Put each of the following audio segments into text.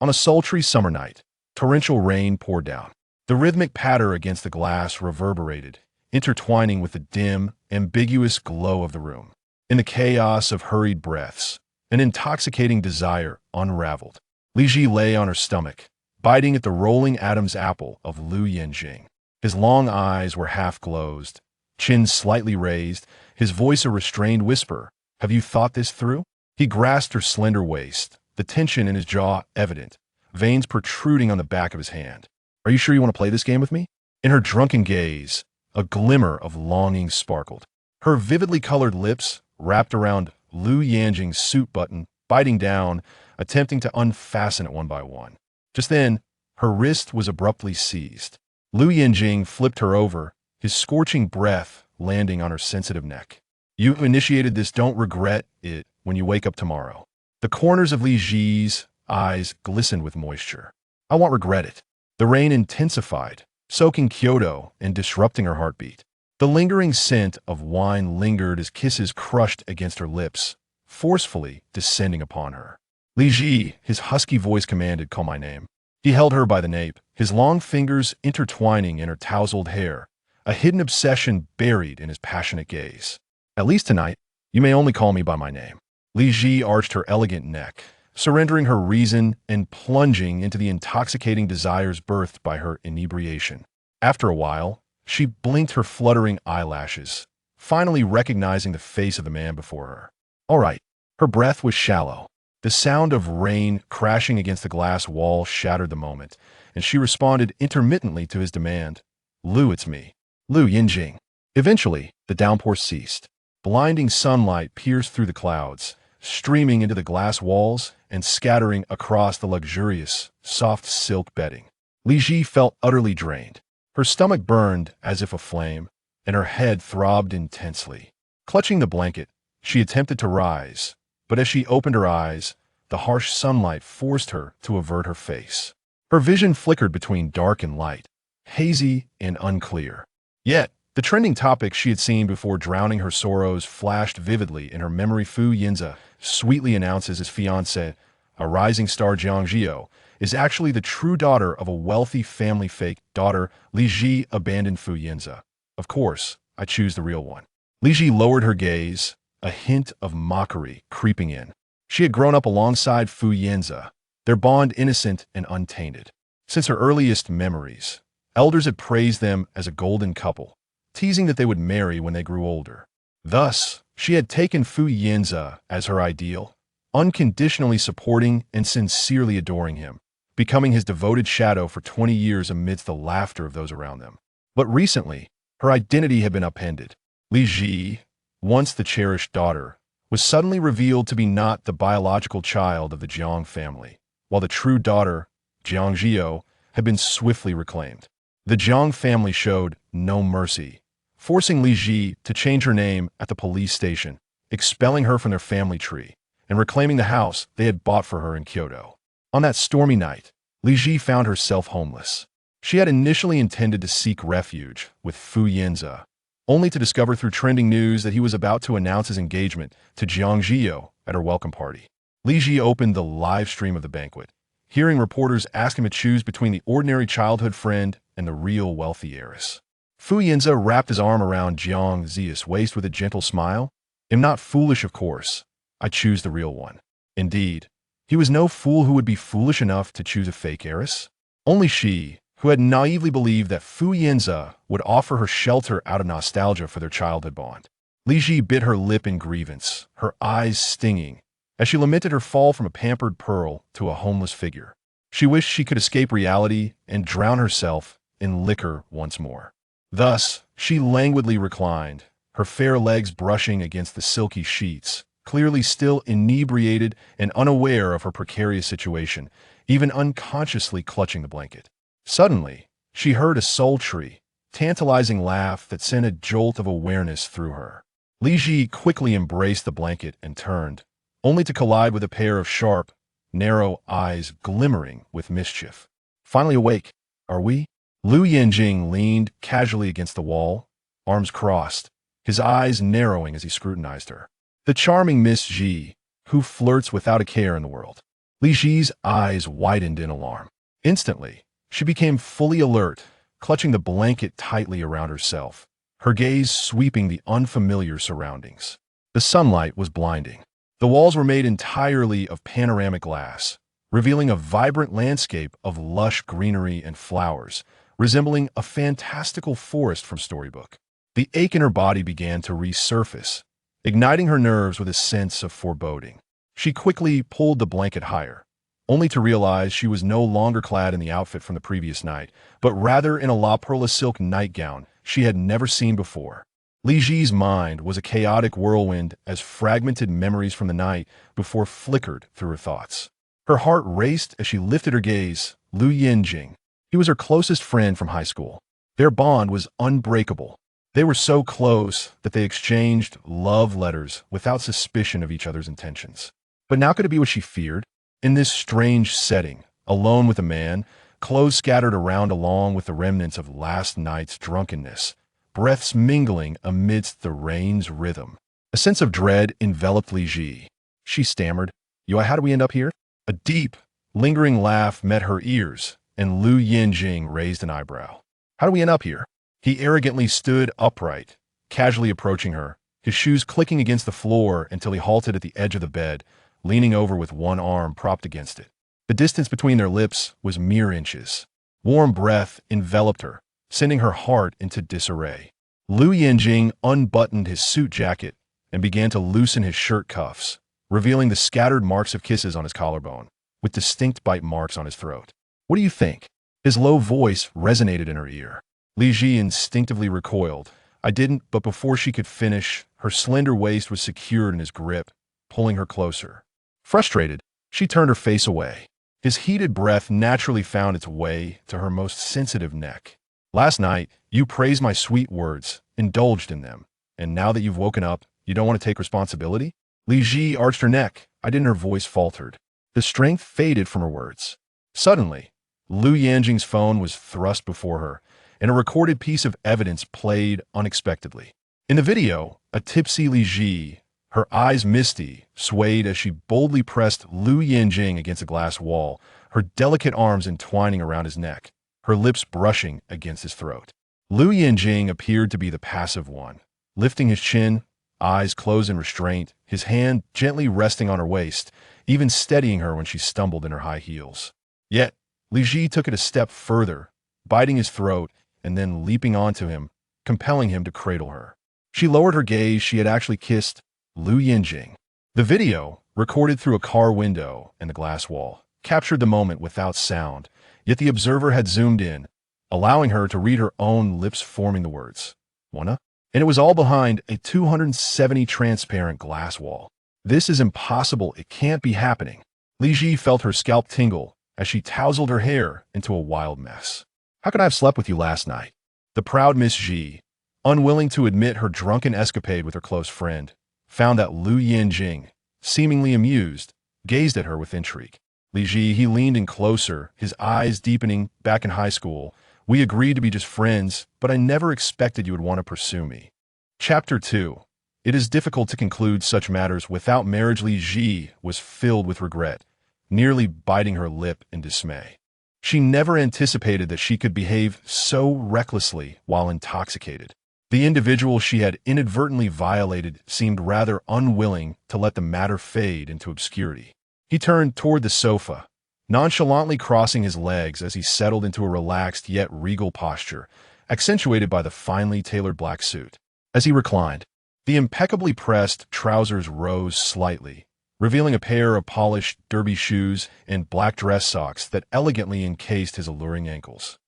On a sultry summer night, torrential rain poured down. The rhythmic patter against the glass reverberated, intertwining with the dim, ambiguous glow of the room. In the chaos of hurried breaths, an intoxicating desire unraveled. Li Zhi lay on her stomach, biting at the rolling Adam's apple of Lou Yanjing. His long eyes were half-closed, chin slightly raised, his voice a restrained whisper. "Have you thought this through?" He grasped her slender waist, the tension in his jaw evident, veins protruding on the back of his hand. "Are you sure you want to play this game with me?" In her drunken gaze, a glimmer of longing sparkled. Her vividly colored lips wrapped around Lou Yanjing's suit button, biting down, attempting to unfasten it one by one. Just then, her wrist was abruptly seized. Lou Yanjing flipped her over, his scorching breath landing on her sensitive neck. "You initiated this, don't regret it when you wake up tomorrow." The corners of Li Zhi's eyes glistened with moisture. "I won't regret it." The rain intensified, soaking Kyoto and disrupting her heartbeat. The lingering scent of wine lingered as kisses crushed against her lips, forcefully descending upon her. "Li Zhi," his husky voice commanded, "call my name." He held her by the nape, his long fingers intertwining in her tousled hair, a hidden obsession buried in his passionate gaze. "At least tonight, you may only call me by my name." Li Zhi arched her elegant neck, surrendering her reason and plunging into the intoxicating desires birthed by her inebriation. After a while, she blinked her fluttering eyelashes, finally recognizing the face of the man before her. All right. Her breath was shallow. The sound of rain crashing against the glass wall shattered the moment, and she responded intermittently to his demand. "Lou, it's me. Lou Yanjing." Eventually, the downpour ceased. Blinding sunlight pierced through the clouds, streaming into the glass walls and scattering across the luxurious, soft silk bedding. Li Zhi felt utterly drained. Her stomach burned as if aflame, and her head throbbed intensely. Clutching the blanket, she attempted to rise, but as she opened her eyes, the harsh sunlight forced her to avert her face. Her vision flickered between dark and light, hazy and unclear. Yet, the trending topic she had seen before drowning her sorrows flashed vividly in her memory. Yanze sweetly announces his fiancée, a rising star Jiang Zhi You, is actually the true daughter of a wealthy family. Fake daughter. Li Zhi abandoned Yanze. "Of course, I choose the real one." Li Zhi lowered her gaze, a hint of mockery creeping in. She had grown up alongside Yanze, their bond innocent and untainted. Since her earliest memories, elders had praised them as a golden couple, teasing that they would marry when they grew older. Thus, she had taken Yanze as her ideal, unconditionally supporting and sincerely adoring him, becoming his devoted shadow for 20 years amidst the laughter of those around them. But recently, her identity had been upended. Li Zhi, once the cherished daughter, was suddenly revealed to be not the biological child of the Jiang family, while the true daughter, Jiang Zhi You, had been swiftly reclaimed. The Jiang family showed no mercy, forcing Li Zhi to change her name at the police station, expelling her from their family tree, and reclaiming the house they had bought for her in Kyoto. On that stormy night, Li Zhi found herself homeless. She had initially intended to seek refuge with Yanze, only to discover through trending news that he was about to announce his engagement to Jiang Zhi You at her welcome party. Li Zhi opened the live stream of the banquet, hearing reporters ask him to choose between the ordinary childhood friend and the real wealthy heiress. Yanze wrapped his arm around Jiang Zhi's waist with a gentle smile. "Am not foolish, of course. I choose the real one." Indeed, he was no fool who would be foolish enough to choose a fake heiress. Only she, who had naively believed that Yanze would offer her shelter out of nostalgia for their childhood bond. Li Zhi bit her lip in grievance, her eyes stinging, as she lamented her fall from a pampered pearl to a homeless figure. She wished she could escape reality and drown herself in liquor once more. Thus, she languidly reclined, her fair legs brushing against the silky sheets, clearly still inebriated and unaware of her precarious situation, even unconsciously clutching the blanket. Suddenly, she heard a sultry, tantalizing laugh that sent a jolt of awareness through her. Li Zhi quickly embraced the blanket and turned, only to collide with a pair of sharp, narrow eyes glimmering with mischief. "Finally awake, are we?" Lou Yanjing leaned casually against the wall, arms crossed, his eyes narrowing as he scrutinized her. "The charming Miss Zhi, who flirts without a care in the world." Li Zhi's eyes widened in alarm. Instantly, she became fully alert, clutching the blanket tightly around herself, her gaze sweeping the unfamiliar surroundings. The sunlight was blinding. The walls were made entirely of panoramic glass, revealing a vibrant landscape of lush greenery and flowers, resembling a fantastical forest from storybook. The ache in her body began to resurface, igniting her nerves with a sense of foreboding. She quickly pulled the blanket higher, only to realize she was no longer clad in the outfit from the previous night, but rather in a La Perla silk nightgown she had never seen before. Li Zhi's mind was a chaotic whirlwind as fragmented memories from the night before flickered through her thoughts. Her heart raced as she lifted her gaze. Lou Yanjing. He was her closest friend from high school. Their bond was unbreakable. They were so close that they exchanged love letters without suspicion of each other's intentions. But now could it be what she feared? In this strange setting, alone with a man, clothes scattered around along with the remnants of last night's drunkenness, breaths mingling amidst the rain's rhythm. A sense of dread enveloped Li Zhi. She stammered, How do we end up here?" A deep, lingering laugh met her ears, and Lou Yanjing raised an eyebrow. "How do we end up here?" He arrogantly stood upright, casually approaching her, his shoes clicking against the floor until he halted at the edge of the bed, leaning over with one arm propped against it. The distance between their lips was mere inches. Warm breath enveloped her, sending her heart into disarray. Lou Yanjing unbuttoned his suit jacket and began to loosen his shirt cuffs, revealing the scattered marks of kisses on his collarbone, with distinct bite marks on his throat. "What do you think?" His low voice resonated in her ear. Li Zhi instinctively recoiled. "I didn't," but before she could finish, her slender waist was secured in his grip, pulling her closer. Frustrated, she turned her face away. His heated breath naturally found its way to her most sensitive neck. "Last night, you praised my sweet words, indulged in them, and now that you've woken up, you don't want to take responsibility?" Li Zhi arched her neck. Her voice faltered. The strength faded from her words. Suddenly, Lou Yanjing's phone was thrust before her, and a recorded piece of evidence played unexpectedly. In the video, a tipsy Li Zhi, her eyes misty, swayed as she boldly pressed Lou Yanjing against a glass wall, her delicate arms entwining around his neck, her lips brushing against his throat. Lou Yanjing appeared to be the passive one, lifting his chin, eyes closed in restraint, his hand gently resting on her waist, even steadying her when she stumbled in her high heels. Yet, Li Zhi took it a step further, biting his throat and then leaping onto him, compelling him to cradle her. She lowered her gaze. She had actually kissed Lou Yanjing. The video, recorded through a car window and the glass wall, captured the moment without sound, yet the observer had zoomed in, allowing her to read her own lips forming the words, "Wanna?" And it was all behind a 270 transparent glass wall. "This is impossible. It can't be happening." Li Zhi felt her scalp tingle as she tousled her hair into a wild mess. "How could I have slept with you last night?" The proud Miss Zhi, unwilling to admit her drunken escapade with her close friend, found that Lou Yanjing, seemingly amused, gazed at her with intrigue. Li Zhi, he leaned in closer, his eyes deepening. "Back in high school, we agreed to be just friends, but I never expected you would want to pursue me." Chapter 2. It is difficult to conclude such matters without marriage. Li Zhi was filled with regret, nearly biting her lip in dismay. She never anticipated that she could behave so recklessly while intoxicated. The individual she had inadvertently violated seemed rather unwilling to let the matter fade into obscurity. He turned toward the sofa, nonchalantly crossing his legs as he settled into a relaxed yet regal posture, accentuated by the finely tailored black suit. As he reclined, the impeccably pressed trousers rose slightly, revealing a pair of polished derby shoes and black dress socks that elegantly encased his alluring ankles.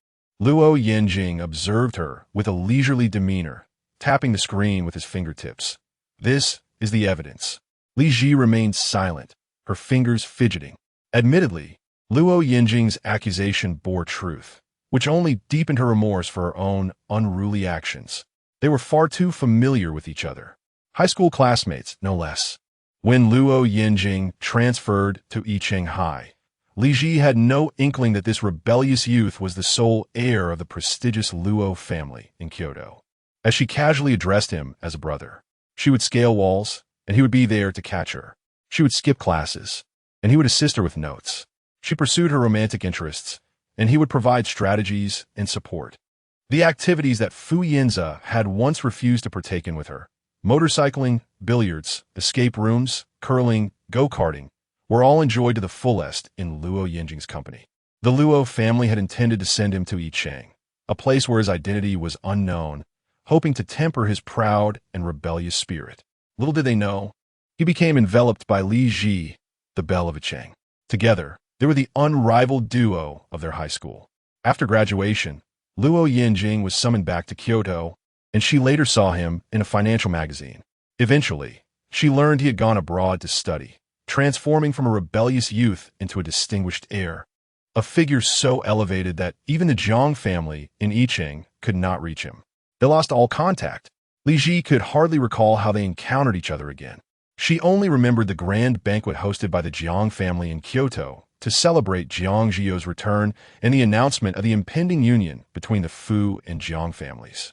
Lou Yanjing observed her with a leisurely demeanor, tapping the screen with his fingertips. "This is the evidence." Li Zhi remained silent, her fingers fidgeting. Admittedly, Lou Yanjing's accusation bore truth, which only deepened her remorse for her own unruly actions. They were far too familiar with each other. High school classmates, no less. When Lou Yanjing transferred to Yicheng High, Li Zhi had no inkling that this rebellious youth was the sole heir of the prestigious Luo family in Kyoto. As she casually addressed him as a brother, she would scale walls, and he would be there to catch her. She would skip classes, and he would assist her with notes. She pursued her romantic interests, and he would provide strategies and support. The activities that Fu Yanze had once refused to partake in with her, motorcycling, billiards, escape rooms, curling, go-karting, were all enjoyed to the fullest in Lou Yanjing's company. The Luo family had intended to send him to Yicheng, a place where his identity was unknown, hoping to temper his proud and rebellious spirit. Little did they know, he became enveloped by Li Zhi, the belle of Yicheng. Together, they were the unrivaled duo of their high school. After graduation, Lou Yanjing was summoned back to Kyoto, and she later saw him in a financial magazine. Eventually, she learned he had gone abroad to study, transforming from a rebellious youth into a distinguished heir, a figure so elevated that even the Jiang family in Yicheng could not reach him. They lost all contact. Li Zhi could hardly recall how they encountered each other again. She only remembered the grand banquet hosted by the Jiang family in Kyoto to celebrate Jiang Zhi You's return and the announcement of the impending union between the Fu and Jiang families.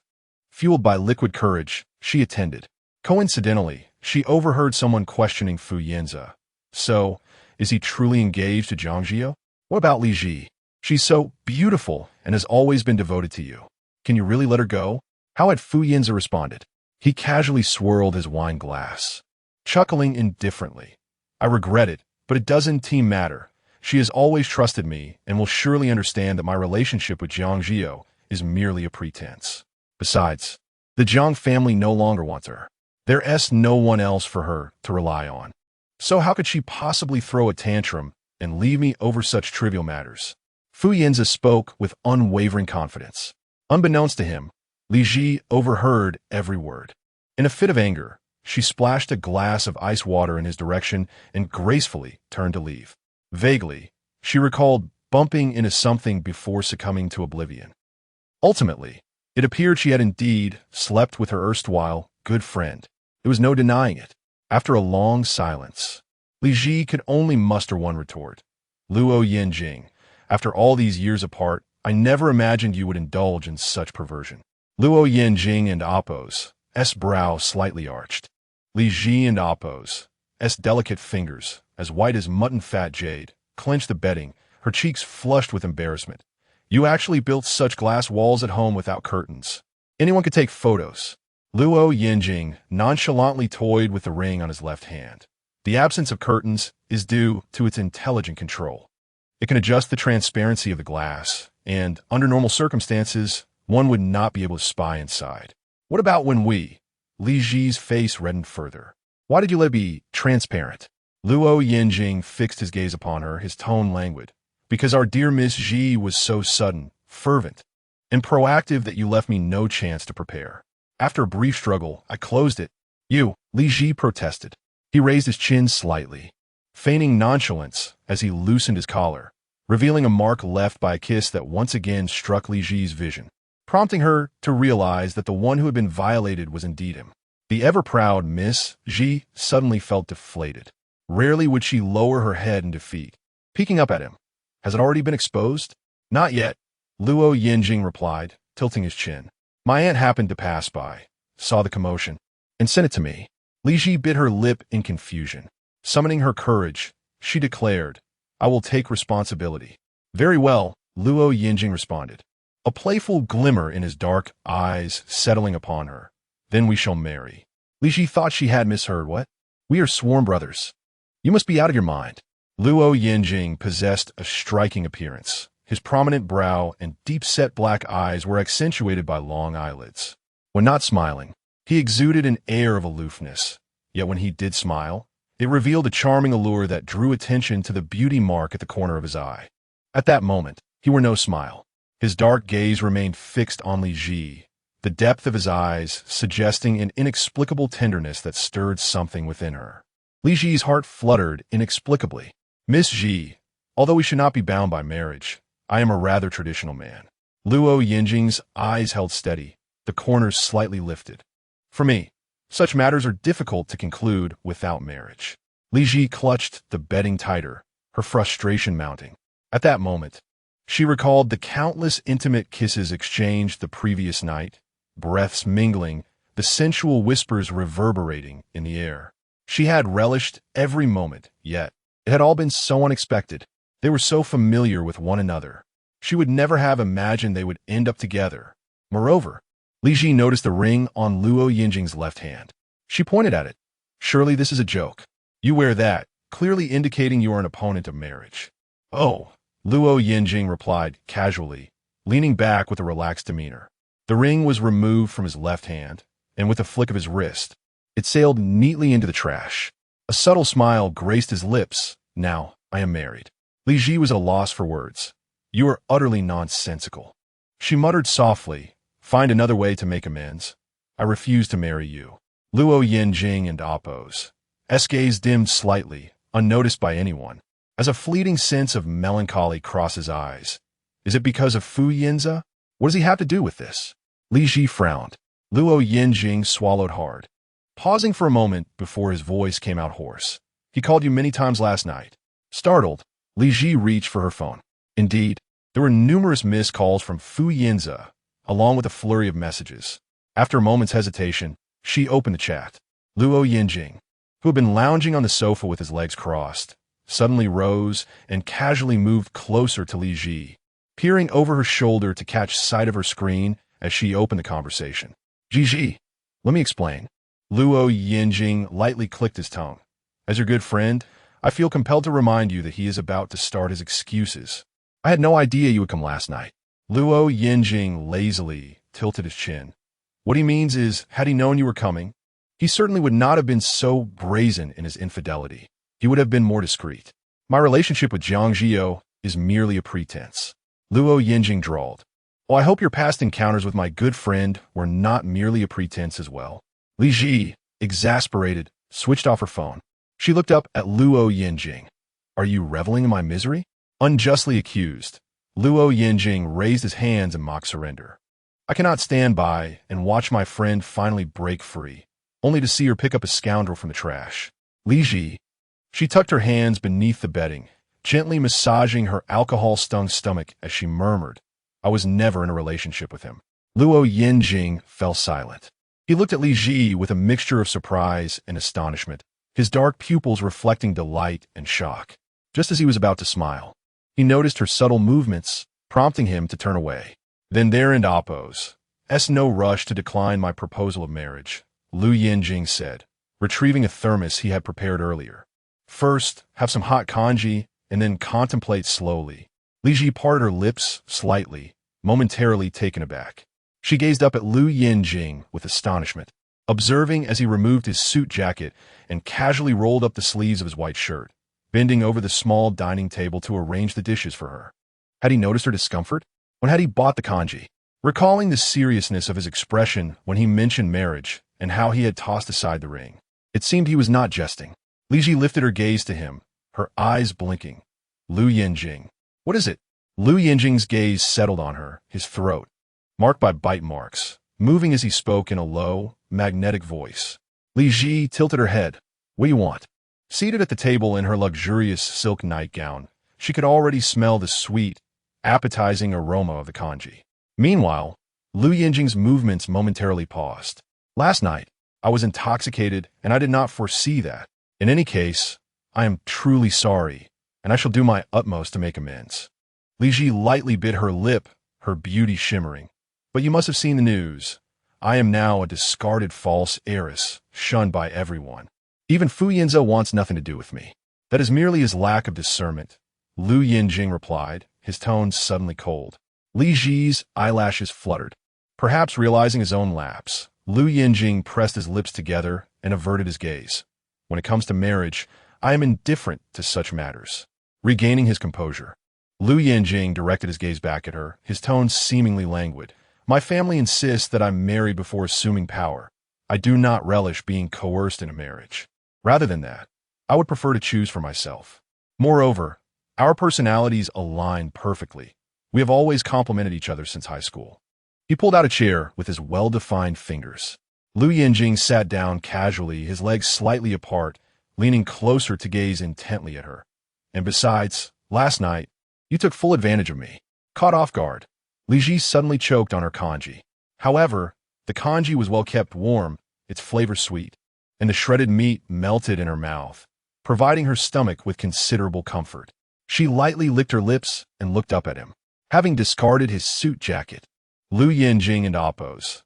Fueled by liquid courage, she attended. Coincidentally, she overheard someone questioning Fu Yanze. So, is he truly engaged to Jiang Zhi You? What about Li Zhi? She's so beautiful and has always been devoted to you. Can you really let her go? How had Fu Yanze responded? He casually swirled his wine glass, chuckling indifferently. I regret it, but it doesn't matter. She has always trusted me and will surely understand that my relationship with Jiang Zhi You is merely a pretense. Besides, the Jiang family no longer wants her. There's no one else for her to rely on. So how could she possibly throw a tantrum and leave me over such trivial matters? Fu Yanze spoke with unwavering confidence. Unbeknownst to him, Li Zhi overheard every word. In a fit of anger, she splashed a glass of ice water in his direction and gracefully turned to leave. Vaguely, she recalled bumping into something before succumbing to oblivion. Ultimately, it appeared she had indeed slept with her erstwhile good friend. There was no denying it. After a long silence, Li Zhi could only muster one retort. Lou Yanjing, after all these years apart, I never imagined you would indulge in such perversion. Lou Yanjing and Appo's brow slightly arched. Li Zhi and Appo's delicate fingers, as white as mutton-fat jade, clenched the bedding, her cheeks flushed with embarrassment. You actually built such glass walls at home without curtains. Anyone could take photos. Lou Yanjing nonchalantly toyed with the ring on his left hand. The absence of curtains is due to its intelligent control. It can adjust the transparency of the glass, and, under normal circumstances, one would not be able to spy inside. What about when we? Li Zhi's face reddened further. Why did you let it be transparent? Lou Yanjing fixed his gaze upon her, his tone languid. Because our dear Miss Zhi was so sudden, fervent, and proactive that you left me no chance to prepare. After a brief struggle, I closed it. You, Li Zhi protested. He raised his chin slightly, feigning nonchalance as he loosened his collar, revealing a mark left by a kiss that once again struck Li Zhi's vision, prompting her to realize that the one who had been violated was indeed him. The ever-proud Miss Zhi suddenly felt deflated. Rarely would she lower her head in defeat. Peeking up at him. Has it already been exposed? Not yet, Lou Yanjing replied, tilting his chin. My aunt happened to pass by, saw the commotion, and sent it to me. Li Zhi bit her lip in confusion. Summoning her courage, she declared, I will take responsibility. Very well, Lou Yanjing responded, a playful glimmer in his dark eyes settling upon her. Then we shall marry. Li Zhi thought she had misheard. What? We are sworn brothers. You must be out of your mind. Lou Yanjing possessed a striking appearance. His prominent brow and deep-set black eyes were accentuated by long eyelids. When not smiling, he exuded an air of aloofness. Yet when he did smile, it revealed a charming allure that drew attention to the beauty mark at the corner of his eye. At that moment, he wore no smile. His dark gaze remained fixed on Li Zhi, the depth of his eyes suggesting an inexplicable tenderness that stirred something within her. Li Zhi's heart fluttered inexplicably. Miss Zhi, although we should not be bound by marriage, I am a rather traditional man. Lou Yanjing's eyes held steady, the corners slightly lifted. For me, such matters are difficult to conclude without marriage. Li Zhi clutched the bedding tighter, her frustration mounting. At that moment, she recalled the countless intimate kisses exchanged the previous night, breaths mingling, the sensual whispers reverberating in the air. She had relished every moment, yet, It had all been so unexpected. They were so familiar with one another. She would never have imagined they would end up together. Moreover, Li Zhi noticed the ring on Lou Yanjing's left hand. She pointed at it. Surely this is a joke. You wear that, clearly indicating you are an opponent of marriage. Oh, Lou Yanjing replied casually, leaning back with a relaxed demeanor. The ring was removed from his left hand, and with a flick of his wrist, it sailed neatly into the trash. A subtle smile graced his lips. Now, I am married. Li Zhi was at a loss for words. You are utterly nonsensical. She muttered softly, find another way to make amends. I refuse to marry you. Lou Yanjing and Appo's gaze dimmed slightly, unnoticed by anyone, as a fleeting sense of melancholy crossed his eyes. Is it because of Fu Yanze? What does he have to do with this? Li Zhi frowned. Lou Yanjing swallowed hard, pausing for a moment before his voice came out hoarse. He called you many times last night. Startled, Li Zhi reached for her phone. Indeed, there were numerous missed calls from Fu Yanze, along with a flurry of messages. After a moment's hesitation, she opened the chat. Lou Yanjing, who had been lounging on the sofa with his legs crossed, suddenly rose and casually moved closer to Li Zhi, peering over her shoulder to catch sight of her screen as she opened the conversation. Zhi, let me explain. Lou Yanjing lightly clicked his tongue. As your good friend, I feel compelled to remind you that he is about to start his excuses. I had no idea you would come last night. Lou Yanjing lazily tilted his chin. What he means is, had he known you were coming, he certainly would not have been so brazen in his infidelity. He would have been more discreet. My relationship with Jiang Zhi You is merely a pretense. Lou Yanjing drawled. Well, I hope your past encounters with my good friend were not merely a pretense as well. Li Zhi, exasperated, switched off her phone. She looked up at Lou Yanjing. Are you reveling in my misery? Unjustly accused, Lou Yanjing raised his hands in mock surrender. I cannot stand by and watch my friend finally break free, only to see her pick up a scoundrel from the trash. Li Zhi. She tucked her hands beneath the bedding, gently massaging her alcohol-stung stomach as she murmured, I was never in a relationship with him. Lou Yanjing fell silent. He looked at Li Zhi with a mixture of surprise and astonishment, his dark pupils reflecting delight and shock. Just as he was about to smile, he noticed her subtle movements, prompting him to turn away. Then there and Appo's. No rush to decline my proposal of marriage, Lou Yanjing said, retrieving a thermos he had prepared earlier. First, have some hot congee, and then contemplate slowly. Li Zhi parted her lips slightly, momentarily taken aback. She gazed up at Lou Yanjing with astonishment, observing as he removed his suit jacket and casually rolled up the sleeves of his white shirt, bending over the small dining table to arrange the dishes for her. Had he noticed her discomfort? When had he bought the congee? Recalling the seriousness of his expression when he mentioned marriage and how he had tossed aside the ring, it seemed he was not jesting. Li Zhi lifted her gaze to him, her eyes blinking. Lou Yanjing. What is it? Lou Yanjing's gaze settled on her, his throat, marked by bite marks, moving as he spoke in a low, magnetic voice. Li Zhi tilted her head. What do you want? Seated at the table in her luxurious silk nightgown, she could already smell the sweet, appetizing aroma of the congee. Meanwhile, Lou Yanjing's movements momentarily paused. Last night, I was intoxicated, and I did not foresee that. In any case, I am truly sorry, and I shall do my utmost to make amends. Li Zhi lightly bit her lip, her beauty shimmering. But you must have seen the news. I am now a discarded false heiress, shunned by everyone. Even Fu Yanze wants nothing to do with me. That is merely his lack of discernment, Lou Yanjing replied, his tone suddenly cold. Li Zhi's eyelashes fluttered. Perhaps realizing his own lapse, Lou Yanjing pressed his lips together and averted his gaze. When it comes to marriage, I am indifferent to such matters. Regaining his composure, Lou Yanjing directed his gaze back at her, his tone seemingly languid. My family insists that I'm married before assuming power. I do not relish being coerced in a marriage. Rather than that, I would prefer to choose for myself. Moreover, our personalities align perfectly. We have always complemented each other since high school. He pulled out a chair with his well-defined fingers. Lou Yanjing sat down casually, his legs slightly apart, leaning closer to gaze intently at her. And besides, last night, you took full advantage of me. Caught off guard, Li Zhi suddenly choked on her congee. However, the congee was well kept warm, its flavor sweet, and the shredded meat melted in her mouth, providing her stomach with considerable comfort. She lightly licked her lips and looked up at him. Having discarded his suit jacket, Lou Yanjing and Appo's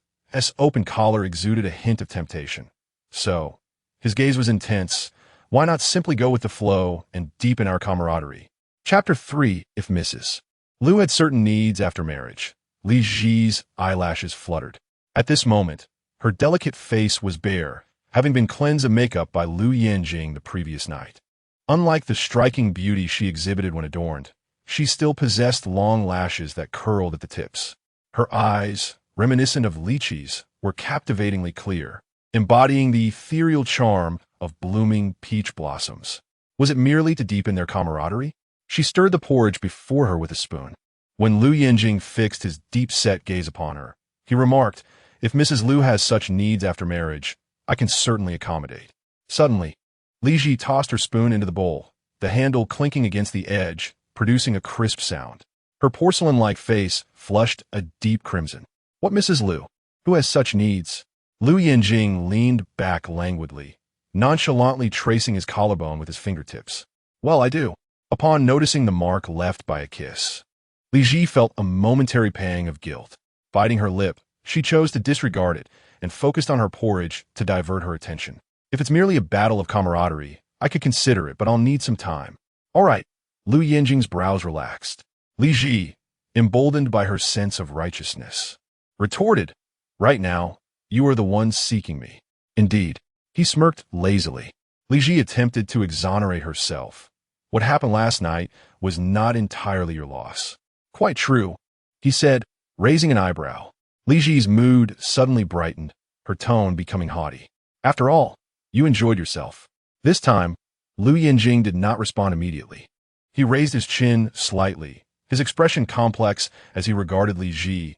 open collar exuded a hint of temptation. So, his gaze was intense. Why not simply go with the flow and deepen our camaraderie? Chapter 3, If Mrs. Lou had certain needs after marriage. Li Zhi's eyelashes fluttered. At this moment, her delicate face was bare, having been cleansed of makeup by Lou Yanjing the previous night. Unlike the striking beauty she exhibited when adorned, she still possessed long lashes that curled at the tips. Her eyes, reminiscent of lychees, were captivatingly clear, embodying the ethereal charm of blooming peach blossoms. Was it merely to deepen their camaraderie? She stirred the porridge before her with a spoon. When Lou Yanjing fixed his deep-set gaze upon her, he remarked, "If Mrs. Liu has such needs after marriage, I can certainly accommodate." Suddenly, Li Zhi tossed her spoon into the bowl, the handle clinking against the edge, producing a crisp sound. Her porcelain-like face flushed a deep crimson. "What Mrs. Liu? Who has such needs?" Lou Yanjing leaned back languidly, nonchalantly tracing his collarbone with his fingertips. "Well, I do." Upon noticing the mark left by a kiss, Li Zhi felt a momentary pang of guilt. Biting her lip, she chose to disregard it and focused on her porridge to divert her attention. "If it's merely a battle of camaraderie, I could consider it, but I'll need some time." "All right." Lou Yanjing's brows relaxed. Li Zhi, emboldened by her sense of righteousness, retorted, "Right now, you are the one seeking me." "Indeed." He smirked lazily. Li Zhi attempted to exonerate herself. "What happened last night was not entirely your loss." "Quite true," he said, raising an eyebrow. Li Zhi's mood suddenly brightened, her tone becoming haughty. "After all, you enjoyed yourself." This time, Lou Yanjing did not respond immediately. He raised his chin slightly, his expression complex as he regarded Li Zhi,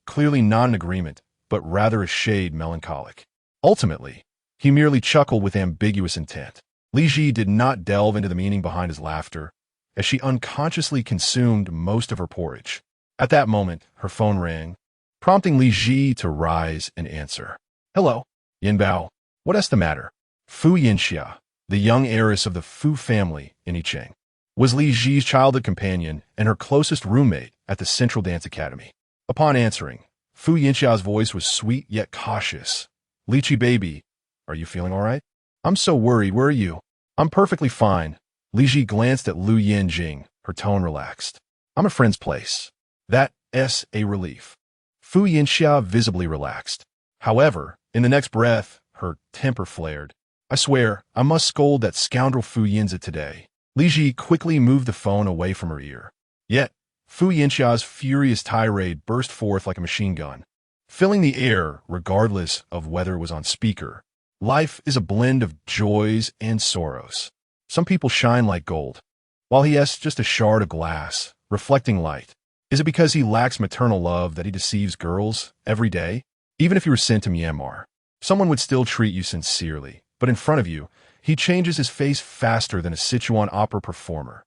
clearly not in agreement, but rather a shade melancholic. Ultimately, he merely chuckled with ambiguous intent. Li Zhi did not delve into the meaning behind his laughter, as she unconsciously consumed most of her porridge. At that moment, her phone rang, prompting Li Zhi to rise and answer. "Hello, Yinbao. What's the matter?" Fu Yinxia, the young heiress of the Fu family in Yicheng, was Li Zhi's childhood companion and her closest roommate at the Central Dance Academy. Upon answering, Fu Yinxia's voice was sweet yet cautious. "Lychee baby, are you feeling all right?" "I'm so worried. Where are you?" "I'm perfectly fine." Li Zhi glanced at Lou Yanjing, her tone relaxed. "I'm a friend's place." That's a relief. Fu Yinxia visibly relaxed. However, in the next breath, her temper flared. "I swear, I must scold that scoundrel Fu Yanze today." Li Zhi quickly moved the phone away from her ear. Yet, Fu Yinxia's furious tirade burst forth like a machine gun, filling the air regardless of whether it was on speaker. Life is a blend of joys and sorrows. Some people shine like gold, while he is just a shard of glass, reflecting light. Is it because he lacks maternal love that he deceives girls every day? Even if you were sent to Myanmar, someone would still treat you sincerely, but in front of you, he changes his face faster than a Sichuan opera performer.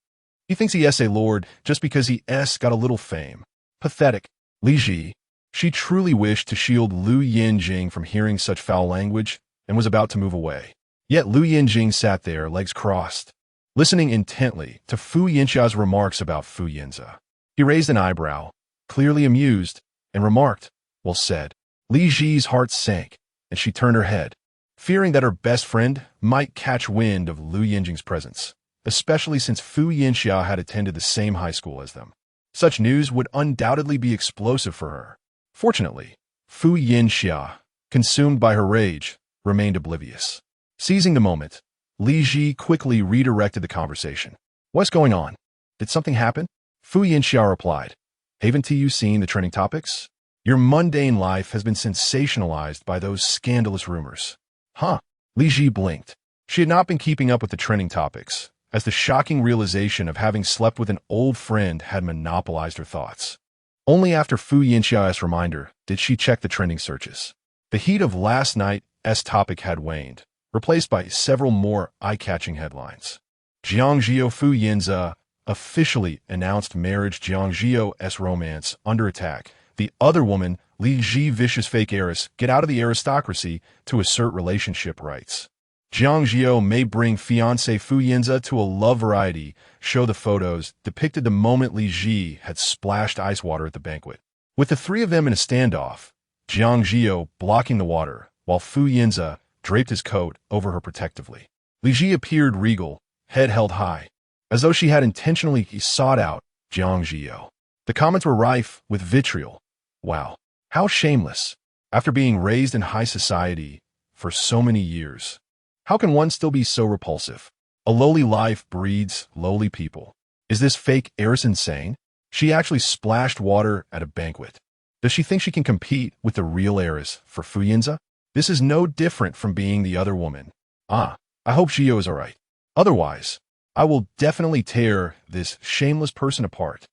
He thinks he is a lord just because he got a little fame. Pathetic. Li Zhi. She truly wished to shield Lou Yanjing from hearing such foul language and was about to move away. Yet Lou Yanjing sat there, legs crossed, listening intently to Fu Yinxia's remarks about Fu Yanze. He raised an eyebrow, clearly amused, and remarked, "Well said." Li Zhi's heart sank, and she turned her head, fearing that her best friend might catch wind of Lou Yanjing's presence, especially since Fu Yinxia had attended the same high school as them. Such news would undoubtedly be explosive for her. Fortunately, Fu Yinxia, consumed by her rage, remained oblivious. Seizing the moment, Li Zhi quickly redirected the conversation. "What's going on? Did something happen?" Fu Yinxia replied, "Haven't you seen the trending topics? Your mundane life has been sensationalized by those scandalous rumors." "Huh?" Li Zhi blinked. She had not been keeping up with the trending topics, as the shocking realization of having slept with an old friend had monopolized her thoughts. Only after Fu Yinxia's reminder did she check the trending searches. The heat of last night's topic had waned, replaced by several more eye-catching headlines. Jiang Zhi You Fu Yanze officially announced marriage. Jiang Zhi You's romance under attack. The other woman, Li Zhi vicious fake heiress, get out of the aristocracy to assert relationship rights. Jiang Zhi You may bring fiancé Fu Yanze to a love variety show. The photos depicted the moment Li Zhi had splashed ice water at the banquet. With the three of them in a standoff, Jiang Zhi You blocking the water, while Fu Yanze draped his coat over her protectively. Li Zhi appeared regal, head held high, as though she had intentionally sought out Jiang Zhi You. The comments were rife with vitriol. Wow, how shameless. After being raised in high society for so many years, how can one still be so repulsive? A lowly life breeds lowly people. Is this fake heiress insane? She actually splashed water at a banquet. Does she think she can compete with the real heiress for Fu Yanze? This is no different from being the other woman. I hope Zhi You is alright. Otherwise, I will definitely tear this shameless person apart.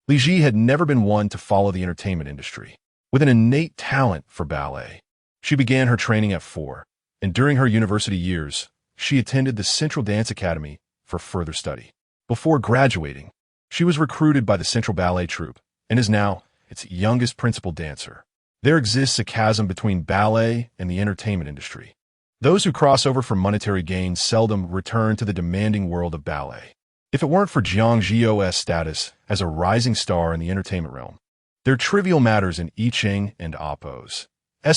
Li Zhi had never been one to follow the entertainment industry. With an innate talent for ballet, she began her training at 4, and during her university years, she attended the Central Dance Academy for further study. Before graduating, she was recruited by the Central Ballet Troupe and is now its youngest principal dancer. There exists a chasm between ballet and the entertainment industry. Those who cross over for monetary gain seldom return to the demanding world of ballet. If it weren't for Jiang Zhi You's status as a rising star in the entertainment realm, their trivial matters in I Ching and Appo's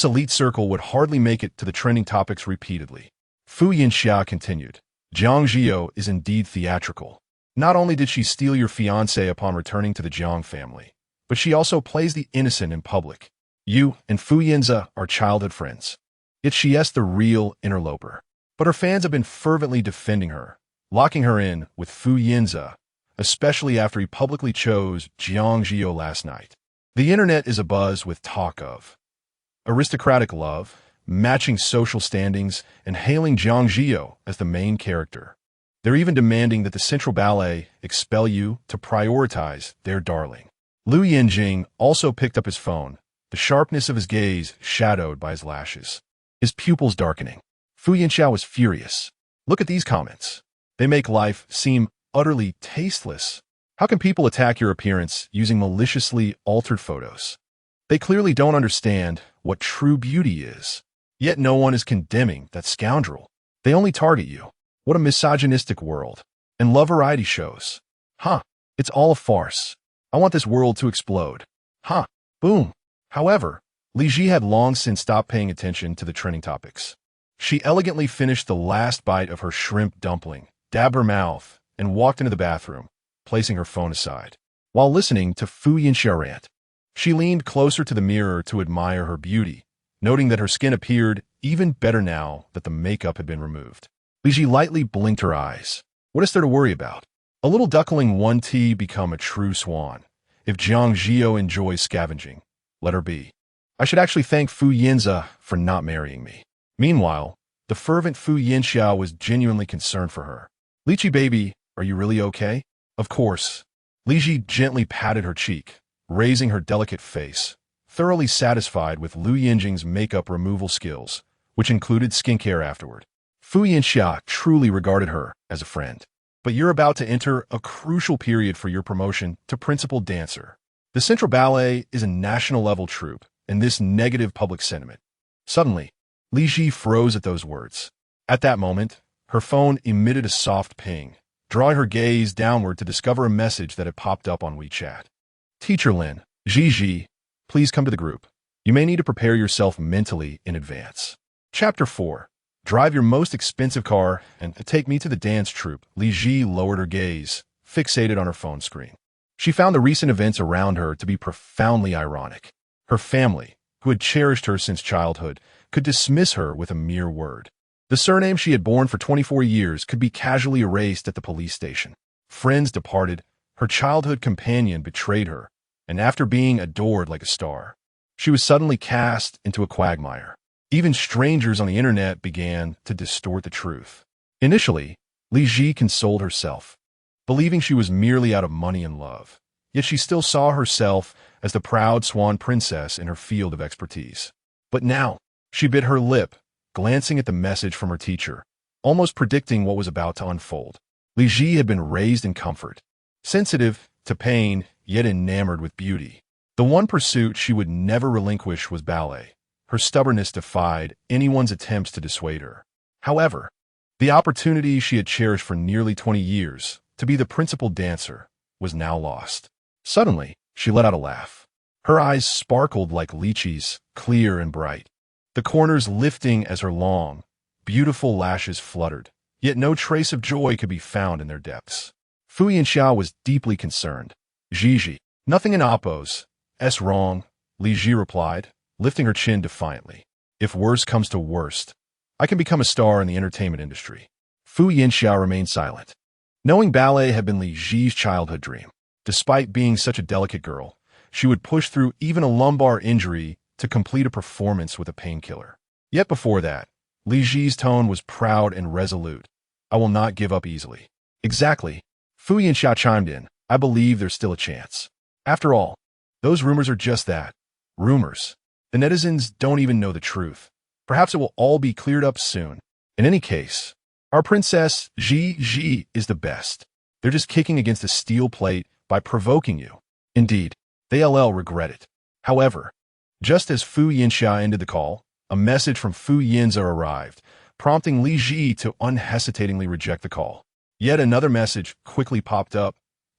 elite circle would hardly make it to the trending topics repeatedly. Fu Yanxia continued, Jiang Zhi You is indeed theatrical. Not only did she steal your fiancé upon returning to the Jiang family, but she also plays the innocent in public. You and Fu Yanze are childhood friends. Yet she is the real interloper. But her fans have been fervently defending her, locking her in with Fu Yanze, especially after he publicly chose Jiang Zhi You last night. The internet is abuzz with talk of aristocratic love, matching social standings, and hailing Jiang Zhi You as the main character. They're even demanding that the Central Ballet expel you to prioritize their darling. Lou Yanjing also picked up his phone, the sharpness of his gaze shadowed by his lashes, his pupils darkening. Fu Yanxia was furious. Look at these comments. They make life seem utterly tasteless. How can people attack your appearance using maliciously altered photos? They clearly don't understand what true beauty is. Yet no one is condemning that scoundrel. They only target you. What a misogynistic world. And love variety shows. It's all a farce. I want this world to explode. Boom. However, Li Zhi had long since stopped paying attention to the trending topics. She elegantly finished the last bite of her shrimp dumpling, dabbed her mouth, and walked into the bathroom, placing her phone aside. While listening to Fu Yanxia rant, she leaned closer to the mirror to admire her beauty, noting that her skin appeared even better now that the makeup had been removed. Li Zhi lightly blinked her eyes. What is there to worry about? A little duckling 1T become a true swan. If Jiang Zhi You enjoys scavenging, let her be. I should actually thank Fu Yanze for not marrying me. Meanwhile, the fervent Fu Yanxia was genuinely concerned for her. Li Zhi baby, are you really okay? Of course. Li Zhi gently patted her cheek, raising her delicate face, thoroughly satisfied with Lou Yanjing's makeup removal skills, which included skincare afterward. Fu Yanxia truly regarded her as a friend. But you're about to enter a crucial period for your promotion to principal dancer. The Central Ballet is a national-level troupe, and this negative public sentiment. Suddenly, Li Zhi froze at those words. At that moment, her phone emitted a soft ping, drawing her gaze downward to discover a message that had popped up on WeChat. Teacher Lin, Zhi, please come to the group. You may need to prepare yourself mentally in advance. Chapter 4. Drive your most expensive car and take me to the dance troupe. Li Zhi lowered her gaze, fixated on her phone screen. She found the recent events around her to be profoundly ironic. Her family, who had cherished her since childhood, could dismiss her with a mere word. The surname she had borne for 24 years could be casually erased at the police station. Friends departed, her childhood companion betrayed her, and after being adored like a star, she was suddenly cast into a quagmire. Even strangers on the internet began to distort the truth. Initially, Li Zhi consoled herself, believing she was merely out of money and love. Yet she still saw herself as the proud swan princess in her field of expertise. But now, she bit her lip, glancing at the message from her teacher, almost predicting what was about to unfold. Li Zhi had been raised in comfort, sensitive to pain, yet enamored with beauty. The one pursuit she would never relinquish was ballet. Her stubbornness defied anyone's attempts to dissuade her. However, the opportunity she had cherished for nearly 20 years to be the principal dancer was now lost. Suddenly, she let out a laugh. Her eyes sparkled like lychees, clear and bright, the corners lifting as her long, beautiful lashes fluttered, yet no trace of joy could be found in their depths. Fu Yanxia was deeply concerned. Zhi, nothing in Oppo's. S wrong, Li Zhi replied, lifting her chin defiantly. If worst comes to worst, I can become a star in the entertainment industry. Fu Yanxia remained silent. Knowing ballet had been Li Zhi's childhood dream, despite being such a delicate girl, she would push through even a lumbar injury to complete a performance with a painkiller. Yet before that, Li Zhi's tone was proud and resolute. I will not give up easily. Exactly. Fu Yanxia chimed in. I believe there's still a chance. After all, those rumors are just that. Rumors. The netizens don't even know the truth. Perhaps it will all be cleared up soon. In any case, our princess Li Zhi is the best. They're just kicking against a steel plate by provoking you. Indeed, they regret it. However, just as Fu Yanxia ended the call, a message from Fu Yanze arrived, prompting Li Zhi to unhesitatingly reject the call. Yet another message quickly popped up.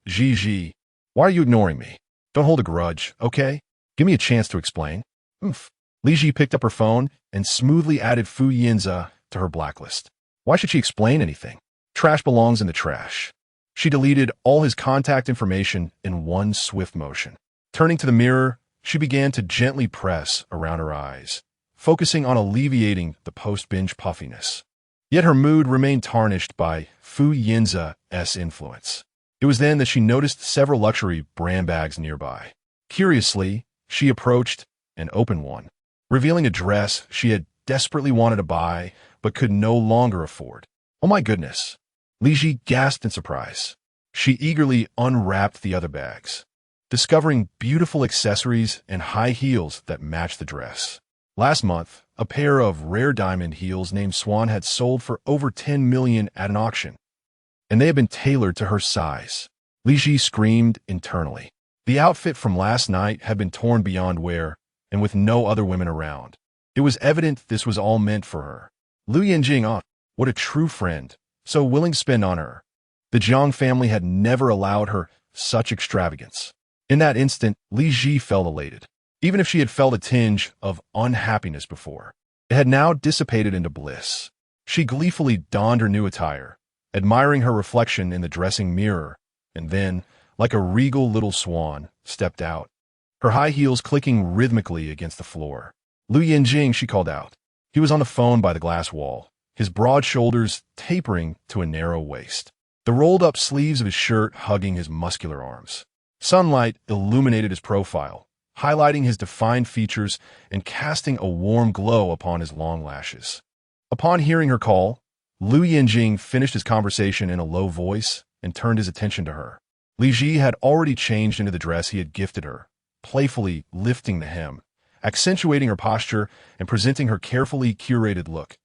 Zhi, why are you ignoring me? Don't hold a grudge, okay? Give me a chance to explain. Li Zhi picked up her phone and smoothly added Fu Yanze to her blacklist. Why should she explain anything? Trash belongs in the trash. She deleted all his contact information in one swift motion. Turning to the mirror, she began to gently press around her eyes, focusing on alleviating the post-binge puffiness. Yet her mood remained tarnished by Fu Yanze's influence. It was then that she noticed several luxury brand bags nearby. Curiously, she approached and opened one, revealing a dress she had desperately wanted to buy but could no longer afford. Oh my goodness! Li Zhi gasped in surprise. She eagerly unwrapped the other bags, discovering beautiful accessories and high heels that matched the dress. Last month, a pair of rare diamond heels named Swan had sold for over 10 million at an auction, and they had been tailored to her size. Li Zhi screamed internally. The outfit from last night had been torn beyond wear, and with no other women around. It was evident this was all meant for her. Lou Yanjing, what a true friend, so willing to spend on her. The Jiang family had never allowed her such extravagance. In that instant, Li Zhi felt elated. Even if she had felt a tinge of unhappiness before, it had now dissipated into bliss. She gleefully donned her new attire, admiring her reflection in the dressing mirror, and then, like a regal little swan, stepped out, her high heels clicking rhythmically against the floor. Lou Yanjing, she called out. He was on the phone by the glass wall, his broad shoulders tapering to a narrow waist, the rolled-up sleeves of his shirt hugging his muscular arms. Sunlight illuminated his profile, highlighting his defined features and casting a warm glow upon his long lashes. Upon hearing her call, Lou Yanjing finished his conversation in a low voice and turned his attention to her. Li Zhi had already changed into the dress he had gifted her, playfully lifting the hem, accentuating her posture and presenting her carefully curated look.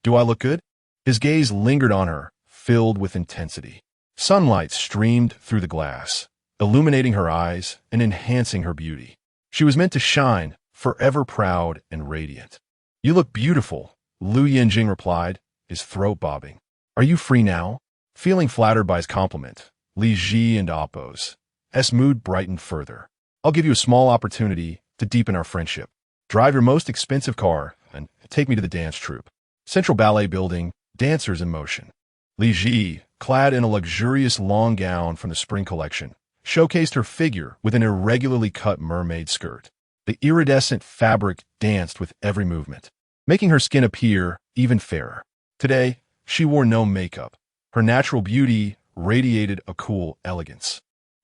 Do I look good? His gaze lingered on her, filled with intensity. Sunlight streamed through the glass, illuminating her eyes and enhancing her beauty. She was meant to shine, forever proud and radiant. You look beautiful, Lou Yanjing replied, his throat bobbing. Are you free now? Feeling flattered by his compliment, Li Zhi and Oppo's mood brightened further. I'll give you a small opportunity to deepen our friendship. Drive your most expensive car and take me to the dance troupe. Central Ballet Building, dancers in motion. Li Zhi, clad in a luxurious long gown from the spring collection, showcased her figure with an irregularly cut mermaid skirt. The iridescent fabric danced with every movement, making her skin appear even fairer. Today, she wore no makeup. Her natural beauty radiated a cool elegance.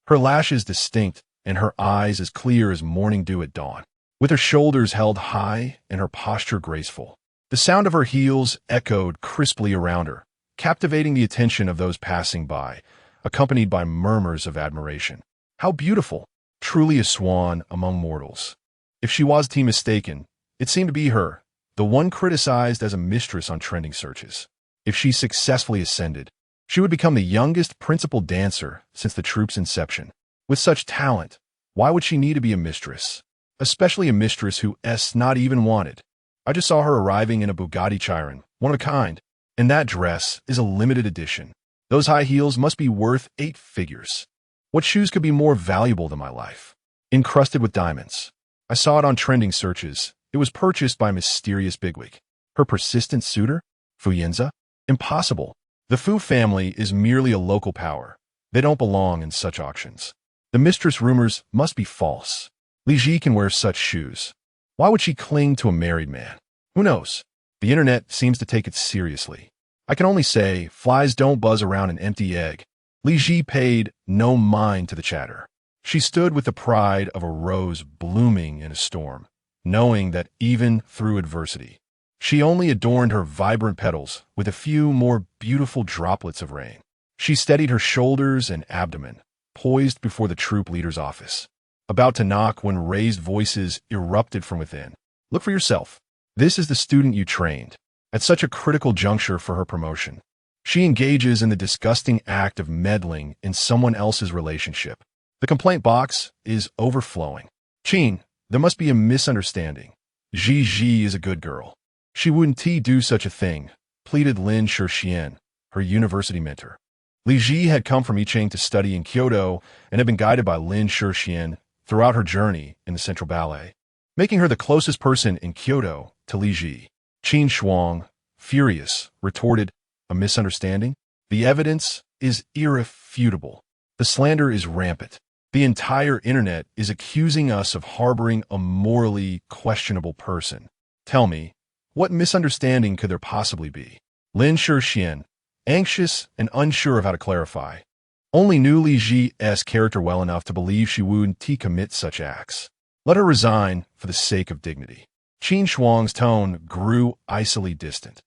Her lashes distinct and her eyes as clear as morning dew at dawn. With her shoulders held high and her posture graceful, the sound of her heels echoed crisply around her, captivating the attention of those passing by, accompanied by murmurs of admiration. How beautiful! Truly a swan among mortals. If she was to be mistaken, it seemed to be her, the one criticized as a mistress on trending searches. If she successfully ascended, she would become the youngest principal dancer since the troupe's inception. With such talent, why would she need to be a mistress? Especially a mistress who not even wanted. I just saw her arriving in a Bugatti Chiron, one of a kind. And that dress is a limited edition. Those high heels must be worth 8 figures. What shoes could be more valuable than my life? Encrusted with diamonds. I saw it on trending searches. It was purchased by a mysterious bigwig. Her persistent suitor? Fu Yanze? Impossible. The Fu family is merely a local power. They don't belong in such auctions. The mistress rumors must be false. Li Zhi can wear such shoes. Why would she cling to a married man? Who knows? The internet seems to take it seriously. I can only say, flies don't buzz around an empty egg. Li Zhi paid no mind to the chatter. She stood with the pride of a rose blooming in a storm, knowing that even through adversity, she only adorned her vibrant petals with a few more beautiful droplets of rain. She steadied her shoulders and abdomen, poised before the troop leader's office, about to knock when raised voices erupted from within. Look for yourself. This is the student you trained. At such a critical juncture for her promotion, she engages in the disgusting act of meddling in someone else's relationship. The complaint box is overflowing. Qin, there must be a misunderstanding. Li Zhi is a good girl. She wouldn't do such a thing, pleaded Lin Zhi, her university mentor. Li Zhi had come from Yicheng to study in Kyoto and had been guided by Lin Zhi throughout her journey in the Central Ballet, making her the closest person in Kyoto to Li Zhi. Qin Shuang, furious, retorted, a misunderstanding? The evidence is irrefutable. The slander is rampant. The entire internet is accusing us of harboring a morally questionable person. Tell me, what misunderstanding could there possibly be? Lin Zhi, anxious and unsure of how to clarify, only knew Li Zhi's character well enough to believe she wouldn't commit such acts. Let her resign for the sake of dignity. Qin Shuang's tone grew icily distant.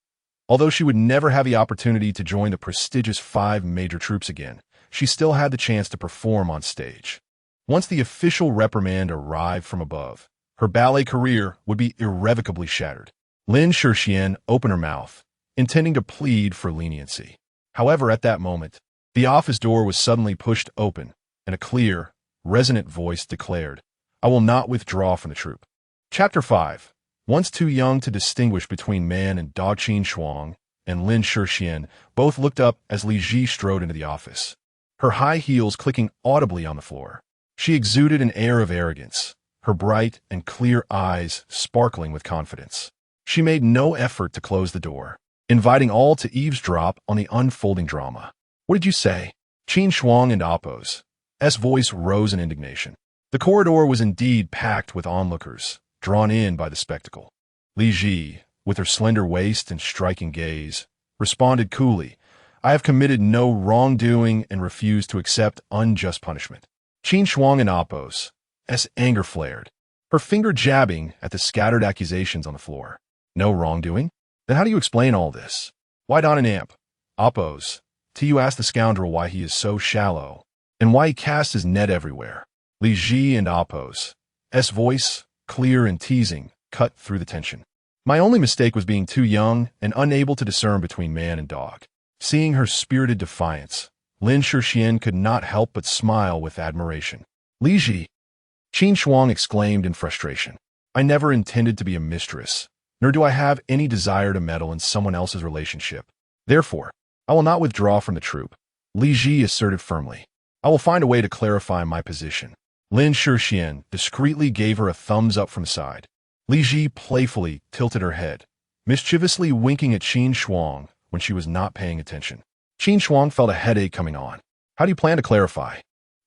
Although she would never have the opportunity to join the prestigious 5 major troops again, she still had the chance to perform on stage. Once the official reprimand arrived from above, her ballet career would be irrevocably shattered. Lin Zhi opened her mouth, intending to plead for leniency. However, at that moment, the office door was suddenly pushed open, and a clear, resonant voice declared, "I will not withdraw from the troop." Chapter 5. Once too young to distinguish between man and dog, Qin Shuang and Lin Zhi both looked up as Li Zhi strode into the office, her high heels clicking audibly on the floor. She exuded an air of arrogance, her bright and clear eyes sparkling with confidence. She made no effort to close the door, inviting all to eavesdrop on the unfolding drama. "What did you say?" Qin Shuang and Appo's voice rose in indignation. The corridor was indeed packed with onlookers, drawn in by the spectacle. Li Zhi, with her slender waist and striking gaze, responded coolly, "I have committed no wrongdoing and refuse to accept unjust punishment." Qin Shuang and Appo's anger flared, her finger jabbing at the scattered accusations on the floor. No wrongdoing? Then how do you explain all this? Why don an amp? Appo's, you ask the scoundrel why he is so shallow, and why he casts his net everywhere. Li Zhi and Appo's voice, clear and teasing, cut through the tension. "My only mistake was being too young and unable to discern between man and dog." Seeing her spirited defiance, Lin Zhi could not help but smile with admiration. "Li Zhi," Qin Shuang exclaimed in frustration, "I never intended to be a mistress, nor do I have any desire to meddle in someone else's relationship. Therefore, I will not withdraw from the troop." Li Zhi asserted firmly, "I will find a way to clarify my position." Lin Zhi discreetly gave her a thumbs up from the side. Li Zhi playfully tilted her head, mischievously winking at Qin Shuang when she was not paying attention. Qin Shuang felt a headache coming on. "How do you plan to clarify?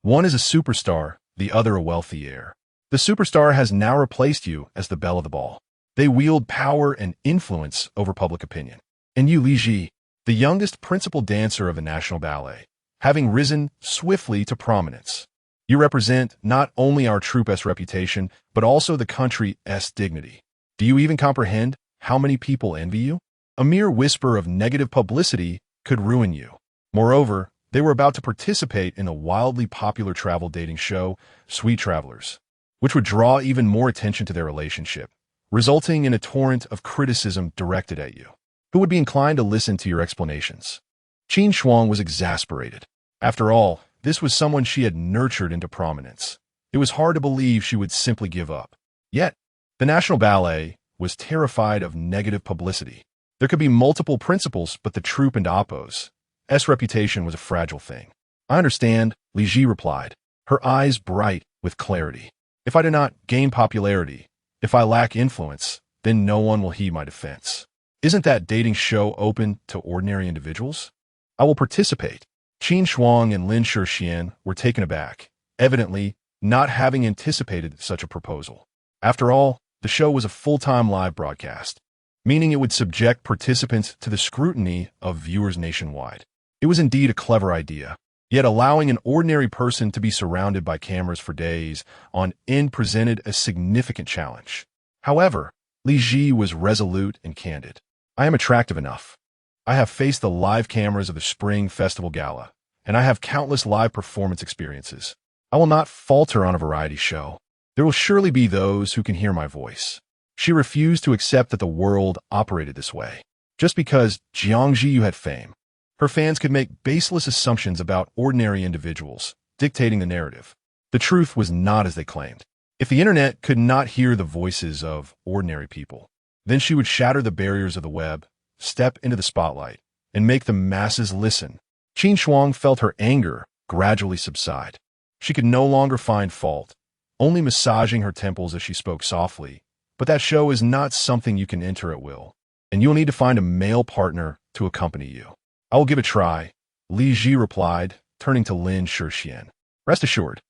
One is a superstar, the other a wealthy heir. The superstar has now replaced you as the belle of the ball. They wield power and influence over public opinion. And you, Li Zhi, the youngest principal dancer of the National Ballet, having risen swiftly to prominence. You represent not only our troupe's reputation, but also the country's dignity. Do you even comprehend how many people envy you? A mere whisper of negative publicity could ruin you." Moreover, they were about to participate in a wildly popular travel dating show, Sweet Travelers, which would draw even more attention to their relationship, resulting in a torrent of criticism directed at you. Who would be inclined to listen to your explanations? Qin Shuang was exasperated. After all, this was someone she had nurtured into prominence. It was hard to believe she would simply give up. Yet, the National Ballet was terrified of negative publicity. There could be multiple principals, but the troupe and Appo's reputation was a fragile thing. I understand, Li Zhi replied, her eyes bright with clarity. If I do not gain popularity, if I lack influence, then no one will heed my defense. Isn't that dating show open to ordinary individuals? I will participate. Qin Shuang and Lin Shixian were taken aback, evidently not having anticipated such a proposal. After all, the show was a full-time live broadcast, meaning it would subject participants to the scrutiny of viewers nationwide. It was indeed a clever idea, yet allowing an ordinary person to be surrounded by cameras for days on end presented a significant challenge. However, Li Zhi was resolute and candid. I am attractive enough. I have faced the live cameras of the Spring Festival Gala, and I have countless live performance experiences. I will not falter on a variety show. There will surely be those who can hear my voice. She refused to accept that the world operated this way. Just because Jiang Zhi You had fame, her fans could make baseless assumptions about ordinary individuals, dictating the narrative. The truth was not as they claimed. If the internet could not hear the voices of ordinary people, then she would shatter the barriers of the web, step into the spotlight, and make the masses listen. Qin Shuang felt her anger gradually subside. She could no longer find fault, only massaging her temples as she spoke softly. But that show is not something you can enter at will, and you'll need to find a male partner to accompany you. I will give it a try, Li Zhi replied, turning to Lin Shixian. Rest assured,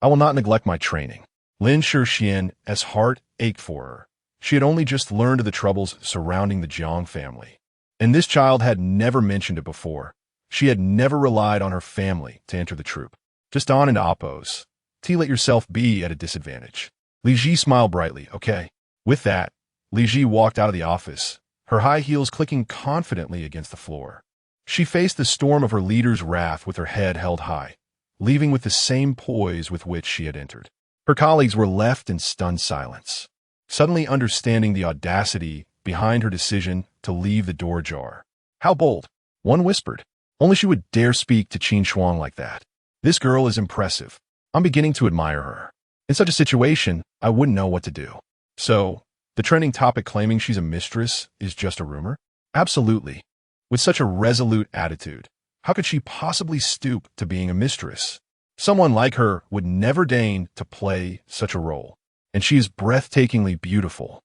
I will not neglect my training. Lin Shixian's heart ached for her. She had only just learned of the troubles surrounding the Jiang family, and this child had never mentioned it before. She had never relied on her family to enter the troupe. Just on into Appo's. Let yourself be at a disadvantage. Li Zhi smiled brightly. Okay. With that, Li Zhi walked out of the office, her high heels clicking confidently against the floor. She faced the storm of her leader's wrath with her head held high, leaving with the same poise with which she had entered. Her colleagues were left in stunned silence, suddenly understanding the audacity behind her decision to leave the door ajar. How bold, one whispered. Only she would dare speak to Qin Shuang like that. This girl is impressive. I'm beginning to admire her. In such a situation, I wouldn't know what to do. So, the trending topic claiming she's a mistress is just a rumor? Absolutely. With such a resolute attitude, how could she possibly stoop to being a mistress? Someone like her would never deign to play such a role, and she is breathtakingly beautiful.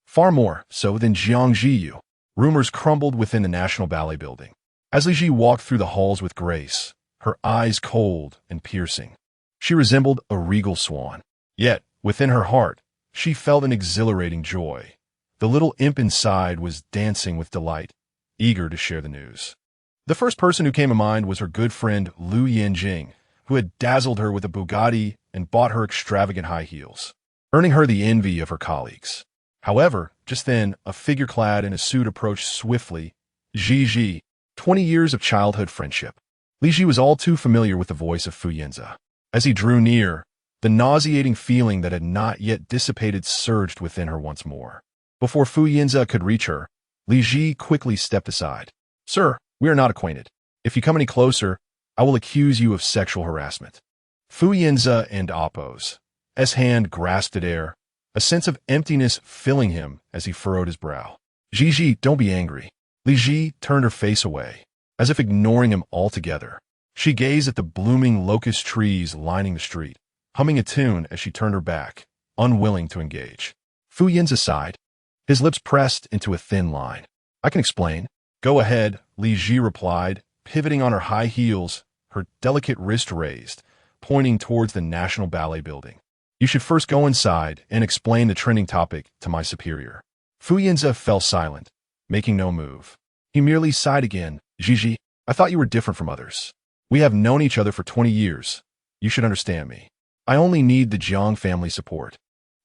Far more so than Jiang Zhi You. Rumors crumbled within the National Ballet Building. As Li Zhi walked through the halls with grace, her eyes cold and piercing, she resembled a regal swan. Yet, within her heart, she felt an exhilarating joy. The little imp inside was dancing with delight, eager to share the news. The first person who came to mind was her good friend Lou Yanjing, who had dazzled her with a Bugatti and bought her extravagant high heels, earning her the envy of her colleagues. However, just then, a figure clad in a suit approached swiftly. Zhi, 20 years of childhood friendship. Li Zhi was all too familiar with the voice of Yanze. As he drew near, the nauseating feeling that had not yet dissipated surged within her once more. Before Yanze could reach her, Li Zhi quickly stepped aside. Sir, we are not acquainted. If you come any closer, I will accuse you of sexual harassment. Yanze and Appo's hand grasped at air, a sense of emptiness filling him as he furrowed his brow. Zhi, don't be angry. Li Zhi turned her face away, as if ignoring him altogether. She gazed at the blooming locust trees lining the street, humming a tune as she turned her back, unwilling to engage. Yanze sighed, his lips pressed into a thin line. I can explain. Go ahead, Li Zhi replied, pivoting on her high heels, her delicate wrist raised, pointing towards the National Ballet Building. You should first go inside and explain the trending topic to my superior. Yanze fell silent, making no move. He merely sighed again. Zhi, I thought you were different from others. We have known each other for 20 years. You should understand me. I only need the Jiang family support,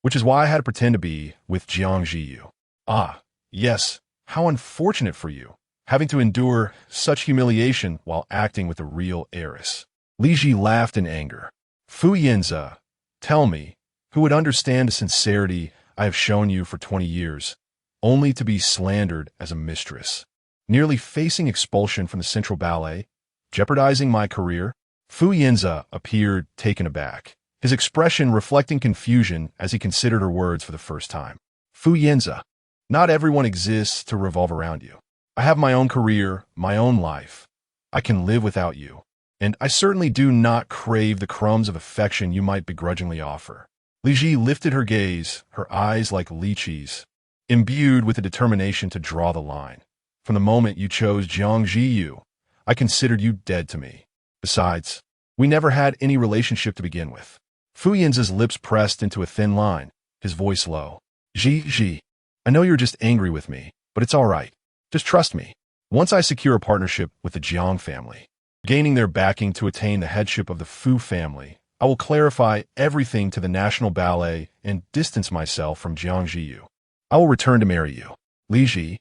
which is why I had to pretend to be with Jiang Zhi You. Ah, yes, how unfortunate for you, having to endure such humiliation while acting with a real heiress. Li Zhi laughed in anger. Yanze, tell me, who would understand the sincerity I have shown you for 20 years, only to be slandered as a mistress, nearly facing expulsion from the Central Ballet, jeopardizing my career? Yanze appeared taken aback, his expression reflecting confusion as he considered her words for the first time. Yanze, Not everyone exists to revolve around you. I have my own career, my own life. I can live without you. And I certainly do not crave the crumbs of affection you might begrudgingly offer. Li Zhi lifted her gaze, her eyes like lychees, imbued with the determination to draw the line. From the moment you chose Jiang Zhi You, I considered you dead to me. Besides, we never had any relationship to begin with. Fu Yanze's lips pressed into a thin line, his voice low. Zhi, I know you're just angry with me, but it's all right. Just trust me. Once I secure a partnership with the Jiang family, gaining their backing to attain the headship of the Fu family, I will clarify everything to the National Ballet and distance myself from Jiang Zhi You. I will return to marry you. Li Zhi.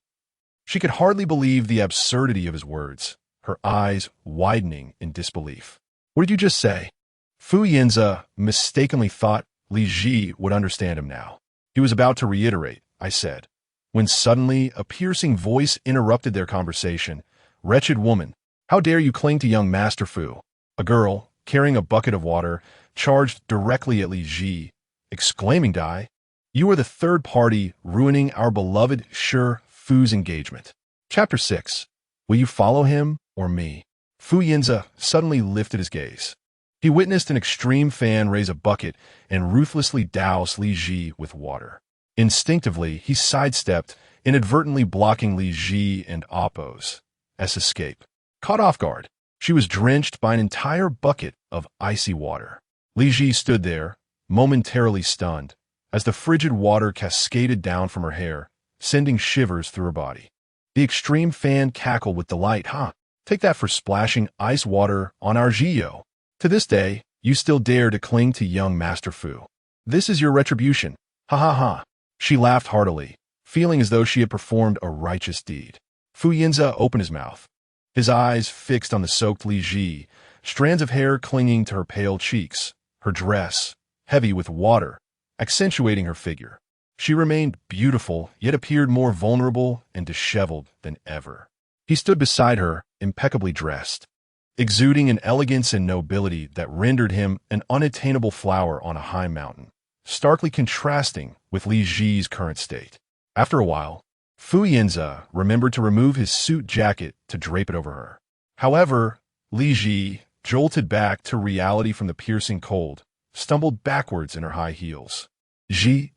She could hardly believe the absurdity of his words, her eyes widening in disbelief. What did you just say? Fu Yanze mistakenly thought Li Zhi would understand him now. He was about to reiterate, I said, when suddenly a piercing voice interrupted their conversation. Wretched woman, how dare you cling to young Master Fu? A girl, carrying a bucket of water, charged directly at Li Zhi, exclaiming, "Die! You are the third party ruining our beloved Fu's engagement." Chapter 6. Will you follow him or me? Fu Yanze suddenly lifted his gaze. He witnessed an extreme fan raise a bucket and ruthlessly douse Li Zhi with water. Instinctively, he sidestepped, inadvertently blocking Li Zhi and Appo's escape. Caught off guard, she was drenched by an entire bucket of icy water. Li Zhi stood there, momentarily stunned, as the frigid water cascaded down from her hair, sending shivers through her body. The extreme fan cackled with delight. Huh? Take that for splashing ice water on our Zhi You. To this day, you still dare to cling to young Master Fu. This is your retribution. Ha ha ha. She laughed heartily, feeling as though she had performed a righteous deed. Fu Yanze opened his mouth, his eyes fixed on the soaked Li Zhi, strands of hair clinging to her pale cheeks, her dress, heavy with water, accentuating her figure. She remained beautiful, yet appeared more vulnerable and disheveled than ever. He stood beside her, impeccably dressed, exuding an elegance and nobility that rendered him an unattainable flower on a high mountain, starkly contrasting with Li Zhi's current state. After a while, Fu Yanze remembered to remove his suit jacket to drape it over her. However, Li Zhi, jolted back to reality from the piercing cold, stumbled backwards in her high heels. Zhi.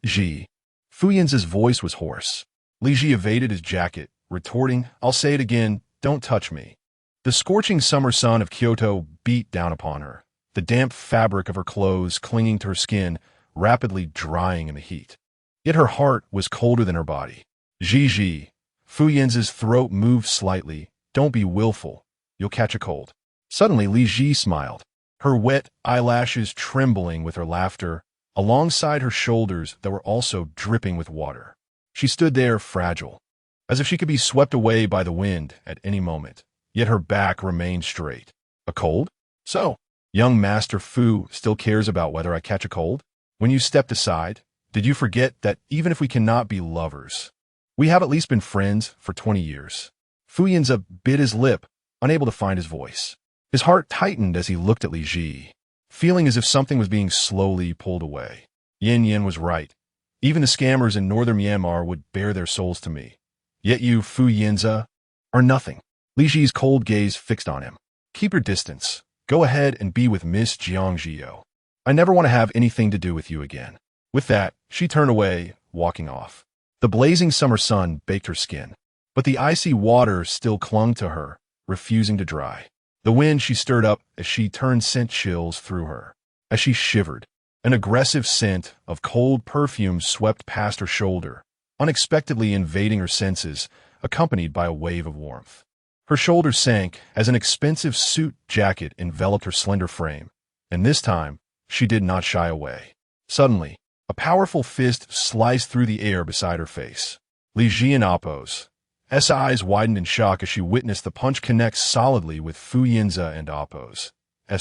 Fu Yanze's voice was hoarse. Li Zhi evaded his jacket, retorting, "I'll say it again, don't touch me." The scorching summer sun of Kyoto beat down upon her, the damp fabric of her clothes clinging to her skin, rapidly drying in the heat. Yet her heart was colder than her body. Zhi. Fu Yanze's throat moved slightly. "Don't be willful. You'll catch a cold." Suddenly, Li Zhi smiled, her wet eyelashes trembling with her laughter, alongside her shoulders that were also dripping with water. She stood there fragile, as if she could be swept away by the wind at any moment, yet her back remained straight. A cold? So, young Master Fu still cares about whether I catch a cold? When you stepped aside, did you forget that even if we cannot be lovers, we have at least been friends for 20 years? Fu Yanze bit his lip, unable to find his voice. His heart tightened as he looked at Li Zhi, feeling as if something was being slowly pulled away. Yin was right. Even the scammers in northern Myanmar would bare their souls to me. Yet you, Fu Yanze, are nothing. Li Zhi's cold gaze fixed on him. Keep your distance. Go ahead and be with Miss Jiang Zhi You. I never want to have anything to do with you again. With that, she turned away, walking off. The blazing summer sun baked her skin, but the icy water still clung to her, refusing to dry. The wind she stirred up as she turned sent chills through her. As she shivered, an aggressive scent of cold perfume swept past her shoulder, unexpectedly invading her senses, accompanied by a wave of warmth. Her shoulders sank as an expensive suit jacket enveloped her slender frame, and this time, she did not shy away. Suddenly, a powerful fist sliced through the air beside her face. Li Zhi and Appo's eyes widened in shock as she witnessed the punch connect solidly with Fu Yanze and Appo's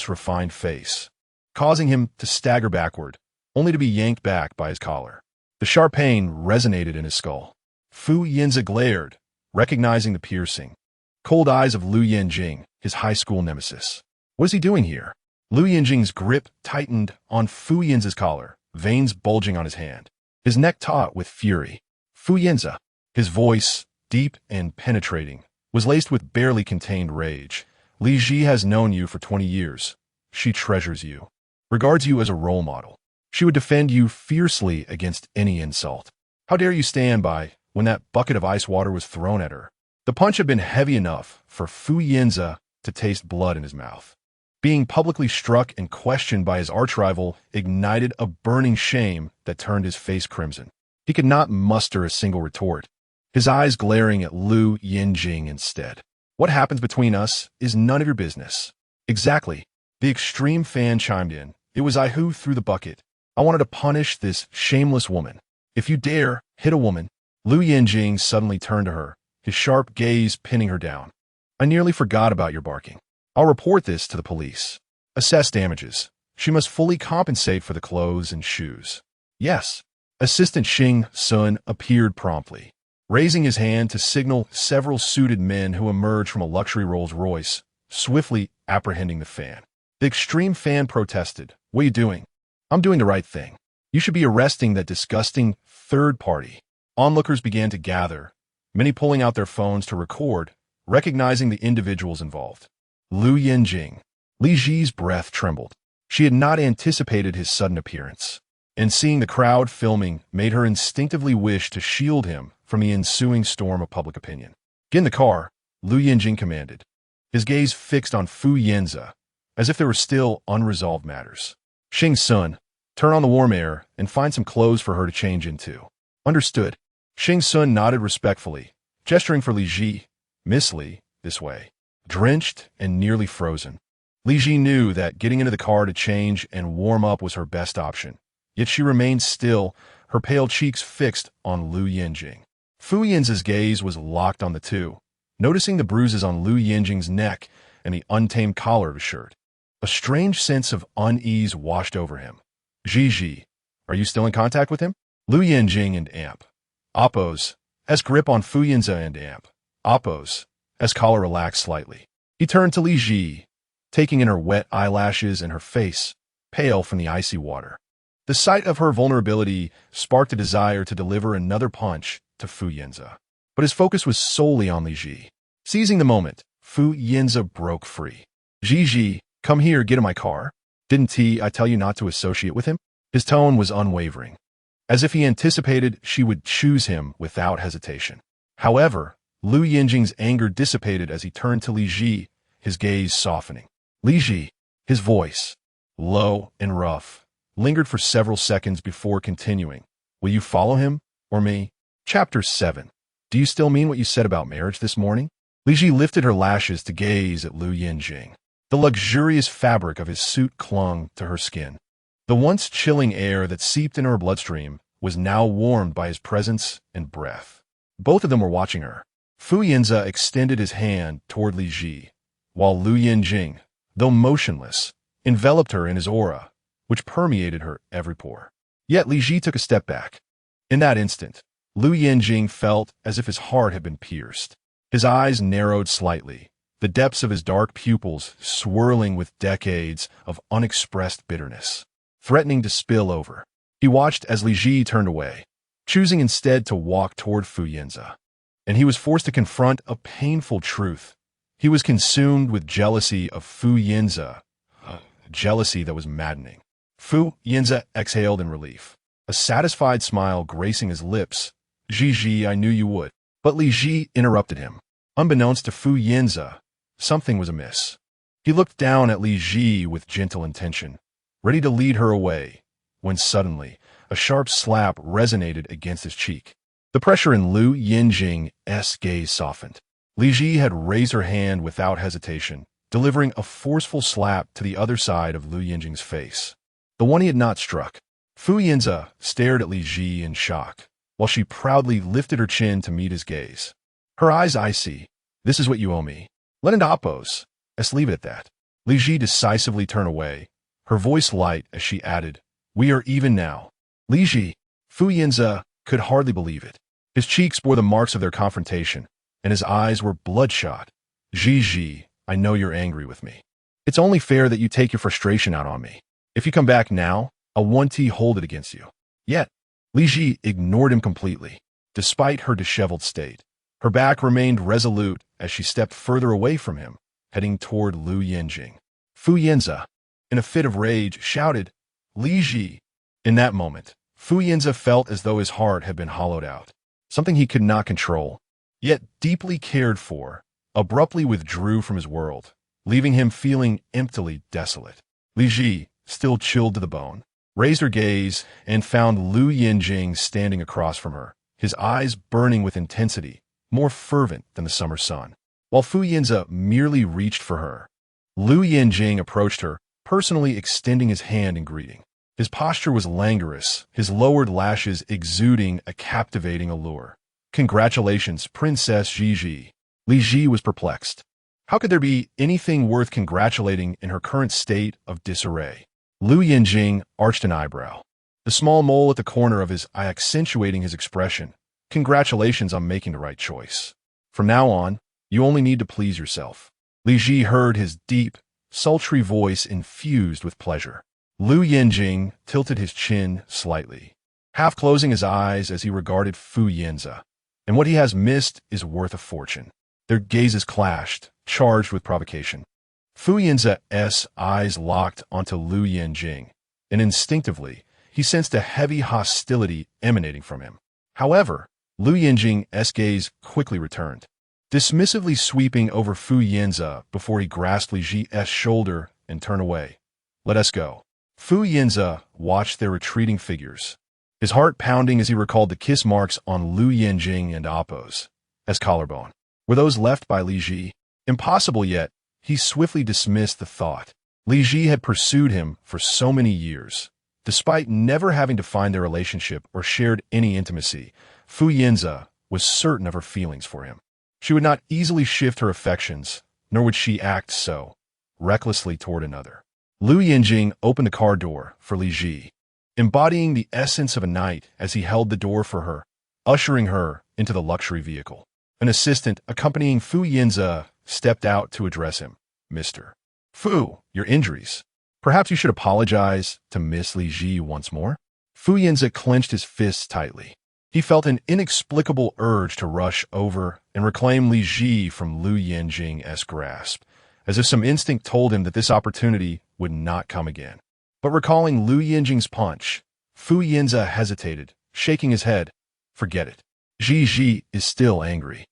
refined face, causing him to stagger backward, only to be yanked back by his collar. The sharp pain resonated in his skull. Fu Yanze glared, recognizing the piercing, cold eyes of Lou Yanjing, his high school nemesis. What is he doing here? Lou Yanjing's grip tightened on Fu Yanze's collar, veins bulging on his hand, his neck taut with fury. Fu Yanze, His voice, deep and penetrating, was laced with barely contained rage. Li Zhi has known you for 20 years. She treasures you, regards you as a role model. She would defend you fiercely against any insult. How dare you stand by when that bucket of ice water was thrown at her? The punch had been heavy enough for Fu Yanze to taste blood in his mouth. Being publicly struck and questioned by his archrival ignited a burning shame that turned his face crimson. He could not muster a single retort, his eyes glaring at Lou Yanjing instead. What happens between us is none of your business. Exactly. The extreme fan chimed in. It was I who threw the bucket. I wanted to punish this shameless woman. If you dare hit a woman. Lou Yanjing suddenly turned to her, his sharp gaze pinning her down. I nearly forgot about your barking. I'll report this to the police. Assess damages. She must fully compensate for the clothes and shoes. Yes. Assistant Xing Sun appeared promptly, raising his hand to signal several suited men who emerged from a luxury Rolls-Royce, swiftly apprehending the fan. The extreme fan protested. What are you doing? I'm doing the right thing. You should be arresting that disgusting third party. Onlookers began to gather, many pulling out their phones to record, recognizing the individuals involved. Lou Yanjing. Li Zhi's breath trembled. She had not anticipated his sudden appearance, and seeing the crowd filming made her instinctively wish to shield him from the ensuing storm of public opinion. Get in the car, Lou Yanjing commanded, his gaze fixed on Fu Yanze, as if there were still unresolved matters. Xing Sun, turn on the warm air and find some clothes for her to change into. Understood. Xing Sun nodded respectfully, gesturing for Li Zhi. Miss Li, this way. Drenched and nearly frozen, Li Zhi knew that getting into the car to change and warm up was her best option. Yet she remained still, her pale cheeks fixed on Lou Yanjing. Fu Yanze's gaze was locked on the two, noticing the bruises on Lou Yanjing's neck and the untamed collar of his shirt. A strange sense of unease washed over him. Zhi, are you still in contact with him? Lou Yanjing and Amp. Oppo's, as grip on Fu Yanze and Amp. Oppo's, as collar relaxed slightly. He turned to Li Zhi, taking in her wet eyelashes and her face, pale from the icy water. The sight of her vulnerability sparked a desire to deliver another punch to Fu Yanze. But his focus was solely on Li Zhi. Seizing the moment, Fu Yanze broke free. Zhi, come here, get in my car. Didn't I tell you not to associate with him? His tone was unwavering, as if he anticipated she would choose him without hesitation. However, Lou Yanjing's anger dissipated as he turned to Li Zhi, his gaze softening. Li Zhi, his voice, low and rough, lingered for several seconds before continuing. Will you follow him or me? Chapter 7. Do you still mean what you said about marriage this morning? Li Zhi lifted her lashes to gaze at Lou Yanjing. The luxurious fabric of his suit clung to her skin. The once chilling air that seeped into her bloodstream was now warmed by his presence and breath. Both of them were watching her. Fu Yanze extended his hand toward Li Zhi, while Lou Yanjing, though motionless, enveloped her in his aura, which permeated her every pore. Yet Li Zhi took a step back. In that instant, Lou Yanjing felt as if his heart had been pierced. His eyes narrowed slightly, the depths of his dark pupils swirling with decades of unexpressed bitterness, threatening to spill over. He watched as Li Zhi turned away, choosing instead to walk toward Fu Yanze. And he was forced to confront a painful truth. He was consumed with jealousy of Fu Yanze, jealousy that was maddening. Fu Yanze exhaled in relief, a satisfied smile gracing his lips. Zhi, I knew you would. But Li Zhi interrupted him. Unbeknownst to Fu Yanze, something was amiss. He looked down at Li Zhi with gentle intention, ready to lead her away, when suddenly a sharp slap resonated against his cheek. The pressure in Lou Yanjing's gaze softened. Li Zhi had raised her hand without hesitation, delivering a forceful slap to the other side of Lou Yanjing's face, the one he had not struck. Fu Yanze stared at Li Zhi in shock, while she proudly lifted her chin to meet his gaze. Her eyes icy. This is what you owe me. Let into Oppos. Let's leave it at that. Li Zhi decisively turned away, her voice light as she added, We are even now. Li Zhi, Fu Yanze could hardly believe it. His cheeks bore the marks of their confrontation, and his eyes were bloodshot. Zhi, I know you're angry with me. It's only fair that you take your frustration out on me. If you come back now, I'll hold it against you. Yet, Li Zhi ignored him completely. despite her disheveled state. Her back remained resolute as she stepped further away from him, heading toward Lou Yanjing. Fu Yanze, in a fit of rage, shouted, "Li Zhi!" In that moment, Fu Yanze felt as though his heart had been hollowed out. Something he could not control, yet deeply cared for, abruptly withdrew from his world, leaving him feeling emptily desolate. Li Zhi, still chilled to the bone, raised her gaze and found Lou Yanjing standing across from her, his eyes burning with intensity, more fervent than the summer sun. While Fu Yanze merely reached for her, Lou Yanjing approached her, personally extending his hand in greeting. His posture was languorous, his lowered lashes exuding a captivating allure. "Congratulations, Princess Li Zhi." Li Zhi was perplexed. How could there be anything worth congratulating in her current state of disarray? Lou Yanjing arched an eyebrow, the small mole at the corner of his eye accentuating his expression. "Congratulations on making the right choice. From now on, you only need to please yourself." Li Zhi heard his deep, sultry voice infused with pleasure. Lou Yanjing tilted his chin slightly, half closing his eyes as he regarded Fu Yanze. "And what he has missed is worth a fortune." Their gazes clashed, charged with provocation. Fu Yanze's eyes locked onto Lou Yanjing, and instinctively, he sensed a heavy hostility emanating from him. However, Lou Yanjing's gaze quickly returned, dismissively sweeping over Fu Yanze before he grasped Li Zhi's shoulder and turned away. "Let us go." Fu Yanze watched their retreating figures, his heart pounding as he recalled the kiss marks on Lou Yanjing and Appo's collarbone. Were those left by Li Zhi? Impossible, yet he swiftly dismissed the thought. Li Zhi had pursued him for so many years. Despite never having defined their relationship or shared any intimacy, Fu Yanze was certain of her feelings for him. She would not easily shift her affections, nor would she act so recklessly toward another. Lou Yanjing opened the car door for Li Zhi, embodying the essence of a knight as he held the door for her, ushering her into the luxury vehicle. An assistant accompanying Fu Yanze stepped out to address him. "Mr. Fu, your injuries. Perhaps you should apologize to Miss Li Zhi once more." Fu Yanze clenched his fists tightly. He felt an inexplicable urge to rush over and reclaim Li Zhi from Lou Yanjing's grasp, as if some instinct told him that this opportunity would not come again. But recalling Lou Yanjing's punch, Fu Yanze hesitated, shaking his head. "Forget it. Zhi is still angry.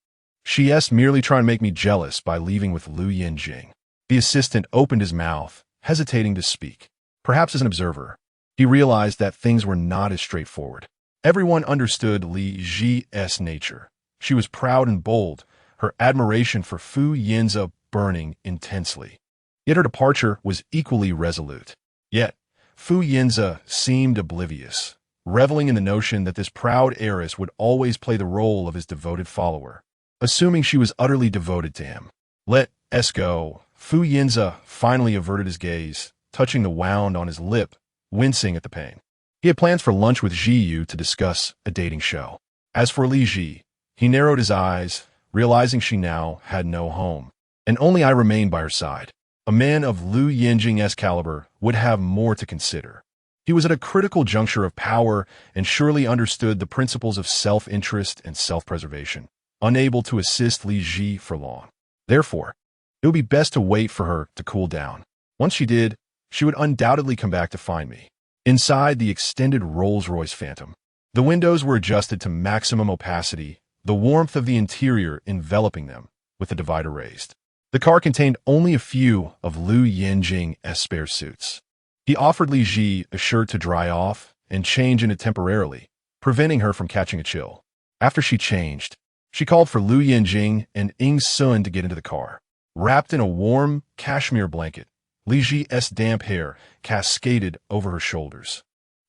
She's merely trying to make me jealous by leaving with Lou Yanjing." The assistant opened his mouth, hesitating to speak. Perhaps as an observer, he realized that things were not as straightforward. Everyone understood Li Zhi's nature. She was proud and bold, her admiration for Fu Yanze burning intensely. Yet her departure was equally resolute. Yet, Fu Yanze seemed oblivious, reveling in the notion that this proud heiress would always play the role of his devoted follower, assuming she was utterly devoted to him. "Let us go." Fu Yanze finally averted his gaze, touching the wound on his lip, wincing at the pain. He had plans for lunch with Zhi You to discuss a dating show. As for Li Zhi, he narrowed his eyes, realizing she now had no home, and only I remained by her side. A man of Lou Yanjing's caliber would have more to consider. He was at a critical juncture of power and surely understood the principles of self-interest and self-preservation, unable to assist Li Zhi for long. Therefore, it would be best to wait for her to cool down. Once she did, she would undoubtedly come back to find me. Inside the extended Rolls-Royce Phantom, the windows were adjusted to maximum opacity, the warmth of the interior enveloping them, with the divider raised. The car contained only a few of Lou Yanjing's spare suits. He offered Li Zhi a shirt to dry off and change in it temporarily, preventing her from catching a chill. After she changed, she called for Lou Yanjing and Ing Sun to get into the car. Wrapped in a warm cashmere blanket, Li Zhi's damp hair cascaded over her shoulders,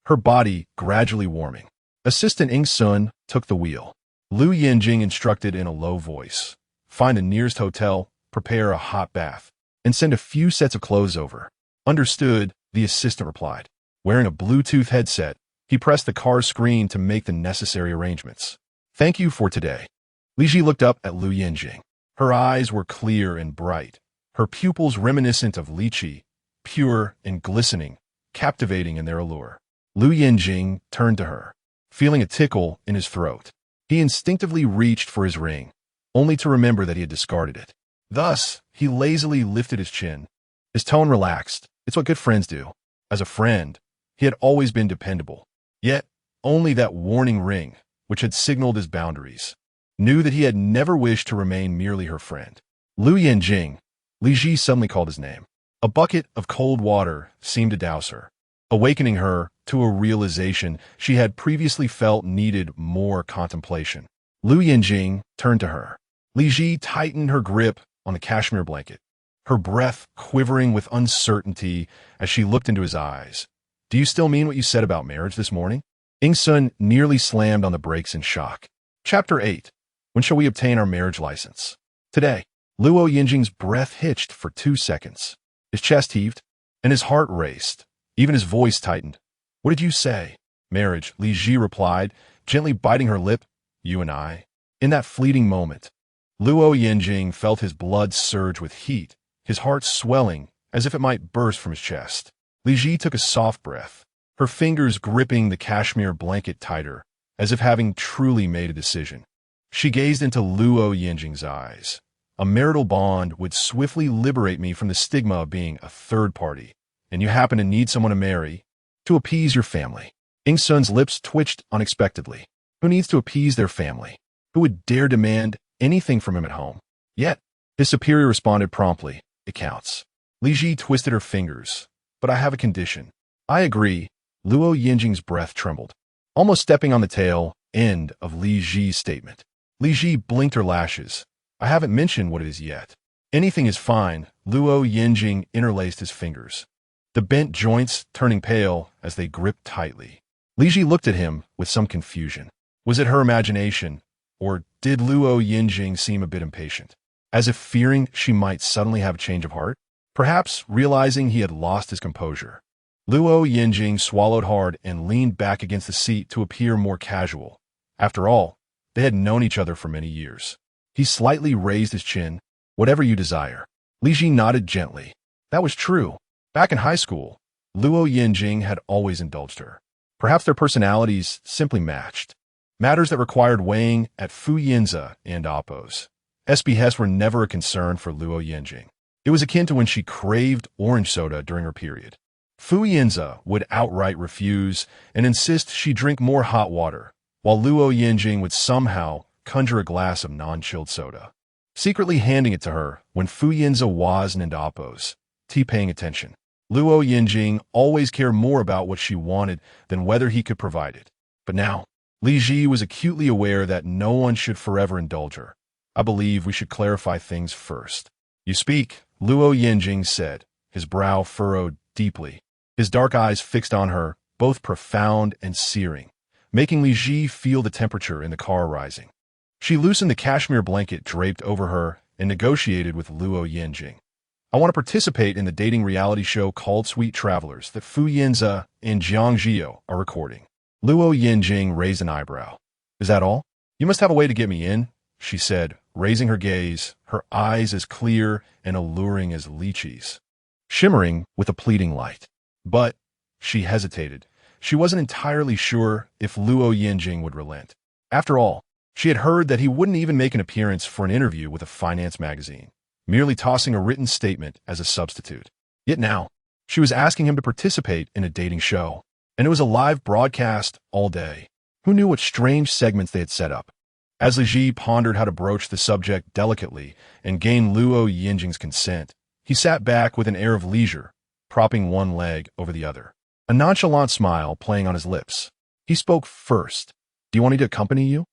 her body gradually warming. Assistant Ing Sun took the wheel. Lou Yanjing instructed in a low voice, "Find the nearest hotel, prepare a hot bath, and send a few sets of clothes over." "Understood," the assistant replied. Wearing a Bluetooth headset, he pressed the car's screen to make the necessary arrangements. "Thank you for today." Li Zhi looked up at Lou Yanjing. Her eyes were clear and bright, her pupils reminiscent of lychee, pure and glistening, captivating in their allure. Lou Yanjing turned to her, feeling a tickle in his throat. He instinctively reached for his ring, only to remember that he had discarded it. Thus, he lazily lifted his chin. His tone relaxed. It's what good friends do. As a friend, he had always been dependable. Yet, only that warning ring, which had signaled his boundaries, knew that he had never wished to remain merely her friend. Lou Yanjing, Li Zhi suddenly called his name. A bucket of cold water seemed to douse her, awakening her to a realization she had previously felt needed more contemplation. Lou Yanjing turned to her. Li Zhi tightened her grip on the cashmere blanket, her breath quivering with uncertainty as she looked into his eyes. Do you still mean what you said about marriage this morning? Sun nearly slammed on the brakes in shock. Chapter 8. When shall we obtain our marriage license? Today. Lou Yanjing's breath hitched for 2 seconds. His chest heaved, and his heart raced. Even his voice tightened. What did you say? Marriage, Li Zhi replied, gently biting her lip. You and I. In that fleeting moment, Lou Yanjing felt his blood surge with heat, his heart swelling as if it might burst from his chest. Li Zhi took a soft breath, her fingers gripping the cashmere blanket tighter, as if having truly made a decision. She gazed into Lou Yanjing's eyes. A marital bond would swiftly liberate me from the stigma of being a third party, and you happen to need someone to marry to appease your family. Sun's lips twitched unexpectedly. Who needs to appease their family? Who would dare demand anything from him at home? Yet, his superior responded promptly, it counts. Li Zhi twisted her fingers. But I have a condition. I agree. Lou Yanjing's breath trembled, almost stepping on the tail end of Li Zhi's statement. Li Zhi blinked her lashes. I haven't mentioned what it is yet. Anything is fine. Lou Yanjing interlaced his fingers, the bent joints turning pale as they gripped tightly. Li Zhi looked at him with some confusion. Was it her imagination, or did Lou Yanjing seem a bit impatient, as if fearing she might suddenly have a change of heart? Perhaps realizing he had lost his composure. Lou Yanjing swallowed hard and leaned back against the seat to appear more casual. After all, they had known each other for many years. He slightly raised his chin. Whatever you desire. Li Zhi nodded gently. That was true. Back in high school, Lou Yanjing had always indulged her. Perhaps their personalities simply matched. Matters that required weighing at Fu Yanze and Oppos. behests were never a concern for Lou Yanjing. It was akin to when she craved orange soda during her period. Fu Yanze would outright refuse and insist she drink more hot water, while Lou Yanjing would somehow conjure a glass of non-chilled soda, secretly handing it to her when Fu Yanze wasn't into Oppos, paying attention. Lou Yanjing always cared more about what she wanted than whether he could provide it. But now, Li Zhi was acutely aware that no one should forever indulge her. I believe we should clarify things first. You speak, Lou Yanjing said, his brow furrowed deeply, his dark eyes fixed on her, both profound and searing, making Li Zhi feel the temperature in the car rising. She loosened the cashmere blanket draped over her and negotiated with Lou Yanjing. I want to participate in the dating reality show called Sweet Travelers that Fu Yanze and Jiang Zhi You are recording. Lou Yanjing raised an eyebrow. Is that all? You must have a way to get me in, she said, raising her gaze, her eyes as clear and alluring as lychees, shimmering with a pleading light. But, she hesitated. She wasn't entirely sure if Lou Yanjing would relent. After all, she had heard that he wouldn't even make an appearance for an interview with a finance magazine, merely tossing a written statement as a substitute. Yet now, she was asking him to participate in a dating show, and it was a live broadcast all day. Who knew what strange segments they had set up? As Li Zhi pondered how to broach the subject delicately and gain Lou Yanjing's consent, he sat back with an air of leisure, propping one leg over the other, a nonchalant smile playing on his lips. He spoke first. Do you want me to accompany you?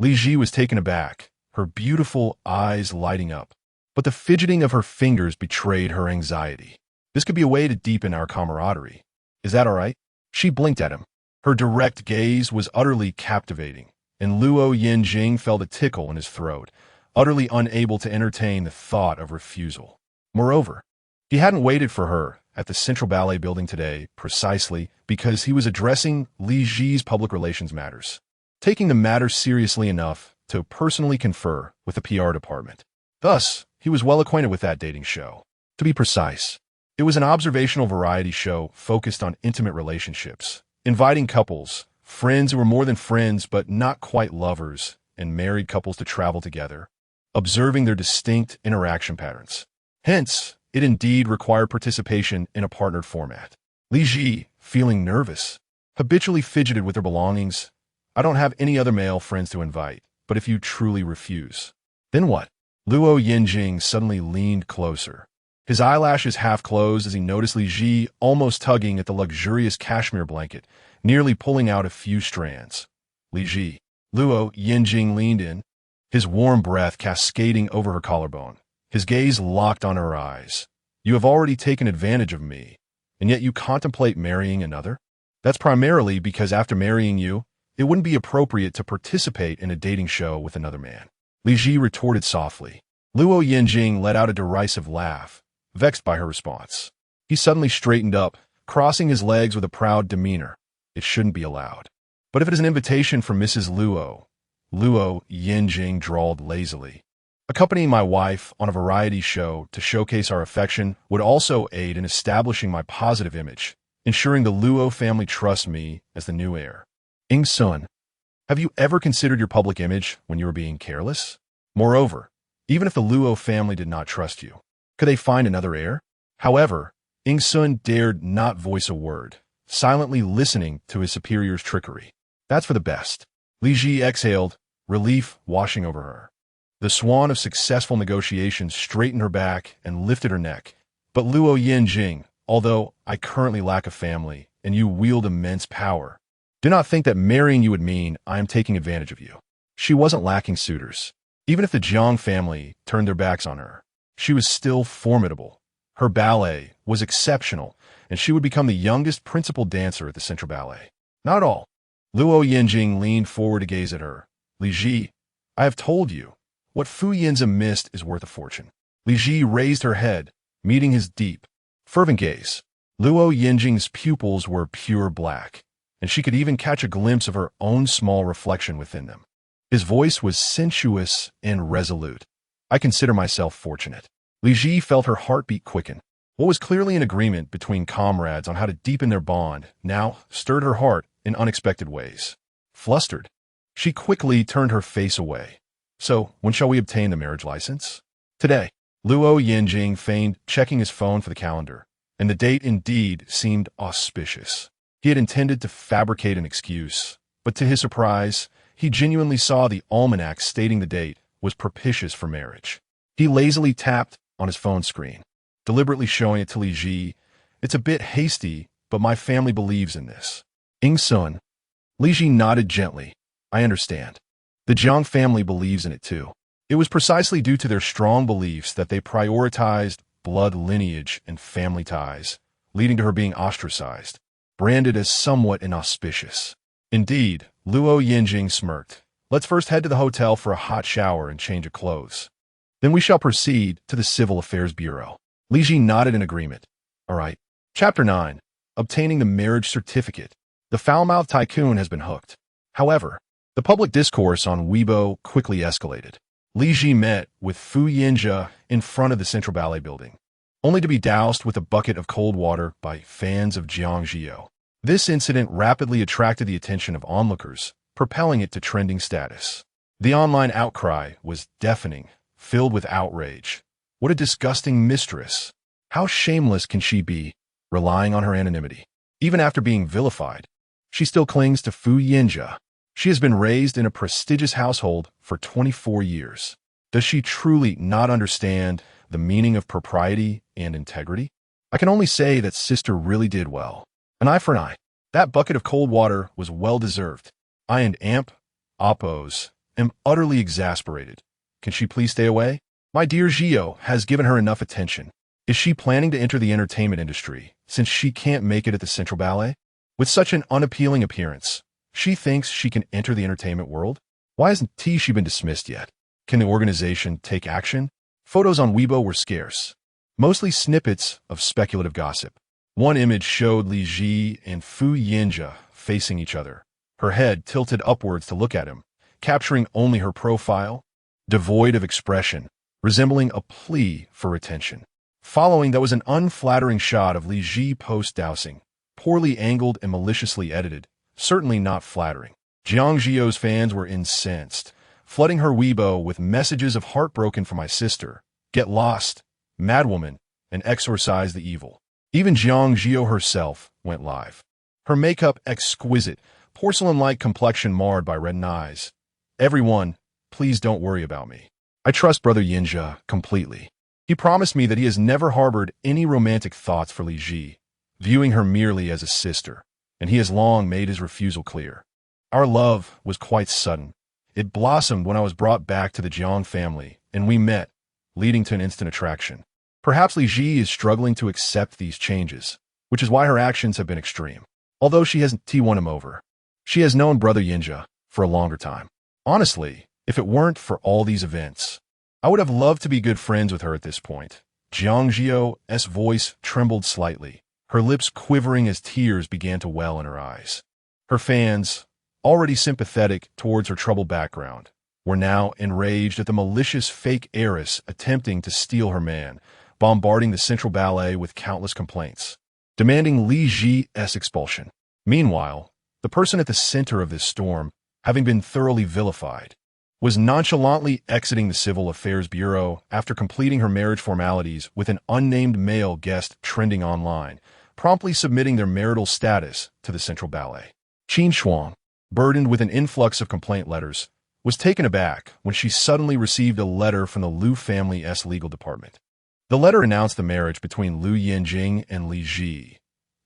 Li Zhi was taken aback, her beautiful eyes lighting up, but the fidgeting of her fingers betrayed her anxiety. This could be a way to deepen our camaraderie. Is that all right? She blinked at him. Her direct gaze was utterly captivating, and Lou Yanjing felt a tickle in his throat, utterly unable to entertain the thought of refusal. Moreover, he hadn't waited for her at the Central Ballet Building today precisely because he was addressing Li Zhi's public relations matters, taking the matter seriously enough to personally confer with the PR department. Thus, he was well acquainted with that dating show. To be precise, it was an observational variety show focused on intimate relationships, inviting couples Friends who were more than friends but not quite lovers, and married couples to travel together, observing their distinct interaction patterns. Hence, it indeed required participation in a partnered format. Li Zhi, feeling nervous, habitually fidgeted with her belongings. I don't have any other male friends to invite, but if you truly refuse. Then what? Lou Yanjing suddenly leaned closer. His eyelashes half closed as he noticed Li Zhi almost tugging at the luxurious cashmere blanket, nearly pulling out a few strands. Li Zhi. Lou Yanjing leaned in, his warm breath cascading over her collarbone. His gaze locked on her eyes. You have already taken advantage of me, and yet you contemplate marrying another? That's primarily because after marrying you, it wouldn't be appropriate to participate in a dating show with another man. Li Zhi retorted softly. Lou Yanjing let out a derisive laugh, vexed by her response. He suddenly straightened up, crossing his legs with a proud demeanor. It shouldn't be allowed. But if it is an invitation from Mrs. Lou Yanjing drawled lazily. Accompanying my wife on a variety show to showcase our affection would also aid in establishing my positive image, ensuring the Luo family trusts me as the new heir. Sun, have you ever considered your public image when you were being careless? Moreover, even if the Luo family did not trust you, could they find another heir? However, Sun dared not voice a word, silently listening to his superior's trickery. That's for the best. Li Zhi exhaled, relief washing over her. The swan of successful negotiations straightened her back and lifted her neck. But Lou Yanjing, although I currently lack a family and you wield immense power, do not think that marrying you would mean I am taking advantage of you. She wasn't lacking suitors. Even if the Jiang family turned their backs on her, she was still formidable. Her ballet was exceptional, and she would become the youngest principal dancer at the Central Ballet. Not at all. Lou Yanjing leaned forward to gaze at her. Li Zhi, I have told you, what Fu Yanze missed is worth a fortune. Li Zhi raised her head, meeting his deep, fervent gaze. Lou Yanjing's pupils were pure black, and she could even catch a glimpse of her own small reflection within them. His voice was sensuous and resolute. I consider myself fortunate. Li Zhi felt her heartbeat quicken. What was clearly an agreement between comrades on how to deepen their bond now stirred her heart in unexpected ways. Flustered, she quickly turned her face away. So, when shall we obtain the marriage license? Today. Lou Yanjing feigned checking his phone for the calendar, and the date indeed seemed auspicious. He had intended to fabricate an excuse, but to his surprise, he genuinely saw the almanac stating the date was propitious for marriage. He lazily tapped on his phone screen, deliberately showing it to Li Zhi. It's a bit hasty, but my family believes in this. Sun. Li Zhi nodded gently. I understand. The Jiang family believes in it too. It was precisely due to their strong beliefs that they prioritized blood lineage and family ties, leading to her being ostracized, branded as somewhat inauspicious. Indeed, Lou Yanjing smirked. Let's first head to the hotel for a hot shower and change of clothes. Then we shall proceed to the Civil Affairs Bureau. Li Zhi nodded in agreement. All right. Chapter 9. Obtaining the marriage certificate. The foul-mouthed Tycoon has been hooked. However, the public discourse on Weibo quickly escalated. Li Zhi met with Fu Yanze in front of the Central Ballet building, only to be doused with a bucket of cold water by fans of Jiang Zhi You. This incident rapidly attracted the attention of onlookers, propelling it to trending status. The online outcry was deafening, filled with outrage. What a disgusting mistress! How shameless can she be, relying on her anonymity? Even after being vilified, she still clings to Fu Yanze. She has been raised in a prestigious household for 24 years. Does she truly not understand the meaning of propriety and integrity? I can only say that sister really did well. An eye for an eye. That bucket of cold water was well-deserved. I and Amp, Oppos, am utterly exasperated. Can she please stay away? My dear Gio has given her enough attention. Is she planning to enter the entertainment industry, since she can't make it at the Central Ballet? With such an unappealing appearance, she thinks she can enter the entertainment world? Why hasn't she been dismissed yet? Can the organization take action? Photos on Weibo were scarce, mostly snippets of speculative gossip. One image showed Li Zhi and Fu Yanze facing each other, her head tilted upwards to look at him, capturing only her profile, devoid of expression, resembling a plea for attention. Following that was an unflattering shot of Li Zhi post-dousing, poorly angled and maliciously edited, certainly not flattering. Jiang Zhi You's fans were incensed, flooding her Weibo with messages of heartbroken for my sister, get lost, madwoman, and exorcise the evil. Even Jiang Zhi You herself went live. Her makeup exquisite, porcelain-like complexion marred by reddened eyes. Everyone, please don't worry about me. I trust Brother Yanze completely. He promised me that he has never harbored any romantic thoughts for Li Zhi, viewing her merely as a sister, and he has long made his refusal clear. Our love was quite sudden. It blossomed when I was brought back to the Jiang family, and we met, leading to an instant attraction. Perhaps Li Zhi is struggling to accept these changes, which is why her actions have been extreme. Although she hasn't won him over, she has known Brother Yanze for a longer time. Honestly, if it weren't for all these events, I would have loved to be good friends with her at this point. Jiang Zhi You's voice trembled slightly, her lips quivering as tears began to well in her eyes. Her fans, already sympathetic towards her troubled background, were now enraged at the malicious fake heiress attempting to steal her man, bombarding the Central Ballet with countless complaints, demanding Li Zhi's expulsion. Meanwhile, the person at the center of this storm, having been thoroughly vilified, was nonchalantly exiting the Civil Affairs Bureau after completing her marriage formalities with an unnamed male guest trending online, promptly submitting their marital status to the Central Ballet. Qin Shuang, burdened with an influx of complaint letters, was taken aback when she suddenly received a letter from the Liu family's legal department. The letter announced the marriage between Lou Yanjing and Li Zhi,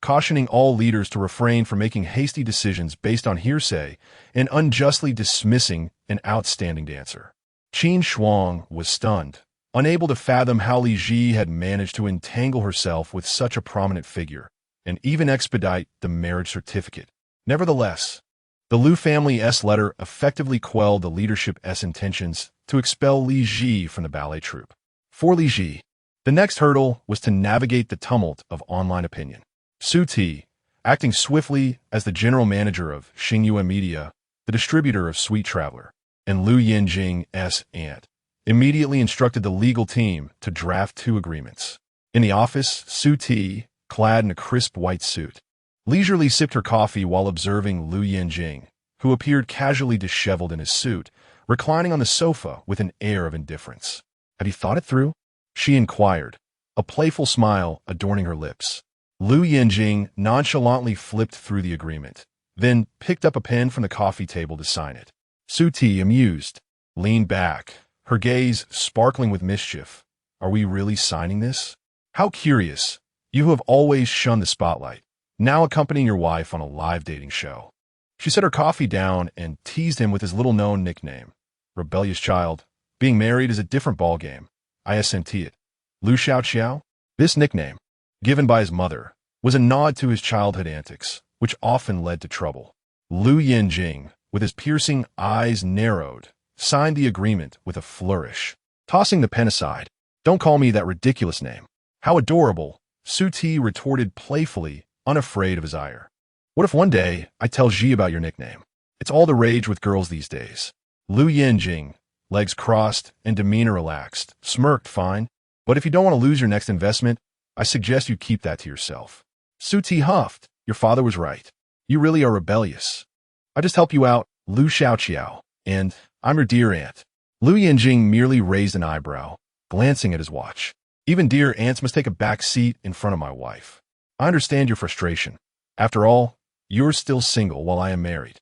cautioning all leaders to refrain from making hasty decisions based on hearsay and unjustly dismissing an outstanding dancer. Qin Shuang was stunned, unable to fathom how Li Zhi had managed to entangle herself with such a prominent figure and even expedite the marriage certificate. Nevertheless, the Liu family's letter effectively quelled the leadership's intentions to expel Li Zhi from the ballet troupe. For Li Zhi, the next hurdle was to navigate the tumult of online opinion. Su Ti, acting swiftly as the general manager of Xingyue Media, the distributor of Sweet Traveler, and Lou Yanjing's aunt, immediately instructed the legal team to draft 2 agreements. In the office, Su Ti, clad in a crisp white suit, leisurely sipped her coffee while observing Lou Yanjing, who appeared casually disheveled in his suit, reclining on the sofa with an air of indifference. Had he thought it through? She inquired, a playful smile adorning her lips. Lou Yanjing nonchalantly flipped through the agreement, then picked up a pen from the coffee table to sign it. Su Ti, amused, leaned back, her gaze sparkling with mischief. Are we really signing this? How curious. You who have always shunned the spotlight, now accompanying your wife on a live dating show. She set her coffee down and teased him with his little-known nickname. Rebellious child. Being married is a different ballgame. I assent it. Lu Xiao. This nickname, given by his mother, was a nod to his childhood antics, which often led to trouble. Lou Yanjing, with his piercing eyes narrowed, signed the agreement with a flourish, tossing the pen aside. Don't call me that ridiculous name. How adorable, Su Ti retorted playfully, unafraid of his ire. What if one day I tell Zhi about your nickname? It's all the rage with girls these days. Lou Yanjing, legs crossed and demeanor relaxed, smirked. Fine, but if you don't want to lose your next investment, I suggest you keep that to yourself. Su Ti huffed. Your father was right. You really are rebellious. I just help you out, Lu Xiao, and I'm your dear aunt. Lou Yanjing merely raised an eyebrow, glancing at his watch. Even dear aunts must take a back seat in front of my wife. I understand your frustration. After all, you're still single while I am married.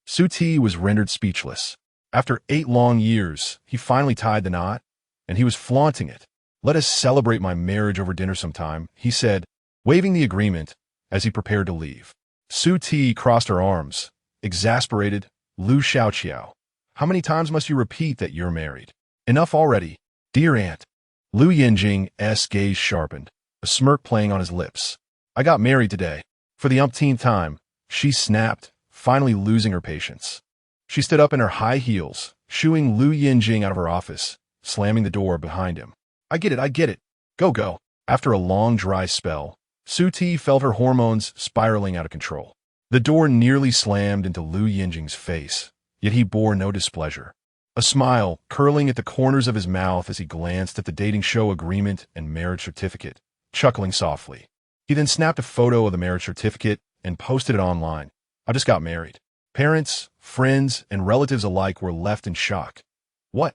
Su Ti was rendered speechless. After 8 long years, he finally tied the knot, and he was flaunting it. Let us celebrate my marriage over dinner sometime, he said, waving the agreement as he prepared to leave. Su Ti crossed her arms, exasperated. Lu Xiao, how many times must you repeat that you're married? Enough already, dear aunt. Lou Yanjing's gaze sharpened, a smirk playing on his lips. I got married today. For the umpteenth time, she snapped, finally losing her patience. She stood up in her high heels, shooing Lou Yanjing out of her office, slamming the door behind him. I get it. Go. After a long dry spell, Su Ti felt her hormones spiraling out of control. The door nearly slammed into Lou Yanjing's face, yet he bore no displeasure. A smile curling at the corners of his mouth as he glanced at the dating show agreement and marriage certificate, chuckling softly. He then snapped a photo of the marriage certificate and posted it online, I just got married. Parents, friends, and relatives alike were left in shock. What?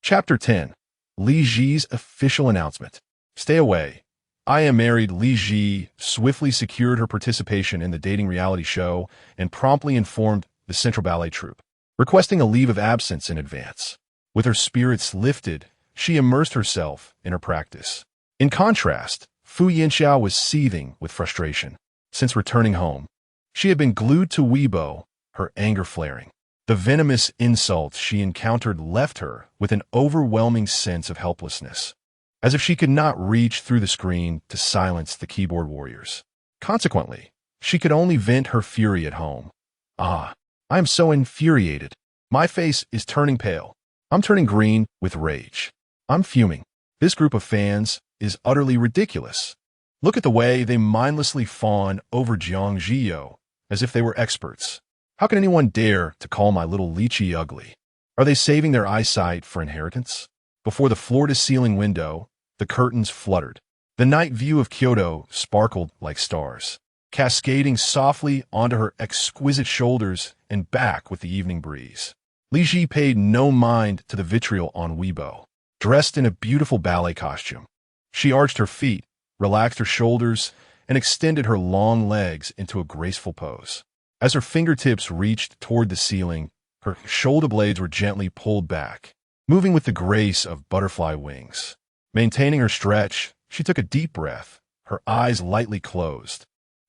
Chapter 10. Li Zhi's official announcement. Stay away. I am married. Li Zhi swiftly secured her participation in the dating reality show and promptly informed the Central Ballet Troupe, requesting a leave of absence in advance. With her spirits lifted, she immersed herself in her practice. In contrast, Fu Yanxiao was seething with frustration. Since returning home, she had been glued to Weibo, her anger flaring. The venomous insults she encountered left her with an overwhelming sense of helplessness, as if she could not reach through the screen to silence the keyboard warriors. Consequently, she could only vent her fury at home. I am so infuriated. My face is turning pale. I'm turning green with rage. I'm fuming. This group of fans is utterly ridiculous. Look at the way they mindlessly fawn over Jiang Zhi You, as if they were experts. How can anyone dare to call my little Li Zhi ugly? Are they saving their eyesight for inheritance? Before the floor-to-ceiling window, the curtains fluttered. The night view of Kyoto sparkled like stars, cascading softly onto her exquisite shoulders and back with the evening breeze. Li Zhi paid no mind to the vitriol on Weibo. Dressed in a beautiful ballet costume, she arched her feet, relaxed her shoulders, and extended her long legs into a graceful pose. As her fingertips reached toward the ceiling, her shoulder blades were gently pulled back, moving with the grace of butterfly wings. Maintaining her stretch, she took a deep breath, her eyes lightly closed.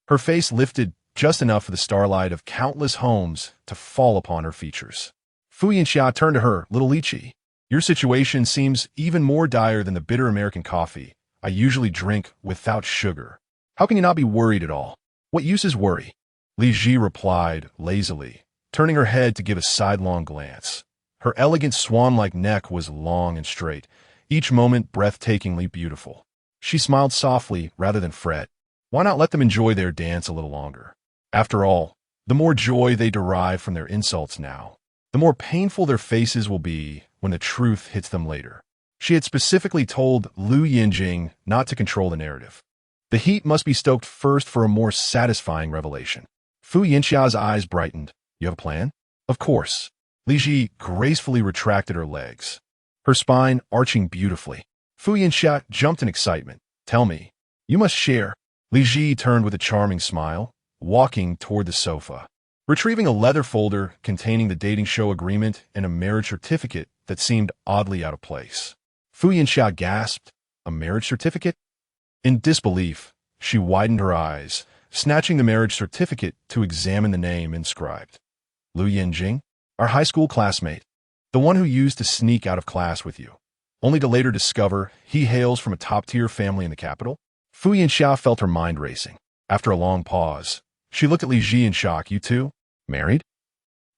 Her face lifted just enough for the starlight of countless homes to fall upon her features. Fu Yanxia turned to her, "Little Li Zhi, your situation seems even more dire than the bitter American coffee I usually drink without sugar. How can you not be worried at all? What use is worry?" Li Zhi replied lazily, turning her head to give a sidelong glance. Her elegant swan-like neck was long and straight, each moment breathtakingly beautiful. She smiled softly rather than fret. Why not let them enjoy their dance a little longer? After all, the more joy they derive from their insults now, the more painful their faces will be when the truth hits them later. She had specifically told Lou Yanjing not to control the narrative. The heat must be stoked first for a more satisfying revelation. Fu Yanxia's eyes brightened. You have a plan? Of course. Li Zhi gracefully retracted her legs, her spine arching beautifully. Fu Yanxia jumped in excitement. Tell me. You must share. Li Zhi turned with a charming smile, walking toward the sofa, retrieving a leather folder containing the dating show agreement and a marriage certificate that seemed oddly out of place. Fu Yanxia gasped. A marriage certificate? In disbelief, she widened her eyes, snatching the marriage certificate to examine the name inscribed. Lou Yanjing, our high school classmate, the one who used to sneak out of class with you, only to later discover he hails from a top-tier family in the capital? Fu Yanxia felt her mind racing. After a long pause, she looked at Li Zhi in shock. You two? Married?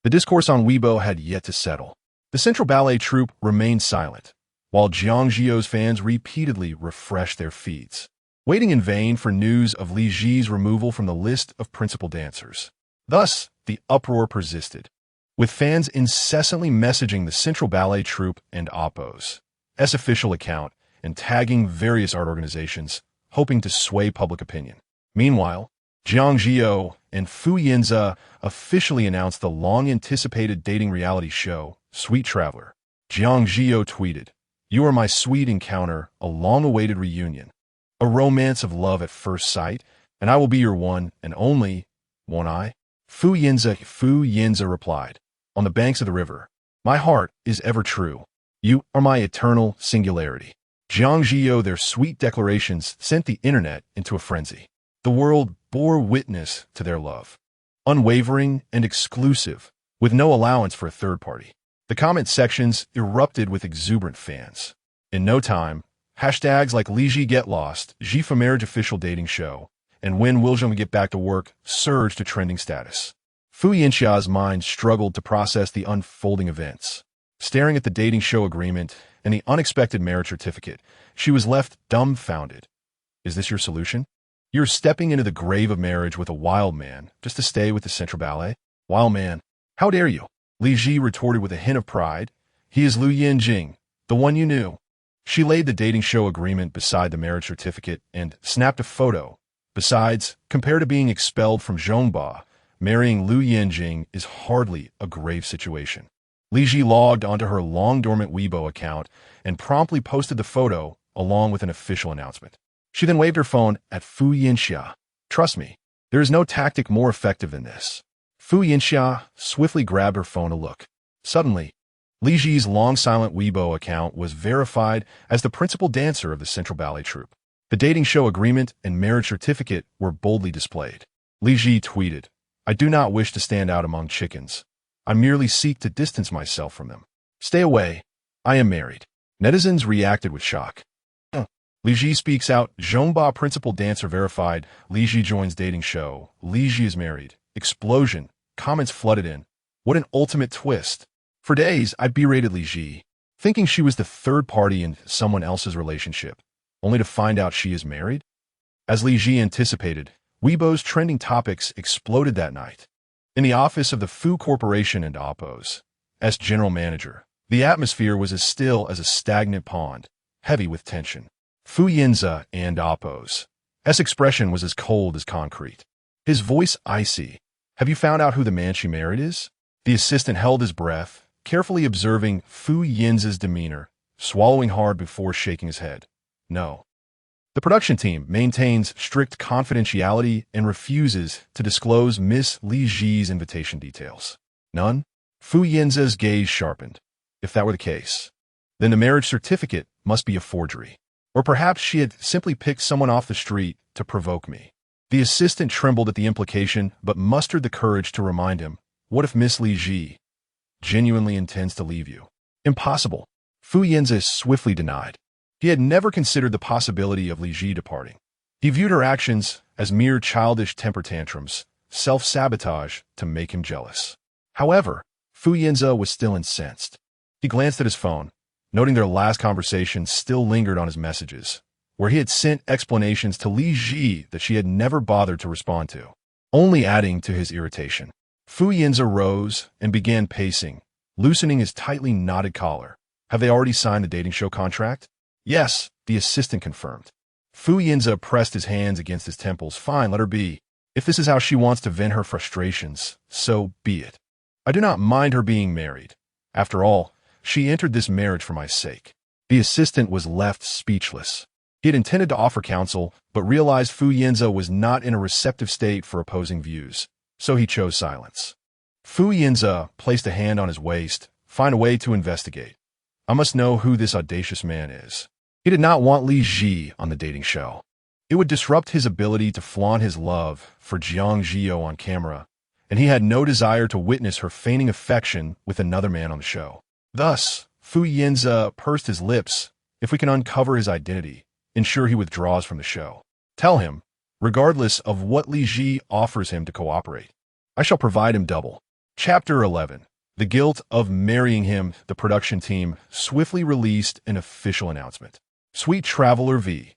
The discourse on Weibo had yet to settle. The Central Ballet Troupe remained silent, while Jiang Zhi You's fans repeatedly refreshed their feeds, waiting in vain for news of Li Zhi's removal from the list of principal dancers. Thus, the uproar persisted, with fans incessantly messaging the Central Ballet Troupe and Oppo's official account and tagging various art organizations, hoping to sway public opinion. Meanwhile, Jiang Zhi You and Fu Yanze officially announced the long-anticipated dating reality show, Sweet Traveler. Jiang Zhi You tweeted, "You are my sweet encounter, a long-awaited reunion, a romance of love at first sight, and I will be your one and only, won't I?" Fu Yanze replied, "On the banks of the river, my heart is ever true. You are my eternal singularity." Jiang Zhi You, their sweet declarations sent the internet into a frenzy. The world bore witness to their love, unwavering and exclusive, with no allowance for a third party. The comment sections erupted with exuberant fans. In no time, hashtags like Li Zhi Get Lost, Zhi for Marriage Official Dating Show, and When Will Zheng Get Back to Work surged to trending status. Fu Yanxia's mind struggled to process the unfolding events. Staring at the dating show agreement and the unexpected marriage certificate, she was left dumbfounded. Is this your solution? You're stepping into the grave of marriage with a wild man just to stay with the Central Ballet? Wild man, how dare you? Li Zhi retorted with a hint of pride. He is Lou Yanjing, the one you knew. She laid the dating show agreement beside the marriage certificate and snapped a photo. Besides, compared to being expelled from Zhongba, Marrying Lou Yanjing is hardly a grave situation. Li Zhi logged onto her long-dormant Weibo account and promptly posted the photo along with an official announcement. She then waved her phone at Fu Yinxia. Trust me, there is no tactic more effective than this. Fu Yinxia swiftly grabbed her phone to look. Suddenly, Li Zhi's long-silent Weibo account was verified as the principal dancer of the Central Ballet Troupe. The dating show agreement and marriage certificate were boldly displayed. Li Zhi tweeted, "I do not wish to stand out among chickens. I merely seek to distance myself from them. Stay away. I am married." Netizens reacted with shock. Li Zhi speaks out. Zhongba principal dancer verified. Li Zhi joins dating show. Li Zhi is married. Explosion. Comments flooded in. What an ultimate twist. For days, I berated Li Zhi, thinking she was the third party in someone else's relationship, only to find out she is married. As Li Zhi anticipated, Weibo's trending topics exploded that night. In the office of the Fu Corporation and Oppo's general manager, the atmosphere was as still as a stagnant pond, heavy with tension. Fu Yanze and Oppo's expression was as cold as concrete. His voice icy. "Have you found out who the man she married is?" The assistant held his breath, carefully observing Fu Yanze's demeanor, swallowing hard before shaking his head. No. The production team maintains strict confidentiality and refuses to disclose Miss Li Zhi's invitation details. None? Fu Yanze's gaze sharpened. If that were the case, then the marriage certificate must be a forgery. Or perhaps she had simply picked someone off the street to provoke me. The assistant trembled at the implication, but mustered the courage to remind him, "What if Miss Li Zhi genuinely intends to leave you?" Impossible. Fu Yanze swiftly denied. He had never considered the possibility of Li Zhi departing. He viewed her actions as mere childish temper tantrums, self-sabotage to make him jealous. However, Fu Yanze was still incensed. He glanced at his phone, noting their last conversation still lingered on his messages, where he had sent explanations to Li Zhi that she had never bothered to respond to, only adding to his irritation. Fu Yanze rose and began pacing, loosening his tightly knotted collar. "Have they already signed the dating show contract?" "Yes," the assistant confirmed. Fu Yanze pressed his hands against his temples. "Fine, let her be. If this is how she wants to vent her frustrations, so be it. I do not mind her being married. After all, she entered this marriage for my sake." The assistant was left speechless. He had intended to offer counsel, but realized Fu Yanze was not in a receptive state for opposing views, so he chose silence. Fu Yanze placed a hand on his waist. "Find a way to investigate. I must know who this audacious man is." He did not want Li Zhi on the dating show. It would disrupt his ability to flaunt his love for Jiang Zhi You on camera, and he had no desire to witness her feigning affection with another man on the show. Thus, Fu Yanze pursed his lips. If we can uncover his identity, ensure he withdraws from the show. Tell him, regardless of what Li Zhi offers him to cooperate, I shall provide him double. Chapter 11. The guilt of marrying him. The production team swiftly released an official announcement. Sweet Traveler V.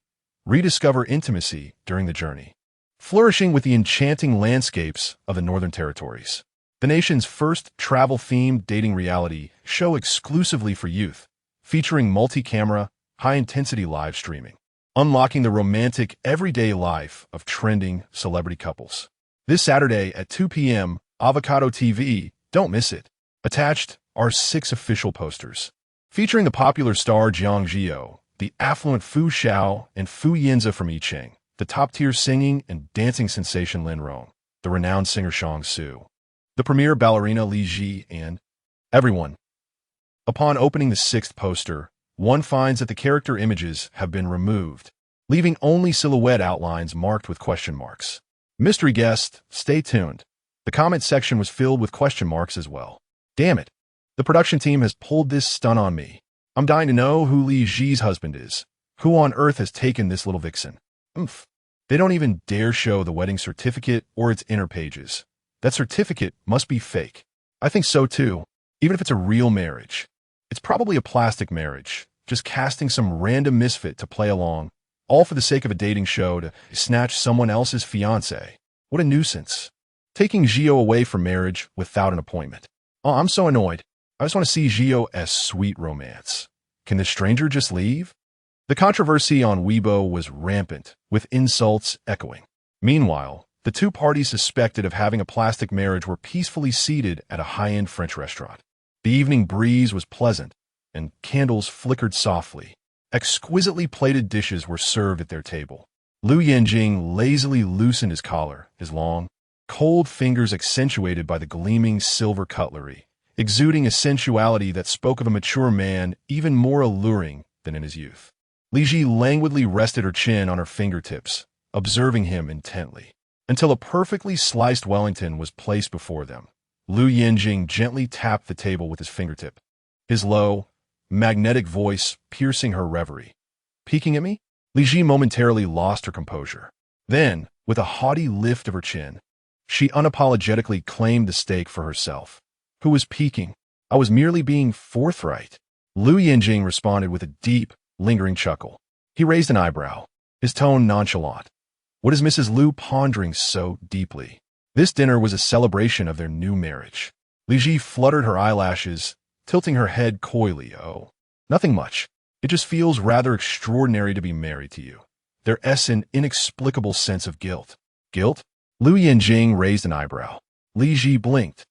Rediscover intimacy during the journey. Flourishing with the enchanting landscapes of the Northern Territories. The nation's first travel-themed dating reality show exclusively for youth, featuring multi-camera, high-intensity live streaming, unlocking the romantic everyday life of trending celebrity couples. This Saturday at 2 p.m., Avocado TV, don't miss it. Attached are 6 official posters, featuring the popular star Jiang Zhi You, the affluent Fu Xiao, and Fu Yanze from Yicheng, the top-tier singing and dancing sensation Lin Rong, the renowned singer Shang Su, the premier ballerina Li Zhi, and everyone. Upon opening the 6th poster, one finds that the character images have been removed, leaving only silhouette outlines marked with question marks. Mystery guest, stay tuned. The comment section was filled with question marks as well. Damn it. The production team has pulled this stunt on me. I'm dying to know who Li Zhi's husband is. Who on earth has taken this little vixen? They don't even dare show the wedding certificate or its inner pages. That certificate must be fake. I think so too. Even if it's a real marriage, it's probably a plastic marriage, just casting some random misfit to play along, all for the sake of a dating show to snatch someone else's fiancé. What a nuisance. Taking Zhi You away from marriage without an appointment. Oh, I'm so annoyed. I just want to see Zhi You as sweet romance. Can this stranger just leave? The controversy on Weibo was rampant, with insults echoing. Meanwhile, The two parties suspected of having a plastic marriage were peacefully seated at a high-end French restaurant. The evening breeze was pleasant, and candles flickered softly. Exquisitely plated dishes were served at their table. Lou Yanjing lazily loosened his collar, his long, cold fingers accentuated by the gleaming silver cutlery, exuding a sensuality that spoke of a mature man even more alluring than in his youth. Li Zhi languidly rested her chin on her fingertips, observing him intently, until a perfectly sliced Wellington was placed before them. Lou Yanjing gently tapped the table with his fingertip, his low, magnetic voice piercing her reverie. "Peeking at me?" Li Zhi momentarily lost her composure. Then, with a haughty lift of her chin, she unapologetically claimed the stake for herself. "Who was peeking? I was merely being forthright." Lou Yanjing responded with a deep, lingering chuckle. He raised an eyebrow, his tone nonchalant. What is Mrs. Liu pondering so deeply? This dinner was a celebration of their new marriage. Li Zhi fluttered her eyelashes, tilting her head coyly. "Oh, nothing much. It just feels rather extraordinary to be married to you. There's an inexplicable sense of guilt." "Guilt?" Lou Yanjing raised an eyebrow. Li Zhi blinked,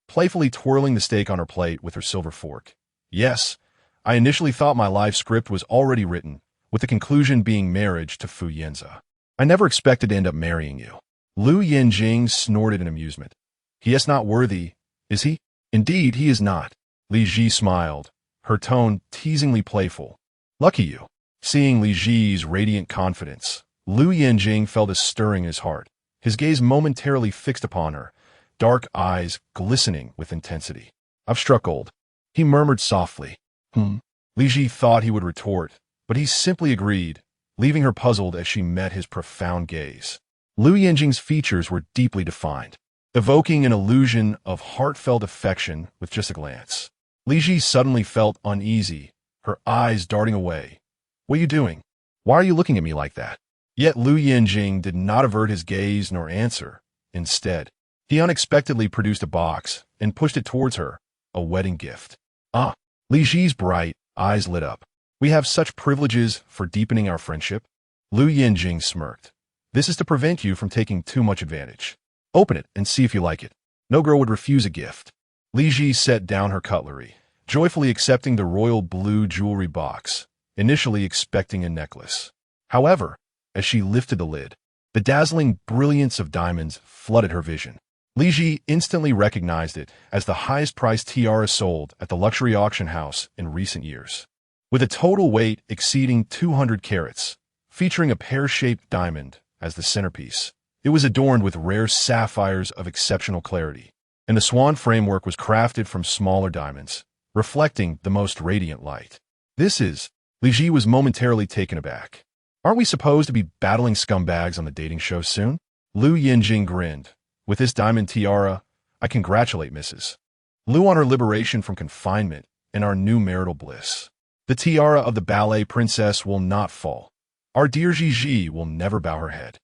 playfully twirling the steak on her plate with her silver fork. "Yes, I initially thought my life script was already written, with the conclusion being marriage to Fu Yanze. I never expected to end up marrying you." Lou Yanjing snorted in amusement. "He is not worthy, is he?" "Indeed, he is not." Li Zhi smiled, her tone teasingly playful. "Lucky you." Seeing Li Zhi's radiant confidence, Lou Yanjing felt a stirring in his heart, his gaze momentarily fixed upon her, dark eyes glistening with intensity. "I've struck gold," he murmured softly. Li Zhi thought he would retort, but he simply agreed, leaving her puzzled as she met his profound gaze. Lou Yanjing's features were deeply defined, evoking an illusion of heartfelt affection with just a glance. Li Zhi suddenly felt uneasy, her eyes darting away. "What are you doing? Why are you looking at me like that?" Yet Lou Yanjing did not avert his gaze nor answer. Instead, he unexpectedly produced a box and pushed it towards her, a wedding gift. "Ah!" Li Zhi's bright eyes lit up. "We have such privileges for deepening our friendship." Lou Yanjing smirked. "This is to prevent you from taking too much advantage. Open it and see if you like it. No girl would refuse a gift." Li Zhi set down her cutlery, joyfully accepting the royal blue jewelry box, initially expecting a necklace. However, as she lifted the lid, the dazzling brilliance of diamonds flooded her vision. Li Zhi instantly recognized it as the highest-priced tiara sold at the luxury auction house in recent years. With a total weight exceeding 200 carats, featuring a pear-shaped diamond as the centerpiece, it was adorned with rare sapphires of exceptional clarity, and the swan framework was crafted from smaller diamonds, reflecting the most radiant light. "This is..." Li Zhi was momentarily taken aback. "Aren't we supposed to be battling scumbags on the dating show soon?" Lou Yanjing grinned. "With this diamond tiara, I congratulate Mrs. Liu on her liberation from confinement and our new marital bliss. The tiara of the ballet princess will not fall. Our dear Zhi will never bow her head."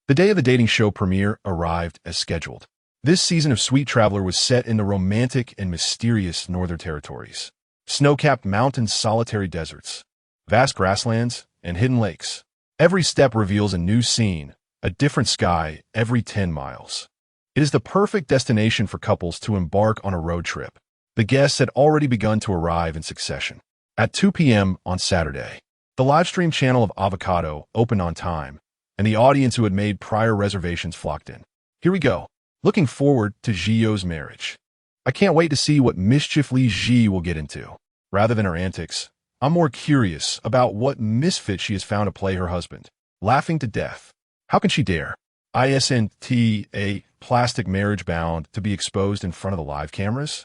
The day of the dating show premiere arrived as scheduled. This season of Sweet Traveler was set in the romantic and mysterious Northern Territories. Snow-capped mountains, solitary deserts, vast grasslands, and hidden lakes. Every step reveals a new scene, a different sky every 10 miles. It is the perfect destination for couples to embark on a road trip. The guests had already begun to arrive in succession. At 2 p.m. on Saturday, the livestream channel of Avocado opened on time, and the audience who had made prior reservations flocked in. "Here we go. Looking forward to Zhi You's marriage. I can't wait to see what mischief Li Zhi will get into. Rather than her antics, I'm more curious about what misfit she has found to play her husband. Laughing to death. How can she dare? Isn't a plastic marriage bound to be exposed in front of the live cameras?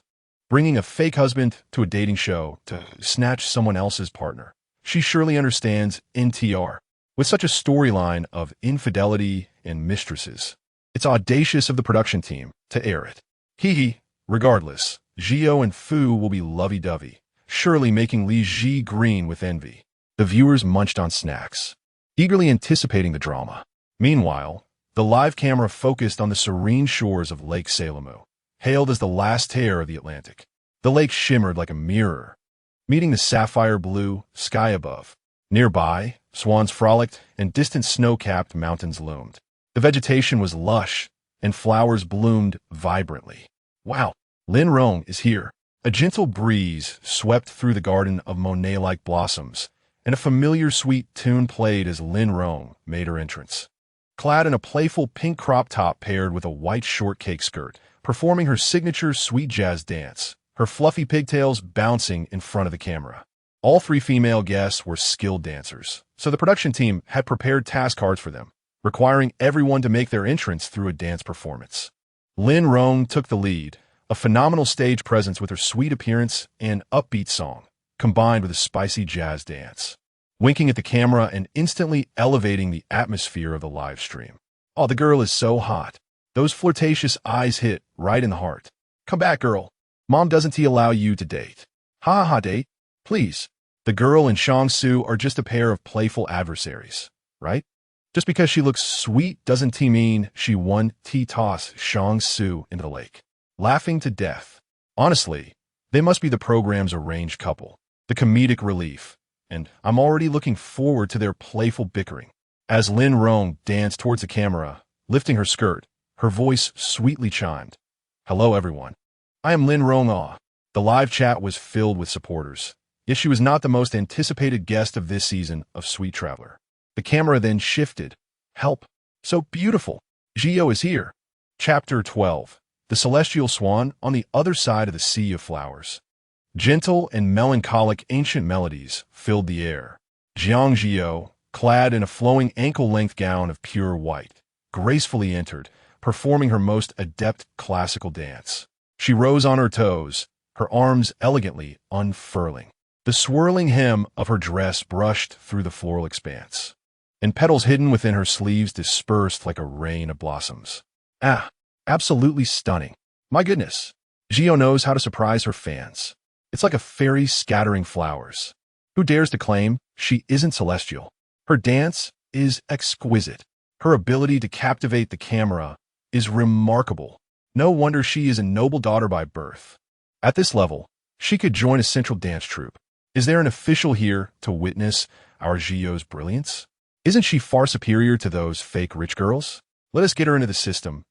Bringing a fake husband to a dating show to snatch someone else's partner. She surely understands NTR. With such a storyline of infidelity and mistresses, it's audacious of the production team to air it. Hee. Regardless, Zhi You and Fu will be lovey-dovey, surely making Li Zhi green with envy. The viewers munched on snacks, eagerly anticipating the drama. Meanwhile, the live camera focused on the serene shores of Lake Salomu, hailed as the last tear of the Atlantic. The lake shimmered like a mirror, meeting the sapphire blue sky above. Nearby, swans frolicked and distant snow-capped mountains loomed. The vegetation was lush, and flowers bloomed vibrantly. Wow, Lin Rong is here. A gentle breeze swept through the garden of Monet-like blossoms, and a familiar sweet tune played as Lin Rong made her entrance. Clad in a playful pink crop top paired with a white shortcake skirt, performing her signature sweet jazz dance, her fluffy pigtails bouncing in front of the camera. All three female guests were skilled dancers, so the production team had prepared task cards for them, requiring everyone to make their entrance through a dance performance. Lin Rong took the lead, a phenomenal stage presence with her sweet appearance and upbeat song, combined with a spicy jazz dance, winking at the camera and instantly elevating the atmosphere of the live stream. Oh, the girl is so hot. Those flirtatious eyes hit right in the heart. Come back, girl. Mom, doesn't he allow you to date? Ha ha, date? Please. The girl and Jiang Zhi You are just a pair of playful adversaries, right? Just because she looks sweet doesn't mean she won toss Jiang Zhi You into the lake. Laughing to death. Honestly, they must be the program's arranged couple, the comedic relief, and I'm already looking forward to their playful bickering. As Lin Rong danced towards the camera, lifting her skirt, her voice sweetly chimed. Hello, everyone. I am Lin Rong. The live chat was filled with supporters. Yet she was not the most anticipated guest of this season of Sweet Traveler. The camera then shifted. Help! So beautiful! Zhi is here. Chapter 12. The Celestial Swan on the Other Side of the Sea of Flowers. Gentle and melancholic ancient melodies filled the air. Jiang Zhi You, clad in a flowing ankle-length gown of pure white, gracefully entered, performing her most adept classical dance. She rose on her toes, her arms elegantly unfurling. The swirling hem of her dress brushed through the floral expanse, and petals hidden within her sleeves dispersed like a rain of blossoms. Ah, absolutely stunning. My goodness, Zhi You knows how to surprise her fans. It's like a fairy scattering flowers. Who dares to claim she isn't celestial? Her dance is exquisite. Her ability to captivate the camera is remarkable. No wonder she is a noble daughter by birth. At this level, she could join a central dance troupe. Is there an official here to witness our Zhi You's brilliance? Isn't she far superior to those fake rich girls? Let us get her into the system.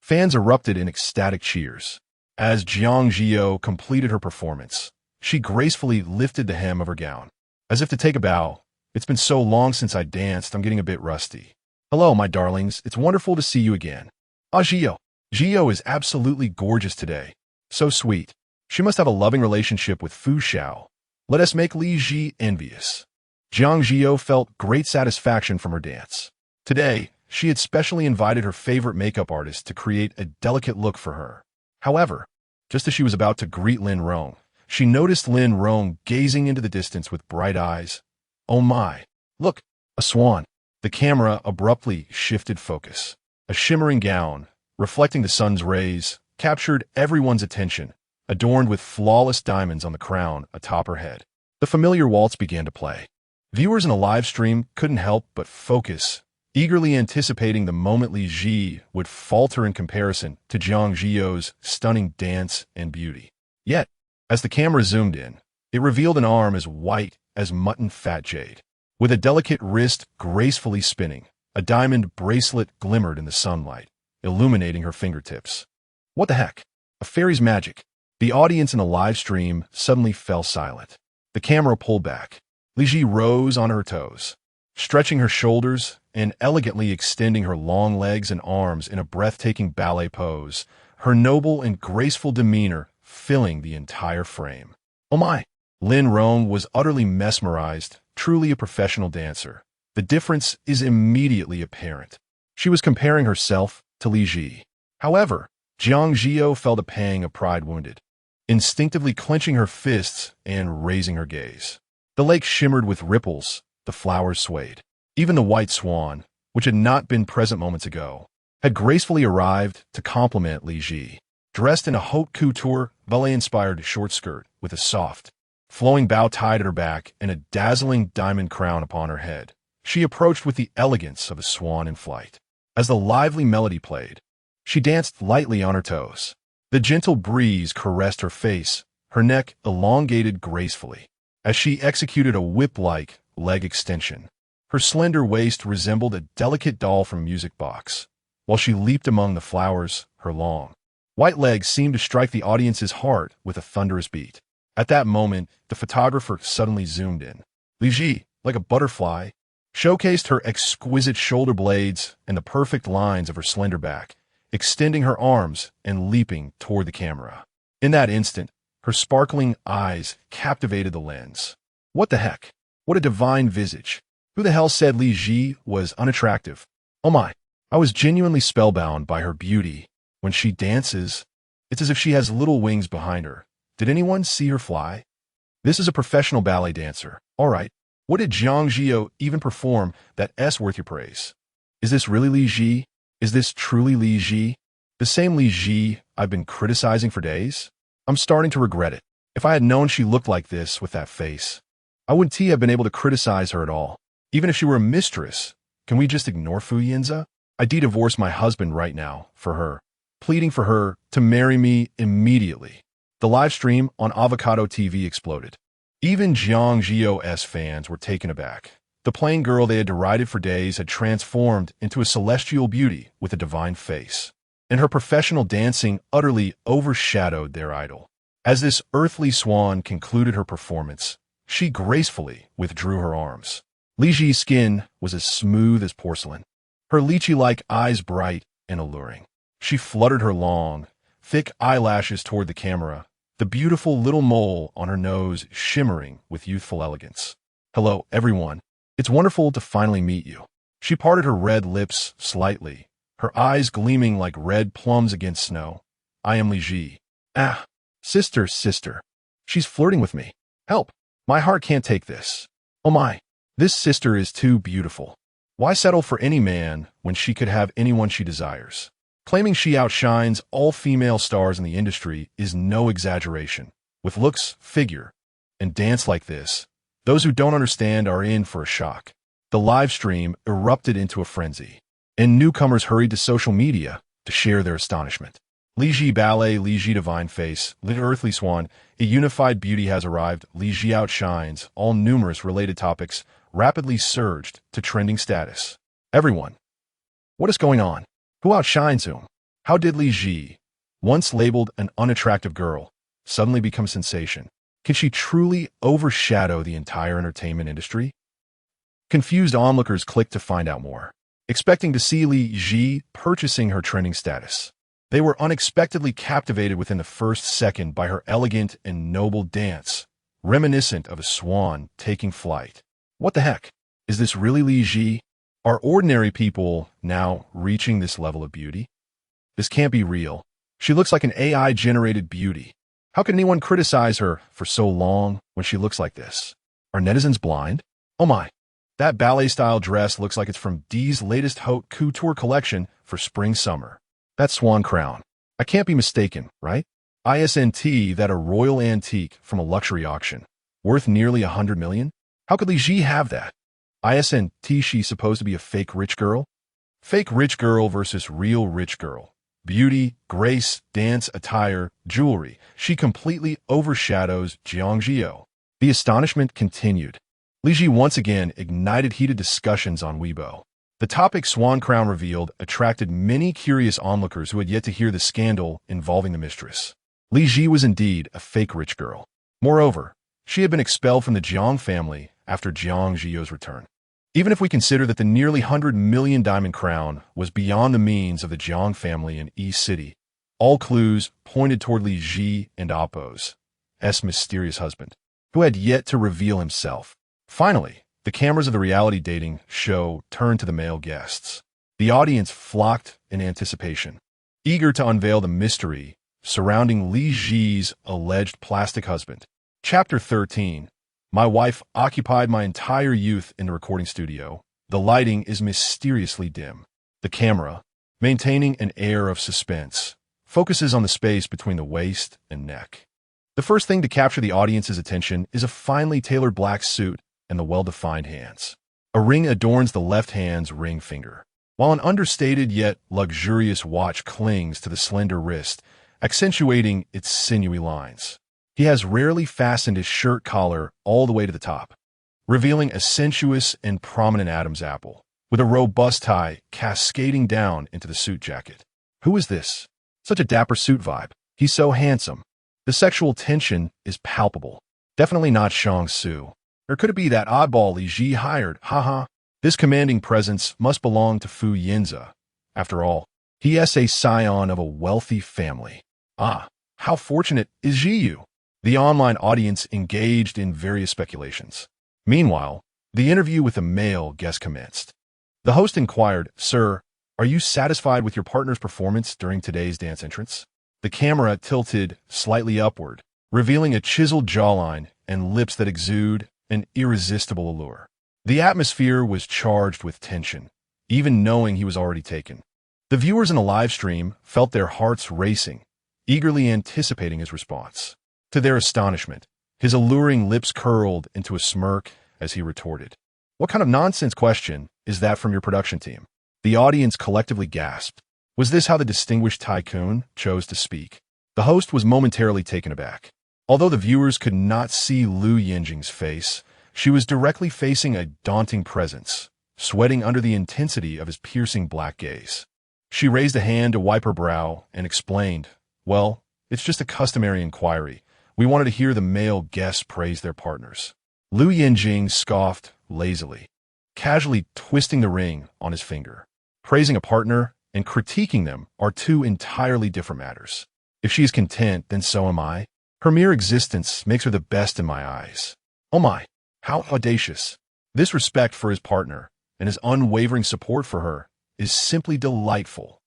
Fans erupted in ecstatic cheers. As Jiang Zhi You completed her performance, she gracefully lifted the hem of her gown, as if to take a bow. It's been so long since I danced, I'm getting a bit rusty. Hello, my darlings. It's wonderful to see you again. Ah, Zhi You. Zhi You is absolutely gorgeous today. So sweet. She must have a loving relationship with Fu Xiao. Let us make Li Zhi envious. Jiang Zhi You felt great satisfaction from her dance. Today, she had specially invited her favorite makeup artist to create a delicate look for her. However, just as she was about to greet Lin Rong, she noticed Lin Rong gazing into the distance with bright eyes. Oh my! Look, a swan. The camera abruptly shifted focus. A shimmering gown, reflecting the sun's rays, captured everyone's attention, adorned with flawless diamonds on the crown atop her head. The familiar waltz began to play. Viewers in a live stream couldn't help but focus, eagerly anticipating the moment Li Zhi would falter in comparison to Jiang Zhi You's stunning dance and beauty. Yet, as the camera zoomed in, it revealed an arm as white as mutton fat jade. With a delicate wrist gracefully spinning, a diamond bracelet glimmered in the sunlight, illuminating her fingertips. What the heck? A fairy's magic. The audience in the live stream suddenly fell silent. The camera pulled back. Li Zhi rose on her toes, stretching her shoulders and elegantly extending her long legs and arms in a breathtaking ballet pose, her noble and graceful demeanor filling the entire frame. Oh my! Lin Rong was utterly mesmerized, truly a professional dancer. The difference is immediately apparent. She was comparing herself to Li Zhi. However, Jiang Zhi You felt a pang of pride wounded, instinctively clenching her fists and raising her gaze. The lake shimmered with ripples, the flowers swayed. Even the white swan, which had not been present moments ago, had gracefully arrived to compliment Li Zhi. Dressed in a haute couture, ballet-inspired short skirt with a soft, flowing bow tied at her back and a dazzling diamond crown upon her head, she approached with the elegance of a swan in flight. As the lively melody played, she danced lightly on her toes. The gentle breeze caressed her face, her neck elongated gracefully, as she executed a whip-like leg extension. Her Her slender waist resembled a delicate doll from a music box, while she leaped among the flowers, her long, white legs seemed to strike the audience's heart with a thunderous beat. At that moment, the photographer suddenly zoomed in. Li Zhi, like a butterfly, showcased her exquisite shoulder blades and the perfect lines of her slender back, extending her arms and leaping toward the camera. In that instant, her sparkling eyes captivated the lens. What the heck? What a divine visage. Who the hell said Li Zhi was unattractive? Oh my, I was genuinely spellbound by her beauty. When she dances, it's as if she has little wings behind her. Did anyone see her fly? This is a professional ballet dancer. All right. What did Jiang Zhi You even perform that's worth your praise? Is this really Li Zhi? Is this truly Li Zhi? The same Li Zhi I've been criticizing for days? I'm starting to regret it. If I had known she looked like this with that face, I wouldn't have been able to criticize her at all. Even if she were a mistress, can we just ignore Fu Yanze? I'd divorce my husband right now for her, pleading for her to marry me immediately. The live stream on Avocado TV exploded. Even Jiang Zhi You's fans were taken aback. The plain girl they had derided for days had transformed into a celestial beauty with a divine face, and her professional dancing utterly overshadowed their idol. As this earthly swan concluded her performance, she gracefully withdrew her arms. Li Zhi's skin was as smooth as porcelain, her lychee-like eyes bright and alluring. She fluttered her long, thick eyelashes toward the camera, the beautiful little mole on her nose shimmering with youthful elegance. Hello, everyone. It's wonderful to finally meet you. She parted her red lips slightly, her eyes gleaming like red plums against snow. I am Li Zhi. Ah, sister. She's flirting with me. Help. My heart can't take this. Oh my. This sister is too beautiful. Why settle for any man when she could have anyone she desires? Claiming she outshines all female stars in the industry is no exaggeration. With looks, figure, and dance like this, those who don't understand are in for a shock. The live stream erupted into a frenzy, and newcomers hurried to social media to share their astonishment. Li Zhi Ballet, Li Zhi Divine Face, Li Earthly Swan, a unified beauty has arrived. Li Zhi outshines. All numerous related topics rapidly surged to trending status. Everyone. What is going on? Who outshines whom? How did Li Zhi, once labeled an unattractive girl, suddenly become a sensation? Can she truly overshadow the entire entertainment industry? Confused onlookers clicked to find out more, expecting to see Li Zhi purchasing her trending status. They were unexpectedly captivated within the first second by her elegant and noble dance, reminiscent of a swan taking flight. What the heck? Is this really Li Zhi? Are ordinary people now reaching this level of beauty? This can't be real. She looks like an AI-generated beauty. How can anyone criticize her for so long when she looks like this? Are netizens blind? Oh my. That ballet-style dress looks like it's from D's latest haute couture collection for spring-summer. That swan crown. I can't be mistaken, right? Isn't that a royal antique from a luxury auction, worth nearly 100 million? How could Li Zhi have that? Isn't she supposed to be a fake rich girl? Fake rich girl versus real rich girl. Beauty, grace, dance, attire, jewelry. She completely overshadows Jiang Zhi You. The astonishment continued. Li Zhi once again ignited heated discussions on Weibo. The topic Swan Crown revealed attracted many curious onlookers who had yet to hear the scandal involving the mistress. Li Zhi was indeed a fake rich girl. Moreover, she had been expelled from the Jiang family after Jiang Zhi You's return. Even if we consider that the nearly 100 million diamond crown was beyond the means of the Jiang family in East City, all clues pointed toward Li Zhi and Appo's mysterious husband, who had yet to reveal himself. Finally, the cameras of the reality dating show turned to the male guests. The audience flocked in anticipation, eager to unveil the mystery surrounding Li Zhi's alleged plastic husband. Chapter 13. My wife occupied my entire youth in the recording studio. The lighting is mysteriously dim. The camera, maintaining an air of suspense, focuses on the space between the waist and neck. The first thing to capture the audience's attention is a finely tailored black suit and the well-defined hands. A ring adorns the left hand's ring finger, while an understated yet luxurious watch clings to the slender wrist, accentuating its sinewy lines. He has rarely fastened his shirt collar all the way to the top. revealing a sensuous and prominent Adam's apple, with a robust tie cascading down into the suit jacket. Who is this? Such a dapper suit vibe. He's so handsome. The sexual tension is palpable. Definitely not Jiang Zhi. Or could it be that oddball Li Zhi hired? Haha. This commanding presence must belong to Fu Yanze. After all, he is a scion of a wealthy family. Ah, how fortunate is Zhi You? The online audience engaged in various speculations. Meanwhile, the interview with a male guest commenced. The host inquired, "Sir, are you satisfied with your partner's performance during today's dance entrance?" The camera tilted slightly upward, revealing a chiseled jawline and lips that exude an irresistible allure. The atmosphere was charged with tension, even knowing he was already taken. The viewers in the live stream felt their hearts racing, eagerly anticipating his response. To their astonishment, his alluring lips curled into a smirk as he retorted, "What kind of nonsense question is that from your production team?" The audience collectively gasped. Was this how the distinguished Tycoon chose to speak? The host was momentarily taken aback. Although the viewers could not see Lou Yanjing's face, she was directly facing a daunting presence, sweating under the intensity of his piercing black gaze. She raised a hand to wipe her brow and explained, "Well, it's just a customary inquiry. We wanted to hear the male guests praise their partners." Lou Yanjing scoffed lazily, casually twisting the ring on his finger. Praising a partner and critiquing them are two entirely different matters. If she is content, then so am I. Her mere existence makes her the best in my eyes. Oh my, how audacious. This respect for his partner and his unwavering support for her is simply delightful.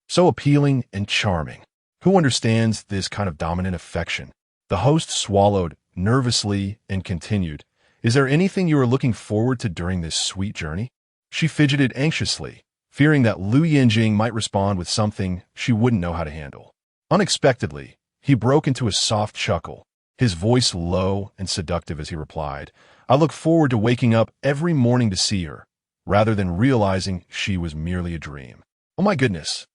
So appealing and charming. Who understands this kind of dominant affection? The host swallowed nervously and continued, "Is there anything you are looking forward to during this sweet journey?" She fidgeted anxiously, fearing that Lou Yanjing might respond with something she wouldn't know how to handle. Unexpectedly, he broke into a soft chuckle, his voice low and seductive as he replied, "I look forward to waking up every morning to see her, rather than realizing she was merely a dream." Oh my goodness,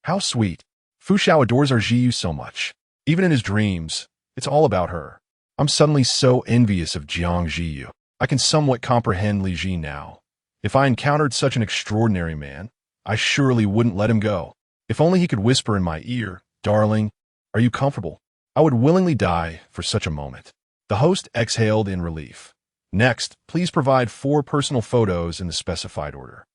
how sweet. Fu Xiao adores our Zhi You so much. Even in his dreams, it's all about her. I'm suddenly so envious of Jiang Zhi You. I can somewhat comprehend Li Zhi now. If I encountered such an extraordinary man, I surely wouldn't let him go. If only he could whisper in my ear, "Darling, are you comfortable?" I would willingly die for such a moment. The host exhaled in relief. "Next, please provide 4 personal photos in the specified order.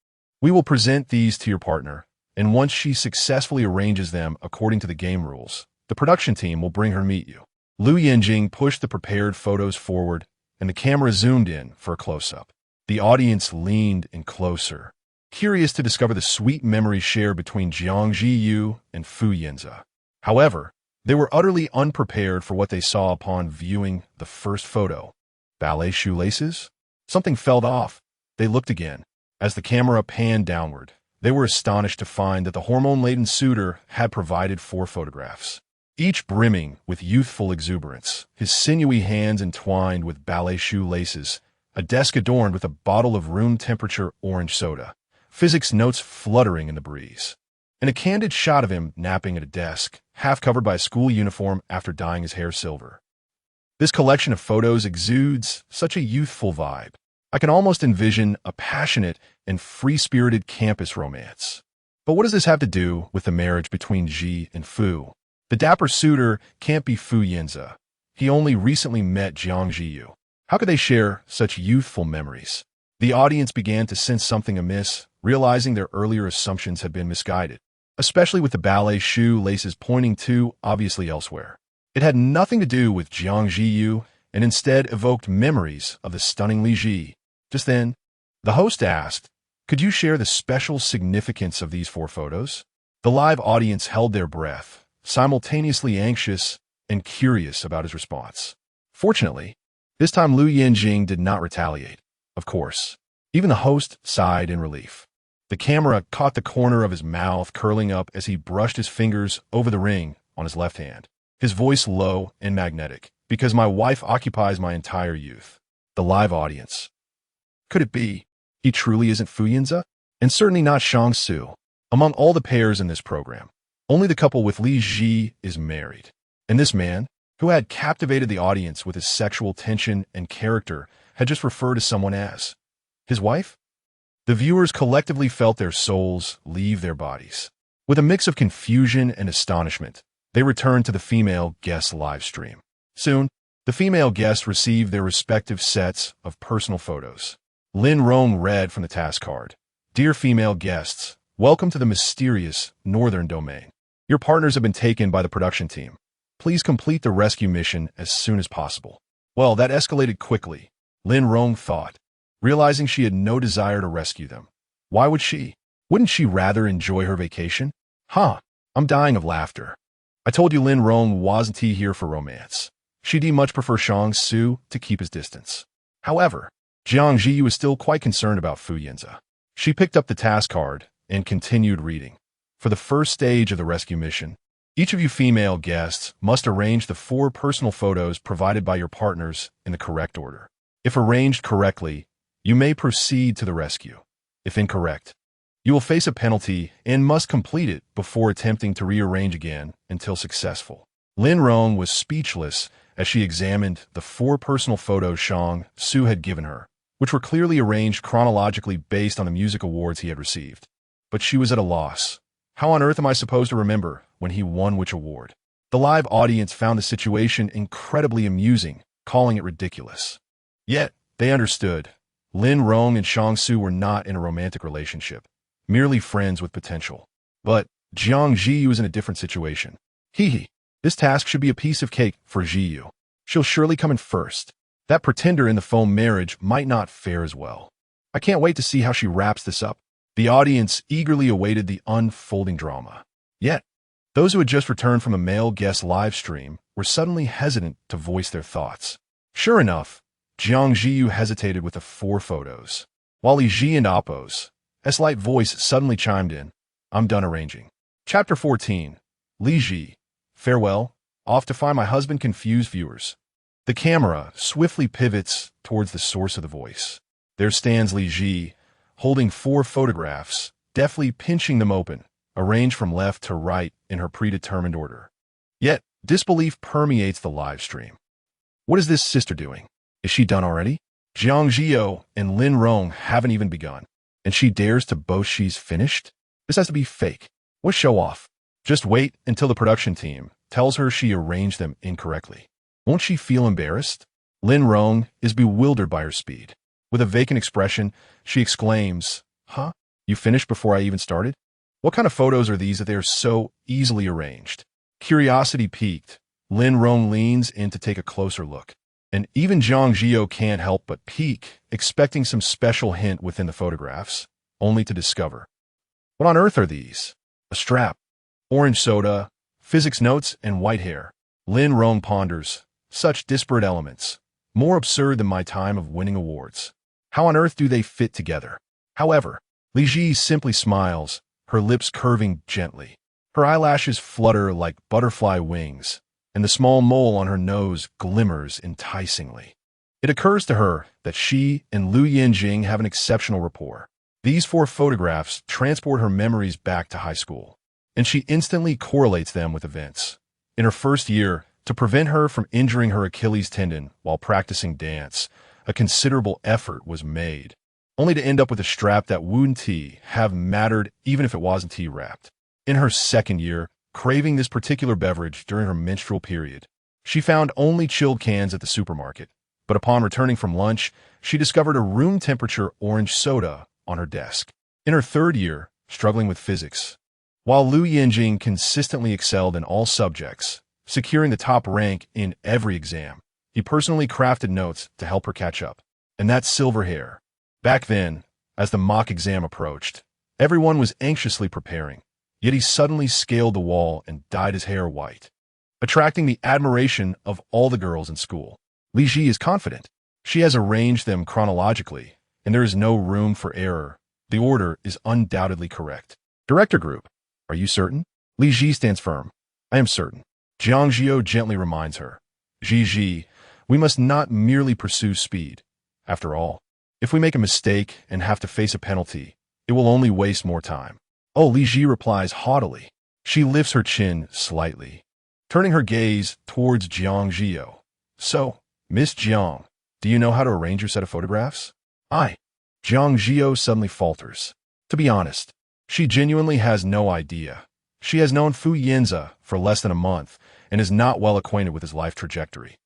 We will present these to your partner, and once she successfully arranges them according to the game rules, the production team will bring her to meet you." Lou Yanjing pushed the prepared photos forward, and the camera zoomed in for a close-up. The audience leaned in closer, curious to discover the sweet memories shared between Jiang Zhi You and Fu Yanze. However, they were utterly unprepared for what they saw upon viewing the first photo. Ballet shoelaces? Something fell off. They looked again. As the camera panned downward, they were astonished to find that the hormone-laden suitor had provided 4 photographs, each brimming with youthful exuberance, his sinewy hands entwined with ballet shoelaces, a desk adorned with a bottle of room-temperature orange soda, physics notes fluttering in the breeze, and a candid shot of him napping at a desk, half covered by a school uniform after dyeing his hair silver. This collection of photos exudes such a youthful vibe. I can almost envision a passionate and free-spirited campus romance. But what does this have to do with the marriage between Zhi and Fu? The dapper suitor can't be Fu Yanze. He only recently met Jiang Zhi You. How could they share such youthful memories? The audience began to sense something amiss, realizing their earlier assumptions had been misguided, especially with the ballet shoe laces pointing to obviously elsewhere. It had nothing to do with Jiang Zhi You and instead evoked memories of the stunning Li Zhi. Just then, the host asked, "Could you share the special significance of these 4 photos?" The live audience held their breath, simultaneously anxious and curious about his response. Fortunately, this time Lou Yanjing did not retaliate. Of course, even the host sighed in relief. The camera caught the corner of his mouth curling up as he brushed his fingers over the ring on his left hand, his voice low and magnetic, "Because my wife occupies my entire youth." The live audience. Could it be he truly isn't Fu Yanze? And certainly not Jiang Zhi. Among all the pairs in this program, only the couple with Li Zhi is married. And this man, who had captivated the audience with his sexual tension and character, had just referred to someone as his wife? The viewers collectively felt their souls leave their bodies. With a mix of confusion and astonishment, they returned to the female guest's live stream. Soon, the female guests received their respective sets of personal photos. Lin Rong read from the task card, "Dear female guests, welcome to the mysterious Northern Domain. Your partners have been taken by the production team. Please complete the rescue mission as soon as possible." Well, that escalated quickly, Lin Rong thought, realizing she had no desire to rescue them. Why would she? Wouldn't she rather enjoy her vacation? I'm dying of laughter. I told you Lin Rong wasn't here for romance. She'd much prefer Jiang Zhi You to keep his distance. However, Jiang Zhi You was still quite concerned about Fu Yanze. She picked up the task card and continued reading. For the first stage of the rescue mission, each of you female guests must arrange the 4 personal photos provided by your partners in the correct order. If arranged correctly, you may proceed to the rescue. If incorrect, you will face a penalty and must complete it before attempting to rearrange again until successful. Lin Rong was speechless as she examined the 4 personal photos Jiang Zhi You had given her, which were clearly arranged chronologically based on the music awards he had received. But she was at a loss. How on earth am I supposed to remember when he won which award? The live audience found the situation incredibly amusing, calling it ridiculous. Yet, they understood. Lin Rong and Jiang Zhi You were not in a romantic relationship, merely friends with potential. But Jiang Zhi You was in a different situation. This task should be a piece of cake for Zhi You. She'll surely come in first. That pretender in the phone marriage might not fare as well. I can't wait to see how she wraps this up. The audience eagerly awaited the unfolding drama. Yet, those who had just returned from a male guest live stream were suddenly hesitant to voice their thoughts. Sure enough, Jiang Zhi You hesitated with the 4 photos. While Li Zhi and Appo's, a slight voice suddenly chimed in, "I'm done arranging." Chapter 14. Li Zhi. Farewell. Off to find my husband. Confused viewers. The camera swiftly pivots towards the source of the voice. There stands Li Zhi, holding 4 photographs, deftly pinching them open, arranged from left to right in her predetermined order. Yet, disbelief permeates the live stream. What is this sister doing? Is she done already? Jiang Zhi You and Lin Rong haven't even begun, and she dares to boast she's finished? This has to be fake. What show off? Just wait until the production team tells her she arranged them incorrectly. Won't she feel embarrassed? Lin Rong is bewildered by her speed. With a vacant expression, she exclaims, You finished before I even started? What kind of photos are these that they are so easily arranged? Curiosity piqued, Lin Rong leans in to take a closer look. And even Jiang Zhi You can't help but peek, expecting some special hint within the photographs, only to discover. What on earth are these? A strap, orange soda, physics notes, and white hair. Lin Rong ponders. Such disparate elements. More absurd than my time of winning awards. How on earth do they fit together? However, Li Zhi simply smiles, her lips curving gently. Her eyelashes flutter like butterfly wings, and the small mole on her nose glimmers enticingly. It occurs to her that she and Lou Yanjing have an exceptional rapport. These 4 photographs transport her memories back to high school, and she instantly correlates them with events. In her first year, to prevent her from injuring her Achilles tendon while practicing dance, a considerable effort was made, only to end up with a strap that wouldn't have mattered even if it wasn't tea-wrapped. In her second year, craving this particular beverage during her menstrual period, she found only chilled cans at the supermarket, but upon returning from lunch, she discovered a room-temperature orange soda on her desk. In her third year, struggling with physics, while Lou Yanjing consistently excelled in all subjects, securing the top rank in every exam, he personally crafted notes to help her catch up. And that silver hair. Back then, as the mock exam approached, everyone was anxiously preparing, yet he suddenly scaled the wall and dyed his hair white, attracting the admiration of all the girls in school. Li Zhi is confident. She has arranged them chronologically, and there is no room for error. The order is undoubtedly correct. Director Group. Are you certain? Li Zhi stands firm. I am certain. Jiang Zhi You gently reminds her. Zhi, we must not merely pursue speed. After all, if we make a mistake and have to face a penalty, it will only waste more time. Oh, Li Zhi replies haughtily. She lifts her chin slightly, turning her gaze towards Jiang Zhi You. So, Miss Jiang, Do you know how to arrange your set of photographs? I. Jiang Zhi You suddenly falters. To be honest, she genuinely has no idea. She has known Yanze for less than a month and is not well acquainted with his life trajectory.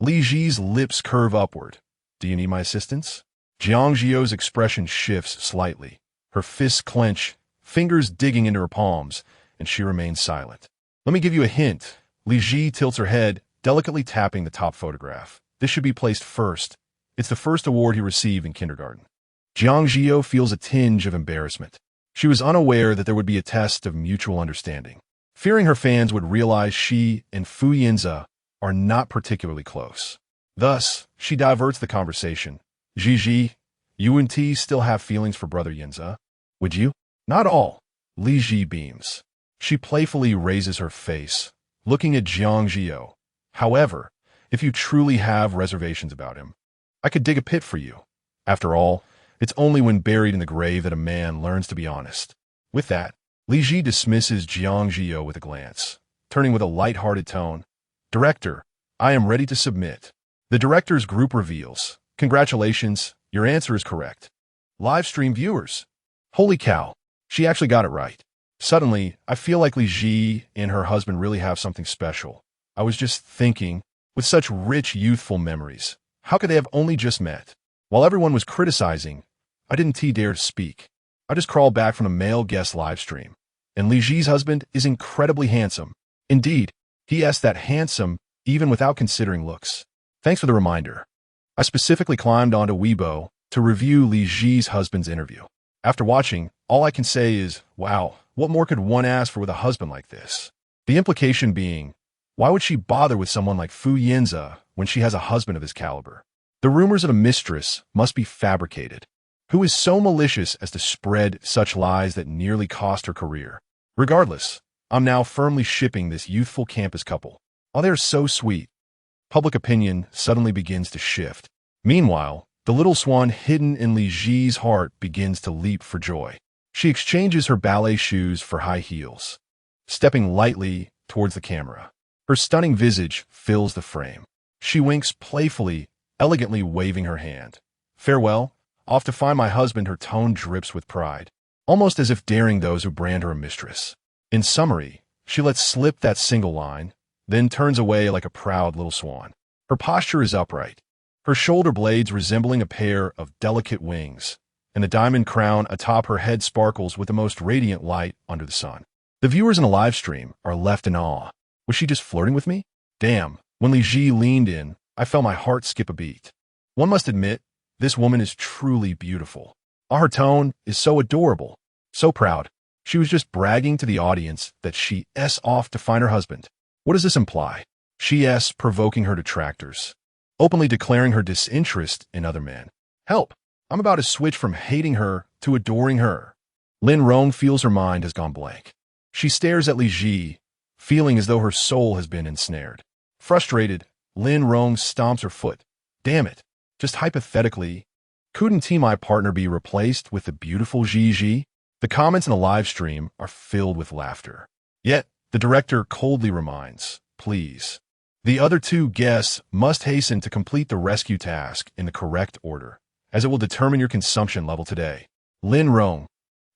Li Zhi's lips curve upward. Do you need my assistance? Jiang Zhi You's expression shifts slightly. Her fists clench, fingers digging into her palms, and she remains silent. Let me give you a hint. Li Zhi tilts her head, delicately tapping the top photograph. This should be placed first. It's the first award he received in kindergarten. Jiang Zhi You feels a tinge of embarrassment. She was unaware that there would be a test of mutual understanding. Fearing her fans would realize she and Yanze are not particularly close. Thus, she diverts the conversation. Zhi, you and T still have feelings for brother Yanze? Would you? Not all. Li Zhi beams. She playfully raises her face, looking at Jiang Zhi You. However, if you truly have reservations about him, I could dig a pit for you. After all, it's only when buried in the grave that a man learns to be honest. With that, Li Zhi dismisses Jiang Zhi You with a glance, turning with a light-hearted tone. Director, I am ready to submit. The director's group reveals. Congratulations, your answer is correct. Live stream viewers. Holy cow, she actually got it right. Suddenly, I feel like Li Zhi and her husband really have something special. I was just thinking, with such rich youthful memories, how could they have only just met? While everyone was criticizing, I didn't dare to speak. I just crawled back from a male guest live stream. And Li Zhi's husband is incredibly handsome. Indeed, he is that handsome even without considering looks. Thanks for the reminder. I specifically climbed onto Weibo to review Li Zhi's husband's interview. After watching, all I can say is, wow, what more could one ask for with a husband like this? The implication being, why would she bother with someone like Yanze when she has a husband of his caliber? The rumors of a mistress must be fabricated. Who is so malicious as to spread such lies that nearly cost her career? Regardless, I'm now firmly shipping this youthful campus couple. Oh, they're so sweet. Public opinion suddenly begins to shift. Meanwhile, the little swan hidden in Li Zhi's heart begins to leap for joy. She exchanges her ballet shoes for high heels, stepping lightly towards the camera. Her stunning visage fills the frame. She winks playfully, elegantly waving her hand. Farewell. Off to find my husband. Her tone drips with pride, almost as if daring those who brand her a mistress. In summary, she lets slip that single line, then turns away like a proud little swan. Her posture is upright, her shoulder blades resembling a pair of delicate wings, and the diamond crown atop her head sparkles with the most radiant light under the sun. The viewers in the live stream are left in awe. Was she just flirting with me? Damn, when Li Zhi leaned in, I felt my heart skip a beat. One must admit, this woman is truly beautiful. Her tone is so adorable, so proud. She was just bragging to the audience that she is off to find her husband. What does this imply? She is provoking her detractors, openly declaring her disinterest in other men. Help! I'm about to switch from hating her to adoring her. Lin Rong feels her mind has gone blank. She stares at Li Zhi, feeling as though her soul has been ensnared. Frustrated, Lin Rong stomps her foot. Damn it. Just hypothetically, couldn't my partner be replaced with the beautiful Zhi? The comments in the live stream are filled with laughter. Yet, the director coldly reminds, please. The other two guests must hasten to complete the rescue task in the correct order, as it will determine your consumption level today. Lin Rong.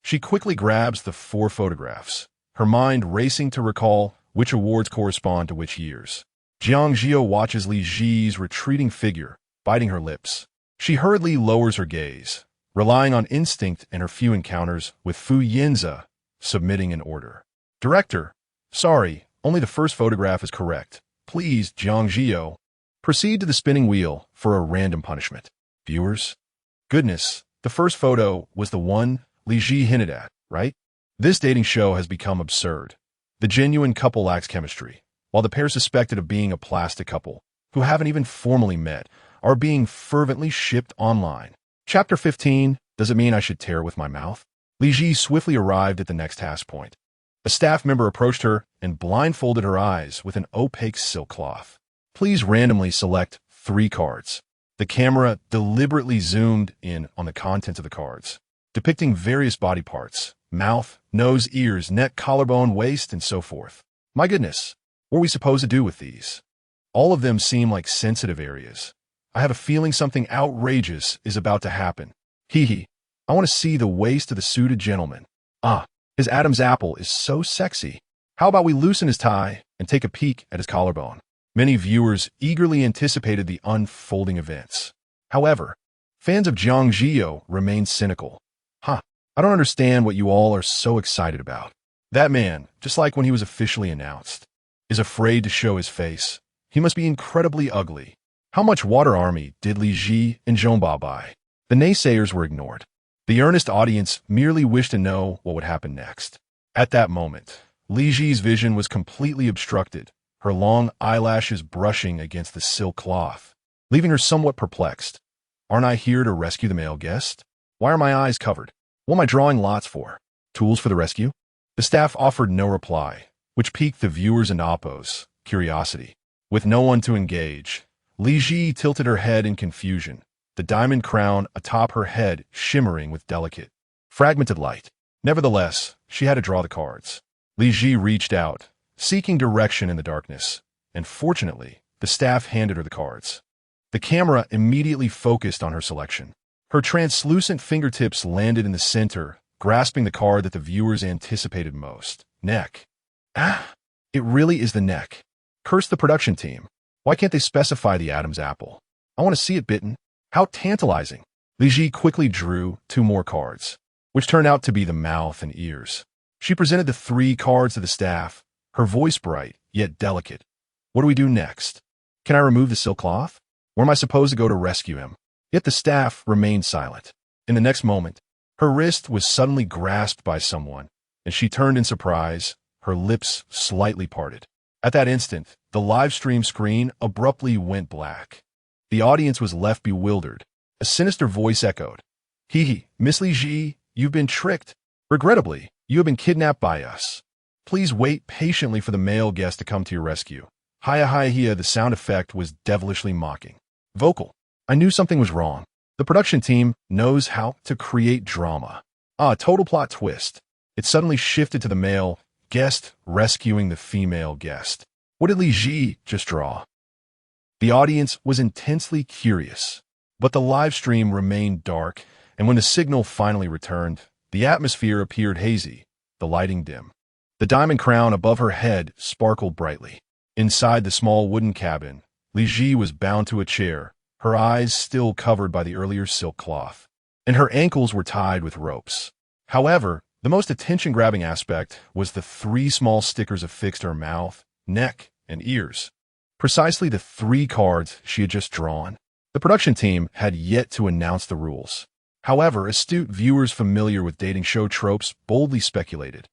She quickly grabs the 4 photographs, her mind racing to recall which awards correspond to which years. Jiang Zhi You watches Li Zhi's retreating figure, biting her lips. She hurriedly lowers her gaze, relying on instinct and her few encounters with Yanze, submitting an order. Director, sorry, only the first photograph is correct. Please, Jiang Zhi You, proceed to the spinning wheel for a random punishment. Viewers? Goodness, the first photo was the one Li Zhi hinted at, right? This dating show has become absurd. The genuine couple lacks chemistry, while the pair suspected of being a plastic couple, who haven't even formally met, are being fervently shipped online. Chapter 15, does it mean I should tear with my mouth? Li Zhi swiftly arrived at the next task point. A staff member approached her and blindfolded her eyes with an opaque silk cloth. Please randomly select 3 cards. The camera deliberately zoomed in on the contents of the cards, depicting various body parts, mouth, nose, ears, neck, collarbone, waist, and so forth. My goodness, what are we supposed to do with these? All of them seem like sensitive areas. I have a feeling something outrageous is about to happen. Hee hee. I want to see the waist of the suited gentleman. Ah, his Adam's apple is so sexy. How about we loosen his tie and take a peek at his collarbone? Many viewers eagerly anticipated the unfolding events. However, fans of Jiang Zhi You remained cynical. I don't understand what you all are so excited about. That man, just like when he was officially announced, is afraid to show his face. He must be incredibly ugly. How much water army did Li Zhi and Zhongba buy? The naysayers were ignored. The earnest audience merely wished to know what would happen next. At that moment, Li Zhi's vision was completely obstructed, her long eyelashes brushing against the silk cloth, leaving her somewhat perplexed. Aren't I here to rescue the male guest? Why are my eyes covered? What am I drawing lots for? Tools for the rescue? The staff offered no reply, which piqued the viewers and Oppo's curiosity. With no one to engage, Li Zhi tilted her head in confusion, the diamond crown atop her head shimmering with delicate, fragmented light. Nevertheless, she had to draw the cards. Li Zhi reached out, seeking direction in the darkness, and fortunately, the staff handed her the cards. The camera immediately focused on her selection. Her translucent fingertips landed in the center, grasping the card that the viewers anticipated most. Neck. It really is the neck. Curse the production team. Why can't they specify the Adam's apple? I want to see it bitten. How tantalizing. Li Zhi quickly drew 2 more cards, which turned out to be the mouth and ears. She presented the 3 cards to the staff, her voice bright, yet delicate. What do we do next? Can I remove the silk cloth? Where am I supposed to go to rescue him? Yet the staff remained silent. In the next moment, her wrist was suddenly grasped by someone, and she turned in surprise, her lips slightly parted. At that instant, the live stream screen abruptly went black. The audience was left bewildered. A sinister voice echoed. Hee, Miss Li Zhi, you've been tricked. Regrettably, you have been kidnapped by us. Please wait patiently for the male guest to come to your rescue. Hiya, the sound effect was devilishly mocking. Vocal. I knew something was wrong. The production team knows how to create drama. Total plot twist. It suddenly shifted to the male guest rescuing the female guest. What did Li Zhi just draw? The audience was intensely curious, but the live stream remained dark, and when the signal finally returned, the atmosphere appeared hazy, the lighting dim. The diamond crown above her head sparkled brightly. Inside the small wooden cabin, Li Zhi was bound to a chair, her eyes still covered by the earlier silk cloth, and her ankles were tied with ropes. However, the most attention-grabbing aspect was the 3 small stickers affixed to her mouth, neck, and ears. Precisely the 3 cards she had just drawn. The production team had yet to announce the rules. However, astute viewers familiar with dating show tropes boldly speculated.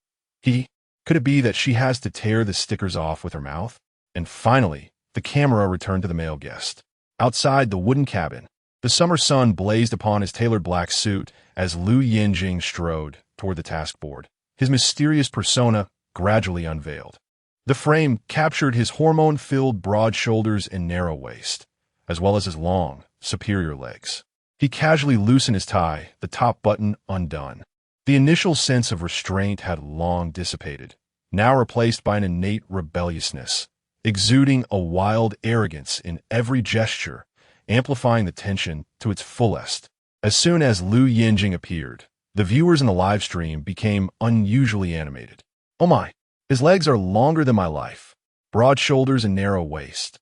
Could it be that she has to tear the stickers off with her mouth? And finally, the camera returned to the male guest. Outside the wooden cabin, the summer sun blazed upon his tailored black suit as Lou Yanjing strode toward the task board, his mysterious persona gradually unveiled. The frame captured his hormone-filled broad shoulders and narrow waist, as well as his long, superior legs. He casually loosened his tie, the top button undone. The initial sense of restraint had long dissipated, now replaced by an innate rebelliousness, exuding a wild arrogance in every gesture, amplifying the tension to its fullest. As soon as Lou Yanjing appeared, the viewers in the live stream became unusually animated. Oh my, his legs are longer than my life, broad shoulders and narrow waist.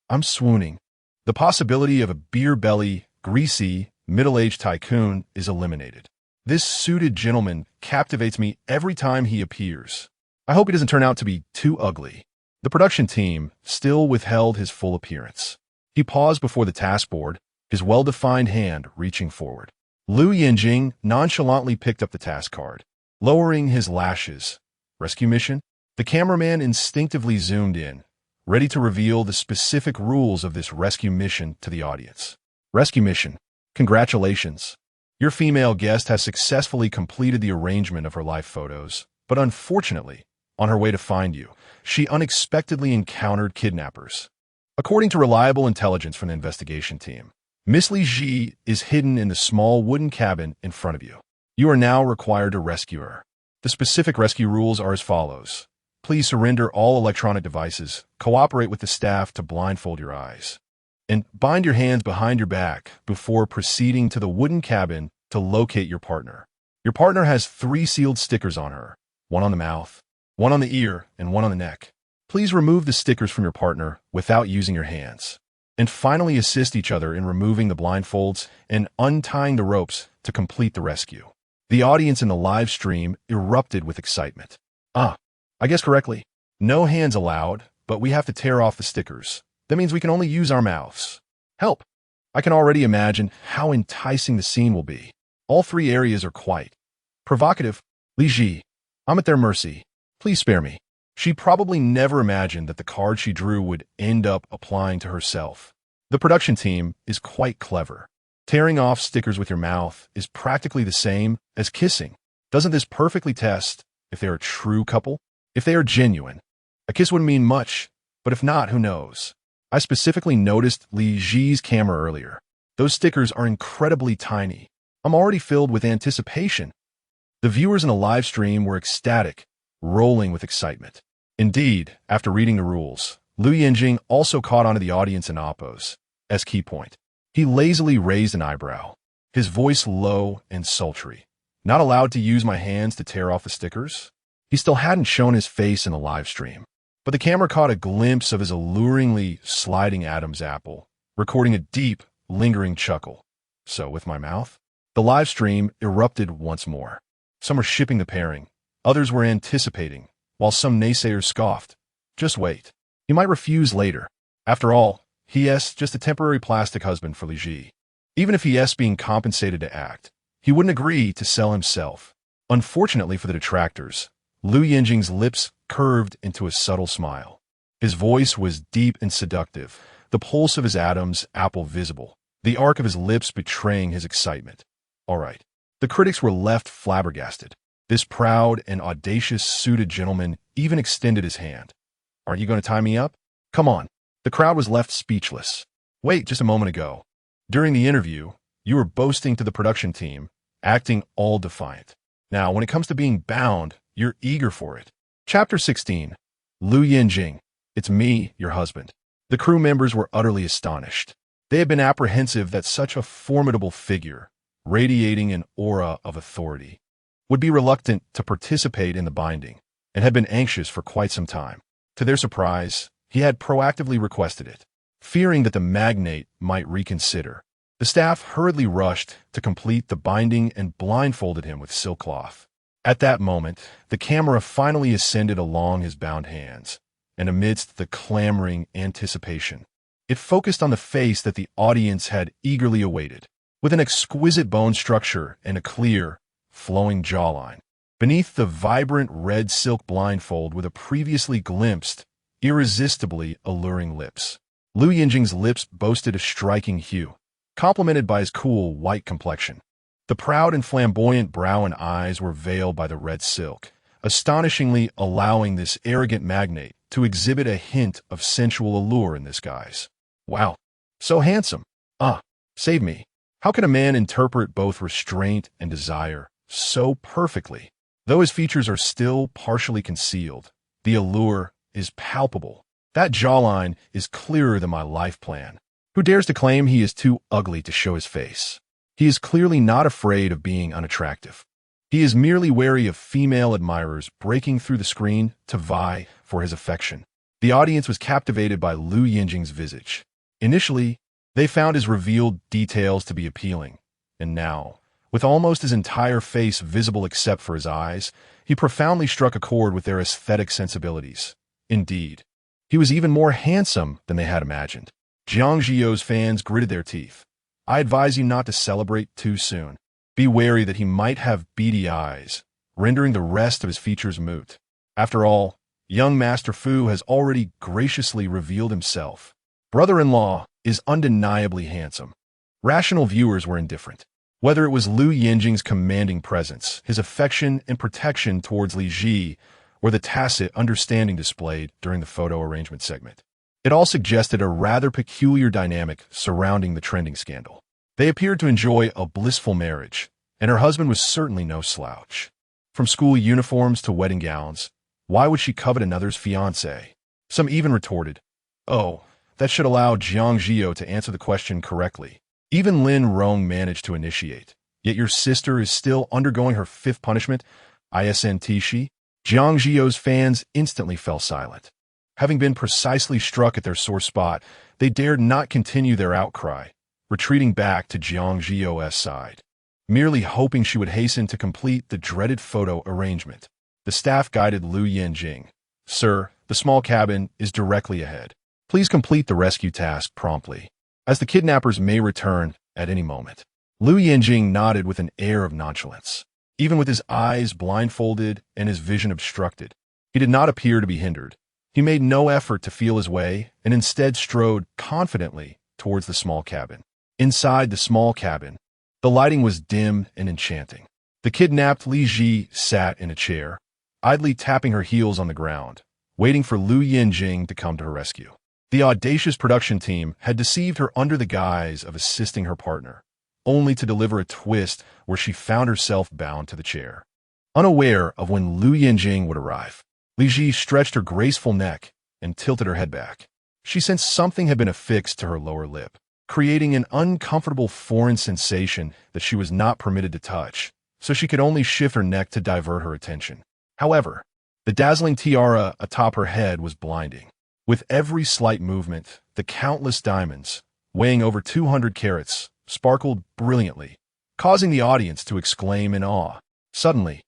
I'm swooning. The possibility of a beer belly, greasy, middle-aged tycoon is eliminated. This suited gentleman captivates me every time he appears. I hope he doesn't turn out to be too ugly. The production team still withheld his full appearance. He paused before the task board, his well-defined hand reaching forward. Lou Yanjing nonchalantly picked up the task card, lowering his lashes. Rescue mission? The cameraman instinctively zoomed in, ready to reveal the specific rules of this rescue mission to the audience. Rescue mission. Congratulations. Your female guest has successfully completed the arrangement of her life photos, but unfortunately, on her way to find you, she unexpectedly encountered kidnappers. According to reliable intelligence from the investigation team, Miss Li Zhi is hidden in the small wooden cabin in front of you. You are now required to rescue her. The specific rescue rules are as follows. Please surrender all electronic devices. Cooperate with the staff to blindfold your eyes. and bind your hands behind your back before proceeding to the wooden cabin to locate your partner. Your partner has 3 sealed stickers on her, one on the mouth, one on the ear, and one on the neck. Please remove the stickers from your partner without using your hands. And finally assist each other in removing the blindfolds and untying the ropes to complete the rescue. The audience in the live stream erupted with excitement. I guessed correctly. No hands allowed, but we have to tear off the stickers. That means we can only use our mouths. Help! I can already imagine how enticing the scene will be. All 3 areas are quite provocative. Li Zhi, I'm at their mercy. Please spare me. She probably never imagined that the card she drew would end up applying to herself. The production team is quite clever. Tearing off stickers with your mouth is practically the same as kissing. Doesn't this perfectly test if they're a true couple? If they are genuine, a kiss wouldn't mean much, but if not, who knows? I specifically noticed Li Zhi's camera earlier. Those stickers are incredibly tiny. I'm already filled with anticipation. The viewers in the live stream were ecstatic, rolling with excitement. Indeed, after reading the rules, Lou Yanjing also caught onto the audience in Oppos as key point. He lazily raised an eyebrow, his voice low and sultry. Not allowed to use my hands to tear off the stickers? He still hadn't shown his face in the live stream, but the camera caught a glimpse of his alluringly sliding Adam's apple, recording a deep, lingering chuckle. So with my mouth? The live stream erupted once more. Some were shipping the pairing. Others were anticipating, while some naysayers scoffed. Just wait. He might refuse later. After all, he's just a temporary plastic husband for Li Zhi. Even if he's being compensated to act, he wouldn't agree to sell himself. Unfortunately for the detractors, Lou Yanjing's lips curved into a subtle smile. His voice was deep and seductive, the pulse of his Adam's apple visible, the arc of his lips betraying his excitement. All right. The critics were left flabbergasted. This proud and audacious suited gentleman even extended his hand. Aren't you going to tie me up? Come on. The crowd was left speechless. Wait, just a moment ago. During the interview, you were boasting to the production team, acting all defiant. Now, when it comes to being bound, you're eager for it. Chapter 16. Lou Yanjing. It's me, your husband. The crew members were utterly astonished. They had been apprehensive that such a formidable figure, radiating an aura of authority, would be reluctant to participate in the binding, and had been anxious for quite some time. To their surprise, he had proactively requested it. Fearing that the magnate might reconsider, the staff hurriedly rushed to complete the binding and blindfolded him with silk cloth. At that moment, the camera finally ascended along his bound hands, and amidst the clamoring anticipation, it focused on the face that the audience had eagerly awaited. With an exquisite bone structure and a clear, flowing jawline. Beneath the vibrant red silk blindfold were the previously glimpsed, irresistibly alluring lips. Lou Yanjing's lips boasted a striking hue, complemented by his cool white complexion. The proud and flamboyant brow and eyes were veiled by the red silk, astonishingly allowing this arrogant magnate to exhibit a hint of sensual allure in this guise. Wow, so handsome. Save me. How can a man interpret both restraint and desire so perfectly? Though his features are still partially concealed, the allure is palpable. That jawline is clearer than my life plan. Who dares to claim he is too ugly to show his face? He is clearly not afraid of being unattractive. He is merely wary of female admirers breaking through the screen to vie for his affection. The audience was captivated by Lou Yanjing's visage. Initially, they found his revealed details to be appealing, and now, with almost his entire face visible except for his eyes, he profoundly struck a chord with their aesthetic sensibilities. Indeed, he was even more handsome than they had imagined. Jiang Zhi You's fans gritted their teeth. I advise you not to celebrate too soon. Be wary that he might have beady eyes, rendering the rest of his features moot. After all, young Master Fu has already graciously revealed himself. Brother-in-law is undeniably handsome. Rational viewers were indifferent. Whether it was Lou Yanjing's commanding presence, his affection and protection towards Li Zhi, or the tacit understanding displayed during the photo arrangement segment, it all suggested a rather peculiar dynamic surrounding the trending scandal. They appeared to enjoy a blissful marriage, and her husband was certainly no slouch. From school uniforms to wedding gowns, why would she covet another's fiancé? Some even retorted, "Oh, That should allow Jiang Zhi You to answer the question correctly. Even Lin Rong managed to initiate. Yet your sister is still undergoing her fifth punishment, isn't she? Jiang Zhi You's fans instantly fell silent. Having been precisely struck at their sore spot, they dared not continue their outcry, retreating back to Jiang Zhi You's side, merely hoping she would hasten to complete the dreaded photo arrangement. The staff guided Lou Yanjing. Sir, the small cabin is directly ahead. Please complete the rescue task promptly, as the kidnappers may return at any moment. Lou Yanjing nodded with an air of nonchalance. Even with his eyes blindfolded and his vision obstructed, he did not appear to be hindered. He made no effort to feel his way and instead strode confidently towards the small cabin. Inside the small cabin, the lighting was dim and enchanting. The kidnapped Li Zhi sat in a chair, idly tapping her heels on the ground, waiting for Lou Yanjing to come to her rescue. The audacious production team had deceived her under the guise of assisting her partner, only to deliver a twist where she found herself bound to the chair. Unaware of when Lou Yanjing would arrive, Li Zhi stretched her graceful neck and tilted her head back. She sensed something had been affixed to her lower lip, creating an uncomfortable foreign sensation that she was not permitted to touch, so she could only shift her neck to divert her attention. However, the dazzling tiara atop her head was blinding. With every slight movement, the countless diamonds, weighing over 200 carats, sparkled brilliantly, causing the audience to exclaim in awe. Suddenly,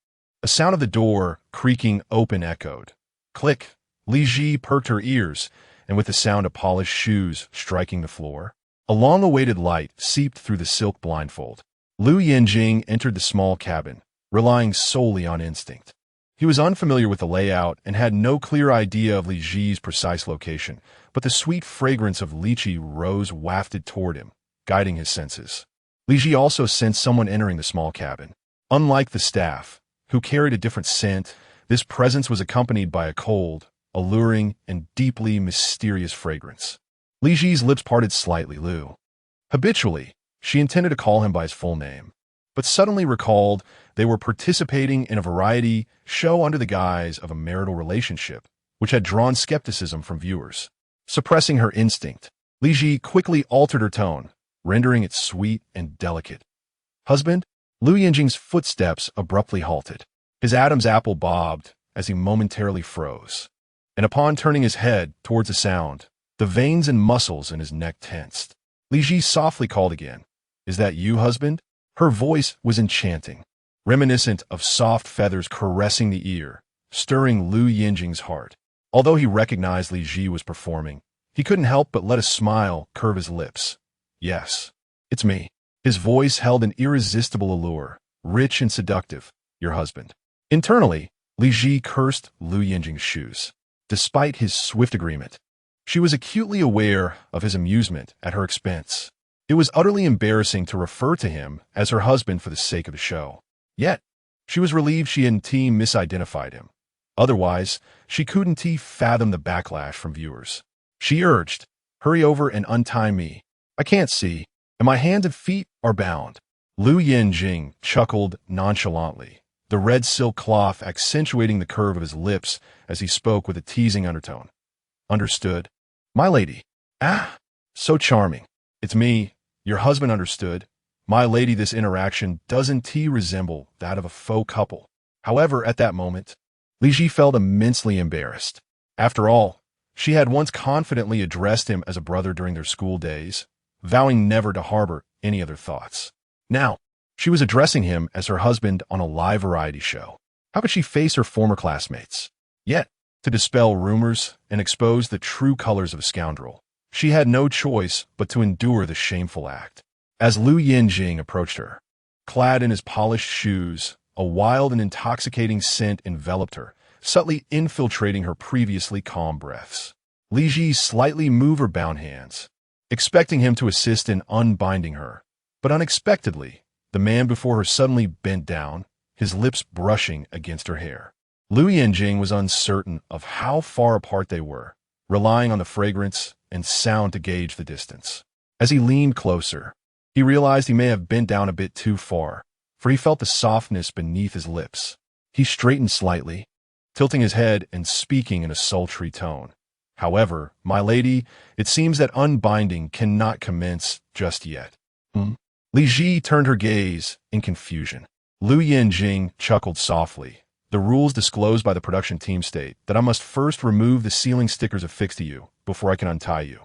a sound of the door creaking open echoed. Click! Li Zhi perked her ears, and with the sound of polished shoes striking the floor, a long-awaited light seeped through the silk blindfold. Lou Yanjing entered the small cabin, relying solely on instinct. He was unfamiliar with the layout and had no clear idea of Li Zhi's precise location, but the sweet fragrance of lychee rose wafted toward him, guiding his senses. Li Zhi also sensed someone entering the small cabin. Unlike the staff, who carried a different scent, this presence was accompanied by a cold, alluring, and deeply mysterious fragrance. Li Zhi's lips parted slightly. Lou. Habitually, she intended to call him by his full name, but suddenly recalled they were participating in a variety show under the guise of a marital relationship, which had drawn skepticism from viewers. Suppressing her instinct, Li Zhi quickly altered her tone, rendering it sweet and delicate. Husband? Lou Yanjing's footsteps abruptly halted. His Adam's apple bobbed as he momentarily froze, and upon turning his head towards the sound, the veins and muscles in his neck tensed. Li Zhi softly called again. Is that you, husband? Her voice was enchanting, reminiscent of soft feathers caressing the ear, stirring Lou Yanjing's heart. Although he recognized Li Zhi was performing, he couldn't help but let a smile curve his lips. Yes, it's me. His voice held an irresistible allure, rich and seductive. Your husband. Internally, Li Zhi cursed Lou Yanjing's shoes. Despite his swift agreement, she was acutely aware of his amusement at her expense. It was utterly embarrassing to refer to him as her husband for the sake of the show. Yet, she was relieved she hadn't misidentified him. Otherwise, she couldn't fathom the backlash from viewers. She urged, hurry over and untie me. I can't see, and my hands and feet are bound. Lou Yanjing chuckled nonchalantly, the red silk cloth accentuating the curve of his lips as he spoke with a teasing undertone. Understood. My lady. Ah, so charming. It's me, your husband. Understood. My lady, this interaction doesn't resemble that of a faux couple. However, at that moment, Li Zhi felt immensely embarrassed. After all, she had once confidently addressed him as a brother during their school days, vowing never to harbor any other thoughts. Now, she was addressing him as her husband on a live variety show. How could she face her former classmates? Yet, to dispel rumors and expose the true colors of a scoundrel, she had no choice but to endure the shameful act. As Lou Yanjing approached her, clad in his polished shoes, a wild and intoxicating scent enveloped her, subtly infiltrating her previously calm breaths. Li Zhi slightly moved her bound hands, expecting him to assist in unbinding her, but unexpectedly, the man before her suddenly bent down, his lips brushing against her hair. Lou Yanjing was uncertain of how far apart they were, relying on the fragrance and sound to gauge the distance. As he leaned closer, he realized he may have bent down a bit too far, for he felt the softness beneath his lips. He straightened slightly, tilting his head and speaking in a sultry tone. However, my lady, it seems that unbinding cannot commence just yet. Li Zhi turned her gaze in confusion. Lou Yanjing chuckled softly. The rules disclosed by the production team state that I must first remove the ceiling stickers affixed to you before I can untie you.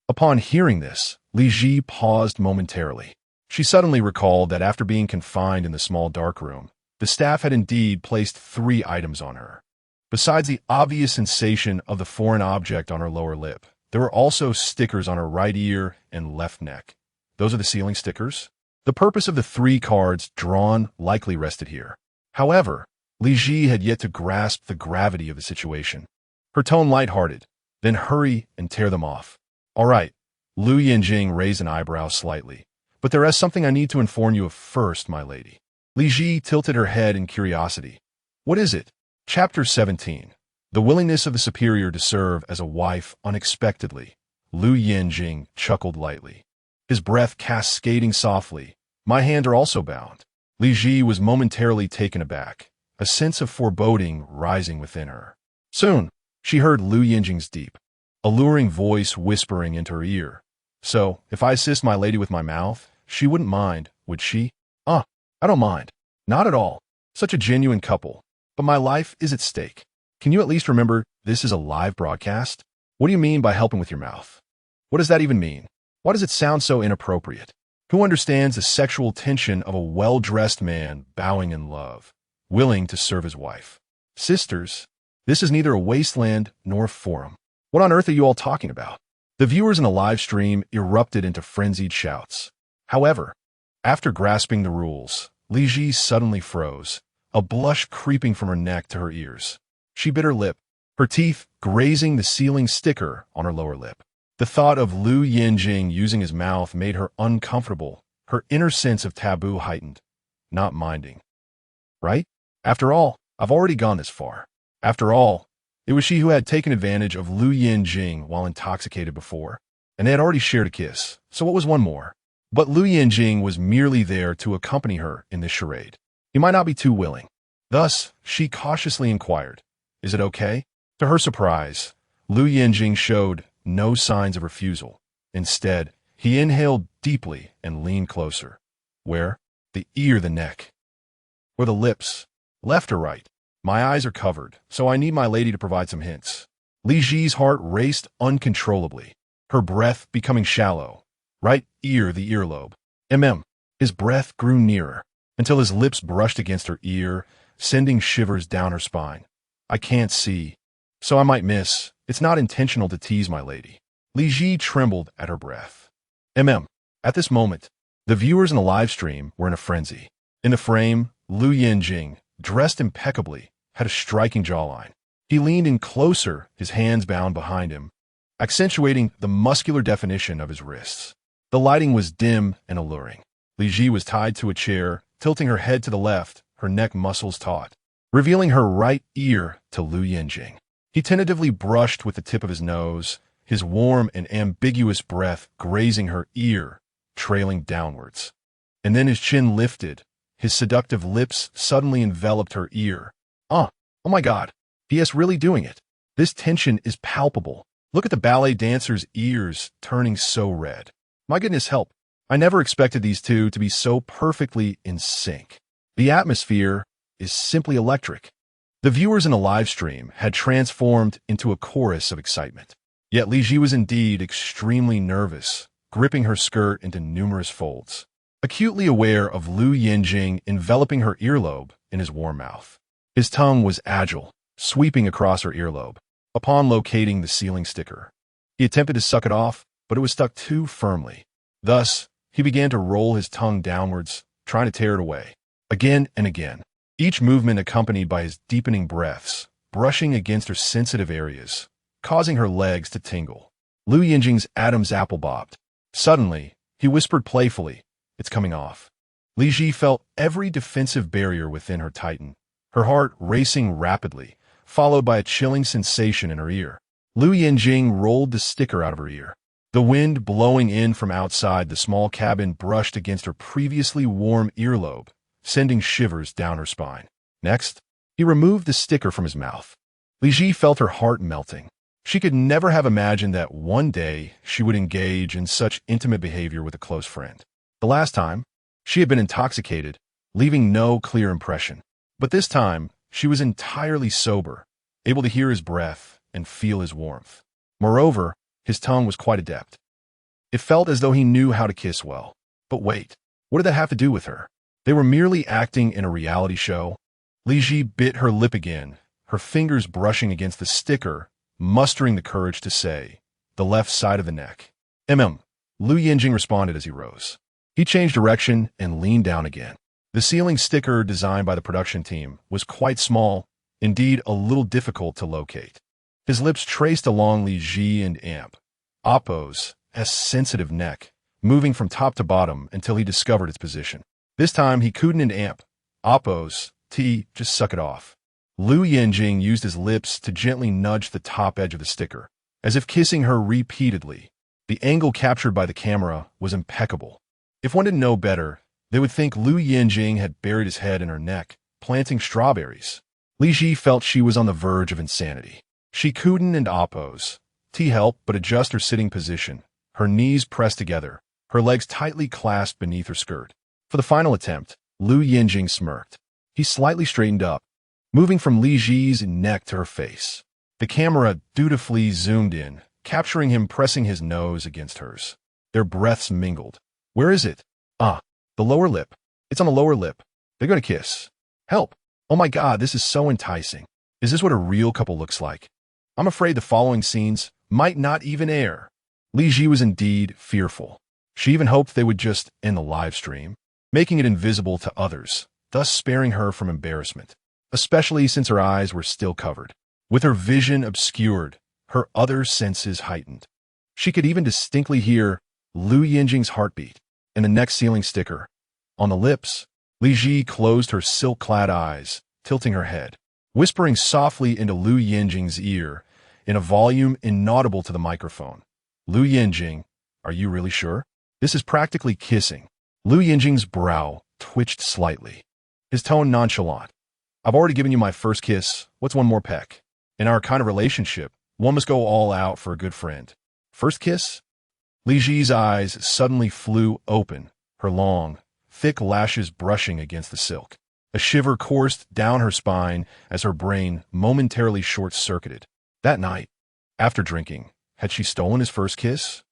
Upon hearing this, Li Zhi paused momentarily. She suddenly recalled that after being confined in the small dark room, the staff had indeed placed 3 items on her. Besides the obvious sensation of the foreign object on her lower lip, there were also stickers on her right ear and left neck. Those are the ceiling stickers? The purpose of the 3 cards drawn likely rested here. However, Li Zhi had yet to grasp the gravity of the situation. Her tone lighthearted, then hurry and tear them off. All right, Lou Yanjing raised an eyebrow slightly. But there is something I need to inform you of first, my lady. Li Zhi tilted her head in curiosity. What is it? Chapter 17. The willingness of the superior to serve as a wife unexpectedly. Lou Yanjing chuckled lightly. His breath cascading softly. My hands are also bound. Li Zhi was momentarily taken aback, a sense of foreboding rising within her. Soon, she heard Lou Yanjing's deep, alluring voice whispering into her ear. So, if I assist my lady with my mouth, she wouldn't mind, would she? I don't mind. Not at all. Such a genuine couple. But my life is at stake. Can you at least remember this is a live broadcast? What do you mean by helping with your mouth? What does that even mean? Why does it sound so inappropriate? Who understands the sexual tension of a well-dressed man bowing in love, willing to serve his wife? Sisters, this is neither a wasteland nor a forum. What on earth are you all talking about? The viewers in the live stream erupted into frenzied shouts. However, after grasping the rules, Li Zhi suddenly froze, a blush creeping from her neck to her ears. She bit her lip, her teeth grazing the ceiling sticker on her lower lip. The thought of Lou Yanjing using his mouth made her uncomfortable, her inner sense of taboo heightened. Not minding. Right? After all, I've already gone this far. After all, it was she who had taken advantage of Lou Yanjing while intoxicated before, and they had already shared a kiss, so what was one more? But Lou Yanjing was merely there to accompany her in this charade. He might not be too willing. Thus, she cautiously inquired, "Is it okay?" To her surprise, Lou Yanjing showed no signs of refusal. Instead, he inhaled deeply and leaned closer. Where? The ear, the neck. Or the lips. Left or right? My eyes are covered, so I need my lady to provide some hints. Li Zhi's heart raced uncontrollably, her breath becoming shallow. Right ear, the earlobe. His breath grew nearer, until his lips brushed against her ear, sending shivers down her spine. I can't see, so I might miss. It's not intentional to tease my lady. Li Zhi trembled at her breath. At this moment, the viewers in the live stream were in a frenzy. In the frame, Lou Yanjing, dressed impeccably, had a striking jawline. He leaned in closer, his hands bound behind him, accentuating the muscular definition of his wrists. The lighting was dim and alluring. Li Zhi was tied to a chair, tilting her head to the left, her neck muscles taut, revealing her right ear to Lou Yanjing. He tentatively brushed with the tip of his nose, his warm and ambiguous breath grazing her ear, trailing downwards. And then his chin lifted, his seductive lips suddenly enveloped her ear. Oh my God, he is really doing it. This tension is palpable. Look at the ballet dancer's ears turning so red. My goodness help. I never expected these two to be so perfectly in sync. The atmosphere is simply electric. The viewers in the live stream had transformed into a chorus of excitement. Yet Li Zhi was indeed extremely nervous, gripping her skirt into numerous folds, acutely aware of Lou Yanjing enveloping her earlobe in his warm mouth. His tongue was agile, sweeping across her earlobe. Upon locating the ceiling sticker, he attempted to suck it off, but it was stuck too firmly. Thus, he began to roll his tongue downwards, trying to tear it away. Again and again, each movement accompanied by his deepening breaths, brushing against her sensitive areas, causing her legs to tingle. Lou Yanjing's Adam's apple bobbed. Suddenly, he whispered playfully, "It's coming off." Li Zhi felt every defensive barrier within her tighten, her heart racing rapidly, followed by a chilling sensation in her ear. Lou Yanjing rolled the sticker out of her ear. The wind blowing in from outside the small cabin brushed against her previously warm earlobe, sending shivers down her spine. Next, he removed the sticker from his mouth. Li Zhi felt her heart melting. She could never have imagined that one day she would engage in such intimate behavior with a close friend. The last time, she had been intoxicated, leaving no clear impression. But this time, she was entirely sober, able to hear his breath and feel his warmth. Moreover, his tongue was quite adept. It felt as though he knew how to kiss well. But wait, what did that have to do with her? They were merely acting in a reality show. Li Zhi bit her lip again, her fingers brushing against the sticker, mustering the courage to say, the left side of the neck. Lou Yanjing responded as he rose. He changed direction and leaned down again. The ceiling sticker designed by the production team was quite small, indeed a little difficult to locate. His lips traced along Li Zhi and Oppo's sensitive neck, moving from top to bottom until he discovered its position. This time he couldn't Oppo's just suck it off. Lou Yanjing used his lips to gently nudge the top edge of the sticker, as if kissing her repeatedly. The angle captured by the camera was impeccable. If one didn't know better, they would think Lou Yanjing had buried his head in her neck, planting strawberries. Li Zhi felt she was on the verge of insanity. She couldn't Oppo's help but adjust her sitting position, her knees pressed together, her legs tightly clasped beneath her skirt. For the final attempt, Lou Yanjing smirked. He slightly straightened up, moving from Li Zhi's neck to her face. The camera dutifully zoomed in, capturing him pressing his nose against hers. Their breaths mingled. Where is it? The lower lip. It's on the lower lip. They're going to kiss. Help. Oh my God, this is so enticing. Is this what a real couple looks like? I'm afraid the following scenes might not even air. Li Zhi was indeed fearful. She even hoped they would just end the live stream, making it invisible to others, thus sparing her from embarrassment, especially since her eyes were still covered. With her vision obscured, her other senses heightened. She could even distinctly hear Lou Yanjing's heartbeat and the next ceiling sticker. On the lips, Li Zhi closed her silk-clad eyes, tilting her head, whispering softly into Lou Yanjing's ear in a volume inaudible to the microphone. Lou Yanjing, are you really sure? This is practically kissing. Lou Yanjing's brow twitched slightly, his tone nonchalant. I've already given you my first kiss. What's one more peck? In our kind of relationship, one must go all out for a good friend. First kiss? Li Zhi's eyes suddenly flew open, her long, thick lashes brushing against the silk. A shiver coursed down her spine as her brain momentarily short-circuited. That night, after drinking, had she stolen his first kiss?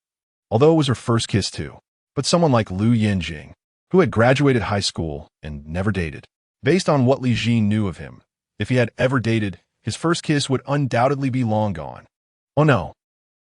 Although it was her first kiss too, but someone like Lou Yanjing, who had graduated high school and never dated. Based on what Li Zhi knew of him, if he had ever dated, his first kiss would undoubtedly be long gone. Oh no.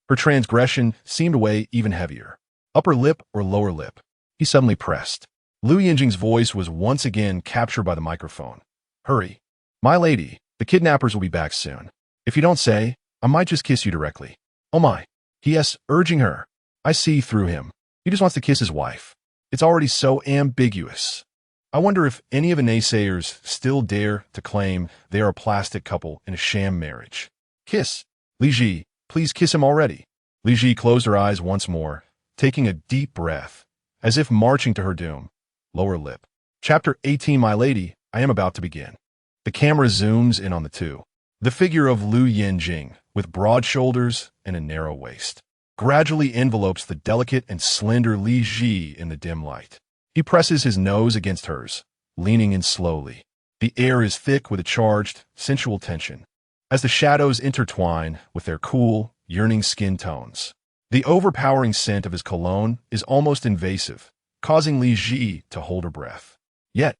Her transgression seemed to weigh even heavier. Upper lip or lower lip? He suddenly pressed. Lou Yanjing's voice was once again captured by the microphone. Hurry. My lady, the kidnappers will be back soon. If you don't say, I might just kiss you directly. Oh my. Yes, urging her. I see through him. He just wants to kiss his wife. It's already so ambiguous. I wonder if any of the naysayers still dare to claim they are a plastic couple in a sham marriage. Kiss. Li Zhi, please kiss him already. Li Zhi closed her eyes once more, taking a deep breath, as if marching to her doom. Lower lip. Chapter 18. My lady, I am about to begin. The camera zooms in on the two. The figure of Lou Yanjing, with broad shoulders and a narrow waist, gradually envelopes the delicate and slender Li Zhi in the dim light. He presses his nose against hers, leaning in slowly. The air is thick with a charged, sensual tension, as the shadows intertwine with their cool, yearning skin tones. The overpowering scent of his cologne is almost invasive, causing Li Zhi to hold her breath. Yet,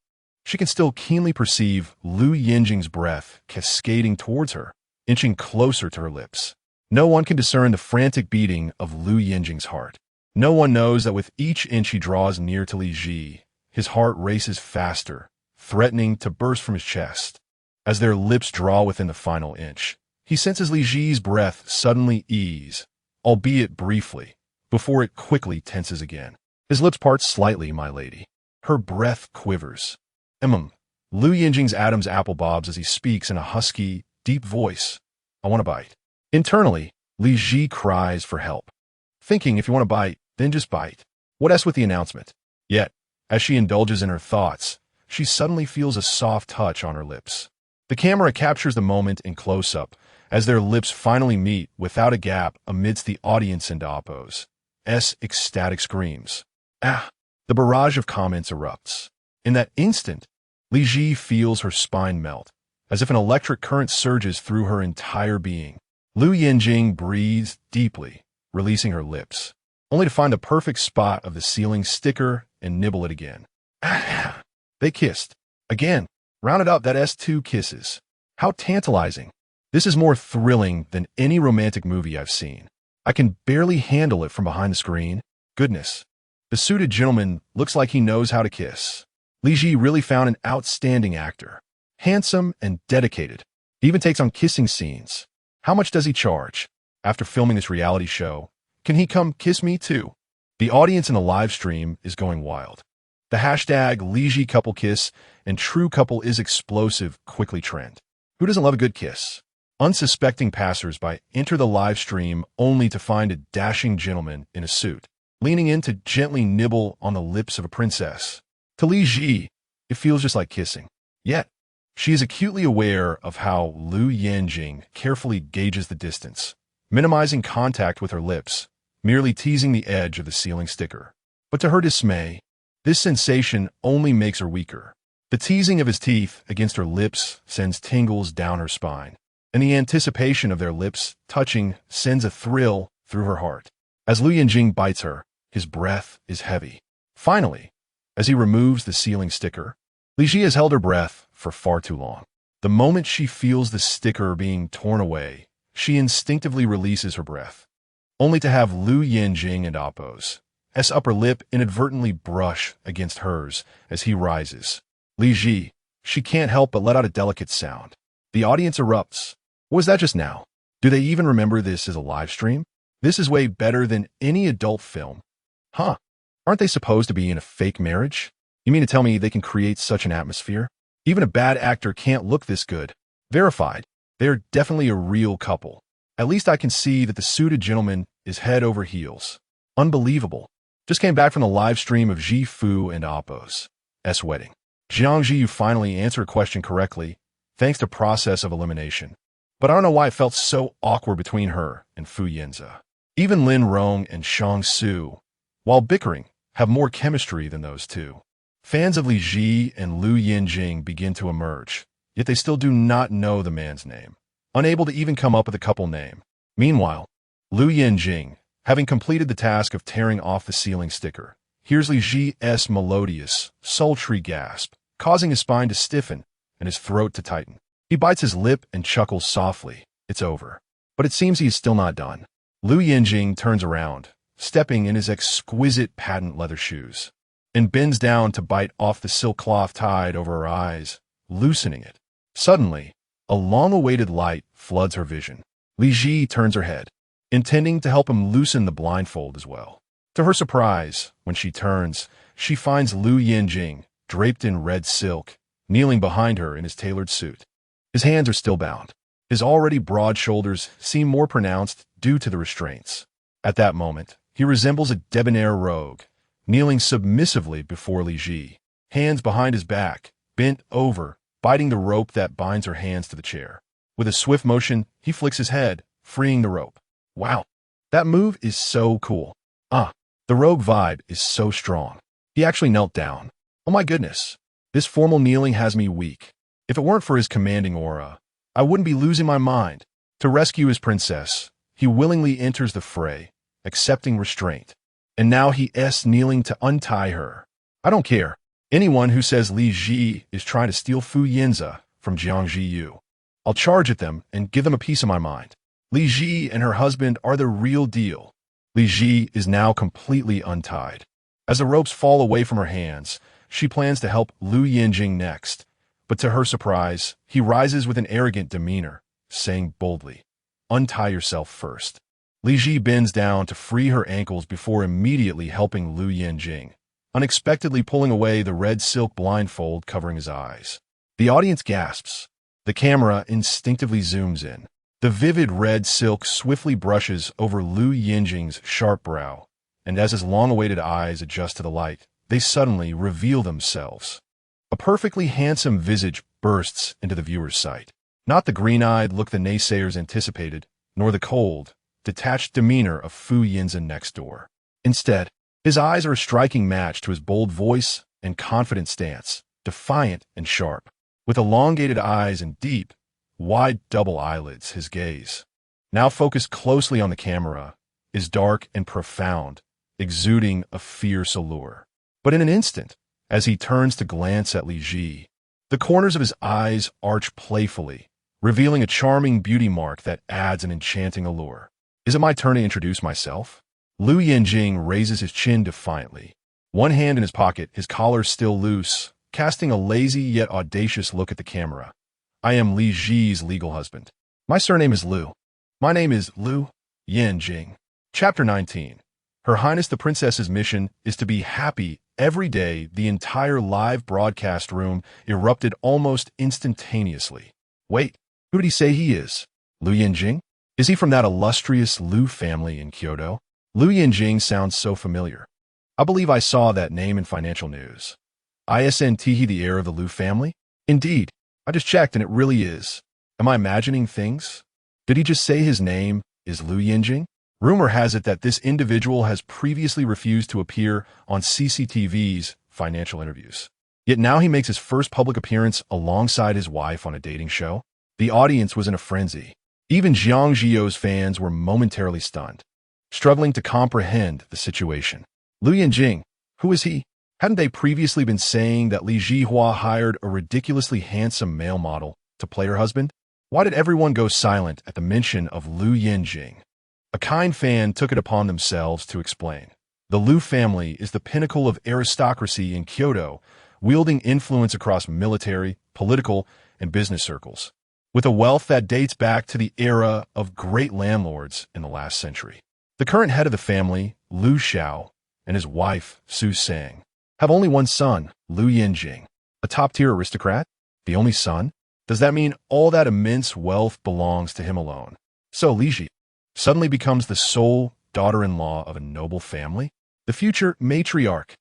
she can still keenly perceive Lou Yanjing's breath cascading towards her, inching closer to her lips. No one can discern the frantic beating of Lou Yanjing's heart. No one knows that with each inch he draws near to Li Zhi, his heart races faster, threatening to burst from his chest. As their lips draw within the final inch, he senses Li Zhi's breath suddenly ease, albeit briefly, before it quickly tenses again. His lips part slightly, my lady. Her breath quivers. Lou Yanjing's Adam's apple bobs as he speaks in a husky, deep voice. I want a bite. Internally, Li Zhi cries for help, thinking if you want to bite, then just bite. What else with the announcement? Yet, as she indulges in her thoughts, she suddenly feels a soft touch on her lips. The camera captures the moment in close-up as their lips finally meet without a gap amidst the audience and Oppo's ecstatic screams. Ah! The barrage of comments erupts. In that instant, Li Zhi feels her spine melt, as if an electric current surges through her entire being. Lou Yanjing breathes deeply, releasing her lips, only to find the perfect spot of the ceiling sticker and nibble it again. They kissed. Again, rounded up that S2 kisses. How tantalizing. This is more thrilling than any romantic movie I've seen. I can barely handle it from behind the screen. Goodness. The suited gentleman looks like he knows how to kiss. Li Zhi really found an outstanding actor. Handsome and dedicated. He even takes on kissing scenes. How much does he charge? After filming this reality show, can he come kiss me too? The audience in the live stream is going wild. The hashtag Li Zhi couple kiss and true couple is explosive quickly trend. Who doesn't love a good kiss? Unsuspecting passersby enter the live stream only to find a dashing gentleman in a suit, leaning in to gently nibble on the lips of a princess. To Li Zhi, it feels just like kissing. Yet, she is acutely aware of how Lou Yanjing carefully gauges the distance, minimizing contact with her lips, merely teasing the edge of the ceiling sticker. But to her dismay, this sensation only makes her weaker. The teasing of his teeth against her lips sends tingles down her spine, and the anticipation of their lips touching sends a thrill through her heart. As Lou Yanjing bites her, his breath is heavy. Finally, as he removes the ceiling sticker, Li Zhi has held her breath for far too long. The moment she feels the sticker being torn away, she instinctively releases her breath, only to have Lou Yanjing and Oppo's upper lip inadvertently brush against hers as he rises. Li Zhi, she can't help but let out a delicate sound. The audience erupts. What was that just now? Do they even remember this as a live stream? This is way better than any adult film. Huh? Aren't they supposed to be in a fake marriage? You mean to tell me they can create such an atmosphere? Even a bad actor can't look this good. Verified. They are definitely a real couple. At least I can see that the suited gentleman is head over heels. Unbelievable. Just came back from the live stream of Zhi Fu and Oppo's wedding. Jiang Zhi You finally answered a question correctly, thanks to process of elimination. But I don't know why it felt so awkward between her and Fu Yanze. Even Lin Rong and Shang Su, while bickering, have more chemistry than those two. Fans of Li Zhi and Lou Yanjing begin to emerge, yet they still do not know the man's name, unable to even come up with a couple name. Meanwhile, Lou Yanjing, having completed the task of tearing off the ceiling sticker, hears Li Zhi's melodious, sultry gasp, causing his spine to stiffen and his throat to tighten. He bites his lip and chuckles softly. It's over. But it seems he is still not done. Lou Yanjing turns around, stepping in his exquisite patent leather shoes, and bends down to bite off the silk cloth tied over her eyes, loosening it. Suddenly, a long-awaited light floods her vision. Li Zhi turns her head, intending to help him loosen the blindfold as well. To her surprise, when she turns, she finds Lou Yanjing, draped in red silk, kneeling behind her in his tailored suit. His hands are still bound. His already broad shoulders seem more pronounced due to the restraints. At that moment, he resembles a debonair rogue, kneeling submissively before Li Zhi, hands behind his back, bent over, biting the rope that binds her hands to the chair. With a swift motion, he flicks his head, freeing the rope. Wow, that move is so cool. The rogue vibe is so strong. He actually knelt down. Oh my goodness, this formal kneeling has me weak. If it weren't for his commanding aura, I wouldn't be losing my mind. To rescue his princess, he willingly enters the fray, accepting restraint. And now he is kneeling to untie her. I don't care. Anyone who says Li Zhi is trying to steal Fu Yanze from Jiang Zhi You, I'll charge at them and give them a piece of my mind. Li Zhi and her husband are the real deal. Li Zhi is now completely untied. As the ropes fall away from her hands, she plans to help Lou Yanjing next. But to her surprise, he rises with an arrogant demeanor, saying boldly, "Untie yourself first." Li Zhi bends down to free her ankles before immediately helping Lou Yanjing, unexpectedly pulling away the red silk blindfold covering his eyes. The audience gasps. The camera instinctively zooms in. The vivid red silk swiftly brushes over Lou Yanjing's sharp brow, and as his long-awaited eyes adjust to the light, they suddenly reveal themselves. A perfectly handsome visage bursts into the viewer's sight. Not the green-eyed look the naysayers anticipated, nor the cold, detached demeanor of Fu Yanze next door. Instead, his eyes are a striking match to his bold voice and confident stance, defiant and sharp. With elongated eyes and deep, wide double eyelids, his gaze, now focused closely on the camera, is dark and profound, exuding a fierce allure. But in an instant, as he turns to glance at Li Zhi, the corners of his eyes arch playfully, revealing a charming beauty mark that adds an enchanting allure. Is it my turn to introduce myself? Lou Yanjing raises his chin defiantly. One hand in his pocket, his collar still loose, casting a lazy yet audacious look at the camera. I am Li Zhi's legal husband. My surname is Lou. My name is Lou Yanjing. Chapter 19. Her Highness the Princess's mission is to be happy every day. The entire live broadcast room erupted almost instantaneously. Wait, who did he say he is? Lou Yanjing? Is he from that illustrious Liu family in Kyoto? Lou Yanjing sounds so familiar. I believe I saw that name in financial news. Isn't he the heir of the Liu family? Indeed. I just checked and it really is. Am I imagining things? Did he just say his name is Lou Yanjing? Rumor has it that this individual has previously refused to appear on CCTV's financial interviews. Yet now he makes his first public appearance alongside his wife on a dating show. The audience was in a frenzy. Even Jiang Zhi You's fans were momentarily stunned, struggling to comprehend the situation. Lou Yanjing, who is he? Hadn't they previously been saying that Li Zhi hired a ridiculously handsome male model to play her husband? Why did everyone go silent at the mention of Lou Yanjing? A kind fan took it upon themselves to explain. The Liu family is the pinnacle of aristocracy in Kyoto, wielding influence across military, political, and business circles, with a wealth that dates back to the era of great landlords in the last century. The current head of the family, Liu Xiao, and his wife, Su Sang, have only one son, Lou Yanjing, a top-tier aristocrat. The only son? Does that mean all that immense wealth belongs to him alone? So Li Zhi suddenly becomes the sole daughter-in-law of a noble family? The future matriarch.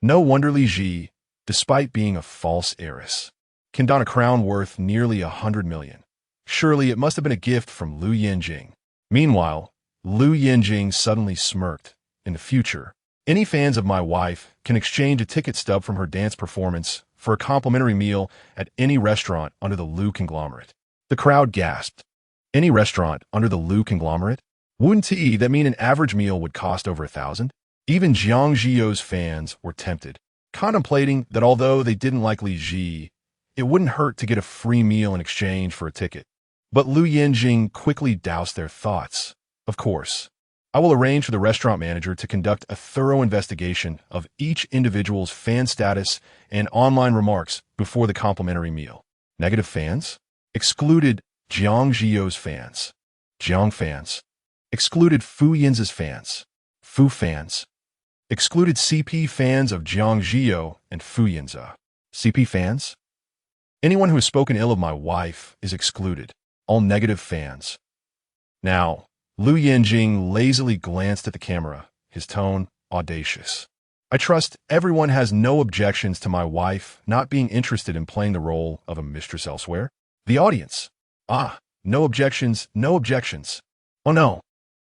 No wonder Li Zhi, despite being a false heiress, can don a crown worth nearly 100 million. Surely it must have been a gift from Lou Yanjing. Meanwhile, Lou Yanjing suddenly smirked. In the future, any fans of my wife can exchange a ticket stub from her dance performance for a complimentary meal at any restaurant under the Liu conglomerate. The crowd gasped. Any restaurant under the Liu conglomerate? Wouldn't that mean an average meal would cost over 1,000? Even Jiang Zhi You's fans were tempted, contemplating that although they didn't like Li Zhi, it wouldn't hurt to get a free meal in exchange for a ticket. But Lou Yanjing quickly doused their thoughts. Of course, I will arrange for the restaurant manager to conduct a thorough investigation of each individual's fan status and online remarks before the complimentary meal. Negative fans? Excluded Jiang Zhi You's fans. Jiang fans. Excluded Fu Yanze's fans. Fu fans. Excluded CP fans of Jiang Zhi You and Fu Yanze. CP fans? Anyone who has spoken ill of my wife is excluded. All negative fans. Now, Lou Yanjing lazily glanced at the camera, his tone audacious. I trust everyone has no objections to my wife not being interested in playing the role of a mistress elsewhere. The audience. No objections, no objections. Oh no.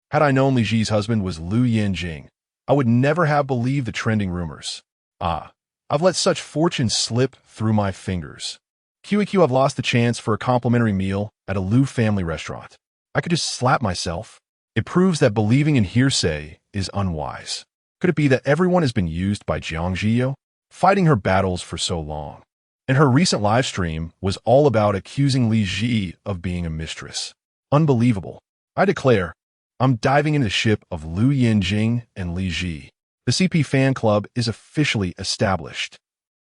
Had I known Li Zhi's husband was Lou Yanjing, I would never have believed the trending rumors. I've let such fortune slip through my fingers. QEQ, I've lost the chance for a complimentary meal at a Liu family restaurant. I could just slap myself. It proves that believing in hearsay is unwise. Could it be that everyone has been used by Jiang Zhi You, fighting her battles for so long? And her recent live stream was all about accusing Li Zhi of being a mistress. Unbelievable. I declare, I'm diving into the ship of Lou Yanjing and Li Zhi. The CP fan club is officially established.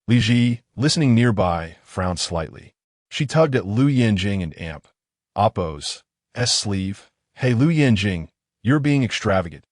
Li Zhi, listening nearby, frowned slightly. She tugged at Lou Yanjing and Amp. Oppo's sleeve. Hey Lou Yanjing, you're being extravagant.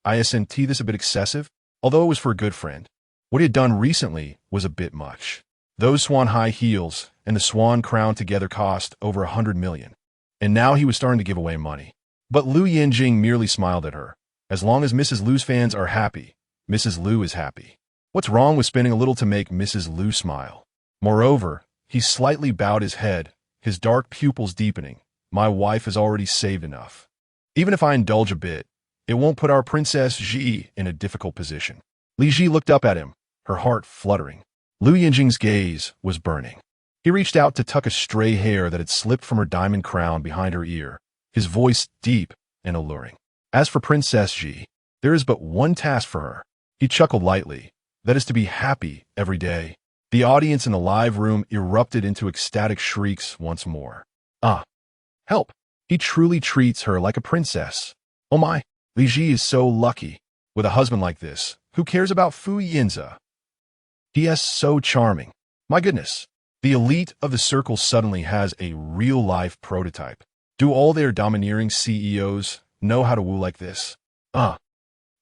Isn't this a bit excessive? Although it was for a good friend. What he had done recently was a bit much. Those swan high heels and the swan crown together cost over 100 million. And now he was starting to give away money. But Lou Yanjing merely smiled at her. As long as Mrs. Liu's fans are happy, Mrs. Liu is happy. What's wrong with spending a little to make Mrs. Liu smile? Moreover, he slightly bowed his head, his dark pupils deepening. My wife has already saved enough. Even if I indulge a bit, it won't put our Princess Zhi in a difficult position. Li Zhi looked up at him, her heart fluttering. Lou Yanjing's gaze was burning. He reached out to tuck a stray hair that had slipped from her diamond crown behind her ear, his voice deep and alluring. As for Princess Zhi, there is but one task for her. He chuckled lightly. That is to be happy every day. The audience in the live room erupted into ecstatic shrieks once more. Ah, help! He truly treats her like a princess. Oh my, Li Zhi is so lucky. With a husband like this, who cares about Fu Yanze? He is so charming. My goodness, the elite of the circle suddenly has a real-life prototype. Do all their domineering CEOs know how to woo like this?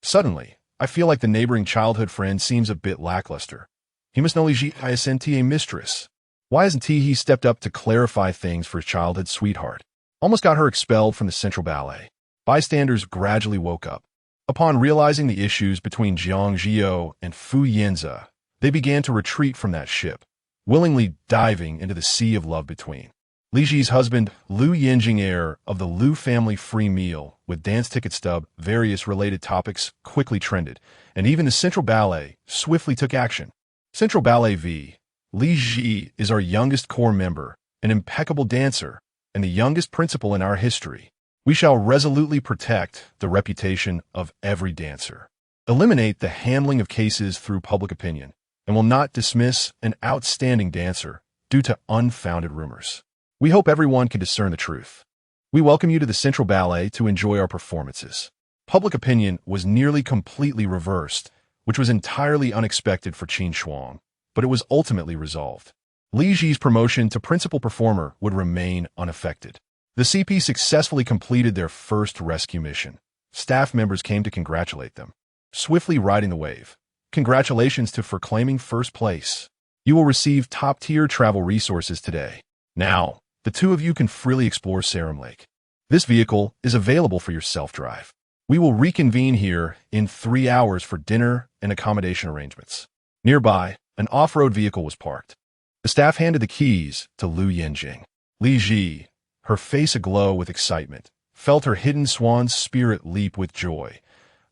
Suddenly, I feel like the neighboring childhood friend seems a bit lackluster. He must know Li Zhi isn't a mistress. Why hasn't he stepped up to clarify things for his childhood sweetheart? Almost got her expelled from the Central Ballet. Bystanders gradually woke up. Upon realizing the issues between Jiang Zhi You and Fu Yanze, they began to retreat from that ship, willingly diving into the sea of love between. Li Zhi's husband, Lou Yanjing, heir of the Lou family free meal with dance ticket stub, various related topics quickly trended, and even the Central Ballet swiftly took action. Central Ballet v. Li Zhi is our youngest core member, an impeccable dancer, and the youngest principal in our history. We shall resolutely protect the reputation of every dancer, eliminate the handling of cases through public opinion, and will not dismiss an outstanding dancer due to unfounded rumors. We hope everyone can discern the truth. We welcome you to the Central Ballet to enjoy our performances. Public opinion was nearly completely reversed, which was entirely unexpected for Qin Shuang, but it was ultimately resolved. Li Zhi's promotion to principal performer would remain unaffected. The CP successfully completed their first rescue mission. Staff members came to congratulate them. Swiftly riding the wave. Congratulations for claiming first place. You will receive top-tier travel resources today. Now, the two of you can freely explore Sarum Lake. This vehicle is available for your self-drive. We will reconvene here in 3 hours for dinner and accommodation arrangements. Nearby, an off-road vehicle was parked. The staff handed the keys to Lou Yanjing. Li Zhi, her face aglow with excitement, felt her hidden swan's spirit leap with joy.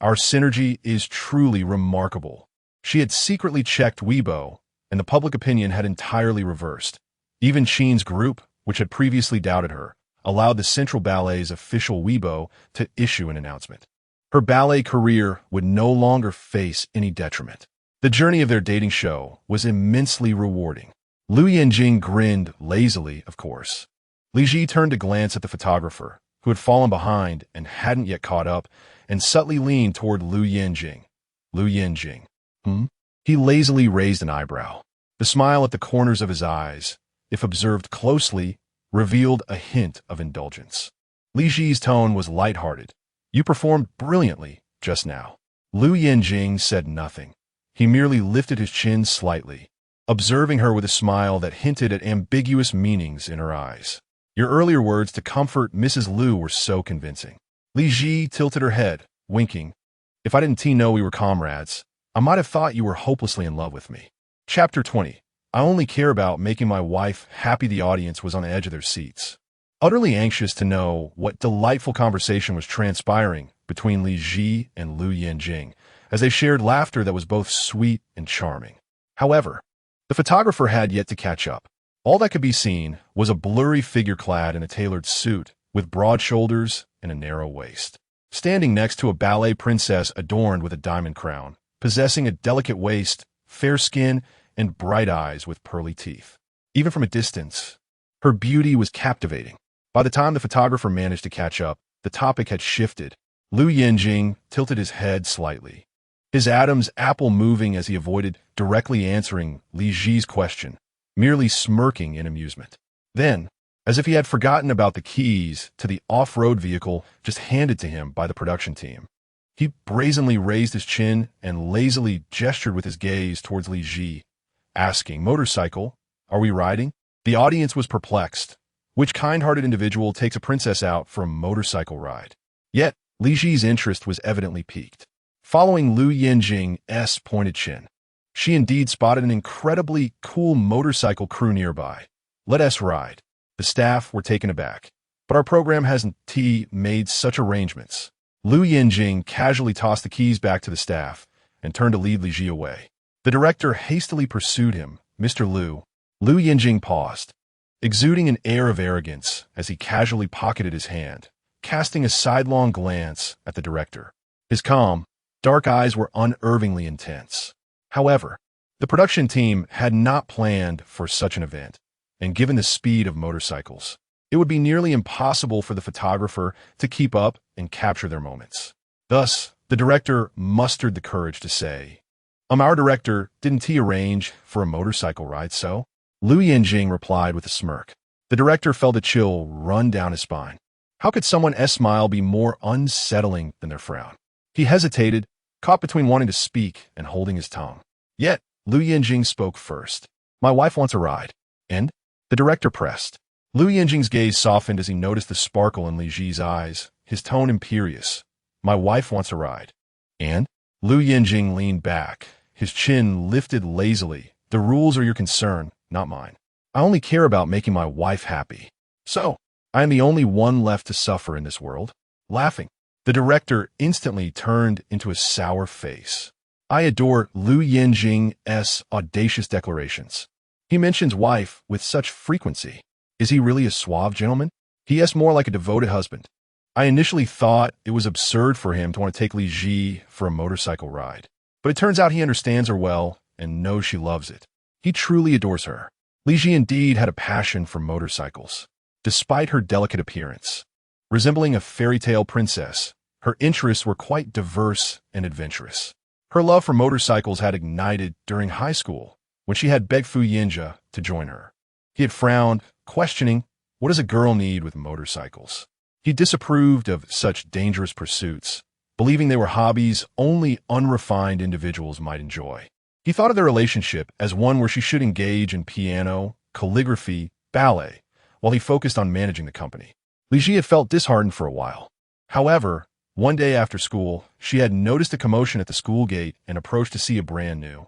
Our synergy is truly remarkable. She had secretly checked Weibo, and the public opinion had entirely reversed. Even Qin's group, which had previously doubted her, allowed the Central Ballet's official Weibo to issue an announcement. Her ballet career would no longer face any detriment. The journey of their dating show was immensely rewarding. Lou Yanjing grinned lazily, of course. Li Zhi turned to glance at the photographer, who had fallen behind and hadn't yet caught up, and subtly leaned toward Lou Yanjing. Lou Yanjing. He lazily raised an eyebrow. The smile at the corners of his eyes, if observed closely, revealed a hint of indulgence. Li Zhi's tone was lighthearted. You performed brilliantly just now. Lou Yanjing said nothing. He merely lifted his chin slightly, observing her with a smile that hinted at ambiguous meanings in her eyes. Your earlier words to comfort Mrs. Liu were so convincing. Li Zhi tilted her head, winking. If I didn't know we were comrades, I might have thought you were hopelessly in love with me. Chapter 20. I only care about making my wife happy. The audience was on the edge of their seats, utterly anxious to know what delightful conversation was transpiring between Li Zhi and Lou Yanjing, as they shared laughter that was both sweet and charming. However, the photographer had yet to catch up. All that could be seen was a blurry figure clad in a tailored suit, with broad shoulders and a narrow waist, standing next to a ballet princess adorned with a diamond crown, possessing a delicate waist, fair skin, and bright eyes with pearly teeth. Even from a distance, her beauty was captivating. By the time the photographer managed to catch up, the topic had shifted. Lou Yanjing tilted his head slightly, his Adam's apple moving as he avoided directly answering Li Zhi's question, merely smirking in amusement. Then, as if he had forgotten about the keys to the off-road vehicle just handed to him by the production team, he brazenly raised his chin and lazily gestured with his gaze towards Li Zhi, asking, "Motorcycle, are we riding?" The audience was perplexed. Which kind-hearted individual takes a princess out for a motorcycle ride? Yet, Li Zhi's interest was evidently piqued. Following Lou Yanjing's pointed chin, she indeed spotted an incredibly cool motorcycle crew nearby. "Let us ride." The staff were taken aback. But our program hasn't made such arrangements. Lou Yanjing casually tossed the keys back to the staff and turned to lead Li Zhi away. The director hastily pursued him. Mr. Lou. Lou Yanjing paused, exuding an air of arrogance as he casually pocketed his hand, casting a sidelong glance at the director. His calm, dark eyes were unervingly intense. However, the production team had not planned for such an event, and given the speed of motorcycles, it would be nearly impossible for the photographer to keep up and capture their moments. Thus, the director mustered the courage to say, Our director, didn't he arrange for a motorcycle ride, so? Lou Yanjing replied with a smirk. The director felt a chill run down his spine. How could someone's smile be more unsettling than their frown? He hesitated, caught between wanting to speak and holding his tongue. Yet, Lou Yanjing spoke first. My wife wants a ride. And? The director pressed. Lou Yanjing's gaze softened as he noticed the sparkle in Li Zhi's eyes, his tone imperious. My wife wants a ride. And? Lou Yanjing leaned back, his chin lifted lazily. The rules are your concern, not mine. I only care about making my wife happy. So, I am the only one left to suffer in this world. Laughing, the director instantly turned into a sour face. I adore Lou Yanjing's audacious declarations. He mentions wife with such frequency. Is he really a suave gentleman? He is more like a devoted husband. I initially thought it was absurd for him to want to take Li Zhi for a motorcycle ride. But it turns out he understands her well and knows she loves it. He truly adores her. Li Zhi indeed had a passion for motorcycles. Despite her delicate appearance, resembling a fairy tale princess, her interests were quite diverse and adventurous. Her love for motorcycles had ignited during high school, when she had begged Yanze to join her. He had frowned, questioning, what does a girl need with motorcycles? He disapproved of such dangerous pursuits, believing they were hobbies only unrefined individuals might enjoy. He thought of their relationship as one where she should engage in piano, calligraphy, ballet, while he focused on managing the company. Li Zhi had felt disheartened for a while. However, one day after school, she had noticed a commotion at the school gate and approached to see a brand new,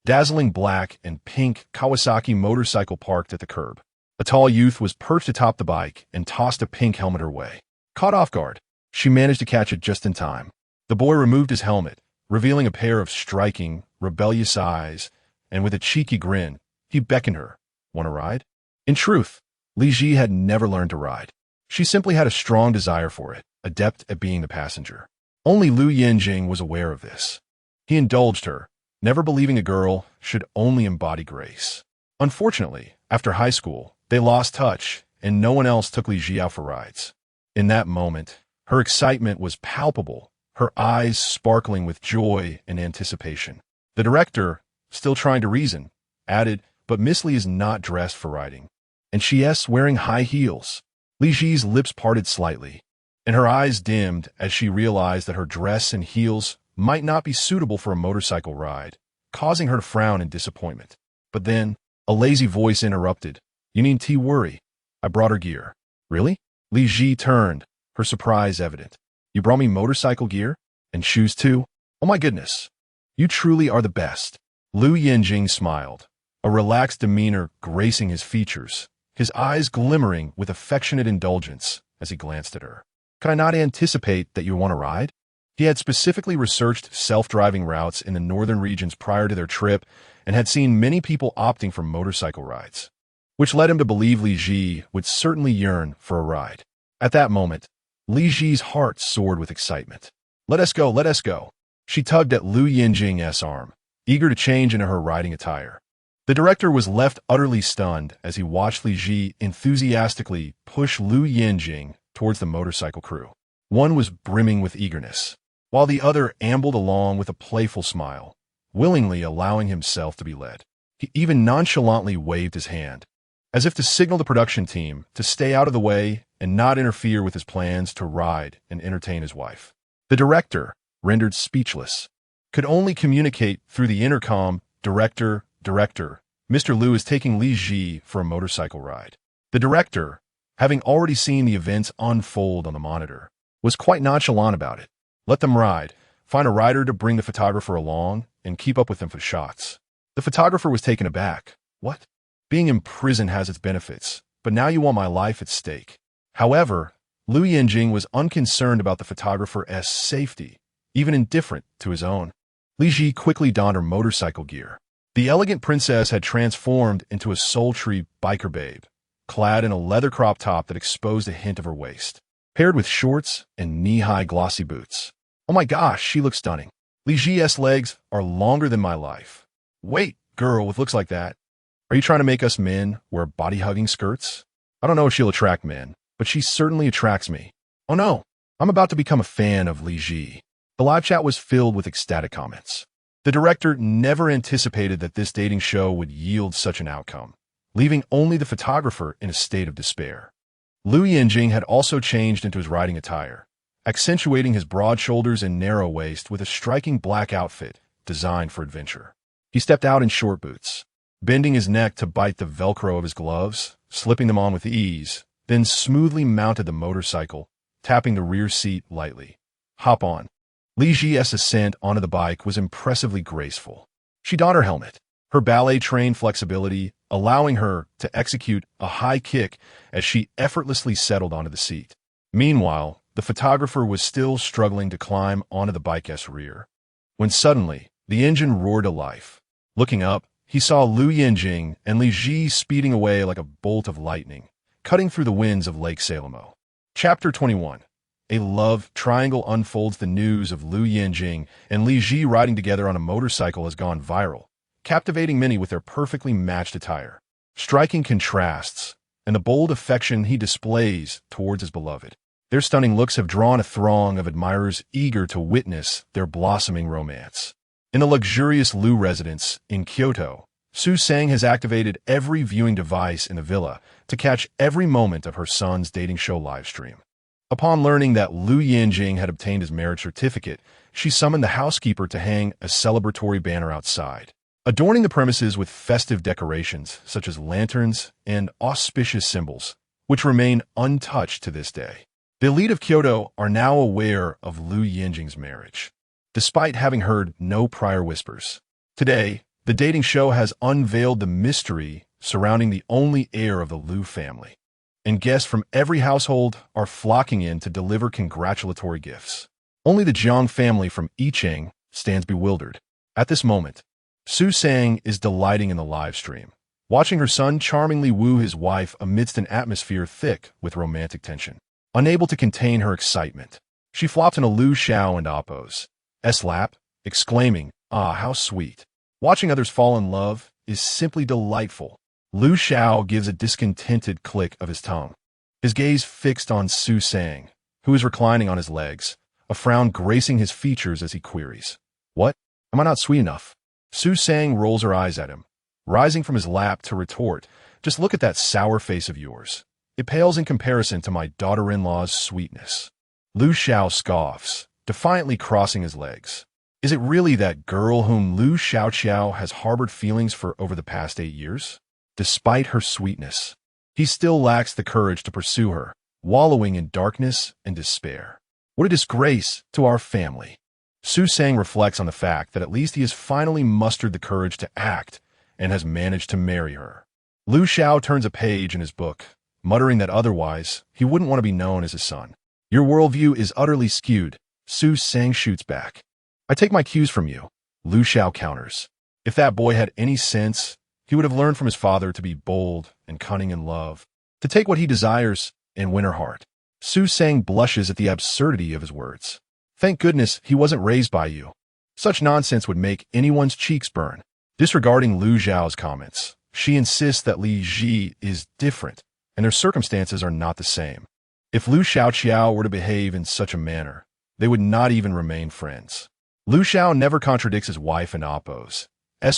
dazzling black and pink Kawasaki motorcycle parked at the curb. A tall youth was perched atop the bike and tossed a pink helmet her way. Caught off guard, she managed to catch it just in time. The boy removed his helmet, revealing a pair of striking, rebellious eyes, and with a cheeky grin, he beckoned her. Want a ride? In truth, Li Zhi had never learned to ride. She simply had a strong desire for it, adept at being the passenger. Only Lou Yanjing was aware of this. He indulged her, never believing a girl should only embody grace. Unfortunately, after high school, they lost touch, and no one else took Li Zhi out for rides. In that moment, her excitement was palpable, her eyes sparkling with joy and anticipation. The director, still trying to reason, added, but Miss Li is not dressed for riding, and she is wearing high heels. Li Zhi's lips parted slightly, and her eyes dimmed as she realized that her dress and heels might not be suitable for a motorcycle ride, causing her to frown in disappointment. But then, a lazy voice interrupted. You needn't worry. I brought her gear. Really? Li Zhi turned, her surprise evident. You brought me motorcycle gear? And shoes too? Oh my goodness. You truly are the best. Lou Yanjing smiled, a relaxed demeanor gracing his features, his eyes glimmering with affectionate indulgence as he glanced at her. Could I not anticipate that you want to ride? He had specifically researched self-driving routes in the northern regions prior to their trip and had seen many people opting for motorcycle rides, which led him to believe Li Zhi would certainly yearn for a ride. At that moment, Li Zhi's heart soared with excitement. Let us go, let us go. She tugged at Lou Yanjing's arm, eager to change into her riding attire. The director was left utterly stunned as he watched Li Zhi enthusiastically push Lou Yanjing towards the motorcycle crew. One was brimming with eagerness, while the other ambled along with a playful smile, willingly allowing himself to be led. He even nonchalantly waved his hand, as if to signal the production team to stay out of the way and not interfere with his plans to ride and entertain his wife. The director, rendered speechless, could only communicate through the intercom, Director, Mr. Liu is taking Li Zhi for a motorcycle ride. The director, having already seen the events unfold on the monitor, was quite nonchalant about it. Let them ride, find a rider to bring the photographer along, and keep up with them for shots. The photographer was taken aback. What? Being in prison has its benefits, but now you want my life at stake. However, Lou Yanjing was unconcerned about the photographer's safety, even indifferent to his own. Li Zhi quickly donned her motorcycle gear. The elegant princess had transformed into a sultry biker babe, clad in a leather crop top that exposed a hint of her waist, paired with shorts and knee-high glossy boots. Oh my gosh, she looks stunning. Li Zhi's legs are longer than my life. Wait, girl with looks like that. Are you trying to make us men wear body-hugging skirts? I don't know if she'll attract men, but she certainly attracts me. Oh no, I'm about to become a fan of Li Zhi. The live chat was filled with ecstatic comments. The director never anticipated that this dating show would yield such an outcome, leaving only the photographer in a state of despair. Lou Yanjing had also changed into his riding attire, accentuating his broad shoulders and narrow waist with a striking black outfit designed for adventure. He stepped out in short boots, bending his neck to bite the Velcro of his gloves, slipping them on with ease, then smoothly mounted the motorcycle, tapping the rear seat lightly. Hop on. Li Zhi's ascent onto the bike was impressively graceful. She donned her helmet, her ballet-trained flexibility allowing her to execute a high kick as she effortlessly settled onto the seat. Meanwhile, the photographer was still struggling to climb onto the bike's rear, when suddenly the engine roared to life. Looking up, he saw Lou Yanjing and Li Zhi speeding away like a bolt of lightning, cutting through the winds of Lake Salamo. Chapter 21. A love triangle unfolds. The news of Lou Yanjing and Li Zhi riding together on a motorcycle has gone viral, captivating many with their perfectly matched attire, striking contrasts, and the bold affection he displays towards his beloved. Their stunning looks have drawn a throng of admirers eager to witness their blossoming romance. In the luxurious Lou residence in Kyoto, Su Sang has activated every viewing device in the villa to catch every moment of her son's dating show livestream. Upon learning that Lou Yanjing had obtained his marriage certificate, she summoned the housekeeper to hang a celebratory banner outside, adorning the premises with festive decorations such as lanterns and auspicious symbols, which remain untouched to this day. The elite of Kyoto are now aware of Lou Yanjing's marriage, despite having heard no prior whispers. Today, the dating show has unveiled the mystery surrounding the only heir of the Lou family, and guests from every household are flocking in to deliver congratulatory gifts. Only the Jiang family from Yicheng stands bewildered. At this moment, Su Sang is delighting in the live stream, watching her son charmingly woo his wife amidst an atmosphere thick with romantic tension. Unable to contain her excitement, she flopped in a Lu Xiao and Appo's lap, exclaiming, "Ah, how sweet." Watching others fall in love is simply delightful. Lu Xiao gives a discontented click of his tongue, his gaze fixed on Su Sang, who is reclining on his legs, a frown gracing his features as he queries, "What? Am I not sweet enough?" Su Sang rolls her eyes at him, rising from his lap to retort, "Just look at that sour face of yours. It pales in comparison to my daughter-in-law's sweetness." Lu Xiao scoffs, defiantly crossing his legs. Is it really that girl whom Lu Xiaoqiao has harbored feelings for over the past 8 years? Despite her sweetness, he still lacks the courage to pursue her, wallowing in darkness and despair. What a disgrace to our family. Su Sang reflects on the fact that at least he has finally mustered the courage to act and has managed to marry her. Lu Xiao turns a page in his book, muttering that otherwise he wouldn't want to be known as his son. "Your worldview is utterly skewed," Su Sang shoots back. "I take my cues from you," Lu Xiao counters. If that boy had any sense, he would have learned from his father to be bold and cunning in love, to take what he desires and win her heart. Su Sang blushes at the absurdity of his words. Thank goodness he wasn't raised by you. Such nonsense would make anyone's cheeks burn. Disregarding Lu Xiao's comments, she insists that Li Zhi is different, and their circumstances are not the same. If Lu Xiaoqiao were to behave in such a manner, they would not even remain friends. Lu Xiao never contradicts his wife and Appo's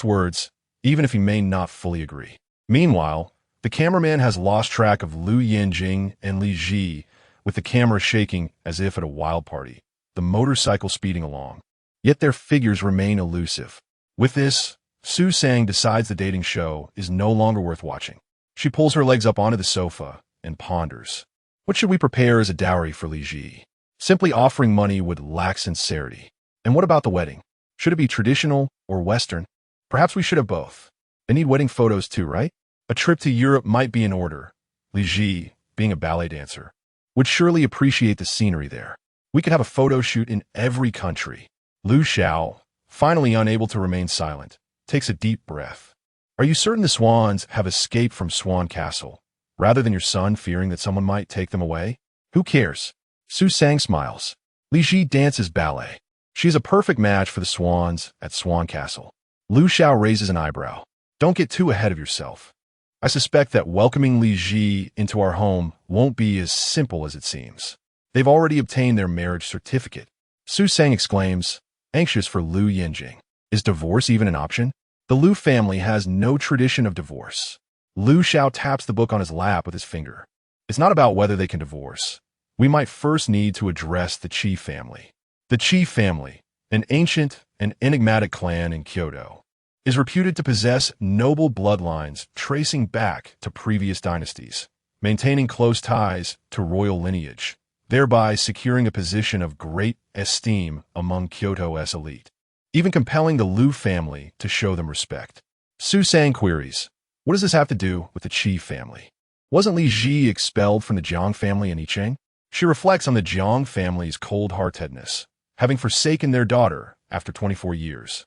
words, even if he may not fully agree. Meanwhile, the cameraman has lost track of Lou Yanjing and Li Zhi, with the camera shaking as if at a wild party, the motorcycle speeding along. Yet their figures remain elusive. With this, Su Sang decides the dating show is no longer worth watching. She pulls her legs up onto the sofa and ponders. What should we prepare as a dowry for Li Zhi? Simply offering money would lack sincerity. And what about the wedding? Should it be traditional or Western? Perhaps we should have both. They need wedding photos too, right? A trip to Europe might be in order, Li Zhi, being a ballet dancer, would surely appreciate the scenery there. We could have a photo shoot in every country. Lu Xiao, finally unable to remain silent, takes a deep breath. Are you certain the swans have escaped from Swan Castle, rather than your son fearing that someone might take them away? Who cares? Su Sang smiles. Li Zhi dances ballet. She is a perfect match for the swans at Swan Castle. Lu Xiao raises an eyebrow. Don't get too ahead of yourself. I suspect that welcoming Li Zhi into our home won't be as simple as it seems. They've already obtained their marriage certificate. Su Sang exclaims, anxious for Lou Yanjing. Is divorce even an option? The Liu family has no tradition of divorce. Lu Xiao taps the book on his lap with his finger. It's not about whether they can divorce. We might first need to address the Qi family. The Qi family, an ancient and enigmatic clan in Kyoto, is reputed to possess noble bloodlines tracing back to previous dynasties, maintaining close ties to royal lineage, thereby securing a position of great esteem among Kyoto's elite, even compelling the Liu family to show them respect. Su Sang queries, what does this have to do with the Qi family? Wasn't Li Zhi expelled from the Jiang family in Yicheng? She reflects on the Jiang family's cold-heartedness, having forsaken their daughter after 24 years,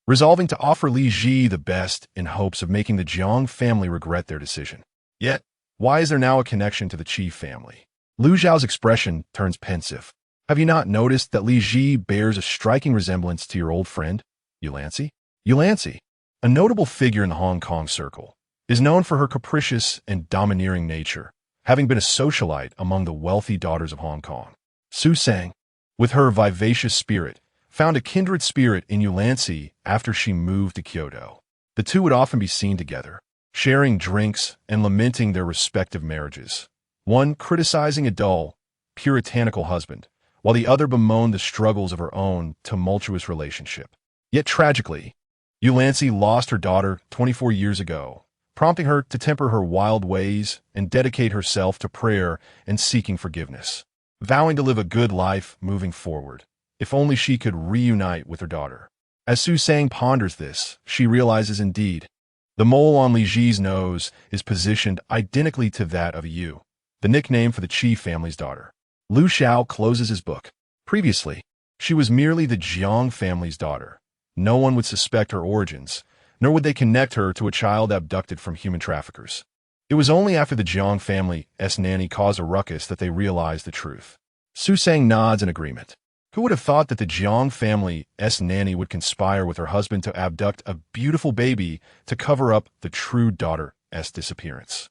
resolving to offer Li Zhi the best in hopes of making the Jiang family regret their decision. Yet, why is there now a connection to the Qi family? Lu Zhao's expression turns pensive. Have you not noticed that Li Zhi bears a striking resemblance to your old friend, Yanze? Yanze, a notable figure in the Hong Kong circle, is known for her capricious and domineering nature, having been a socialite among the wealthy daughters of Hong Kong. Su Sang, with her vivacious spirit, found a kindred spirit in Yanze after she moved to Kyoto. The two would often be seen together, sharing drinks and lamenting their respective marriages, one criticizing a dull, puritanical husband, while the other bemoaned the struggles of her own tumultuous relationship. Yet tragically, Yanze lost her daughter 24 years ago, prompting her to temper her wild ways and dedicate herself to prayer and seeking forgiveness, vowing to live a good life moving forward, if only she could reunite with her daughter. As Su Sang ponders this, she realizes indeed, the mole on Li Zhi's nose is positioned identically to that of Yu, the nickname for the Qi family's daughter. Lu Xiao closes his book. Previously, she was merely the Jiang family's daughter. No one would suspect her origins, nor would they connect her to a child abducted from human traffickers. It was only after the Jiang family's nanny caused a ruckus that they realized the truth. Su Sang nods in agreement. Who would have thought that the Jiang family's nanny would conspire with her husband to abduct a beautiful baby to cover up the true daughter's disappearance?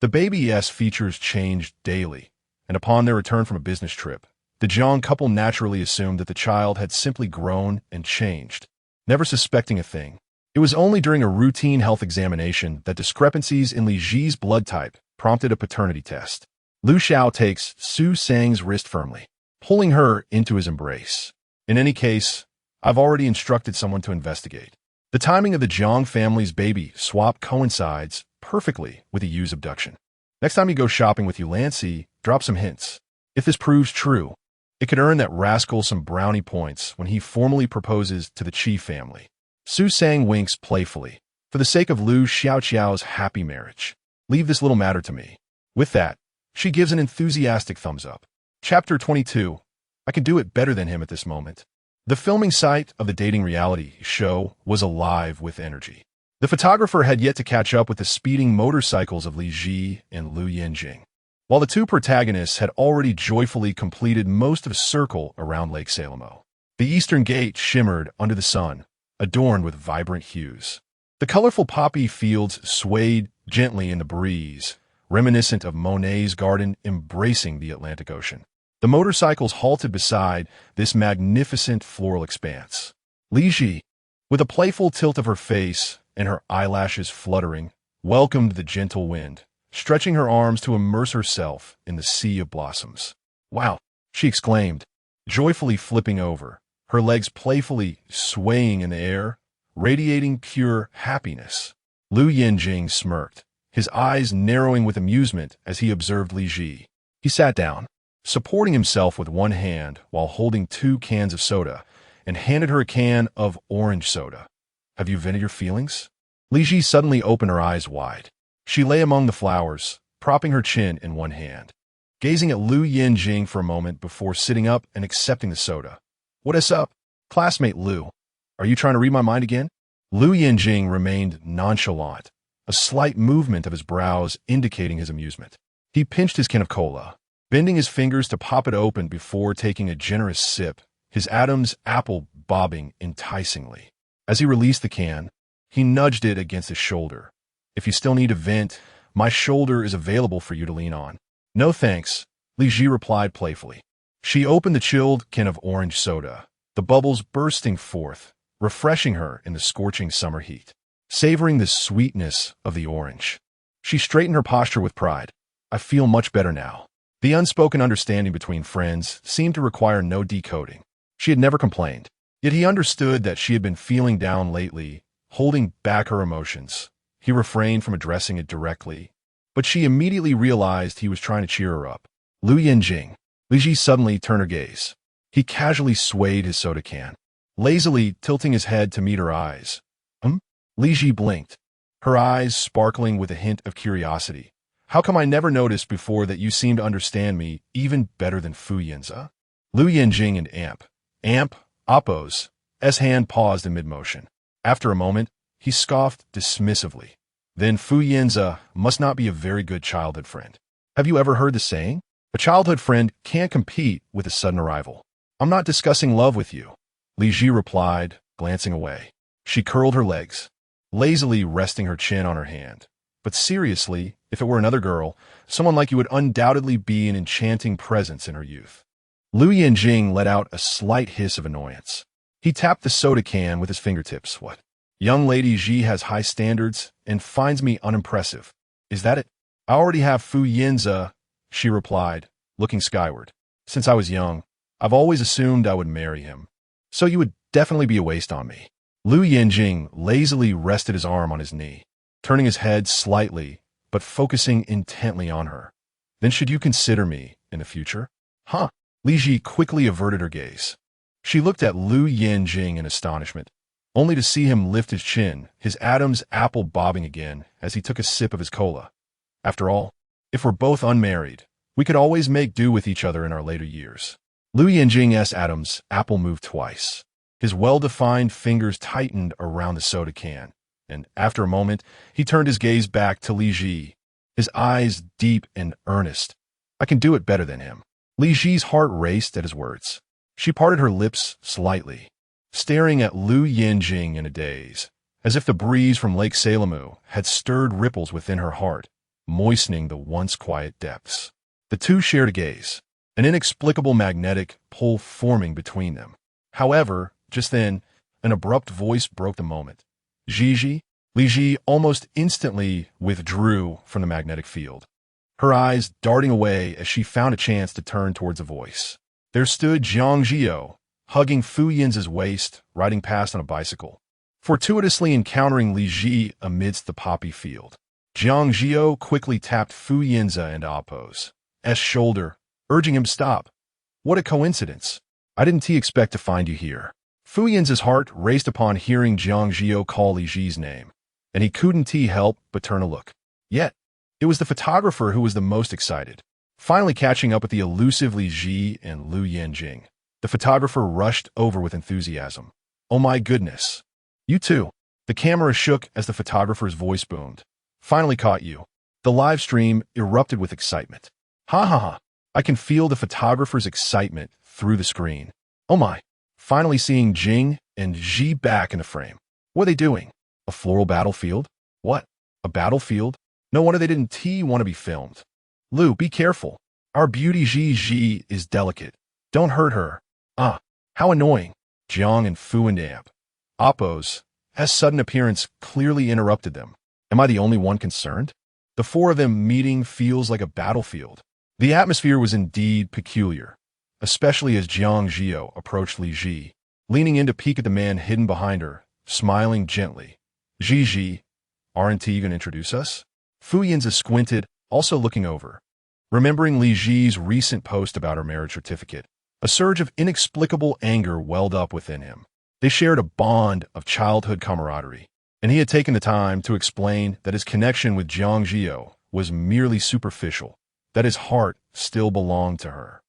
The baby's features changed daily, and upon their return from a business trip, the Jiang couple naturally assumed that the child had simply grown and changed, never suspecting a thing. It was only during a routine health examination that discrepancies in Li Zhi's blood type prompted a paternity test. Lu Xiao takes Su Sang's wrist firmly, pulling her into his embrace. In any case, I've already instructed someone to investigate. The timing of the Jiang family's baby swap coincides perfectly with the Yu's abduction. Next time you go shopping with Yanze, drop some hints. If this proves true, it could earn that rascal some brownie points when he formally proposes to the Qi family. Su Sang winks playfully. For the sake of Lu Xiaoqiao's happy marriage, leave this little matter to me. With that, she gives an enthusiastic thumbs up. Chapter 22. I can do it better than him at this moment. The filming site of the dating reality show was alive with energy. The photographer had yet to catch up with the speeding motorcycles of Li Zhi and Lou Yanjing, while the two protagonists had already joyfully completed most of a circle around Lake Salamo. The eastern gate shimmered under the sun, adorned with vibrant hues. The colorful poppy fields swayed gently in the breeze, reminiscent of Monet's garden embracing the Atlantic Ocean. The motorcycles halted beside this magnificent floral expanse. Li Zhi, with a playful tilt of her face and her eyelashes fluttering, welcomed the gentle wind, stretching her arms to immerse herself in the sea of blossoms. Wow, she exclaimed, joyfully flipping over, her legs playfully swaying in the air, radiating pure happiness. Lou Yanjing smirked, his eyes narrowing with amusement as he observed Li Zhi. He sat down, supporting himself with one hand while holding 2 cans of soda, and handed her a can of orange soda. Have you vented your feelings? Li Zhi suddenly opened her eyes wide. She lay among the flowers, propping her chin in one hand, gazing at Lou Yanjing for a moment before sitting up and accepting the soda. "What is up, classmate Lou? Are you trying to read my mind again?" Lou Yanjing remained nonchalant, a slight movement of his brows indicating his amusement. He pinched his can of cola, bending his fingers to pop it open before taking a generous sip, his Adam's apple bobbing enticingly. As he released the can, he nudged it against his shoulder. "If you still need to vent, my shoulder is available for you to lean on." "No thanks," Li Zhi replied playfully. She opened the chilled can of orange soda, the bubbles bursting forth, refreshing her in the scorching summer heat. Savoring the sweetness of the orange, she straightened her posture with pride. "I feel much better now." The unspoken understanding between friends seemed to require no decoding. She had never complained, yet he understood that she had been feeling down lately, holding back her emotions. He refrained from addressing it directly, but she immediately realized he was trying to cheer her up. "Lou Yanjing." Li Zhi suddenly turned her gaze. He casually swayed his soda can, lazily tilting his head to meet her eyes. Li Zhi blinked, her eyes sparkling with a hint of curiosity. "How come I never noticed before that you seem to understand me even better than Fu Yanze?" Lou Yanjing and Amp, Oppo's hand paused in mid-motion. After a moment, he scoffed dismissively. "Then Fu Yanze must not be a very good childhood friend. Have you ever heard the saying? A childhood friend can't compete with a sudden arrival." "I'm not discussing love with you," Li Zhi replied, glancing away. She curled her legs, lazily resting her chin on her hand. "But seriously, if it were another girl, someone like you would undoubtedly be an enchanting presence in her youth." Lou Yanjing let out a slight hiss of annoyance. He tapped the soda can with his fingertips. "What? Young lady Zhi has high standards and finds me unimpressive. Is that it?" "I already have Fu Yanze," she replied, looking skyward. "Since I was young, I've always assumed I would marry him. So you would definitely be a waste on me." Lou Yanjing lazily rested his arm on his knee, turning his head slightly, but focusing intently on her. "Then should you consider me in the future?" "Huh?" Li Zhi quickly averted her gaze. She looked at Lou Yanjing in astonishment, only to see him lift his chin, his Adam's apple bobbing again as he took a sip of his cola. "After all, if we're both unmarried, we could always make do with each other in our later years." Lou Yanjing's Adam's apple moved twice. His well-defined fingers tightened around the soda can, and after a moment, he turned his gaze back to Li Zhi, his eyes deep and earnest. "I can do it better than him." Li Zhi's heart raced at his words. She parted her lips slightly, staring at Lou Yanjing in a daze, as if the breeze from Lake Salamu had stirred ripples within her heart, moistening the once quiet depths. The two shared a gaze, an inexplicable magnetic pull forming between them. However, just then, an abrupt voice broke the moment. "Zhi." Li Zhi almost instantly withdrew from the magnetic field, her eyes darting away as she found a chance to turn towards the voice. There stood Jiang Zhi You, hugging Fu Yanze's waist, riding past on a bicycle, fortuitously encountering Li Zhi amidst the poppy field. Jiang Zhi You quickly tapped Fu Yanze and Oppo's shoulder, urging him to stop. "What a coincidence. I didn't expect to find you here." Fu Yanze's heart raced upon hearing Jiang Zhi You call Li Zhi's name, and he couldn't help but turn a look. Yet, it was the photographer who was the most excited. Finally catching up with the elusive Li Zhi and Lou Yanjing, the photographer rushed over with enthusiasm. "Oh my goodness. You too." The camera shook as the photographer's voice boomed. "Finally caught you." The live stream erupted with excitement. "Ha ha ha." I can feel the photographer's excitement through the screen. "Oh my. Finally seeing Jing and Zhi back in the frame. What are they doing? A floral battlefield? What? A battlefield? No wonder they didn't want to be filmed. Lou, be careful. Our beauty Zhi is delicate. Don't hurt her." "Ah, how annoying." Jiang and Fu and Amp, Oppo's sudden appearance clearly interrupted them. Am I the only one concerned? The four of them meeting feels like a battlefield. The atmosphere was indeed peculiar, especially as Jiang Zhi You approached Li Zhi, leaning in to peek at the man hidden behind her, smiling gently. "Zhi, aren't you going to introduce us?" Fu Yanze squinted, also looking over. Remembering Li Zhi's recent post about her marriage certificate, a surge of inexplicable anger welled up within him. They shared a bond of childhood camaraderie, and he had taken the time to explain that his connection with Jiang Zhi You was merely superficial, that his heart still belonged to her.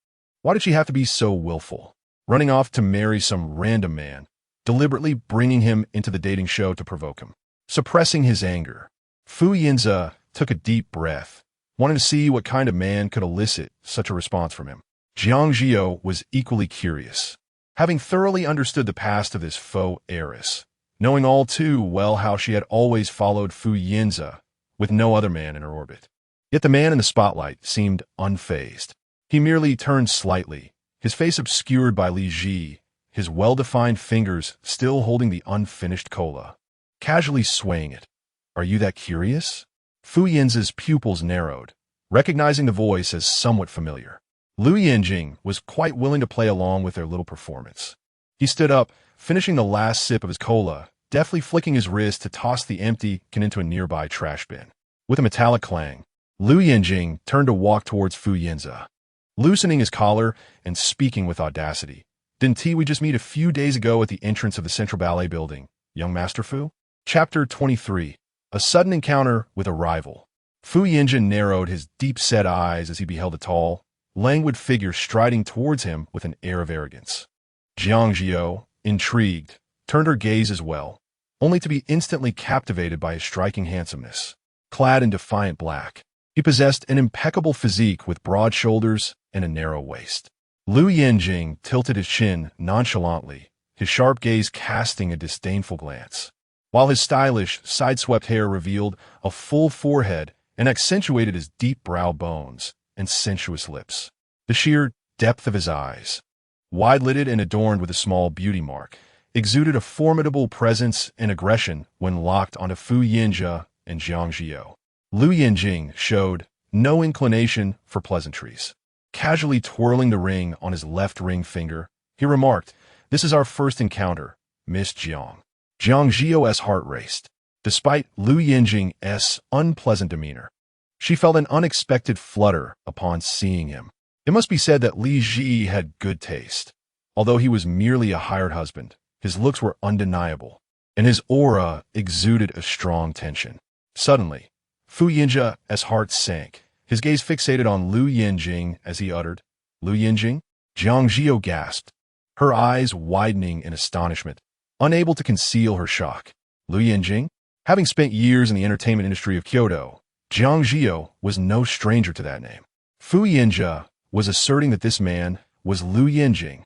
Why did she have to be so willful, running off to marry some random man, deliberately bringing him into the dating show to provoke him? Suppressing his anger, Fu Yanze took a deep breath, wanting to see what kind of man could elicit such a response from him. Jiang Zhi You was equally curious. Having thoroughly understood the past of this faux heiress, knowing all too well how she had always followed Fu Yanze with no other man in her orbit. Yet the man in the spotlight seemed unfazed. He merely turned slightly, his face obscured by Li Zhi, his well-defined fingers still holding the unfinished cola, casually swaying it. "Are you that curious?" Fu Yanze's pupils narrowed, recognizing the voice as somewhat familiar. Lou Yanjing was quite willing to play along with their little performance. He stood up, finishing the last sip of his cola, deftly flicking his wrist to toss the empty can into a nearby trash bin. With a metallic clang, Lou Yanjing turned to walk towards Fu Yanze, loosening his collar and speaking with audacity. "Didn't we just meet a few days ago at the entrance of the Central Ballet Building, young Master Fu?" Chapter 23. A sudden encounter with a rival. Fu Yanjing narrowed his deep-set eyes as he beheld a tall, languid figure striding towards him with an air of arrogance. Jiang Zhi You, intrigued, turned her gaze as well, only to be instantly captivated by his striking handsomeness. Clad in defiant black, he possessed an impeccable physique with broad shoulders and a narrow waist. Lou Yanjing tilted his chin nonchalantly, his sharp gaze casting a disdainful glance, while his stylish, side-swept hair revealed a full forehead and accentuated his deep brow bones and sensuous lips. The sheer depth of his eyes, wide-lidded and adorned with a small beauty mark, exuded a formidable presence and aggression when locked onto Fu Yanze and Jiang Zhi You. Lou Yanjing showed no inclination for pleasantries. Casually twirling the ring on his left ring finger, he remarked, "This is our first encounter, Miss Jiang." Jiang Zhi You's heart raced. Despite Lou Yanjing's unpleasant demeanor, she felt an unexpected flutter upon seeing him. It must be said that Li Zhi had good taste. Although he was merely a hired husband, his looks were undeniable, and his aura exuded a strong tension. Suddenly, Fu Yanze's heart sank, his gaze fixated on Lou Yanjing as he uttered, "Lou Yanjing?" Jiang Zhi You gasped, her eyes widening in astonishment, unable to conceal her shock. Lou Yanjing? Having spent years in the entertainment industry of Kyoto, Jiang Zhi You was no stranger to that name. Fu Yanze was asserting that this man was Lou Yanjing.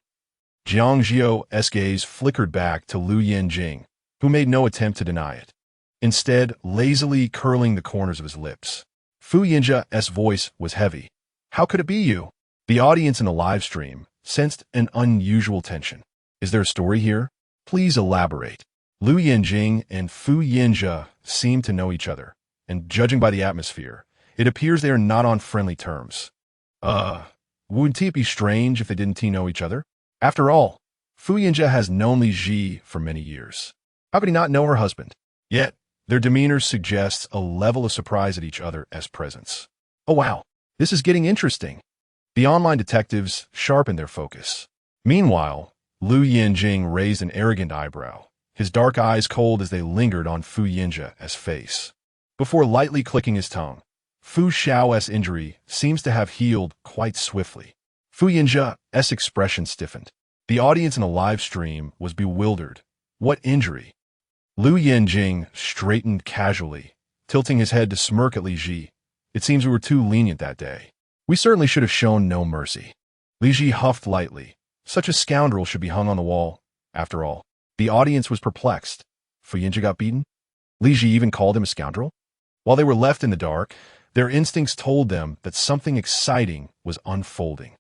Jiang Zhi You's gaze flickered back to Lou Yanjing, who made no attempt to deny it, instead lazily curling the corners of his lips. Fu Yanze's voice was heavy. "How could it be you?" The audience in the live stream sensed an unusual tension. "Is there a story here? Please elaborate." Lou Yanjing and Fu Yanze seemed to know each other, and judging by the atmosphere, it appears they are not on friendly terms. Wouldn't it be strange if they didn't know each other? After all, Fu Yanze has known Li Zhi for many years. How could he not know her husband? Yet, their demeanor suggests a level of surprise at each other's presence. Oh wow, this is getting interesting. The online detectives sharpened their focus. Meanwhile, Lou Yanjing raised an arrogant eyebrow, his dark eyes cold as they lingered on Fu Yanze's face. Before lightly clicking his tongue, Fu Xiao's injury seems to have healed quite swiftly. Fu Yanze's expression stiffened. The audience in the live stream was bewildered. What injury? Lou Yanjing straightened casually, tilting his head to smirk at Li Zhi. "It seems we were too lenient that day. We certainly should have shown no mercy." Li Zhi huffed lightly. Such a scoundrel should be hung on the wall. After all, the audience was perplexed. Fu Yanze got beaten? Li Zhi even called him a scoundrel? While they were left in the dark, their instincts told them that something exciting was unfolding.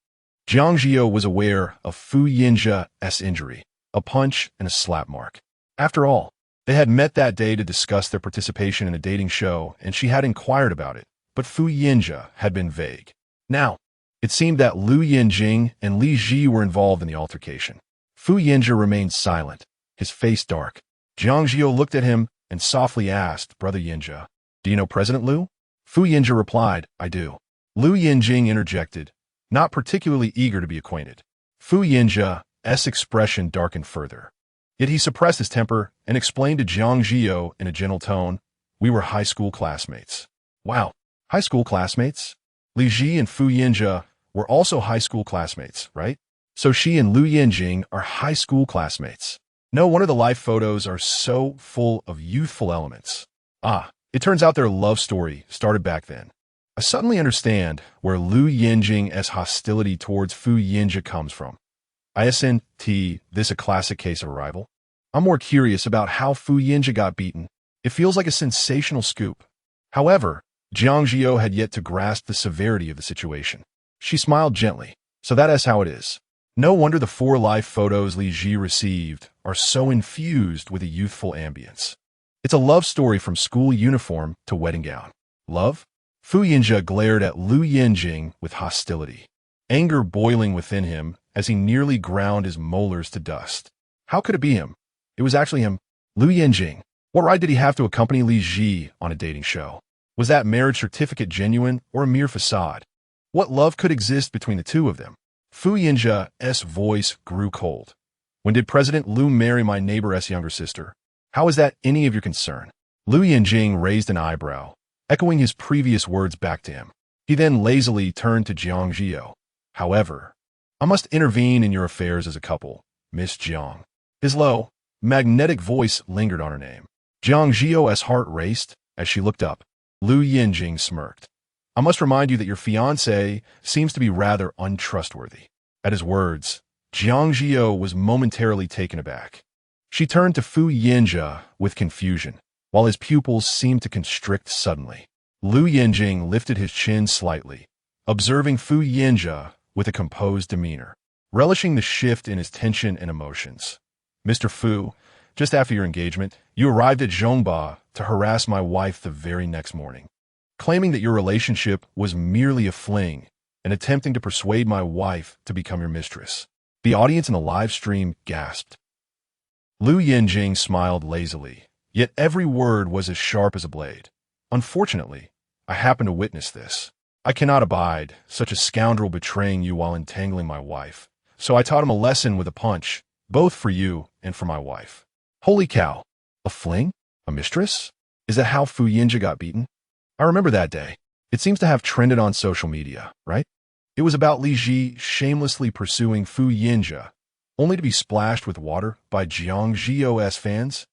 Jiang Zhi You was aware of Fu Yanze's injury, a punch and a slap mark. After all, they had met that day to discuss their participation in a dating show, and she had inquired about it, but Fu Yanze had been vague. Now, it seemed that Lou Yanjing and Li Zhi were involved in the altercation. Fu Yanze remained silent, his face dark. Jiang Zhi You looked at him and softly asked, "Brother Yanze, do you know President Lou?" Fu Yanze replied, "I do." Lou Yanjing interjected, not particularly eager to be acquainted. Fu Yanze's expression darkened further. Yet he suppressed his temper and explained to Jiang Zhi You in a gentle tone, "We were high school classmates." Wow, High school classmates? Li Zhi and Fu Yanze were also high school classmates, right? So she and Lou Yanjing are high school classmates. No wonder the life photos are so full of youthful elements. It turns out their love story started back then. I suddenly understand where Lou Yanjing's hostility towards Fu Yanze comes from. Isn't this a classic case of a rival? I'm more curious about how Fu Yanze got beaten. It feels like a sensational scoop. However, Jiang Zhi You had yet to grasp the severity of the situation. She smiled gently. So that is how it is. No wonder the 4 life photos Li Zhi received are so infused with a youthful ambience. It's a love story from school uniform to wedding gown. Love? Fu Yanze glared at Lou Yanjing with hostility, anger boiling within him as he nearly ground his molars to dust. How could it be him? It was actually him, Lou Yanjing. What right did he have to accompany Li Zhi on a dating show? Was that marriage certificate genuine or a mere facade? What love could exist between the two of them? Fu Yanze's voice grew cold. When did President Lou marry my neighbor's younger sister? How is that any of your concern? Lou Yanjing raised an eyebrow, echoing his previous words back to him. He then lazily turned to Jiang Zhi You. However, I must intervene in your affairs as a couple, Miss Jiang. His low, magnetic voice lingered on her name. Jiang Zhi You's heart raced as she looked up. Lou Yanjing smirked. I must remind you that your fiancé seems to be rather untrustworthy. At his words, Jiang Zhi You was momentarily taken aback. She turned to Fu Yanze with confusion, while his pupils seemed to constrict suddenly. Lou Yanjing lifted his chin slightly, observing Fu Yanze with a composed demeanor, relishing the shift in his tension and emotions. Mr. Fu, just after your engagement, you arrived at Zhongba to harass my wife the very next morning, claiming that your relationship was merely a fling and attempting to persuade my wife to become your mistress. The audience in the live stream gasped. Lou Yanjing smiled lazily, yet every word was as sharp as a blade. Unfortunately, I happened to witness this. I cannot abide such a scoundrel betraying you while entangling my wife, so I taught him a lesson with a punch, both for you and for my wife. Holy cow! A fling? A mistress? Is that how Fu Yanze got beaten? I remember that day. It seems to have trended on social media, right? It was about Li Zhi shamelessly pursuing Fu Yanze, only to be splashed with water by Jiang Zhi You's fans.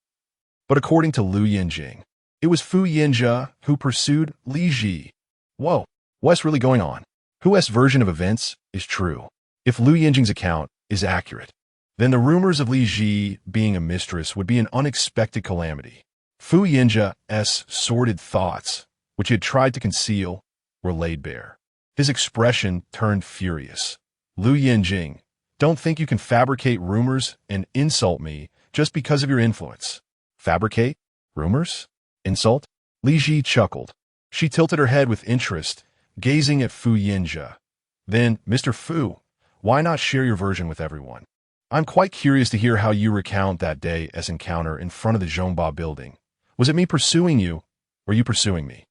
But according to Lou Yanjing, it was Fu Yanze who pursued Li Zhi. Whoa, what's really going on? Whose version of events is true? If Lou Yanjing's account is accurate, then the rumors of Li Zhi being a mistress would be an unexpected calamity. Fu Yanze's sordid thoughts, which he had tried to conceal, were laid bare. His expression turned furious. Lou Yanjing, don't think you can fabricate rumors and insult me just because of your influence. Fabricate? Rumors? Insult? Li Zhi chuckled. She tilted her head with interest, gazing at Fu Yanze. Then, Mr. Fu, why not share your version with everyone? I'm quite curious to hear how you recount that day as encounter in front of the Zhongba building. Was it me pursuing you, or you pursuing me?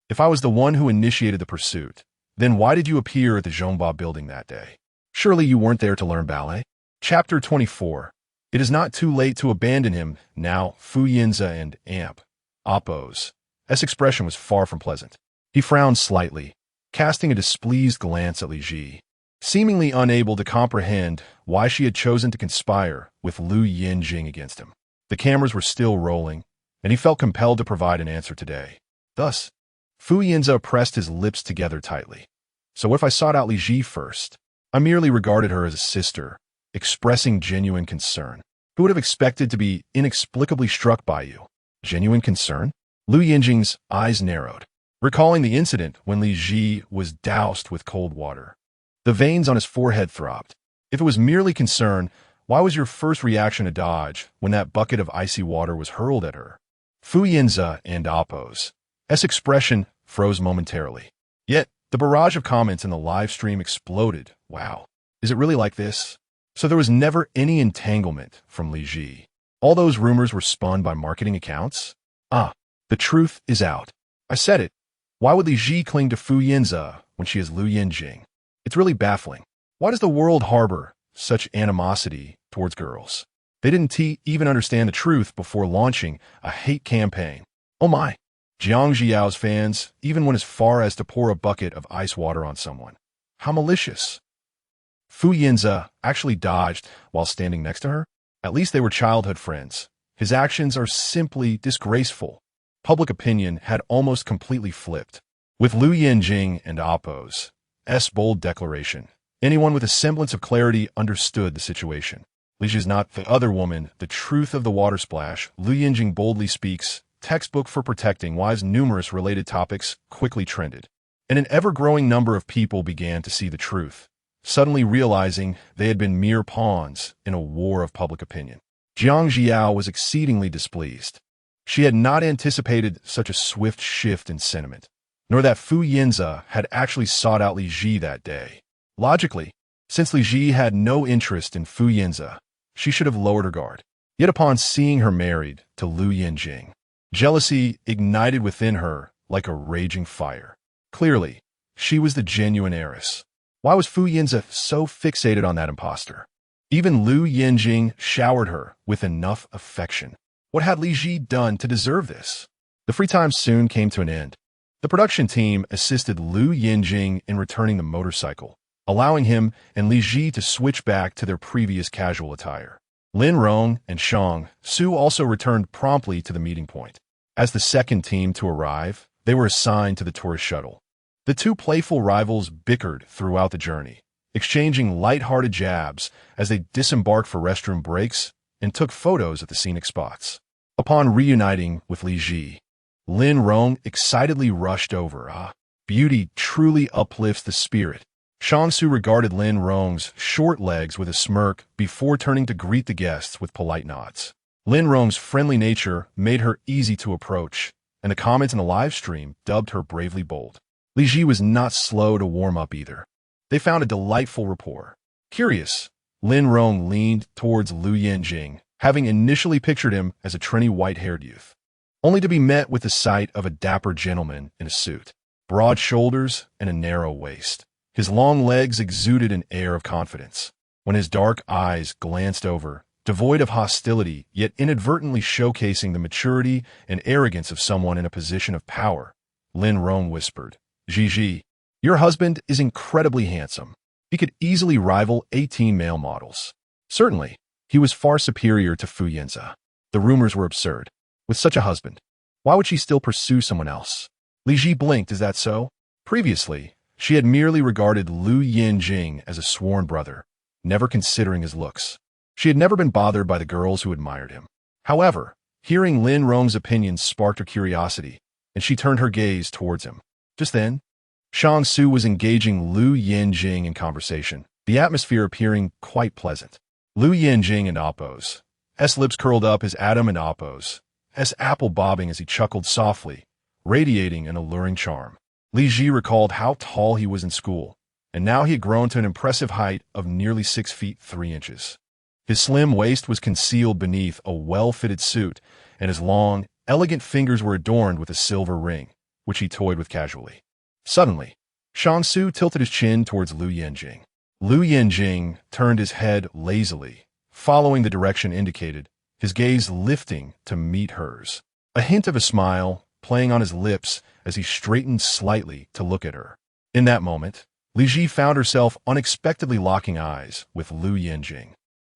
If I was the one who initiated the pursuit, then why did you appear at the Zhongba building that day? Surely you weren't there to learn ballet? Chapter 24. It is not too late to abandon him now. Fu Yanze and Oppo's expression was far from pleasant. He frowned slightly, casting a displeased glance at Li Zhi, seemingly unable to comprehend why she had chosen to conspire with Lou Yanjing against him. The cameras were still rolling, and he felt compelled to provide an answer today. Thus, Fu Yanze pressed his lips together tightly. So what if I sought out Li Zhi first? I merely regarded her as a sister, expressing genuine concern. Who would have expected to be inexplicably struck by you? Genuine concern? Lou Yanjing's eyes narrowed, recalling the incident when Li Zhi was doused with cold water. The veins on his forehead throbbed. If it was merely concern, why was your first reaction to dodge when that bucket of icy water was hurled at her? Fu Yanze and Oppo's expression froze momentarily. Yet, the barrage of comments in the live stream exploded. Wow, is it really like this? So there was never any entanglement from Li Zhi. All those rumors were spun by marketing accounts? The truth is out. I said it. Why would Li Zhi cling to Fu Yanze when she is Lou Yanjing? It's really baffling. Why does the world harbor such animosity towards girls? They didn't even understand the truth before launching a hate campaign. Oh my. Jiang Zhi You's fans even went as far as to pour a bucket of ice water on someone. How malicious. Fu Yanze actually dodged while standing next to her. At least they were childhood friends. His actions are simply disgraceful. Public opinion had almost completely flipped. With Lou Yanjing and Oppo's bold declaration, anyone with a semblance of clarity understood the situation. Li Zhi is not the other woman, the truth of the water splash. Lou Yanjing boldly speaks, textbook for protecting wives. Numerous related topics quickly trended, and an ever-growing number of people began to see the truth, suddenly realizing they had been mere pawns in a war of public opinion. Jiang Zhi You was exceedingly displeased. She had not anticipated such a swift shift in sentiment, nor that Fu Yanze had actually sought out Li Zhi that day. Logically, since Li Zhi had no interest in Fu Yanze, she should have lowered her guard. Yet upon seeing her married to Lou Yanjing, jealousy ignited within her like a raging fire. Clearly, she was the genuine heiress. Why was Fu Yanze so fixated on that impostor? Even Lou Yanjing showered her with enough affection. What had Li Zhi done to deserve this? The free time soon came to an end. The production team assisted Lou Yanjing in returning the motorcycle, allowing him and Li Zhi to switch back to their previous casual attire. Lin Rong and Shang Su also returned promptly to the meeting point. As the second team to arrive, they were assigned to the tourist shuttle. The two playful rivals bickered throughout the journey, exchanging light-hearted jabs as they disembarked for restroom breaks and took photos at the scenic spots. Upon reuniting with Li Zhi, Lin Rong excitedly rushed over. Beauty truly uplifts the spirit. Shang Su regarded Lin Rong's short legs with a smirk before turning to greet the guests with polite nods. Lin Rong's friendly nature made her easy to approach, and the comments in the live stream dubbed her bravely bold. Li Zhi was not slow to warm up either. They found a delightful rapport. Curious, Lin Rong leaned towards Lou Yanjing, having initially pictured him as a trendy white-haired youth, only to be met with the sight of a dapper gentleman in a suit, broad shoulders and a narrow waist. His long legs exuded an air of confidence. When his dark eyes glanced over, devoid of hostility, yet inadvertently showcasing the maturity and arrogance of someone in a position of power, Lin Rong whispered, "Zhi, your husband is incredibly handsome. He could easily rival 18 male models." Certainly, he was far superior to Fu Yanze. The rumors were absurd. With such a husband, why would she still pursue someone else? Li Zhi blinked. Is that so? Previously, she had merely regarded Lou Yanjing as a sworn brother, never considering his looks. She had never been bothered by the girls who admired him. However, hearing Lin Rong's opinions sparked her curiosity, and she turned her gaze towards him. Just then, Shang Su was engaging Lou Yanjing in conversation, the atmosphere appearing quite pleasant. Lou Yanjing and Oppo's lips curled up as Adam and Oppo's apple bobbing as he chuckled softly, radiating an alluring charm. Li Zhi recalled how tall he was in school, and now he had grown to an impressive height of nearly 6 feet 3 inches. His slim waist was concealed beneath a well-fitted suit, and his long, elegant fingers were adorned with a silver ring, which he toyed with casually. Suddenly, Shang Su tilted his chin towards Lou Yanjing. Lou Yanjing turned his head lazily, following the direction indicated, his gaze lifting to meet hers. A hint of a smile playing on his lips as he straightened slightly to look at her. In that moment, Li Zhi found herself unexpectedly locking eyes with Lou Yanjing.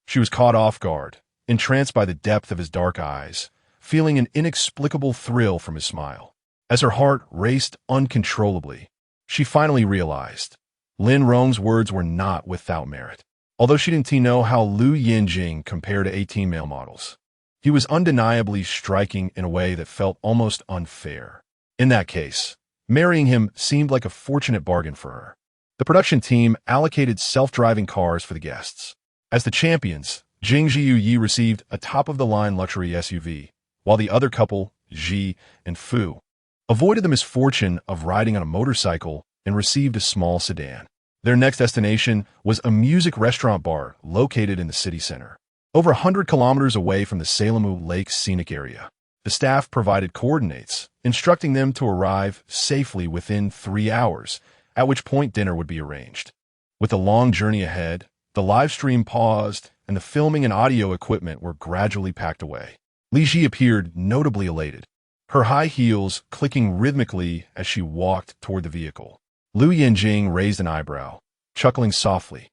She was caught off guard, entranced by the depth of his dark eyes, feeling an inexplicable thrill from his smile. As her heart raced uncontrollably, she finally realized Lin Rong's words were not without merit. Although she didn't know how Lou Yanjing compared to 18 male models, he was undeniably striking in a way that felt almost unfair. In that case, marrying him seemed like a fortunate bargain for her. The production team allocated self-driving cars for the guests. As the champions, Jiang Zhi You received a top-of-the-line luxury SUV, while the other couple, Zhi and Fu, avoided the misfortune of riding on a motorcycle and received a small sedan. Their next destination was a music restaurant bar located in the city center, over 100 kilometers away from the Salemu Lake scenic area. The staff provided coordinates, instructing them to arrive safely within 3 hours, at which point dinner would be arranged. With the long journey ahead, the live stream paused and the filming and audio equipment were gradually packed away. Li Zhi appeared notably elated. her high heels clicking rhythmically as she walked toward the vehicle. Lou Yanjing raised an eyebrow, chuckling softly.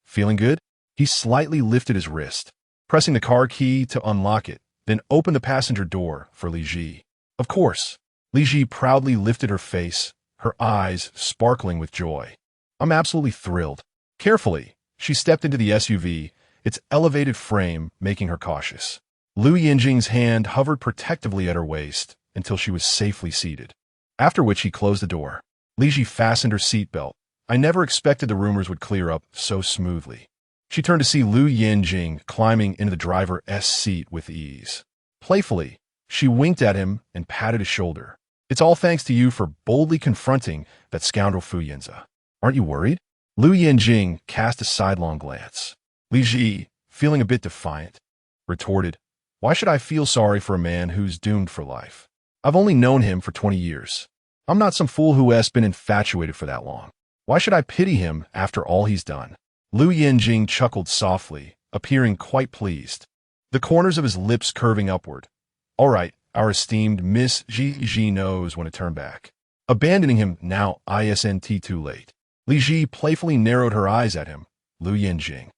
Feeling good? He slightly lifted his wrist, pressing the car key to unlock it, then opened the passenger door for Li Zhi. Of course. Li Zhi proudly lifted her face, her eyes sparkling with joy. I'm absolutely thrilled. Carefully, she stepped into the SUV, its elevated frame making her cautious. Lou Yanjing's hand hovered protectively at her waist until she was safely seated, after which he closed the door. Li Zhi fastened her seatbelt. I never expected the rumors would clear up so smoothly. She turned to see Lou Yanjing climbing into the driver's seat with ease. Playfully, she winked at him and patted his shoulder. It's all thanks to you for boldly confronting that scoundrel Fu Yanze. Aren't you worried? Lou Yanjing cast a sidelong glance. Li Zhi, feeling a bit defiant, retorted, Why should I feel sorry for a man who's doomed for life? I've only known him for 20 years. I'm not some fool who has been infatuated for that long. Why should I pity him after all he's done? Lou Yanjing chuckled softly, appearing quite pleased, the corners of his lips curving upward. All right, our esteemed Miss Zhi knows when to turn back. Abandoning him now isn't too late. Li Zhi playfully narrowed her eyes at him. Lou Yanjing.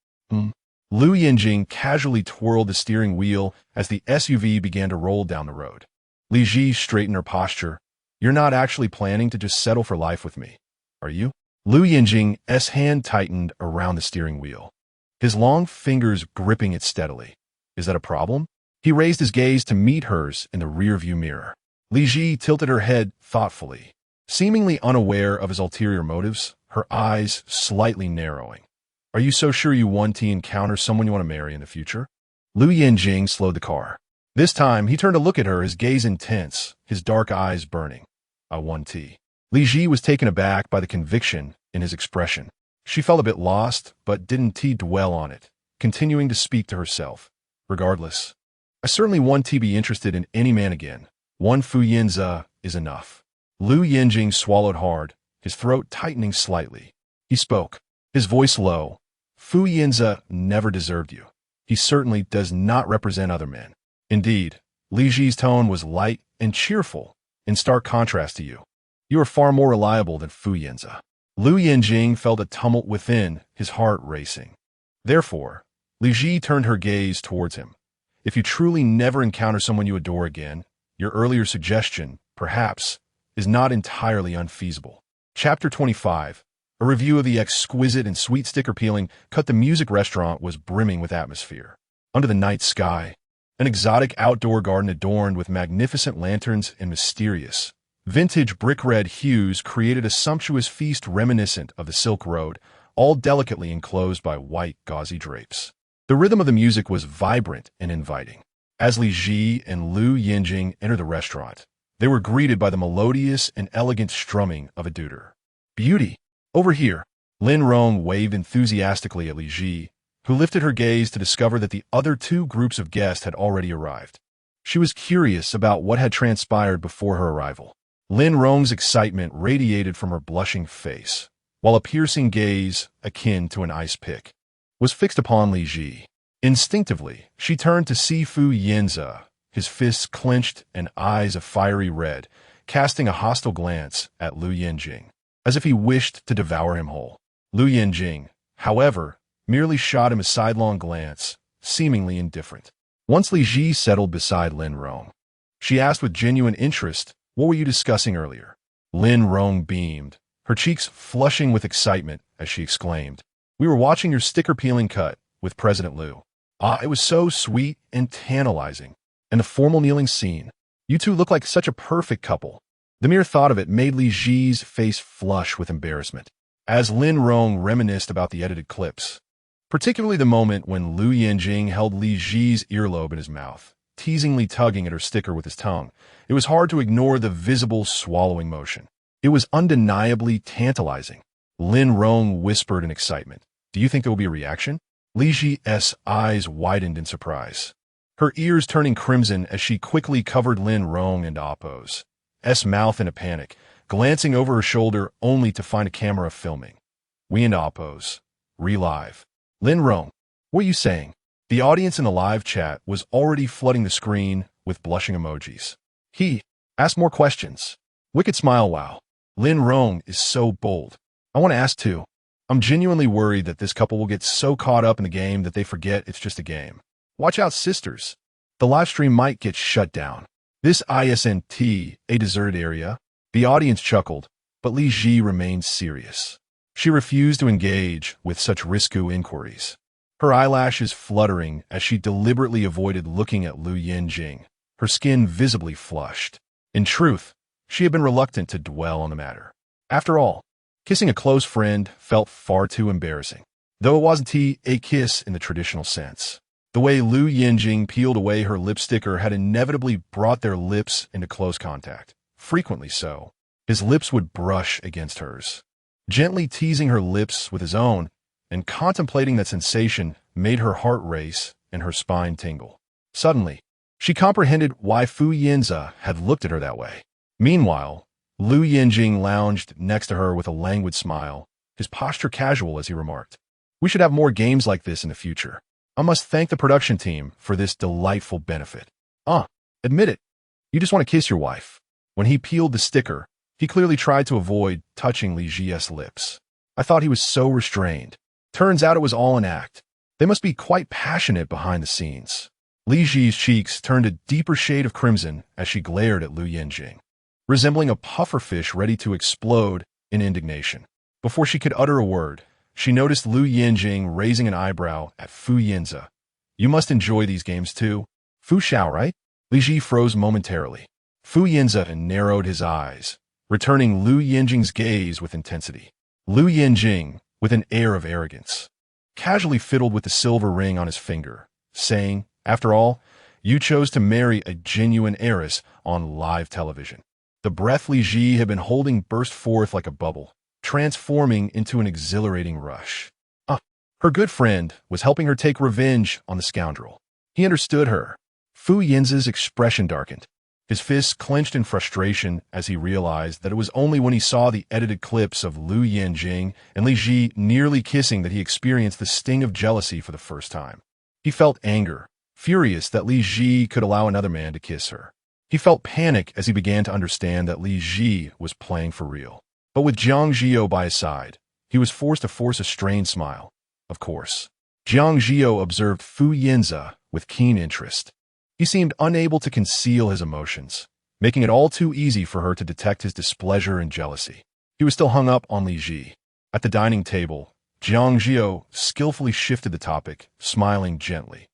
Lou Yanjing casually twirled the steering wheel as the SUV began to roll down the road. Li Zhi straightened her posture. You're not actually planning to just settle for life with me, are you? Lou Yanjing's hand tightened around the steering wheel, his long fingers gripping it steadily. Is that a problem? He raised his gaze to meet hers in the rearview mirror. Li Zhi tilted her head thoughtfully, seemingly unaware of his ulterior motives, her eyes slightly narrowing. Are you so sure you want to encounter someone you want to marry in the future? Lou Yanjing slowed the car. This time, he turned to look at her, his gaze intense, his dark eyes burning. I want to. Li Zhi was taken aback by the conviction in his expression. She felt a bit lost, but didn't dwell on it, continuing to speak to herself. Regardless, I certainly want to be interested in any man again. One Fu Yanze is enough. Lou Yanjing swallowed hard, his throat tightening slightly. He spoke, his voice low. Fu Yanze never deserved you. He certainly does not represent other men. Indeed, Li Zhi's tone was light and cheerful, in stark contrast to you. You are far more reliable than Fu Yanze. Lou Yanjing felt a tumult within, his heart racing. Therefore, Li Zhi turned her gaze towards him. If you truly never encounter someone you adore again, your earlier suggestion, perhaps, is not entirely unfeasible. Chapter 25. A review of the exquisite and sweet sticker peeling cut. The music restaurant was brimming with atmosphere. Under the night sky, an exotic outdoor garden adorned with magnificent lanterns and mysterious, vintage brick-red hues created a sumptuous feast reminiscent of the Silk Road, all delicately enclosed by white, gauzy drapes. The rhythm of the music was vibrant and inviting. As Li Zhi and Lou Yanjing entered the restaurant, they were greeted by the melodious and elegant strumming of a deuter. Beauty! Over here! Lin Rong waved enthusiastically at Li Zhi, who lifted her gaze to discover that the other two groups of guests had already arrived. She was curious about what had transpired before her arrival. Lin Rong's excitement radiated from her blushing face, while a piercing gaze, akin to an ice pick, was fixed upon Li Zhi. Instinctively, she turned to see Fu Yanze, his fists clenched and eyes a fiery red, casting a hostile glance at Lou Yanjing, as if he wished to devour him whole. Lou Yanjing, however, merely shot him a sidelong glance, seemingly indifferent. Once Li Zhi settled beside Lin Rong, she asked with genuine interest, What were you discussing earlier? Lin Rong beamed, her cheeks flushing with excitement as she exclaimed, We were watching your sticker peeling cut with President Liu. It was so sweet and tantalizing. And the formal kneeling scene. You two look like such a perfect couple. The mere thought of it made Li Zhi's face flush with embarrassment, as Lin Rong reminisced about the edited clips, particularly the moment when Lou Yanjing held Li Zhi's earlobe in his mouth, teasingly tugging at her sticker with his tongue. It was hard to ignore the visible swallowing motion. It was undeniably tantalizing. Lin Rong whispered in excitement. Do you think there will be a reaction? Li Zhi's eyes widened in surprise, her ears turning crimson as she quickly covered Lin Rong and Appo's mouth in a panic, glancing over her shoulder only to find a camera filming. We and Appo's. Relive. Lin Rong, what are you saying? The audience in the live chat was already flooding the screen with blushing emojis. Ask more questions. Wicked smile, wow. Lin Rong is so bold. I want to ask too. I'm genuinely worried that this couple will get so caught up in the game that they forget it's just a game. Watch out, sisters. The live stream might get shut down. This isn't a deserted area. The audience chuckled, but Li Zhi remained serious. She refused to engage with such risky inquiries. Her eyelashes fluttering as she deliberately avoided looking at Lou Yanjing, her skin visibly flushed. In truth, she had been reluctant to dwell on the matter. After all, kissing a close friend felt far too embarrassing, though it wasn't a kiss in the traditional sense. The way Lou Yanjing peeled away her lipsticker had inevitably brought their lips into close contact, frequently so. His lips would brush against hers. Gently teasing her lips with his own, and contemplating that sensation made her heart race and her spine tingle. Suddenly, she comprehended why Fu Yanze had looked at her that way. Meanwhile, Lou Yanjing lounged next to her with a languid smile, his posture casual as he remarked, "We should have more games like this in the future. I must thank the production team for this delightful benefit." Admit it. You just want to kiss your wife. When he peeled the sticker, he clearly tried to avoid touching Li Zhi's lips. I thought he was so restrained. Turns out it was all an act. They must be quite passionate behind the scenes. Li Zhi's cheeks turned a deeper shade of crimson as she glared at Lou Yanjing, resembling a pufferfish ready to explode in indignation. Before she could utter a word, she noticed Lou Yanjing raising an eyebrow at Fu Yanze. "You must enjoy these games too. Fu Xiao, right?" Li Zhi froze momentarily. Fu Yanze narrowed his eyes, returning Lou Yanjing's gaze with intensity. Lou Yanjing, with an air of arrogance, casually fiddled with the silver ring on his finger, saying, "After all, you chose to marry a genuine heiress on live television." The breath Li Zhi had been holding burst forth like a bubble, transforming into an exhilarating rush. Her good friend was helping her take revenge on the scoundrel. He understood her. Fu Yanze's expression darkened. His fists clenched in frustration as he realized that it was only when he saw the edited clips of Lou Yanjing and Li Zhi nearly kissing that he experienced the sting of jealousy for the first time. He felt anger, furious that Li Zhi could allow another man to kiss her. He felt panic as he began to understand that Li Zhi was playing for real. But with Jiang Zhi You by his side, he was forced to force a strained smile. Of course. Jiang Zhi You observed Fu Yanze with keen interest. He seemed unable to conceal his emotions, making it all too easy for her to detect his displeasure and jealousy. He was still hung up on Li Zhi. At the dining table, Jiang Zhi You skillfully shifted the topic, smiling gently.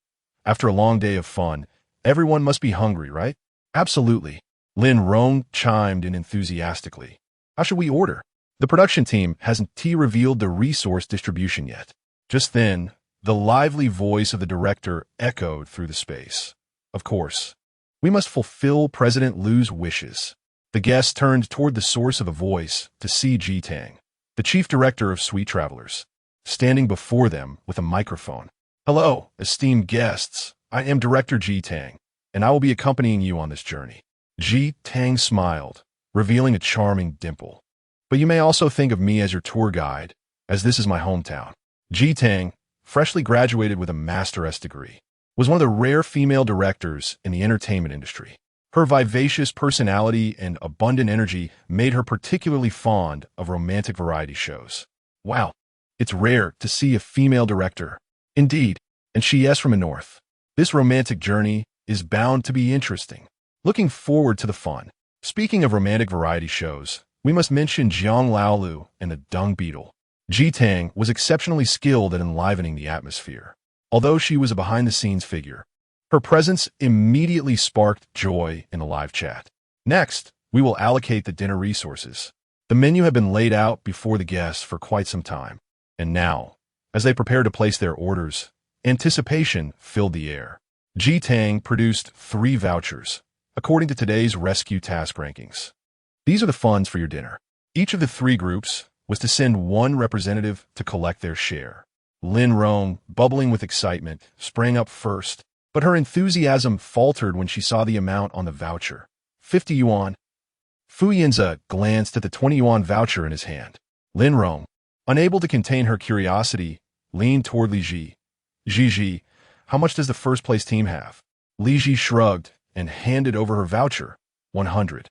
"After a long day of fun, everyone must be hungry, right?" "Absolutely." Lin Rong chimed in enthusiastically. "How should we order?" The production team hasn't revealed the resource distribution yet. Just then, the lively voice of the director echoed through the space. "Of course. We must fulfill President Lu's wishes." The guests turned toward the source of the voice to see Ji Tang, the chief director of Sweet Travelers, standing before them with a microphone. "Hello, esteemed guests. I am Director Ji Tang, and I will be accompanying you on this journey." Ji Tang smiled, revealing a charming dimple. "But you may also think of me as your tour guide, as this is my hometown." Ji Tang, freshly graduated with a master's degree, was one of the rare female directors in the entertainment industry. Her vivacious personality and abundant energy made her particularly fond of romantic variety shows. Wow, it's rare to see a female director. Indeed, and she is from the north. This romantic journey is bound to be interesting. Looking forward to the fun. Speaking of romantic variety shows, we must mention Jiang Laolu and the Dung Beetle. Ji Tang was exceptionally skilled at enlivening the atmosphere. Although she was a behind-the-scenes figure, her presence immediately sparked joy in the live chat. Next, we will allocate the dinner resources. The menu had been laid out before the guests for quite some time, and now, as they prepared to place their orders, anticipation filled the air. Ji Tang produced 3 vouchers, according to today's rescue task rankings. These are the funds for your dinner. Each of the 3 groups was to send 1 representative to collect their share. Lin Rong, bubbling with excitement, sprang up first, but her enthusiasm faltered when she saw the amount on the voucher. 50 yuan. Fu Yanze glanced at the 20 yuan voucher in his hand. Lin Rong, unable to contain her curiosity, leaned toward Li Zhi. "Zhi, how much does the first-place team have?" Li Zhi shrugged and handed over her voucher. 100.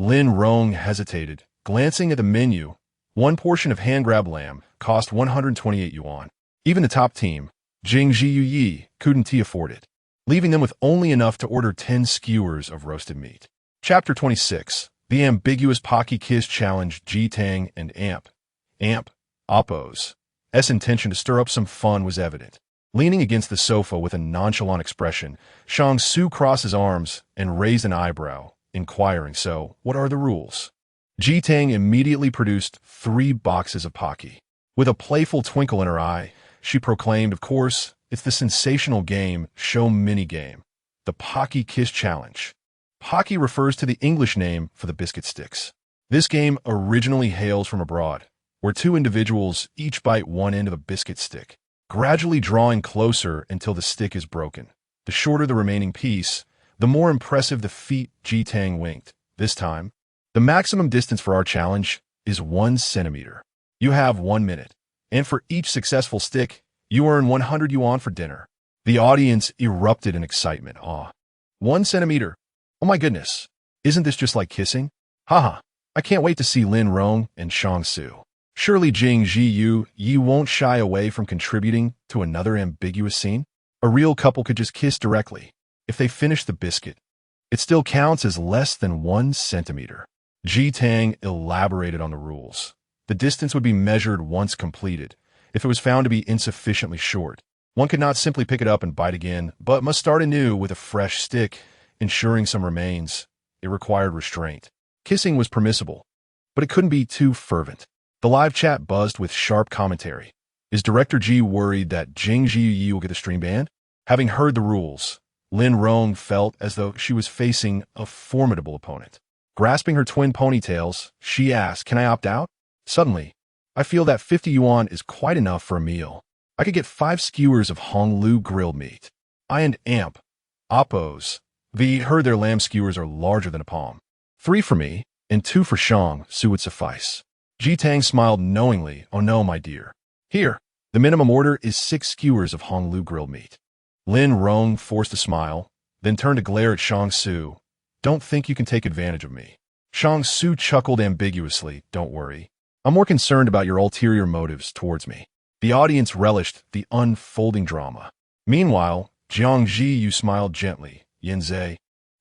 Lin Rong hesitated, glancing at the menu. One portion of hand-grab lamb cost 128 yuan. Even the top team, Jiang Zhi You, couldn't afford it, leaving them with only enough to order 10 skewers of roasted meat. Chapter 26. The Ambiguous Pocky Kiss Challenge. Jitang and Amp, Oppo's intention to stir up some fun was evident. Leaning against the sofa with a nonchalant expression, Shang Su crossed his arms and raised an eyebrow, inquiring, "So, what are the rules?" Jitang immediately produced 3 boxes of Pocky. With a playful twinkle in her eye, she proclaimed, "Of course, it's the sensational game show mini-game, the Pocky Kiss Challenge." Pocky refers to the English name for the biscuit sticks. This game originally hails from abroad, where 2 individuals each bite one end of a biscuit stick, gradually drawing closer until the stick is broken. The shorter the remaining piece, the more impressive the feat. Jitang winked. "This time, the maximum distance for our challenge is 1 centimeter. You have 1 minute, and for each successful stick, you earn 100 yuan for dinner." The audience erupted in excitement. "Aw, 1 centimeter. Oh my goodness. Isn't this just like kissing? Haha, I can't wait to see Lin Rong and Shang Su. Surely Jiang Zhi You won't shy away from contributing to another ambiguous scene? A real couple could just kiss directly. If they finish the biscuit, it still counts as less than 1 centimeter. Jitang elaborated on the rules. The distance would be measured once completed. If it was found to be insufficiently short, one could not simply pick it up and bite again, but must start anew with a fresh stick, ensuring some remains. It required restraint. Kissing was permissible, but it couldn't be too fervent. The live chat buzzed with sharp commentary. Is Director G worried that Jiang Zhi You will get the stream banned? Having heard the rules, Lin Rong felt as though she was facing a formidable opponent. Grasping her twin ponytails, she asked, "Can I opt out? Suddenly, I feel that 50 yuan is quite enough for a meal. I could get 5 skewers of Honglu grilled meat. I and Oppo's heard their lamb skewers are larger than a palm. 3 for me, and 2 for Shang Su would suffice." Jitang smiled knowingly. "Oh no, my dear. Here, the minimum order is 6 skewers of Honglu grilled meat." Lin Rong forced a smile, then turned to glare at Shang Su. "Don't think you can take advantage of me." Shang Su chuckled ambiguously. "Don't worry. I'm more concerned about your ulterior motives towards me." The audience relished the unfolding drama. Meanwhile, Jiang Zhi You smiled gently. "Yanze,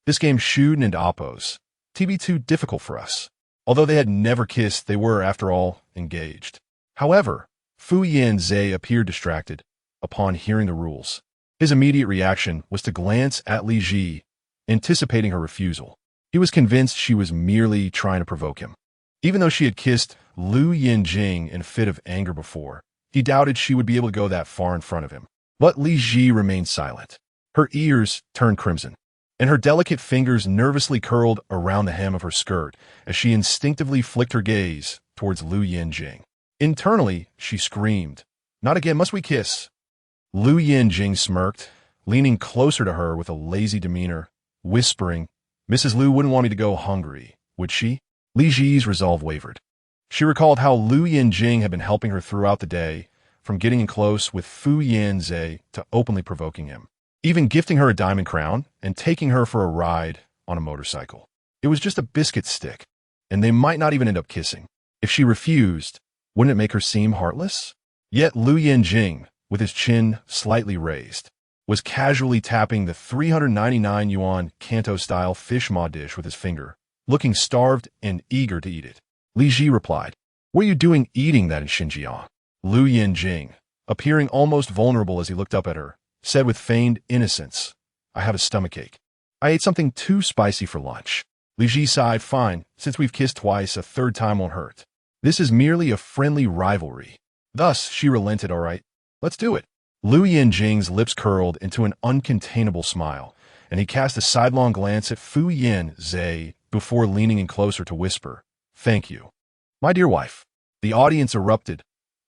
this game Shuden and Oppo's be too difficult for us." Although they had never kissed, they were, after all, engaged. However, Fu Yanze appeared distracted upon hearing the rules. His immediate reaction was to glance at Li Zhi, anticipating her refusal. He was convinced she was merely trying to provoke him. Even though she had kissed Lou Yanjing in a fit of anger before, he doubted she would be able to go that far in front of him. But Li Zhi remained silent. Her ears turned crimson, and her delicate fingers nervously curled around the hem of her skirt as she instinctively flicked her gaze towards Lou Yanjing. Internally, she screamed, "Not again, must we kiss?" Lou Yanjing smirked, leaning closer to her with a lazy demeanor, whispering, "Mrs. Liu wouldn't want me to go hungry, would she?" Li Zhi's resolve wavered. She recalled how Lou Yanjing had been helping her throughout the day, from getting in close with Fu Yanze to openly provoking him, even gifting her a diamond crown and taking her for a ride on a motorcycle. It was just a biscuit stick, and they might not even end up kissing. If she refused, wouldn't it make her seem heartless? Yet Lou Yanjing, with his chin slightly raised, was casually tapping the 399 yuan Kanto-style fish maw dish with his finger, looking starved and eager to eat it. Li Zhi replied, "What are you doing eating that in Xinjiang?" Lou Yanjing, appearing almost vulnerable as he looked up at her, said with feigned innocence, "I have a stomachache. I ate something too spicy for lunch." Li Zhi sighed, "Fine, since we've kissed twice, a third time won't hurt. This is merely a friendly rivalry." Thus, she relented. "All right, let's do it." Lou Yanjing's lips curled into an uncontainable smile, and he cast a sidelong glance at Fu Yanze before leaning in closer to whisper, "Thank you, my dear wife." The audience erupted.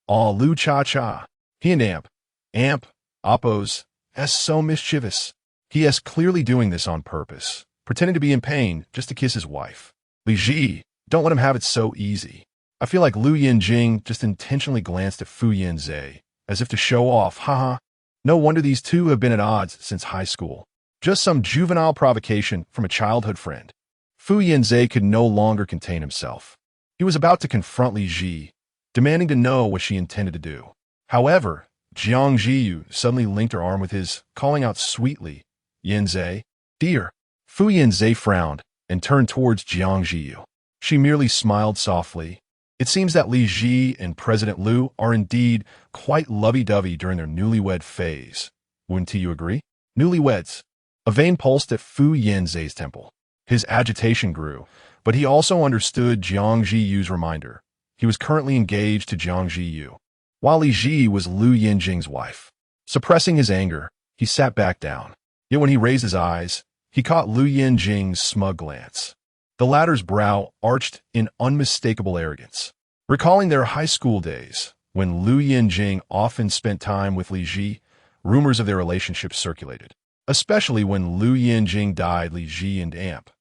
"Aw, Lou Cha-Cha. He and Oppo's, so mischievous. He is clearly doing this on purpose, pretending to be in pain just to kiss his wife. Li Zhi, don't let him have it so easy." I feel like Lou Yanjing just intentionally glanced at Fu Yanze, as if to show off. Haha. No wonder these two have been at odds since high school. Just some juvenile provocation from a childhood friend. Fu Yanze could no longer contain himself. He was about to confront Li Zhi, demanding to know what she intended to do. However, Jiang Zhi You suddenly linked her arm with his, calling out sweetly, "Yanze, dear." Fu Yanze frowned and turned towards Jiang Zhi You. She merely smiled softly. It seems that Li Zhi and President Liu are indeed quite lovey-dovey during their newlywed phase. Wouldn't you agree? Newlyweds. A vein pulsed at Fu Yanze's temple. His agitation grew, but he also understood Jiang Zhi Yu's reminder. He was currently engaged to Jiang Zhi You, while Li Zhi was Lou Yanjing's wife. Suppressing his anger, he sat back down. Yet when he raised his eyes, he caught Lou Yanjing's smug glance. The latter's brow arched in unmistakable arrogance. Recalling their high school days, when Lou Yanjing often spent time with Li Zhi, rumors of their relationship circulated. Especially when Lou Yanjing dyed Li Zhi and Amp.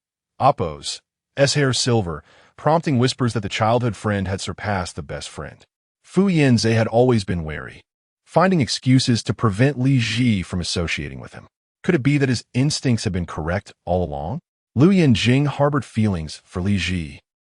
Oppo's hair silver, prompting whispers that the childhood friend had surpassed the best friend. Fu Yanze had always been wary, finding excuses to prevent Li Zhi from associating with him. Could it be that his instincts had been correct all along? Lou Yanjing harbored feelings for Li Zhi.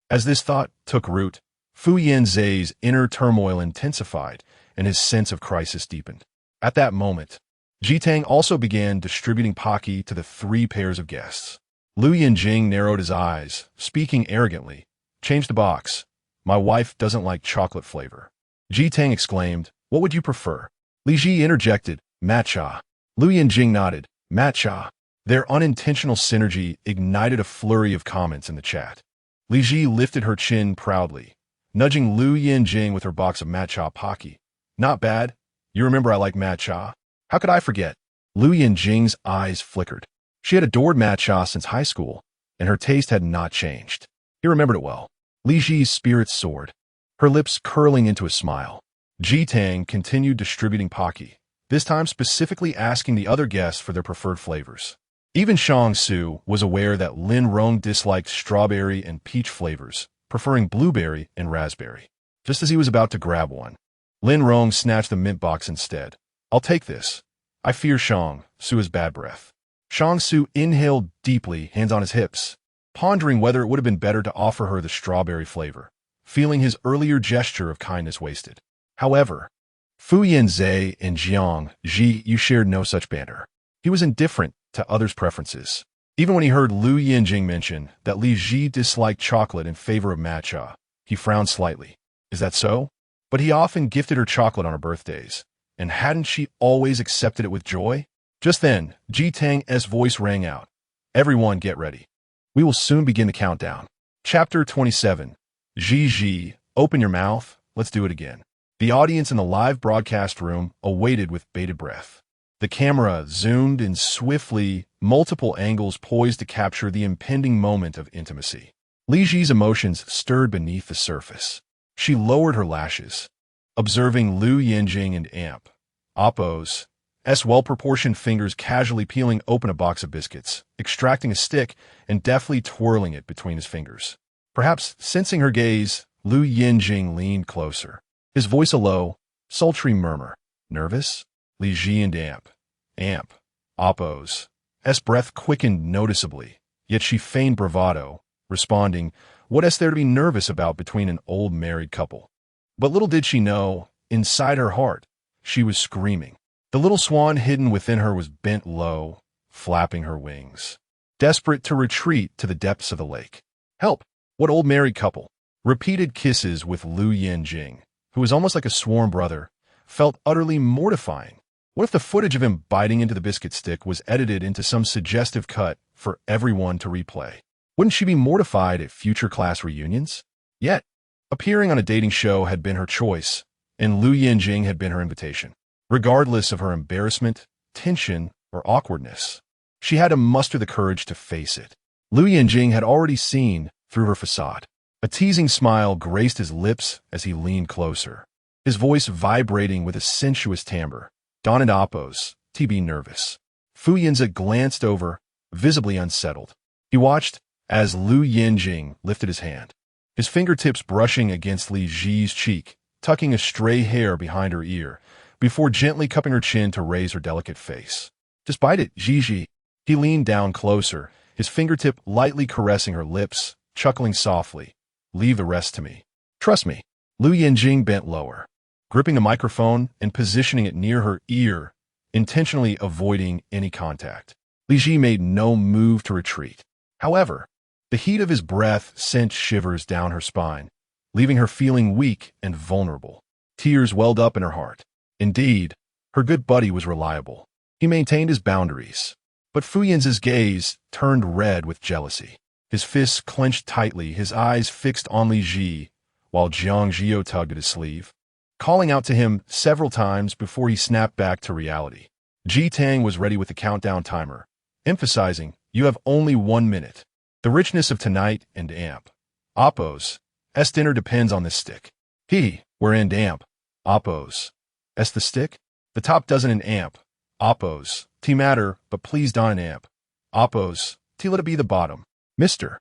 As this thought took root, Fu Yanze's inner turmoil intensified and his sense of crisis deepened. At that moment, Jitang also began distributing Pocky to the 3 pairs of guests. Lou Yanjing narrowed his eyes, speaking arrogantly. "Change the box. My wife doesn't like chocolate flavor." Jitang exclaimed, "What would you prefer?" Li Zhi interjected, "Matcha." Lou Yanjing nodded, "Matcha." Their unintentional synergy ignited a flurry of comments in the chat. Li Zhi lifted her chin proudly, nudging Lou Yanjing with her box of matcha Pocky. "Not bad. You remember I like matcha." "How could I forget?" Lou Yanjing's eyes flickered. She had adored matcha since high school, and her taste had not changed. He remembered it well. Li Zhi's spirits soared, her lips curling into a smile. Jitang continued distributing Pocky, this time specifically asking the other guests for their preferred flavors. Even Shang Su was aware that Lin Rong disliked strawberry and peach flavors, preferring blueberry and raspberry. Just as he was about to grab one, Lin Rong snatched the mint box instead. "I'll take this. I fear Shang Su has bad breath." Shang Su inhaled deeply, hands on his hips, pondering whether it would have been better to offer her the strawberry flavor, feeling his earlier gesture of kindness wasted. However, Fu Yanze and Jiang Zhi You shared no such banter. He was indifferent to others' preferences. Even when he heard Lou Yanjing mention that Li Zhi disliked chocolate in favor of matcha, he frowned slightly. Is that so? But he often gifted her chocolate on her birthdays, and hadn't she always accepted it with joy? Just then, Jitang's voice rang out. "Everyone get ready. We will soon begin the countdown." Chapter 27. Zhi, open your mouth, let's do it again. The audience in the live broadcast room awaited with bated breath. The camera zoomed in swiftly, multiple angles poised to capture the impending moment of intimacy. Li Zhi's emotions stirred beneath the surface. She lowered her lashes, observing Lou Yanjing and Amp. Oppo's well-proportioned fingers casually peeling open a box of biscuits, extracting a stick and deftly twirling it between his fingers. Perhaps sensing her gaze, Lou Yanjing leaned closer, his voice a low, sultry murmur. "Nervous?" Li Zhi and Amp. Oppo's breath quickened noticeably, yet she feigned bravado, responding, "What is there to be nervous about between an old married couple?" But little did she know, inside her heart, she was screaming. The little swan hidden within her was bent low, flapping her wings, desperate to retreat to the depths of the lake. "Help! What old married couple?" Repeated kisses with Lou Yanjing, who was almost like a sworn brother, felt utterly mortifying. What if the footage of him biting into the biscuit stick was edited into some suggestive cut for everyone to replay? Wouldn't she be mortified at future class reunions? Yet, appearing on a dating show had been her choice, and Lou Yanjing had been her invitation. Regardless of her embarrassment, tension, or awkwardness, she had to muster the courage to face it. Lou Yanjing had already seen through her facade. A teasing smile graced his lips as he leaned closer, his voice vibrating with a sensuous timbre. "Don and Oppo's, TB nervous." Fu Yanze glanced over, visibly unsettled. He watched as Lou Yanjing lifted his hand, his fingertips brushing against Li Zhi's cheek, tucking a stray hair behind her ear, before gently cupping her chin to raise her delicate face. "Just bite it, Zhi." He leaned down closer, his fingertip lightly caressing her lips, chuckling softly. "Leave the rest to me. Trust me." Lou Yanjing bent lower, gripping the microphone and positioning it near her ear, intentionally avoiding any contact. Li Zhi made no move to retreat. However, the heat of his breath sent shivers down her spine, leaving her feeling weak and vulnerable. Tears welled up in her heart. Indeed, her good buddy was reliable. He maintained his boundaries. But Fu Yanze's gaze turned red with jealousy. His fists clenched tightly, his eyes fixed on Li Zhi, while Jiang Zhi You tugged at his sleeve, calling out to him several times before he snapped back to reality. Ji Tang was ready with the countdown timer, emphasizing, "You have only 1 minute. The richness of tonight and amp. Oppo's. S dinner depends on this stick. We're in amp. Oppo's. S the stick? The top dozen in amp. Oppo's. T matter, but please don't in amp. Oppo's. T let it be the bottom. Mr.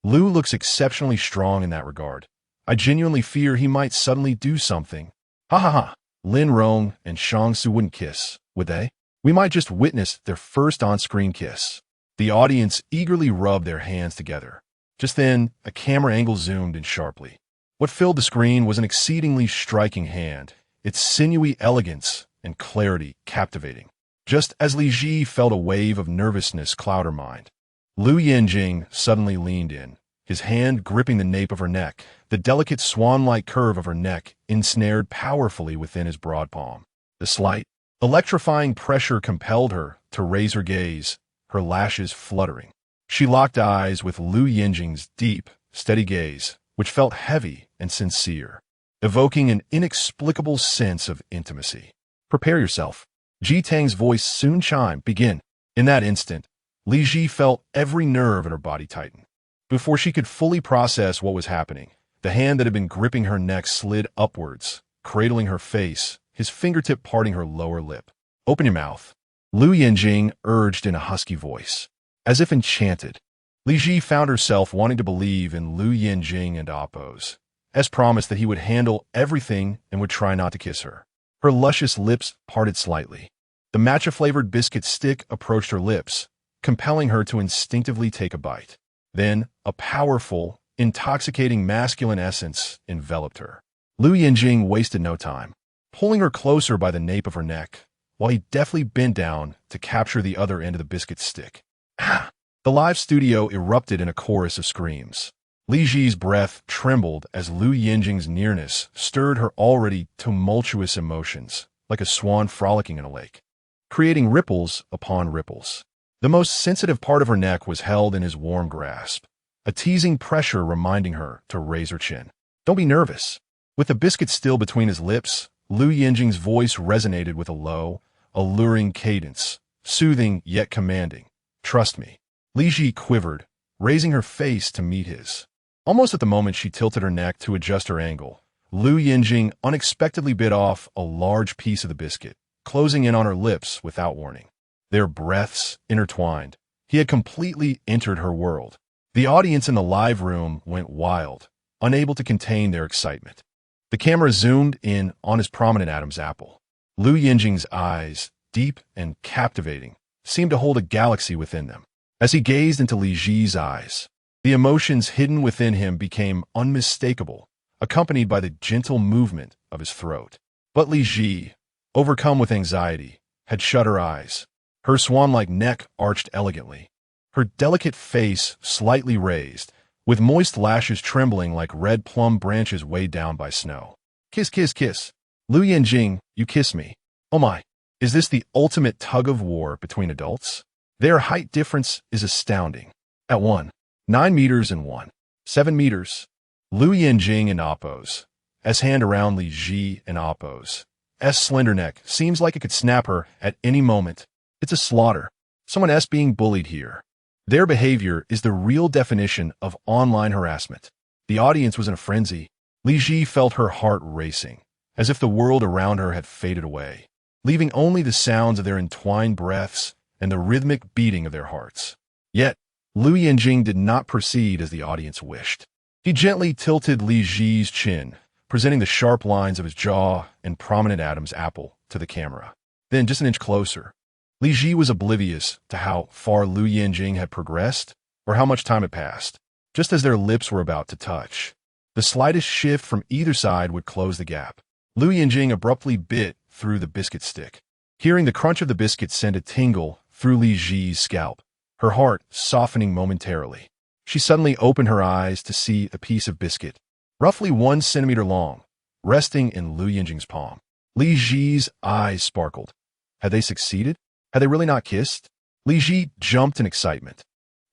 Lou looks exceptionally strong in that regard. I genuinely fear he might suddenly do something. Ha ha ha. Lin Rong and Shang Su wouldn't kiss, would they? We might just witness their first on-screen kiss." The audience eagerly rubbed their hands together. Just then, a camera angle zoomed in sharply. What filled the screen was an exceedingly striking hand, its sinewy elegance and clarity captivating. Just as Li Zhi felt a wave of nervousness cloud her mind, Lou Yanjing suddenly leaned in, his hand gripping the nape of her neck, the delicate swan-like curve of her neck ensnared powerfully within his broad palm. The slight, electrifying pressure compelled her to raise her gaze, her lashes fluttering. She locked eyes with Lou Yanjing's deep, steady gaze, which felt heavy and sincere, evoking an inexplicable sense of intimacy. "Prepare yourself." Ji Tang's voice soon chimed, "Begin." In that instant, Li Zhi felt every nerve in her body tighten. Before she could fully process what was happening, the hand that had been gripping her neck slid upwards, cradling her face, his fingertip parting her lower lip. "Open your mouth," Lou Yanjing urged in a husky voice. As if enchanted, Li Zhi found herself wanting to believe in Lou Yanjing and Oppo's, as promised that he would handle everything and would try not to kiss her. Her luscious lips parted slightly. The matcha-flavored biscuit stick approached her lips, compelling her to instinctively take a bite. Then, a powerful, intoxicating masculine essence enveloped her. Lou Yanjing wasted no time, pulling her closer by the nape of her neck, while he deftly bent down to capture the other end of the biscuit stick. Ah! The live studio erupted in a chorus of screams. Li Zhi's breath trembled as Lou Yanjing's nearness stirred her already tumultuous emotions, like a swan frolicking in a lake, creating ripples upon ripples. The most sensitive part of her neck was held in his warm grasp, a teasing pressure reminding her to raise her chin. "Don't be nervous." With the biscuit still between his lips, Lou Yanjing's voice resonated with a low, alluring cadence, soothing yet commanding. "Trust me." Li Zhi quivered, raising her face to meet his. Almost at the moment she tilted her neck to adjust her angle, Lou Yanjing unexpectedly bit off a large piece of the biscuit, closing in on her lips without warning. Their breaths intertwined. He had completely entered her world. The audience in the live room went wild, unable to contain their excitement. The camera zoomed in on his prominent Adam's apple. Lou Yanjing's eyes, deep and captivating, seemed to hold a galaxy within them. As he gazed into Li Zhi's eyes, the emotions hidden within him became unmistakable, accompanied by the gentle movement of his throat. But Li Zhi, overcome with anxiety, had shut her eyes. Her swan-like neck arched elegantly, her delicate face slightly raised, with moist lashes trembling like red plum branches weighed down by snow. "Kiss, kiss, kiss. Lou Yanjing, you kiss me. Oh my, is this the ultimate tug-of-war between adults? Their height difference is astounding. At 9 meters and 7 meters. Lou Yanjing and Oppo's, S hand around Li Zhi and Oppo's, S slender neck seems like it could snap her at any moment. It's a slaughter. Someone S being bullied here. Their behavior is the real definition of online harassment. The audience was in a frenzy. Li Zhi felt her heart racing, as if the world around her had faded away, leaving only the sounds of their entwined breaths and the rhythmic beating of their hearts. Yet, Lou Yanjing did not proceed as the audience wished. He gently tilted Li Zhi's chin, presenting the sharp lines of his jaw and prominent Adam's apple to the camera. Then, just an inch closer, Li Zhi was oblivious to how far Lou Yanjing had progressed, or how much time had passed. Just as their lips were about to touch, the slightest shift from either side would close the gap. Lou Yanjing abruptly bit through the biscuit stick. Hearing the crunch of the biscuit sent a tingle through Li Zhi's scalp, her heart softening momentarily. She suddenly opened her eyes to see a piece of biscuit, roughly 1 centimeter long, resting in Lou Yanjing's palm. Li Zhi's eyes sparkled. Had they succeeded? Had they really not kissed? Li Zhi jumped in excitement.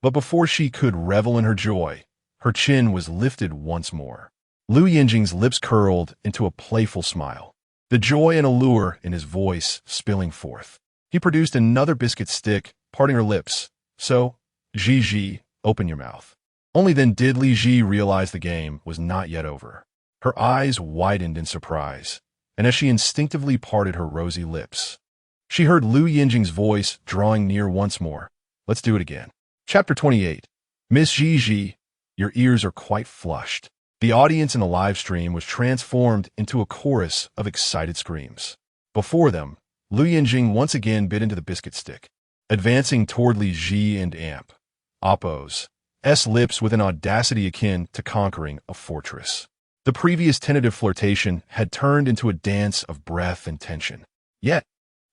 But before she could revel in her joy, her chin was lifted once more. Lou Yanjing's lips curled into a playful smile, the joy and allure in his voice spilling forth. He produced another biscuit stick, parting her lips. So, Zhi, open your mouth. Only then did Li Zhi realize the game was not yet over. Her eyes widened in surprise, and as she instinctively parted her rosy lips, she heard Lou Yanjing's voice drawing near once more. Let's do it again. Chapter 28. Miss Zhi, your ears are quite flushed. The audience in the live stream was transformed into a chorus of excited screams. Before them, Lou Yanjing once again bit into the biscuit stick, advancing toward Li Zhi and Oppo's lips with an audacity akin to conquering a fortress. The previous tentative flirtation had turned into a dance of breath and tension. Yet,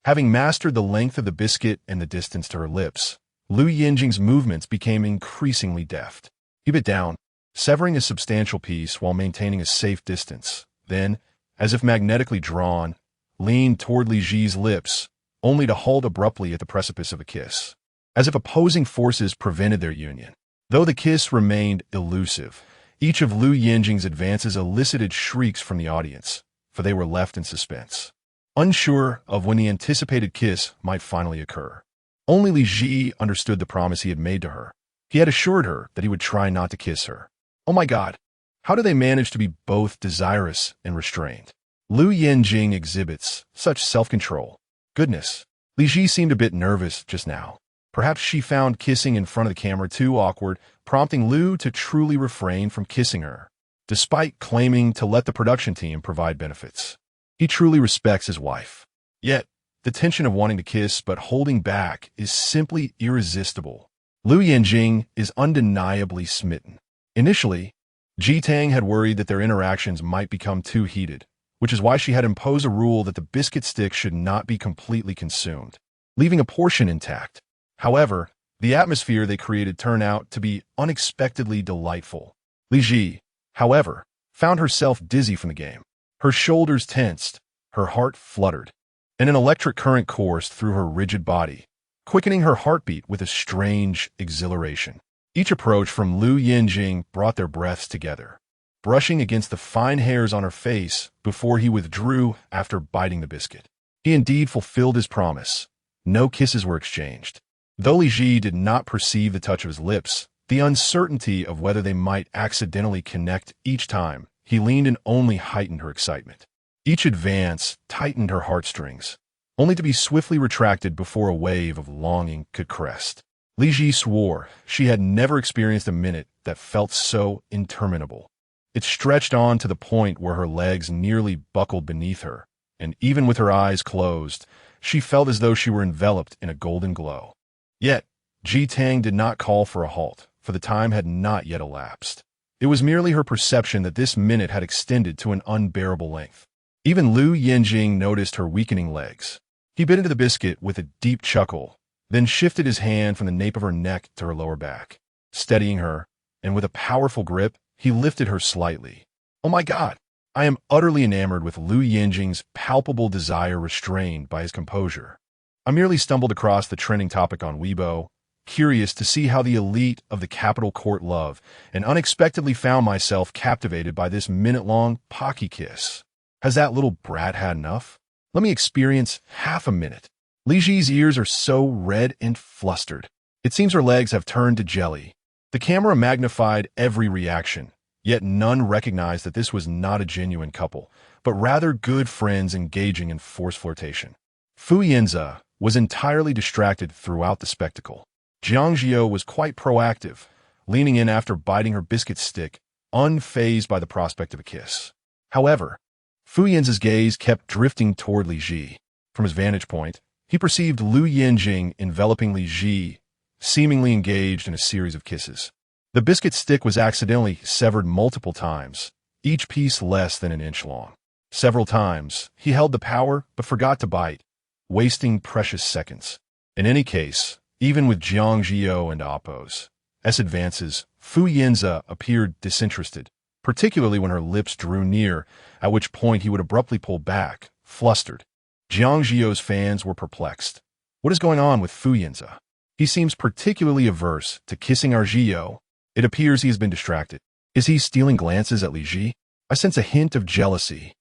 having mastered the length of the biscuit and the distance to her lips, Lou Yanjing's movements became increasingly deft. He bit down, severing a substantial piece while maintaining a safe distance, then, as if magnetically drawn, leaned toward Li Zhi's lips, only to halt abruptly at the precipice of a kiss, as if opposing forces prevented their union. Though the kiss remained elusive, each of Lou Yanjing's advances elicited shrieks from the audience, for they were left in suspense, unsure of when the anticipated kiss might finally occur. Only Li Zhi understood the promise he had made to her. He had assured her that he would try not to kiss her. Oh my God, how do they manage to be both desirous and restrained? Lou Yanjing exhibits such self-control. Goodness, Li Zhi seemed a bit nervous just now. Perhaps she found kissing in front of the camera too awkward, prompting Lou to truly refrain from kissing her, despite claiming to let the production team provide benefits. He truly respects his wife. Yet, the tension of wanting to kiss but holding back is simply irresistible. Lou Yanjing is undeniably smitten. Initially, Tang had worried that their interactions might become too heated, which is why she had imposed a rule that the biscuit stick should not be completely consumed, leaving a portion intact. However, the atmosphere they created turned out to be unexpectedly delightful. Li Zhi, however, found herself dizzy from the game. Her shoulders tensed, her heart fluttered, and an electric current coursed through her rigid body, quickening her heartbeat with a strange exhilaration. Each approach from Lou Yanjing brought their breaths together, brushing against the fine hairs on her face before he withdrew after biting the biscuit. He indeed fulfilled his promise. No kisses were exchanged. Though Li Zhi did not perceive the touch of his lips, the uncertainty of whether they might accidentally connect each time he leaned in only heightened her excitement. Each advance tightened her heartstrings, only to be swiftly retracted before a wave of longing could crest. Li Zhi swore she had never experienced a minute that felt so interminable. It stretched on to the point where her legs nearly buckled beneath her, and even with her eyes closed, she felt as though she were enveloped in a golden glow. Yet, Tang did not call for a halt, for the time had not yet elapsed. It was merely her perception that this minute had extended to an unbearable length. Even Lou Yanjing noticed her weakening legs. He bit into the biscuit with a deep chuckle, then shifted his hand from the nape of her neck to her lower back. Steadying her, and with a powerful grip, he lifted her slightly. Oh my God! I am utterly enamored with Lou Yanjing's palpable desire restrained by his composure. I merely stumbled across the trending topic on Weibo, curious to see how the elite of the Capital Court love, and unexpectedly found myself captivated by this minute-long pocky kiss. Has that little brat had enough? Let me experience half a minute. Li Zhi's ears are so red and flustered. It seems her legs have turned to jelly. The camera magnified every reaction, yet none recognized that this was not a genuine couple, but rather good friends engaging in forced flirtation. Yanze was entirely distracted throughout the spectacle. Jiang Zhi You was quite proactive, leaning in after biting her biscuit stick, unfazed by the prospect of a kiss. However, Yanze's gaze kept drifting toward Li Zhi. From his vantage point, he perceived Lou Yanjing enveloping Li Zhi seemingly engaged in a series of kisses. The biscuit stick was accidentally severed multiple times, each piece less than an inch long. Several times, he held the power but forgot to bite, wasting precious seconds. In any case, even with Jiang Zhi You and Appo's advances, Fu Yanze appeared disinterested, particularly when her lips drew near, at which point he would abruptly pull back, flustered. Jiang Zhi You's fans were perplexed. What is going on with Fu Yanze? He seems particularly averse to kissing our Zhi You. It appears he has been distracted. Is he stealing glances at Li Zhi? I sense a hint of jealousy.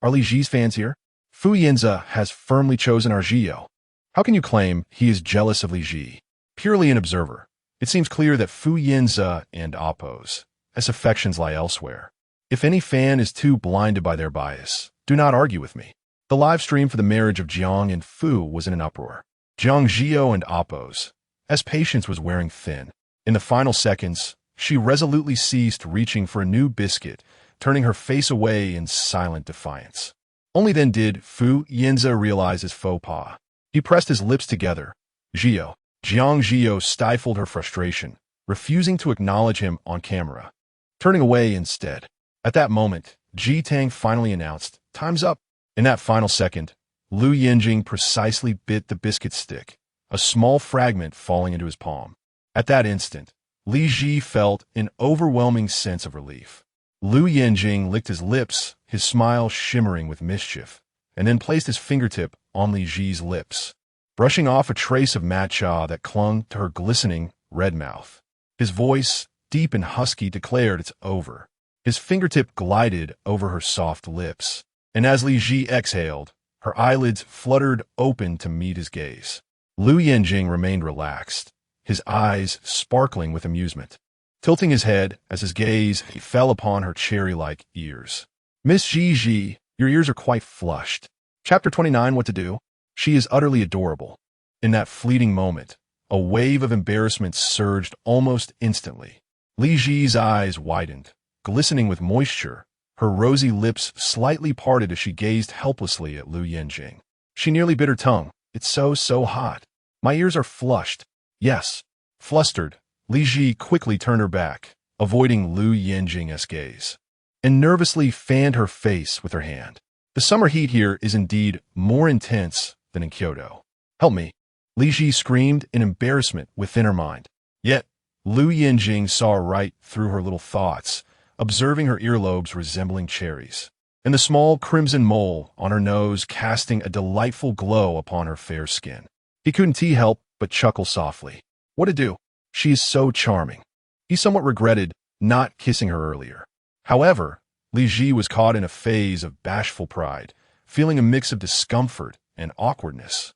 Are Li Zhi's fans here? Fu Yanze has firmly chosen our Zhi You. How can you claim he is jealous of Li Zhi? Purely an observer, it seems clear that Fu Yanze and Appo's affections lie elsewhere. If any fan is too blinded by their bias, do not argue with me. The live stream for the marriage of Jiang and Fu was in an uproar. Jiang Zhi You and Appo's patience was wearing thin. In the final seconds, she resolutely ceased reaching for a new biscuit, turning her face away in silent defiance. Only then did Fu Yanze realize his faux pas. He pressed his lips together. Zhi You. Jiang Zhi You stifled her frustration, refusing to acknowledge him on camera, turning away instead. At that moment, Ji Tang finally announced, "Time's up." In that final second, Lou Yanjing precisely bit the biscuit stick, a small fragment falling into his palm. At that instant, Li Zhi felt an overwhelming sense of relief. Lou Yanjing licked his lips, his smile shimmering with mischief, and then placed his fingertip on Li Zhi's lips, brushing off a trace of matcha that clung to her glistening, red mouth. His voice, deep and husky, declared it's over. His fingertip glided over her soft lips, and as Li Zhi exhaled, her eyelids fluttered open to meet his gaze. Lou Yanjing remained relaxed, his eyes sparkling with amusement, tilting his head as his gaze fell upon her cherry-like ears. "Miss Zhi, your ears are quite flushed." Chapter 29, What to Do? She is utterly adorable. In that fleeting moment, a wave of embarrassment surged almost instantly. Li Zhi's eyes widened, glistening with moisture, her rosy lips slightly parted as she gazed helplessly at Lou Yanjing. She nearly bit her tongue. "It's so hot. My ears are flushed." "Yes." Flustered, Li Zhi quickly turned her back, avoiding Lou Yanjing's gaze, and nervously fanned her face with her hand. The summer heat here is indeed more intense than in Kyoto. "Help me," Li Zhi screamed in embarrassment within her mind. Yet, Lou Yanjing saw right through her little thoughts, observing her earlobes resembling cherries, and the small crimson mole on her nose casting a delightful glow upon her fair skin. He couldn't help but chuckle softly. What to do? She is so charming. He somewhat regretted not kissing her earlier. However, Li Zhi was caught in a phase of bashful pride, feeling a mix of discomfort and awkwardness,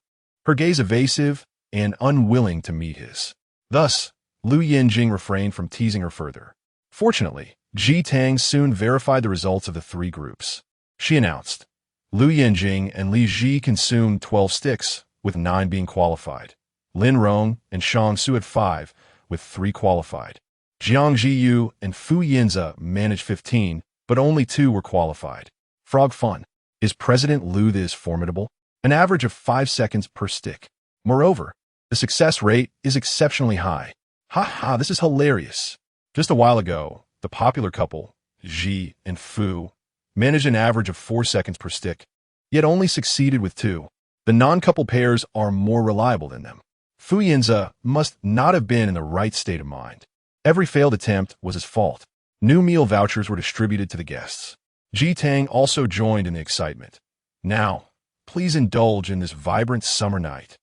her gaze evasive and unwilling to meet his. Thus, Lou Yanjing refrained from teasing her further. Fortunately, Ji Tang soon verified the results of the three groups. She announced, Lou Yanjing and Li Zhi consumed 12 sticks, with 9 being qualified. Lin Rong and Shang Su had 5, with 3 qualified. Jiang Zhi You and Fu Yanze managed 15, but only 2 were qualified. Frog fun. Is President Liu this formidable? An average of 5 seconds per stick. Moreover, the success rate is exceptionally high. Ha, this is hilarious. Just a while ago, the popular couple, Zhi and Fu, managed an average of 4 seconds per stick, yet only succeeded with 2. The non-couple pairs are more reliable than them. Fu Yanze must not have been in the right state of mind. Every failed attempt was his fault. New meal vouchers were distributed to the guests. Ji Tang also joined in the excitement. Now, please indulge in this vibrant summer night.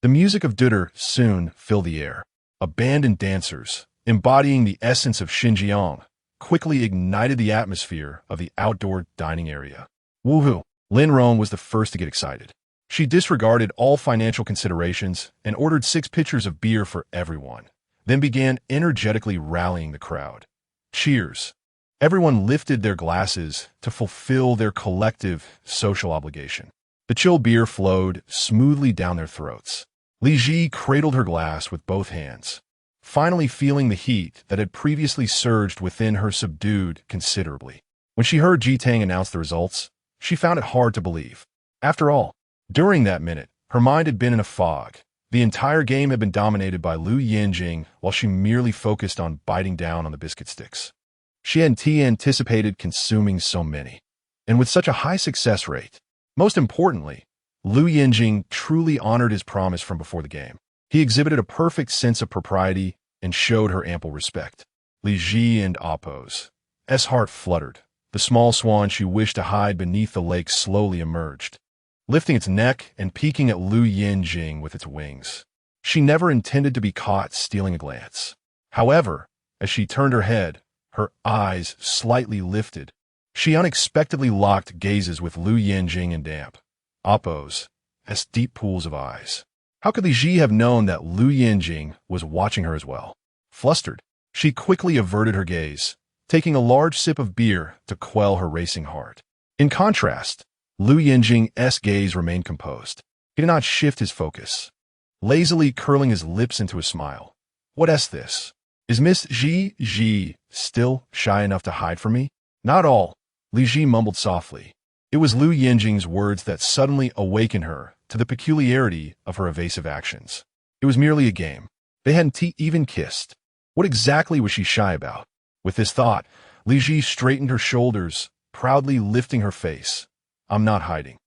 The music of Duder soon filled the air. A band and dancers, embodying the essence of Xinjiang, quickly ignited the atmosphere of the outdoor dining area. Woohoo! Lin Rong was the first to get excited. She disregarded all financial considerations and ordered 6 pitchers of beer for everyone, then began energetically rallying the crowd. Cheers! Everyone lifted their glasses to fulfill their collective social obligation. The chill beer flowed smoothly down their throats. Li Zhi cradled her glass with both hands, finally feeling the heat that had previously surged within her subdued considerably. When she heard Ji Tang announce the results, she found it hard to believe. After all, during that minute, her mind had been in a fog, The entire game had been dominated by Lou Yanjing while she merely focused on biting down on the biscuit sticks. She hadn't anticipated consuming so many, and with such a high success rate. Most importantly, Lou Yanjing truly honored his promise from before the game. He exhibited a perfect sense of propriety and showed her ample respect. Li Zhi and Appo's heart fluttered. The small swan she wished to hide beneath the lake slowly emerged, lifting its neck and peeking at Lou Yanjing with its wings. She never intended to be caught stealing a glance. However, as she turned her head, her eyes slightly lifted. She unexpectedly locked gazes with Lou Yanjing and Appo's deep pools of eyes. How could Li Zhi have known that Lou Yanjing was watching her as well? Flustered, she quickly averted her gaze, taking a large sip of beer to quell her racing heart. In contrast, Lou Yanjing's gaze remained composed. He did not shift his focus, lazily curling his lips into a smile. What's this? Is Miss Zhi still shy enough to hide from me? Not all, Li Zhi mumbled softly. It was Lou Yanjing's words that suddenly awakened her to the peculiarity of her evasive actions. It was merely a game. They hadn't even kissed. What exactly was she shy about? With this thought, Li Zhi straightened her shoulders, proudly lifting her face. I'm not hiding.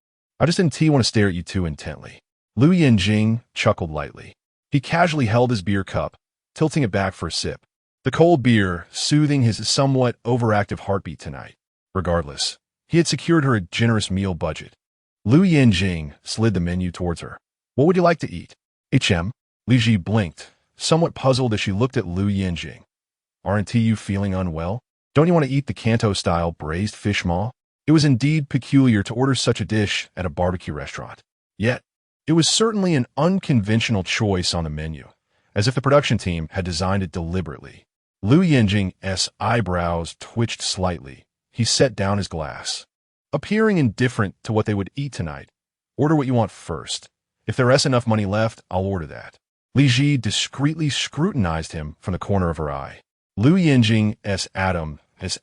I just didn't want to stare at you too intently. Lou Yanjing chuckled lightly. He casually held his beer cup, tilting it back for a sip. The cold beer soothing his somewhat overactive heartbeat tonight. Regardless, he had secured her a generous meal budget. Lou Yanjing slid the menu towards her. What would you like to eat? Li Zhi blinked, somewhat puzzled as she looked at Lou Yanjing. Aren't you feeling unwell? Don't you want to eat the Kanto-style braised fish maw? It was indeed peculiar to order such a dish at a barbecue restaurant. Yet, it was certainly an unconventional choice on the menu, as if the production team had designed it deliberately. Lou Yanjing's eyebrows twitched slightly. He set down his glass. Appearing indifferent to what they would eat tonight, order what you want first. If there's enough money left, I'll order that. Li Zhi discreetly scrutinized him from the corner of her eye. Lou Yanjing's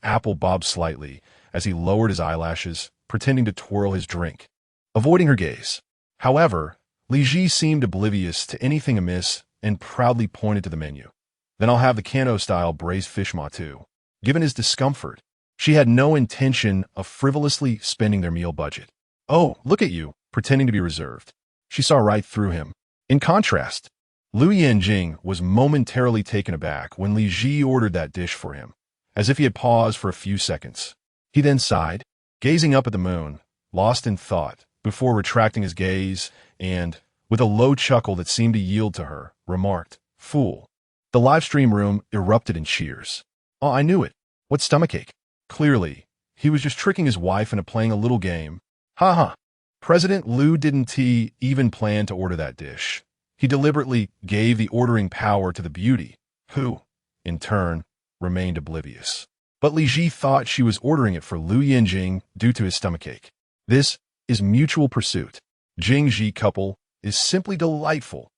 apple bobbed slightly as he lowered his eyelashes, pretending to twirl his drink, avoiding her gaze. However, Li Zhi seemed oblivious to anything amiss and proudly pointed to the menu. Then I'll have the Kanto-style braised fish maw too. Given his discomfort, she had no intention of frivolously spending their meal budget. Oh, look at you, pretending to be reserved. She saw right through him. In contrast, Lou Yanjing was momentarily taken aback when Li Zhi ordered that dish for him, as if he had paused for a few seconds. He then sighed, gazing up at the moon, lost in thought, before retracting his gaze and, with a low chuckle that seemed to yield to her, remarked, "Fool." The live stream room erupted in cheers. Oh, I knew it. What stomachache? Clearly, he was just tricking his wife into playing a little game. Ha ha. President Lou didn't even plan to order that dish. He deliberately gave the ordering power to the beauty, who, in turn, remained oblivious. But Li Zhi thought she was ordering it for Lou Yanjing due to his stomachache. This is mutual pursuit. Jiang Zhi couple is simply delightful.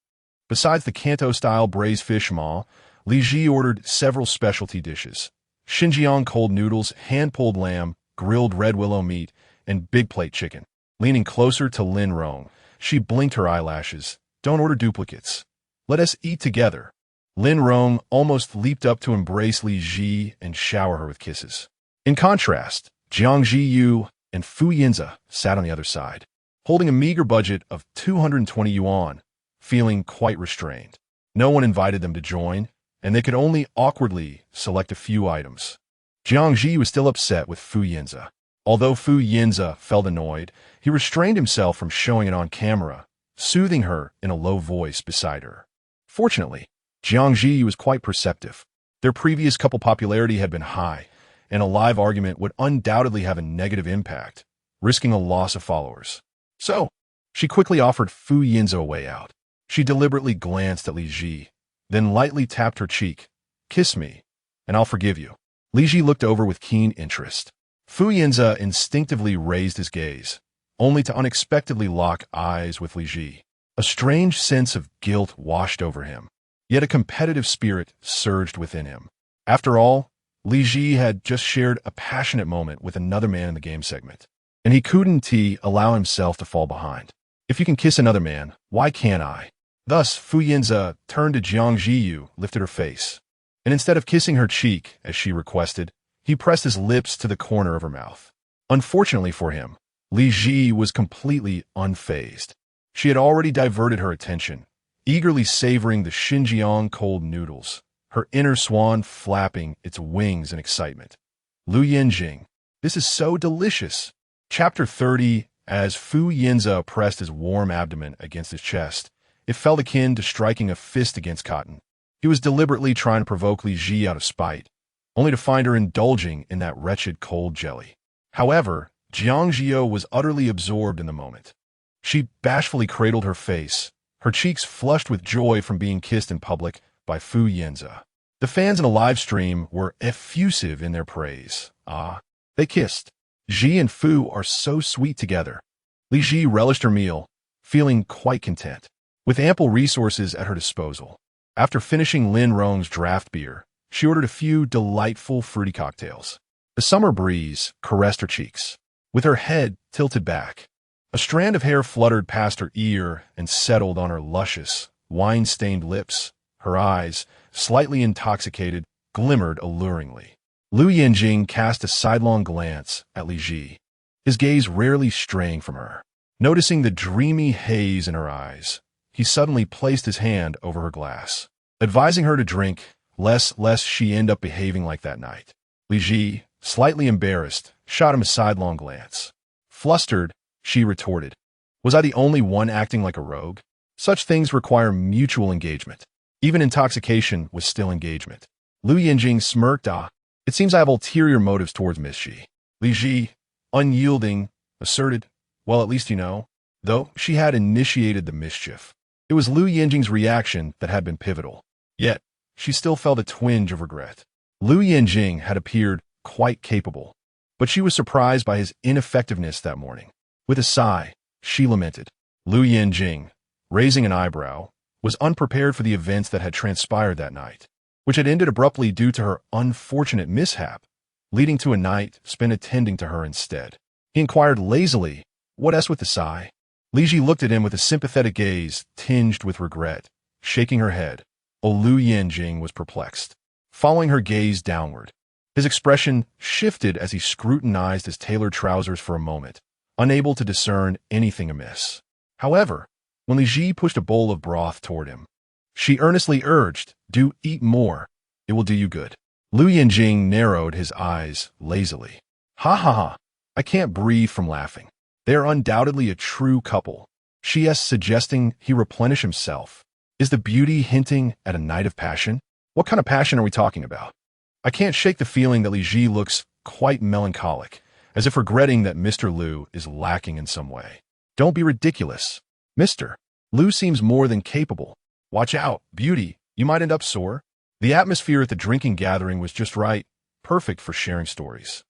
Besides the Kanto-style braised fish maw, Li Zhi ordered several specialty dishes. Xinjiang cold noodles, hand-pulled lamb, grilled red willow meat, and big plate chicken. Leaning closer to Lin Rong, she blinked her eyelashes. Don't order duplicates. Let us eat together. Lin Rong almost leaped up to embrace Li Zhi and shower her with kisses. In contrast, Jiang Zhi You and Fu Yanze sat on the other side, holding a meager budget of 220 yuan, feeling quite restrained. No one invited them to join, and they could only awkwardly select a few items. Jiang Zhi was still upset with Fu Yanze. Although Fu Yanze felt annoyed, he restrained himself from showing it on camera, soothing her in a low voice beside her. Fortunately, Jiang Zhi was quite perceptive. Their previous couple popularity had been high, and a live argument would undoubtedly have a negative impact, risking a loss of followers. So, she quickly offered Fu Yanze a way out. She deliberately glanced at Li Zhi, then lightly tapped her cheek. Kiss me, and I'll forgive you. Li Zhi looked over with keen interest. Fu Yanze instinctively raised his gaze, only to unexpectedly lock eyes with Li Zhi. A strange sense of guilt washed over him, yet a competitive spirit surged within him. After all, Li Zhi had just shared a passionate moment with another man in the game segment, and he couldn't allow himself to fall behind. If you can kiss another man, why can't I? Thus, Yanze turned to Jiang Zhi You, lifted her face, and instead of kissing her cheek, as she requested, he pressed his lips to the corner of her mouth. Unfortunately for him, Li Zhi was completely unfazed. She had already diverted her attention, eagerly savoring the Xinjiang cold noodles, her inner swan flapping its wings in excitement. Lou Yanjing, this is so delicious. Chapter 30. As Yanze pressed his warm abdomen against his chest, it felt akin to striking a fist against cotton. He was deliberately trying to provoke Li Zhi out of spite, only to find her indulging in that wretched cold jelly. However, Jiang Zhi You was utterly absorbed in the moment. She bashfully cradled her face, her cheeks flushed with joy from being kissed in public by Yanze. The fans in a live stream were effusive in their praise. They kissed. Zhi and Fu are so sweet together. Li Zhi relished her meal, feeling quite content, with ample resources at her disposal. After finishing Lin Rong's draft beer, she ordered a few delightful fruity cocktails. The summer breeze caressed her cheeks. With her head tilted back, a strand of hair fluttered past her ear and settled on her luscious, wine-stained lips. Her eyes, slightly intoxicated, glimmered alluringly. Lou Yanjing cast a sidelong glance at Li Zhi, his gaze rarely straying from her. Noticing the dreamy haze in her eyes, he suddenly placed his hand over her glass, advising her to drink lest she end up behaving like that night. Li Zhi, slightly embarrassed, shot him a sidelong glance. Flustered, she retorted, "Was I the only one acting like a rogue? Such things require mutual engagement." Even intoxication was still engagement. Lou Yanjing smirked. It seems I have ulterior motives towards Miss Zhi. Li Zhi, unyielding, asserted, "Well, at least you know." Though she had initiated the mischief, it was Lou Yanjing's reaction that had been pivotal. Yet, she still felt a twinge of regret. Lou Yanjing had appeared quite capable, but she was surprised by his ineffectiveness that morning. With a sigh, she lamented. Lou Yanjing, raising an eyebrow, was unprepared for the events that had transpired that night, which had ended abruptly due to her unfortunate mishap, leading to a night spent attending to her instead. He inquired lazily, "What else?" with a sigh. Li Zhi looked at him with a sympathetic gaze tinged with regret, shaking her head. Lou Yanjing was perplexed. Following her gaze downward, his expression shifted as he scrutinized his tailored trousers for a moment, unable to discern anything amiss. However, when Li Zhi pushed a bowl of broth toward him, she earnestly urged, "Do eat more. It will do you good." Lou Yanjing narrowed his eyes lazily. "Ha ha ha. I can't breathe from laughing. They are undoubtedly a true couple." She is suggesting he replenish himself. Is the beauty hinting at a night of passion? What kind of passion are we talking about? I can't shake the feeling that Li Zhi looks quite melancholic, as if regretting that Mr. Liu is lacking in some way. Don't be ridiculous. Mr. Liu seems more than capable. Watch out, beauty, you might end up sore. The atmosphere at the drinking gathering was just right, perfect for sharing stories.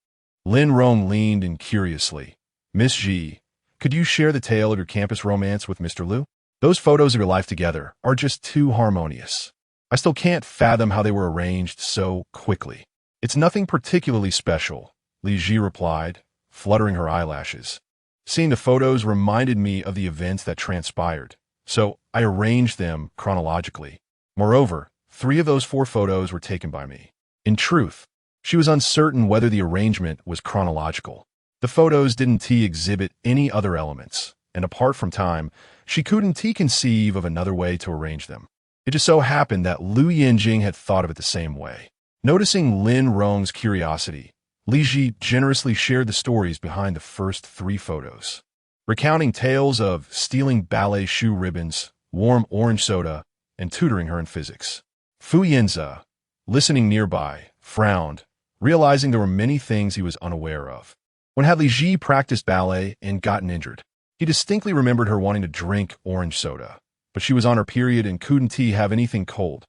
Lin Rong leaned in curiously. Miss Zhi, could you share the tale of your campus romance with Mr. Liu? Those photos of your life together are just too harmonious. I still can't fathom how they were arranged so quickly. It's nothing particularly special, Li Zhi replied, fluttering her eyelashes. Seeing the photos reminded me of the events that transpired, so I arranged them chronologically. Moreover, 3 of those 4 photos were taken by me. In truth, she was uncertain whether the arrangement was chronological. The photos didn't exhibit any other elements, and apart from time, she couldn't conceive of another way to arrange them. It just so happened that Lou Yanjing had thought of it the same way. Noticing Lin Rong's curiosity, Li Zhi generously shared the stories behind the first 3 photos, recounting tales of stealing ballet shoe ribbons, warm orange soda, and tutoring her in physics. Yanze, listening nearby, frowned, realizing there were many things he was unaware of. When had Li Zhi practiced ballet and gotten injured? He distinctly remembered her wanting to drink orange soda, but she was on her period and couldn't have anything cold,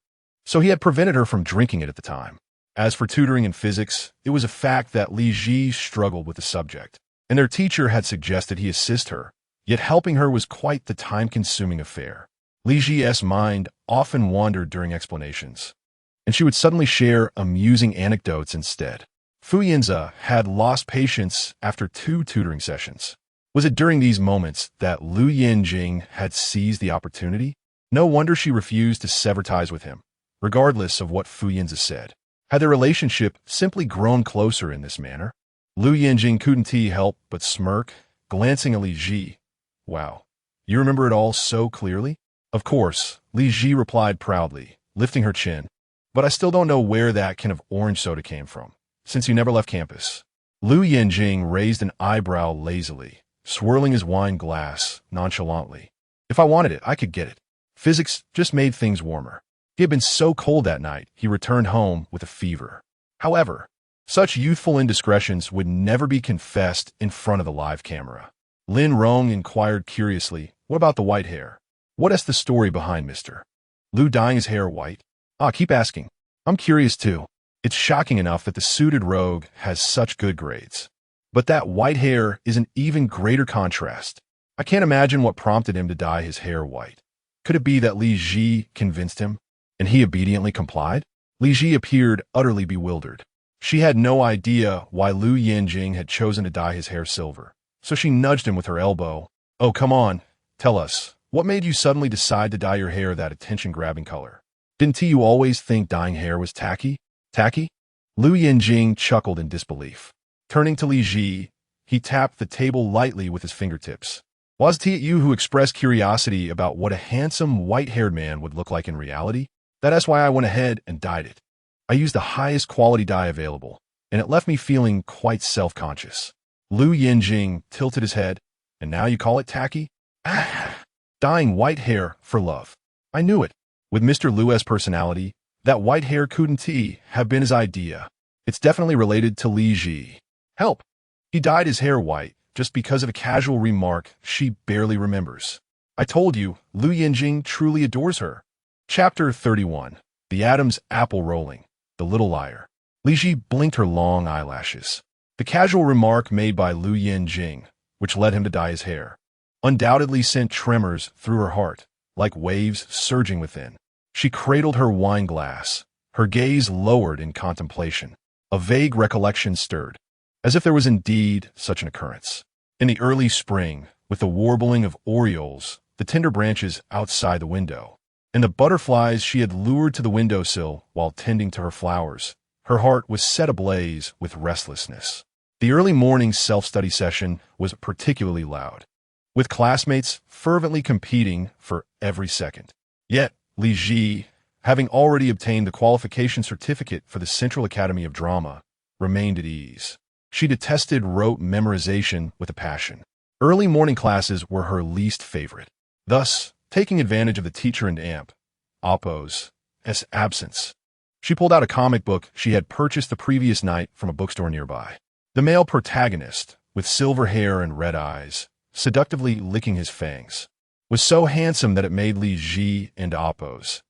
so he had prevented her from drinking it at the time. As for tutoring in physics, it was a fact that Li Zhi struggled with the subject, and their teacher had suggested he assist her, yet helping her was quite the time-consuming affair. Li Zhi's mind often wandered during explanations, and she would suddenly share amusing anecdotes instead. Yanze had lost patience after 2 tutoring sessions. Was it during these moments that Lou Yanjing had seized the opportunity? No wonder she refused to sever ties with him, regardless of what Yanze said. Had their relationship simply grown closer in this manner? Lou Yanjing couldn't help but smirk, glancing at Li Zhi. Wow, you remember it all so clearly? Of course, Li Zhi replied proudly, lifting her chin. But I still don't know where that can of orange soda came from, since you never left campus. Lou Yanjing raised an eyebrow lazily, swirling his wine glass nonchalantly. If I wanted it, I could get it. Physics just made things warmer. He had been so cold that night, he returned home with a fever. However, such youthful indiscretions would never be confessed in front of the live camera. Lin Rong inquired curiously, what about the white hair? What is the story behind Mr. Lou dyeing his hair white? Keep asking. I'm curious too. It's shocking enough that the suited rogue has such good grades. But that white hair is an even greater contrast. I can't imagine what prompted him to dye his hair white. Could it be that Li Zhi convinced him, and he obediently complied? Li Zhi appeared utterly bewildered. She had no idea why Lou Yanjing had chosen to dye his hair silver, so she nudged him with her elbow. Oh, come on, tell us, what made you suddenly decide to dye your hair that attention-grabbing color? Didn't you always think dyeing hair was tacky? Tacky? Lou Yanjing chuckled in disbelief. Turning to Li Zhi, he tapped the table lightly with his fingertips. Was it you who expressed curiosity about what a handsome white-haired man would look like in reality? That's why I went ahead and dyed it. I used the highest quality dye available, and it left me feeling quite self-conscious. Lou Yanjing tilted his head, and now you call it tacky? Dyeing white hair for love. I knew it. With Mr. Lou's personality, that white hair couldn't have been his idea. It's definitely related to Li Zhi. Help! He dyed his hair white just because of a casual remark she barely remembers. I told you, Lou Yanjing truly adores her. Chapter 31. The Adam's Apple Rolling. The Little Liar. Li Zhi blinked her long eyelashes. The casual remark made by Lou Yanjing, which led him to dye his hair, undoubtedly sent tremors through her heart, like waves surging within. She cradled her wine glass, her gaze lowered in contemplation. A vague recollection stirred, as if there was indeed such an occurrence. In the early spring, with the warbling of orioles, the tender branches outside the window, and the butterflies she had lured to the windowsill while tending to her flowers, her heart was set ablaze with restlessness. The early morning self-study session was particularly loud, with classmates fervently competing for every second. Yet, Li Zhi, having already obtained the qualification certificate for the Central Academy of Drama, remained at ease. She detested rote memorization with a passion. Early morning classes were her least favorite. Thus, taking advantage of the teacher and Oppo's absence, she pulled out a comic book she had purchased the previous night from a bookstore nearby. The male protagonist, with silver hair and red eyes, seductively licking his fangs, was so handsome that it made Li Zhi and Oppo's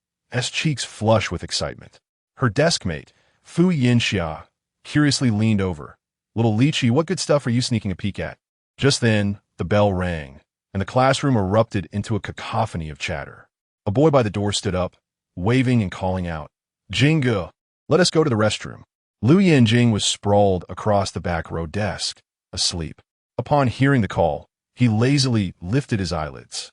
cheeks flush with excitement. Her deskmate, Fu Yinxia, curiously leaned over. Little Li, what good stuff are you sneaking a peek at? Just then, the bell rang, and the classroom erupted into a cacophony of chatter. A boy by the door stood up, waving and calling out, Jingu, let us go to the restroom. Lou Yanjing was sprawled across the back row desk, asleep. Upon hearing the call, he lazily lifted his eyelids,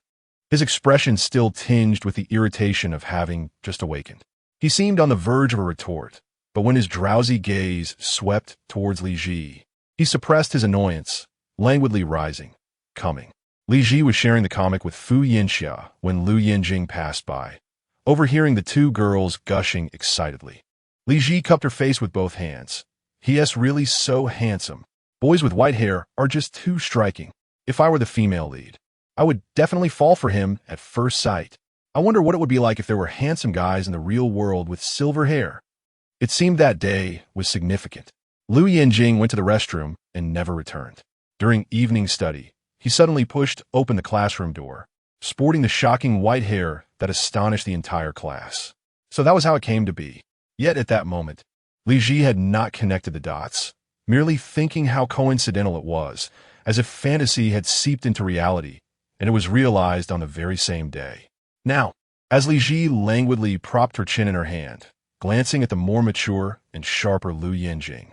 his expression still tinged with the irritation of having just awakened. He seemed on the verge of a retort, but when his drowsy gaze swept towards Li Zhi, he suppressed his annoyance, languidly rising, coming. Li Zhi was sharing the comic with Fu Yinxia when Lou Yanjing passed by, overhearing the two girls gushing excitedly. Li Zhi cupped her face with both hands. He is really so handsome. Boys with white hair are just too striking. If I were the female lead, I would definitely fall for him at first sight. I wonder what it would be like if there were handsome guys in the real world with silver hair. It seemed that day was significant. Lou Yanjing went to the restroom and never returned. During evening study, he suddenly pushed open the classroom door, sporting the shocking white hair that astonished the entire class. So that was how it came to be. Yet at that moment, Li Zhi had not connected the dots, merely thinking how coincidental it was, as if fantasy had seeped into reality, and it was realized on the very same day. Now, as Li Zhi languidly propped her chin in her hand, glancing at the more mature and sharper Lou Yanjing,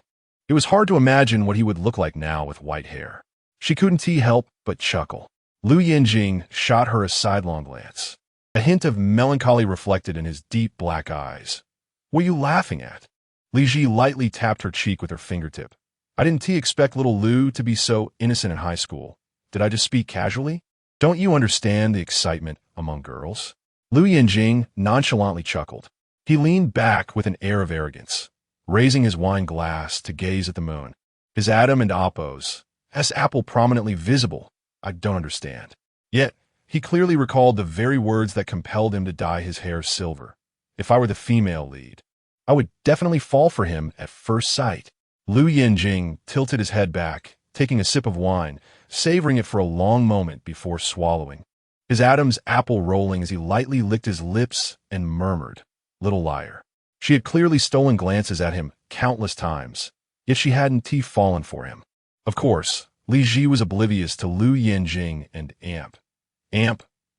it was hard to imagine what he would look like now with white hair. She couldn't help but chuckle. Lou Yanjing shot her a sidelong glance. a hint of melancholy reflected in his deep black eyes. "What are you laughing at?" Li Zhi lightly tapped her cheek with her fingertip. "I didn't expect little Lou to be so innocent in high school. Did I just speak casually? Don't you understand the excitement among girls?" Lou Yanjing nonchalantly chuckled. He leaned back with an air of arrogance, raising his wine glass to gaze at the moon. His Adam and Appos, S apple prominently visible. "I don't understand." Yet, he clearly recalled the very words that compelled him to dye his hair silver. "If I were the female lead, I would definitely fall for him at first sight." Lou Yanjing tilted his head back, taking a sip of wine, savoring it for a long moment before swallowing. His Adam's apple rolling as he lightly licked his lips and murmured, "Little liar." She had clearly stolen glances at him countless times, yet she hadn't fallen for him. Of course, Li Zhi was oblivious to Lou Yanjing and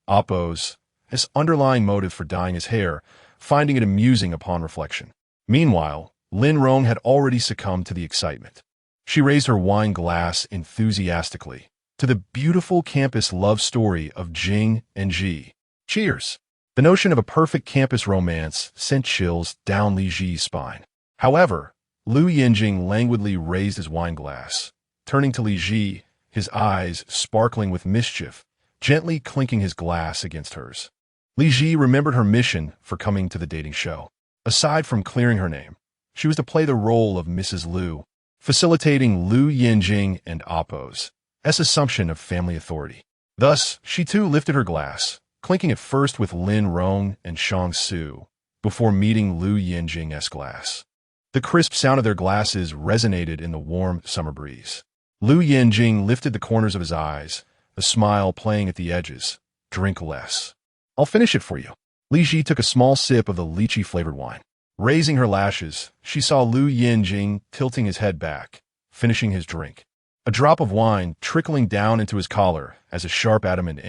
Appos, his underlying motive for dyeing his hair, finding it amusing upon reflection. Meanwhile, Lin Rong had already succumbed to the excitement. She raised her wine glass enthusiastically to the beautiful campus love story of Jiang Zhi. Cheers! The notion of a perfect campus romance sent chills down Li Zhi's spine. However, Lou Yanjing languidly raised his wine glass, turning to Li Zhi, his eyes sparkling with mischief, gently clinking his glass against hers. Li Zhi remembered her mission for coming to the dating show. Aside from clearing her name, she was to play the role of Mrs. Liu, facilitating Lou Yanjing and Appos' assumption of family authority. Thus, she too lifted her glass, clinking it first with Lin Rong and Shang Su, before meeting Lou Yanjing's glass. The crisp sound of their glasses resonated in the warm summer breeze. Lou Yanjing lifted the corners of his eyes, a smile playing at the edges. "Drink less. I'll finish it for you." Li Zhi took a small sip of the lychee-flavored wine. Raising her lashes, she saw Lou Yanjing tilting his head back, finishing his drink. A drop of wine trickling down into his collar as a sharp adamant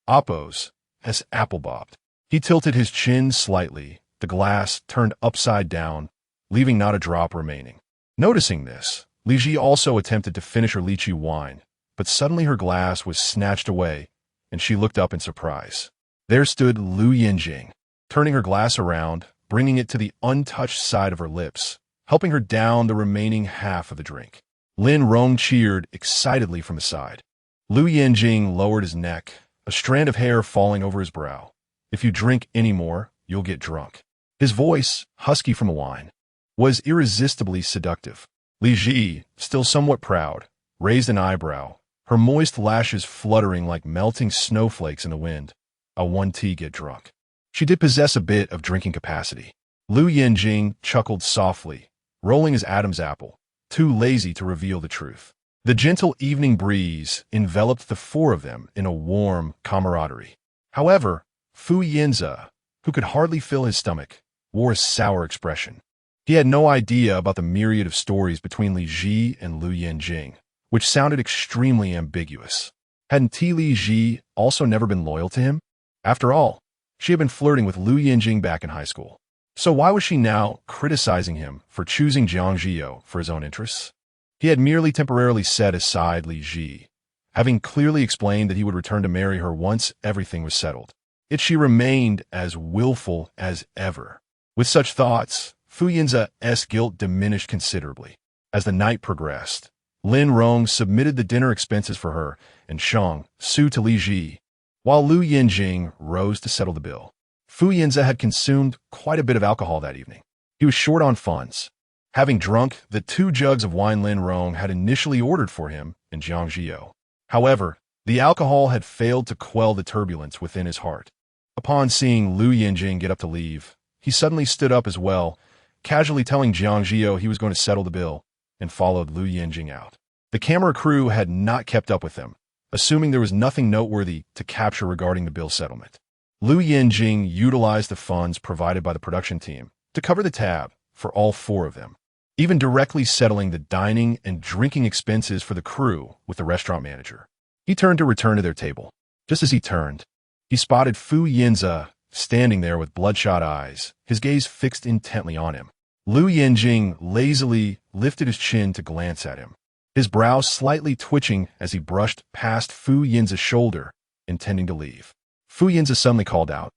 Appos, as apple bobbed. He tilted his chin slightly, the glass turned upside down, leaving not a drop remaining. Noticing this, Li Zhi also attempted to finish her lychee wine, but suddenly her glass was snatched away, and she looked up in surprise. There stood Lou Yanjing, turning her glass around, bringing it to the untouched side of her lips, helping her down the remaining half of the drink. Lin Rong cheered excitedly from the side. Lou Yanjing lowered his neck, a strand of hair falling over his brow. "If you drink any more, you'll get drunk." His voice, husky from the wine, was irresistibly seductive. Li Zhi, still somewhat proud, raised an eyebrow, her moist lashes fluttering like melting snowflakes in the wind. "I want to get drunk." She did possess a bit of drinking capacity. Lou Yanjing chuckled softly, rolling his Adam's apple, too lazy to reveal the truth. The gentle evening breeze enveloped the four of them in a warm camaraderie. However, Yanze, who could hardly fill his stomach, wore a sour expression. He had no idea about the myriad of stories between Li Zhi and Lou Yanjing, which sounded extremely ambiguous. Hadn't Li Zhi also never been loyal to him? After all, she had been flirting with Lou Yanjing back in high school. So why was she now criticizing him for choosing Jiang Zhi You for his own interests? He had merely temporarily set aside Li Zhi, having clearly explained that he would return to marry her once everything was settled. Yet she remained as willful as ever. With such thoughts, Yanze's guilt diminished considerably. As the night progressed, Lin Rong submitted the dinner expenses for her and Shang Su to Li Zhi, while Lou Yanjing rose to settle the bill. Yanze had consumed quite a bit of alcohol that evening. He was short on funds, having drunk the 2 jugs of wine Lin Rong had initially ordered for him in Jiang Zhi You. However, the alcohol had failed to quell the turbulence within his heart. Upon seeing Lou Yanjing get up to leave, he suddenly stood up as well, casually telling Jiang Zhi You he was going to settle the bill, and followed Lou Yanjing out. The camera crew had not kept up with them, assuming there was nothing noteworthy to capture regarding the bill settlement. Lou Yanjing utilized the funds provided by the production team to cover the tab for all 4 of them, even directly settling the dining and drinking expenses for the crew with the restaurant manager. He turned to return to their table. Just as he turned, he spotted Yanze standing there with bloodshot eyes, his gaze fixed intently on him. Lou Yanjing lazily lifted his chin to glance at him, his brows slightly twitching as he brushed past Yanze's shoulder, intending to leave. Fu Yanze suddenly called out,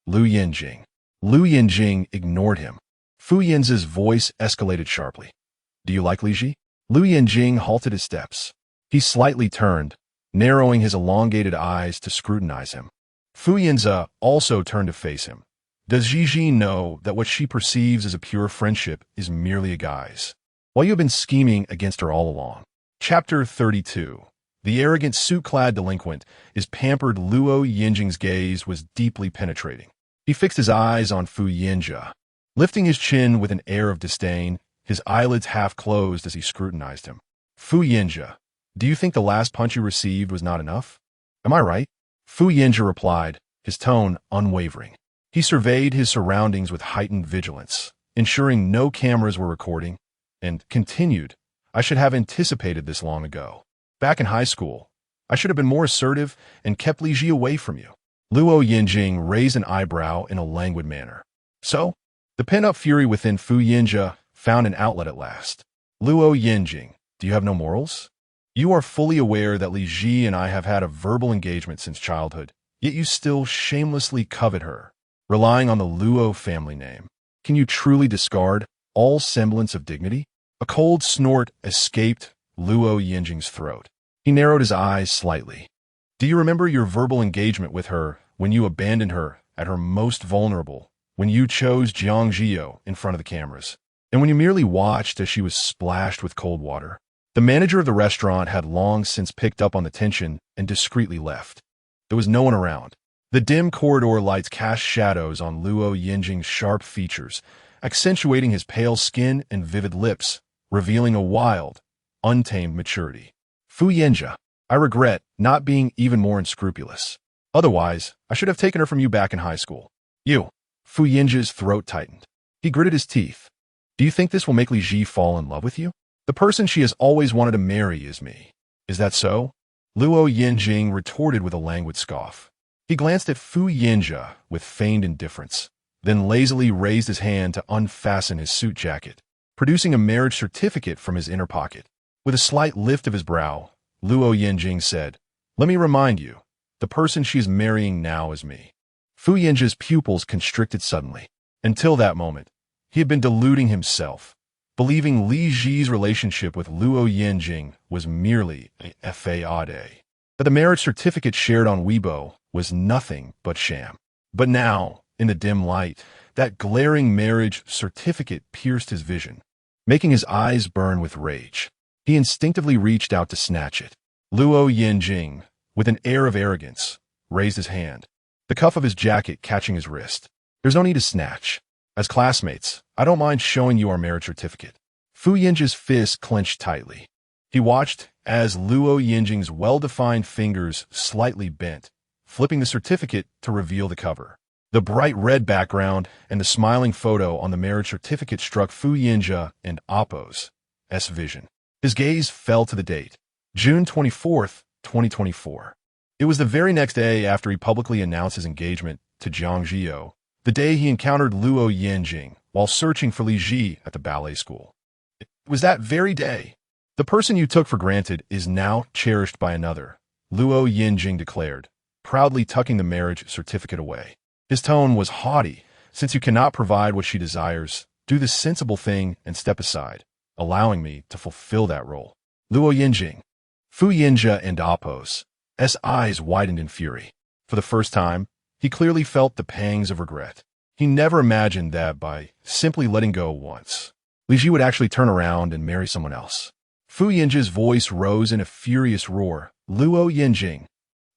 Lou Yanjing. Lou Yanjing ignored him. Fu Yanze's voice escalated sharply. Do you like Li Zhi? Lou Yanjing halted his steps. He slightly turned, narrowing his elongated eyes to scrutinize him. Fu Yanze also turned to face him. Does Li Zhi know that what she perceives as a pure friendship is merely a guise? While you have been scheming against her all along. Chapter 32. The arrogant suit-clad delinquent is pampered. Lou Yanjing's gaze was deeply penetrating. He fixed his eyes on Fu Yanze, lifting his chin with an air of disdain, his eyelids half closed as he scrutinized him. Fu Yanze, do you think the last punch you received was not enough? Am I right? Fu Yanze replied, his tone unwavering. He surveyed his surroundings with heightened vigilance, ensuring no cameras were recording, and continued, I should have anticipated this long ago. Back in high school, I should have been more assertive and kept Li Zhi away from you. Lou Yanjing raised an eyebrow in a languid manner. So, the pent-up fury within Fu Yanze found an outlet at last. Lou Yanjing, do you have no morals? You are fully aware that Li Zhi and I have had a verbal engagement since childhood, yet you still shamelessly covet her, relying on the Luo family name. Can you truly discard all semblance of dignity? A cold snort escaped Lou Yanjing's throat. He narrowed his eyes slightly. Do you remember your verbal engagement with her when you abandoned her at her most vulnerable, when you chose Jiang Zhi You in front of the cameras, and when you merely watched as she was splashed with cold water? The manager of the restaurant had long since picked up on the tension and discreetly left. There was no one around. The dim corridor lights cast shadows on Lou Yanjing's sharp features, accentuating his pale skin and vivid lips, revealing a wild, untamed maturity. Fu Yanze, I regret not being even more unscrupulous. Otherwise, I should have taken her from you back in high school. You. Fu Yanze's throat tightened. He gritted his teeth. Do you think this will make Li Zhi fall in love with you? The person she has always wanted to marry is me. Is that so? Lou Yanjing retorted with a languid scoff. He glanced at Fu Yanze with feigned indifference, then lazily raised his hand to unfasten his suit jacket, producing a marriage certificate from his inner pocket. With a slight lift of his brow, Lou Yanjing said, Let me remind you, the person she is marrying now is me. Fu Yanze's pupils constricted suddenly. Until that moment, he had been deluding himself, believing Li Zhi's relationship with Lou Yanjing was merely a fade, that the marriage certificate shared on Weibo was nothing but sham. But now, in the dim light, that glaring marriage certificate pierced his vision, making his eyes burn with rage. He instinctively reached out to snatch it. Lou Yanjing, with an air of arrogance, raised his hand, the cuff of his jacket catching his wrist. There's no need to snatch. As classmates, I don't mind showing you our marriage certificate. Fu Yanze's fist clenched tightly. He watched as Lou Yanjing's well-defined fingers slightly bent, flipping the certificate to reveal the cover. The bright red background and the smiling photo on the marriage certificate struck Fu Yanze and Appo's vision. His gaze fell to the date, June 24th, 2024. It was the very next day after he publicly announced his engagement to Jiang Zhi You, the day he encountered Lou Yanjing while searching for Li Zhi at the ballet school. It was that very day. The person you took for granted is now cherished by another, Lou Yanjing declared, proudly tucking the marriage certificate away. His tone was haughty. Since you cannot provide what she desires, do the sensible thing and step aside, allowing me to fulfill that role. Lou Yanjing. Fu Yanze and Appo's eyes widened in fury. For the first time, he clearly felt the pangs of regret. He never imagined that by simply letting go once, Li Zhi would actually turn around and marry someone else. Fu Yanze's voice rose in a furious roar. Lou Yanjing,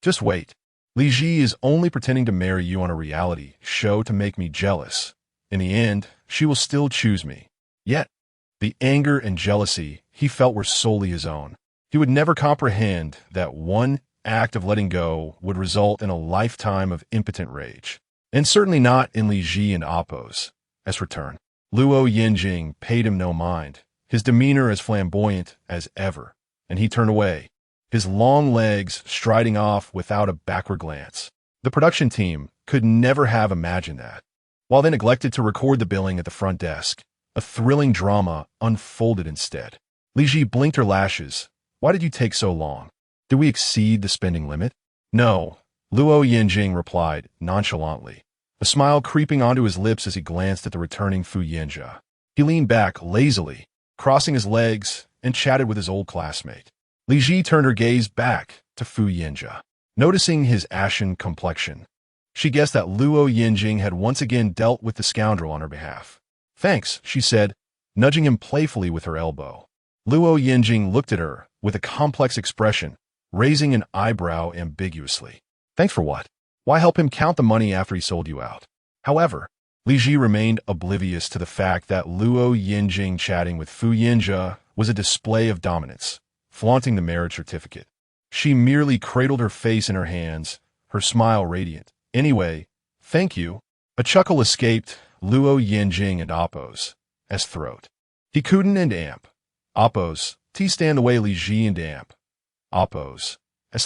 just wait. Li Zhi is only pretending to marry you on a reality show to make me jealous. In the end, she will still choose me. Yet, the anger and jealousy he felt were solely his own. He would never comprehend that one act of letting go would result in a lifetime of impotent rage. And certainly not in Li Zhi and Appo's return. Lou Yanjing paid him no mind, his demeanor as flamboyant as ever, and he turned away, his long legs striding off without a backward glance. The production team could never have imagined that. While they neglected to record the billing at the front desk, a thrilling drama unfolded instead. Li Zhi blinked her lashes. Why did you take so long? Did we exceed the spending limit? No, Lou Yanjing replied nonchalantly, a smile creeping onto his lips as he glanced at the returning Fu Yanze. He leaned back lazily, crossing his legs, and chatted with his old classmate. Li Zhi turned her gaze back to Fu Yanze. Noticing his ashen complexion, she guessed that Lou Yanjing had once again dealt with the scoundrel on her behalf. "Thanks," she said, nudging him playfully with her elbow. Lou Yanjing looked at her with a complex expression, raising an eyebrow ambiguously. "Thanks for what? Why help him count the money after he sold you out?" However, Li Zhi remained oblivious to the fact that Lou Yanjing chatting with Fu Yanze was a display of dominance, flaunting the marriage certificate. She merely cradled her face in her hands, her smile radiant. "Anyway, thank you." A chuckle escaped Lou Yanjing and Appo's throat. He couldn't and amp. Appo's stand away Li Zhi and amp. Appo's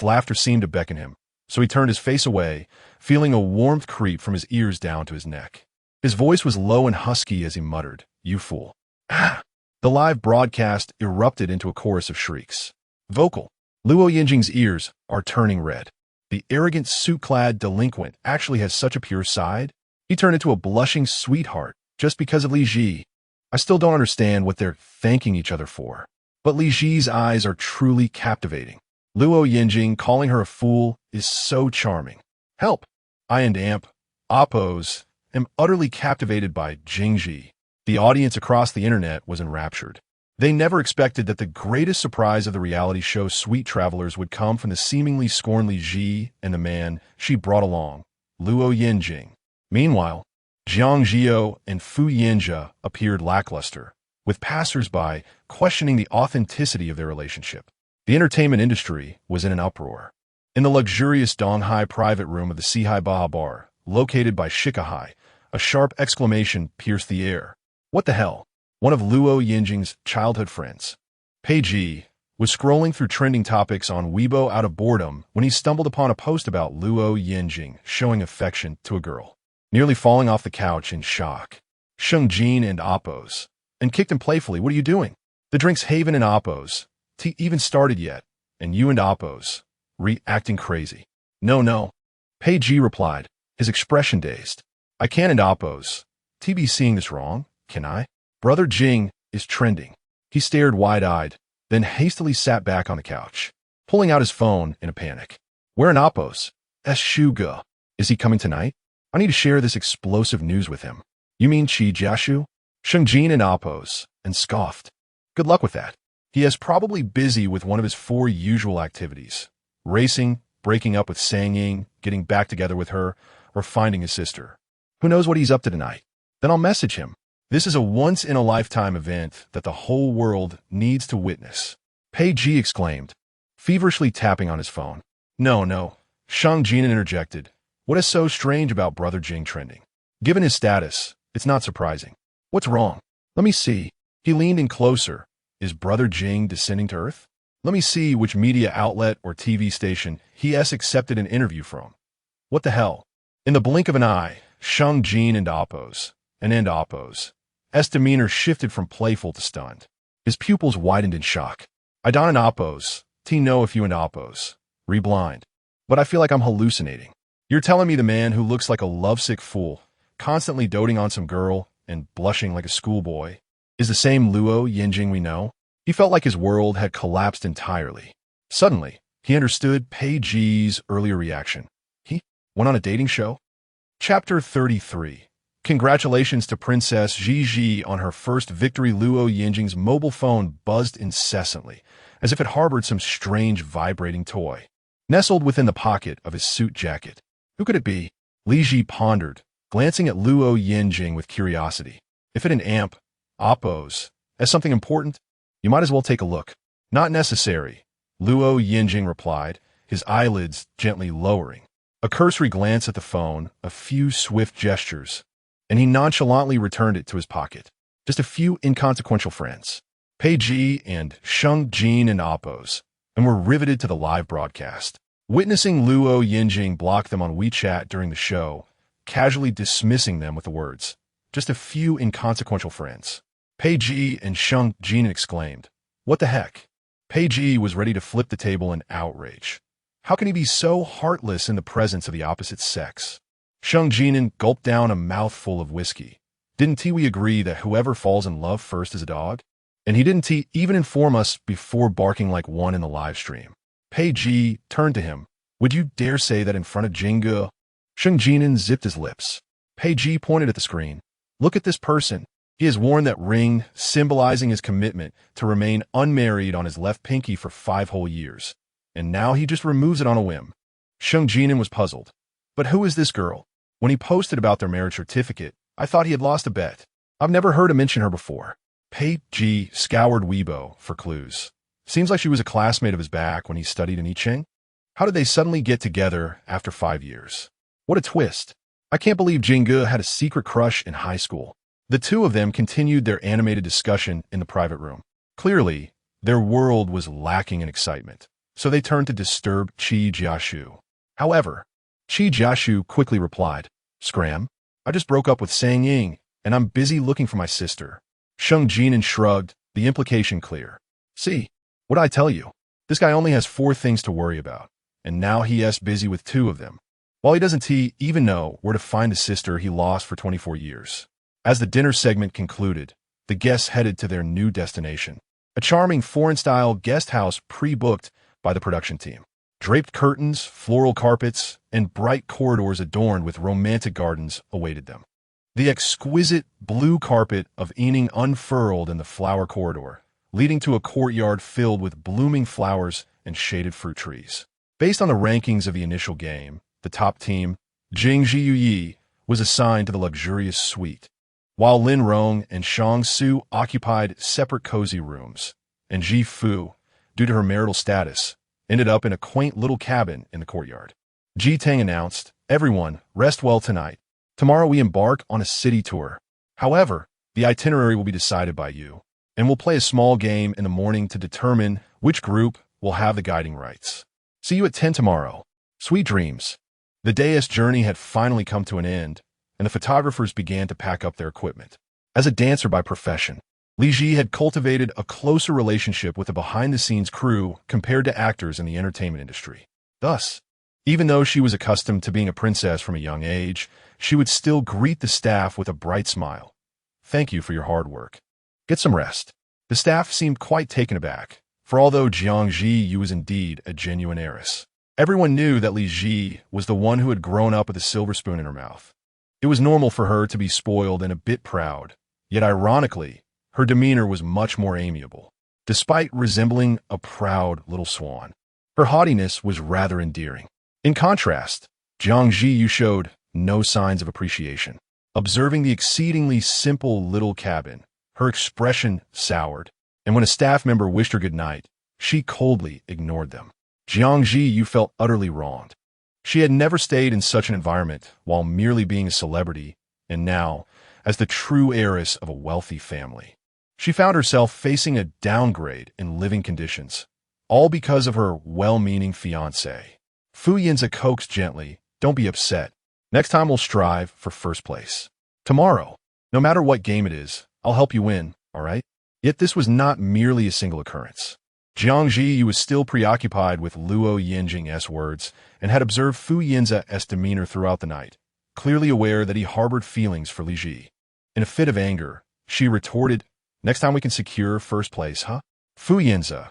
laughter seemed to beckon him, so he turned his face away, feeling a warmth creep from his ears down to his neck. His voice was low and husky as he muttered, "You fool." Ah! The live broadcast erupted into a chorus of shrieks. Vocal. Lou Yanjing's ears are turning red. The arrogant suit-clad delinquent actually has such a pure side? He turned into a blushing sweetheart just because of Li Zhi. I still don't understand what they're thanking each other for. But Li Zhi's eyes are truly captivating. Lou Yanjing calling her a fool is so charming. Help! I and amp, Appo's, am utterly captivated by Jiang Zhi. The audience across the internet was enraptured. They never expected that the greatest surprise of the reality show Sweet Travelers would come from the seemingly scorned Li Zhi and the man she brought along, Lou Yanjing. Meanwhile, Jiang Zhi You and Fu Yanze appeared lackluster, with passers-by questioning the authenticity of their relationship. The entertainment industry was in an uproar. In the luxurious Donghai private room of the Sihai Baha Bar, located by Shikahai, a sharp exclamation pierced the air. What the hell? One of Lou Yanjing's childhood friends, Peiji, was scrolling through trending topics on Weibo out of boredom when he stumbled upon a post about Lou Yanjing showing affection to a girl. Nearly falling off the couch in shock, Sheng Jin and Appo's, and kicked him playfully. "What are you doing? The drink's Haven and Appo's. Tea even started yet, and you and Appo's, reacting crazy." No. Peiji replied, his expression dazed. "I can and Appo's. Be seeing this wrong, can I? Brother Jing is trending." He stared wide-eyed, then hastily sat back on the couch, pulling out his phone in a panic. "Where in Appo's? Shuga. Is he coming tonight? I need to share this explosive news with him." "You mean Chi Jiashu?" Sheng Jin and Appo's, and scoffed. "Good luck with that. He is probably busy with one of his 4 usual activities: racing, breaking up with Sang Ying, getting back together with her, or finding his sister. Who knows what he's up to tonight? Then I'll message him. This is a once-in-a-lifetime event that the whole world needs to witness." Peiji exclaimed, feverishly tapping on his phone. No, Shang Jin interjected. "What is so strange about Brother Jing trending? Given his status, it's not surprising. What's wrong? Let me see." He leaned in closer. "Is Brother Jing descending to Earth? Let me see which media outlet or TV station he has accepted an interview from. What the hell?" In the blink of an eye, Shang Jin and Appo's, demeanor shifted from playful to stunned. His pupils widened in shock. "I don't and Appo's, know if you and Appo's, blind. But I feel like I'm hallucinating. You're telling me the man who looks like a lovesick fool, constantly doting on some girl and blushing like a schoolboy, is the same Lou Yanjing we know?" He felt like his world had collapsed entirely. Suddenly, he understood Peiji's earlier reaction. He went on a dating show? Chapter 33. Congratulations to Princess Li Zhi on her first victory. Lou Yanjing's mobile phone buzzed incessantly, as if it harbored some strange vibrating toy, nestled within the pocket of his suit jacket. Who could it be? Li Zhi pondered, glancing at Lou Yanjing with curiosity. If it an amp, Appo's, as something important, you might as well take a look. Not necessary, Lou Yanjing replied, his eyelids gently lowering. A cursory glance at the phone, a few swift gestures, and he nonchalantly returned it to his pocket. Just a few inconsequential friends, Peiji and Sheng Jin and Appo's, and were riveted to the live broadcast. Witnessing Lou Yanjing block them on WeChat during the show, casually dismissing them with the words, "Just a few inconsequential friends." Peiji and Sheng Jin exclaimed, "What the heck?" Peiji was ready to flip the table in outrage. How can he be so heartless in the presence of the opposite sex? Sheng Jinan gulped down a mouthful of whiskey. Didn't we agree that whoever falls in love first is a dog? And he didn't even inform us before barking like one in the live stream. Pei Ji turned to him. Would you dare say that in front of Jinge? Sheng Jinan zipped his lips. Pei Ji pointed at the screen. Look at this person. He has worn that ring, symbolizing his commitment to remain unmarried on his left pinky for 5 whole years. And now he just removes it on a whim. Sheng Jinan was puzzled. But who is this girl? When he posted about their marriage certificate, I thought he had lost a bet. I've never heard him mention her before. Pei Ji scoured Weibo for clues. Seems like she was a classmate of his back when he studied in Yicheng. How did they suddenly get together after 5 years? What a twist. I can't believe Jinge had a secret crush in high school. The two of them continued their animated discussion in the private room. Clearly, their world was lacking in excitement, so they turned to disturb Qi Jiashu. However, Qi Jiashu quickly replied, Scram, I just broke up with Sang Ying, and I'm busy looking for my sister. Sheng Jinan shrugged, the implication clear. See, what I tell you? This guy only has 4 things to worry about, and now he is busy with 2 of them. While he doesn't even know where to find the sister he lost for 24 years. As the dinner segment concluded, the guests headed to their new destination, a charming foreign-style guest house pre-booked by the production team. Draped curtains, floral carpets, and bright corridors adorned with romantic gardens awaited them. The exquisite blue carpet of Ening unfurled in the flower corridor, leading to a courtyard filled with blooming flowers and shaded fruit trees. Based on the rankings of the initial game, the top team, Jiang Zhi You, was assigned to the luxurious suite, while Lin Rong and Shang Su occupied separate cozy rooms, and Ji Fu, due to her marital status, ended up in a quaint little cabin in the courtyard. Ji Tang announced, Everyone, rest well tonight. Tomorrow we embark on a city tour. However, the itinerary will be decided by you, and we'll play a small game in the morning to determine which group will have the guiding rights. See you at 10 tomorrow. Sweet dreams. The day's journey had finally come to an end, and the photographers began to pack up their equipment. As a dancer by profession, Li Zhi had cultivated a closer relationship with the behind-the-scenes crew compared to actors in the entertainment industry. Thus, even though she was accustomed to being a princess from a young age, she would still greet the staff with a bright smile. Thank you for your hard work. Get some rest. The staff seemed quite taken aback, for although Jiang Zhi You was indeed a genuine heiress, everyone knew that Li Zhi was the one who had grown up with a silver spoon in her mouth. It was normal for her to be spoiled and a bit proud, yet ironically, her demeanor was much more amiable. Despite resembling a proud little swan, her haughtiness was rather endearing. In contrast, Jiang Zhi You showed no signs of appreciation. Observing the exceedingly simple little cabin, her expression soured, and when a staff member wished her good night, she coldly ignored them. Jiang Zhi You felt utterly wronged. She had never stayed in such an environment while merely being a celebrity, and now, as the true heiress of a wealthy family, she found herself facing a downgrade in living conditions, all because of her well-meaning fiancé. Fu Yanze coaxed gently, Don't be upset. Next time we'll strive for first place. Tomorrow, no matter what game it is, I'll help you win, all right? Yet this was not merely a single occurrence. Jiang Zhi You was still preoccupied with Lou Yanjing's words and had observed Fu Yanze's demeanor throughout the night, clearly aware that he harbored feelings for Li Zhi. In a fit of anger, she retorted, Next time we can secure first place, huh? Fu Yanze,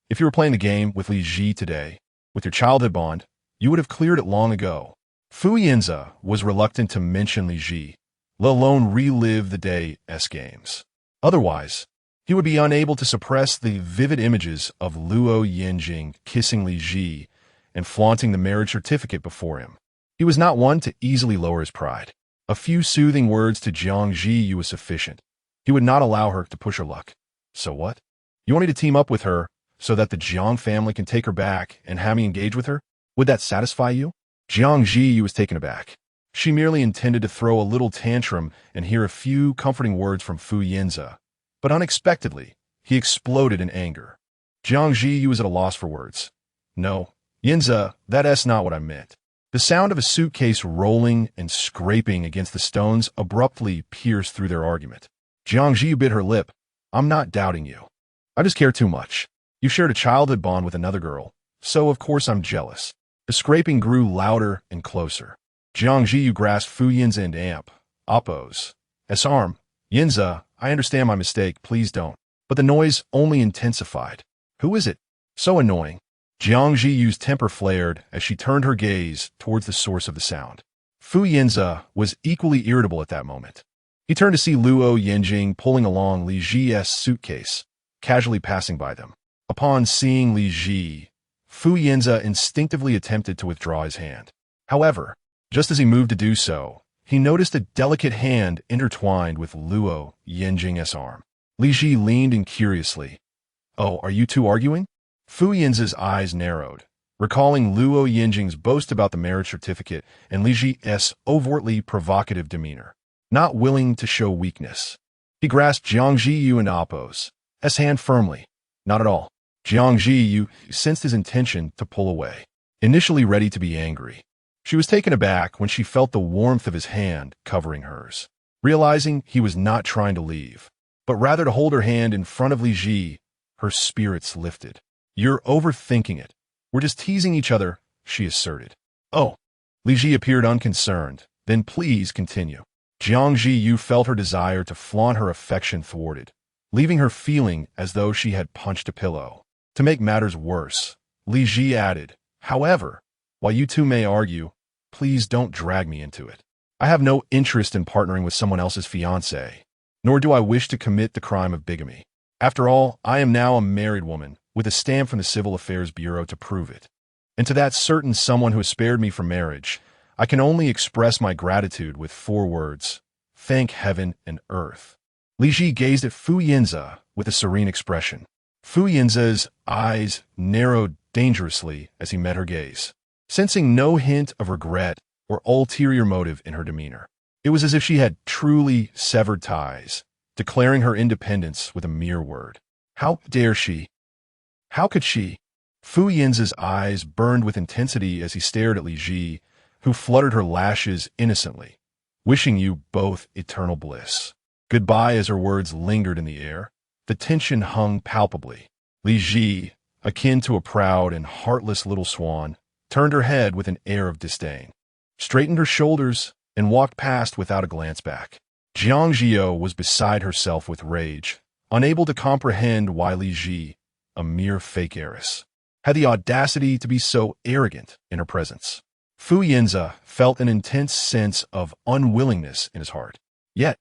if you were playing the game with Li Zhi today, with your childhood bond, you would have cleared it long ago. Fu Yanze was reluctant to mention Li Zhi, let alone relive the day's games. Otherwise, he would be unable to suppress the vivid images of Lou Yanjing kissing Li Zhi and flaunting the marriage certificate before him. He was not one to easily lower his pride. A few soothing words to Jiang Zhi You was sufficient. He would not allow her to push her luck. So what? You want me to team up with her so that the Jiang family can take her back and have me engage with her? Would that satisfy you? Jiang Zhi You was taken aback. She merely intended to throw a little tantrum and hear a few comforting words from Fu Yanze. But unexpectedly, he exploded in anger. Jiang Zhi You was at a loss for words. No, Yanze, that's not what I meant. The sound of a suitcase rolling and scraping against the stones abruptly pierced through their argument. Jiang Zhi You bit her lip. I'm not doubting you. I just care too much. You shared a childhood bond with another girl, so of course I'm jealous. The scraping grew louder and closer. Jiang Zhi You grasped Fu Yin's end amp. Oppos. S-arm. Yanze, I understand my mistake, please don't. But the noise only intensified. Who is it? So annoying. Jiang Zhi Yu's temper flared as she turned her gaze towards the source of the sound. Fu Yanze was equally irritable at that moment. He turned to see Lou Yanjing pulling along Li Zhi's suitcase, casually passing by them. Upon seeing Li Zhi, Fu Yanze instinctively attempted to withdraw his hand. However, just as he moved to do so, he noticed a delicate hand intertwined with Lou Yanjing's arm. Li Zhi leaned in curiously. Oh, are you two arguing? Fu Yanze's eyes narrowed, recalling Lou Yanjing's boast about the marriage certificate and Li Zhi's overtly provocative demeanor. Not willing to show weakness, he grasped Jiang Zhi You and Oppo's hand firmly. Not at all. Jiang Zhi You sensed his intention to pull away, initially ready to be angry. She was taken aback when she felt the warmth of his hand covering hers, realizing he was not trying to leave, but rather to hold her hand in front of Li Zhi. Her spirits lifted. You're overthinking it. We're just teasing each other, she asserted. Oh. Li Zhi appeared unconcerned. Then please continue. Jiang Zhi You felt her desire to flaunt her affection thwarted, leaving her feeling as though she had punched a pillow. To make matters worse, Li Zhi added, however, while you two may argue, please don't drag me into it. I have no interest in partnering with someone else's fiancé, nor do I wish to commit the crime of bigamy. After all, I am now a married woman, with a stamp from the Civil Affairs Bureau to prove it. And to that certain someone who has spared me from marriage, I can only express my gratitude with 4 words. Thank heaven and earth. Li Zhi gazed at Fu Yanze with a serene expression. Fu Yanze's eyes narrowed dangerously as he met her gaze, sensing no hint of regret or ulterior motive in her demeanor. It was as if she had truly severed ties, declaring her independence with a mere word. How dare she? How could she? Fu Yanze's eyes burned with intensity as he stared at Li Zhi, who fluttered her lashes innocently. Wishing you both eternal bliss. Goodbye. As her words lingered in the air, the tension hung palpably. Li Zhi, akin to a proud and heartless little swan, turned her head with an air of disdain, straightened her shoulders, and walked past without a glance back. Jiang Zhi You was beside herself with rage, unable to comprehend why Li Zhi, a mere fake heiress, had the audacity to be so arrogant in her presence. Fu Yanze felt an intense sense of unwillingness in his heart. Yet,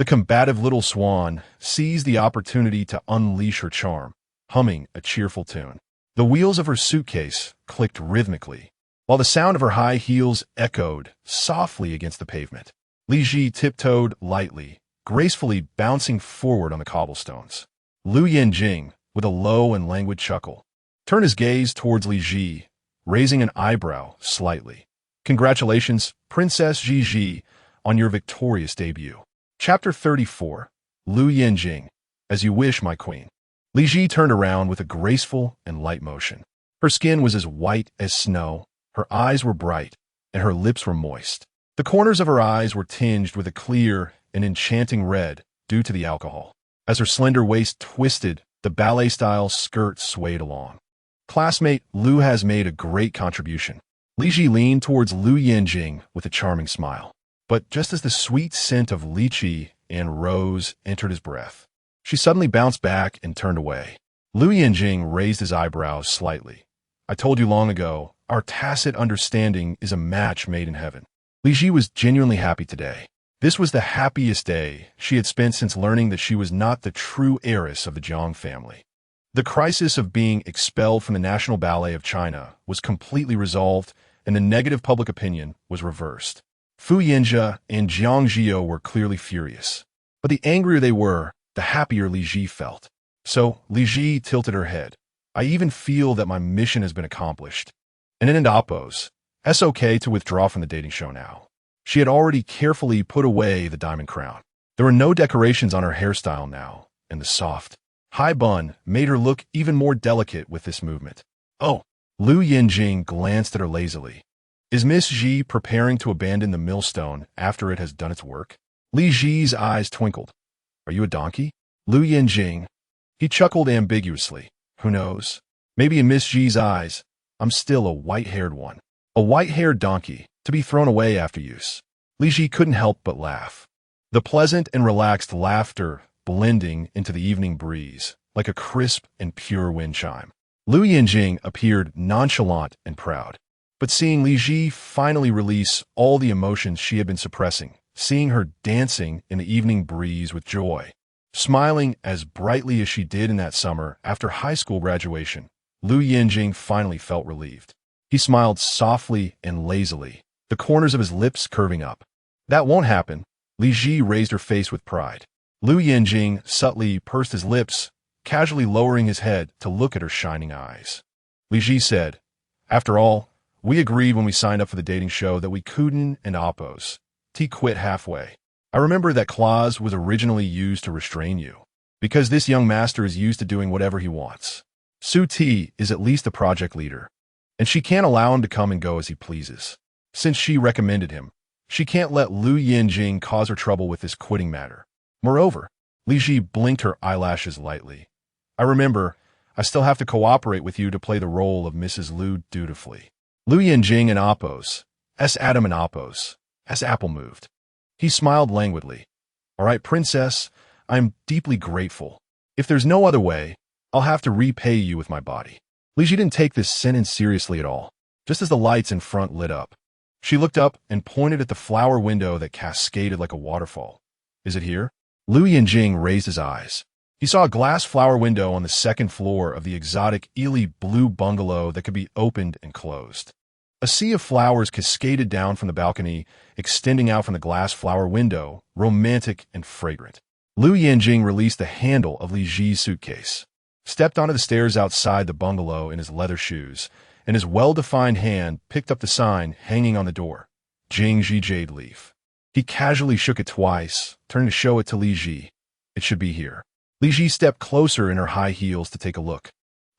the combative little swan seized the opportunity to unleash her charm, humming a cheerful tune. The wheels of her suitcase clicked rhythmically, while the sound of her high heels echoed softly against the pavement. Li Zhi tiptoed lightly, gracefully bouncing forward on the cobblestones. Lou Yanjing, with a low and languid chuckle, turned his gaze towards Li Zhi, raising an eyebrow slightly. Congratulations, Princess Li Zhi, on your victorious debut. Chapter 34. Lou Yanjing. As you wish, my queen. Li Zhi turned around with a graceful and light motion. Her skin was as white as snow, her eyes were bright, and her lips were moist. The corners of her eyes were tinged with a clear and enchanting red due to the alcohol. As her slender waist twisted, the ballet-style skirt swayed along. Classmate, Lou has made a great contribution. Li Zhi leaned towards Lou Yanjing with a charming smile. But just as the sweet scent of lychee and rose entered his breath, she suddenly bounced back and turned away. Lou Yanjing raised his eyebrows slightly. I told you long ago, our tacit understanding is a match made in heaven. Li Zhi was genuinely happy today. This was the happiest day she had spent since learning that she was not the true heiress of the Jiang family. The crisis of being expelled from the National Ballet of China was completely resolved, and the negative public opinion was reversed. Fu Yanze and Jiang Zhi You were clearly furious, but the angrier they were, the happier Li Zhi felt. So Li Zhi tilted her head. I even feel that my mission has been accomplished. And in Oppos, it's okay to withdraw from the dating show now. She had already carefully put away the diamond crown. There were no decorations on her hairstyle now, and the soft, high bun made her look even more delicate with this movement. Oh, Lou Yanjing glanced at her lazily. Is Miss Zhi preparing to abandon the millstone after it has done its work? Li Zhi's eyes twinkled. Are you a donkey? Lou Yanjing. He chuckled ambiguously. Who knows? Maybe in Miss Zhi's eyes, I'm still a white-haired one. A white-haired donkey, to be thrown away after use. Li Zhi couldn't help but laugh. The pleasant and relaxed laughter blending into the evening breeze, like a crisp and pure wind chime. Lou Yanjing appeared nonchalant and proud. But seeing Li Zhi finally release all the emotions she had been suppressing, seeing her dancing in the evening breeze with joy, smiling as brightly as she did in that summer after high school graduation, Lou Yanjing finally felt relieved. He smiled softly and lazily, the corners of his lips curving up. That won't happen. Li Zhi raised her face with pride. Lou Yanjing subtly pursed his lips, casually lowering his head to look at her shining eyes. Li Zhi said, "After all, we agreed when we signed up for the dating show that we couldn't and oppose. T quit halfway. I remember that clause was originally used to restrain you, because this young master is used to doing whatever he wants. Su T is at least a project leader, and she can't allow him to come and go as he pleases. Since she recommended him, she can't let Lou Yanjing cause her trouble with this quitting matter. Moreover," Li Zhi blinked her eyelashes lightly, "I remember, I still have to cooperate with you to play the role of Mrs. Liu dutifully." Lou Yanjing and Oppos, S. Adam and Oppos, S. Apple moved. He smiled languidly. "All right, princess, I'm deeply grateful. If there's no other way, I'll have to repay you with my body." Li Zhi didn't take this sentence seriously at all, just as the lights in front lit up. She looked up and pointed at the flower window that cascaded like a waterfall. "Is it here?" Lou Yanjing raised his eyes. He saw a glass flower window on the second floor of the exotic Ely blue bungalow that could be opened and closed. A sea of flowers cascaded down from the balcony, extending out from the glass flower window, romantic and fragrant. Lou Yanjing released the handle of Li Zhi's suitcase, stepped onto the stairs outside the bungalow in his leather shoes, and his well-defined hand picked up the sign hanging on the door, Jiang Zhi Jade Leaf. He casually shook it twice, turning to show it to Li Zhi. "It should be here." Li Zhi stepped closer in her high heels to take a look.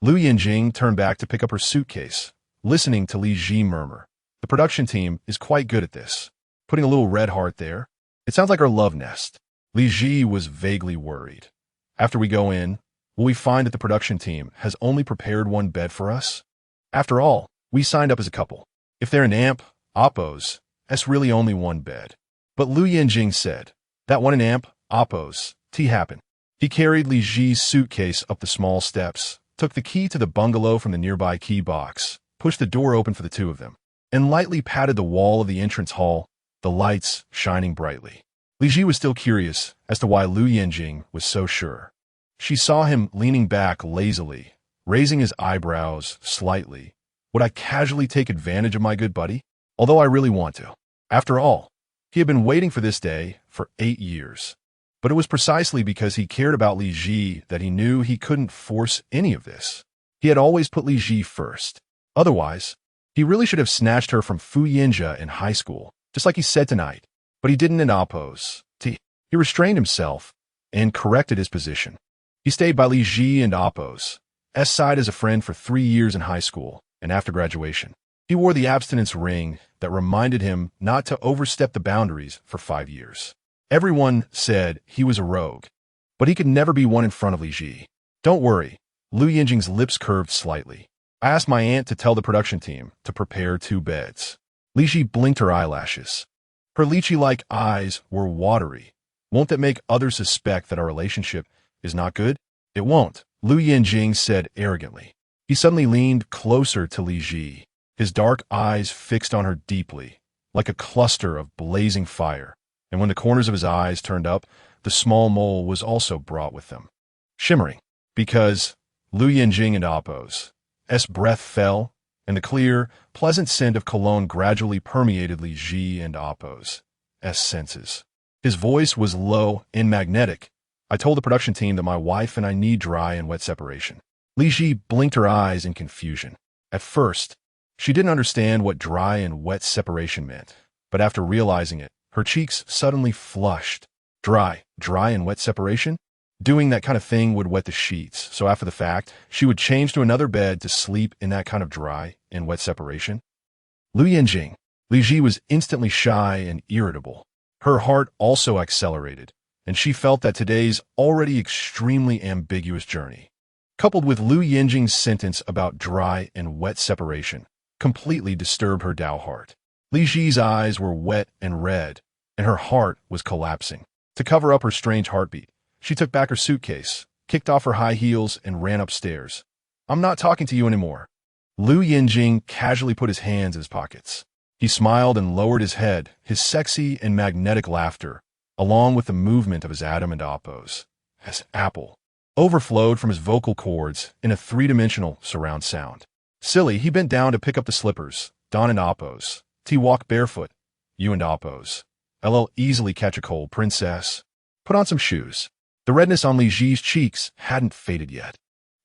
Lou Yanjing turned back to pick up her suitcase, listening to Li Zhi murmur, "The production team is quite good at this. Putting a little red heart there. It sounds like our love nest." Li Zhi was vaguely worried. "After we go in, will we find that the production team has only prepared one bed for us? After all, we signed up as a couple. If they're an amp, Oppos, that's really only one bed." But Lou Yanjing said, "That one an amp, Oppos, T happen." He carried Li Zhi's suitcase up the small steps, took the key to the bungalow from the nearby key box, pushed the door open for the two of them, and lightly patted the wall of the entrance hall, the lights shining brightly. Li Zhi was still curious as to why Lou Yanjing was so sure. She saw him leaning back lazily, raising his eyebrows slightly. "Would I casually take advantage of my good buddy? Although I really want to." After all, he had been waiting for this day for 8 years. But it was precisely because he cared about Li Zhi that he knew he couldn't force any of this. He had always put Li Zhi first. Otherwise, he really should have snatched her from Fu Yinjia in high school, just like he said tonight. But he didn't in Oppos. He restrained himself and corrected his position. He stayed by Li Zhi and Oppos' side as a friend for 3 years in high school and after graduation. He wore the abstinence ring that reminded him not to overstep the boundaries for 5 years. Everyone said he was a rogue, but he could never be one in front of Li Zhi. "Don't worry." Lou Yanjing's lips curved slightly. "I asked my aunt to tell the production team to prepare 2 beds. Li Zhi blinked her eyelashes. Her lychee-like eyes were watery. "Won't that make others suspect that our relationship is not good?" "It won't," Lou Yanjing said arrogantly. He suddenly leaned closer to Li Zhi, his dark eyes fixed on her deeply, like a cluster of blazing fire. And when the corners of his eyes turned up, the small mole was also brought with them, shimmering, because Lou Yanjing and Oppos' breath fell, and the clear, pleasant scent of cologne gradually permeated Li Zhi and Oppos' senses. His voice was low and magnetic. "I told the production team that my wife and I need dry and wet separation." Li Zhi blinked her eyes in confusion. At first, she didn't understand what dry and wet separation meant, but after realizing it, her cheeks suddenly flushed. Dry and wet separation? Doing that kind of thing would wet the sheets, so after the fact, she would change to another bed to sleep in that kind of dry and wet separation? Lou Yanjing. Li Zhi was instantly shy and irritable. Her heart also accelerated, and she felt that today's already extremely ambiguous journey, coupled with Lou Yanjing's sentence about dry and wet separation, completely disturbed her Tao heart. Li Zhi's eyes were wet and red, and her heart was collapsing. To cover up her strange heartbeat, she took back her suitcase, kicked off her high heels, and ran upstairs. "I'm not talking to you anymore." Lou Yanjing casually put his hands in his pockets. He smiled and lowered his head, his sexy and magnetic laughter, along with the movement of his atom and oppos, as apple, overflowed from his vocal cords in a three-dimensional surround sound. Silly, he bent down to pick up the slippers. Don and oppos. T walk barefoot. You and oppos. LL easily catch a cold, princess. Put on some shoes. The redness on Li Zhi's cheeks hadn't faded yet.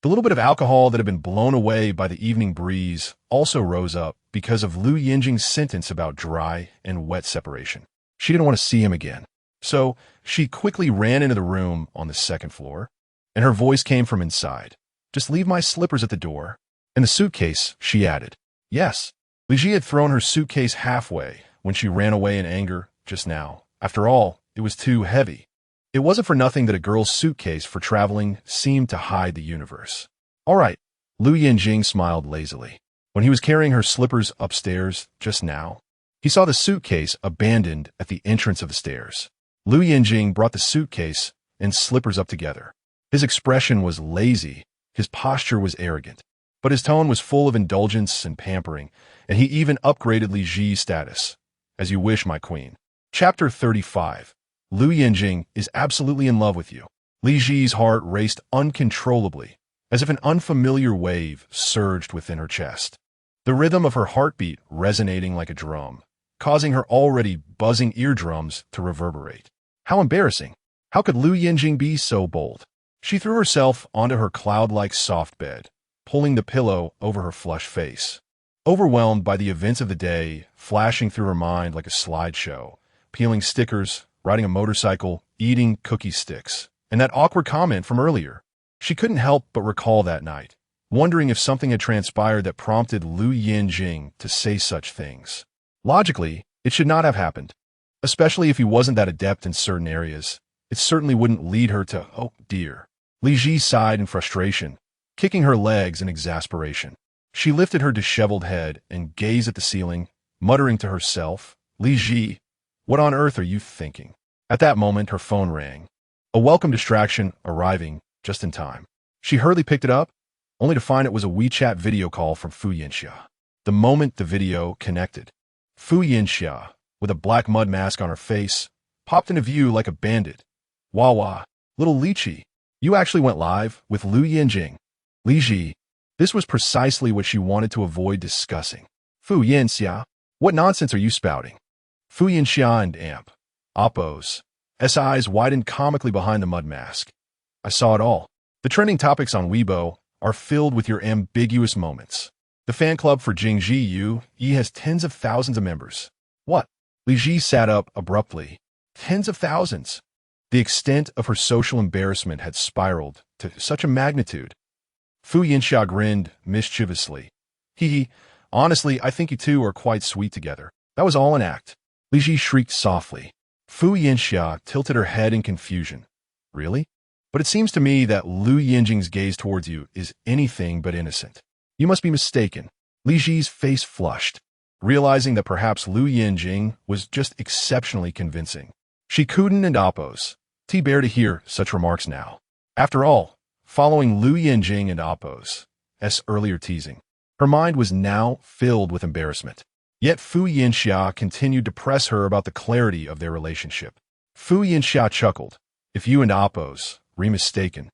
The little bit of alcohol that had been blown away by the evening breeze also rose up because of Lou Yanjing's sentence about dry and wet separation. She didn't want to see him again. So she quickly ran into the room on the second floor, and her voice came from inside. "Just leave my slippers at the door." And the suitcase, she added. Yes. Li Zhi had thrown her suitcase halfway when she ran away in anger just now. After all, it was too heavy. It wasn't for nothing that a girl's suitcase for traveling seemed to hide the universe. All right, Lou Yanjing smiled lazily. When he was carrying her slippers upstairs just now, he saw the suitcase abandoned at the entrance of the stairs. Lou Yanjing brought the suitcase and slippers up together. His expression was lazy, his posture was arrogant, but his tone was full of indulgence and pampering, and he even upgraded Li Zhi's status. "As you wish, my queen." Chapter 35. Lou Yanjing is absolutely in love with you. Li Zhi's heart raced uncontrollably, as if an unfamiliar wave surged within her chest. The rhythm of her heartbeat resonating like a drum, causing her already buzzing eardrums to reverberate. How embarrassing! How could Lou Yanjing be so bold? She threw herself onto her cloud-like soft bed, pulling the pillow over her flushed face. Overwhelmed by the events of the day, flashing through her mind like a slideshow, peeling stickers, riding a motorcycle, eating cookie sticks, and that awkward comment from earlier. She couldn't help but recall that night, wondering if something had transpired that prompted Lou Yanjing to say such things. Logically, it should not have happened, especially if he wasn't that adept in certain areas. It certainly wouldn't lead her to, oh dear. Li Zhi sighed in frustration, kicking her legs in exasperation. She lifted her disheveled head and gazed at the ceiling, muttering to herself, "Li Zhi, what on earth are you thinking?" At that moment, her phone rang, a welcome distraction arriving just in time. She hurriedly picked it up, only to find it was a WeChat video call from Fu Yanxia. The moment the video connected, Fu Yanxia, with a black mud mask on her face, popped into view like a bandit. "Wah, little Lychee, you actually went live with Lou Yanjing." Li Zhi. This was precisely what she wanted to avoid discussing. "Fu Yanxia, what nonsense are you spouting?" Fu Yanxia and Amp. Oppos. S eyes widened comically behind the mud mask. "I saw it all. The trending topics on Weibo are filled with your ambiguous moments. The fan club for Jiang Zhi You has tens of thousands of members." "What?" Li Zhi sat up abruptly. Tens of thousands. The extent of her social embarrassment had spiraled to such a magnitude. Fu Yanxia grinned mischievously. Hee, honestly, I think you two are quite sweet together. That was all an act." Li Zhi shrieked softly. Fu Yanxia tilted her head in confusion. "Really? But it seems to me that Lou Yanjing's gaze towards you is anything but innocent." "You must be mistaken." Li Zhi's face flushed, realizing that perhaps Lou Yanjing was just exceptionally convincing. She cooed and oppos. T-bear to hear such remarks now. After all, following Lou Yanjing and oppos' earlier teasing, her mind was now filled with embarrassment. Yet Fu Yanxia continued to press her about the clarity of their relationship. Fu Yanxia chuckled. "If you and oppos were mistaken,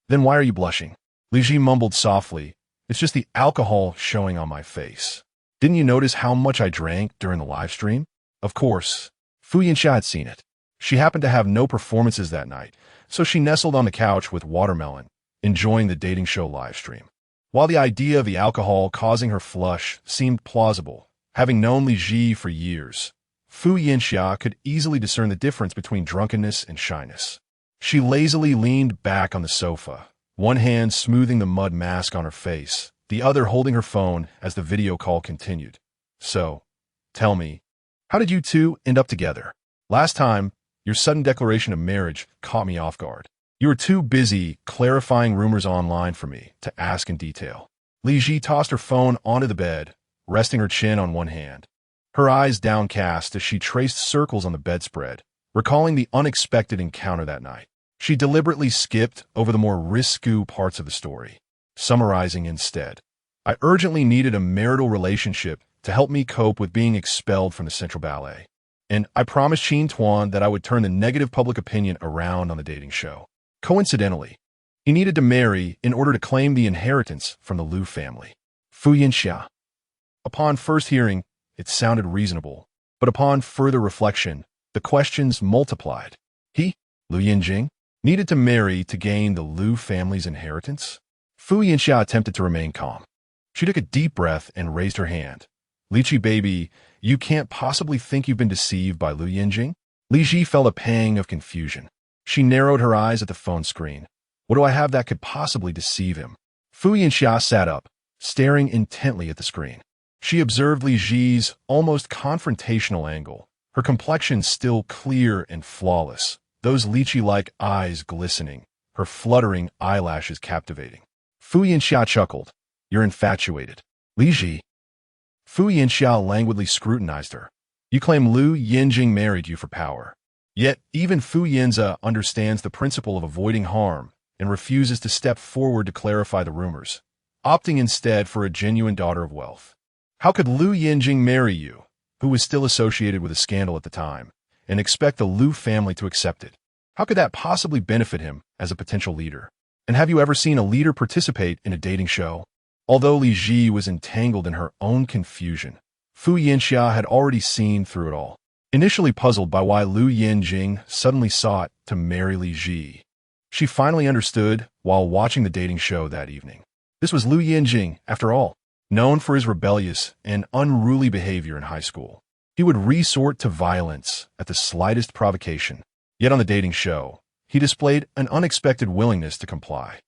then why are you blushing?" Li Zhi mumbled softly. "It's just the alcohol showing on my face. Didn't you notice how much I drank during the live stream?" Of course, Fu Yanxia had seen it. She happened to have no performances that night, so she nestled on the couch with watermelon, enjoying the dating show live stream. While the idea of the alcohol causing her flush seemed plausible, having known Li Zhi for years, Fu Yanxia could easily discern the difference between drunkenness and shyness. She lazily leaned back on the sofa, one hand smoothing the mud mask on her face, the other holding her phone as the video call continued. "So, tell me, how did you two end up together? Last time, your sudden declaration of marriage caught me off guard. You were too busy clarifying rumors online for me to ask in detail." Li Zhi tossed her phone onto the bed, resting her chin on one hand, her eyes downcast as she traced circles on the bedspread, recalling the unexpected encounter that night. She deliberately skipped over the more risque parts of the story, summarizing instead, "I urgently needed a marital relationship to help me cope with being expelled from the Central Ballet. And I promised Chin Tuan that I would turn the negative public opinion around on the dating show. Coincidentally, he needed to marry in order to claim the inheritance from the Liu family." Fu Yinxia. Upon first hearing, it sounded reasonable, but upon further reflection, the questions multiplied. He, Lou Yanjing, needed to marry to gain the Liu family's inheritance? Fu Yinxia attempted to remain calm. She took a deep breath and raised her hand. "Li Zhi, baby, you can't possibly think you've been deceived by Lou Yanjing?" Li Zhi felt a pang of confusion. She narrowed her eyes at the phone screen. "What do I have that could possibly deceive him?" Fu Yinxia sat up, staring intently at the screen. She observed Li Zhi's almost confrontational angle, her complexion still clear and flawless, those lychee-like eyes glistening, her fluttering eyelashes captivating. Fu Yinxia chuckled. "You're infatuated." "Li Zhi." Fu Yinxia languidly scrutinized her. "You claim Lou Yanjing married you for power. Yet even Fu Yanze understands the principle of avoiding harm and refuses to step forward to clarify the rumors, opting instead for a genuine daughter of wealth. How could Lou Yanjing marry you, who was still associated with a scandal at the time, and expect the Liu family to accept it? How could that possibly benefit him as a potential leader? And have you ever seen a leader participate in a dating show?" Although Li Zhi was entangled in her own confusion, Fu Yinxia had already seen through it all. Initially puzzled by why Lou Yanjing suddenly sought to marry Li Zhi, she finally understood while watching the dating show that evening. This was Lou Yanjing, after all, known for his rebellious and unruly behavior in high school. He would resort to violence at the slightest provocation. Yet on the dating show, he displayed an unexpected willingness to comply.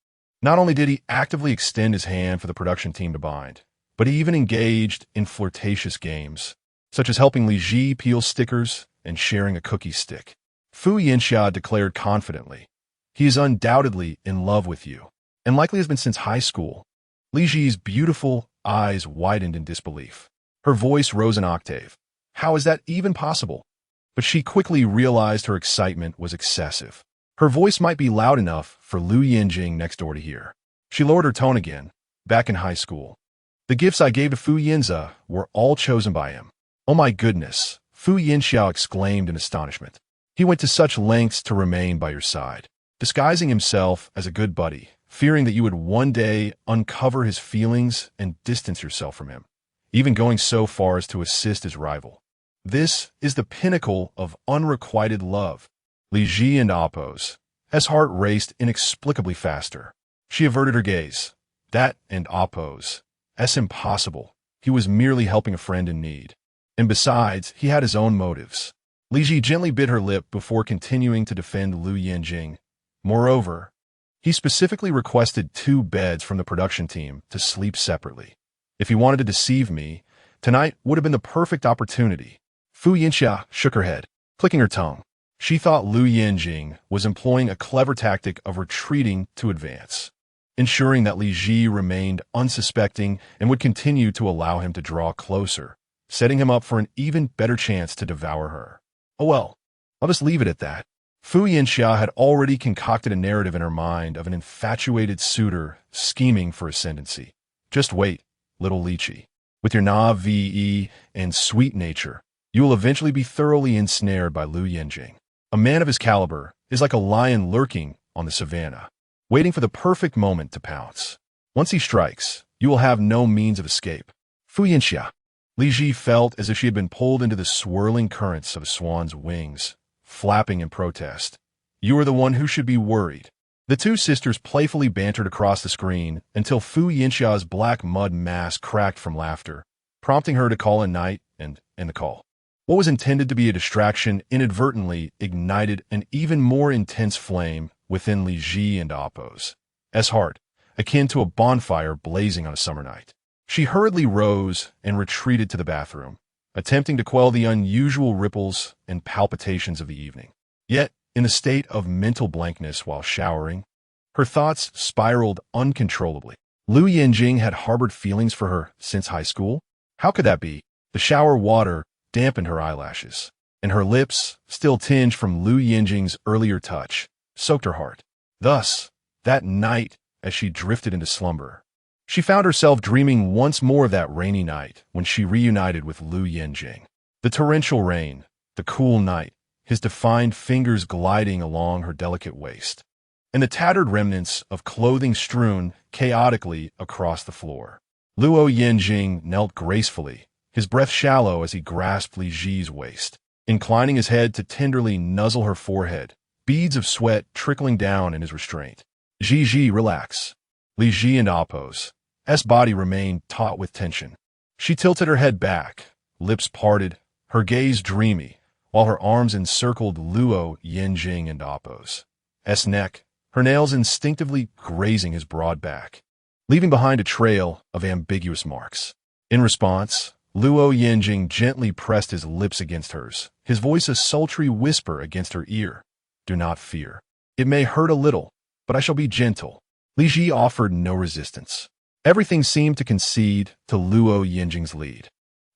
Not only did he actively extend his hand for the production team to bind, but he even engaged in flirtatious games, such as helping Li Zhi peel stickers and sharing a cookie stick. Fu Yinxia declared confidently, "He is undoubtedly in love with you, and likely has been since high school." Li Zhi's beautiful eyes widened in disbelief. Her voice rose an octave. "How is that even possible?" But she quickly realized her excitement was excessive. Her voice might be loud enough for Lou Yanjing next door to hear. She lowered her tone again. "Back in high school, the gifts I gave to Fu Yanze were all chosen by him." "Oh my goodness," Fu Yinxiao exclaimed in astonishment. "He went to such lengths to remain by your side, disguising himself as a good buddy, fearing that you would one day uncover his feelings and distance yourself from him, even going so far as to assist his rival. This is the pinnacle of unrequited love." Li Zhi and Appo's heart raced inexplicably faster. She averted her gaze. That and Appo's. Impossible. He was merely helping a friend in need. And besides, he had his own motives. Li Zhi gently bit her lip before continuing to defend Lou Yanjing. Moreover, he specifically requested 2 beds from the production team to sleep separately. If he wanted to deceive me, tonight would have been the perfect opportunity. Fu Yinxia shook her head, clicking her tongue. She thought Lou Yanjing was employing a clever tactic of retreating to advance, ensuring that Li Zhi remained unsuspecting and would continue to allow him to draw closer, setting him up for an even better chance to devour her. Oh well, I'll just leave it at that. Fu Yinxia had already concocted a narrative in her mind of an infatuated suitor scheming for ascendancy. Just wait, little lychee. With your naive and sweet nature, you will eventually be thoroughly ensnared by Lou Yanjing. A man of his caliber is like a lion lurking on the savannah, waiting for the perfect moment to pounce. Once he strikes, you will have no means of escape. Fu Yinxia. Li Zhi felt as if she had been pulled into the swirling currents of a swan's wings, flapping in protest. You are the one who should be worried. The 2 sisters playfully bantered across the screen until Fu Yinxia's black mud mask cracked from laughter, prompting her to call a night and end the call. What was intended to be a distraction inadvertently ignited an even more intense flame within Li Zhi and Appo's heart, akin to a bonfire blazing on a summer night. She hurriedly rose and retreated to the bathroom, attempting to quell the unusual ripples and palpitations of the evening. Yet, in a state of mental blankness while showering, her thoughts spiraled uncontrollably. Lou Yanjing had harbored feelings for her since high school. How could that be? The shower water dampened her eyelashes, and her lips, still tinged from Lou Yanjing's earlier touch, soaked her heart. Thus, that night, as she drifted into slumber, she found herself dreaming once more of that rainy night when she reunited with Lou Yanjing. The torrential rain, the cool night, his defined fingers gliding along her delicate waist, and the tattered remnants of clothing strewn chaotically across the floor. Lou Yanjing knelt gracefully, his breath shallow as he grasped Li Zhi's waist, inclining his head to tenderly nuzzle her forehead, beads of sweat trickling down in his restraint. Zhi, relax. Li Zhi and Appo's body remained taut with tension. She tilted her head back, lips parted, her gaze dreamy, while her arms encircled Lou Yanjing and Appo's neck, her nails instinctively grazing his broad back, leaving behind a trail of ambiguous marks. In response, Lou Yanjing gently pressed his lips against hers, his voice a sultry whisper against her ear. Do not fear. It may hurt a little, but I shall be gentle. Li Zhi offered no resistance. Everything seemed to concede to Lou Yanjing's lead.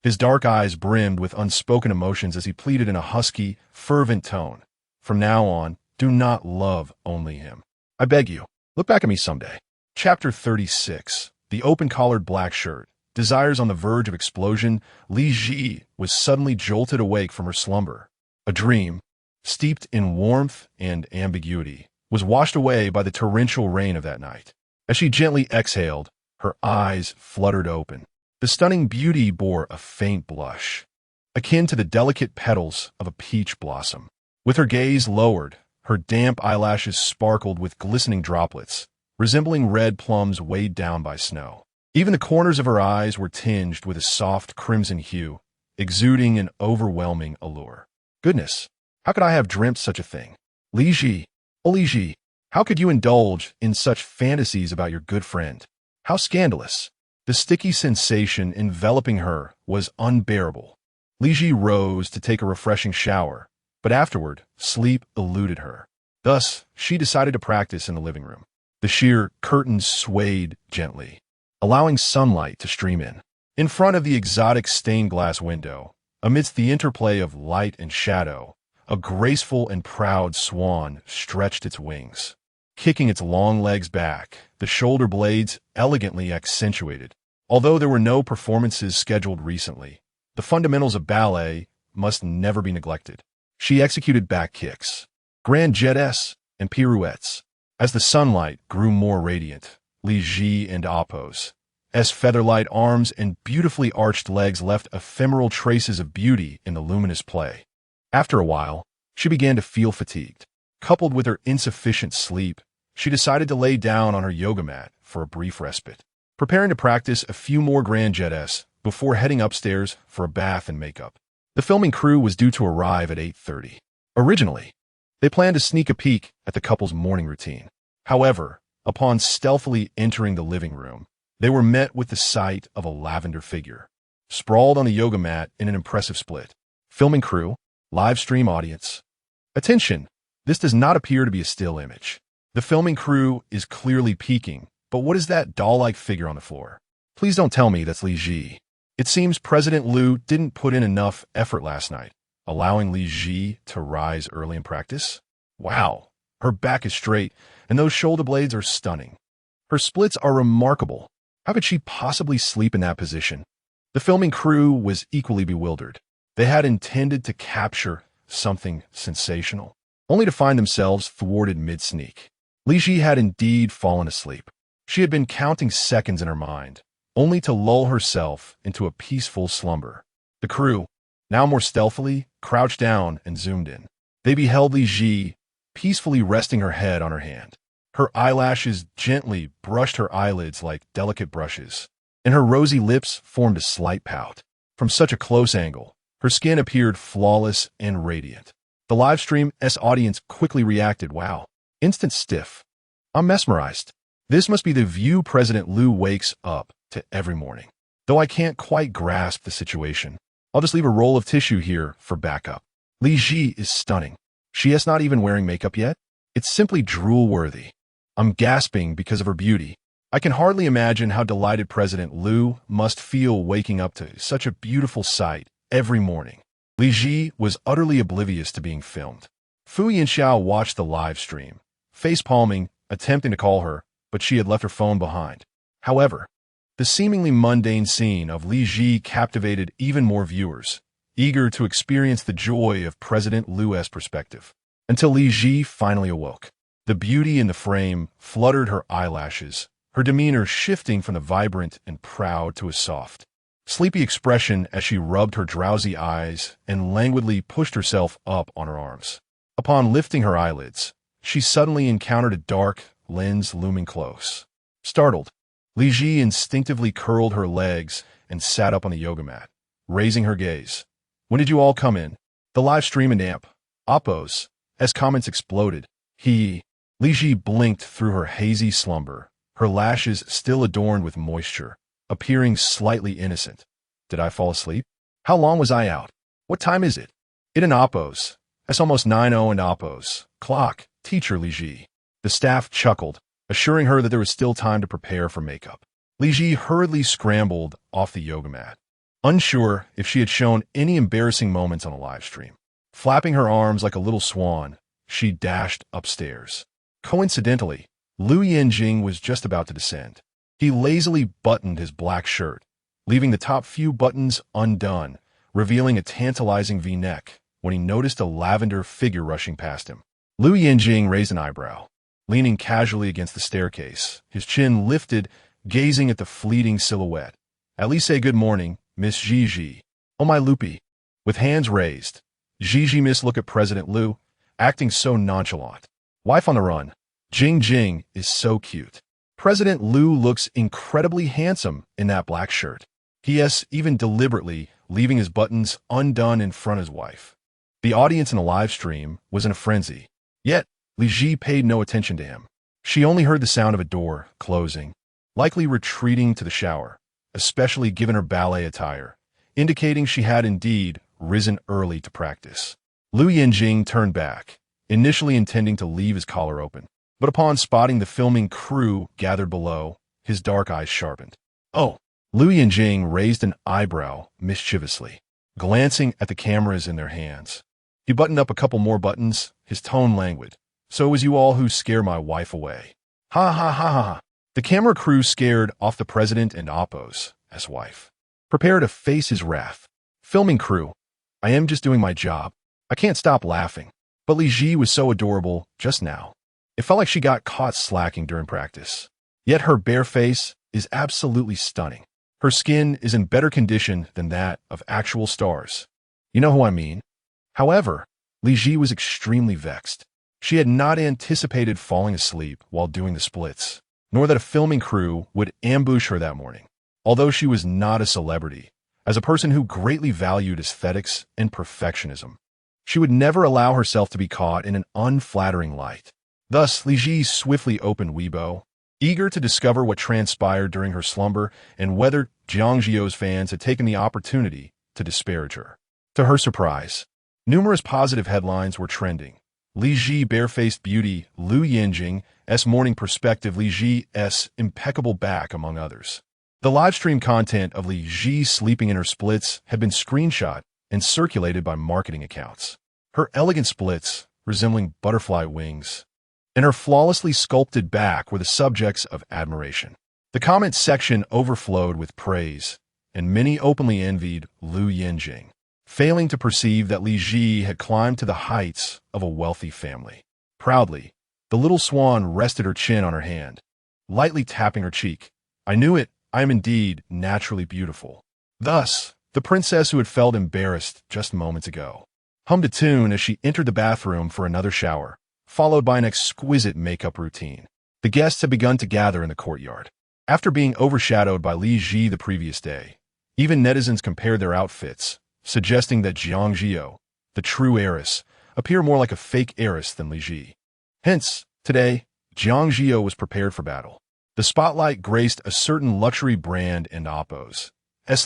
His dark eyes brimmed with unspoken emotions as he pleaded in a husky, fervent tone. From now on, do not love only him. I beg you, look back at me someday. Chapter 36. The open-collared black shirt. Desires on the verge of explosion, Li Zhi was suddenly jolted awake from her slumber. A dream, steeped in warmth and ambiguity, was washed away by the torrential rain of that night. As she gently exhaled, her eyes fluttered open. The stunning beauty bore a faint blush, akin to the delicate petals of a peach blossom. With her gaze lowered, her damp eyelashes sparkled with glistening droplets, resembling red plums weighed down by snow. Even the corners of her eyes were tinged with a soft crimson hue, exuding an overwhelming allure. Goodness, how could I have dreamt such a thing? Li Zhi, oh Li Zhi, how could you indulge in such fantasies about your good friend? How scandalous! The sticky sensation enveloping her was unbearable. Li Zhi rose to take a refreshing shower, but afterward, sleep eluded her. Thus, she decided to practice in the living room. The sheer curtains swayed gently, allowing sunlight to stream in. In front of the exotic stained glass window, amidst the interplay of light and shadow, a graceful and proud swan stretched its wings. Kicking its long legs back, the shoulder blades elegantly accentuated. Although there were no performances scheduled recently, the fundamentals of ballet must never be neglected. She executed back kicks, grand jettes, and pirouettes. As the sunlight grew more radiant, Li Zhi and Appo's feather-light arms and beautifully arched legs left ephemeral traces of beauty in the luminous play. After a while, she began to feel fatigued. Coupled with her insufficient sleep, she decided to lay down on her yoga mat for a brief respite, preparing to practice a few more grand jettes before heading upstairs for a bath and makeup. The filming crew was due to arrive at 8:30. Originally, they planned to sneak a peek at the couple's morning routine. However, upon stealthily entering the living room, they were met with the sight of a lavender figure, sprawled on the yoga mat in an impressive split. Filming crew, live stream audience. Attention, this does not appear to be a still image. The filming crew is clearly peeking, but what is that doll-like figure on the floor? Please don't tell me that's Li Zhi. It seems President Liu didn't put in enough effort last night, allowing Li Zhi to rise early in practice. Wow, her back is straight, and those shoulder blades are stunning. Her splits are remarkable. How could she possibly sleep in that position? The filming crew was equally bewildered. They had intended to capture something sensational, only to find themselves thwarted mid-sneak. Li Zhi had indeed fallen asleep. She had been counting seconds in her mind, only to lull herself into a peaceful slumber. The crew, now more stealthily, crouched down and zoomed in. They beheld Li Zhi peacefully resting her head on her hand. Her eyelashes gently brushed her eyelids like delicate brushes, and her rosy lips formed a slight pout. From such a close angle, her skin appeared flawless and radiant. The livestream's audience quickly reacted, wow, instant stiff. I'm mesmerized. This must be the view President Liu wakes up to every morning. Though I can't quite grasp the situation, I'll just leave a roll of tissue here for backup. Li Zhi is stunning. She is not even wearing makeup yet. It's simply drool-worthy. I'm gasping because of her beauty. I can hardly imagine how delighted President Lou must feel waking up to such a beautiful sight every morning. Li Zhi was utterly oblivious to being filmed. Fu Yanxiao watched the live stream, face-palming, attempting to call her, but she had left her phone behind. However, the seemingly mundane scene of Li Zhi captivated even more viewers, eager to experience the joy of President Lou's perspective. Until Li Zhi finally awoke. The beauty in the frame fluttered her eyelashes, her demeanor shifting from the vibrant and proud to a soft, sleepy expression as she rubbed her drowsy eyes and languidly pushed herself up on her arms. Upon lifting her eyelids, she suddenly encountered a dark lens looming close. Startled, Li Zhi instinctively curled her legs and sat up on the yoga mat, raising her gaze. When did you all come in? The live stream and amp. Oppos. As comments exploded, Li Zhi blinked through her hazy slumber, her lashes still adorned with moisture, appearing slightly innocent. Did I fall asleep? How long was I out? What time is it? It an Oppos. It's almost 9:00 and Oppos. Clock. Teacher Li Zhi. The staff chuckled, assuring her that there was still time to prepare for makeup. Li Zhi hurriedly scrambled off the yoga mat, unsure if she had shown any embarrassing moments on a live stream. Flapping her arms like a little swan, she dashed upstairs. Coincidentally, Lou Yanjing was just about to descend. He lazily buttoned his black shirt, leaving the top few buttons undone, revealing a tantalizing V-neck when he noticed a lavender figure rushing past him. Lou Yanjing raised an eyebrow, leaning casually against the staircase, his chin lifted, gazing at the fleeting silhouette. At least say good morning, Miss Zhi. Oh my loopy. With hands raised, Zhi missed look at President Lou, acting so nonchalant. Wife on the run. Jing is so cute. President Lou looks incredibly handsome in that black shirt. P.S. even deliberately leaving his buttons undone in front of his wife. The audience in the live stream was in a frenzy. Yet, Li Zhi paid no attention to him. She only heard the sound of a door closing, likely retreating to the shower, especially given her ballet attire, indicating she had indeed risen early to practice. Lou Yanjing turned back, initially intending to leave his collar open, but upon spotting the filming crew gathered below, his dark eyes sharpened. Oh! Lou Yanjing raised an eyebrow mischievously, glancing at the cameras in their hands. He buttoned up a couple more buttons, his tone languid. So it was you all who scare my wife away. Ha ha ha ha. The camera crew scared off the president and Oppos, as wife. Prepare to face his wrath. Filming crew. I am just doing my job. I can't stop laughing. But Li Zhi was so adorable just now. It felt like she got caught slacking during practice. Yet her bare face is absolutely stunning. Her skin is in better condition than that of actual stars. You know who I mean? However, Li Zhi was extremely vexed. She had not anticipated falling asleep while doing the splits, nor that a filming crew would ambush her that morning. Although she was not a celebrity, as a person who greatly valued aesthetics and perfectionism, she would never allow herself to be caught in an unflattering light. Thus, Li Zhi swiftly opened Weibo, eager to discover what transpired during her slumber and whether Jiang Zhi You's fans had taken the opportunity to disparage her. To her surprise, numerous positive headlines were trending. Li Zhi barefaced beauty, Lou Yanjing's morning perspective, Li Zhi's impeccable back, among others. The livestream content of Li Zhi sleeping in her splits had been screenshot and circulated by marketing accounts. Her elegant splits, resembling butterfly wings, and her flawlessly sculpted back were the subjects of admiration. The comment section overflowed with praise, and many openly envied Lou Yanjing, failing to perceive that Li Zhi had climbed to the heights of a wealthy family. Proudly, the little swan rested her chin on her hand, lightly tapping her cheek. I knew it, I am indeed naturally beautiful. Thus, the princess who had felt embarrassed just moments ago hummed a tune as she entered the bathroom for another shower, followed by an exquisite makeup routine. The guests had begun to gather in the courtyard. After being overshadowed by Li Zhi the previous day, even netizens compared their outfits, suggesting that Jiang Zhi You, the true heiress, appear more like a fake heiress than Li Zhi. Hence, today, Jiang Zhi You was prepared for battle. The spotlight graced a certain luxury brand and Oppos'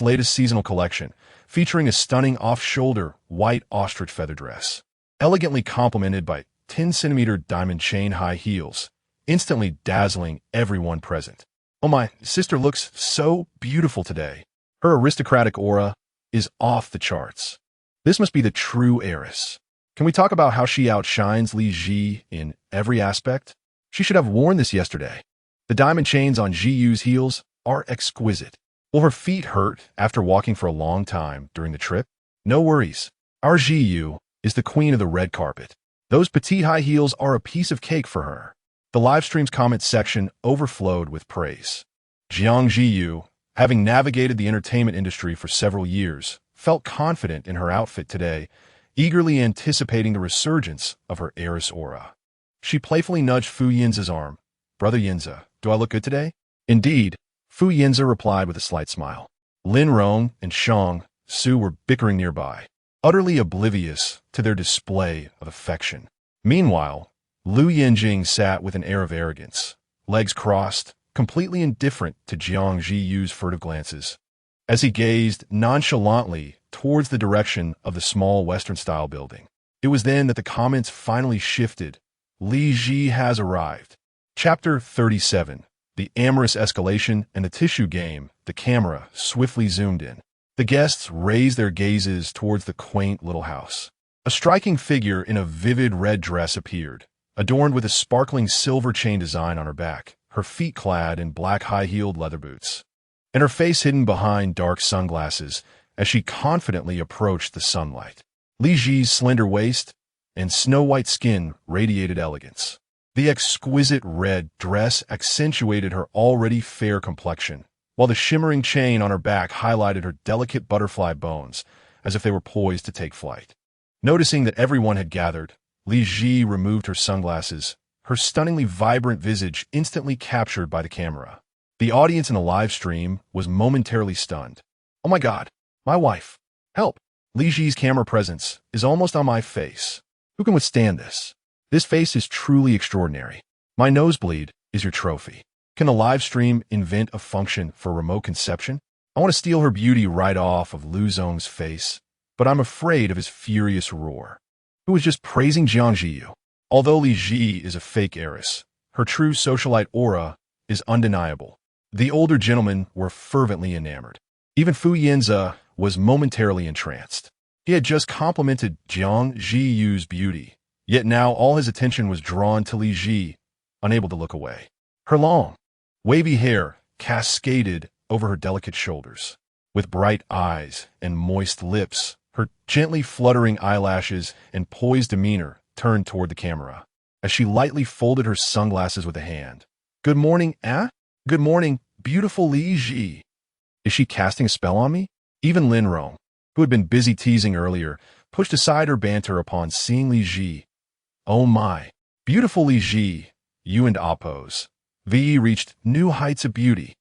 latest seasonal collection, featuring a stunning off-shoulder white ostrich feather dress, elegantly complemented by 10-centimeter diamond chain high heels, instantly dazzling everyone present. Oh my, sister looks so beautiful today. Her aristocratic aura is off the charts. This must be the true heiress. Can we talk about how she outshines Li Zhi in every aspect? She should have worn this yesterday. The diamond chains on Zhi Yu's heels are exquisite. Will her feet hurt after walking for a long time during the trip? No worries. Our Zhi Yu is the queen of the red carpet. Those petite high heels are a piece of cake for her. The livestream's comment section overflowed with praise. Jiang Zhi You, having navigated the entertainment industry for several years, felt confident in her outfit today, eagerly anticipating the resurgence of her heiress aura. She playfully nudged Fu Yanze's arm. Brother Yanze, do I look good today? Indeed, Fu Yanze replied with a slight smile. Lin Rong and Shang Su were bickering nearby, utterly oblivious to their display of affection. Meanwhile, Lou Yanjing sat with an air of arrogance, legs crossed, completely indifferent to Jiang Zhi Yu's furtive glances. As he gazed nonchalantly towards the direction of the small Western-style building, it was then that the comments finally shifted. Li Zhi has arrived. Chapter 37. The amorous escalation and the tissue game. The camera swiftly zoomed in. The guests raised their gazes towards the quaint little house. A striking figure in a vivid red dress appeared, adorned with a sparkling silver chain design on her back, her feet clad in black high-heeled leather boots, and her face hidden behind dark sunglasses as she confidently approached the sunlight. Li Zhi's slender waist and snow-white skin radiated elegance. The exquisite red dress accentuated her already fair complexion, while the shimmering chain on her back highlighted her delicate butterfly bones as if they were poised to take flight. Noticing that everyone had gathered, Li Zhi removed her sunglasses, her stunningly vibrant visage instantly captured by the camera. The audience in the live stream was momentarily stunned. Oh my god, my wife. Help! Li Zhi's camera presence is almost on my face. Who can withstand this? This face is truly extraordinary. My nosebleed is your trophy. Can the live stream invent a function for remote conception? I want to steal her beauty right off of Lu Zong's face, but I'm afraid of his furious roar. Who was just praising Jiang Zhi You? Although Li Zhi is a fake heiress, her true socialite aura is undeniable. The older gentlemen were fervently enamored. Even Fu Yanze was momentarily entranced. He had just complimented Jiang Zhi Yu's beauty, yet now all his attention was drawn to Li Zhi, unable to look away. Her long, wavy hair cascaded over her delicate shoulders. With bright eyes and moist lips, her gently fluttering eyelashes and poised demeanor turned toward the camera, as she lightly folded her sunglasses with a hand. Good morning, eh? Good morning, beautiful Li Zhi. Is she casting a spell on me? Even Lin Rong, who had been busy teasing earlier, pushed aside her banter upon seeing Li Zhi. Oh my, beautiful Li Zhi, you and Oppos. Vi reached new heights of beauty.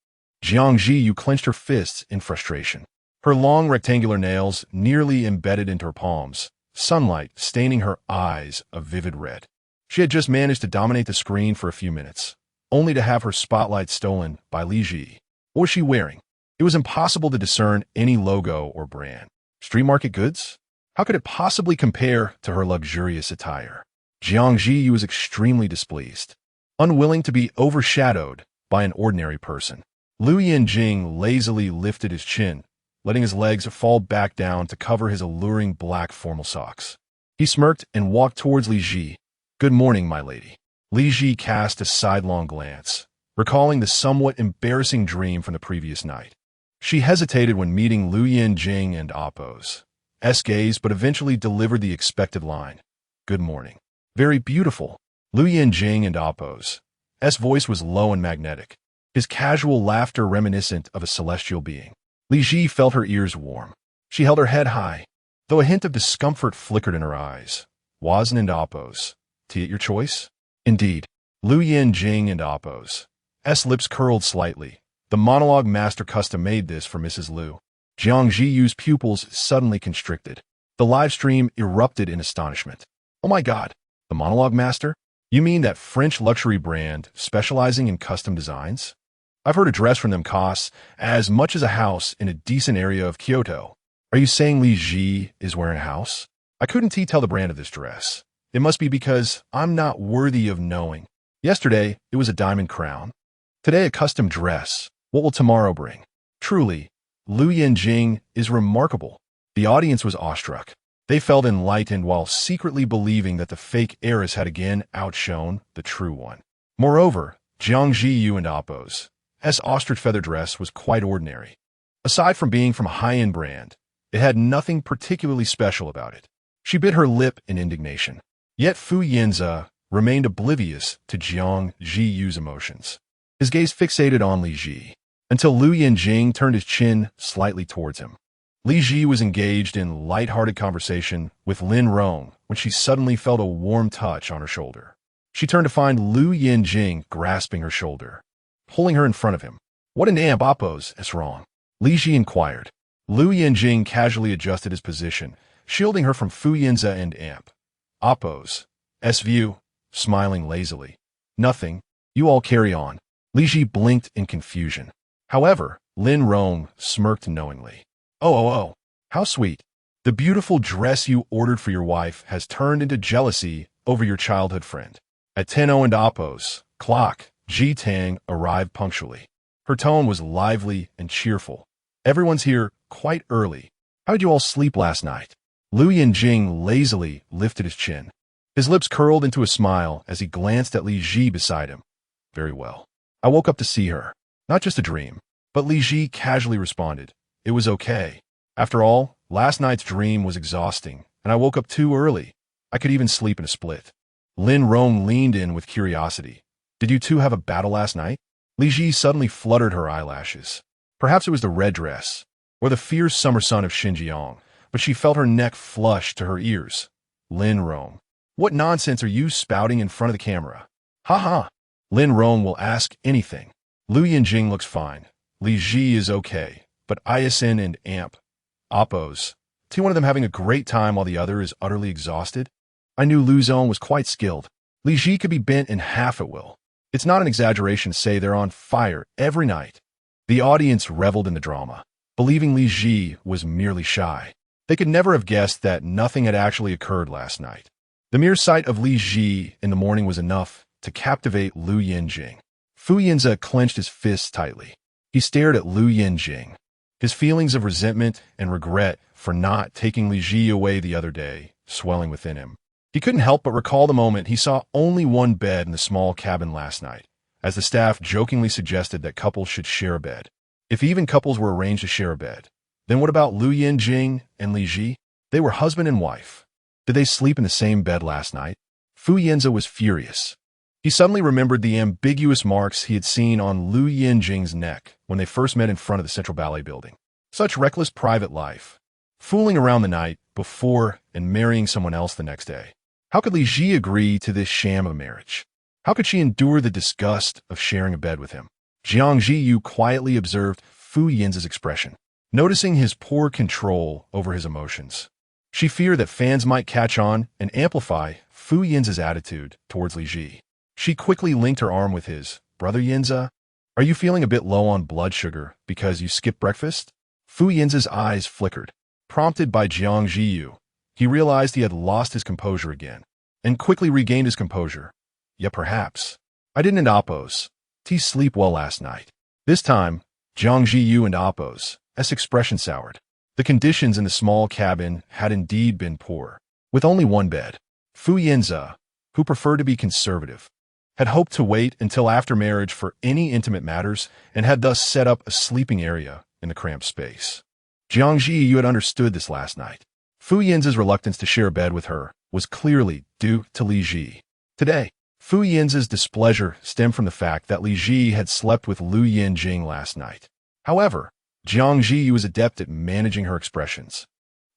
Jiang Zhi You clenched her fists in frustration. Her long rectangular nails nearly embedded into her palms, sunlight staining her eyes a vivid red. She had just managed to dominate the screen for a few minutes, only to have her spotlight stolen by Li Zhi. What was she wearing? It was impossible to discern any logo or brand. Street market goods? How could it possibly compare to her luxurious attire? Jiang Zhi You was extremely displeased, unwilling to be overshadowed by an ordinary person. Lou Yanjing lazily lifted his chin, letting his legs fall back down to cover his alluring black formal socks. He smirked and walked towards Li Zhi. Good morning, my lady. Li Zhi cast a sidelong glance, recalling the somewhat embarrassing dream from the previous night. She hesitated when meeting Lou Yanjing and Oppos. Gaze, but eventually delivered the expected line. Good morning. Very beautiful. Lou Yanjing and Oppos. Voice was low and magnetic, his casual laughter reminiscent of a celestial being. Li Zhi felt her ears warm. She held her head high, though a hint of discomfort flickered in her eyes. Wazn and Oppos. Tea at your choice? Indeed. Lou Yanjing and Oppos. Lips curled slightly. The monologue master custom made this for Mrs. Liu. Jiang Zhi Yu's pupils suddenly constricted. The live stream erupted in astonishment. Oh my god, the monologue master? You mean that French luxury brand specializing in custom designs? I've heard a dress from them costs as much as a house in a decent area of Kyoto. Are you saying Li Zhi is wearing a house? I couldn't tell the brand of this dress. It must be because I'm not worthy of knowing. Yesterday, it was a diamond crown. Today a custom dress. What will tomorrow bring? Truly, Lou Yanjing is remarkable. The audience was awestruck. They felt enlightened while secretly believing that the fake heiress had again outshone the true one. Moreover, Jiang Zhi You and Oppo's ostrich feather dress was quite ordinary. Aside from being from a high-end brand, it had nothing particularly special about it. She bit her lip in indignation. Yet Yanze remained oblivious to Jiang Zhi You's emotions. His gaze fixated on Li Zhi, until Lou Yanjing turned his chin slightly towards him. Li Zhi was engaged in light-hearted conversation with Lin Rong when she suddenly felt a warm touch on her shoulder. She turned to find Lou Yanjing grasping her shoulder, pulling her in front of him. "What an amp Oppo's is wrong?" Li Zhi inquired. Lou Yanjing casually adjusted his position, shielding her from Yanze and amp Oppo's view, smiling lazily. "Nothing. You all carry on." Li Zhi blinked in confusion. However, Lin Rong smirked knowingly. Oh, how sweet. The beautiful dress you ordered for your wife has turned into jealousy over your childhood friend. At 10:00 and Oppo's clock, Ji Tang arrived punctually. Her tone was lively and cheerful. "Everyone's here quite early. How did you all sleep last night?" Lou Yanjing lazily lifted his chin. His lips curled into a smile as he glanced at Li Zhi beside him. "Very well. I woke up to see her. Not just a dream." But Li Zhi casually responded, "It was okay. After all, last night's dream was exhausting, and I woke up too early. I could even sleep in a split." Lin Rong leaned in with curiosity. "Did you two have a battle last night?" Li Zhi suddenly fluttered her eyelashes. Perhaps it was the red dress, or the fierce summer sun of Xinjiang, but she felt her neck flush to her ears. "Lin Rong, what nonsense are you spouting in front of the camera?" "Ha ha. Lin Rong will ask anything. Lou Yanjing looks fine. Li Zhi is okay. But ISN and amp Oppo's, one of them having a great time while the other is utterly exhausted?" I knew Lu Zong was quite skilled. Li Zhi could be bent in half at will. It's not an exaggeration to say they're on fire every night. The audience reveled in the drama, believing Li Zhi was merely shy. They could never have guessed that nothing had actually occurred last night. The mere sight of Li Zhi in the morning was enough to captivate Lou Yanjing. Yanze clenched his fists tightly. He stared at Lou Yanjing. His feelings of resentment and regret for not taking Li Zhi away the other day swelling within him. He couldn't help but recall the moment he saw only one bed in the small cabin last night, as the staff jokingly suggested that couples should share a bed. If even couples were arranged to share a bed, then what about Lou Yanjing and Li Zhi? They were husband and wife. Did they sleep in the same bed last night? Yanze was furious. He suddenly remembered the ambiguous marks he had seen on Lou Yanjing's neck when they first met in front of the Central Ballet Building. Such reckless private life. Fooling around the night before and marrying someone else the next day. How could Li Zhi agree to this sham of marriage? How could she endure the disgust of sharing a bed with him? Jiang Zhi You quietly observed Yanze's expression, noticing his poor control over his emotions. She feared that fans might catch on and amplify Yanze's attitude towards Li Zhi. She quickly linked her arm with his. "Brother Yanze, are you feeling a bit low on blood sugar because you skipped breakfast?" Yanze's eyes flickered. Prompted by Jiang Zhi You, he realized he had lost his composure again, and quickly regained his composure. "Yeah, perhaps. I didn't Oppo's sleep well last night." This time, Jiang Zhi You and Oppo's expression soured. The conditions in the small cabin had indeed been poor. With only one bed, Yanze, who preferred to be conservative, had hoped to wait until after marriage for any intimate matters and had thus set up a sleeping area in the cramped space. Jiang Zhi You had understood this last night. Yanze's reluctance to share a bed with her was clearly due to Li Zhi. Today, Yanze's displeasure stemmed from the fact that Li Zhi had slept with Lou Yanjing last night. However, Jiang Zhi You was adept at managing her expressions.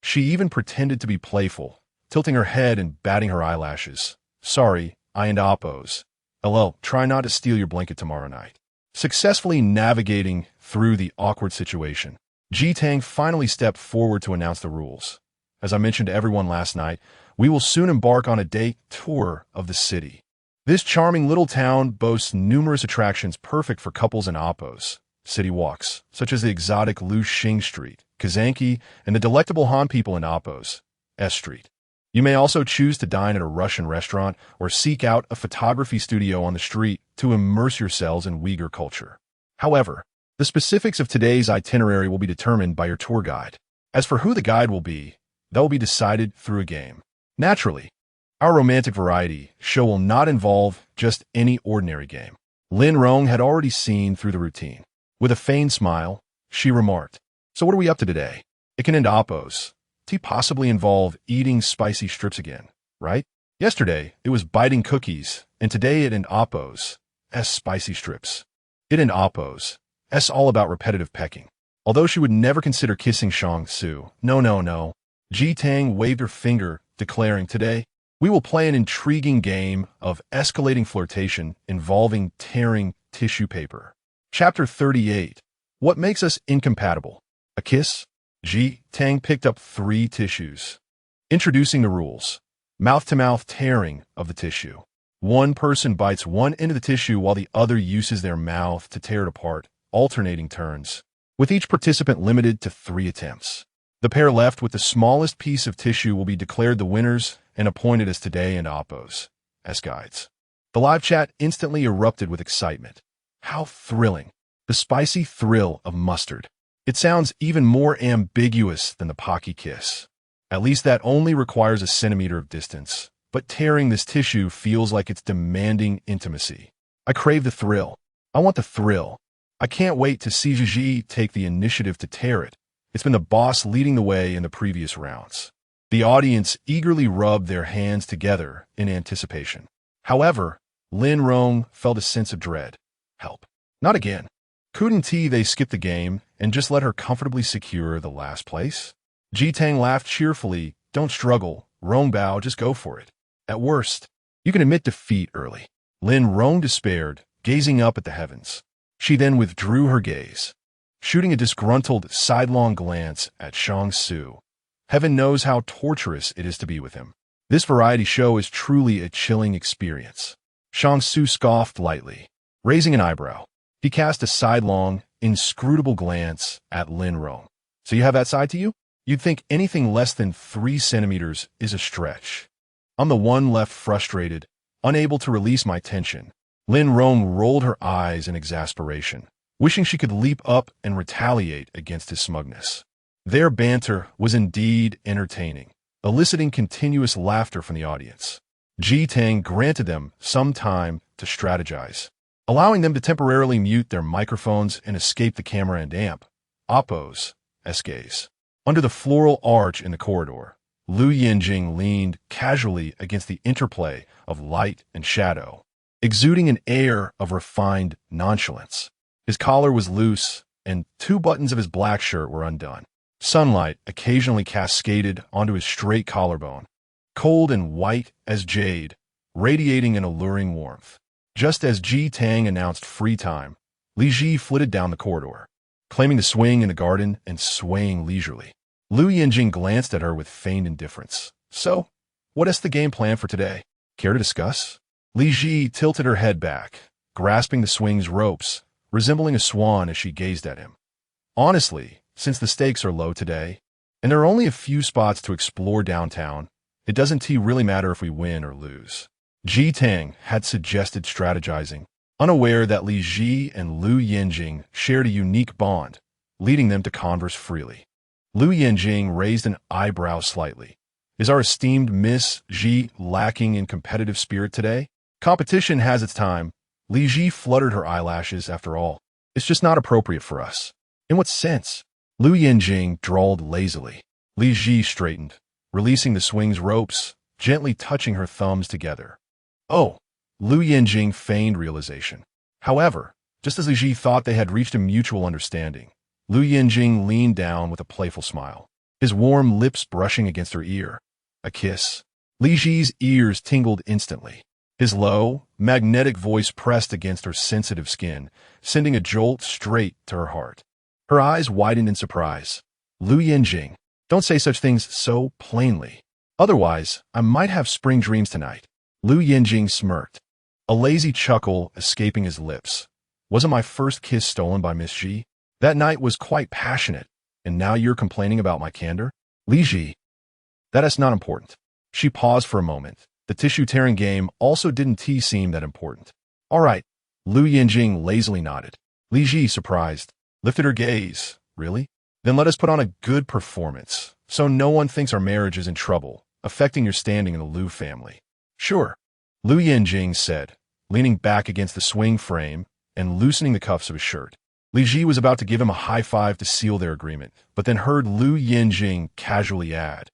She even pretended to be playful, tilting her head and batting her eyelashes. "Sorry, I and Oppo's. LL, try not to steal your blanket tomorrow night." Successfully navigating through the awkward situation, Ji Tang finally stepped forward to announce the rules. "As I mentioned to everyone last night, we will soon embark on a day tour of the city. This charming little town boasts numerous attractions perfect for couples and Oppo's city walks, such as the exotic Lu Xing Street, Kazanki, and the delectable Han people in Oppo's Street. You may also choose to dine at a Russian restaurant or seek out a photography studio on the street to immerse yourselves in Uyghur culture. However, the specifics of today's itinerary will be determined by your tour guide. As for who the guide will be, that will be decided through a game. Naturally, our romantic variety show will not involve just any ordinary game. Lin Rong had already seen through the routine. With a feigned smile, she remarked, "So what are we up to today? It can end oppos. Tea possibly involve eating spicy strips again, right? Yesterday, it was biting cookies, and today it and oppos, s spicy strips. It and oppos, s all about repetitive pecking." Although she would never consider kissing Shang Su, no. Ji Tang waved her finger, declaring, "Today, we will play an intriguing game of escalating flirtation involving tearing tissue paper." Chapter 38. What makes us incompatible? A kiss? Ji Tang picked up 3 tissues. Introducing the rules. Mouth-to-mouth tearing of the tissue. One person bites one end of the tissue while the other uses their mouth to tear it apart, alternating turns, with each participant limited to 3 attempts. The pair left with the smallest piece of tissue will be declared the winners and appointed as today and oppos as guides. The live chat instantly erupted with excitement. How thrilling. The spicy thrill of mustard. It sounds even more ambiguous than the Pocky kiss. At least that only requires a centimeter of distance, but tearing this tissue feels like it's demanding intimacy. I crave the thrill. I want the thrill. I can't wait to see Li Zhi take the initiative to tear it. It's been the boss leading the way in the previous rounds. The audience eagerly rubbed their hands together in anticipation. However, Lin Rong felt a sense of dread. Help. Not again. Couldn't they skip the game and just let her comfortably secure the last place? Ji Tang laughed cheerfully. Don't struggle, Rong Bao, just go for it. At worst, you can admit defeat early. Lin Rong despaired, gazing up at the heavens. She then withdrew her gaze, shooting a disgruntled, sidelong glance at Shang Su. Heaven knows how torturous it is to be with him. This variety show is truly a chilling experience. Shang Su scoffed lightly, raising an eyebrow. He cast a sidelong, inscrutable glance at Lin Rong. So you have that side to you? You'd think anything less than 3 centimeters is a stretch. I'm the one left frustrated, unable to release my tension. Lin Rong rolled her eyes in exasperation, wishing she could leap up and retaliate against his smugness. Their banter was indeed entertaining, eliciting continuous laughter from the audience. Ji Tang granted them some time to strategize, allowing them to temporarily mute their microphones and escape the camera and amp. Oppos, gaze. Under the floral arch in the corridor, Lou Yanjing leaned casually against the interplay of light and shadow, exuding an air of refined nonchalance. His collar was loose, and 2 buttons of his black shirt were undone. Sunlight occasionally cascaded onto his straight collarbone, cold and white as jade, radiating an alluring warmth. Just as Ji Tang announced free time, Li Zhi flitted down the corridor, claiming to swing in the garden and swaying leisurely. Lou Yanjing glanced at her with feigned indifference. So, what is the game plan for today? Care to discuss? Li Zhi tilted her head back, grasping the swing's ropes, resembling a swan as she gazed at him. Honestly, since the stakes are low today, and there are only a few spots to explore downtown, it doesn't really matter if we win or lose. Ji Tang had suggested strategizing, unaware that Li Zhi and Lou Yanjing shared a unique bond, leading them to converse freely. Lou Yanjing raised an eyebrow slightly. Is our esteemed Miss Zhi lacking in competitive spirit today? Competition has its time. Li Zhi fluttered her eyelashes. After all, it's just not appropriate for us. In what sense? Lou Yanjing drawled lazily. Li Zhi straightened, releasing the swing's ropes, gently touching her thumbs together. Oh, Lou Yanjing feigned realization. However, just as Li Zhi thought they had reached a mutual understanding, Lou Yanjing leaned down with a playful smile, his warm lips brushing against her ear. A kiss. Li Zhi's ears tingled instantly. His low, magnetic voice pressed against her sensitive skin, sending a jolt straight to her heart. Her eyes widened in surprise. Lou Yanjing, don't say such things so plainly. Otherwise, I might have spring dreams tonight. Lou Yanjing smirked, a lazy chuckle escaping his lips. Wasn't my first kiss stolen by Miss Zhi? That night was quite passionate, and now you're complaining about my candor? Li Zhi, that is not important. She paused for a moment. The tissue-tearing game also didn't seem that important. All right, Lou Yanjing lazily nodded. Li Zhi, surprised, lifted her gaze. Really? Then let us put on a good performance, so no one thinks our marriage is in trouble, affecting your standing in the Lou family. Sure, Lou Yanjing said, leaning back against the swing frame and loosening the cuffs of his shirt. Li Zhi was about to give him a high five to seal their agreement, but then heard Lou Yanjing casually add,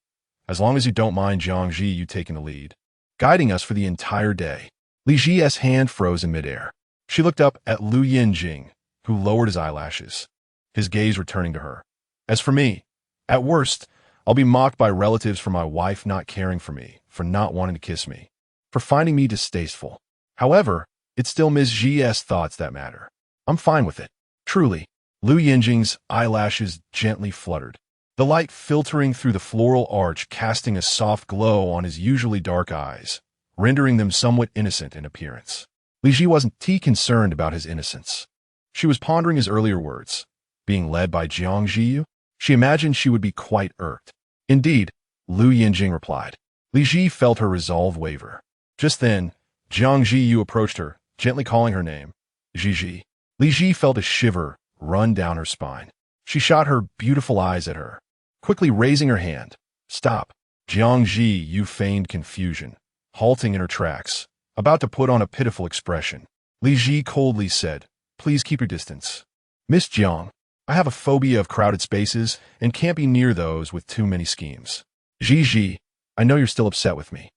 as long as you don't mind Jiang Zhi You taking the lead, guiding us for the entire day. Li Zhi's hand froze in midair. She looked up at Lou Yanjing, who lowered his eyelashes, his gaze returning to her. As for me, at worst, I'll be mocked by relatives for my wife not caring for me, for not wanting to kiss me, for finding me distasteful. However, it's still Ms. Zhi's thoughts that matter. I'm fine with it. Truly. Lou Yanjing's eyelashes gently fluttered, the light filtering through the floral arch casting a soft glow on his usually dark eyes, rendering them somewhat innocent in appearance. Li Zhi wasn't concerned about his innocence. She was pondering his earlier words. Being led by Jiang Zhi You, she imagined she would be quite irked. Indeed, Lou Yanjing replied. Li Zhi felt her resolve waver. Just then, Jiang Zhi You approached her, gently calling her name. Zhi. Li Zhi felt a shiver run down her spine. She shot her beautiful eyes at her, quickly raising her hand. Stop. Jiang Zhi You feigned confusion, halting in her tracks, about to put on a pitiful expression. Li Zhi coldly said, Please keep your distance. Miss Jiang, I have a phobia of crowded spaces and can't be near those with too many schemes. Zhi, I know you're still upset with me.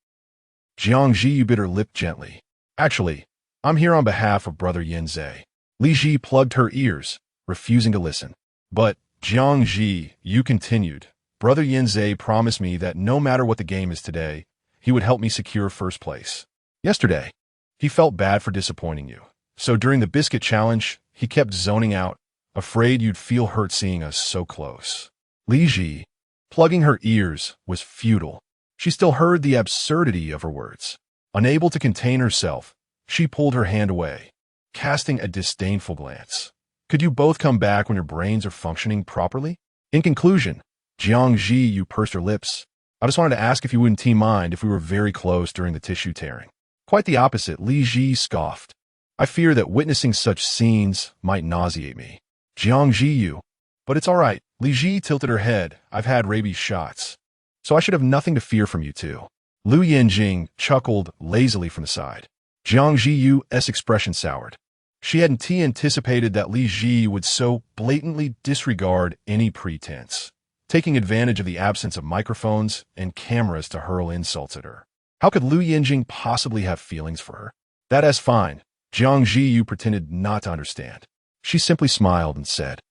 Jiang Zhi You bit her lip gently. Actually, I'm here on behalf of Brother Yanze. Li Zhi plugged her ears, refusing to listen. But, Jiang Zhi You continued, Brother Yanze promised me that no matter what the game is today, he would help me secure first place. Yesterday, he felt bad for disappointing you. So during the biscuit challenge, he kept zoning out, afraid you'd feel hurt seeing us so close. Li Zhi, plugging her ears, was futile. She still heard the absurdity of her words. Unable to contain herself, she pulled her hand away, casting a disdainful glance. Could you both come back when your brains are functioning properly? In conclusion, Jiang Zhi You pursed her lips. I just wanted to ask if you wouldn't mind if we were very close during the tissue tearing. Quite the opposite, Li Zhi scoffed. I fear that witnessing such scenes might nauseate me. Jiang Zhi You. But it's all right. Li Zhi tilted her head. I've had rabies shots, so I should have nothing to fear from you two. Lou Yanjing chuckled lazily from the side. Jiang Zhi Yu's expression soured. She hadn't anticipated that Li Zhi would so blatantly disregard any pretense, taking advantage of the absence of microphones and cameras to hurl insults at her. How could Lou Yanjing possibly have feelings for her? That's fine. Jiang Zhi You pretended not to understand. She simply smiled and said,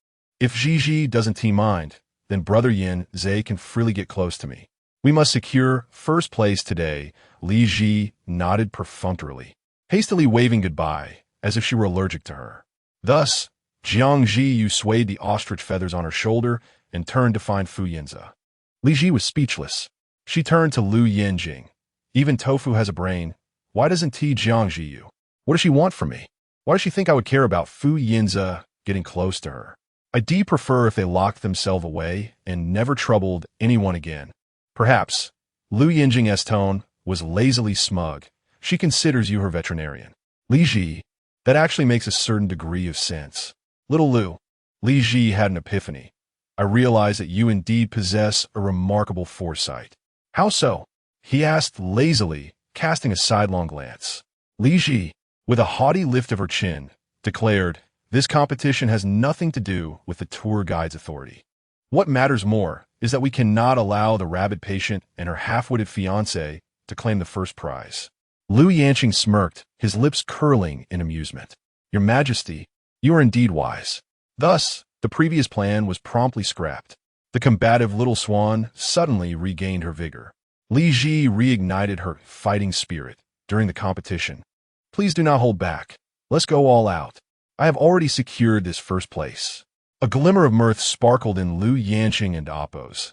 If Zhi doesn't mind, then Brother Yanze can freely get close to me. We must secure first place today. Li Zhi nodded perfunctorily, hastily waving goodbye, as if she were allergic to her. Thus, Jiang Zhi You swayed the ostrich feathers on her shoulder and turned to find Fu Yanze. Li Zhi was speechless. She turned to Lou Yanjing. Even tofu has a brain. Why doesn't Jiang Zhi You? What does she want from me? Why does she think I would care about Fu Yanze getting close to her? I'd prefer if they locked themselves away and never troubled anyone again. Perhaps. Lou Yanjing's tone was lazily smug. She considers you her veterinarian. Li Zhi, that actually makes a certain degree of sense. Little Lou. Li Zhi had an epiphany. I realize that you indeed possess a remarkable foresight. How so? He asked lazily, casting a sidelong glance. Li Zhi, with a haughty lift of her chin, declared, This competition has nothing to do with the tour guide's authority. What matters more is that we cannot allow the rabid patient and her half-witted fiancé to claim the first prize. Lou Yanjing smirked, his lips curling in amusement. Your Majesty, you are indeed wise. Thus, the previous plan was promptly scrapped. The combative little swan suddenly regained her vigor. Li Zhi reignited her fighting spirit during the competition. Please do not hold back. Let's go all out. I have already secured this first place. A glimmer of mirth sparkled in Lou Yanjing and Appo's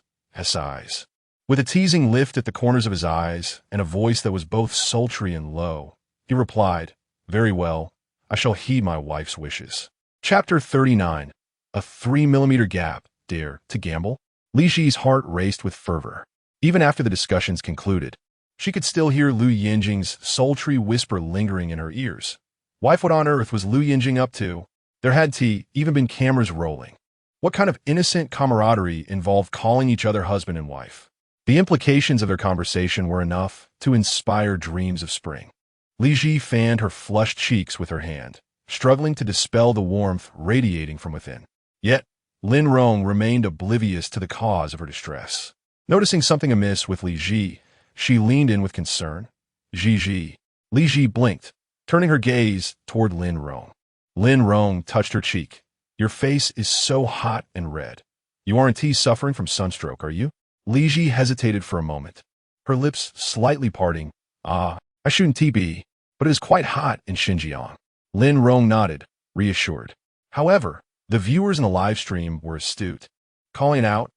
eyes. With a teasing lift at the corners of his eyes and a voice that was both sultry and low, he replied, Very well, I shall heed my wife's wishes. Chapter 39. A 3mm gap. Dare to gamble? Li Zhi's heart raced with fervor. Even after the discussions concluded, She could still hear Lou Yanjing's sultry whisper lingering in her ears. Wife, what on earth was Lou Yanjing up to? There had to even been cameras rolling. What kind of innocent camaraderie involved calling each other husband and wife? The implications of their conversation were enough to inspire dreams of spring. Li Zhi fanned her flushed cheeks with her hand, struggling to dispel the warmth radiating from within. Yet, Lin Rong remained oblivious to the cause of her distress. Noticing something amiss with Li Zhi, she leaned in with concern. Zhi. Li Zhi blinked, turning her gaze toward Lin Rong. Lin Rong touched her cheek. Your face is so hot and red. You aren't suffering from sunstroke, are you? Li Zhi hesitated for a moment, her lips slightly parting. I shouldn't be, but it is quite hot in Xinjiang. Lin Rong nodded, reassured. However, the viewers in the live stream were astute, calling out,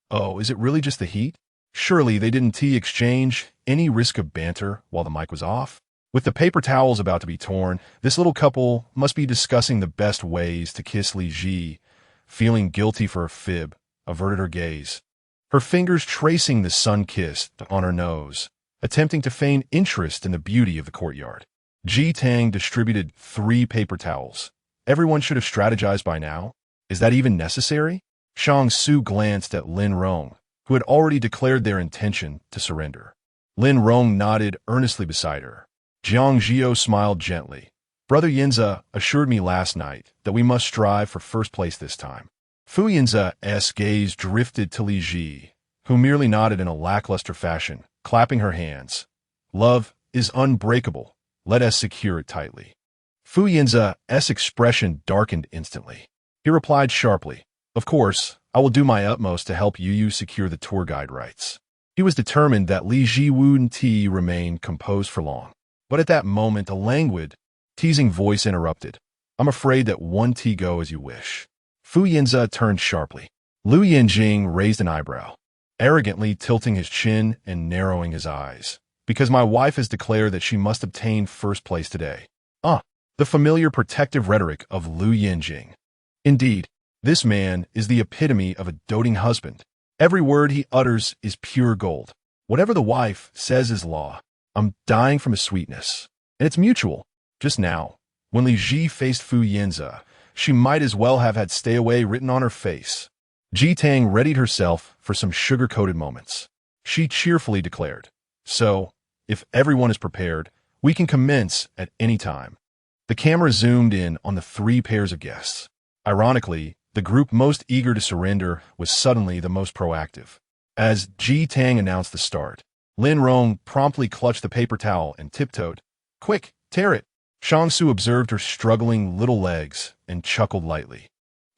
"Oh, is it really just the heat?" Surely they didn't exchange any risk of banter while the mic was off. With the paper towels about to be torn, this little couple must be discussing the best ways to kiss Li Zhi. Feeling guilty for her fib, averted her gaze, her fingers tracing the sun-kiss on her nose, attempting to feign interest in the beauty of the courtyard. Ji Tang distributed 3 paper towels. Everyone should have strategized by now. Is that even necessary? Shang Su glanced at Lin Rong, who had already declared their intention to surrender. Lin Rong nodded earnestly beside her. Jiang Zhi You smiled gently. Brother Yanze assured me last night that we must strive for first place this time. Fu Yanze's gaze drifted to Li Zhi, who merely nodded in a lackluster fashion, clapping her hands. Love is unbreakable. Let us secure it tightly. Fu Yanze's expression darkened instantly. He replied sharply, "Of course, I will do my utmost to help you secure the tour guide rights." He was determined that Li Zhi wouldn't remain composed for long. But at that moment, a languid, teasing voice interrupted. "I'm afraid that one go as you wish." Fu Yanze turned sharply. Lou Yanjing raised an eyebrow, arrogantly tilting his chin and narrowing his eyes. "Because my wife has declared that she must obtain first place today." The familiar protective rhetoric of Lou Yanjing. Indeed, this man is the epitome of a doting husband. Every word he utters is pure gold. Whatever the wife says is law. I'm dying from his sweetness. And it's mutual. Just now, when Li Zhi faced Fu Yanze, she might as well have had "stay away" written on her face. Ji Tang readied herself for some sugar-coated moments. She cheerfully declared, "So, if everyone is prepared, we can commence at any time." The camera zoomed in on the 3 pairs of guests. Ironically, the group most eager to surrender was suddenly the most proactive. As Ji Tang announced the start, Lin Rong promptly clutched the paper towel and tiptoed. "Quick, tear it." Shang Su observed her struggling little legs and chuckled lightly.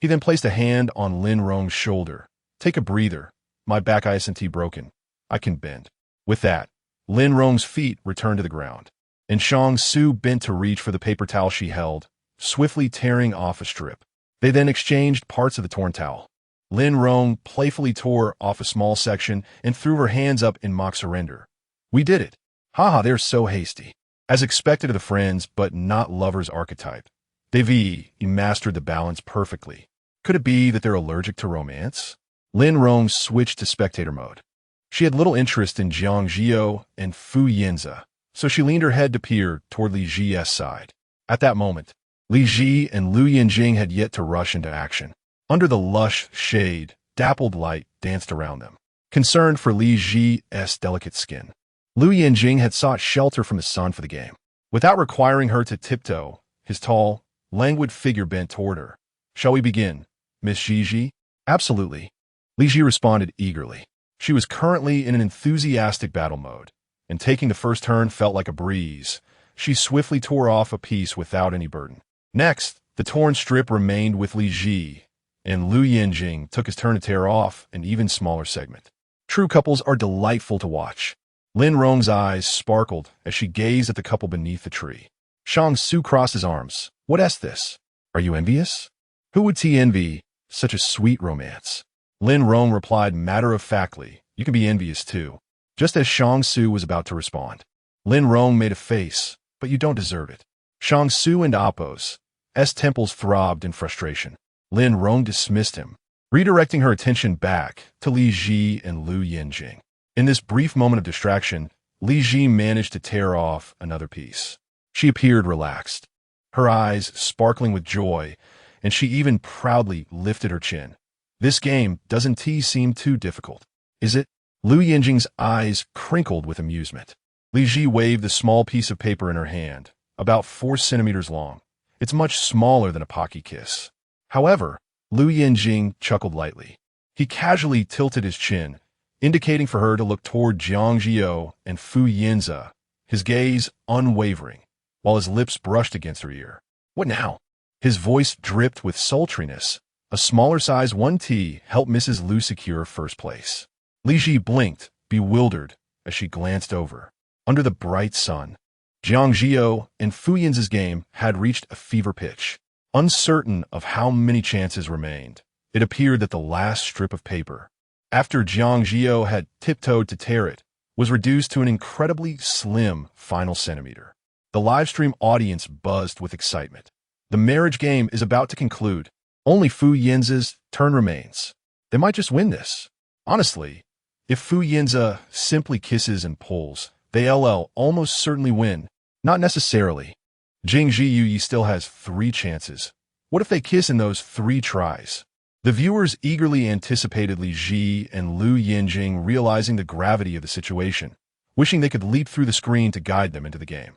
He then placed a hand on Lin Rong's shoulder. "Take a breather. My back isn't broken. I can bend." With that, Lin Rong's feet returned to the ground, and Shang Su bent to reach for the paper towel she held, swiftly tearing off a strip. They then exchanged parts of the torn towel. Lin Rong playfully tore off a small section and threw her hands up in mock surrender. "We did it. Haha, they're so hasty." As expected of the friends but not lovers archetype, they've mastered the balance perfectly. Could it be that they're allergic to romance? Lin Rong switched to spectator mode. She had little interest in Jiang Zhi You and Fu Yanze, so she leaned her head to peer toward Li Zhi's side. At that moment, Li Zhi and Lou Yanjing had yet to rush into action. Under the lush shade, dappled light danced around them. Concerned for Li Zhi's delicate skin, Lou Yanjing had sought shelter from the sun for the game. Without requiring her to tiptoe, his tall, languid figure bent toward her. "Shall we begin, Miss Zhi?" "Absolutely." Li Zhi responded eagerly. She was currently in an enthusiastic battle mode, and taking the first turn felt like a breeze. She swiftly tore off a piece without any burden. Next, the torn strip remained with Li Zhi, and Lou Yanjing took his turn to tear off an even smaller segment. True couples are delightful to watch. Lin Rong's eyes sparkled as she gazed at the couple beneath the tree. Shang Su crossed his arms. "What is this? Are you envious?" "Who would envy such a sweet romance?" Lin Rong replied matter-of-factly, "You can be envious too." Just as Shang Su was about to respond, Lin Rong made a face, "But you don't deserve it." Shang Su and Appo's temples throbbed in frustration. Lin Rong dismissed him, redirecting her attention back to Li Zhi and Lou Yanjing. In this brief moment of distraction, Li Zhi managed to tear off another piece. She appeared relaxed, her eyes sparkling with joy, and she even proudly lifted her chin. This game doesn't seem too difficult, is it? Lou Yanjing's eyes crinkled with amusement. Li Zhi waved the small piece of paper in her hand, about 4 centimeters long. It's much smaller than a pocky kiss. However, Lou Yanjing chuckled lightly. He casually tilted his chin, indicating for her to look toward Jiang Zhi You and Fu Yanze, his gaze unwavering, while his lips brushed against her ear. What now? His voice dripped with sultriness. A smaller size 1T helped Mrs. Liu secure first place. Li Zhi blinked, bewildered, as she glanced over. Under the bright sun, Jiang Zhi You and Fu Yanze's game had reached a fever pitch. Uncertain of how many chances remained, it appeared that the last strip of paper, after Jiang Zhi You had tiptoed to tear it, was reduced to an incredibly slim final centimeter. The livestream audience buzzed with excitement. The marriage game is about to conclude. Only Fu Yanze's turn remains. They might just win this. Honestly, if Fu Yanze simply kisses and pulls, they'll almost certainly win. Not necessarily. Jiang Zhi You still has 3 chances. What if they kiss in those 3 tries? The viewers eagerly anticipated Li Zhi and Lou Yanjing realizing the gravity of the situation, wishing they could leap through the screen to guide them into the game.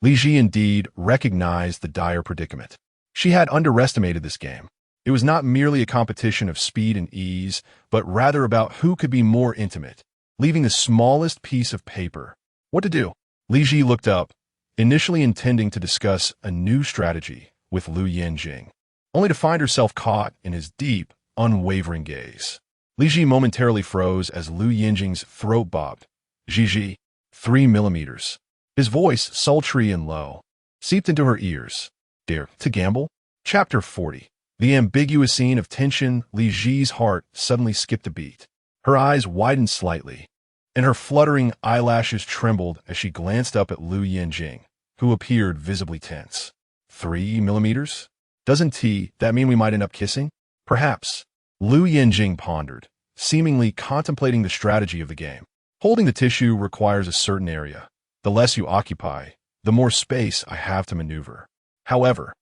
Li Zhi indeed recognized the dire predicament. She had underestimated this game. It was not merely a competition of speed and ease, but rather about who could be more intimate, leaving the smallest piece of paper. What to do? Li Zhi looked up, initially intending to discuss a new strategy with Lou Yanjing, only to find herself caught in his deep, unwavering gaze. Li Zhi momentarily froze as Lou Yanjing's throat bobbed. Zhi, 3 millimeters. His voice, sultry and low, seeped into her ears. Dare to gamble? Chapter 40. The ambiguous scene of tension. Li Zhi's heart suddenly skipped a beat. Her eyes widened slightly, and her fluttering eyelashes trembled as she glanced up at Lou Yanjing, who appeared visibly tense. 3 millimeters? Doesn't that mean we might end up kissing? Perhaps. Lou Yanjing pondered, seemingly contemplating the strategy of the game. Holding the tissue requires a certain area. The less you occupy, the more space I have to maneuver. However,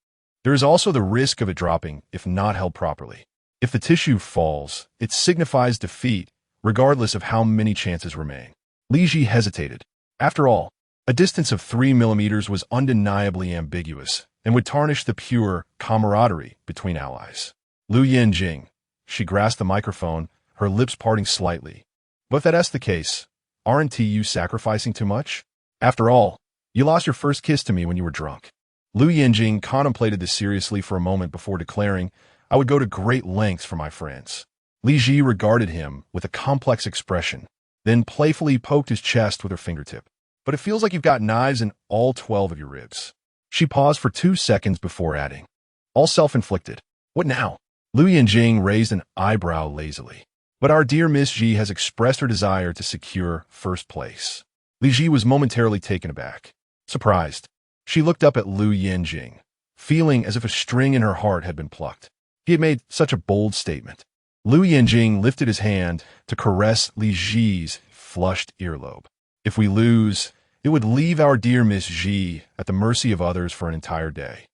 there is also the risk of it dropping if not held properly. If the tissue falls, it signifies defeat, regardless of how many chances remain. Li Zhi hesitated. After all, a distance of 3 millimeters was undeniably ambiguous and would tarnish the pure camaraderie between allies. Lou Yanjing. She grasped the microphone, her lips parting slightly. But if that's the case, aren't you sacrificing too much? After all, you lost your first kiss to me when you were drunk. Lou Yanjing contemplated this seriously for a moment before declaring, I would go to great lengths for my friends. Li Zhi regarded him with a complex expression, then playfully poked his chest with her fingertip. But it feels like you've got knives in all 12 of your ribs. She paused for 2 seconds before adding, all self-inflicted. What now? Lou Yanjing raised an eyebrow lazily. But our dear Miss Zhi has expressed her desire to secure first place. Li Zhi was momentarily taken aback. Surprised, she looked up at Lou Yanjing, feeling as if a string in her heart had been plucked. He had made such a bold statement. Lou Yanjing lifted his hand to caress Li Zhi's flushed earlobe. If we lose, it would leave our dear Miss Zhi at the mercy of others for an entire day.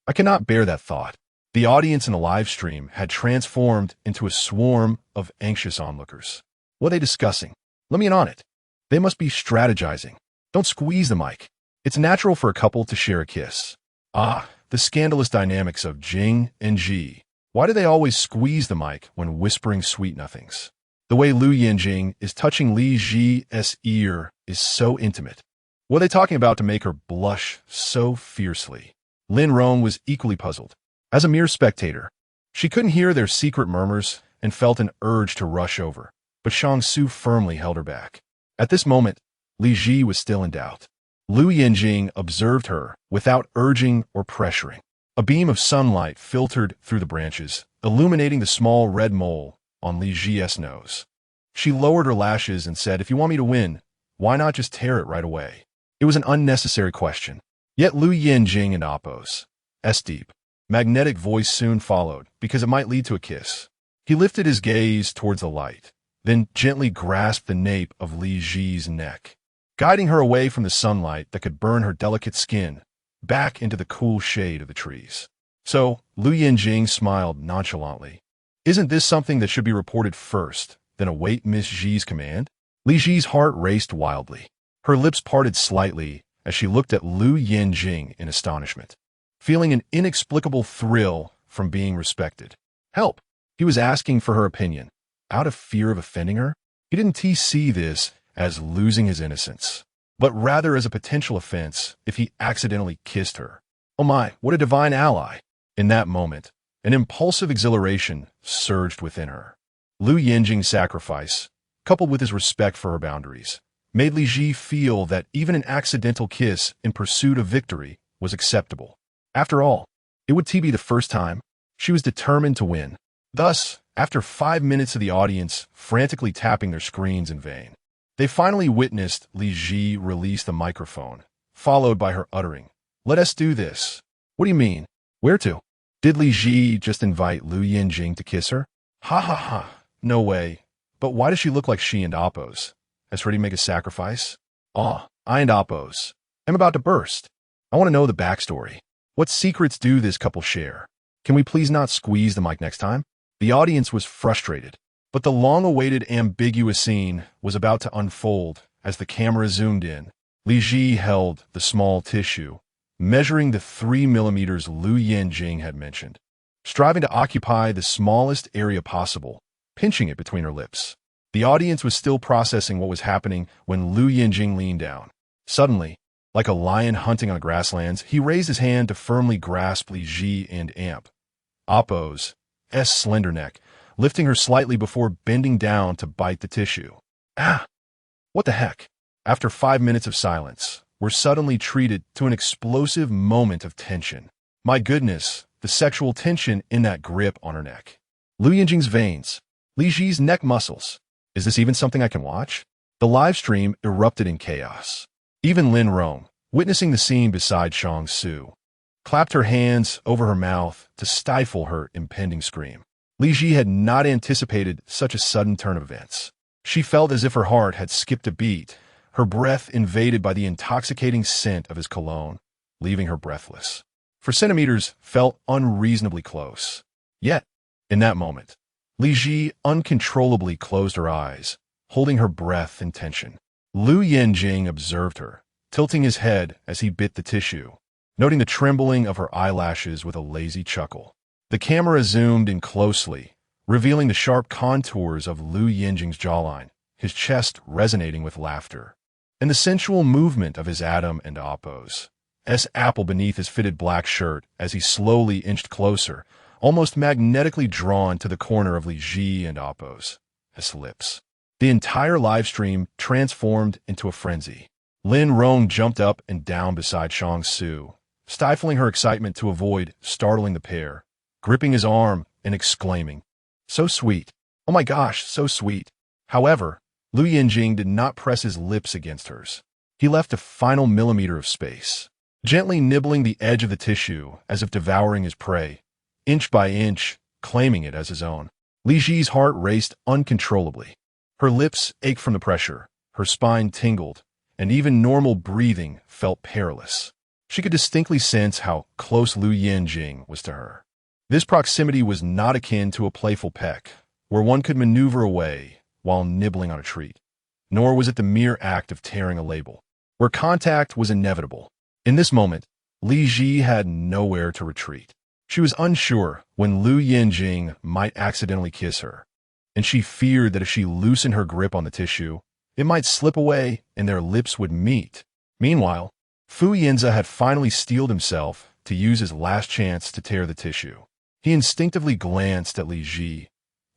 I cannot bear that thought. The audience in the live stream had transformed into a swarm of anxious onlookers. What are they discussing? Let me in on it. They must be strategizing. Don't squeeze the mic. It's natural for a couple to share a kiss. Ah, the scandalous dynamics of Jing and Zhi. Why do they always squeeze the mic when whispering sweet nothings? The way Lou Yanjing is touching Li Zhi's ear is so intimate. What are they talking about to make her blush so fiercely? Lin Rong was equally puzzled. As a mere spectator, she couldn't hear their secret murmurs and felt an urge to rush over, but Shang Su firmly held her back. At this moment, Li Zhi was still in doubt. Lou Yanjing observed her without urging or pressuring. A beam of sunlight filtered through the branches, illuminating the small red mole on Li Zhi's nose. She lowered her lashes and said, if you want me to win, why not just tear it right away? It was an unnecessary question. Yet Lou Yanjing and Appo's deep, magnetic voice soon followed, because it might lead to a kiss. He lifted his gaze towards the light, then gently grasped the nape of Li Zhi's neck. guiding her away from the sunlight that could burn her delicate skin, back into the cool shade of the trees. So, Lou Yanjing smiled nonchalantly. Isn't this something that should be reported first, then await Miss Zhi's command? Li Zhi's heart raced wildly. Her lips parted slightly as she looked at Lou Yanjing in astonishment, feeling an inexplicable thrill from being respected. Help! He was asking for her opinion, out of fear of offending her. He didn't see this as losing his innocence, but rather as a potential offense if he accidentally kissed her. Oh my, what a divine ally! In that moment, an impulsive exhilaration surged within her. Lou Yanjing's sacrifice, coupled with his respect for her boundaries, made Li Zhi feel that even an accidental kiss in pursuit of victory was acceptable. After all, it would be the first time. She was determined to win. Thus, after 5 minutes of the audience frantically tapping their screens in vain, they finally witnessed Li Zhi release the microphone, followed by her uttering, "Let us do this." What do you mean? Where to? Did Li Zhi just invite Lou Yanjing to kiss her? Ha ha ha. No way. But why does she look like she and Oppos? Has ready to make a sacrifice? I and Oppos. I'm about to burst. I want to know the backstory. What secrets do this couple share? Can we please not squeeze the mic next time? The audience was frustrated, but the long-awaited ambiguous scene was about to unfold as the camera zoomed in. Li Zhi held the small tissue, measuring the 3 millimeters Lou Yanjing had mentioned, striving to occupy the smallest area possible, pinching it between her lips. The audience was still processing what was happening when Lou Yanjing leaned down. Suddenly, like a lion hunting on the grasslands, he raised his hand to firmly grasp Li Zhi and Amp Oppo's slender neck, lifting her slightly before bending down to bite the tissue. Ah! What the heck? After 5 minutes of silence, we're suddenly treated to an explosive moment of tension. My goodness, the sexual tension in that grip on her neck. Lou Yanjing's veins, Li Zhi's neck muscles. Is this even something I can watch? The live stream erupted in chaos. Even Lin Rong, witnessing the scene beside Jiang Zhi You, clapped her hands over her mouth to stifle her impending scream. Li Zhi had not anticipated such a sudden turn of events. She felt as if her heart had skipped a beat, her breath invaded by the intoxicating scent of his cologne, leaving her breathless. For centimeters felt unreasonably close. Yet, in that moment, Li Zhi uncontrollably closed her eyes, holding her breath in tension. Lou Yanjing observed her, tilting his head as he bit the tissue, noting the trembling of her eyelashes with a lazy chuckle. The camera zoomed in closely, revealing the sharp contours of Lou Yanjing's jawline, his chest resonating with laughter, and the sensual movement of his Adam and Oppo's apple beneath his fitted black shirt as he slowly inched closer, almost magnetically drawn to the corner of Li Zhi and Oppo's lips. The entire live stream transformed into a frenzy. Lin Rong jumped up and down beside Jiang Zhi You, stifling her excitement to avoid startling the pair, gripping his arm and exclaiming, "So sweet. Oh my gosh, so sweet." However, Lou Yanjing did not press his lips against hers. He left a final millimeter of space, gently nibbling the edge of the tissue as if devouring his prey, inch by inch, claiming it as his own. Li Zhi's heart raced uncontrollably. Her lips ached from the pressure, her spine tingled, and even normal breathing felt perilous. She could distinctly sense how close Lou Yanjing was to her. This proximity was not akin to a playful peck, where one could maneuver away while nibbling on a treat, nor was it the mere act of tearing a label, where contact was inevitable. In this moment, Li Zhi had nowhere to retreat. She was unsure when Lou Yanjing might accidentally kiss her, and she feared that if she loosened her grip on the tissue, it might slip away and their lips would meet. Meanwhile, Yanze had finally steeled himself to use his last chance to tear the tissue. He instinctively glanced at Li Zhi,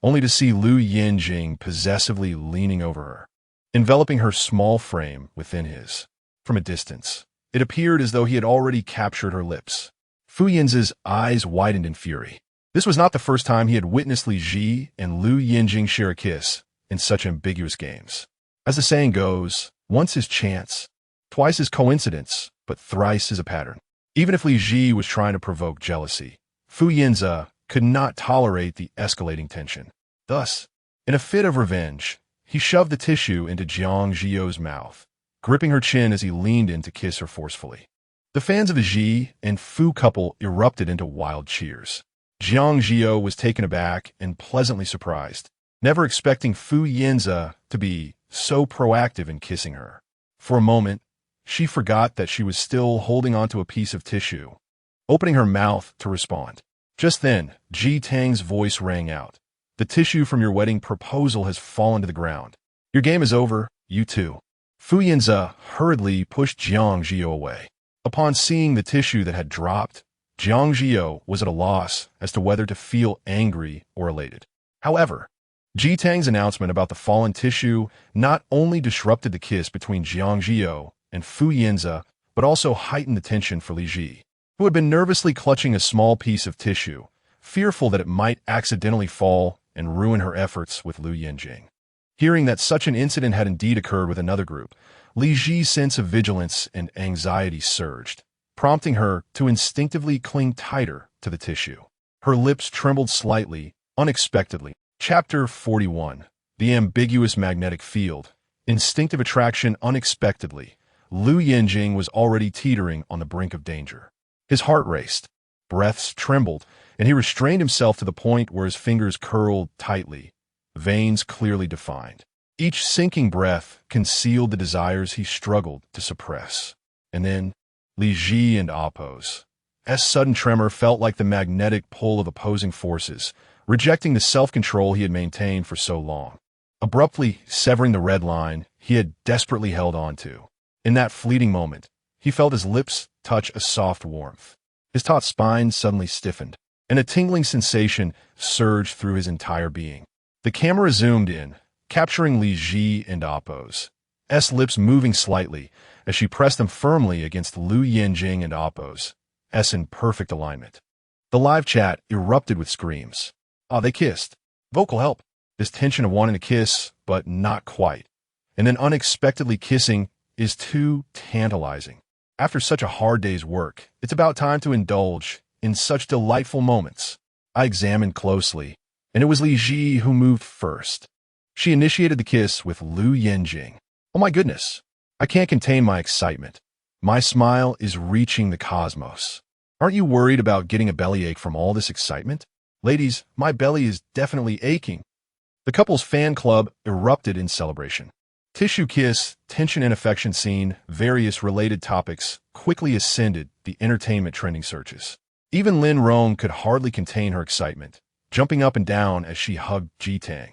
only to see Lou Yanjing possessively leaning over her, enveloping her small frame within his. From a distance, it appeared as though he had already captured her lips. Yanze's eyes widened in fury. This was not the first time he had witnessed Li Zhi and Lou Yanjing share a kiss in such ambiguous games. As the saying goes, once is chance, twice is coincidence, but thrice is a pattern. Even if Li Zhi was trying to provoke jealousy, Yanze could not tolerate the escalating tension. Thus, in a fit of revenge, he shoved the tissue into Jiang Zhi You's mouth, gripping her chin as he leaned in to kiss her forcefully. The fans of the Zhi and Fu couple erupted into wild cheers. Jiang Zhi You was taken aback and pleasantly surprised, never expecting Fu Yanze to be so proactive in kissing her. For a moment, she forgot that she was still holding onto a piece of tissue, opening her mouth to respond. Just then, Ji Tang's voice rang out. The tissue from your wedding proposal has fallen to the ground. Your game is over, you too. Fu Yanze hurriedly pushed Jiang Zhi You away. Upon seeing the tissue that had dropped, Jiang Zhi You was at a loss as to whether to feel angry or elated. However, Ji Tang's announcement about the fallen tissue not only disrupted the kiss between Jiang Zhi You and Fu Yanze, but also heightened the tension for Li Zhi, who had been nervously clutching a small piece of tissue, fearful that it might accidentally fall and ruin her efforts with Lou Yanjing. Hearing that such an incident had indeed occurred with another group, Li Zhi's sense of vigilance and anxiety surged, prompting her to instinctively cling tighter to the tissue. Her lips trembled slightly, unexpectedly. Chapter 41. The Ambiguous Magnetic Field. Instinctive attraction unexpectedly. Lou Yanjing was already teetering on the brink of danger. His heart raced, breaths trembled, and he restrained himself to the point where his fingers curled tightly, veins clearly defined. Each sinking breath concealed the desires he struggled to suppress. And then, Li Zhi and Apos. S sudden tremor felt like the magnetic pull of opposing forces, rejecting the self-control he had maintained for so long, abruptly severing the red line he had desperately held on to. In that fleeting moment, he felt his lips touch a soft warmth. His taut spine suddenly stiffened, and a tingling sensation surged through his entire being. The camera zoomed in, capturing Li Zhi and Apos, S lips moving slightly as she pressed them firmly against Lou Yanjing and Apos, S in perfect alignment. The live chat erupted with screams. Ah, they kissed. Vocal help. This tension of wanting to kiss, but not quite, and then unexpectedly kissing is too tantalizing. After such a hard day's work, it's about time to indulge in such delightful moments. I examined closely, and it was Li Zhi who moved first. She initiated the kiss with Lou Yanjing. Oh my goodness, I can't contain my excitement. My smile is reaching the cosmos. Aren't you worried about getting a bellyache from all this excitement? Ladies, my belly is definitely aching. The couple's fan club erupted in celebration. Tissue kiss, tension and affection scene, various related topics quickly ascended the entertainment trending searches. Even Lin Rong could hardly contain her excitement, jumping up and down as she hugged Ji Tang.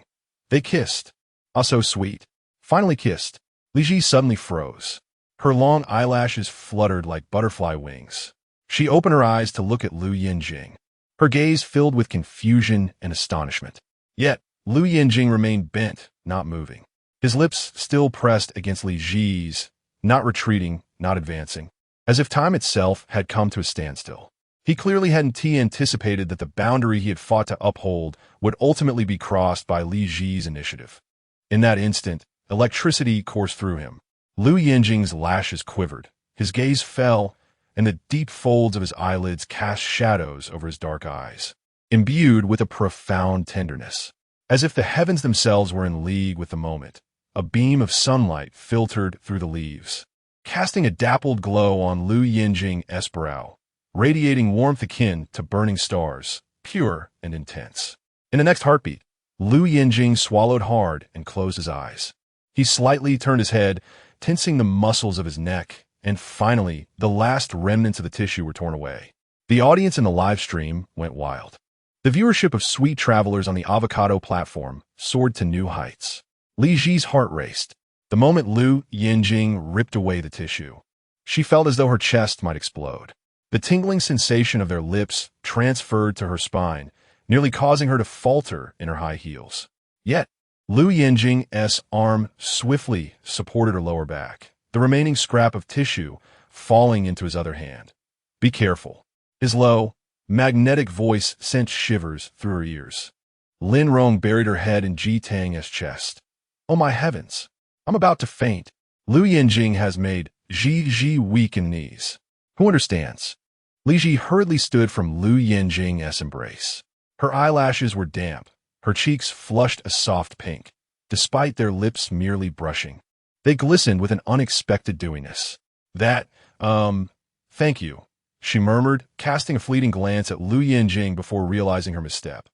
They kissed. Ah, so sweet. Finally kissed. Li Zhi suddenly froze. Her long eyelashes fluttered like butterfly wings. She opened her eyes to look at Lou Yanjing, her gaze filled with confusion and astonishment. Yet, Lou Yanjing remained bent, not moving. His lips still pressed against Li Zhi's, not retreating, not advancing, as if time itself had come to a standstill. He clearly hadn't anticipated that the boundary he had fought to uphold would ultimately be crossed by Li Zhi's initiative. In that instant, electricity coursed through him. Lou Yanjing's lashes quivered, his gaze fell, and the deep folds of his eyelids cast shadows over his dark eyes, imbued with a profound tenderness. As if the heavens themselves were in league with the moment, a beam of sunlight filtered through the leaves, casting a dappled glow on Lou Yanjing's brow, radiating warmth akin to burning stars, pure and intense. In the next heartbeat, Lou Yanjing swallowed hard and closed his eyes. He slightly turned his head, tensing the muscles of his neck, and finally, the last remnants of the tissue were torn away. The audience in the live stream went wild. The viewership of Sweet Travelers on the Avocado platform soared to new heights. Li Zhi's heart raced. The moment Lou Yanjing ripped away the tissue, she felt as though her chest might explode. The tingling sensation of their lips transferred to her spine, nearly causing her to falter in her high heels. Yet, Lou Yanjing's arm swiftly supported her lower back, the remaining scrap of tissue falling into his other hand. Be careful. His low, magnetic voice sent shivers through her ears. Lin Rong buried her head in Ji Tang's chest. Oh my heavens! I'm about to faint. Lou Yanjing has made Li Zhi weak in knees. Who understands? Li Zhi hurriedly stood from Lou Yanjing's embrace. Her eyelashes were damp, her cheeks flushed a soft pink, despite their lips merely brushing. They glistened with an unexpected dewiness. Thank you, she murmured, casting a fleeting glance at Lou Yanjing before realizing her misstep.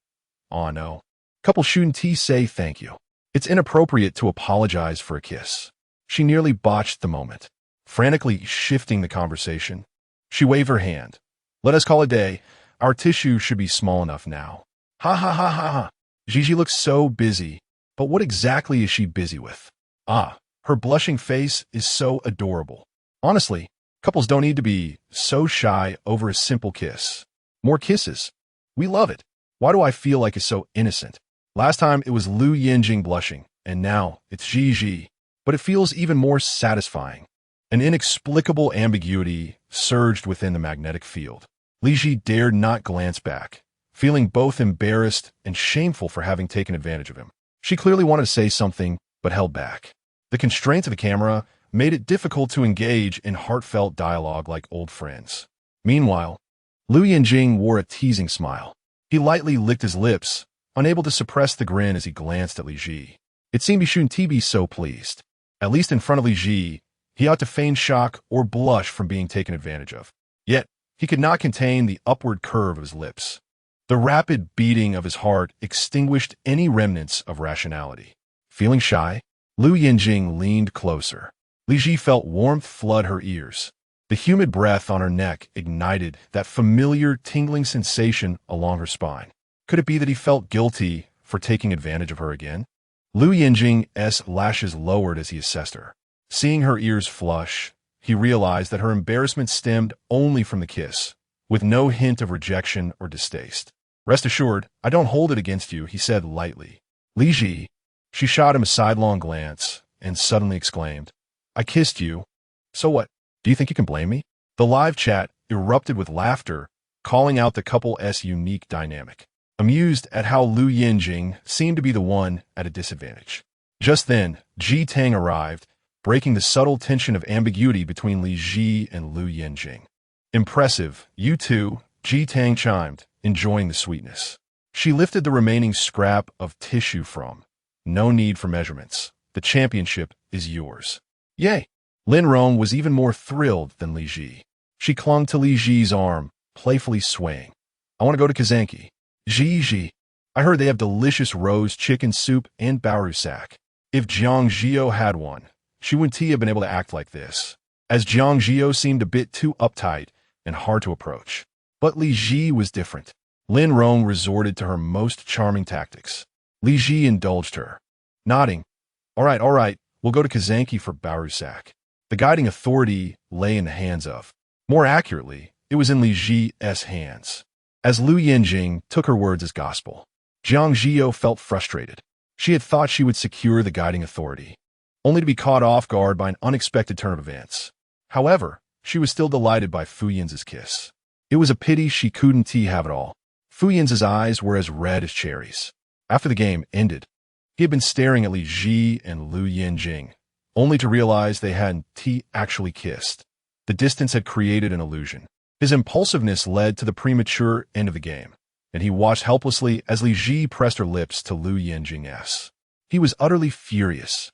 Aw, no. Couple shouldn't say thank you. It's inappropriate to apologize for a kiss. She nearly botched the moment, frantically shifting the conversation. She waved her hand. Let us call it a day. Our tissue should be small enough now. Ha ha ha ha ha. Gigi looks so busy, but what exactly is she busy with? Ah, her blushing face is so adorable. Honestly, couples don't need to be so shy over a simple kiss. More kisses. We love it. Why do I feel like it's so innocent? Last time it was Lou Yanjing blushing, and now it's Gigi. But it feels even more satisfying. An inexplicable ambiguity surged within the magnetic field. Li Zhi dared not glance back, feeling both embarrassed and shameful for having taken advantage of him. She clearly wanted to say something, but held back. The constraints of the camera made it difficult to engage in heartfelt dialogue like old friends. Meanwhile, Lou Yanjing wore a teasing smile. He lightly licked his lips, unable to suppress the grin as he glanced at Li Zhi. It seemed he shouldn't be so pleased. At least in front of Li Zhi, he ought to feign shock or blush from being taken advantage of. Yet, he could not contain the upward curve of his lips. The rapid beating of his heart extinguished any remnants of rationality. Feeling shy, Lou Yanjing leaned closer. Li Zhi felt warmth flood her ears. The humid breath on her neck ignited that familiar tingling sensation along her spine. Could it be that he felt guilty for taking advantage of her again? Lou Yanjing's lashes lowered as he assessed her. Seeing her ears flush, he realized that her embarrassment stemmed only from the kiss, with no hint of rejection or distaste. Rest assured, I don't hold it against you, he said lightly. Li Zhi, she shot him a sidelong glance and suddenly exclaimed, I kissed you. So what? Do you think you can blame me? The live chat erupted with laughter, calling out the couple's unique dynamic, amused at how Lou Yanjing seemed to be the one at a disadvantage. Just then, Ji Tang arrived, breaking the subtle tension of ambiguity between Li Zhi and Lou Yanjing. Impressive, you two, Ji Tang chimed, enjoying the sweetness. She lifted the remaining scrap of tissue from. No need for measurements. The championship is yours. Yay! Lin Rong was even more thrilled than Li Zhi. She clung to Li Zhi's arm, playfully swaying. I want to go to Kazanki. Zhi, I heard they have delicious rose chicken soup and barusak. If Jiang Zhi You had one, she wouldn't have been able to act like this, as Jiang Zhi You seemed a bit too uptight and hard to approach. But Li Zhi was different. Lin Rong resorted to her most charming tactics. Li Zhi indulged her, nodding. All right, we'll go to Kazanki for barusak. The guiding authority lay in the hands of. More accurately, it was in Li Zhi's hands. As Lou Yanjing took her words as gospel, Jiang Zhi You felt frustrated. She had thought she would secure the guiding authority, only to be caught off guard by an unexpected turn of events. However, she was still delighted by Fu Yan's kiss. It was a pity she couldn't have it all. Fu Yan's eyes were as red as cherries. After the game ended, he had been staring at Li Zhi and Lou Yanjing, only to realize they hadn't actually kissed. The distance had created an illusion. His impulsiveness led to the premature end of the game, and he watched helplessly as Li Zhi pressed her lips to Lou Yanjing's. He was utterly furious.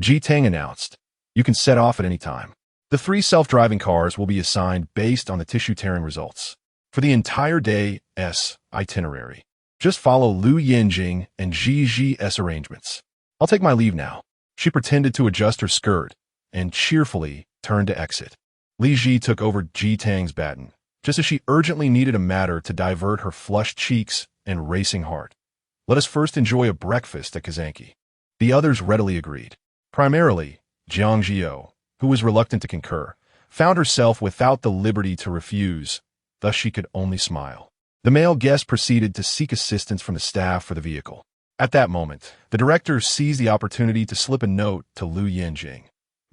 Ji Tang announced, you can set off at any time. The 3 self-driving cars will be assigned based on the tissue-tearing results. For the entire day's itinerary, just follow Lou Yanjing and Zhi's arrangements. I'll take my leave now. She pretended to adjust her skirt and cheerfully turned to exit. Li Zhi took over Ji Tang's baton, just as she urgently needed a matter to divert her flushed cheeks and racing heart. Let us first enjoy a breakfast at Kazanki. The others readily agreed. Primarily, Jiang Zhi You, who was reluctant to concur, found herself without the liberty to refuse, thus she could only smile. The male guest proceeded to seek assistance from the staff for the vehicle. At that moment, the director seized the opportunity to slip a note to Lou Yanjing.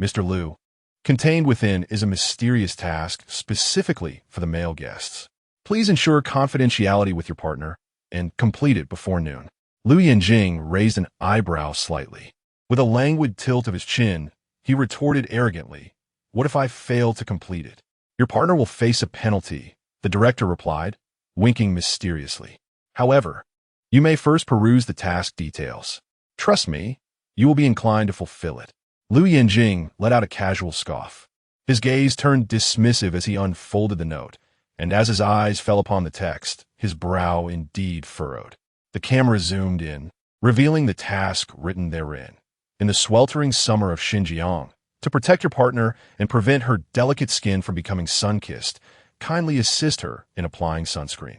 Mr. Liu, contained within is a mysterious task specifically for the male guests. Please ensure confidentiality with your partner and complete it before noon. Lou Yanjing raised an eyebrow slightly. With a languid tilt of his chin, he retorted arrogantly, what if I fail to complete it? Your partner will face a penalty, the director replied, winking mysteriously. However, you may first peruse the task details. Trust me, you will be inclined to fulfill it. Lou Yanjing let out a casual scoff. His gaze turned dismissive as he unfolded the note, and as his eyes fell upon the text, his brow indeed furrowed. The camera zoomed in, revealing the task written therein. In the sweltering summer of Xinjiang, to protect your partner and prevent her delicate skin from becoming sun-kissed, kindly assist her in applying sunscreen.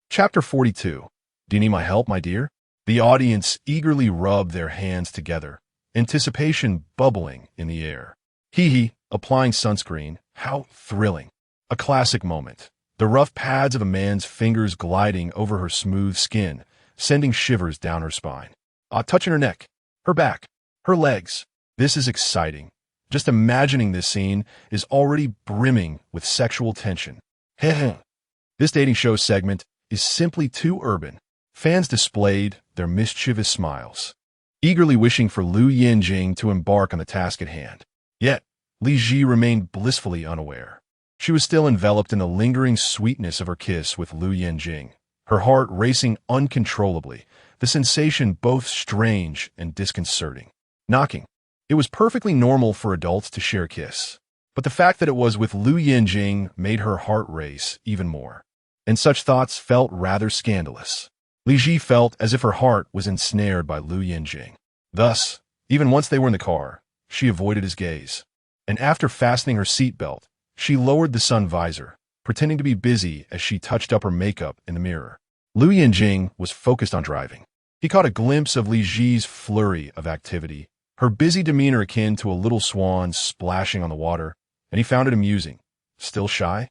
Chapter 42. Do you need my help, my dear? The audience eagerly rubbed their hands together, anticipation bubbling in the air. Hee, applying sunscreen, how thrilling. A classic moment. The rough pads of a man's fingers gliding over her smooth skin, sending shivers down her spine. Touching her neck, her back, her legs. This is exciting. Just imagining this scene is already brimming with sexual tension. This dating show segment is simply too urban. Fans displayed their mischievous smiles, eagerly wishing for Lou Yanjing to embark on the task at hand. Yet, Li Zhi remained blissfully unaware. She was still enveloped in the lingering sweetness of her kiss with Lou Yanjing, her heart racing uncontrollably, the sensation both strange and disconcerting. Knocking. It was perfectly normal for adults to share a kiss, but the fact that it was with Lou Yanjing made her heart race even more, and such thoughts felt rather scandalous. Li Zhi felt as if her heart was ensnared by Lou Yanjing. Thus, even once they were in the car, she avoided his gaze, and after fastening her seatbelt, she lowered the sun visor, pretending to be busy as she touched up her makeup in the mirror. Lou Yanjing was focused on driving. He caught a glimpse of Li Zhi's flurry of activity, her busy demeanor akin to a little swan splashing on the water, and he found it amusing. Still shy?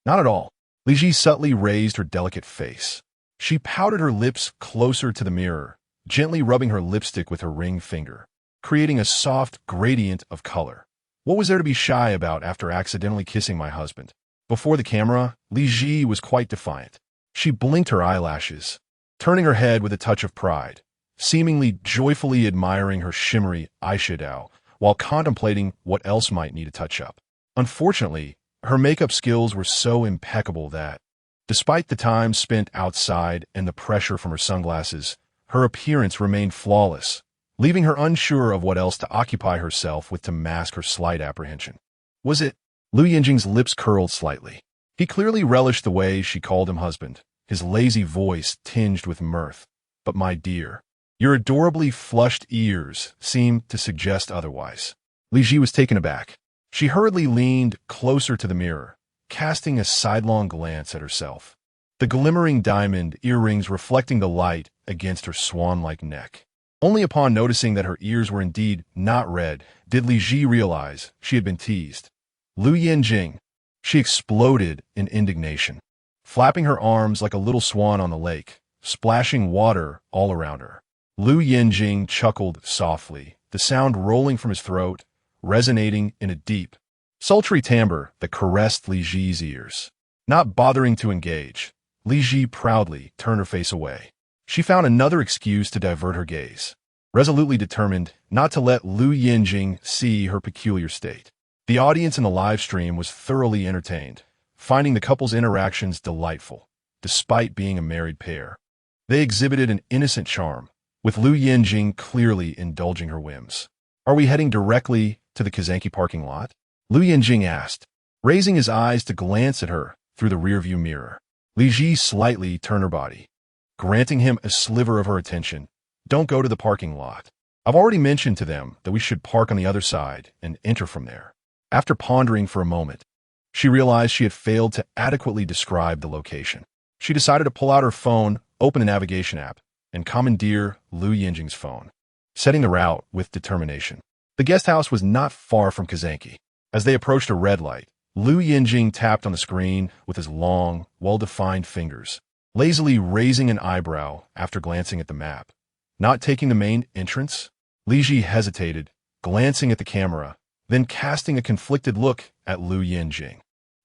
Not at all. Li Zhi subtly raised her delicate face. She pouted her lips closer to the mirror, gently rubbing her lipstick with her ring finger, creating a soft gradient of color. What was there to be shy about after accidentally kissing my husband? Before the camera, Li Zhi was quite defiant. She blinked her eyelashes, turning her head with a touch of pride, seemingly joyfully admiring her shimmery eyeshadow while contemplating what else might need a touch-up. Unfortunately, her makeup skills were so impeccable that, despite the time spent outside and the pressure from her sunglasses, her appearance remained flawless, leaving her unsure of what else to occupy herself with to mask her slight apprehension. Was it? Lou Yanjing's lips curled slightly. He clearly relished the way she called him husband, his lazy voice tinged with mirth. But my dear, your adorably flushed ears seemed to suggest otherwise. Li Zhi was taken aback. She hurriedly leaned closer to the mirror, casting a sidelong glance at herself, the glimmering diamond earrings reflecting the light against her swan-like neck. Only upon noticing that her ears were indeed not red did Li Zhi realize she had been teased. Lou Yanjing. She exploded in indignation, flapping her arms like a little swan on the lake, splashing water all around her. Lou Yanjing chuckled softly, the sound rolling from his throat, resonating in a deep, sultry timbre that caressed Li Zhi's ears. Not bothering to engage, Li Zhi proudly turned her face away. She found another excuse to divert her gaze, resolutely determined not to let Lou Yanjing see her peculiar state. The audience in the live stream was thoroughly entertained, finding the couple's interactions delightful, despite being a married pair. They exhibited an innocent charm, with Lou Yanjing clearly indulging her whims. Are we heading directly to the Kazanki parking lot? Lou Yanjing asked, raising his eyes to glance at her through the rearview mirror. Li Zhi slightly turned her body, granting him a sliver of her attention. Don't go to the parking lot. I've already mentioned to them that we should park on the other side and enter from there. After pondering for a moment, she realized she had failed to adequately describe the location. She decided to pull out her phone, open the navigation app, and commandeer Lou Yanjing's phone, setting the route with determination. The guest house was not far from Kazanki. As they approached a red light, Lou Yanjing tapped on the screen with his long, well-defined fingers, lazily raising an eyebrow after glancing at the map. Not taking the main entrance? Li Zhi hesitated, glancing at the camera, then casting a conflicted look at Lou Yanjing.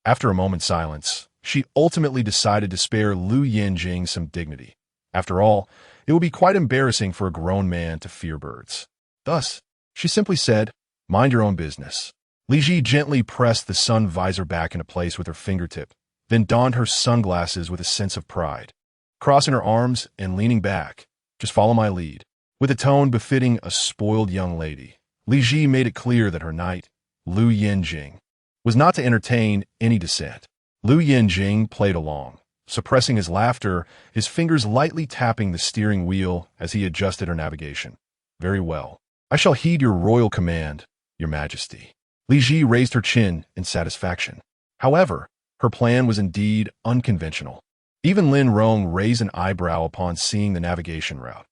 After a moment's silence, she ultimately decided to spare Lou Yanjing some dignity. After all, it would be quite embarrassing for a grown man to fear birds. Thus, she simply said, mind your own business. Li Zhi gently pressed the sun visor back into place with her fingertip, then donned her sunglasses with a sense of pride. Crossing her arms and leaning back, just follow my lead. With a tone befitting a spoiled young lady, Li Zhi made it clear that her knight, Lou Yanjing, was not to entertain any dissent. Lou Yanjing played along, suppressing his laughter, his fingers lightly tapping the steering wheel as he adjusted her navigation. Very well. I shall heed your royal command, your majesty. Li Zhi raised her chin in satisfaction. However, her plan was indeed unconventional. Even Lin Rong raised an eyebrow upon seeing the navigation route.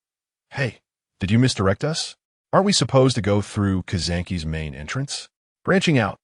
Hey, did you misdirect us? Aren't we supposed to go through Kazanki's main entrance? Branching out,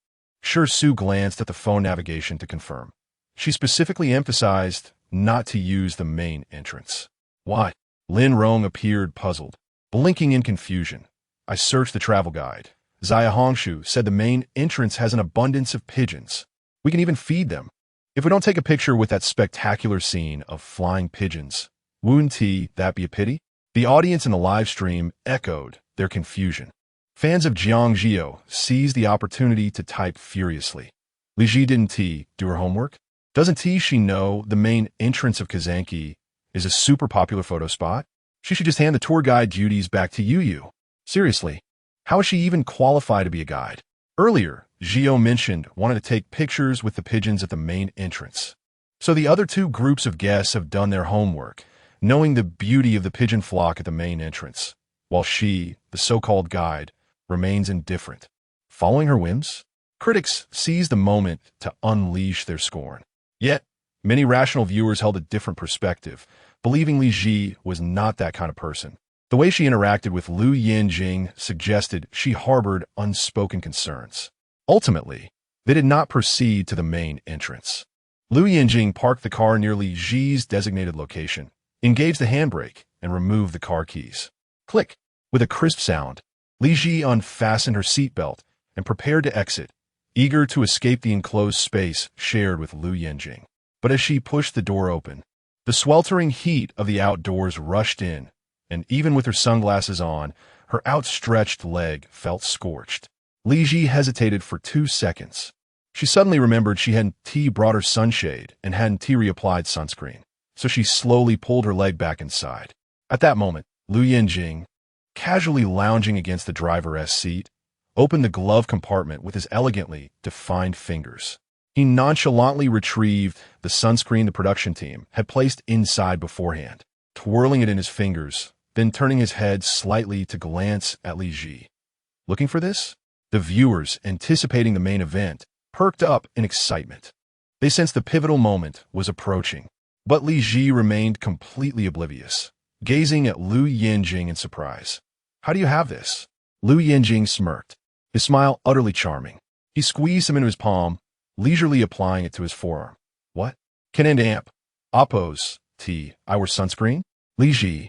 Su glanced at the phone navigation to confirm. She specifically emphasized not to use the main entrance. Why? Lin Rong appeared puzzled, blinking in confusion. I searched the travel guide. Zia Hongshu said the main entrance has an abundance of pigeons. We can even feed them. If we don't take a picture with that spectacular scene of flying pigeons, wouldn't that be a pity? The audience in the live stream echoed their confusion. Fans of Jiang Zhi You seized the opportunity to type furiously. Li Zhi didn't do her homework? Doesn't she know the main entrance of Kazanki is a super popular photo spot? She should just hand the tour guide duties back to You. Seriously, how is she even qualified to be a guide? Earlier, Zhio mentioned wanting to take pictures with the pigeons at the main entrance. So the other two groups of guests have done their homework, knowing the beauty of the pigeon flock at the main entrance, while she, the so-called guide, remains indifferent. Following her whims, critics seized the moment to unleash their scorn. Yet, many rational viewers held a different perspective, believing Li Zhi was not that kind of person. The way she interacted with Lou Yanjing suggested she harbored unspoken concerns. Ultimately, they did not proceed to the main entrance. Lou Yanjing parked the car near Li Zhi's designated location, engaged the handbrake, and removed the car keys. Click! With a crisp sound, Li Zhi unfastened her seatbelt and prepared to exit, eager to escape the enclosed space shared with Lou Yanjing. But as she pushed the door open, the sweltering heat of the outdoors rushed in, and even with her sunglasses on, her outstretched leg felt scorched. Li Zhi hesitated for 2 seconds. She suddenly remembered she hadn't brought her sunshade and hadn't reapplied sunscreen, so she slowly pulled her leg back inside. At that moment, Lou Yanjing, casually lounging against the driver's seat, opened the glove compartment with his elegantly defined fingers. He nonchalantly retrieved the sunscreen the production team had placed inside beforehand, twirling it in his fingers, then turning his head slightly to glance at Li Zhi. Looking for this? The viewers, anticipating the main event, perked up in excitement. They sensed the pivotal moment was approaching, but Li Zhi remained completely oblivious, gazing at Lou Yanjing in surprise. How do you have this? Lou Yanjing smirked, his smile utterly charming. He squeezed him into his palm, leisurely applying it to his forearm. What? Can and amp. Oppose. Our sunscreen? Li Zhi.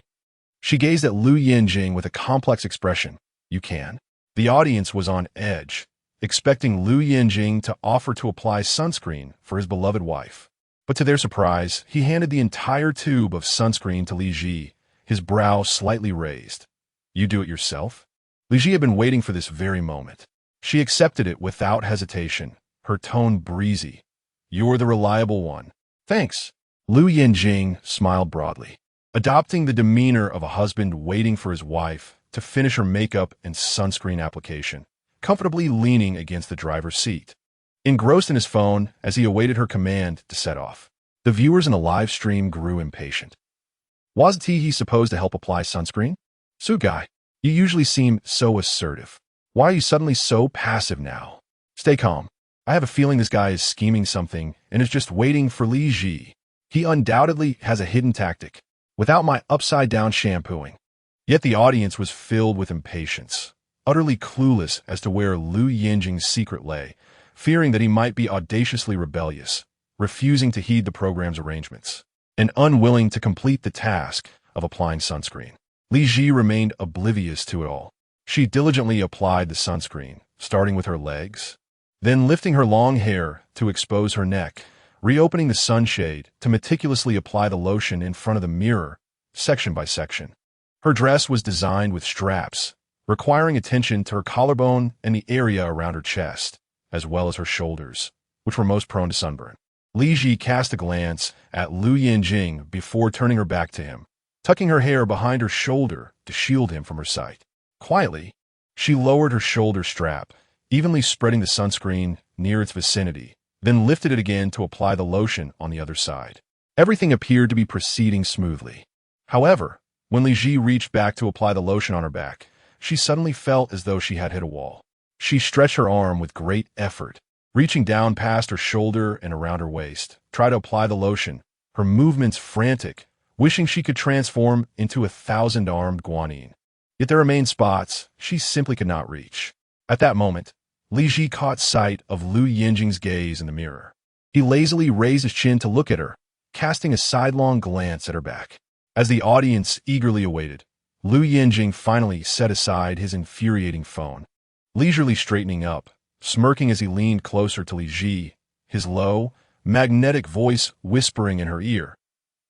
She gazed at Lou Yanjing with a complex expression. You can. The audience was on edge, expecting Lou Yanjing to offer to apply sunscreen for his beloved wife. But to their surprise, he handed the entire tube of sunscreen to Li Zhi, his brow slightly raised. You do it yourself? Li Zhi had been waiting for this very moment. She accepted it without hesitation, her tone breezy. You're the reliable one. Thanks. Lou Yanjing smiled broadly, adopting the demeanor of a husband waiting for his wife to finish her makeup and sunscreen application, comfortably leaning against the driver's seat. Engrossed in his phone as he awaited her command to set off, the viewers in the live stream grew impatient. Wasn't he supposed to help apply sunscreen? Guy, you usually seem so assertive. Why are you suddenly so passive now? Stay calm. I have a feeling this guy is scheming something and is just waiting for Li Zhi. He undoubtedly has a hidden tactic, without my upside-down shampooing. Yet the audience was filled with impatience, utterly clueless as to where Lou Yanjing's secret lay, fearing that he might be audaciously rebellious, refusing to heed the program's arrangements, and unwilling to complete the task of applying sunscreen. Li Zhi remained oblivious to it all. She diligently applied the sunscreen, starting with her legs, then lifting her long hair to expose her neck, reopening the sunshade to meticulously apply the lotion in front of the mirror, section by section. Her dress was designed with straps, requiring attention to her collarbone and the area around her chest, as well as her shoulders, which were most prone to sunburn. Li Zhi cast a glance at Lou Yanjing before turning her back to him, tucking her hair behind her shoulder to shield him from her sight. Quietly, She lowered her shoulder strap, evenly spreading the sunscreen near its vicinity, then lifted it again to apply the lotion on the other side. Everything appeared to be proceeding smoothly. However, when Li Zhi reached back to apply the lotion on her back, she suddenly felt as though she had hit a wall. She stretched her arm with great effort, reaching down past her shoulder and around her waist, tried to apply the lotion, her movements frantic, wishing she could transform into 1,000-armed guanyin. Yet there remained spots she simply could not reach. At that moment, Li Zhi caught sight of Lou Yanjing's gaze in the mirror. He lazily raised his chin to look at her, casting a sidelong glance at her back. As the audience eagerly awaited, Lou Yanjing finally set aside his infuriating phone. Leisurely straightening up, smirking as he leaned closer to Li Zhi, his low, magnetic voice whispering in her ear,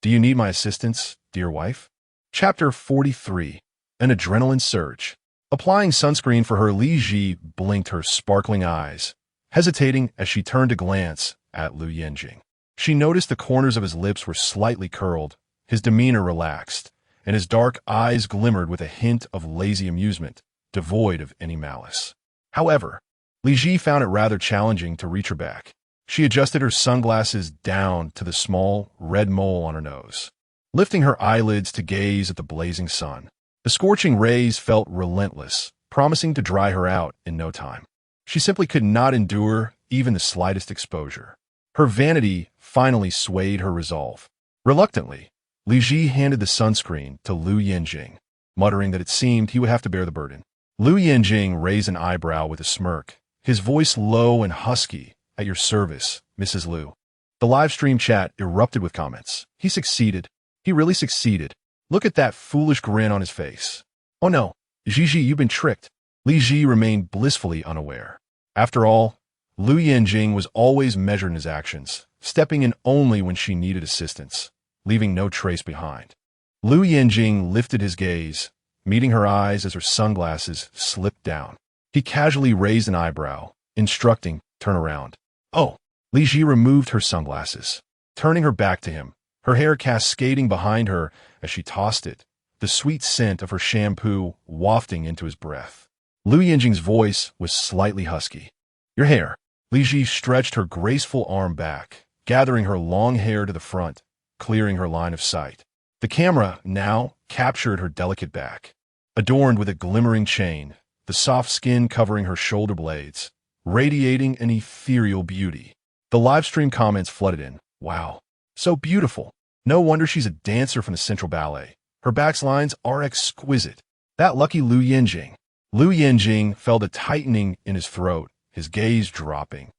"Do you need my assistance, dear wife?" Chapter 43. An Adrenaline Surge. Applying sunscreen for her, Li Zhi blinked her sparkling eyes, hesitating as she turned to glance at Lou Yanjing. She noticed the corners of his lips were slightly curled, his demeanor relaxed, and his dark eyes glimmered with a hint of lazy amusement, devoid of any malice. However, Li Zhi found it rather challenging to reach her back. She adjusted her sunglasses down to the small, red mole on her nose, lifting her eyelids to gaze at the blazing sun. The scorching rays felt relentless, promising to dry her out in no time. She simply could not endure even the slightest exposure. Her vanity finally swayed her resolve. Reluctantly, Li Zhi handed the sunscreen to Lou Yanjing, muttering that it seemed he would have to bear the burden. Lou Yanjing raised an eyebrow with a smirk, his voice low and husky. "At your service, Mrs. Liu." The live stream chat erupted with comments. He succeeded. He really succeeded. Look at that foolish grin on his face. Oh no, Zhi, you've been tricked. Li Zhi remained blissfully unaware. After all, Lou Yanjing was always measured in his actions, stepping in only when she needed assistance, leaving no trace behind. Lou Yanjing lifted his gaze, meeting her eyes as her sunglasses slipped down. He casually raised an eyebrow, instructing, "Turn around." Oh, Li Zhi removed her sunglasses, turning her back to him, her hair cascading behind her as she tossed it, the sweet scent of her shampoo wafting into his breath. Lou Yanjing's voice was slightly husky. "Your hair." Li Zhi stretched her graceful arm back, gathering her long hair to the front, clearing her line of sight. The camera now captured her delicate back, adorned with a glimmering chain, the soft skin covering her shoulder blades, radiating an ethereal beauty. The livestream comments flooded in. "Wow, so beautiful. No wonder she's a dancer from the Central Ballet. Her back's lines are exquisite. That lucky Lou Yanjing." Lou Yanjing felt a tightening in his throat, his gaze dropping,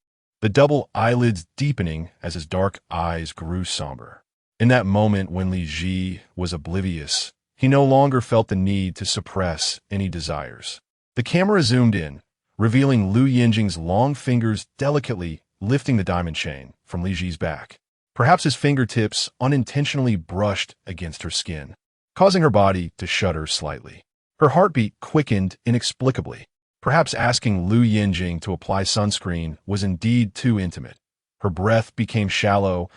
the double eyelids deepening as his dark eyes grew somber. In that moment when Li Zhi was oblivious, he no longer felt the need to suppress any desires. The camera zoomed in, revealing Lou Yanjing's long fingers delicately lifting the diamond chain from Li Zhi's back. Perhaps his fingertips unintentionally brushed against her skin, causing her body to shudder slightly. Her heartbeat quickened inexplicably. Perhaps asking Lou Yanjing to apply sunscreen was indeed too intimate. Her breath became shallow.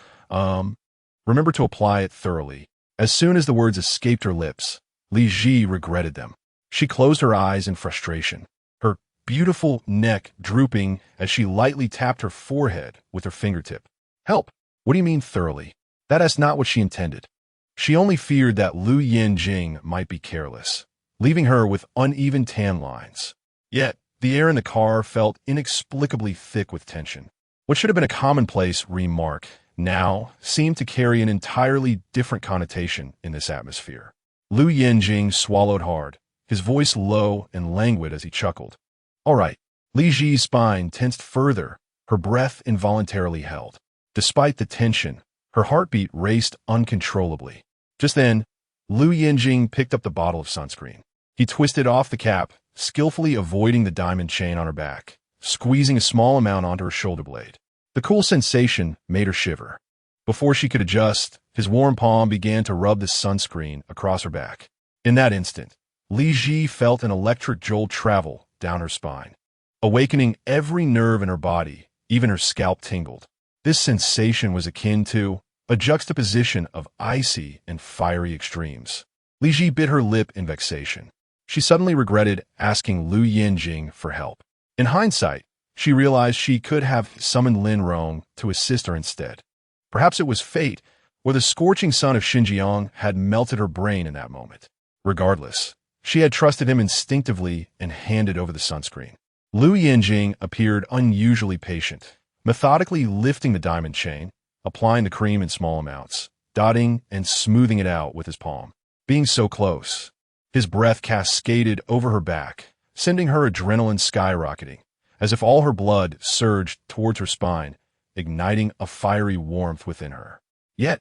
Remember to apply it thoroughly." As soon as the words escaped her lips, Li Zhi regretted them. She closed her eyes in frustration, her beautiful neck drooping as she lightly tapped her forehead with her fingertip. "Help! What do you mean thoroughly?" That is not what she intended. She only feared that Lou Yanjing might be careless, leaving her with uneven tan lines. Yet, the air in the car felt inexplicably thick with tension. What should have been a commonplace remark now seemed to carry an entirely different connotation in this atmosphere. Lou Yanjing swallowed hard, his voice low and languid as he chuckled. "All right." Li Zhi's spine tensed further, her breath involuntarily held. Despite the tension, her heartbeat raced uncontrollably. Just then, Lou Yanjing picked up the bottle of sunscreen. He twisted off the cap, skillfully avoiding the diamond chain on her back, squeezing a small amount onto her shoulder blade. The cool sensation made her shiver. Before she could adjust, his warm palm began to rub the sunscreen across her back. In that instant, Li Zhi felt an electric jolt travel down her spine, awakening every nerve in her body, even her scalp tingled. This sensation was akin to a juxtaposition of icy and fiery extremes. Li Zhi bit her lip in vexation. she suddenly regretted asking Lou Yanjing for help. In hindsight, she realized she could have summoned Lin Rong to assist her instead. Perhaps it was fate, or the scorching sun of Xinjiang had melted her brain in that moment. Regardless, she had trusted him instinctively and handed over the sunscreen. Lou Yanjing appeared unusually patient, methodically lifting the diamond chain, applying the cream in small amounts, dotting and smoothing it out with his palm. Being so close, his breath cascaded over her back, sending her adrenaline skyrocketing, as if all her blood surged towards her spine, igniting a fiery warmth within her. Yet,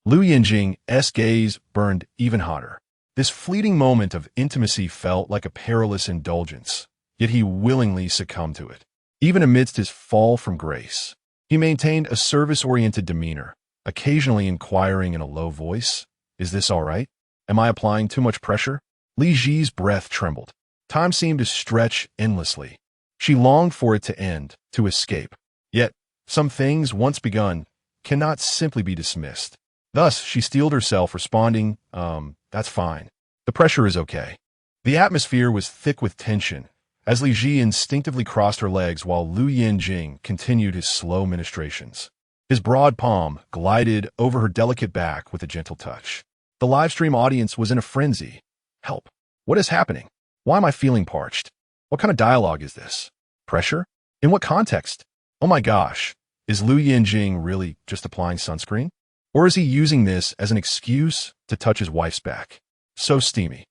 Lou Yanjing's gaze burned even hotter. This fleeting moment of intimacy felt like a perilous indulgence, yet he willingly succumbed to it. Even amidst his fall from grace, he maintained a service-oriented demeanor, occasionally inquiring in a low voice, "Is this all right? Am I applying too much pressure?" Li Zhi's breath trembled. Time seemed to stretch endlessly. She longed for it to end, to escape. Yet, some things, once begun, cannot simply be dismissed. Thus, she steeled herself, responding, that's fine. The pressure is okay." The atmosphere was thick with tension, as Li Zhi instinctively crossed her legs while Lou Yanjing continued his slow ministrations. His broad palm glided over her delicate back with a gentle touch. The livestream audience was in a frenzy. Help. What is happening? Why am I feeling parched? What kind of dialogue is this? Pressure? In what context? Oh my gosh, is Lou Yanjing really just applying sunscreen? Or is he using this as an excuse to touch his wife's back? So steamy.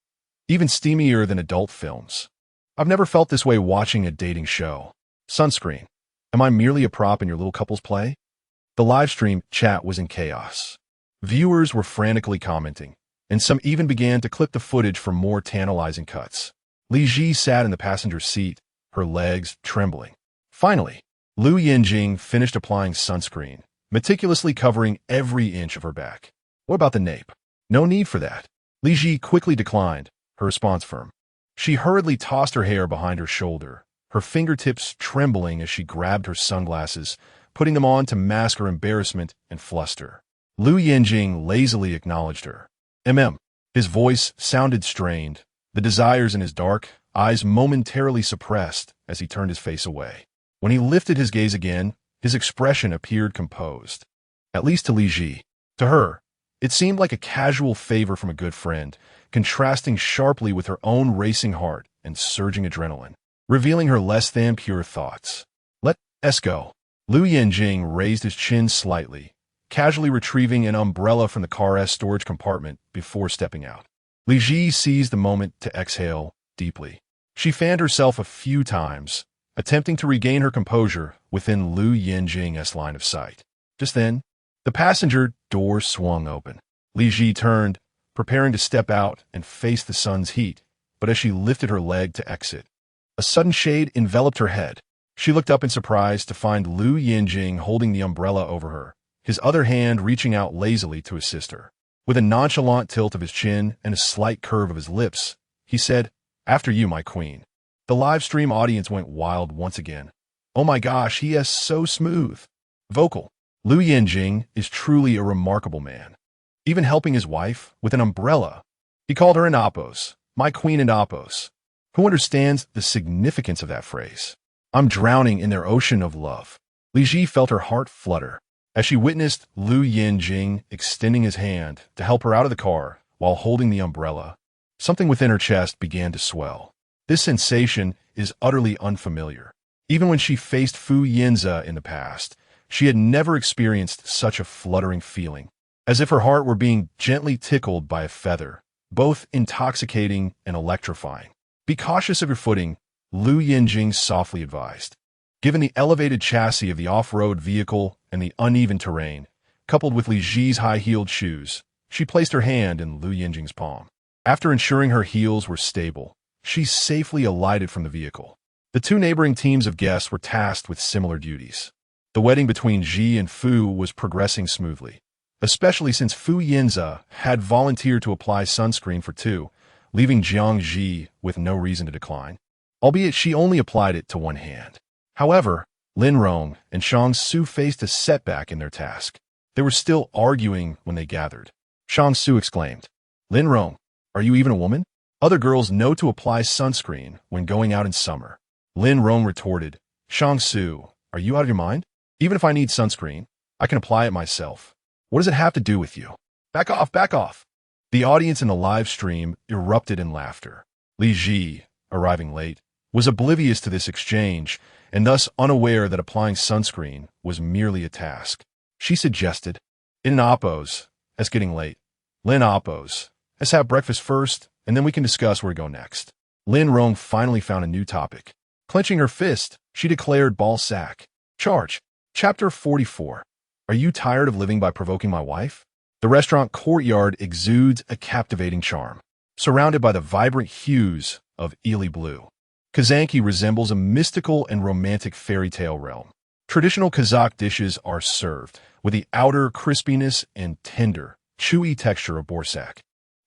Even steamier than adult films. I've never felt this way watching a dating show. Sunscreen. Am I merely a prop in your little couple's play? The livestream chat was in chaos. Viewers were frantically commenting, and some even began to clip the footage for more tantalizing cuts. Li Zhi sat in the passenger seat, her legs trembling. Finally, Lou Yanjing finished applying sunscreen, meticulously covering every inch of her back. What about the nape? No need for that. Li Zhi quickly declined, her response firm. She hurriedly tossed her hair behind her shoulder, her fingertips trembling as she grabbed her sunglasses, putting them on to mask her embarrassment and fluster. Lou Yanjing lazily acknowledged her. His voice sounded strained, the desires in his dark eyes momentarily suppressed as he turned his face away. When he lifted his gaze again, his expression appeared composed. At least to Li Zhi. To her, it seemed like a casual favor from a good friend, contrasting sharply with her own racing heart and surging adrenaline, revealing her less than pure thoughts. Let's go. Lou Yanjing raised his chin slightly, casually retrieving an umbrella from the car's storage compartment before stepping out. Li Zhi seized the moment to exhale deeply. She fanned herself a few times, attempting to regain her composure within Lou Yanjing's line of sight. Just then, the passenger door swung open. Li Zhi turned, preparing to step out and face the sun's heat, but as she lifted her leg to exit, a sudden shade enveloped her head. She looked up in surprise to find Lou Yanjing holding the umbrella over her, his other hand reaching out lazily to assist her. With a nonchalant tilt of his chin and a slight curve of his lips, he said, "After you, my queen." The live stream audience went wild once again. Oh my gosh, he is so smooth. Vocal. Lou Yanjing is truly a remarkable man. Even helping his wife with an umbrella. He called her an Apos, my queen and Apos. Who understands the significance of that phrase? I'm drowning in their ocean of love. Li Zhi felt her heart flutter as she witnessed Lou Yanjing extending his hand to help her out of the car while holding the umbrella. Something within her chest began to swell. This sensation is utterly unfamiliar. Even when she faced Fu Yanze in the past, she had never experienced such a fluttering feeling, as if her heart were being gently tickled by a feather, both intoxicating and electrifying. Be cautious of your footing, Lou Yanjing softly advised. Given the elevated chassis of the off-road vehicle and the uneven terrain, coupled with Li Zhi's high-heeled shoes, she placed her hand in Lou Yanjing's palm. After ensuring her heels were stable, she safely alighted from the vehicle. The two neighboring teams of guests were tasked with similar duties. The wedding between Zhi and Fu was progressing smoothly, especially since Fu Yanze had volunteered to apply sunscreen for two, leaving Jiang Zhi with no reason to decline, albeit she only applied it to one hand. However, Lin Rong and Shang Su faced a setback in their task. They were still arguing when they gathered. Shang Su exclaimed, "Lin Rong, are you even a woman? Other girls know to apply sunscreen when going out in summer. Lin Rong retorted, Shang-Su, are you out of your mind? Even if I need sunscreen, I can apply it myself. What does it have to do with you? Back off, back off. The audience in the live stream erupted in laughter. Li Zhi, arriving late, was oblivious to this exchange and thus unaware that applying sunscreen was merely a task. She suggested, in oppos, as getting late. Lin oppos, let's have breakfast first, and then we can discuss where to go next. Lin Rong finally found a new topic. Clenching her fist, she declared ball sack. Charge. Chapter 44. Are you tired of living by provoking my wife? The restaurant courtyard exudes a captivating charm, surrounded by the vibrant hues of Ely blue. Kazanki resembles a mystical and romantic fairy tale realm. Traditional Kazakh dishes are served with the outer crispiness and tender, chewy texture of borsak,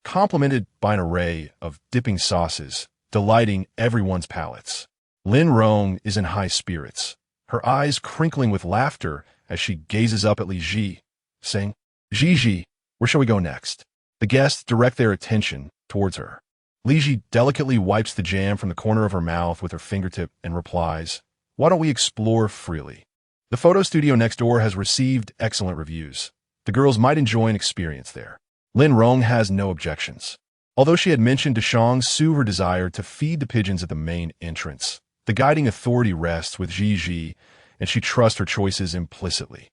complemented by an array of dipping sauces, delighting everyone's palates. Lin Rong is in high spirits, her eyes crinkling with laughter as she gazes up at Li Zhi, saying, Zhi, where shall we go next? The guests direct their attention towards her. Li Zhi delicately wipes the jam from the corner of her mouth with her fingertip and replies, why don't we explore freely? The photo studio next door has received excellent reviews. The girls might enjoy an experience there. Lin Rong has no objections. Although she had mentioned to Shang-Su her desire to feed the pigeons at the main entrance, the guiding authority rests with Zhi, and she trusts her choices implicitly.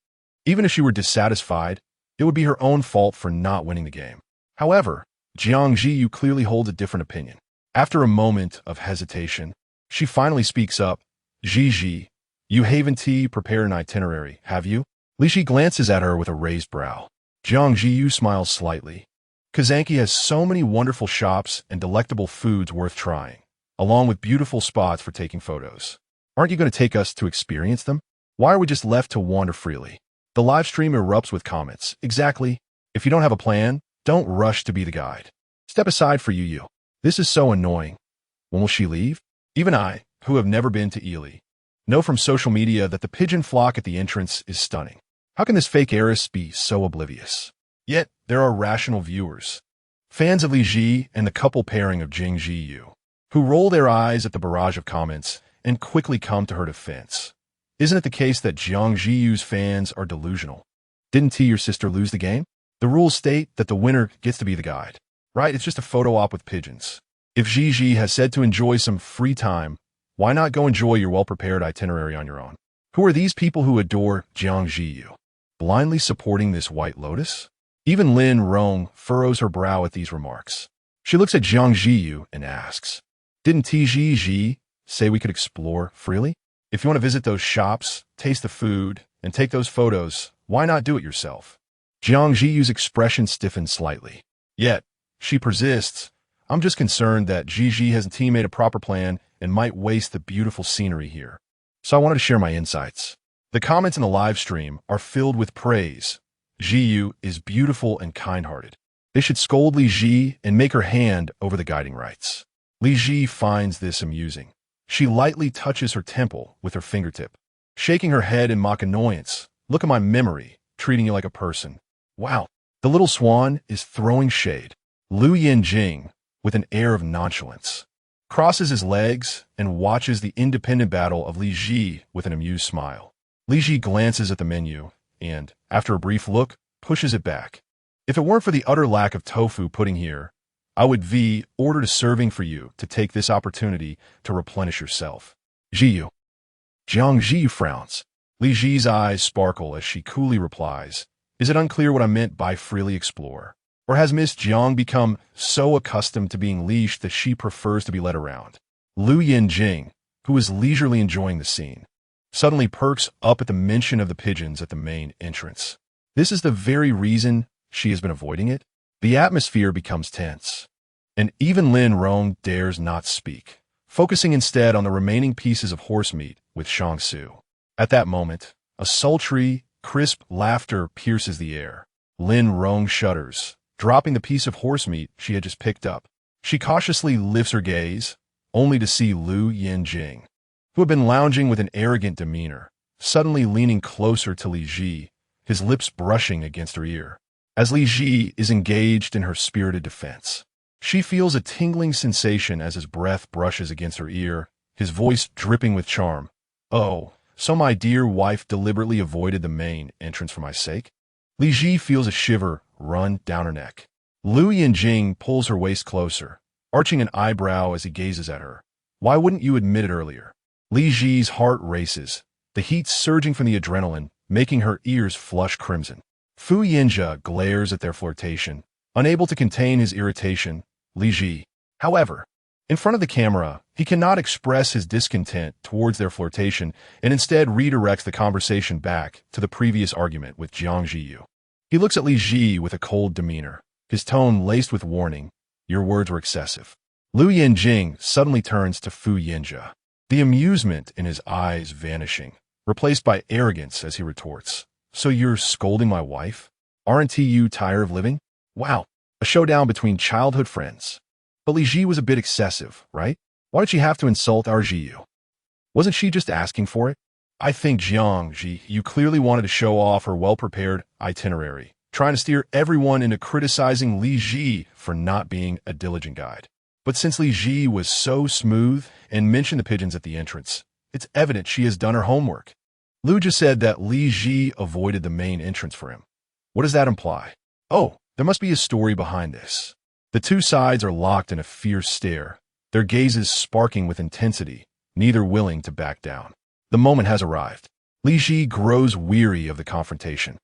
Even if she were dissatisfied, it would be her own fault for not winning the game. However, Jiang Zhi You clearly holds a different opinion. After a moment of hesitation, she finally speaks up. Zhi, you haven't prepared an itinerary, have you? Li Zhi glances at her with a raised brow. Jiang Zhi You smiles slightly. Kazanki has so many wonderful shops and delectable foods worth trying, along with beautiful spots for taking photos. Aren't you going to take us to experience them? Why are we just left to wander freely? The live stream erupts with comments. Exactly. If you don't have a plan, don't rush to be the guide. Step aside for you. This is so annoying. When will she leave? Even I, who have never been to Ely, know from social media that the pigeon flock at the entrance is stunning. How can this fake heiress be so oblivious? Yet, there are rational viewers, fans of Li Zhi and the couple pairing of Jiang Zhi You, who roll their eyes at the barrage of comments and quickly come to her defense. Isn't it the case that Jiang Zhi Yu's fans are delusional? Didn't your sister lose the game? The rules state that the winner gets to be the guide. Right? It's just a photo op with pigeons. If Zhi has said to enjoy some free time, why not go enjoy your well-prepared itinerary on your own? Who are these people who adore Jiang Zhi You, blindly supporting this white lotus? Even Lin Rong furrows her brow at these remarks. She looks at Jiang Zhi You and asks, didn't Zhi say we could explore freely? If you want to visit those shops, taste the food, and take those photos, why not do it yourself? Jiang Zhi Yu's expression stiffens slightly. Yet, she persists. I'm just concerned that Zhi hasn't made a proper plan and might waste the beautiful scenery here. So I wanted to share my insights. The comments in the live stream are filled with praise. Zhi You is beautiful and kind-hearted. They should scold Li Zhi and make her hand over the guiding rights. Li Zhi finds this amusing. She lightly touches her temple with her fingertip, shaking her head in mock annoyance. Look at my memory, treating you like a person. Wow, the little swan is throwing shade. Lou Yanjing, with an air of nonchalance, crosses his legs and watches the independent battle of Li Zhi with an amused smile. Li Zhi glances at the menu and, after a brief look, pushes it back. If it weren't for the utter lack of tofu pudding here, I would ordered a serving for you to take this opportunity to replenish yourself. Zhi You. Jiang Zhi You frowns. Li Zhi's eyes sparkle as she coolly replies, is it unclear what I meant by freely explore? Or has Miss Jiang become so accustomed to being leashed that she prefers to be led around? Lou Yanjing, who is leisurely enjoying the scene, suddenly perks up at the mention of the pigeons at the main entrance. This is the very reason she has been avoiding it. The atmosphere becomes tense, and even Lin Rong dares not speak, focusing instead on the remaining pieces of horse meat with Shang-Su. At that moment, a sultry, crisp laughter pierces the air. Lin Rong shudders, dropping the piece of horse meat she had just picked up. She cautiously lifts her gaze, only to see Lou Yanjing, who had been lounging with an arrogant demeanor, suddenly leaning closer to Li Zhi, his lips brushing against her ear. As Li Zhi is engaged in her spirited defense, She feels a tingling sensation as his breath brushes against her ear, his voice dripping with charm. Oh, so my dear wife deliberately avoided the main entrance for my sake? Li Zhi feels a shiver run down her neck. Lou Yanjing pulls her waist closer, arching an eyebrow as he gazes at her. Why wouldn't you admit it earlier? Li Zhi's heart races, the heat surging from the adrenaline, making her ears flush crimson. Fu Yanze glares at their flirtation, unable to contain his irritation. Li Zhi, however, in front of the camera, he cannot express his discontent towards their flirtation and instead redirects the conversation back to the previous argument with Jiang Zhi You. He looks at Li Zhi with a cold demeanor, his tone laced with warning. Your words were excessive. Lou Yanjing suddenly turns to Fu Yanze, the amusement in his eyes vanishing, replaced by arrogance as he retorts. So you're scolding my wife? Aren't you tired of living? Wow, a showdown between childhood friends. But Li Zhi was a bit excessive, right? Why did she have to insult our Zhi You? Wasn't she just asking for it? I think Jiang Zhi You clearly wanted to show off her well-prepared itinerary, trying to steer everyone into criticizing Li Zhi for not being a diligent guide. But since Li Zhi was so smooth and mentioned the pigeons at the entrance, it's evident she has done her homework. Lou just said that Li Zhi avoided the main entrance for him. What does that imply? Oh, there must be a story behind this. The two sides are locked in a fierce stare, their gazes sparking with intensity, neither willing to back down. The moment has arrived. Li Zhi grows weary of the confrontation.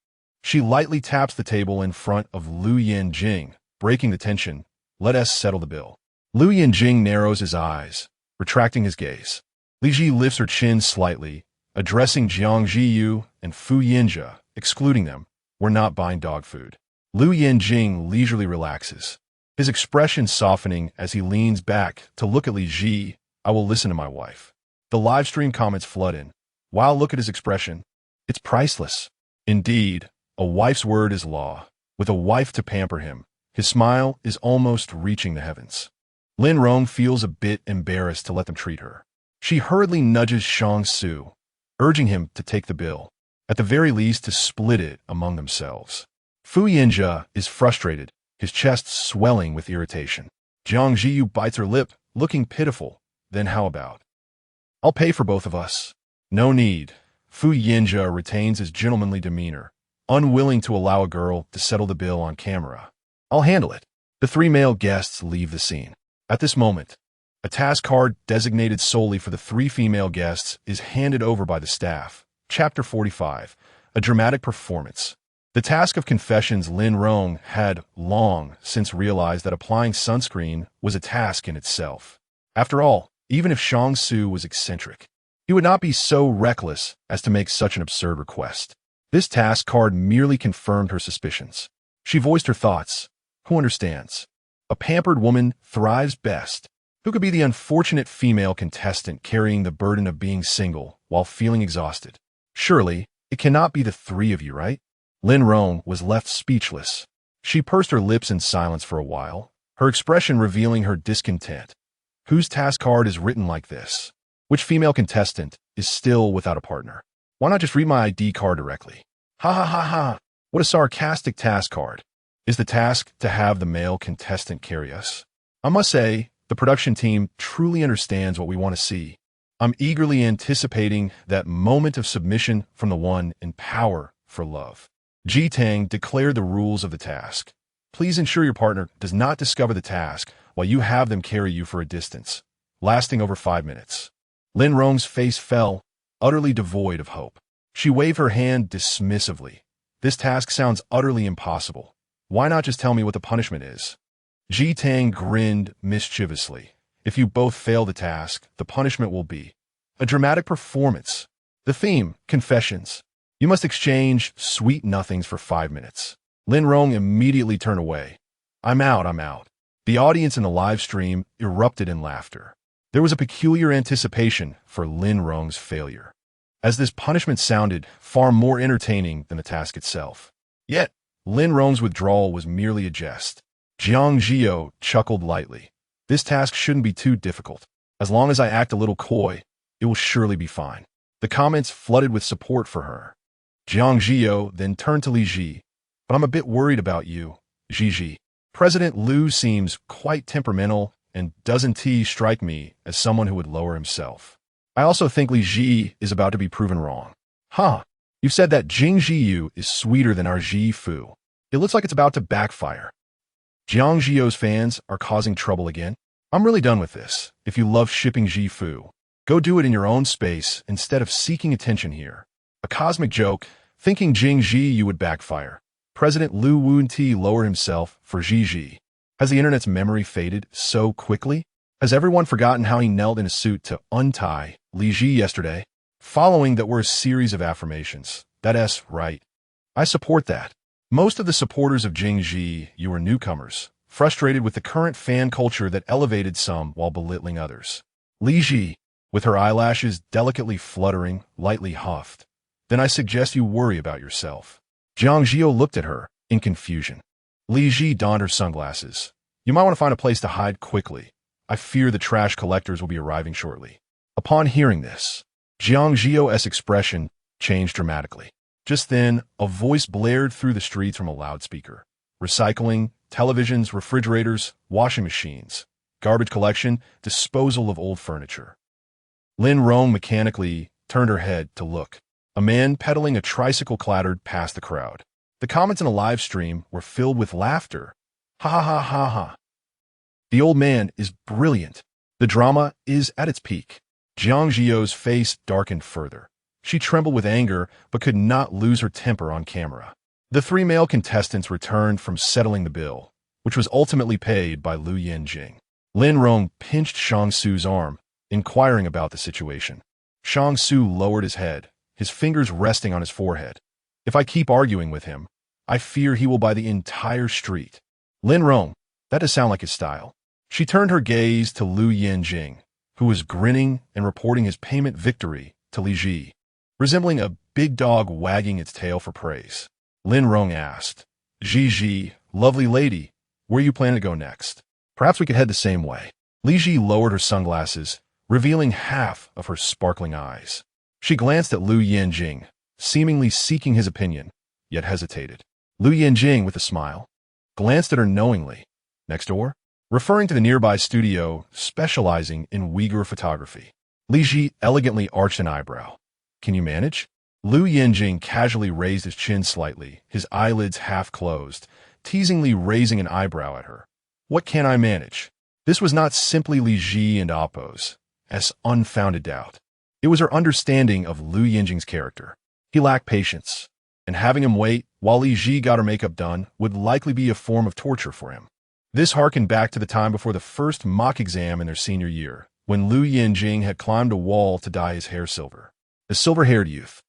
She lightly taps the table in front of Lou Yanjing, breaking the tension. Let us settle the bill. Lou Yanjing narrows his eyes, retracting his gaze. Li Zhi lifts her chin slightly, addressing Jiang Zhi You and Fu Yanze, excluding them. We're not buying dog food. Lou Yanjing leisurely relaxes, his expression softening as he leans back to look at Li Zhi. I will listen to my wife. The live stream comments flood in. Wow, look at his expression. It's priceless. Indeed, a wife's word is law. With a wife to pamper him, his smile is almost reaching the heavens. Lin Rong feels a bit embarrassed to let them treat her. She hurriedly nudges Shang Su, urging him to take the bill, at the very least to split it among themselves. Fu Yanze is frustrated, his chest swelling with irritation. Jiang Zhi You bites her lip, looking pitiful. Then how about? I'll pay for both of us. No need. Fu Yanze retains his gentlemanly demeanor, unwilling to allow a girl to settle the bill on camera. I'll handle it. The three male guests leave the scene. At this moment, a task card designated solely for the three female guests is handed over by the staff. Chapter 45, a dramatic performance. The task of confessions. Lin Rong had long since realized that applying sunscreen was a task in itself. After all, even if Shang Su was eccentric, he would not be so reckless as to make such an absurd request. This task card merely confirmed her suspicions. She voiced her thoughts. Who understands? A pampered woman thrives best. Who could be the unfortunate female contestant carrying the burden of being single while feeling exhausted? Surely, it cannot be the three of you, right? Lin Rong was left speechless. She pursed her lips in silence for a while, her expression revealing her discontent. Whose task card is written like this? Which female contestant is still without a partner? Why not just read my ID card directly? Ha ha ha ha! What a sarcastic task card. Is the task to have the male contestant carry us? I must say, the production team truly understands what we want to see. I'm eagerly anticipating that moment of submission from the one in power for love. Ji Tang declared the rules of the task. Please ensure your partner does not discover the task while you have them carry you for a distance, lasting over 5 minutes. Lin Rong's face fell, utterly devoid of hope. She waved her hand dismissively. This task sounds utterly impossible. Why not just tell me what the punishment is? Ji Tang grinned mischievously. If you both fail the task, the punishment will be a dramatic performance. The theme, confessions. You must exchange sweet nothings for 5 minutes. Lin Rong immediately turned away. I'm out. The audience in the live stream erupted in laughter. There was a peculiar anticipation for Lin Rong's failure, as this punishment sounded far more entertaining than the task itself. Yet, Lin Rong's withdrawal was merely a jest. Jiang Zhi You chuckled lightly. This task shouldn't be too difficult. As long as I act a little coy, it will surely be fine. The comments flooded with support for her. Jiang Zhi You then turned to Li Zhi. But I'm a bit worried about you, Zhi. President Liu seems quite temperamental and doesn't he strike me as someone who would lower himself. I also think Li Zhi is about to be proven wrong. Huh. You've said that Jiang Zhi You is sweeter than our Zhi Fu. It looks like it's about to backfire. Jiang Zhi You's fans are causing trouble again. I'm really done with this. If you love shipping Zhi Fu, go do it in your own space instead of seeking attention here. A cosmic joke, thinking Jiang Zhi You would backfire. President Lou Yanjing lowered himself for Zhi Zhi. Has the internet's memory faded so quickly? Has everyone forgotten how he knelt in a suit to untie Li Zhi yesterday? Following that were a series of affirmations. That's right. I support that. Most of the supporters of Jiang Zhi You are newcomers, frustrated with the current fan culture that elevated some while belittling others. Li Zhi, with her eyelashes delicately fluttering, lightly huffed. Then I suggest you worry about yourself. Jiang Zhi You looked at her, in confusion. Li Zhi donned her sunglasses. You might want to find a place to hide quickly. I fear the trash collectors will be arriving shortly. Upon hearing this, Jiang Zhi You's expression changed dramatically. Just then, a voice blared through the streets from a loudspeaker. Recycling, televisions, refrigerators, washing machines, garbage collection, disposal of old furniture. Lin Rong mechanically turned her head to look. A man pedaling a tricycle clattered past the crowd. The comments in a live stream were filled with laughter. Ha ha ha ha ha. The old man is brilliant. The drama is at its peak. Jiang Zhi You's face darkened further. She trembled with anger, but could not lose her temper on camera. The three male contestants returned from settling the bill, which was ultimately paid by Lou Yanjing. Lin Rong pinched Shang Tsu's arm, inquiring about the situation. Shang Tsu lowered his head, his fingers resting on his forehead. If I keep arguing with him, I fear he will buy the entire street. Lin Rong, that does sound like his style. She turned her gaze to Lou Yanjing, who was grinning and reporting his payment victory to Li Zhi, resembling a big dog wagging its tail for praise. Lin Rong asked, Zhi Zhi, lovely lady, where you plan to go next? Perhaps we could head the same way. Li Zhi lowered her sunglasses, revealing half of her sparkling eyes. She glanced at Lou Yanjing, seemingly seeking his opinion, yet hesitated. Lou Yanjing, with a smile, glanced at her knowingly. Next door? Referring to the nearby studio specializing in Uyghur photography. Li Zhi elegantly arched an eyebrow. Can you manage? Lou Yanjing casually raised his chin slightly, his eyelids half closed, teasingly raising an eyebrow at her. What can I manage? This was not simply Li Zhi and Appo's, as unfounded doubt. It was her understanding of Lou Yanjing's character. He lacked patience, and having him wait while Li Zhi got her makeup done would likely be a form of torture for him. This harkened back to the time before the first mock exam in their senior year, when Lou Yanjing had climbed a wall to dye his hair silver. The silver-haired youth,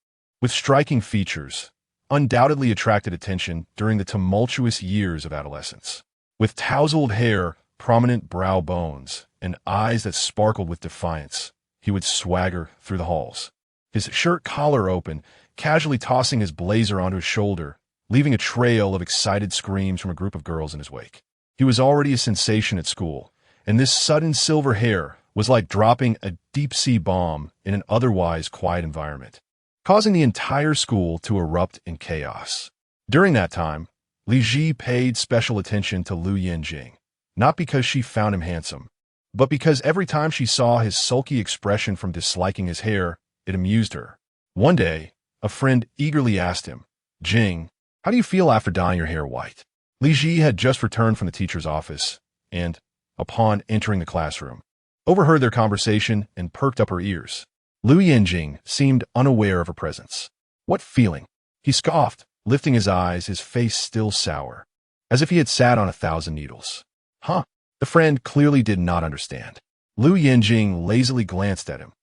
with striking features, undoubtedly attracted attention during the tumultuous years of adolescence. With tousled hair, prominent brow bones, and eyes that sparkled with defiance, he would swagger through the halls, his shirt collar open, casually tossing his blazer onto his shoulder, leaving a trail of excited screams from a group of girls in his wake. He was already a sensation at school, and this sudden silver hair was like dropping a deep-sea bomb in an otherwise quiet environment, causing the entire school to erupt in chaos. During that time, Li Zhi paid special attention to Lou Yanjing, not because she found him handsome, but because every time she saw his sulky expression from disliking his hair, it amused her. One day, a friend eagerly asked him, Jing, how do you feel after dyeing your hair white? Li Zhi had just returned from the teacher's office, and, upon entering the classroom, overheard their conversation and perked up her ears. Lou Yanjing seemed unaware of her presence. What feeling? He scoffed, lifting his eyes, his face still sour, as if he had sat on 1,000 needles. Huh? The friend clearly did not understand. Lou Yanjing lazily glanced at him.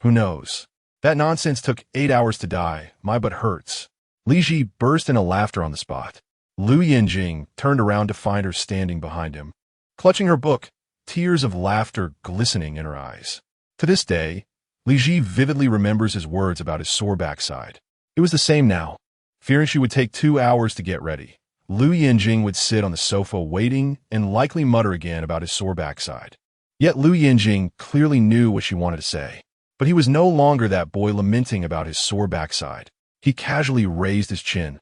Who knows? That nonsense took 8 hours to dye. My butt hurts. Li Zhi burst into laughter on the spot. Lou Yanjing turned around to find her standing behind him, clutching her book, tears of laughter glistening in her eyes. To this day, Li Zhi vividly remembers his words about his sore backside. It was the same now. Fearing she would take 2 hours to get ready, Lou Yanjing would sit on the sofa waiting and likely mutter again about his sore backside. Yet Lou Yanjing clearly knew what she wanted to say. But he was no longer that boy lamenting about his sore backside. He casually raised his chin.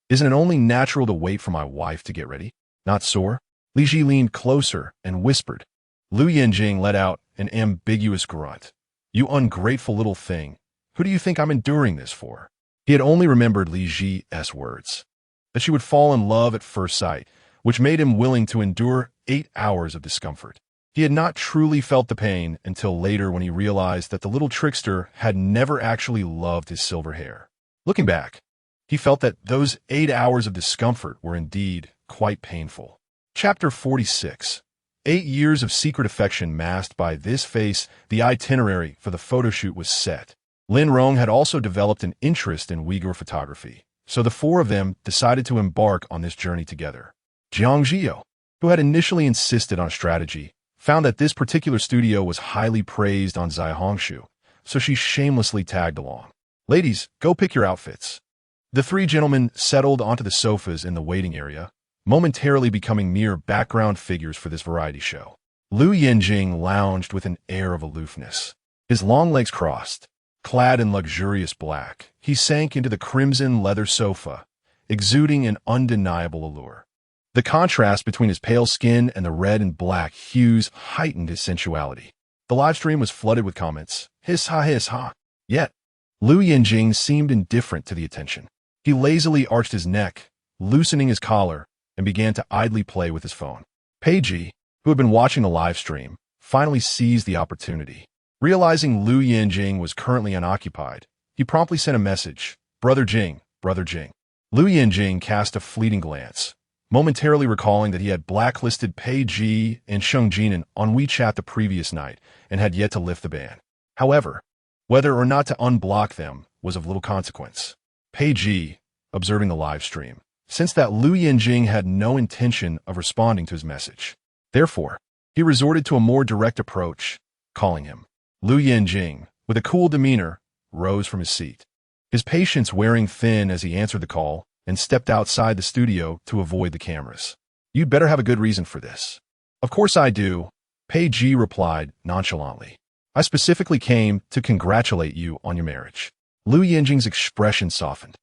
Isn't it only natural to wait for my wife to get ready? Not sore? Li Zhi leaned closer and whispered. Lou Yanjing let out an ambiguous grunt. You ungrateful little thing. Who do you think I'm enduring this for? He had only remembered Li Zhi's words, that she would fall in love at first sight, which made him willing to endure 8 hours of discomfort. He had not truly felt the pain until later when he realized that the little trickster had never actually loved his silver hair. Looking back, he felt that those 8 hours of discomfort were indeed quite painful. Chapter 46. 8 years of secret affection masked by this face. The itinerary for the photo shoot was set. Lin Rong had also developed an interest in Uyghur photography, so the four of them decided to embark on this journey together. Jiang Zhi You, who had initially insisted on strategy, found that this particular studio was highly praised on Zaihongshu, so she shamelessly tagged along. Ladies, go pick your outfits. The three gentlemen settled onto the sofas in the waiting area, momentarily becoming mere background figures for this variety show. Lou Yanjing lounged with an air of aloofness. His long legs crossed, clad in luxurious black, he sank into the crimson leather sofa, exuding an undeniable allure. The contrast between his pale skin and the red and black hues heightened his sensuality. The live stream was flooded with comments, hiss ha. Yet, Lou Yanjing seemed indifferent to the attention. He lazily arched his neck, loosening his collar, and began to idly play with his phone. Pei Ji, who had been watching the live stream, finally seized the opportunity. Realizing Lou Yanjing was currently unoccupied, he promptly sent a message, Brother Jing. Lou Yanjing cast a fleeting glance, momentarily recalling that he had blacklisted Pei Ji and Sheng Jinan on WeChat the previous night and had yet to lift the ban. However, whether or not to unblock them was of little consequence. Pei Ji, observing the live stream, sensed that Lou Yanjing had no intention of responding to his message. Therefore, he resorted to a more direct approach, calling him. Lou Yanjing, with a cool demeanor, rose from his seat, his patience wearing thin as he answered the call and stepped outside the studio to avoid the cameras. You'd better have a good reason for this. Of course I do, Pei Ji replied nonchalantly. I specifically came to congratulate you on your marriage. Lou Yanjing's expression softened.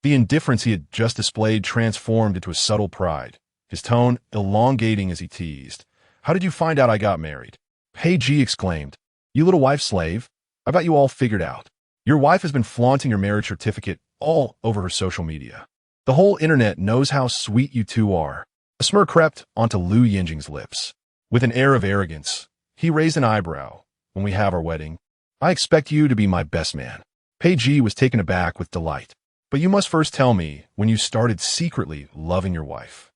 The indifference he had just displayed transformed into a subtle pride, his tone elongating as he teased. How did you find out I got married? Pei Ji exclaimed. You little wife slave, I've got you all figured out. Your wife has been flaunting your marriage certificate all over her social media. The whole internet knows how sweet you two are. A smirk crept onto Lou Yanjing's lips. With an air of arrogance, he raised an eyebrow. When we have our wedding, I expect you to be my best man. Pei Ji was taken aback with delight. But you must first tell me when you started secretly loving your wife.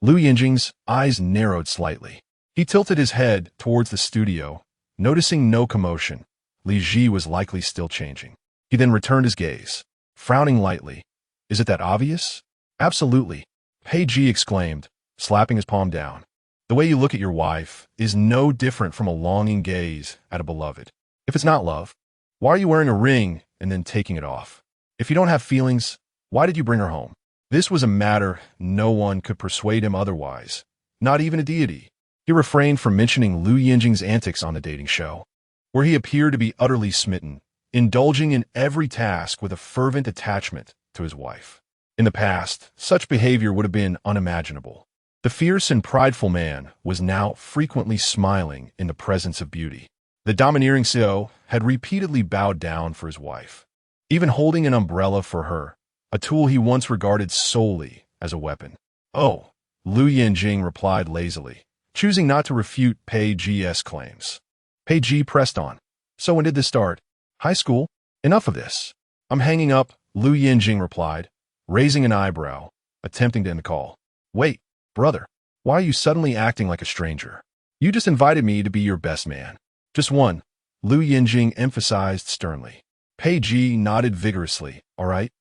Lou Yanjing's eyes narrowed slightly. He tilted his head towards the studio, noticing no commotion. Li Zhi was likely still changing. He then returned his gaze, frowning lightly. Is it that obvious? Absolutely, Pei Ji exclaimed, slapping his palm down. The way you look at your wife is no different from a longing gaze at a beloved. If it's not love, why are you wearing a ring and then taking it off? If you don't have feelings, why did you bring her home? This was a matter no one could persuade him otherwise, not even a deity. He refrained from mentioning Lou Yanjing's antics on the dating show, where he appeared to be utterly smitten, indulging in every task with a fervent attachment to his wife. In the past, such behavior would have been unimaginable. The fierce and prideful man was now frequently smiling in the presence of beauty. The domineering CEO had repeatedly bowed down for his wife, even holding an umbrella for her, a tool he once regarded solely as a weapon. Oh, Lou Yanjing replied lazily, choosing not to refute Pei Ji's claims. Pei Ji pressed on. So when did this start? High school? Enough of this. I'm hanging up, Lou Yanjing replied, raising an eyebrow, attempting to end the call. Wait, brother, why are you suddenly acting like a stranger? You just invited me to be your best man. Just one, Lou Yanjing emphasized sternly. Pei Ji nodded vigorously. All right,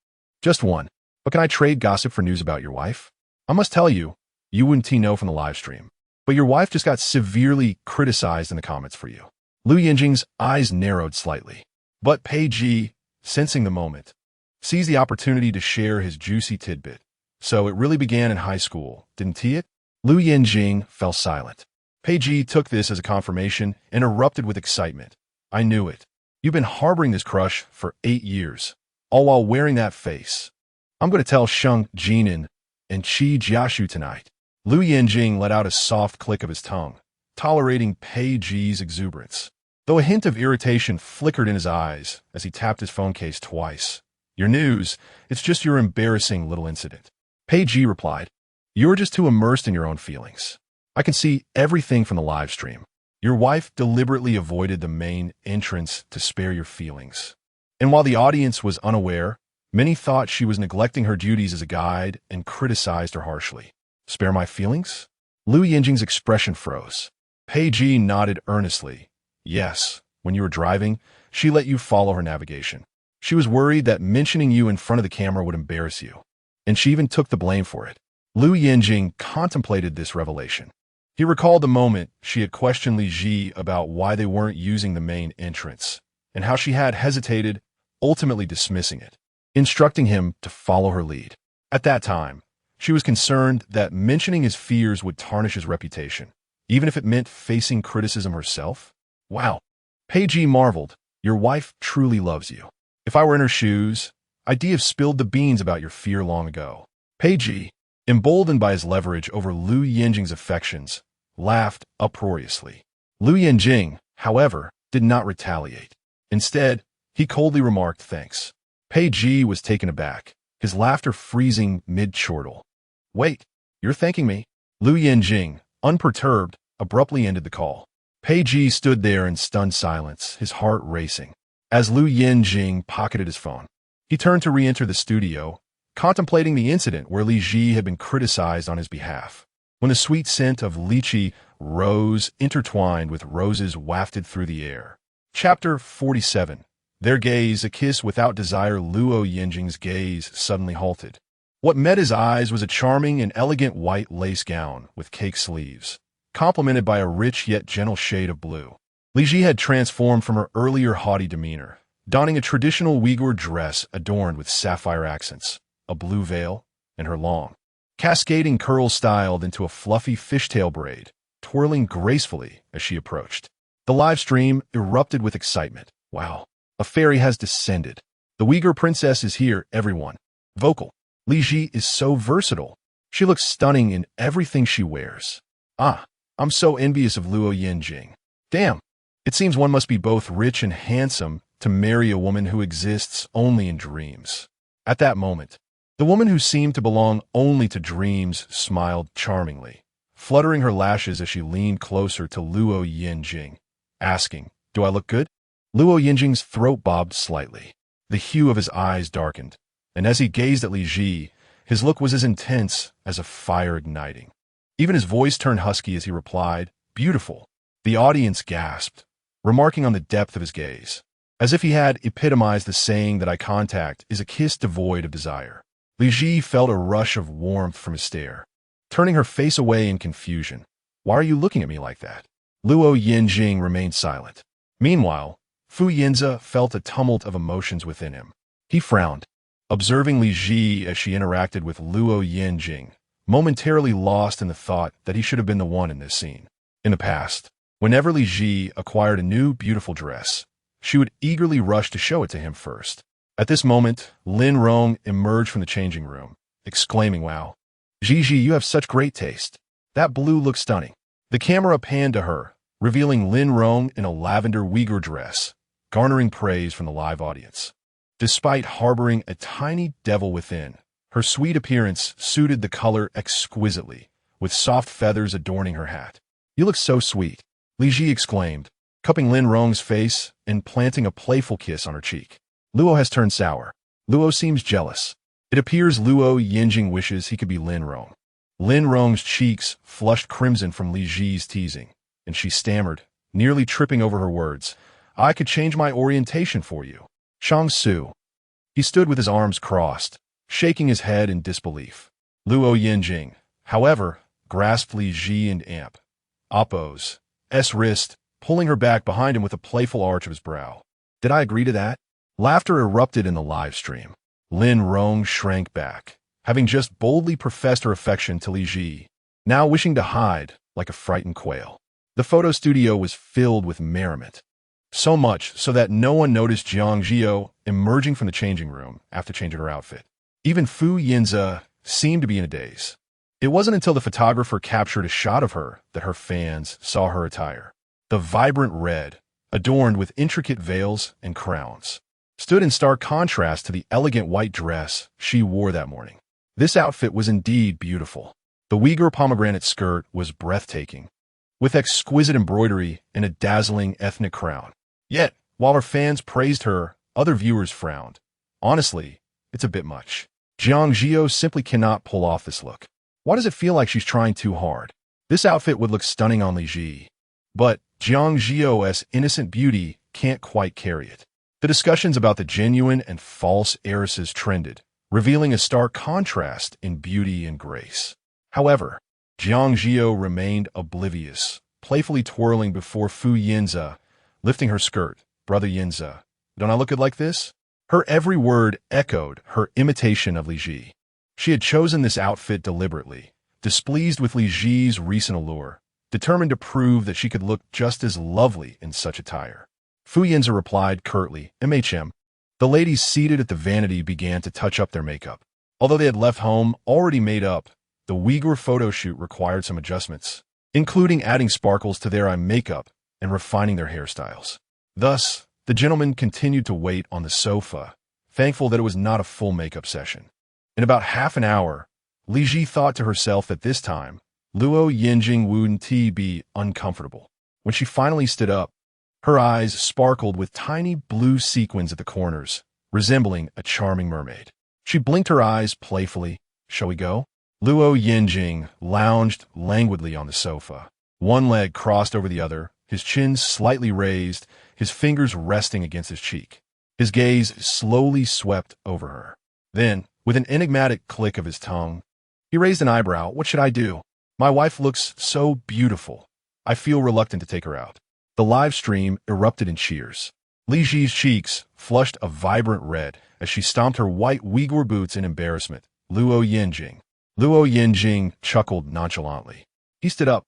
just one. But can I trade gossip for news about your wife? I must tell you, you wouldn't know from the live stream, but your wife just got severely criticized in the comments for you. Lou Yanjing's eyes narrowed slightly. But Pei Ji, sensing the moment, seized the opportunity to share his juicy tidbit. So it really began in high school, didn't it? Lou Yanjing fell silent. Pei Ji took this as a confirmation and erupted with excitement. I knew it. You've been harboring this crush for 8 years, all while wearing that face. I'm going to tell Sheng Jinan and Qi Jiashu tonight. Lou Yanjing let out a soft click of his tongue, tolerating Pei Ji's exuberance, though a hint of irritation flickered in his eyes as he tapped his phone case twice. Your news, it's just your embarrassing little incident. Pei Ji replied, you're just too immersed in your own feelings. I can see everything from the live stream. Your wife deliberately avoided the main entrance to spare your feelings. And while the audience was unaware, many thought she was neglecting her duties as a guide and criticized her harshly. Spare my feelings? Lou Yanjing's expression froze. Pei Ji nodded earnestly. Yes, when you were driving, she let you follow her navigation. She was worried that mentioning you in front of the camera would embarrass you, and she even took the blame for it. Lou Yanjing contemplated this revelation. He recalled the moment she had questioned Li Zhi about why they weren't using the main entrance, and how she had hesitated, ultimately dismissing it, instructing him to follow her lead. At that time, she was concerned that mentioning his fears would tarnish his reputation, even if it meant facing criticism herself. Wow. Pei Ji marveled. Your wife truly loves you. If I were in her shoes, I'd have spilled the beans about your fear long ago. Pei Ji, emboldened by his leverage over Lou Yanjing's affections, laughed uproariously. Lou Yanjing, however, did not retaliate. Instead, he coldly remarked thanks. Pei Ji was taken aback, his laughter freezing mid-chortle. Wait, you're thanking me? Lou Yanjing, unperturbed, abruptly ended the call. Pei Ji stood there in stunned silence, his heart racing. As Lou Yanjing pocketed his phone, he turned to re-enter the studio, contemplating the incident where Li Zhi had been criticized on his behalf. When the sweet scent of lychee rose intertwined with roses wafted through the air. Chapter 47. Their gaze, a kiss without desire. Lou Yanjing's gaze suddenly halted. What met his eyes was a charming and elegant white lace gown with cake sleeves, complemented by a rich yet gentle shade of blue. Li Zhi had transformed from her earlier haughty demeanor, donning a traditional Uyghur dress adorned with sapphire accents, a blue veil, and her long, cascading curls styled into a fluffy fishtail braid, twirling gracefully as she approached. The live stream erupted with excitement. Wow, a fairy has descended. The Uyghur princess is here, everyone. Vocal. Li Zhi is so versatile. She looks stunning in everything she wears. Ah, I'm so envious of Lou Yanjing. Damn, it seems one must be both rich and handsome to marry a woman who exists only in dreams. At that moment, the woman who seemed to belong only to dreams smiled charmingly, fluttering her lashes as she leaned closer to Lou Yanjing, asking, "Do I look good?" Lou Yanjing's throat bobbed slightly. The hue of his eyes darkened, and as he gazed at Li Zhi, his look was as intense as a fire igniting. Even his voice turned husky as he replied, "Beautiful." The audience gasped, remarking on the depth of his gaze, as if he had epitomized the saying that eye contact is a kiss devoid of desire. Li Zhi felt a rush of warmth from his stare, turning her face away in confusion. "Why are you looking at me like that?" Lou Yanjing remained silent. Meanwhile, Fu Yanze felt a tumult of emotions within him. He frowned, observing Li Zhi as she interacted with Lou Yanjing, momentarily lost in the thought that he should have been the one in this scene. In the past, whenever Li Zhi acquired a new beautiful dress, she would eagerly rush to show it to him first. At this moment, Lin Rong emerged from the changing room, exclaiming, "Wow, Zhi, you have such great taste. That blue looks stunning." The camera panned to her, revealing Lin Rong in a lavender Uyghur dress, garnering praise from the live audience. Despite harboring a tiny devil within, her sweet appearance suited the color exquisitely, with soft feathers adorning her hat. "You look so sweet," Li Zhi exclaimed, cupping Lin Rong's face and planting a playful kiss on her cheek. Luo has turned sour. Luo seems jealous. It appears Luo Yanjing wishes he could be Lin Rong. Lin Rong's cheeks flushed crimson from Li Zhi's teasing, and she stammered, nearly tripping over her words, "I could change my orientation for you." Shang Su. He stood with his arms crossed, shaking his head in disbelief. Luo Yanjing, however, grasped Li Zhi and Amp Oppo's wrist, pulling her back behind him with a playful arch of his brow. "Did I agree to that?" Laughter erupted in the live stream. Lin Rong shrank back, having just boldly professed her affection to Li Zhi, now wishing to hide like a frightened quail. The photo studio was filled with merriment, so much so that no one noticed Jiang Zhi You emerging from the changing room after changing her outfit. Even Fu Yanze seemed to be in a daze. It wasn't until the photographer captured a shot of her that her fans saw her attire. The vibrant red, adorned with intricate veils and crowns, stood in stark contrast to the elegant white dress she wore that morning. This outfit was indeed beautiful. The Uyghur pomegranate skirt was breathtaking, with exquisite embroidery and a dazzling ethnic crown. Yet, while her fans praised her, other viewers frowned. Honestly, it's a bit much. Jiang Zhi You simply cannot pull off this look. Why does it feel like she's trying too hard? This outfit would look stunning on Li Zhi, but Jiang Zhi You's innocent beauty can't quite carry it. The discussions about the genuine and false heiresses trended, revealing a stark contrast in beauty and grace. However, Jiang Zhi You remained oblivious, playfully twirling before Fu Yanze, lifting her skirt. Brother Yanze, don't I look good like this? Her every word echoed her imitation of Li Zhi. She had chosen this outfit deliberately, displeased with Li Zhi's recent allure, determined to prove that she could look just as lovely in such attire. Fu Yanze replied curtly, "MHM." The ladies seated at the vanity began to touch up their makeup. Although they had left home already made up, the Uyghur photo shoot required some adjustments, including adding sparkles to their eye makeup and refining their hairstyles. Thus, the gentlemen continued to wait on the sofa, thankful that it was not a full makeup session. In about half an hour, Li Zhi thought to herself that this time, Lou Yanjing wouldn't be uncomfortable. When she finally stood up, her eyes sparkled with tiny blue sequins at the corners, resembling a charming mermaid. She blinked her eyes playfully. "Shall we go?" Lou Yanjing lounged languidly on the sofa, one leg crossed over the other, his chin slightly raised, his fingers resting against his cheek. His gaze slowly swept over her. Then, with an enigmatic click of his tongue, he raised an eyebrow. "What should I do? My wife looks so beautiful. I feel reluctant to take her out." The live stream erupted in cheers. Li Zhi's cheeks flushed a vibrant red as she stomped her white Uyghur boots in embarrassment. Lou Yanjing chuckled nonchalantly. He stood up,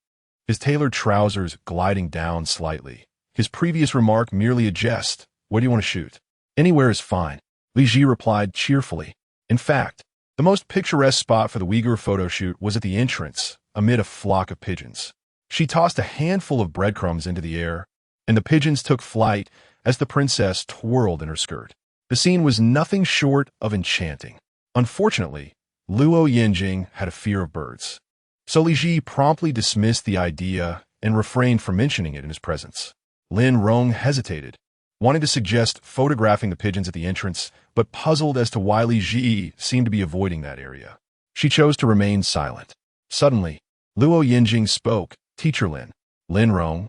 his tailored trousers gliding down slightly. His previous remark merely a jest. "Where do you want to shoot?" "Anywhere is fine," Li Zhi replied cheerfully. In fact, the most picturesque spot for the Uyghur photo shoot was at the entrance, amid a flock of pigeons. She tossed a handful of breadcrumbs into the air, and the pigeons took flight as the princess twirled in her skirt. The scene was nothing short of enchanting. Unfortunately, Lou Yanjing had a fear of birds, so Li Zhi promptly dismissed the idea and refrained from mentioning it in his presence. Lin Rong hesitated, wanting to suggest photographing the pigeons at the entrance, but puzzled as to why Li Zhi seemed to be avoiding that area. She chose to remain silent. Suddenly, Lou Yanjing spoke. "Teacher Lin." "Lin Rong?"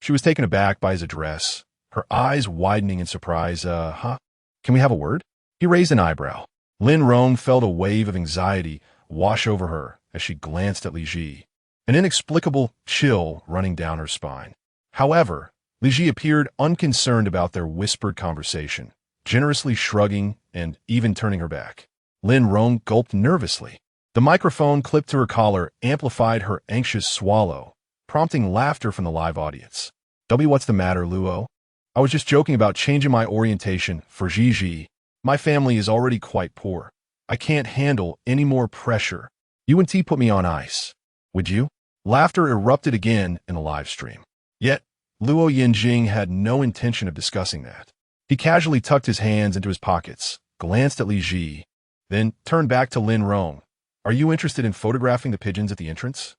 She was taken aback by his address, her eyes widening in surprise. Huh? Can we have a word?" He raised an eyebrow. Lin Rong felt a wave of anxiety wash over her as she glanced at Li Zhi, an inexplicable chill running down her spine. However, Li Zhi appeared unconcerned about their whispered conversation, generously shrugging and even turning her back. Lin Rong gulped nervously. The microphone clipped to her collar amplified her anxious swallow, prompting laughter from the live audience. "What's the matter, Luo? I was just joking about changing my orientation for Gigi. My family is already quite poor. I can't handle any more pressure. You and T put me on ice. Would you?" Laughter erupted again in the live stream. Yet, Lou Yanjing had no intention of discussing that. He casually tucked his hands into his pockets, glanced at Li Zhi, then turned back to Lin Rong. "Are you interested in photographing the pigeons at the entrance?"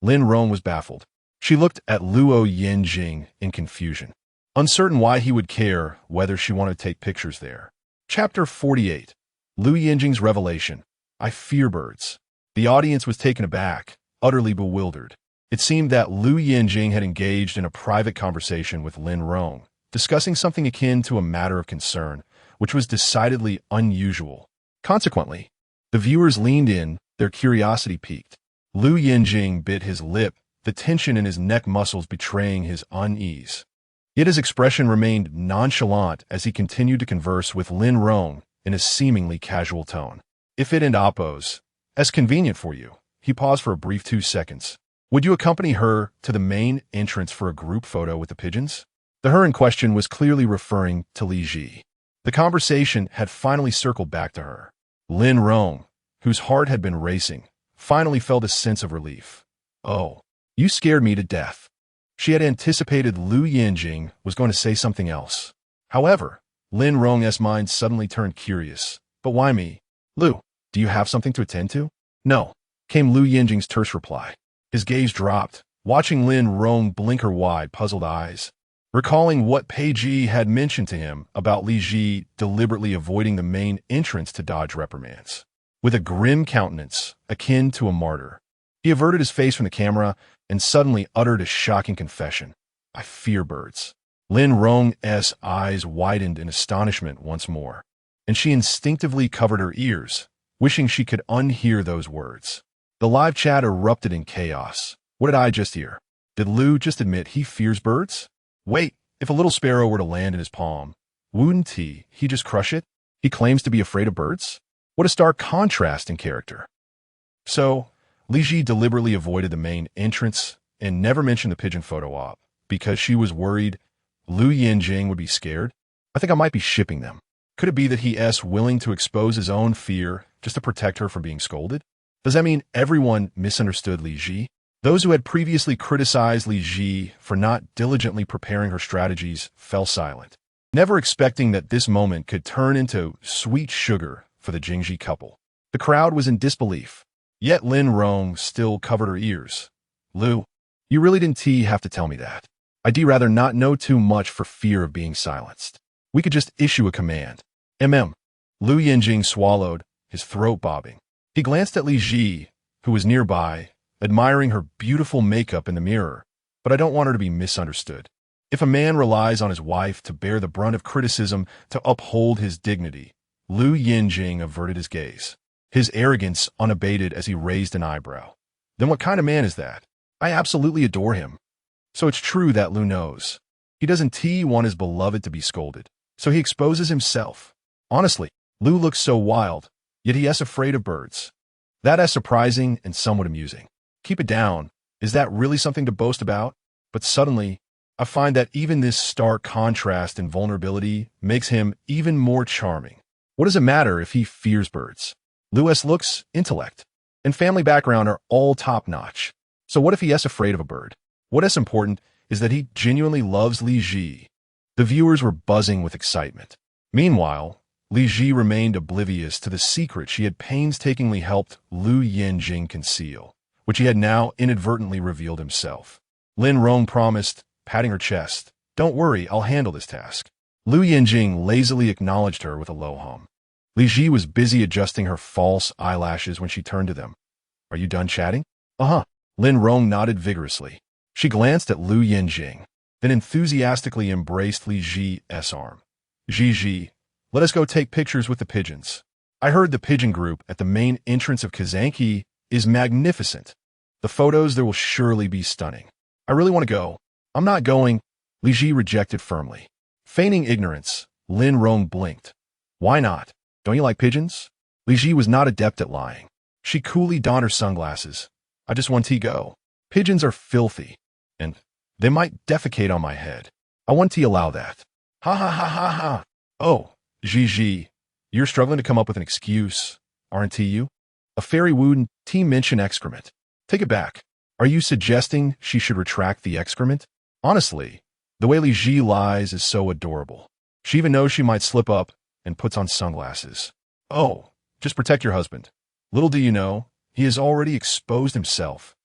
Lin Rong was baffled. She looked at Lou Yanjing in confusion, uncertain why he would care whether she wanted to take pictures there. Chapter 48. Lou Yanjing's Revelation. "I fear birds." The audience was taken aback, utterly bewildered. It seemed that Lou Yanjing had engaged in a private conversation with Lin Rong, discussing something akin to a matter of concern, which was decidedly unusual. Consequently, the viewers leaned in, their curiosity piqued. Lou Yanjing bit his lip, the tension in his neck muscles betraying his unease. Yet his expression remained nonchalant as he continued to converse with Lin Rong in a seemingly casual tone. "If it and Oppos, as convenient for you." He paused for a brief 2 seconds. "Would you accompany her to the main entrance for a group photo with the pigeons?" The her in question was clearly referring to Li Zhi. The conversation had finally circled back to her. Lin Rong, whose heart had been racing, finally felt a sense of relief. Oh, you scared me to death. She had anticipated Lou Yanjing was going to say something else. However, Lin Rong's mind suddenly turned curious. But why me? Lou, do you have something to attend to? No, came Lou Yanjing's terse reply. His gaze dropped, watching Lin Rong blink her wide, puzzled eyes. Recalling what Pei Ji had mentioned to him about Li Zhi deliberately avoiding the main entrance to dodge reprimands. With a grim countenance, akin to a martyr, he averted his face from the camera and suddenly uttered a shocking confession. I fear birds. Lin Rong's eyes widened in astonishment once more, and she instinctively covered her ears, wishing she could unhear those words. The live chat erupted in chaos. What did I just hear? Did Lou just admit he fears birds? Wait, if a little sparrow were to land in his palm, wouldn't he just crush it? He claims to be afraid of birds? What a stark contrast in character. So, Li Zhi deliberately avoided the main entrance and never mentioned the pigeon photo op because she was worried Lou Yanjing would be scared. I think I might be shipping them. Could it be that he's willing to expose his own fear just to protect her from being scolded? Does that mean everyone misunderstood Li Zhi? Those who had previously criticized Li Zhi for not diligently preparing her strategies fell silent, never expecting that this moment could turn into sweet sugar for the Jiang Zhi couple. The crowd was in disbelief, yet Lin Rong still covered her ears. Lou, you really didn't have to tell me that. I'd rather not know too much for fear of being silenced. We could just issue a command. Lou Yanjing swallowed, his throat bobbing. He glanced at Li Zhi, who was nearby, admiring her beautiful makeup in the mirror, but I don't want her to be misunderstood. If a man relies on his wife to bear the brunt of criticism to uphold his dignity, Lou Yanjing averted his gaze, his arrogance unabated as he raised an eyebrow. Then what kind of man is that? I absolutely adore him. So it's true that Lou knows. He doesn't want his beloved to be scolded, so he exposes himself. Honestly, Lou looks so wild, yet he is afraid of birds. That is surprising and somewhat amusing. Keep it down. Is that really something to boast about? But suddenly, I find that even this stark contrast in vulnerability makes him even more charming. What does it matter if he fears birds? Lou's looks, intellect, and family background are all top-notch. So what if he is afraid of a bird? What is important is that he genuinely loves Li Zhi. The viewers were buzzing with excitement. Meanwhile, Li Zhi remained oblivious to the secret she had painstakingly helped Lou Yanjing conceal, which he had now inadvertently revealed himself. Lin Rong promised, patting her chest, "Don't worry, I'll handle this task." Lou Yanjing lazily acknowledged her with a low hum. Li Zhi was busy adjusting her false eyelashes when she turned to them. "Are you done chatting?" "Uh-huh." Lin Rong nodded vigorously. She glanced at Lou Yanjing, then enthusiastically embraced Li Zhi's arm. "Zhi, let us go take pictures with the pigeons. I heard the pigeon group at the main entrance of Kazanki is magnificent. The photos there will surely be stunning. I really want to go." "I'm not going," Li Zhi rejected firmly. Feigning ignorance, Lin Rong blinked. "Why not? Don't you like pigeons?" Li Zhi was not adept at lying. She coolly donned her sunglasses. "I just want to go. Pigeons are filthy, and they might defecate on my head. I want to allow that." "Ha ha ha ha ha." "Oh, Zhi, you're struggling to come up with an excuse, aren't you? A fairy wouldn't mention excrement. Take it back. Are you suggesting she should retract the excrement?" Honestly, the way Li Zhi lies is so adorable. She even knows she might slip up and puts on sunglasses. "Oh, just protect your husband. Little do you know, he has already exposed himself."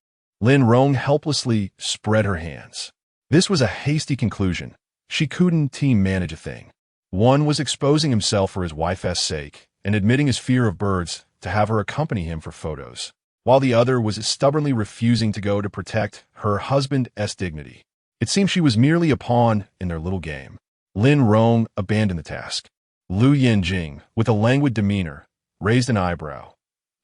Lin Rong helplessly spread her hands. This was a hasty conclusion. She couldn't manage a thing. One was exposing himself for his wife's sake and admitting his fear of birds to have her accompany him for photos, while the other was stubbornly refusing to go to protect her husband's dignity. It seemed she was merely a pawn in their little game. Lin Rong abandoned the task. Lou Yanjing, with a languid demeanor, raised an eyebrow.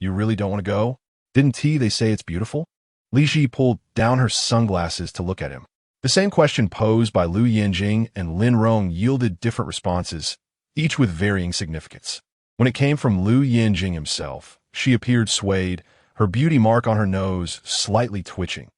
"You really don't want to go? Didn't they say it's beautiful?" Li Zhi pulled down her sunglasses to look at him. The same question posed by Lou Yanjing and Lin Rong yielded different responses, each with varying significance. When it came from Lou Yanjing himself, she appeared swayed, her beauty mark on her nose slightly twitching.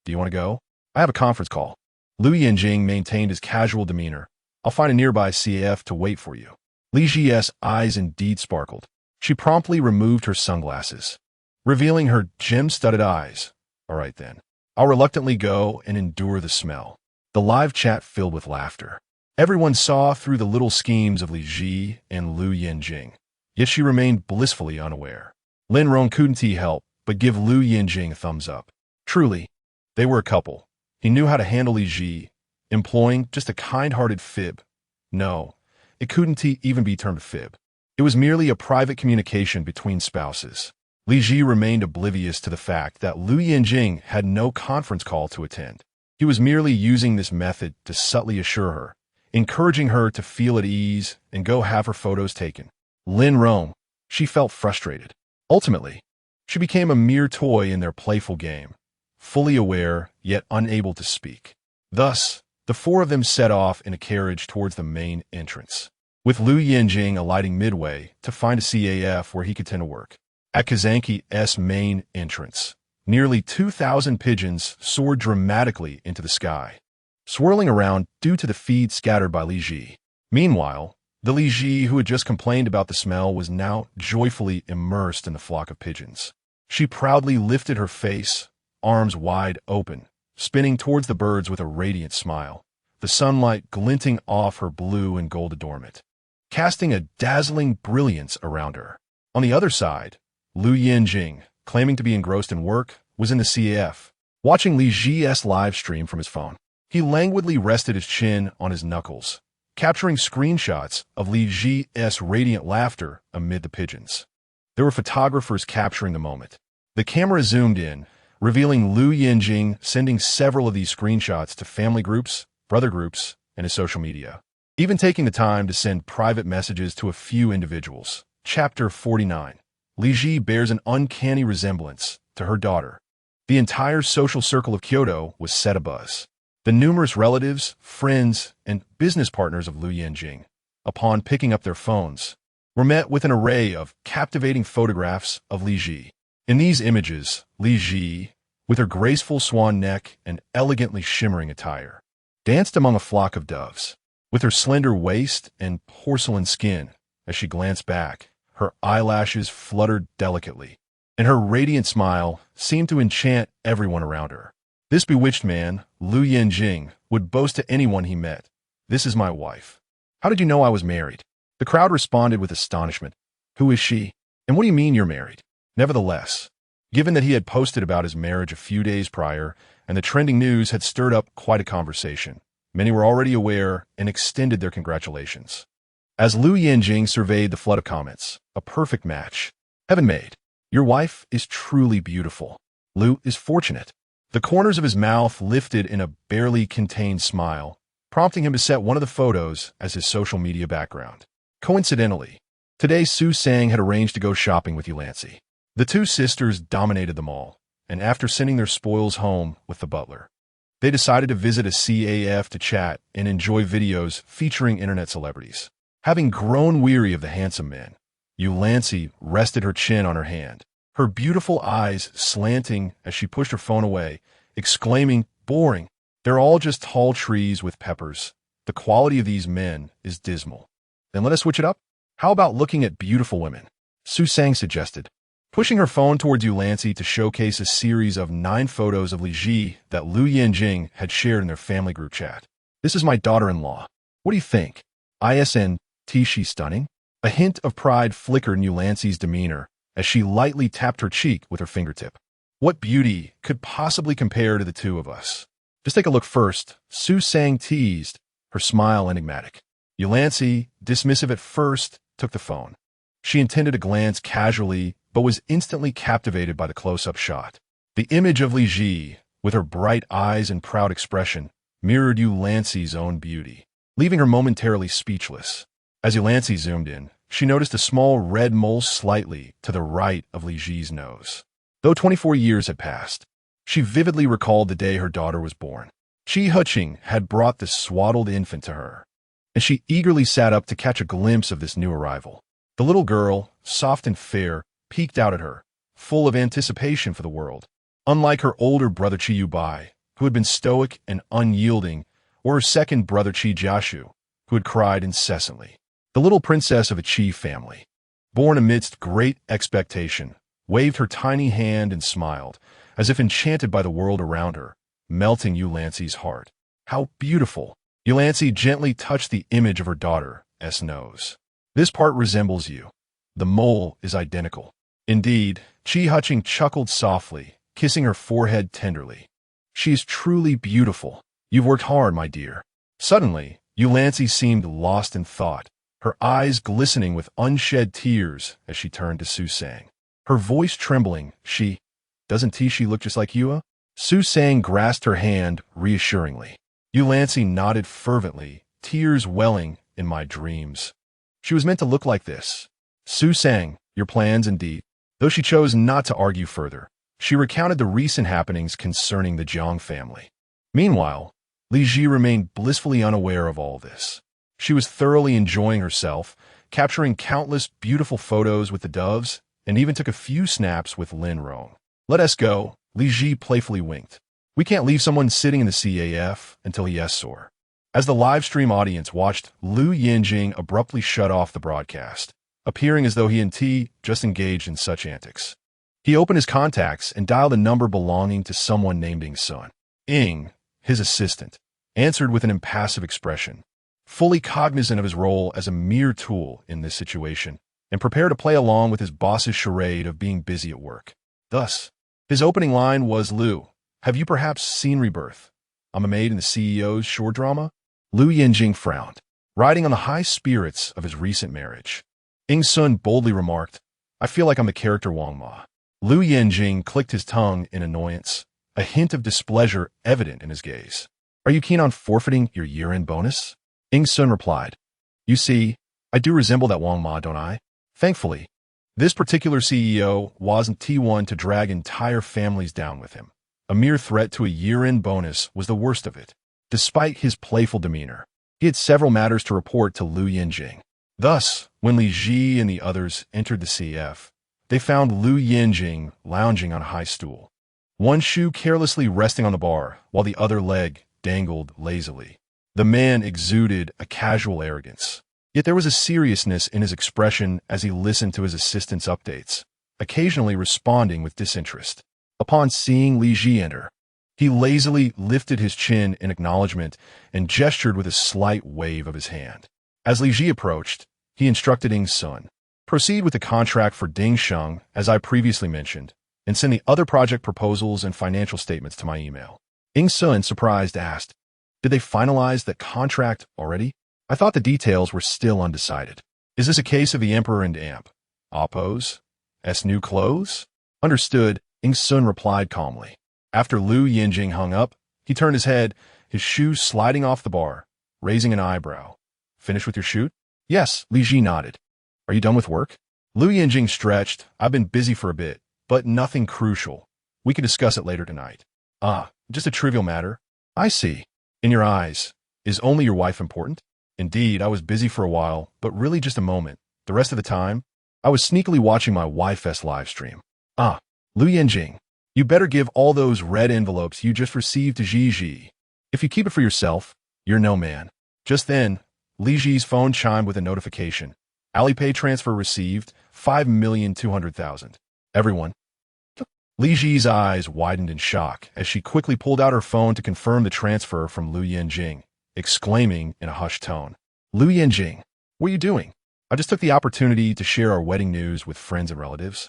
"Do you want to go? I have a conference call." Lou Yanjing maintained his casual demeanor. "I'll find a nearby CAF to wait for you." Li Zhi's eyes indeed sparkled. She promptly removed her sunglasses. revealing her gem-studded eyes. All right then. I'll reluctantly go and endure the smell. The live chat filled with laughter. Everyone saw through the little schemes of Li Zhi and Lou Yanjing, yet she remained blissfully unaware. Lin Rong couldn't help but give Lou Yanjing a thumbs up. Truly, they were a couple. He knew how to handle Li Zhi, employing just a kind-hearted fib. No, it couldn't even be termed a fib. It was merely a private communication between spouses. Li Zhi remained oblivious to the fact that Lou Yanjing had no conference call to attend. He was merely using this method to subtly assure her, encouraging her to feel at ease and go have her photos taken. Lin Rong, she felt frustrated. Ultimately, she became a mere toy in their playful game, fully aware yet unable to speak. Thus, the four of them set off in a carriage towards the main entrance, with Lou Yanjing alighting midway to find a CAF where he could tend to work. At Kazanki's main entrance, nearly 2,000 pigeons soared dramatically into the sky, swirling around due to the feed scattered by Li Zhi. Meanwhile, the Li Zhi who had just complained about the smell was now joyfully immersed in the flock of pigeons. She proudly lifted her face, arms wide open, spinning towards the birds with a radiant smile, the sunlight glinting off her blue and gold adornment, casting a dazzling brilliance around her. On the other side, Lou Yanjing, claiming to be engrossed in work, was in the CAF, watching Li Zhi's live stream from his phone. He languidly rested his chin on his knuckles, capturing screenshots of Li Zhi's radiant laughter amid the pigeons. There were photographers capturing the moment. The camera zoomed in, revealing Lou Yanjing sending several of these screenshots to family groups, brother groups, and his social media, even taking the time to send private messages to a few individuals. Chapter 49. Li Zhi bears an uncanny resemblance to her daughter. The entire social circle of Kyoto was set abuzz. The numerous relatives, friends, and business partners of Lou Yanjing, upon picking up their phones, were met with an array of captivating photographs of Li Zhi. In these images, Li Zhi, with her graceful swan neck and elegantly shimmering attire, danced among a flock of doves. With her slender waist and porcelain skin, as she glanced back, her eyelashes fluttered delicately, and her radiant smile seemed to enchant everyone around her. This bewitched man, Lou Yanjing, would boast to anyone he met, "This is my wife. How did you know I was married?" The crowd responded with astonishment. "Who is she? And what do you mean you're married?" Nevertheless, given that he had posted about his marriage a few days prior, and the trending news had stirred up quite a conversation, many were already aware and extended their congratulations. As Lou Yanjing surveyed the flood of comments, a perfect match. Heaven made. Your wife is truly beautiful. Lou is fortunate. The corners of his mouth lifted in a barely contained smile, prompting him to set one of the photos as his social media background. Coincidentally, today Su Sang had arranged to go shopping with Yanze. The two sisters dominated the mall, and after sending their spoils home with the butler, they decided to visit a CAF to chat and enjoy videos featuring internet celebrities. Having grown weary of the handsome men, Yanze rested her chin on her hand, her beautiful eyes slanting as she pushed her phone away, exclaiming, "Boring. They're all just tall trees with peppers. The quality of these men is dismal." "Then let us switch it up. How about looking at beautiful women?" Su Sang suggested, pushing her phone towards Yanze to showcase a series of 9 photos of Li Zhi that Lou Yanjing had shared in their family group chat. "This is my daughter-in-law. What do you think? Isn't she stunning?" A hint of pride flickered in Yanze's demeanor as she lightly tapped her cheek with her fingertip. "What beauty could possibly compare to the two of us?" "Just take a look first," Su Sang teased, her smile enigmatic. Yanze, dismissive at first, took the phone. She intended to glance casually, but was instantly captivated by the close-up shot. The image of Li Zhi, with her bright eyes and proud expression, mirrored Yanze's own beauty, leaving her momentarily speechless. As Yanze zoomed in, she noticed a small red mole slightly to the right of Li Zhi's nose. Though 24 years had passed, she vividly recalled the day her daughter was born. Chi Huqing had brought this swaddled infant to her, and she eagerly sat up to catch a glimpse of this new arrival. The little girl, soft and fair, peeked out at her, full of anticipation for the world. Unlike her older brother Chi Yubai, who had been stoic and unyielding, or her second brother Chi Jiashu, who had cried incessantly, the little princess of a Qi family, born amidst great expectation, waved her tiny hand and smiled, as if enchanted by the world around her, melting Yanze's heart. How beautiful! Yanze gently touched the image of her daughter's nose. This part resembles you. The mole is identical. Indeed, Chi-Huching chuckled softly, kissing her forehead tenderly. She is truly beautiful. You've worked hard, my dear. Suddenly, Yanze seemed lost in thought, her eyes glistening with unshed tears as she turned to Su-Sang. Her voice trembling, doesn't Tishi look just like you? Su-Sang grasped her hand reassuringly. Yanze nodded fervently, tears welling in my dreams. She was meant to look like this. Su-Sang, your plans indeed. Though she chose not to argue further, she recounted the recent happenings concerning the Jiang family. Meanwhile, Li Zhi remained blissfully unaware of all this. She was thoroughly enjoying herself, capturing countless beautiful photos with the doves, and even took a few snaps with Lin Rong. Let us go, Li Zhi playfully winked. We can't leave someone sitting in the CAF until he asks for. As the live stream audience watched, Lou Yanjing abruptly shut off the broadcast, appearing as though he and T just engaged in such antics. He opened his contacts and dialed a number belonging to someone named Ing Sun. Ing, his assistant, answered with an impassive expression, fully cognizant of his role as a mere tool in this situation, and prepared to play along with his boss's charade of being busy at work. Thus, his opening line was, Lou, have you perhaps seen Rebirth? I'm a maid in the CEO's shore drama? Lou Yanjing frowned, riding on the high spirits of his recent marriage. Ing Sun boldly remarked, I feel like I'm the character Wang Ma. Lou Yanjing clicked his tongue in annoyance, a hint of displeasure evident in his gaze. Are you keen on forfeiting your year-end bonus? Ing Sun replied, You see, I do resemble that Wang Ma, don't I? Thankfully, this particular CEO wasn't T1 to drag entire families down with him. A mere threat to a year-end bonus was the worst of it. Despite his playful demeanor, he had several matters to report to Lou Yanjing. Thus, when Li Zhi and the others entered the CF, they found Lou Yanjing lounging on a high stool, one shoe carelessly resting on the bar while the other leg dangled lazily. The man exuded a casual arrogance, yet there was a seriousness in his expression as he listened to his assistant's updates, occasionally responding with disinterest. Upon seeing Li Zhi enter, he lazily lifted his chin in acknowledgement and gestured with a slight wave of his hand. As Li Zhi approached, he instructed Ing Sun, proceed with the contract for Ding Sheng, as I previously mentioned, and send the other project proposals and financial statements to my email. Ing Sun, surprised, asked, Did they finalize the contract already? I thought the details were still undecided. Is this a case of the Emperor and Amp? Oppos? New clothes? Understood, Ing Sun replied calmly. After Lou Yanjing hung up, he turned his head, his shoes sliding off the bar, raising an eyebrow. Finished with your shoot? Yes, Li Zhi nodded. Are you done with work? Lou Yanjing stretched. I've been busy for a bit, but nothing crucial. We can discuss it later tonight. Just a trivial matter. I see. In your eyes, is only your wife important? Indeed, I was busy for a while, but really just a moment. The rest of the time, I was sneakily watching my wife's live stream. Lou Yanjing, you better give all those red envelopes you just received to Li Zhi. If you keep it for yourself, you're no man. Just then, Li Zhi's phone chimed with a notification. Alipay transfer received, 5,200,000. Everyone. Li Zhi's eyes widened in shock as she quickly pulled out her phone to confirm the transfer from Lou Yanjing, exclaiming in a hushed tone, Lou Yanjing, what are you doing? I just took the opportunity to share our wedding news with friends and relatives.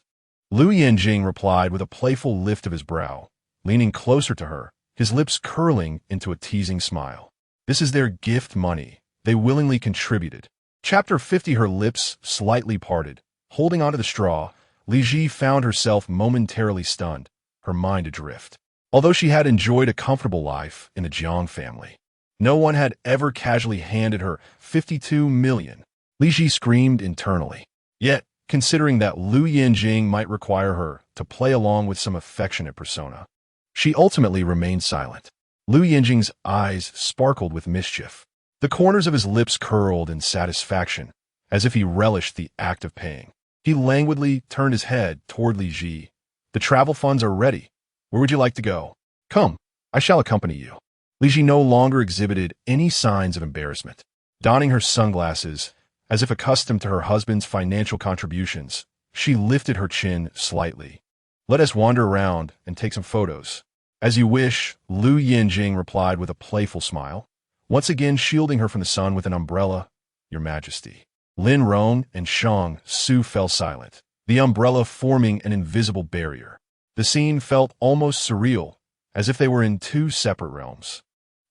Lou Yanjing replied with a playful lift of his brow, leaning closer to her, his lips curling into a teasing smile. This is their gift money. They willingly contributed. Chapter 50. Her lips slightly parted. Holding onto the straw, Li Zhi found herself momentarily stunned, her mind adrift. Although she had enjoyed a comfortable life in the Jiang family, no one had ever casually handed her 52 million. Li Zhi screamed internally. Yet, considering that Lou Yanjing might require her to play along with some affectionate persona, she ultimately remained silent. Lou Yanjing's eyes sparkled with mischief. The corners of his lips curled in satisfaction, as if he relished the act of paying. He languidly turned his head toward Li Zhi. The travel funds are ready. Where would you like to go? Come, I shall accompany you. Li Zhi no longer exhibited any signs of embarrassment. Donning her sunglasses, as if accustomed to her husband's financial contributions, She lifted her chin slightly. Let us wander around and take some photos. As you wish, Lou Yanjing replied with a playful smile, once again shielding her from the sun with an umbrella. Your Majesty. Lin Rong and Shang Su fell silent, the umbrella forming an invisible barrier. The scene felt almost surreal, as if they were in two separate realms.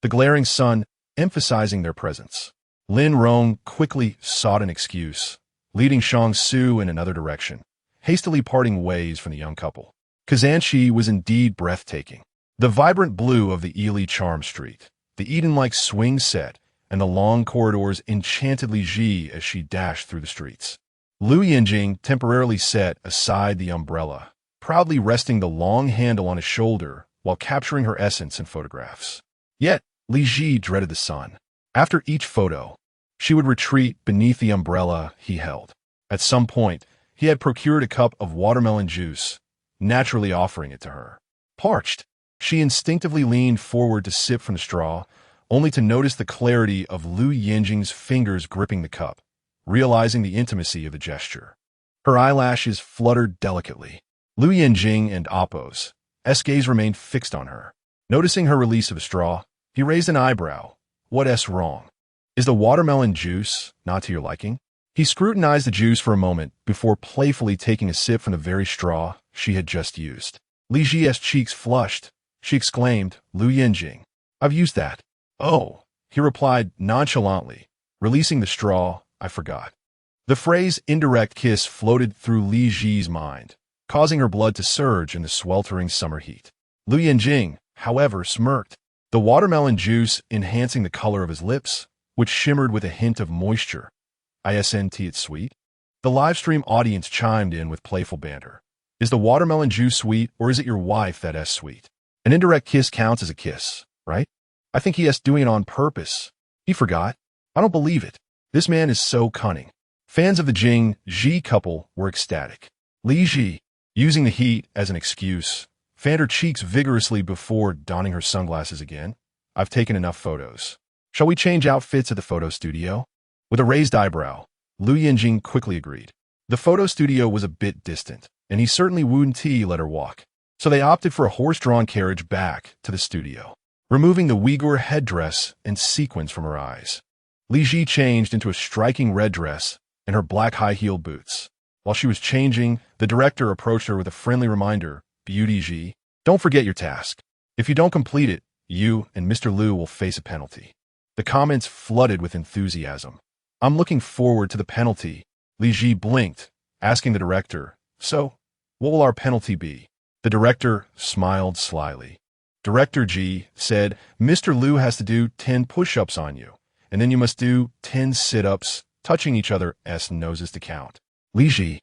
The glaring sun emphasizing their presence. Lin Rong quickly sought an excuse, leading Shang Su in another direction, hastily parting ways from the young couple. Kazanchi was indeed breathtaking. The vibrant blue of the Ely Charm Street, the Eden-like swing set, and the long corridors enchanted Li Zhi as she dashed through the streets. Lou Yanjing temporarily set aside the umbrella, proudly resting the long handle on his shoulder while capturing her essence in photographs. Yet, Li Zhi dreaded the sun. After each photo, she would retreat beneath the umbrella he held. At some point, he had procured a cup of watermelon juice, naturally offering it to her. Parched, she instinctively leaned forward to sip from the straw, only to notice the clarity of Lou Yanjing's fingers gripping the cup, realizing the intimacy of the gesture. Her eyelashes fluttered delicately. Lou Yanjing and Appo's gaze remained fixed on her. Noticing her release of the straw, he raised an eyebrow. What's wrong? Is the watermelon juice not to your liking? He scrutinized the juice for a moment before playfully taking a sip from the very straw she had just used. Li Zhi's cheeks flushed. She exclaimed, Lou Yanjing, I've used that. Oh, he replied nonchalantly, releasing the straw. I forgot. The phrase indirect kiss floated through Li Zhi's mind, causing her blood to surge in the sweltering summer heat. Lou Yanjing, however, smirked, the watermelon juice enhancing the color of his lips, which shimmered with a hint of moisture. Isn't it sweet? The livestream audience chimed in with playful banter. Is the watermelon juice sweet, or is it your wife that's sweet? An indirect kiss counts as a kiss, right? I think he is doing it on purpose. He forgot. I don't believe it. This man is so cunning. Fans of the Jiang Zhi couple were ecstatic. Li Zhi, using the heat as an excuse, fanned her cheeks vigorously before donning her sunglasses again. I've taken enough photos. Shall we change outfits at the photo studio? With a raised eyebrow, Lou Yanjing quickly agreed. The photo studio was a bit distant, and he certainly wouldn't let her walk. So they opted for a horse-drawn carriage back to the studio, removing the Uyghur headdress and sequins from her eyes. Li Zhi changed into a striking red dress and her black high-heeled boots. While she was changing, the director approached her with a friendly reminder, Beauty Zhi, don't forget your task. If you don't complete it, you and Mr. Liu will face a penalty. The comments flooded with enthusiasm. I'm looking forward to the penalty. Li Zhi blinked, asking the director, so, what will our penalty be? The director smiled slyly. Director Ji said, Mr. Liu has to do 10 push-ups on you, and then you must do 10 sit-ups, touching each other's noses to count. Li Zhi.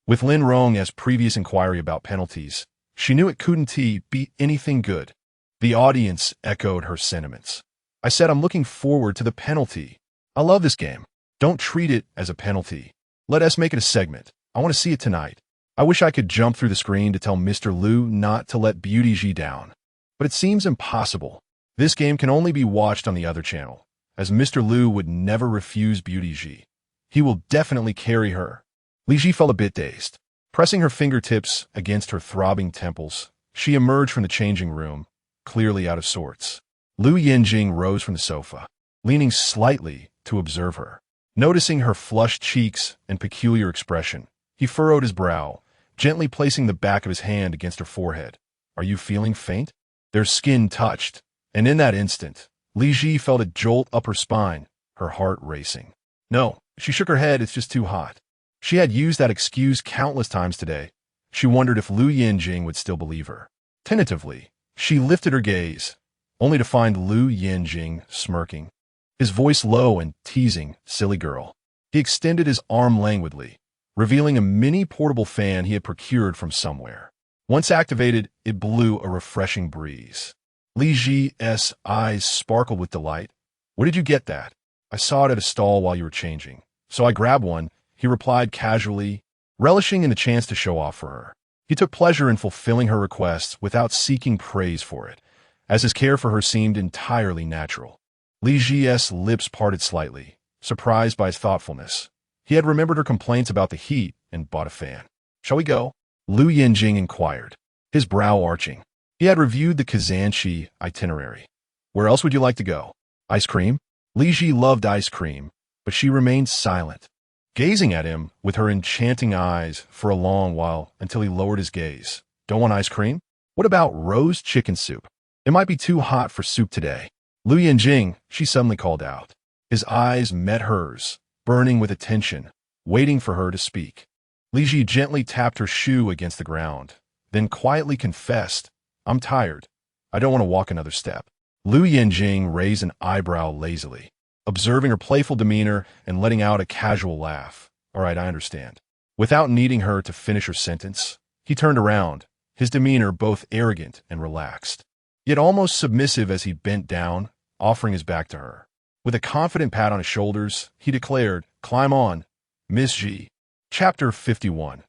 With Lin Rong's previous inquiry about penalties, she knew it couldn't be anything good. The audience echoed her sentiments. I said I'm looking forward to the penalty. I love this game. Don't treat it as a penalty. Let us make it a segment. I want to see it tonight. I wish I could jump through the screen to tell Mr. Liu not to let Beauty Zhi down. But it seems impossible. This game can only be watched on the other channel, as Mr. Liu would never refuse Beauty Zhi. He will definitely carry her. Li Zhi felt a bit dazed. Pressing her fingertips against her throbbing temples, she emerged from the changing room, clearly out of sorts. Lou Yanjing rose from the sofa, leaning slightly to observe her. Noticing her flushed cheeks and peculiar expression, he furrowed his brow, gently placing the back of his hand against her forehead. Are you feeling faint? Their skin touched, and in that instant, Li Zhi felt a jolt up her spine, her heart racing. No, she shook her head, it's just too hot. She had used that excuse countless times today. She wondered if Lou Yanjing would still believe her. Tentatively, she lifted her gaze, only to find Lou Yanjing smirking, his voice low and teasing, silly girl. He extended his arm languidly, revealing a mini portable fan he had procured from somewhere. Once activated, it blew a refreshing breeze. Li Zhi's eyes sparkled with delight. Where did you get that? I saw it at a stall while you were changing, so I grabbed one, he replied casually, relishing in the chance to show off for her. He took pleasure in fulfilling her requests without seeking praise for it, as his care for her seemed entirely natural. Li Zhi's lips parted slightly, surprised by his thoughtfulness. He had remembered her complaints about the heat and bought a fan. Shall we go? Lou Yanjing inquired, his brow arching. He had reviewed the Kazanshi itinerary. Where else would you like to go? Ice cream? Li Zhi loved ice cream, but she remained silent, gazing at him with her enchanting eyes for a long while until he lowered his gaze. Don't want ice cream? What about roast chicken soup? It might be too hot for soup today. Lou Yanjing, she suddenly called out. His eyes met hers, burning with attention, waiting for her to speak. Li Zhi gently tapped her shoe against the ground, then quietly confessed, I'm tired. I don't want to walk another step. Lou Yanjing raised an eyebrow lazily, observing her playful demeanor and letting out a casual laugh. All right, I understand. Without needing her to finish her sentence, he turned around, his demeanor both arrogant and relaxed, yet almost submissive as he bent down, offering his back to her. With a confident pat on his shoulders, he declared, Climb on, Miss Zhi. Chapter 51.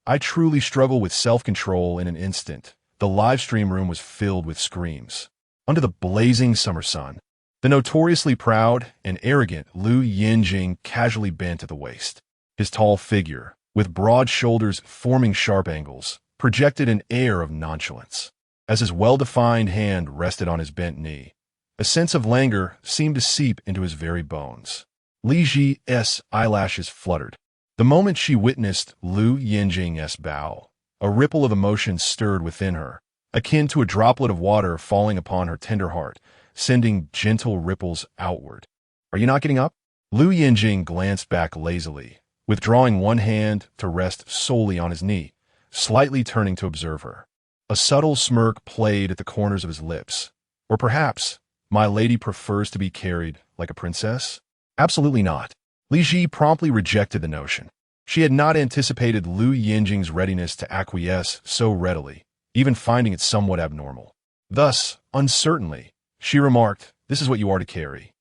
I truly struggle with self-control in an instant. The live stream room was filled with screams. Under the blazing summer sun, the notoriously proud and arrogant Lou Yanjing casually bent at the waist. His tall figure, with broad shoulders forming sharp angles, projected an air of nonchalance. As his well-defined hand rested on his bent knee, a sense of languor seemed to seep into his very bones. Li Zhi's eyelashes fluttered. The moment she witnessed Lou Yanjing's bow, a ripple of emotion stirred within her, akin to a droplet of water falling upon her tender heart, sending gentle ripples outward. Are you not getting up? Lou Yanjing glanced back lazily, withdrawing one hand to rest solely on his knee, slightly turning to observe her. A subtle smirk played at the corners of his lips. Or perhaps, my lady prefers to be carried like a princess? Absolutely not. Li Zhi promptly rejected the notion. She had not anticipated Lou Yanjing's readiness to acquiesce so readily, even finding it somewhat abnormal. Thus, uncertainly, she remarked, This is what you are to carry.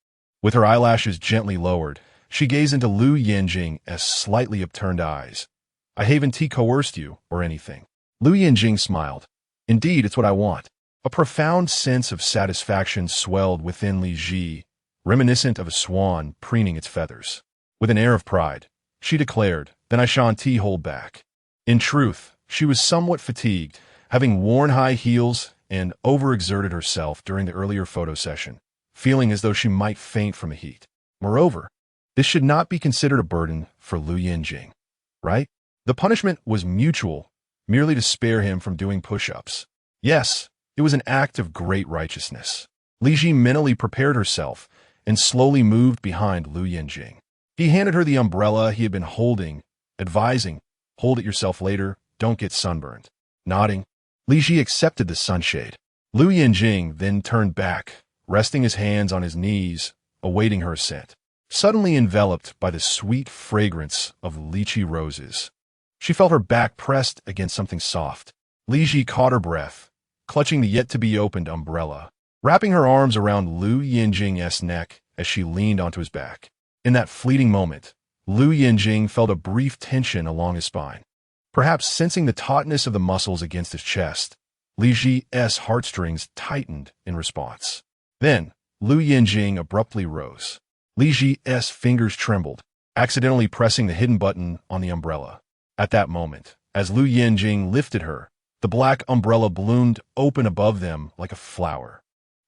With her eyelashes gently lowered, she gazed into Lou Yanjing's slightly upturned eyes. I haven't coerced you, or anything. Lou Yanjing smiled. Indeed, it's what I want. A profound sense of satisfaction swelled within Li Zhi, reminiscent of a swan preening its feathers. With an air of pride, she declared, Then I shan't hold back. In truth, she was somewhat fatigued, having worn high heels and overexerted herself during the earlier photo session, feeling as though she might faint from the heat. Moreover, this should not be considered a burden for Lou Yanjing, right? The punishment was mutual, merely to spare him from doing push-ups. Yes, it was an act of great righteousness. Li Zhi mentally prepared herself and slowly moved behind Lou Yanjing. He handed her the umbrella he had been holding, advising, Hold it yourself later, don't get sunburned. Nodding, Li Zhi accepted the sunshade. Lou Yanjing then turned back, resting his hands on his knees, awaiting her assent. Suddenly enveloped by the sweet fragrance of lychee roses, she felt her back pressed against something soft. Li Zhi caught her breath, clutching the yet-to-be-opened umbrella, wrapping her arms around Lou Yanjing's neck as she leaned onto his back. In that fleeting moment, Lou Yanjing felt a brief tension along his spine. Perhaps sensing the tautness of the muscles against his chest, Li Zhi's heartstrings tightened in response. Then, Lou Yanjing abruptly rose. Li Zhi's fingers trembled, accidentally pressing the hidden button on the umbrella. At that moment, as Lou Yanjing lifted her, the black umbrella bloomed open above them like a flower.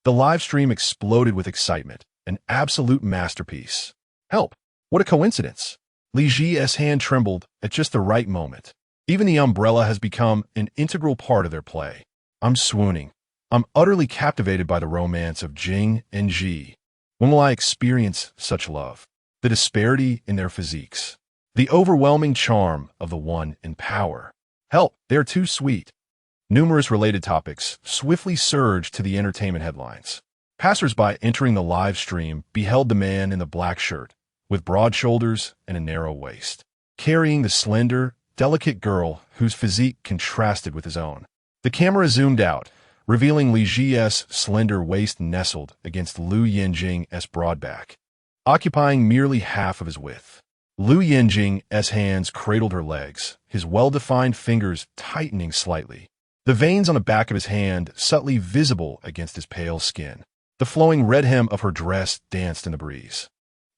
The live stream exploded with excitement, an absolute masterpiece. Help! What a coincidence! Li Zhi's hand trembled at just the right moment. Even the umbrella has become an integral part of their play. I'm swooning. I'm utterly captivated by the romance of Jing and Zhi. When will I experience such love? The disparity in their physiques. The overwhelming charm of the one in power. Help, they're too sweet. Numerous related topics swiftly surged to the entertainment headlines. Passers-by entering the live stream beheld the man in the black shirt, with broad shoulders and a narrow waist, carrying the slender, delicate girl whose physique contrasted with his own. The camera zoomed out, revealing Li Zhi's slender waist nestled against Lou Yanjing's broad back, occupying merely half of his width. Lou Yanjing's hands cradled her legs, his well-defined fingers tightening slightly, the veins on the back of his hand subtly visible against his pale skin. The flowing red hem of her dress danced in the breeze,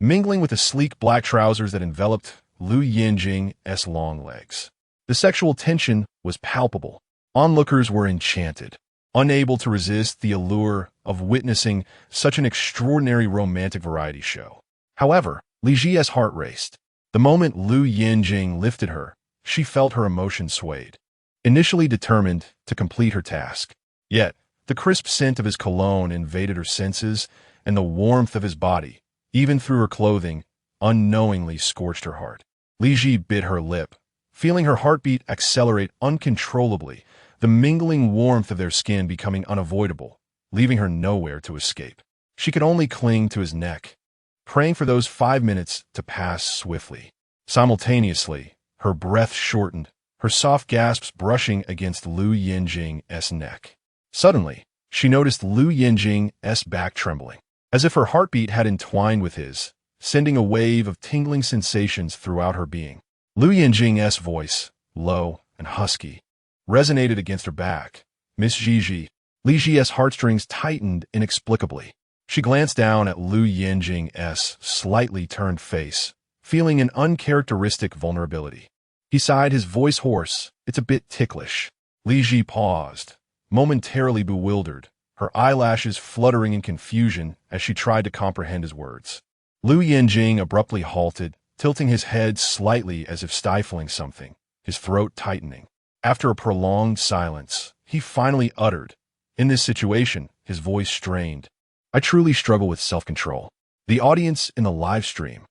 mingling with the sleek black trousers that enveloped Lou Yanjing's long legs. The sexual tension was palpable. Onlookers were enchanted, unable to resist the allure of witnessing such an extraordinary romantic variety show. However, Li Zhi's heart raced. The moment Lou Yanjing lifted her, she felt her emotions swayed, initially determined to complete her task. Yet, the crisp scent of his cologne invaded her senses, and the warmth of his body, even through her clothing, unknowingly scorched her heart. Li Zhi bit her lip, feeling her heartbeat accelerate uncontrollably, the mingling warmth of their skin becoming unavoidable, leaving her nowhere to escape. She could only cling to his neck, praying for those 5 minutes to pass swiftly. Simultaneously, her breath shortened, her soft gasps brushing against Lou Yanjing's neck. Suddenly, she noticed Lou Yanjing's back trembling, as if her heartbeat had entwined with his, sending a wave of tingling sensations throughout her being. Lou Yanjing's voice, low and husky, resonated against her back. Miss Zhi. Li Zhi's heartstrings tightened inexplicably. She glanced down at Lou Yanjing's slightly turned face, feeling an uncharacteristic vulnerability. He sighed, his voice hoarse. It's a bit ticklish. Li Zhi paused, momentarily bewildered, her eyelashes fluttering in confusion as she tried to comprehend his words. Lou Yanjing abruptly halted, tilting his head slightly as if stifling something, his throat tightening. After a prolonged silence, he finally uttered, in this situation, his voice strained, I truly struggle with self-control. The audience in the live stream.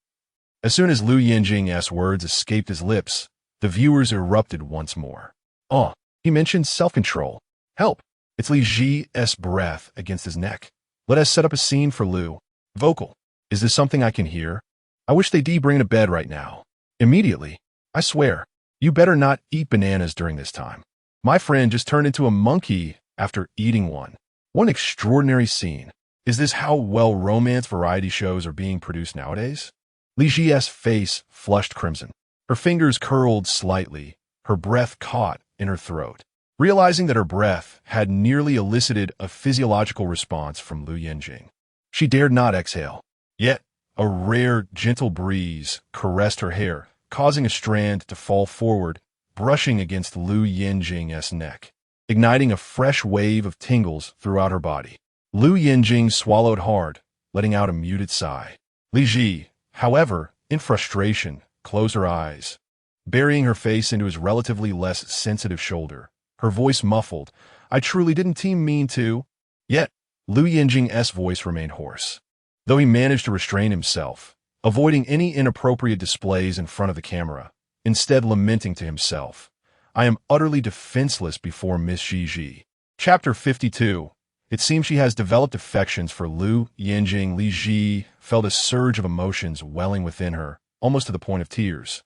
As soon as Lou Yanjing's words escaped his lips, the viewers erupted once more. Oh, he mentioned self-control. Help! It's Li Zhi's breath against his neck. Let us set up a scene for Lou. Vocal. Is this something I can hear? I wish they'd bring to bed right now. Immediately. I swear. You better not eat bananas during this time. My friend just turned into a monkey after eating one. What an extraordinary scene. Is this how well romance variety shows are being produced nowadays? Li Zhi's face flushed crimson. Her fingers curled slightly, her breath caught in her throat. Realizing that her breath had nearly elicited a physiological response from Lou Yanjing, she dared not exhale. Yet, a rare, gentle breeze caressed her hair, causing a strand to fall forward, brushing against Lou Yanjing's neck, igniting a fresh wave of tingles throughout her body. Lou Yanjing swallowed hard, letting out a muted sigh. Li Zhi, however, in frustration, closed her eyes, burying her face into his relatively less sensitive shoulder, her voice muffled. I truly didn't mean to. Yet, Lou Yanjing's voice remained hoarse, though he managed to restrain himself, avoiding any inappropriate displays in front of the camera, instead lamenting to himself, I am utterly defenseless before Miss Zhi. Chapter 52. It seems she has developed affections for Lou Yanjing. Li Zhi felt a surge of emotions welling within her, almost to the point of tears.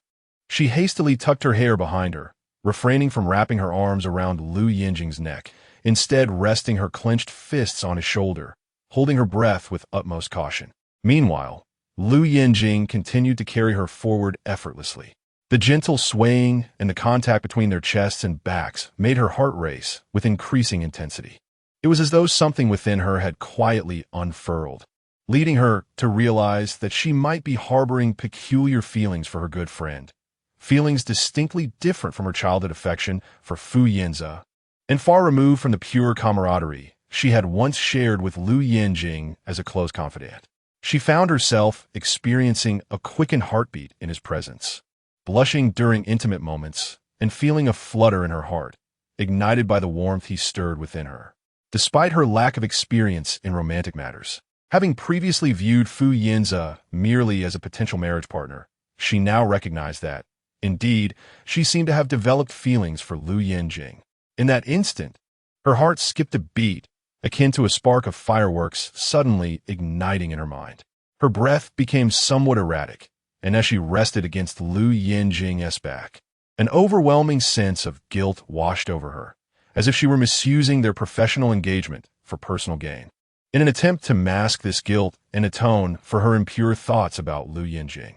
She hastily tucked her hair behind her, refraining from wrapping her arms around Lou Yanjing's neck, instead resting her clenched fists on his shoulder, holding her breath with utmost caution. Meanwhile, Lou Yanjing continued to carry her forward effortlessly. The gentle swaying and the contact between their chests and backs made her heart race with increasing intensity. It was as though something within her had quietly unfurled, leading her to realize that she might be harboring peculiar feelings for her good friend, feelings distinctly different from her childhood affection for Fu Yanze, and far removed from the pure camaraderie she had once shared with Lou Yanjing as a close confidant. She found herself experiencing a quickened heartbeat in his presence, blushing during intimate moments, and feeling a flutter in her heart, ignited by the warmth he stirred within her. Despite her lack of experience in romantic matters, having previously viewed Fu Yanze merely as a potential marriage partner, she now recognized that, indeed, she seemed to have developed feelings for Lou Yanjing. In that instant, her heart skipped a beat, akin to a spark of fireworks suddenly igniting in her mind. Her breath became somewhat erratic, and as she rested against Lou Yanjing's back, an overwhelming sense of guilt washed over her, as if she were misusing their professional engagement for personal gain. In an attempt to mask this guilt and atone for her impure thoughts about Lou Yanjing,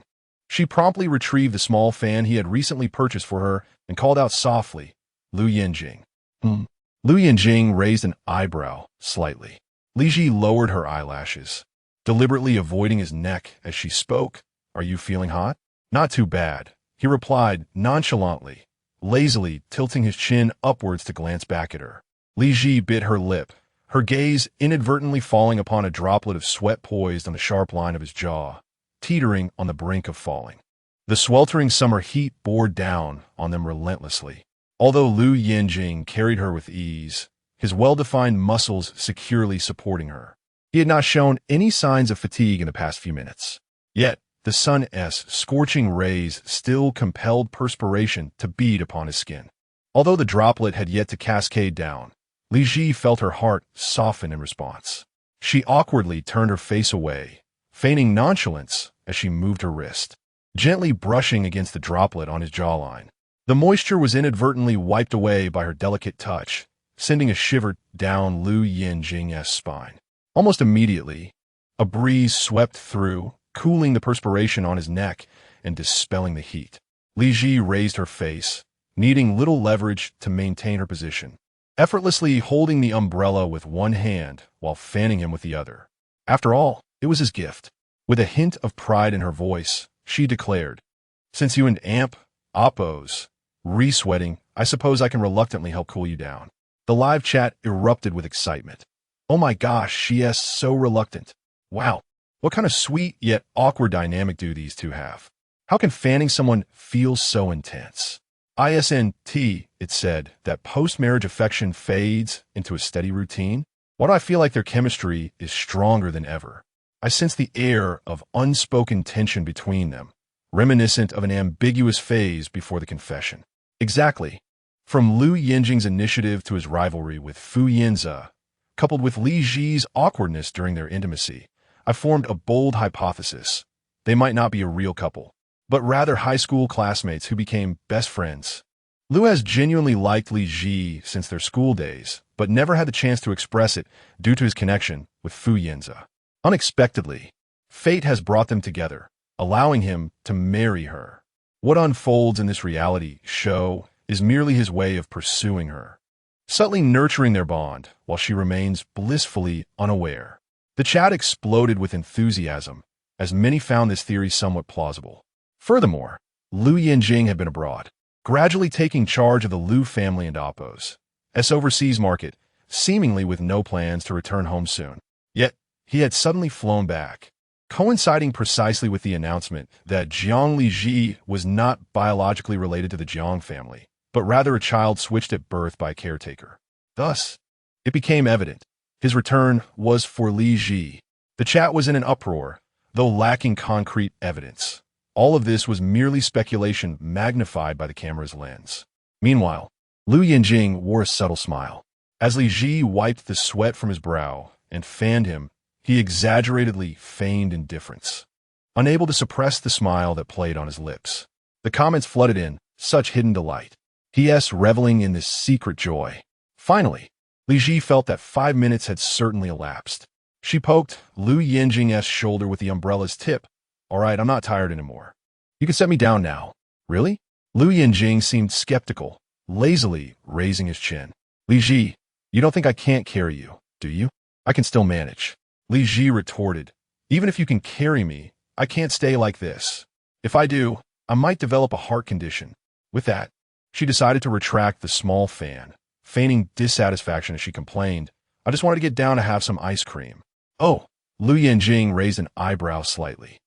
she promptly retrieved the small fan he had recently purchased for her and called out softly, Lou Yanjing. Lou Yanjing raised an eyebrow slightly. Li Zhi lowered her eyelashes, deliberately avoiding his neck as she spoke. Are you feeling hot? Not too bad, he replied nonchalantly, lazily tilting his chin upwards to glance back at her. Li Zhi bit her lip, her gaze inadvertently falling upon a droplet of sweat poised on the sharp line of his jaw, teetering on the brink of falling. The sweltering summer heat bore down on them relentlessly. Although Lou Yanjing carried her with ease, his well-defined muscles securely supporting her. He had not shown any signs of fatigue in the past few minutes. Yet, the sun's scorching rays still compelled perspiration to bead upon his skin. Although the droplet had yet to cascade down, Li Zhi felt her heart soften in response. She awkwardly turned her face away, feigning nonchalance as she moved her wrist, gently brushing against the droplet on his jawline. The moisture was inadvertently wiped away by her delicate touch, sending a shiver down Lou Yanjing's spine. Almost immediately, a breeze swept through, cooling the perspiration on his neck and dispelling the heat. Li Zhi raised her face, needing little leverage to maintain her position, effortlessly holding the umbrella with one hand while fanning him with the other. After all, it was his gift. With a hint of pride in her voice, she declared, "Since you and Oppos re-sweating, I suppose I can reluctantly help cool you down." The live chat erupted with excitement. "Oh my gosh, she is so reluctant. Wow, what kind of sweet yet awkward dynamic do these two have? How can fanning someone feel so intense?" "Isn't it said that post-marriage affection fades into a steady routine? Why do I feel like their chemistry is stronger than ever? I sense the air of unspoken tension between them, reminiscent of an ambiguous phase before the confession." Exactly. From Lou Yanjing's initiative to his rivalry with Fu Yanze, coupled with Li Zhi's awkwardness during their intimacy, I formed a bold hypothesis. They might not be a real couple, but rather high school classmates who became best friends. Lou has genuinely liked Li Zhi since their school days, but never had the chance to express it due to his connection with Fu Yanze. Unexpectedly, fate has brought them together, allowing him to marry her. What unfolds in this reality show is merely his way of pursuing her, subtly nurturing their bond while she remains blissfully unaware. The chat exploded with enthusiasm, as many found this theory somewhat plausible. Furthermore, Lou Yanjing had been abroad, gradually taking charge of the Lou family and Oppos' overseas market, seemingly with no plans to return home soon. Yet, he had suddenly flown back, coinciding precisely with the announcement that Li Zhi was not biologically related to the Jiang family, but rather a child switched at birth by a caretaker. Thus, it became evident his return was for Li Zhi. The chat was in an uproar, though lacking concrete evidence. All of this was merely speculation magnified by the camera's lens. Meanwhile, Lou Yanjing wore a subtle smile. As Li Zhi wiped the sweat from his brow and fanned him, he exaggeratedly feigned indifference, unable to suppress the smile that played on his lips. The comments flooded in, such hidden delight. P.S. reveling in this secret joy. Finally, Li Zhi felt that 5 minutes had certainly elapsed. She poked Lou Yanjing's shoulder with the umbrella's tip. "All right, I'm not tired anymore. You can set me down now." "Really?" Lou Yanjing seemed skeptical, lazily raising his chin. "Li Zhi, you don't think I can't carry you, do you? I can still manage." Li Zhi retorted, "Even if you can carry me, I can't stay like this. If I do, I might develop a heart condition." With that, she decided to retract the small fan, feigning dissatisfaction as she complained, "I just wanted to get down to have some ice cream." "Oh," Lou Yanjing raised an eyebrow slightly.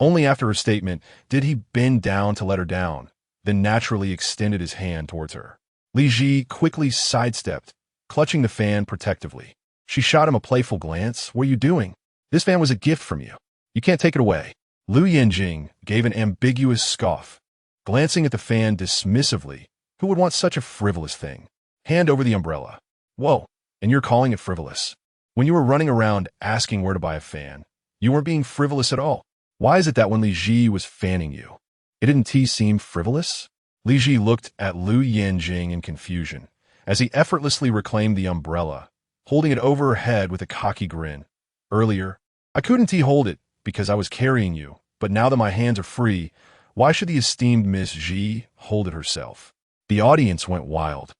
Only after her statement did he bend down to let her down, then naturally extended his hand towards her. Li Zhi quickly sidestepped, clutching the fan protectively. She shot him a playful glance. "What are you doing? This fan was a gift from you. You can't take it away." Lou Yanjing gave an ambiguous scoff, glancing at the fan dismissively. Who would want such a frivolous thing? "Hand over the umbrella." "Whoa, and you're calling it frivolous? When you were running around asking where to buy a fan, you weren't being frivolous at all. Why is it that when Li Zhi was fanning you, it didn't seem frivolous?" Li Zhi looked at Lou Yanjing in confusion, as he effortlessly reclaimed the umbrella, holding it over her head with a cocky grin. "Earlier, I couldn't hold it because I was carrying you, but now that my hands are free, why should the esteemed Miss Zhi hold it herself?" The audience went wild,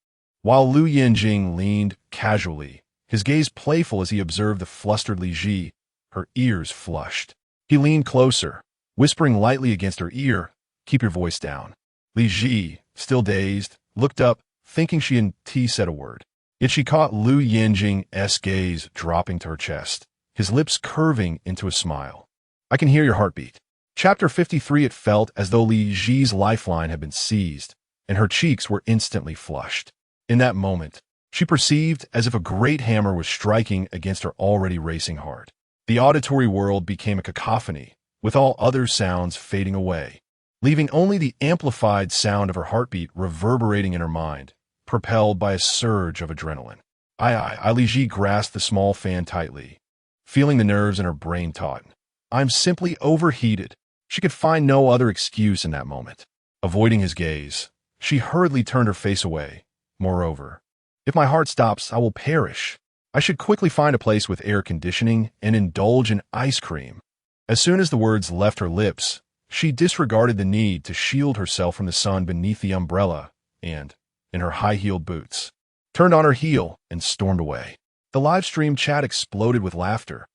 while Lou Yanjing leaned casually, his gaze playful as he observed the flustered Li Zhi, her ears flushed. He leaned closer, whispering lightly against her ear, "Keep your voice down." Li Zhi, still dazed, looked up, thinking she hadn't said a word. Yet she caught Lou Yanjing's gaze dropping to her chest, his lips curving into a smile. "I can hear your heartbeat." Chapter 53. It felt as though Li Zhi's lifeline had been seized, and her cheeks were instantly flushed. In that moment, she perceived as if a great hammer was striking against her already racing heart. The auditory world became a cacophony, with all other sounds fading away, leaving only the amplified sound of her heartbeat reverberating in her mind, propelled by a surge of adrenaline. Li Zhi grasped the small fan tightly, feeling the nerves in her brain taut. "I'm simply overheated." She could find no other excuse in that moment. Avoiding his gaze, she hurriedly turned her face away. "Moreover, if my heart stops, I will perish. I should quickly find a place with air conditioning and indulge in ice cream." As soon as the words left her lips, she disregarded the need to shield herself from the sun beneath the umbrella and, in her high-heeled boots, turned on her heel and stormed away. The live stream chat exploded with laughter.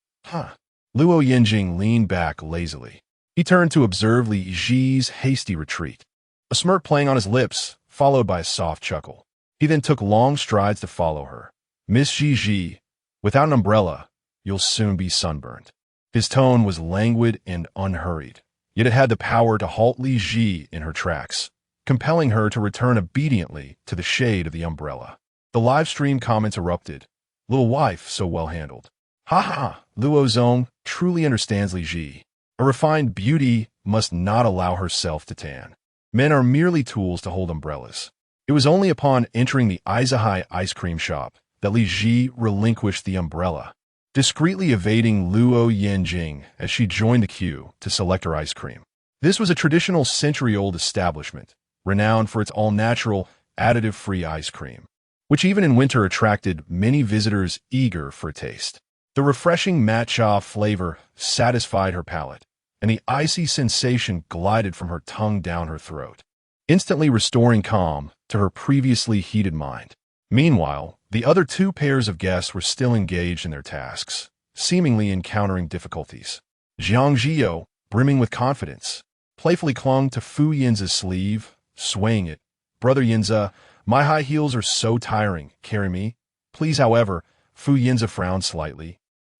Lou Yanjing leaned back lazily. He turned to observe Li Zhi's hasty retreat, a smirk playing on his lips, followed by a soft chuckle. He then took long strides to follow her. "Miss Zhi, without an umbrella, you'll soon be sunburned." His tone was languid and unhurried, yet it had the power to halt Li Zhi in her tracks, compelling her to return obediently to the shade of the umbrella. The live stream comments erupted. "Little wife, so well handled. Ha ha, Luo Zong truly understands Li Zhi. A refined beauty must not allow herself to tan. Men are merely tools to hold umbrellas." It was only upon entering the Yanze ice cream shop that Li Zhi relinquished the umbrella, discreetly evading Lou Yanjing as she joined the queue to select her ice cream. This was a traditional century-old establishment, renowned for its all-natural, additive-free ice cream, which even in winter attracted many visitors eager for a taste. The refreshing matcha flavor satisfied her palate, and the icy sensation glided from her tongue down her throat, instantly restoring calm to her previously heated mind. Meanwhile, the other two pairs of guests were still engaged in their tasks, seemingly encountering difficulties. Jiang Zhi You, brimming with confidence, playfully clung to Fu Yanze's sleeve, swaying it. "Brother Yanze, my high heels are so tiring. Carry me, please." However, Fu Yanze frowned slightly,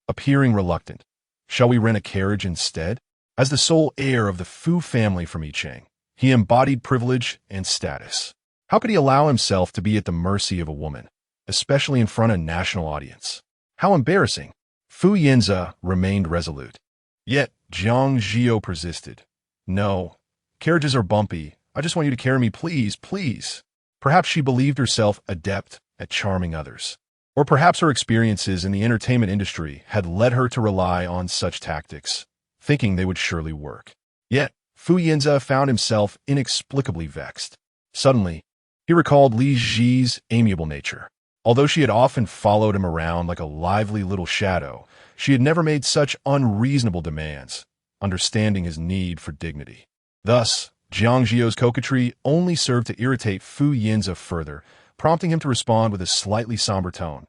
appearing reluctant. "Shall we rent a carriage instead?" As the sole heir of the Fu family from Yicheng, he embodied privilege and status. How could he allow himself to be at the mercy of a woman, especially in front of a national audience? How embarrassing! Fu Yanze remained resolute. Yet Jiang Zhi You persisted. "No, carriages are bumpy. I just want you to carry me, please, please." Perhaps she believed herself adept at charming others. Or perhaps her experiences in the entertainment industry had led her to rely on such tactics, thinking they would surely work. Yet Fu Yanze found himself inexplicably vexed. Suddenly, he recalled Li Zhi's amiable nature. Although she had often followed him around like a lively little shadow, she had never made such unreasonable demands, understanding his need for dignity. Thus, Jiang Zhi You's coquetry only served to irritate Fu Yanze further, prompting him to respond with a slightly somber tone.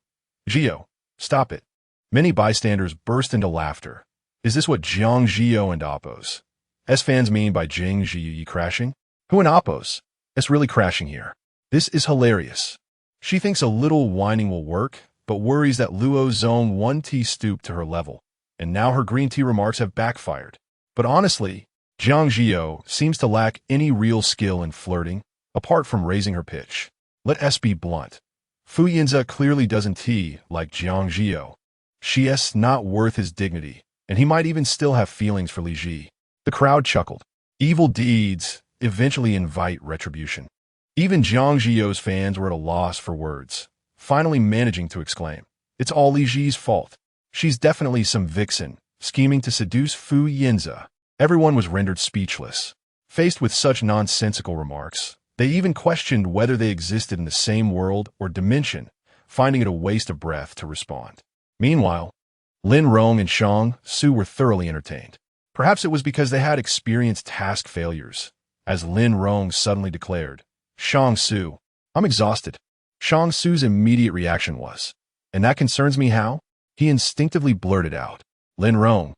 "Zhi You, stop it." Many bystanders burst into laughter. Is this what Jiang Zhi You and Appos fans mean by Jiang Zhi You crashing? Who in Appos is really crashing here? This is hilarious. She thinks a little whining will work, but worries that Luo Zong 1T stooped to her level, and now her green tea remarks have backfired. But honestly, Jiang Zhi You seems to lack any real skill in flirting, apart from raising her pitch. Let us be blunt. Fu Yanze clearly doesn't like Jiang Zhi You. She is not worth his dignity, and he might even still have feelings for Li Zhi. The crowd chuckled. Evil deeds eventually invite retribution. Even Jiang Zhi You's fans were at a loss for words, finally managing to exclaim, "It's all Li Zhi's fault. She's definitely some vixen, scheming to seduce Fu Yanze." Everyone was rendered speechless. Faced with such nonsensical remarks, they even questioned whether they existed in the same world or dimension, finding it a waste of breath to respond. Meanwhile, Lin Rong and Shang Su were thoroughly entertained. Perhaps it was because they had experienced task failures, as Lin Rong suddenly declared, "Shang Su, I'm exhausted." Shang Su's immediate reaction was, "And that concerns me how?" He instinctively blurted out, "Lin Rong."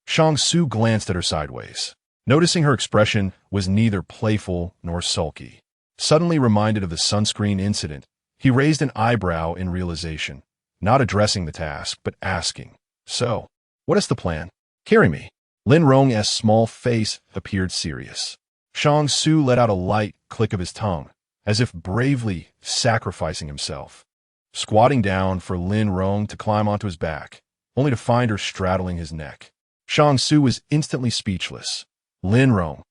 Shang Su glanced at her sideways, noticing her expression was neither playful nor sulky. Suddenly reminded of the sunscreen incident, he raised an eyebrow in realization, not addressing the task, but asking, "So, what is the plan? Carry me." Lin Rong's small face appeared serious. Jiang Zhi You let out a light click of his tongue, as if bravely sacrificing himself, squatting down for Lin Rong to climb onto his back, only to find her straddling his neck. Jiang Zhi was instantly speechless. Lin Rong.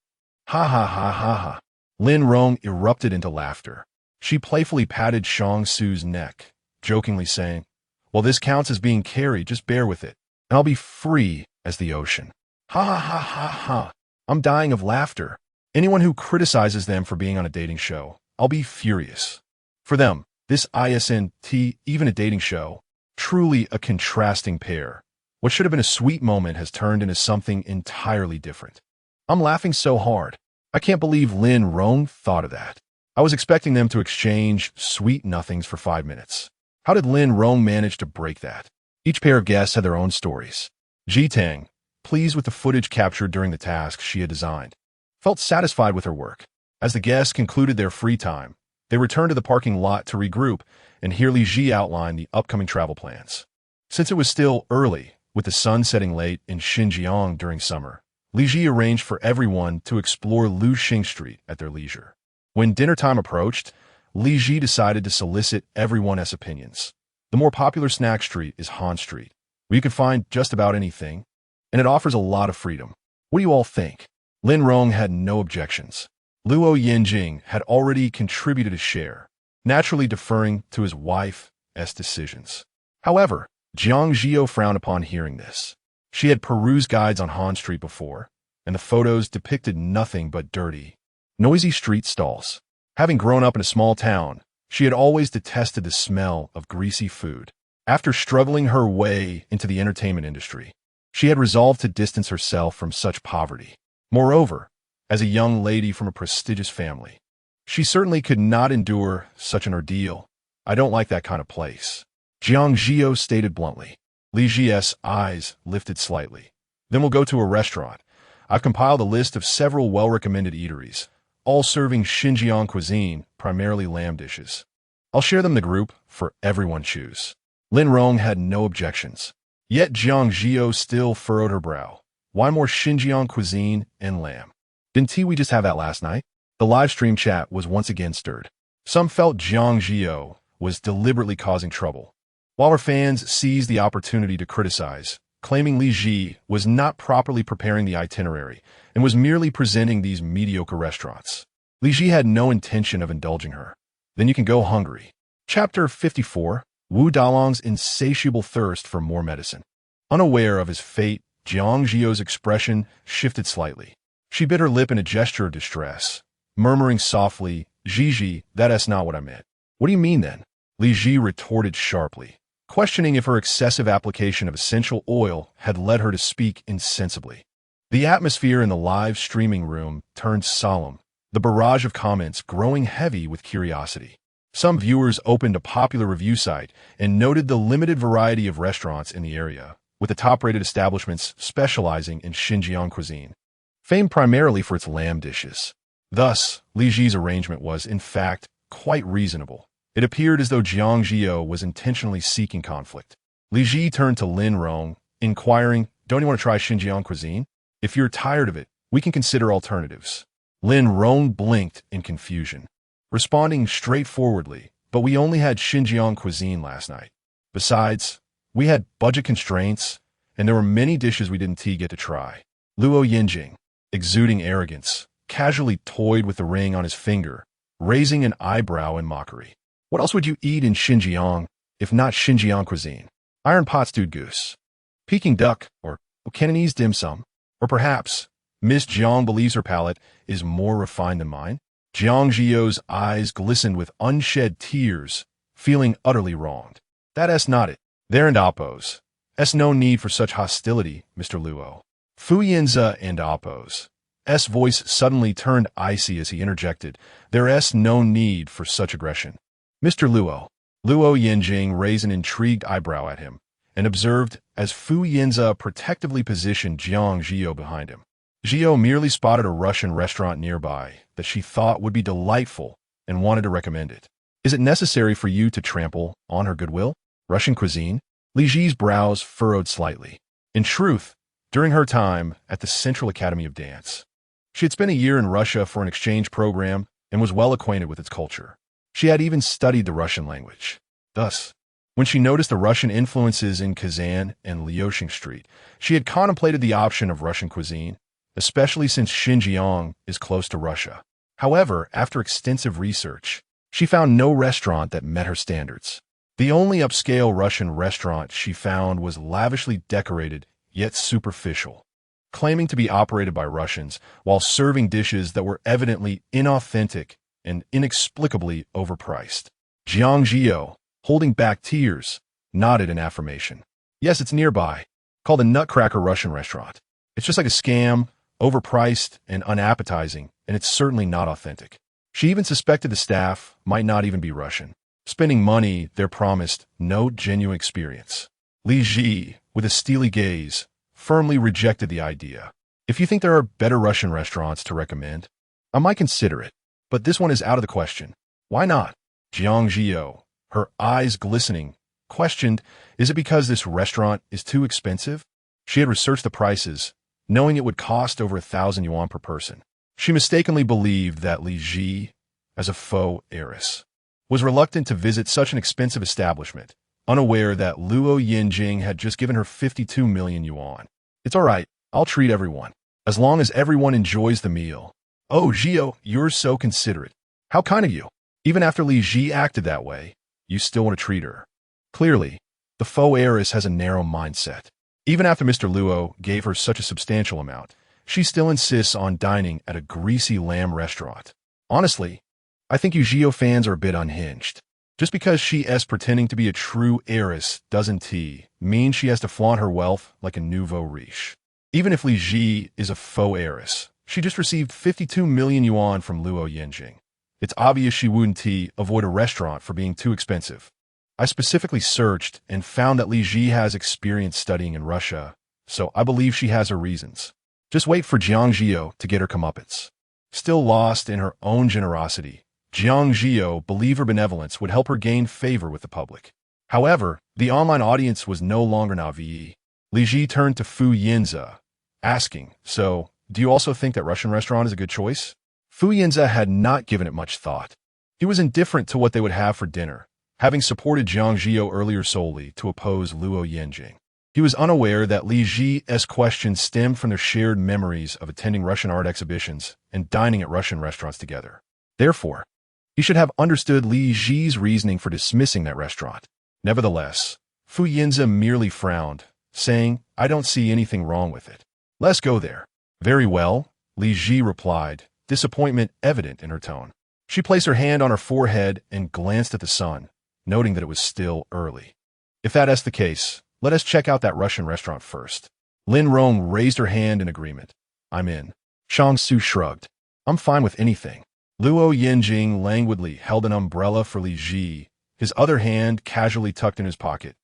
Ha ha ha ha ha. Lin Rong erupted into laughter. She playfully patted Jiang Zhi's neck, jokingly saying, "Well, this counts as being carried, just bear with it, and I'll be free as the ocean." Ha ha ha ha ha. I'm dying of laughter. Anyone who criticizes them for being on a dating show, I'll be furious. For them, this isn't even a dating show, truly a contrasting pair. What should have been a sweet moment has turned into something entirely different. I'm laughing so hard. I can't believe Lin Rong thought of that. I was expecting them to exchange sweet nothings for 5 minutes. How did Lin Rong manage to break that? Each pair of guests had their own stories. Jitang, pleased with the footage captured during the task she had designed, felt satisfied with her work. As the guests concluded their free time, they returned to the parking lot to regroup and hear Li Zhi outline the upcoming travel plans. Since it was still early, with the sun setting late in Xinjiang during summer, Li Zhi arranged for everyone to explore Luxing Street at their leisure. When dinner time approached, Li Zhi decided to solicit everyone's opinions. The more popular snack street is Han Street, where you can find just about anything, and it offers a lot of freedom. What do you all think? Lin Rong had no objections. Lou Yanjing had already contributed a share, naturally deferring to his wife's decisions. However, Jiang Zhi You frowned upon hearing this. She had perused guides on Han Street before, and the photos depicted nothing but dirty, noisy street stalls. Having grown up in a small town, she had always detested the smell of greasy food. After struggling her way into the entertainment industry, she had resolved to distance herself from such poverty. Moreover, as a young lady from a prestigious family, she certainly could not endure such an ordeal. "I don't like that kind of place," Jiang Zhi You stated bluntly. Li Zhi's eyes lifted slightly. "Then we'll go to a restaurant. I've compiled a list of several well-recommended eateries, all serving Xinjiang cuisine, primarily lamb dishes. I'll share them in the group for everyone choose." Lin Rong had no objections. Yet Jiang Zhi You still furrowed her brow. Why more Xinjiang cuisine and lamb? Didn't we just have that last night? The live stream chat was once again stirred. Some felt Jiang Zhi You was deliberately causing trouble, while her fans seized the opportunity to criticize, claiming Li Zhi was not properly preparing the itinerary and was merely presenting these mediocre restaurants. Li Zhi had no intention of indulging her. Then you can go hungry. Chapter 54, Wu Dalong's insatiable thirst for more medicine. Unaware of his fate, Jiang Zhi You's expression shifted slightly. She bit her lip in a gesture of distress, murmuring softly, "Zhi, that's not what I meant." "What do you mean then?" Li Zhi retorted sharply, questioning if her excessive application of essential oil had led her to speak insensibly. The atmosphere in the live streaming room turned solemn, the barrage of comments growing heavy with curiosity. Some viewers opened a popular review site and noted the limited variety of restaurants in the area, with the top-rated establishments specializing in Xinjiang cuisine, famed primarily for its lamb dishes. Thus, Li Zhi's arrangement was, in fact, quite reasonable. It appeared as though Jiang Zhi You was intentionally seeking conflict. Li Zhi turned to Lin Rong, inquiring, "Don't you want to try Xinjiang cuisine? If you're tired of it, we can consider alternatives." Lin Rong blinked in confusion, responding straightforwardly, "But we only had Xinjiang cuisine last night. Besides, we had budget constraints, and there were many dishes we didn't get to try." Lou Yanjing, exuding arrogance, casually toyed with the ring on his finger, raising an eyebrow in mockery. "What else would you eat in Xinjiang, if not Xinjiang cuisine? Iron pot stewed goose, Peking duck, or Cantonese dim sum? Or perhaps Miss Jiang believes her palate is more refined than mine?" Jiang Zhi You's eyes glistened with unshed tears, feeling utterly wronged. "That's not it. There and oppose. Es no need for such hostility, Mr. Luo." Fu Yanze and Oppo's voice suddenly turned icy as he interjected, "There's no need for such aggression. Mr. Luo." Lou Yanjing raised an intrigued eyebrow at him and observed as Fu Yanze protectively positioned Jiang Zhi You behind him. Zhi You merely spotted a Russian restaurant nearby that she thought would be delightful and wanted to recommend it. Is it necessary for you to trample on her goodwill? Russian cuisine? Li Zhi's brows furrowed slightly. In truth, during her time at the Central Academy of Dance, she had spent a year in Russia for an exchange program and was well acquainted with its culture. She had even studied the Russian language. Thus, when she noticed the Russian influences in Kazan and Liuxing Street, she had contemplated the option of Russian cuisine, especially since Xinjiang is close to Russia. However, after extensive research, she found no restaurant that met her standards. The only upscale Russian restaurant she found was lavishly decorated, yet superficial, claiming to be operated by Russians while serving dishes that were evidently inauthentic and inexplicably overpriced. Jiang Zhi You, holding back tears, nodded in affirmation. Yes, it's nearby, called the Nutcracker Russian Restaurant. It's just like a scam, overpriced and unappetizing, and it's certainly not authentic. She even suspected the staff might not even be Russian, spending money there promised no genuine experience. Li Zhi, with a steely gaze, firmly rejected the idea. If you think there are better Russian restaurants to recommend, I might consider it, but this one is out of the question. Why not? Jiang Zhi You, her eyes glistening, questioned, is it because this restaurant is too expensive? She had researched the prices, knowing it would cost over 1,000 yuan per person. She mistakenly believed that Li Zhi, as a faux heiress, was reluctant to visit such an expensive establishment, unaware that Lou Yanjing had just given her 52 million yuan. It's all right, I'll treat everyone, as long as everyone enjoys the meal. Oh, Zhi You, you're so considerate. How kind of you. Even after Li Zhi acted that way, you still want to treat her. Clearly, the faux heiress has a narrow mindset. Even after Mr. Luo gave her such a substantial amount, she still insists on dining at a greasy lamb restaurant. Honestly, I think you Zhi You fans are a bit unhinged. Just because she is pretending to be a true heiress doesn't mean she has to flaunt her wealth like a nouveau riche. Even if Li Zhi is a faux heiress, she just received 52 million yuan from Lou Yanjing. It's obvious she wouldn't avoid a restaurant for being too expensive. I specifically searched and found that Li Zhi has experience studying in Russia, so I believe she has her reasons. Just wait for Jiang Zhi You to get her comeuppance. Still lost in her own generosity, Jiang Zhi You believed her benevolence would help her gain favor with the public. However, the online audience was no longer naive. Li Zhi turned to Fu Yanze, asking, so, do you also think that Russian restaurant is a good choice? Fu Yanze had not given it much thought. He was indifferent to what they would have for dinner, having supported Jiang Zhi You earlier solely to oppose Lou Yanjing. He was unaware that Li Zhi's questions stemmed from their shared memories of attending Russian art exhibitions and dining at Russian restaurants together. Therefore, he should have understood Li Zhi's reasoning for dismissing that restaurant. Nevertheless, Fu Yanze merely frowned, saying, I don't see anything wrong with it. Let's go there. Very well, Li Zhi replied, disappointment evident in her tone. She placed her hand on her forehead and glanced at the sun, noting that it was still early. If that is the case, let us check out that Russian restaurant first. Lin Rong raised her hand in agreement. I'm in. Shang Su shrugged. I'm fine with anything. Lou Yanjing languidly held an umbrella for Li Zhi, his other hand casually tucked in his pocket,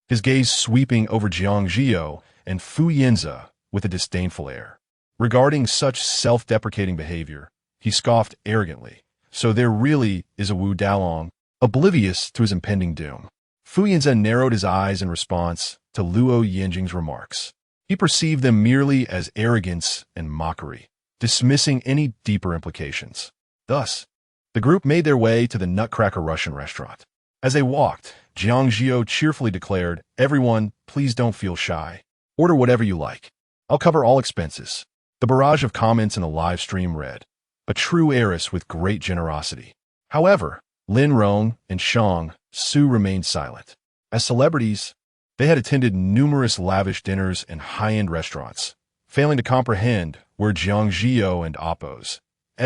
his gaze sweeping over Jiang Zhi You and Fu Yanze with a disdainful air. Regarding such self-deprecating behavior, he scoffed arrogantly. So there really is a Wu Dalong, oblivious to his impending doom. Fu Yanze narrowed his eyes in response to Lou Yanjing's remarks. He perceived them merely as arrogance and mockery, dismissing any deeper implications. Thus, the group made their way to the Nutcracker Russian restaurant. As they walked, Jiang Zhi You cheerfully declared, everyone, please don't feel shy. Order whatever you like. I'll cover all expenses. The barrage of comments in the live stream read, a true heiress with great generosity. However, Lin Rong and Shang Su remained silent. As celebrities, they had attended numerous lavish dinners and high-end restaurants, failing to comprehend where Jiang Zhi You and Oppo's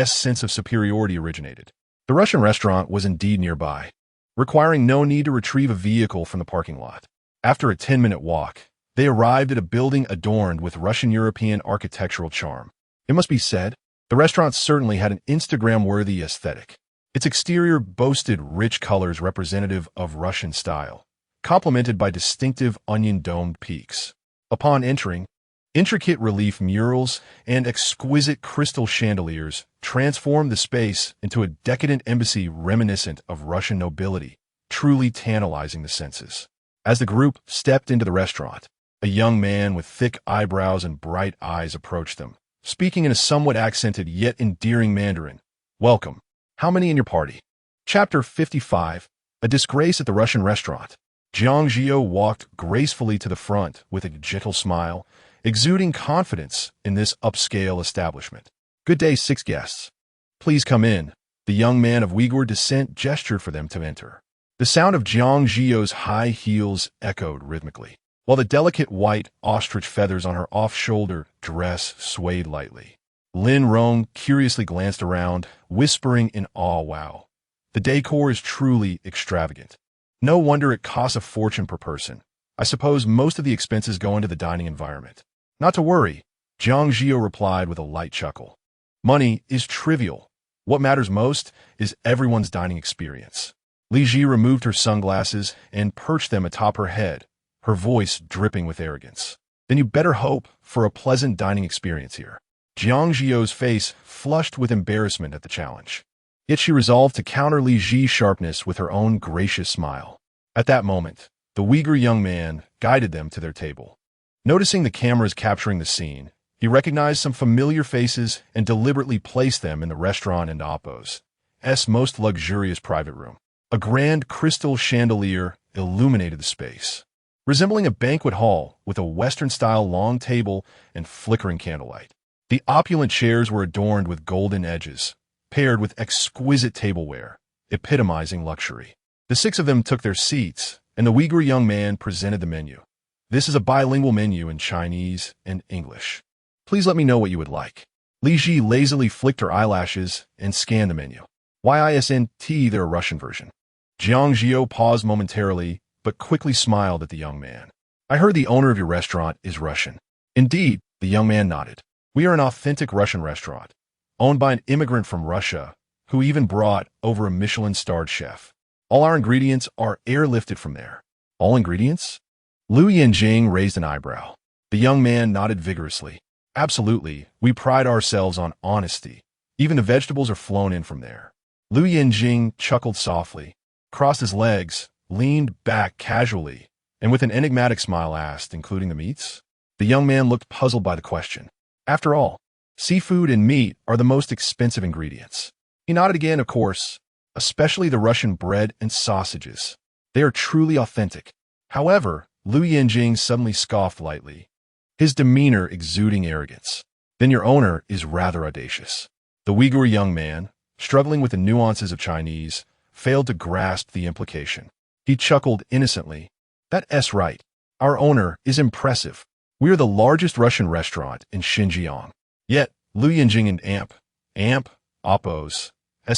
sense of superiority originated. The Russian restaurant was indeed nearby, requiring no need to retrieve a vehicle from the parking lot. After a 10-minute walk, they arrived at a building adorned with Russian-European architectural charm. It must be said, the restaurant certainly had an Instagram-worthy aesthetic. Its exterior boasted rich colors representative of Russian style, complemented by distinctive onion-domed peaks. Upon entering, Intricate relief murals and exquisite crystal chandeliers transformed the space into a decadent embassy reminiscent of Russian nobility, truly tantalizing the senses. As the group stepped into the restaurant, a young man with thick eyebrows and bright eyes approached them, speaking in a somewhat accented yet endearing Mandarin. "Welcome. How many in your party?" Chapter 55. A disgrace at the Russian restaurant. Jiang Zhi You walked gracefully to the front with a gentle smile, exuding confidence in this upscale establishment. "Good day, 6 guests. Please come in." The young man of Uyghur descent gestured for them to enter. The sound of Jiang Zhi You's high heels echoed rhythmically, while the delicate white ostrich feathers on her off-shoulder dress swayed lightly. Lin Rong curiously glanced around, whispering in awe, "Wow. The decor is truly extravagant. No wonder it costs a fortune per person. I suppose most of the expenses go into the dining environment." "Not to worry," Jiang Zhi You replied with a light chuckle. "Money is trivial. What matters most is everyone's dining experience." Li Zhi removed her sunglasses and perched them atop her head, her voice dripping with arrogance. "Then you better hope for a pleasant dining experience here." Jiang Zhi You's face flushed with embarrassment at the challenge. Yet she resolved to counter Li Zhi's sharpness with her own gracious smile. At that moment, the Uyghur young man guided them to their table. Noticing the cameras capturing the scene, he recognized some familiar faces and deliberately placed them in the restaurant and Oppo's most luxurious private room. A grand crystal chandelier illuminated the space, resembling a banquet hall with a Western-style long table and flickering candlelight. The opulent chairs were adorned with golden edges, paired with exquisite tableware, epitomizing luxury. The 6 of them took their seats, and the Uyghur young man presented the menu. "This is a bilingual menu in Chinese and English. Please let me know what you would like." Li Zhi lazily flicked her eyelashes and scanned the menu. "Isn't there a Russian version?" Jiang Zhi You paused momentarily, but quickly smiled at the young man. "I heard the owner of your restaurant is Russian." "Indeed," the young man nodded. "We are an authentic Russian restaurant, owned by an immigrant from Russia, who even brought over a Michelin-starred chef. All our ingredients are airlifted from there." "All ingredients?" Lou Yanjing raised an eyebrow. The young man nodded vigorously. "Absolutely, we pride ourselves on honesty. Even the vegetables are flown in from there." Lou Yanjing chuckled softly, crossed his legs, leaned back casually, and with an enigmatic smile asked, "Including the meats?" The young man looked puzzled by the question. After all, seafood and meat are the most expensive ingredients. He nodded again, "Of course, especially the Russian bread and sausages. They are truly authentic." However, Lou Yanjing suddenly scoffed lightly, his demeanor exuding arrogance. "Then your owner is rather audacious." The Uyghur young man, struggling with the nuances of Chinese, failed to grasp the implication. He chuckled innocently. "That's right. Our owner is impressive. We are the largest Russian restaurant in Xinjiang." Yet, Lou Yanjing and Oppo's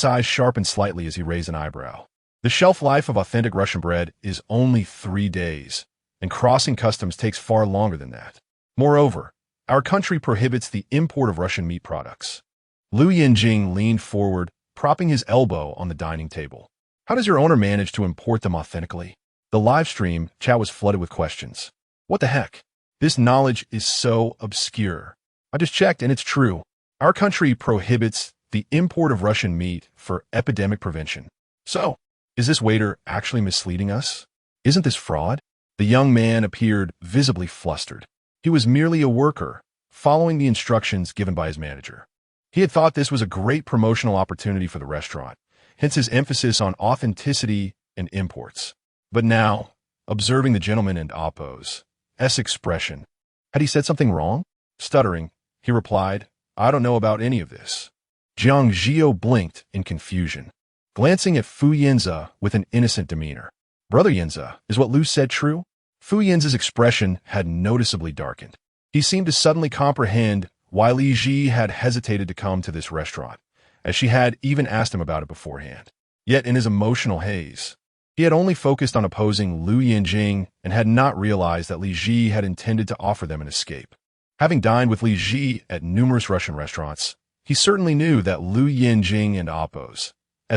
eyes sharpened slightly as he raised an eyebrow. "The shelf life of authentic Russian bread is only 3 days, and crossing customs takes far longer than that. Moreover, our country prohibits the import of Russian meat products." Lou Yanjing leaned forward, propping his elbow on the dining table. "How does your owner manage to import them authentically?" The live stream chat was flooded with questions. "What the heck? This knowledge is so obscure. I just checked and it's true. Our country prohibits the import of Russian meat for epidemic prevention. So, is this waiter actually misleading us? Isn't this fraud?" The young man appeared visibly flustered. He was merely a worker, following the instructions given by his manager. He had thought this was a great promotional opportunity for the restaurant, hence his emphasis on authenticity and imports. But now, observing the gentleman and Oppo's expression, had he said something wrong? Stuttering, he replied, "I don't know about any of this." Jiang Zhi You blinked in confusion, glancing at Fu Yanze with an innocent demeanor. "Brother Yanze, is what Lou said true?" Fu Yanze's expression had noticeably darkened. He seemed to suddenly comprehend why Li Zhi had hesitated to come to this restaurant, as she had even asked him about it beforehand. Yet in his emotional haze, he had only focused on opposing Lou Yanjing and had not realized that Li Zhi had intended to offer them an escape. Having dined with Li Zhi at numerous Russian restaurants, he certainly knew that Lou Yanjing and Oppo's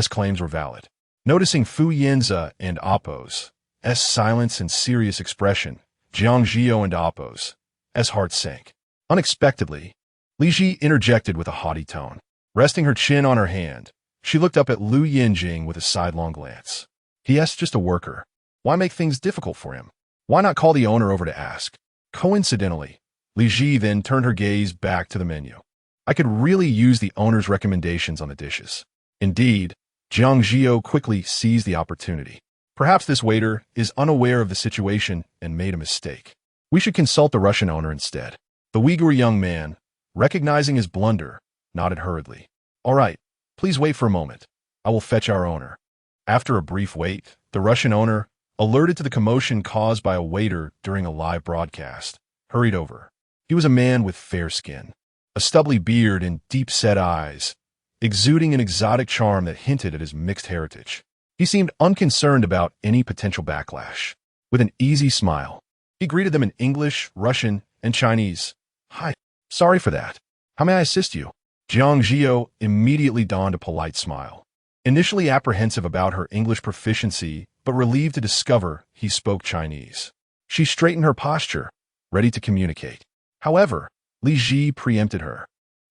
claims were valid. Noticing Fu Yanze and Oppo's silence and serious expression, Jiang Zhi You and Oppo's heart sank. Unexpectedly, Li Zhi interjected with a haughty tone. Resting her chin on her hand, she looked up at Lou Yanjing with a sidelong glance. He's just a worker. Why make things difficult for him? Why not call the owner over to ask? Coincidentally, Li Zhi then turned her gaze back to the menu. I could really use the owner's recommendations on the dishes. Indeed, Jiang Zhi You quickly seized the opportunity. Perhaps this waiter is unaware of the situation and made a mistake. We should consult the Russian owner instead. The Uyghur young man, recognizing his blunder, nodded hurriedly. All right, please wait for a moment. I will fetch our owner. After a brief wait, the Russian owner, alerted to the commotion caused by a waiter during a live broadcast, hurried over. He was a man with fair skin, a stubbly beard and deep-set eyes, exuding an exotic charm that hinted at his mixed heritage. He seemed unconcerned about any potential backlash. With an easy smile, he greeted them in English, Russian, and Chinese. Hi, sorry for that. How may I assist you? Jiang Zhi You immediately donned a polite smile. Initially apprehensive about her English proficiency, but relieved to discover he spoke Chinese. She straightened her posture, ready to communicate. However, Li Zhi preempted her.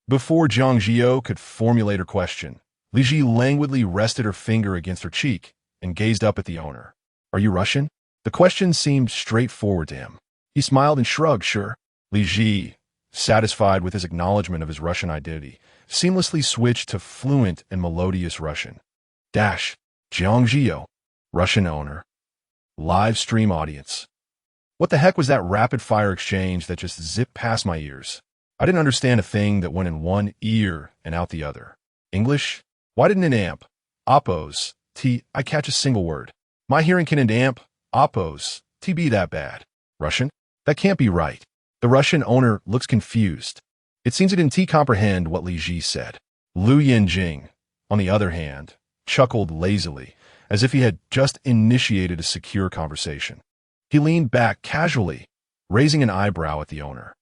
Before Jiang Zhi You could formulate her question, Li Zhi languidly rested her finger against her cheek and gazed up at the owner. Are you Russian? The question seemed straightforward to him. He smiled and shrugged, sure. Li Zhi, satisfied with his acknowledgement of his Russian identity, seamlessly switched to fluent and melodious Russian. Jiang Zhi You, Russian owner. Live stream audience. What the heck was that rapid-fire exchange that just zipped past my ears? I didn't understand a thing that went in one ear and out the other. English? Why didn't it amp? Oppos, I catch a single word. My hearing can amp, oppos, be that bad. Russian? That can't be right. The Russian owner looks confused. It seems he didn't comprehend what Li Zhi said. Lou Yanjing, on the other hand, chuckled lazily, as if he had just initiated a secure conversation. He leaned back casually, raising an eyebrow at the owner.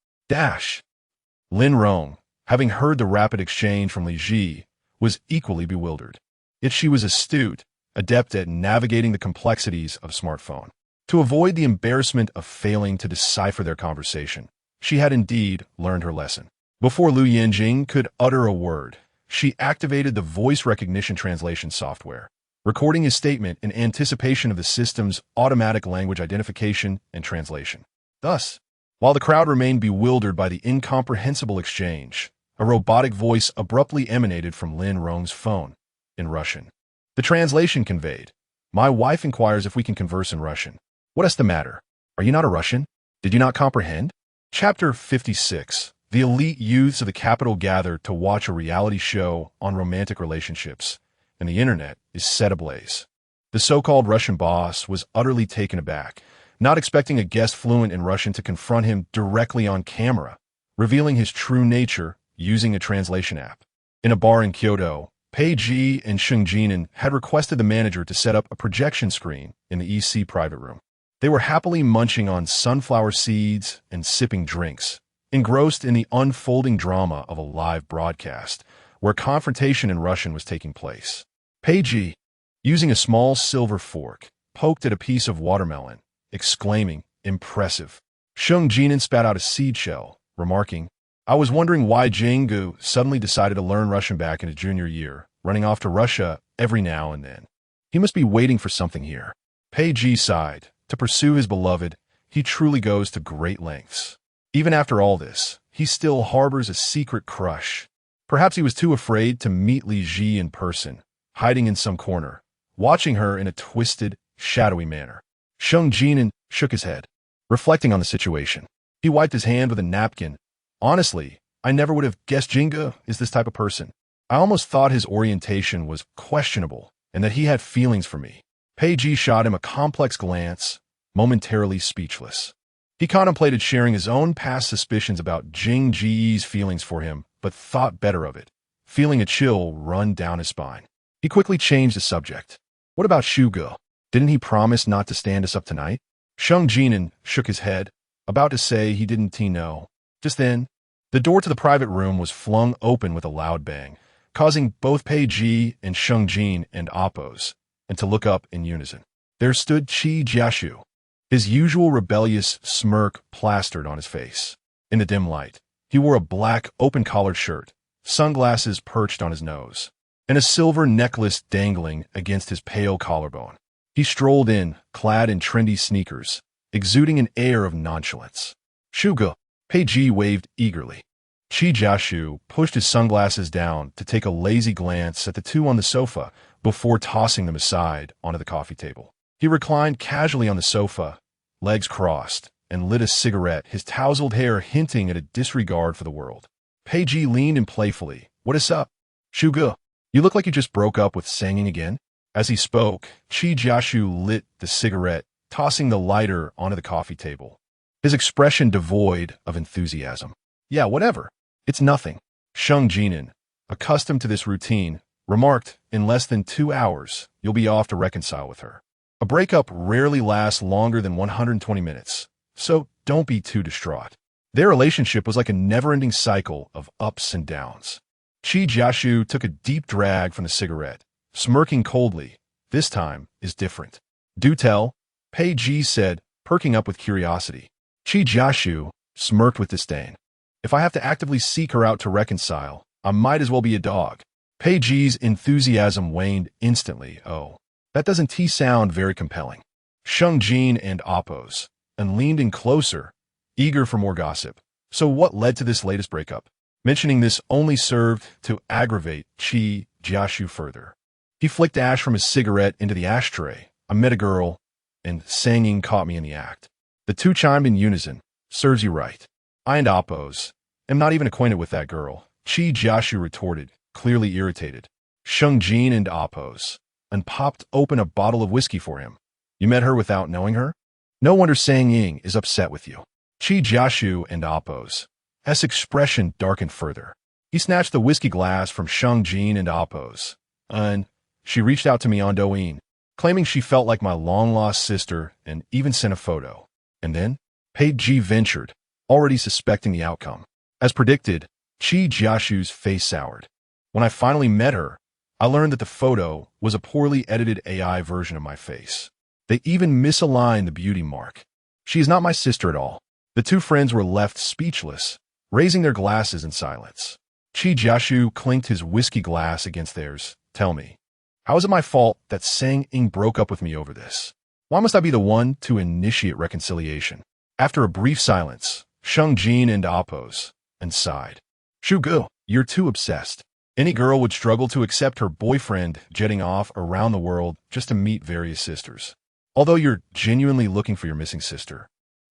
Lin Rong, having heard the rapid exchange from Li Zhi, was equally bewildered. Yet she was astute, adept at navigating the complexities of a smartphone. To avoid the embarrassment of failing to decipher their conversation, she had indeed learned her lesson. Before Lou Yanjing could utter a word, she activated the voice recognition translation software, recording his statement in anticipation of the system's automatic language identification and translation. Thus, while the crowd remained bewildered by the incomprehensible exchange, a robotic voice abruptly emanated from Lin Rong's phone, in Russian. The translation conveyed, "My wife inquires if we can converse in Russian. What is the matter? Are you not a Russian? Did you not comprehend?" Chapter 56. The elite youths of the capital gather to watch a reality show on romantic relationships, and the internet is set ablaze. The so-called Russian boss was utterly taken aback, not expecting a guest fluent in Russian to confront him directly on camera, revealing his true nature using a translation app. In a bar in Kyoto, Pei Ji and Sheng Jinan had requested the manager to set up a projection screen in the EC private room. They were happily munching on sunflower seeds and sipping drinks, engrossed in the unfolding drama of a live broadcast, where confrontation in Russian was taking place. Pei Ji, using a small silver fork, poked at a piece of watermelon, exclaiming, "Impressive." Sheng Jinan spat out a seed shell, remarking, "I was wondering why Jinggu suddenly decided to learn Russian back in his junior year, running off to Russia every now and then. He must be waiting for something here." Pei Ji sighed. To pursue his beloved, he truly goes to great lengths. Even after all this, he still harbors a secret crush. Perhaps he was too afraid to meet Li Zhi in person, hiding in some corner, watching her in a twisted, shadowy manner. Sheng Jinan shook his head, reflecting on the situation. He wiped his hand with a napkin. "Honestly, I never would have guessed Jinga is this type of person. I almost thought his orientation was questionable and that he had feelings for me." Pei Ji shot him a complex glance, momentarily speechless. He contemplated sharing his own past suspicions about Jing Ji's feelings for him, but thought better of it, feeling a chill run down his spine. He quickly changed the subject. "What about Shuge? Didn't he promise not to stand us up tonight?" Sheng Jinan shook his head, about to say he didn't know. Just then, the door to the private room was flung open with a loud bang, causing both Pei Ji and Sheng Jin and Oppos and to look up in unison. There stood Qi Jiashu, his usual rebellious smirk plastered on his face. In the dim light, He wore a black, open-collared shirt, sunglasses perched on his nose, and a silver necklace dangling against his pale collarbone. He strolled in, clad in trendy sneakers, exuding an air of nonchalance. "Shuge," Pei Ji waved eagerly. Qi Jiashu pushed his sunglasses down to take a lazy glance at the two on the sofa before tossing them aside onto the coffee table. He reclined casually on the sofa, legs crossed, and lit a cigarette, his tousled hair hinting at a disregard for the world. Pei Ji leaned in playfully. "What is up? Shuge, you look like you just broke up with Sanging again." As he spoke, Qi Jiashu lit the cigarette, tossing the lighter onto the coffee table, his expression devoid of enthusiasm. "Yeah, whatever. It's nothing." Sheng Jinan, accustomed to this routine, remarked, "In less than 2 hours, you'll be off to reconcile with her. A breakup rarely lasts longer than 120 minutes, so don't be too distraught." Their relationship was like a never-ending cycle of ups and downs. Qi Jiashu took a deep drag from the cigarette, smirking coldly. "This time is different." "Do tell," Pei Ji said, perking up with curiosity. Qi Jiashu smirked with disdain. "If I have to actively seek her out to reconcile, I might as well be a dog." Pei Ji's enthusiasm waned instantly. "Oh, that doesn't sound very compelling." Sheng Jin and oppose, and leaned in closer, eager for more gossip. "So what led to this latest breakup?" Mentioning this only served to aggravate Qi Jiashu further. He flicked ash from his cigarette into the ashtray. "I met a girl, and Sanging caught me in the act." The two chimed in unison. "Serves you right. I and oppose am not even acquainted with that girl," Qi Jiashu retorted, clearly irritated. Sheng Jin and oppose, and popped open a bottle of whiskey for him. "You met her without knowing her? No wonder Sanging is upset with you." Qi Jiashu and oppose. S expression darkened further. He snatched the whiskey glass from Sheng Jin and oppose. "And she reached out to me on Douyin, claiming she felt like my long-lost sister and even sent a photo." And then, Pei Ji ventured, already suspecting the outcome. As predicted, Qi Jiashu's face soured. "When I finally met her, I learned that the photo was a poorly edited AI version of my face. They even misaligned the beauty mark. She is not my sister at all." The two friends were left speechless, raising their glasses in silence. Qi Jiashu clinked his whiskey glass against theirs. "Tell me, how is it my fault that Sanging broke up with me over this? Why must I be the one to initiate reconciliation?" After a brief silence, Sheng Jin and oppose, and sighed. "Shuge, you're too obsessed. Any girl would struggle to accept her boyfriend jetting off around the world just to meet various sisters. Although you're genuinely looking for your missing sister,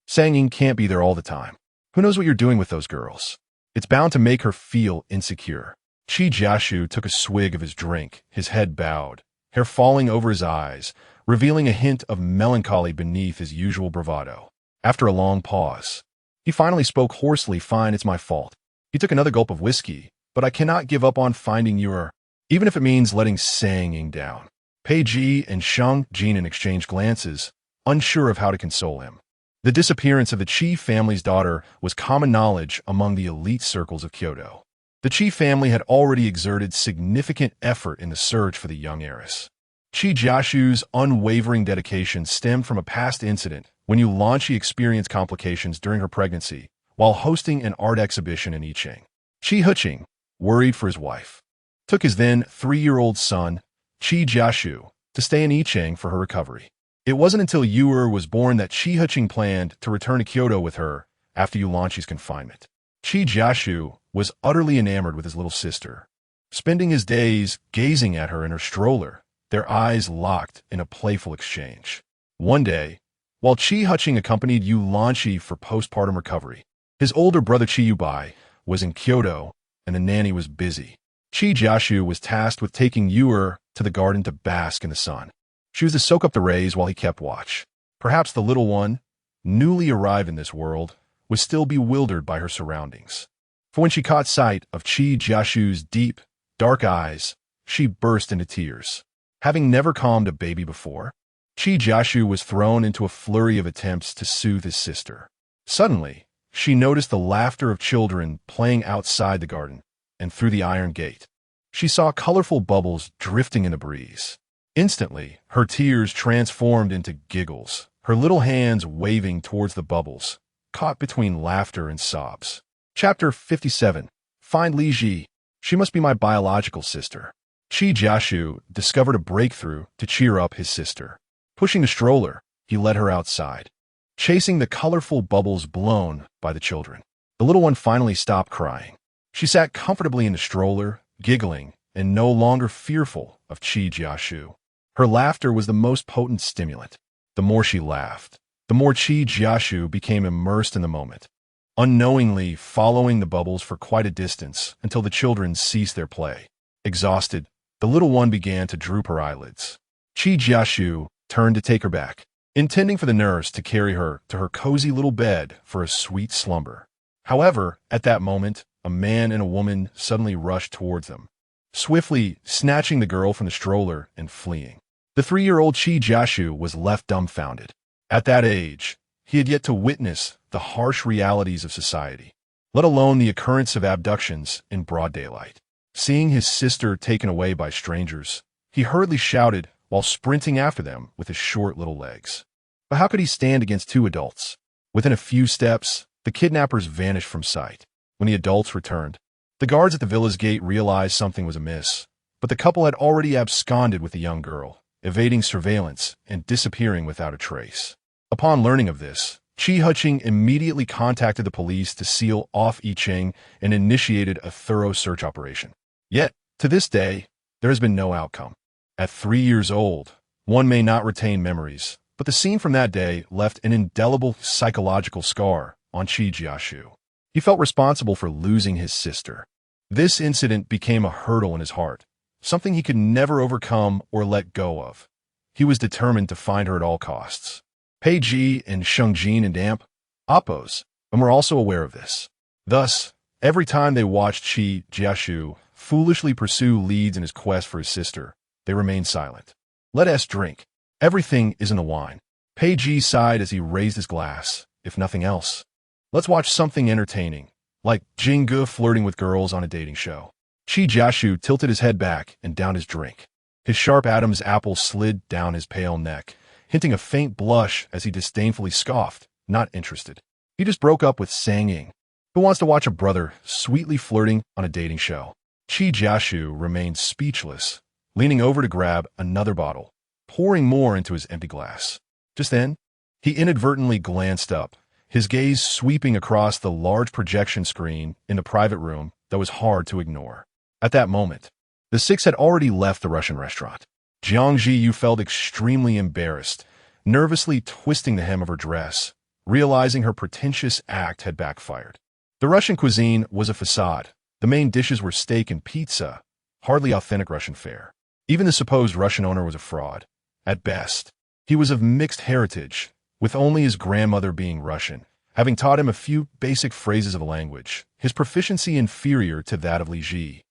Sanging can't be there all the time. Who knows what you're doing with those girls? It's bound to make her feel insecure." Qi Jiashu took a swig of his drink, his head bowed, hair falling over his eyes, revealing a hint of melancholy beneath his usual bravado. After a long pause, he finally spoke hoarsely. "Fine, it's my fault." He took another gulp of whiskey. "But I cannot give up on finding your, even if it means letting Sanging down." Pei Ji and Sheng Jinan exchanged glances, unsure of how to console him. The disappearance of the Qi family's daughter was common knowledge among the elite circles of Kyoto. The Qi family had already exerted significant effort in the search for the young heiress. Qi Jiashu's unwavering dedication stemmed from a past incident when Yu Lanqi experienced complications during her pregnancy while hosting an art exhibition in Yicheng. Qi Huqing, worried for his wife, took his then 3-year-old son, Qi Jiashu, to stay in Yicheng for her recovery. It wasn't until Yu was born that Qi Huqing planned to return to Kyoto with her after Yu Lanqi's confinement. Qi Jiashu was utterly enamored with his little sister, spending his days gazing at her in her stroller, their eyes locked in a playful exchange. One day, while Qi Huqing accompanied Yu Lanqi for postpartum recovery, his older brother Qi Yubai was in Kyoto and the nanny was busy. Qi Jiashu was tasked with taking Yu to the garden to bask in the sun. She was to soak up the rays while he kept watch. Perhaps the little one, newly arrived in this world, was still bewildered by her surroundings. For when she caught sight of Qi Jiashu's deep, dark eyes, she burst into tears. Having never calmed a baby before, Qi Jiashu was thrown into a flurry of attempts to soothe his sister. Suddenly, she noticed the laughter of children playing outside the garden and through the iron gate. She saw colorful bubbles drifting in the breeze. Instantly, her tears transformed into giggles, her little hands waving towards the bubbles, caught between laughter and sobs. Chapter 57. Find Li Zhi. She must be my biological sister. Jiaxu discovered a breakthrough to cheer up his sister. Pushing the stroller, he led her outside, chasing the colorful bubbles blown by the children. The little one finally stopped crying. She sat comfortably in the stroller, giggling, and no longer fearful of Jiaxu. Her laughter was the most potent stimulant. The more she laughed, the more Jiaxu became immersed in the moment, unknowingly following the bubbles for quite a distance until the children ceased their play. Exhausted, the little one began to droop her eyelids. Jiaxu turned to take her back, intending for the nurse to carry her to her cozy little bed for a sweet slumber. However, at that moment, a man and a woman suddenly rushed towards them, swiftly snatching the girl from the stroller and fleeing. The 3-year-old Jiaxu was left dumbfounded. At that age, he had yet to witness the harsh realities of society, let alone the occurrence of abductions in broad daylight. Seeing his sister taken away by strangers, he hurriedly shouted while sprinting after them with his short little legs. But how could he stand against 2 adults? Within a few steps, the kidnappers vanished from sight. When the adults returned, the guards at the villa's gate realized something was amiss, but the couple had already absconded with the young girl, evading surveillance and disappearing without a trace. Upon learning of this, Huqing immediately contacted the police to seal off Yicheng and initiated a thorough search operation. Yet, to this day, there has been no outcome. At 3 years old, one may not retain memories, but the scene from that day left an indelible psychological scar on Jiaxu. He felt responsible for losing his sister. This incident became a hurdle in his heart, something he could never overcome or let go of. He was determined to find her at all costs. Pei Ji and Shengjin and Amp, oppos, and were also aware of this. Thus, every time they watched Jiaxu foolishly pursue leads in his quest for his sister, they remained silent. Let us drink. Everything isn't a wine. Pei Ji sighed as he raised his glass. If nothing else, let's watch something entertaining, like Jingge flirting with girls on a dating show. Jiaxu tilted his head back and downed his drink. His sharp Adam's apple slid down his pale neck, hinting a faint blush as he disdainfully scoffed, not interested. He just broke up with Sang Ying. Who wants to watch a brother sweetly flirting on a dating show? Jiaxu remained speechless, leaning over to grab another bottle, pouring more into his empty glass. Just then, he inadvertently glanced up, his gaze sweeping across the large projection screen in the private room that was hard to ignore. At that moment, the 6 had already left the Russian restaurant. Jiang Zhi You felt extremely embarrassed, nervously twisting the hem of her dress, realizing her pretentious act had backfired. The Russian cuisine was a facade. The main dishes were steak and pizza, hardly authentic Russian fare. Even the supposed Russian owner was a fraud. At best, he was of mixed heritage, with only his grandmother being Russian, having taught him a few basic phrases of the language, his proficiency inferior to that of Li Zhi,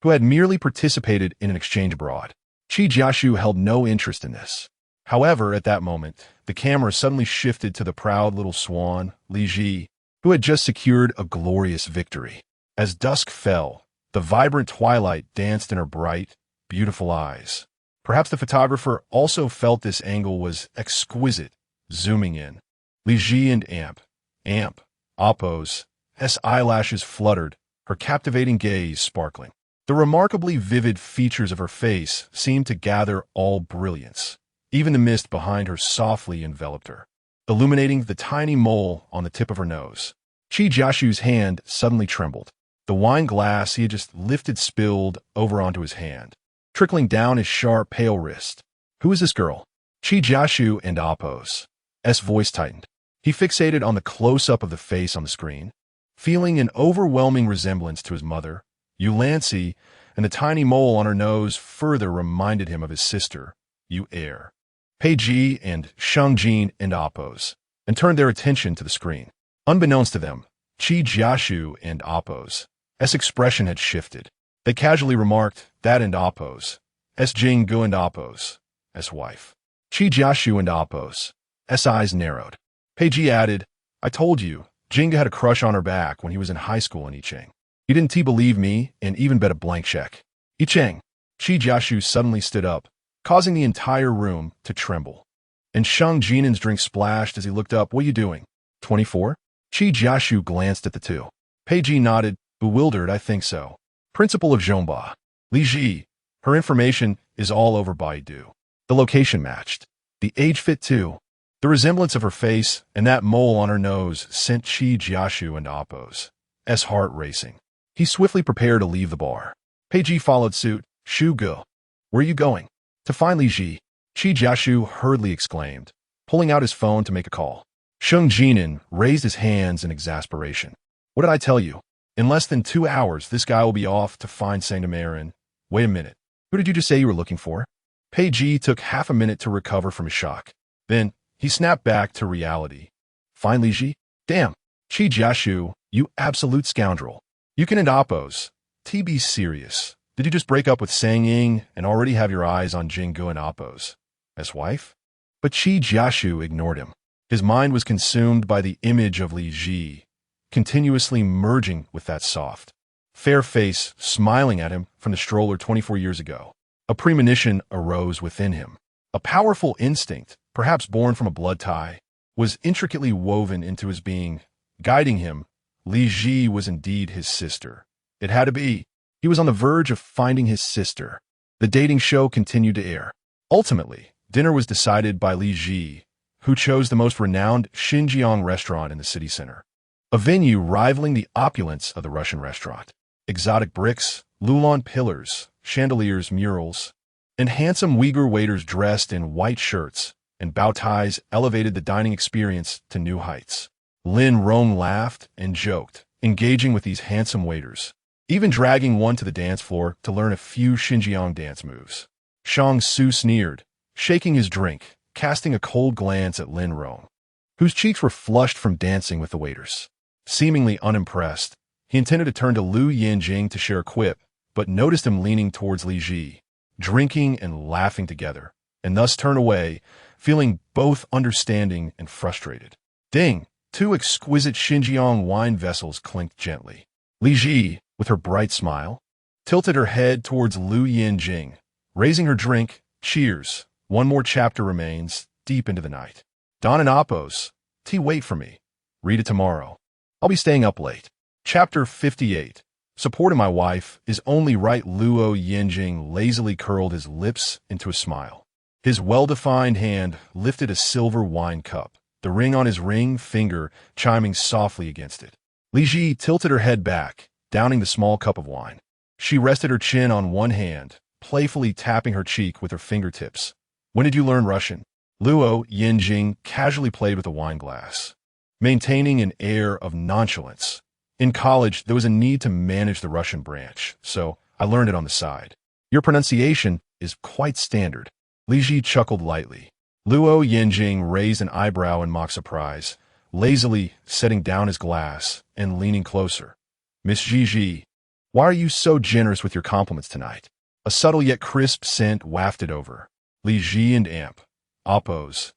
who had merely participated in an exchange abroad. Jiaxu held no interest in this. However, at that moment, the camera suddenly shifted to the proud little swan, Li Zhi, who had just secured a glorious victory. As dusk fell, the vibrant twilight danced in her bright, beautiful eyes. Perhaps the photographer also felt this angle was exquisite, zooming in. Li Zhi and Amp, oppos, eyelashes fluttered, her captivating gaze sparkling. The remarkably vivid features of her face seemed to gather all brilliance. Even the mist behind her softly enveloped her, illuminating the tiny mole on the tip of her nose. Jiaxu's hand suddenly trembled. The wine glass he had just lifted spilled over onto his hand, trickling down his sharp, pale wrist. Who is this girl? Jiaxu and oppos. Voice tightened. He fixated on the close-up of the face on the screen, feeling an overwhelming resemblance to his mother, Yanze, and the tiny mole on her nose further reminded him of his sister, Air. Pei Ji and Shengjin and oppos, and turned their attention to the screen. Unbeknownst to them, Jiaxu and oppos' expression had shifted. They casually remarked, that and oppos, Jingge and oppos' wife. Jiaxu and oppos' eyes narrowed. Pei Ji added, I told you, Jingge had a crush on her back when he was in high school in Yicheng. He didn't believe me and even bet a blank check. Yicheng. Jiaxu suddenly stood up, causing the entire room to tremble. And Shang Jinan's drink splashed as he looked up. What are you doing? 24? Jiaxu glanced at the two. Pei Ji nodded, bewildered. I think so. Principal of Zhongba. Li Zhi. Her information is all over Baidu. The location matched. The age fit too. The resemblance of her face and that mole on her nose sent Jiaxu and Appo's heart racing. He swiftly prepared to leave the bar. Pei Ji followed suit. Shu Ge. Where are you going? To find Li Zhi. Jiaxu hurriedly exclaimed, pulling out his phone to make a call. Sheng Jinan raised his hands in exasperation. What did I tell you? In less than 2 hours, this guy will be off to find Saint-Amarin. Wait a minute. Who did you just say you were looking for? Pei Ji took half a minute to recover from his shock. Then, he snapped back to reality. Find Li Zhi? Damn. Jiaxu, you absolute scoundrel. You can end Appo's. Be serious. Did you just break up with Sang Ying and already have your eyes on Jinggu and Appo's wife? But Jiaxu ignored him. His mind was consumed by the image of Li Zhi, continuously merging with that soft, fair face smiling at him from the stroller 24 years ago. A premonition arose within him. A powerful instinct, perhaps born from a blood tie, was intricately woven into his being, guiding him. Li Zhi was indeed his sister. It had to be. He was on the verge of finding his sister. The dating show continued to air. Ultimately, dinner was decided by Li Zhi, who chose the most renowned Xinjiang restaurant in the city center. A venue rivaling the opulence of the Russian restaurant. Exotic bricks, Lulan pillars, chandeliers, murals, and handsome Uyghur waiters dressed in white shirts and bow ties elevated the dining experience to new heights. Lin Rong laughed and joked, engaging with these handsome waiters, even dragging one to the dance floor to learn a few Xinjiang dance moves. Shang Su sneered, shaking his drink, casting a cold glance at Lin Rong, whose cheeks were flushed from dancing with the waiters. Seemingly unimpressed, he intended to turn to Lou Yanjing to share a quip, but noticed him leaning towards Li Zhi, drinking and laughing together, and thus turned away, feeling both understanding and frustrated. Ding! 2 exquisite Xinjiang wine vessels clinked gently. Li Zhi, with her bright smile, tilted her head towards Lou Yanjing, raising her drink. Cheers. One more chapter remains, deep into the night. Don and Appo's. Wait for me. Read it tomorrow. I'll be staying up late. Chapter 58. Supporting my wife is only right. Lou Yanjing lazily curled his lips into a smile. His well-defined hand lifted a silver wine cup, the ring on his ring finger chiming softly against it. Li Zhi tilted her head back, downing the small cup of wine. She rested her chin on one hand, playfully tapping her cheek with her fingertips. When did you learn Russian? Lou Yanjing casually played with a wine glass, maintaining an air of nonchalance. In college, there was a need to manage the Russian branch, so I learned it on the side. Your pronunciation is quite standard. Li Zhi chuckled lightly. Lou Yanjing raised an eyebrow in mock surprise, lazily setting down his glass and leaning closer. Miss Zhi, why are you so generous with your compliments tonight? A subtle yet crisp scent wafted over. Li Zhi and Appo's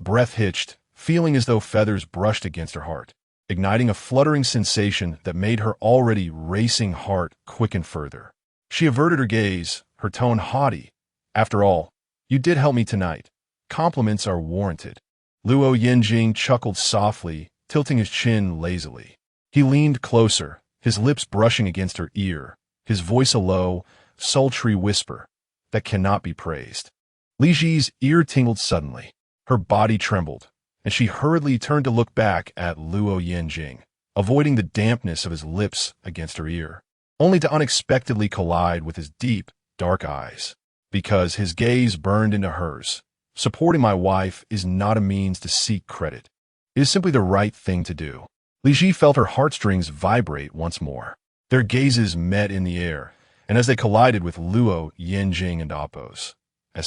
breath hitched, feeling as though feathers brushed against her heart, igniting a fluttering sensation that made her already racing heart quicken further. She averted her gaze, her tone haughty. After all, you did help me tonight. Compliments are warranted. Lou Yanjing chuckled softly, tilting his chin lazily. He leaned closer, his lips brushing against her ear, his voice a low, sultry whisper that cannot be praised. Li Zhi's ear tingled suddenly. Her body trembled, and she hurriedly turned to look back at Lou Yanjing, avoiding the dampness of his lips against her ear, only to unexpectedly collide with his deep, dark eyes, because his gaze burned into hers. Supporting my wife is not a means to seek credit. It is simply the right thing to do. Li Zhi felt her heartstrings vibrate once more. Their gazes met in the air, and as they collided with Lou Yanjing and Appo's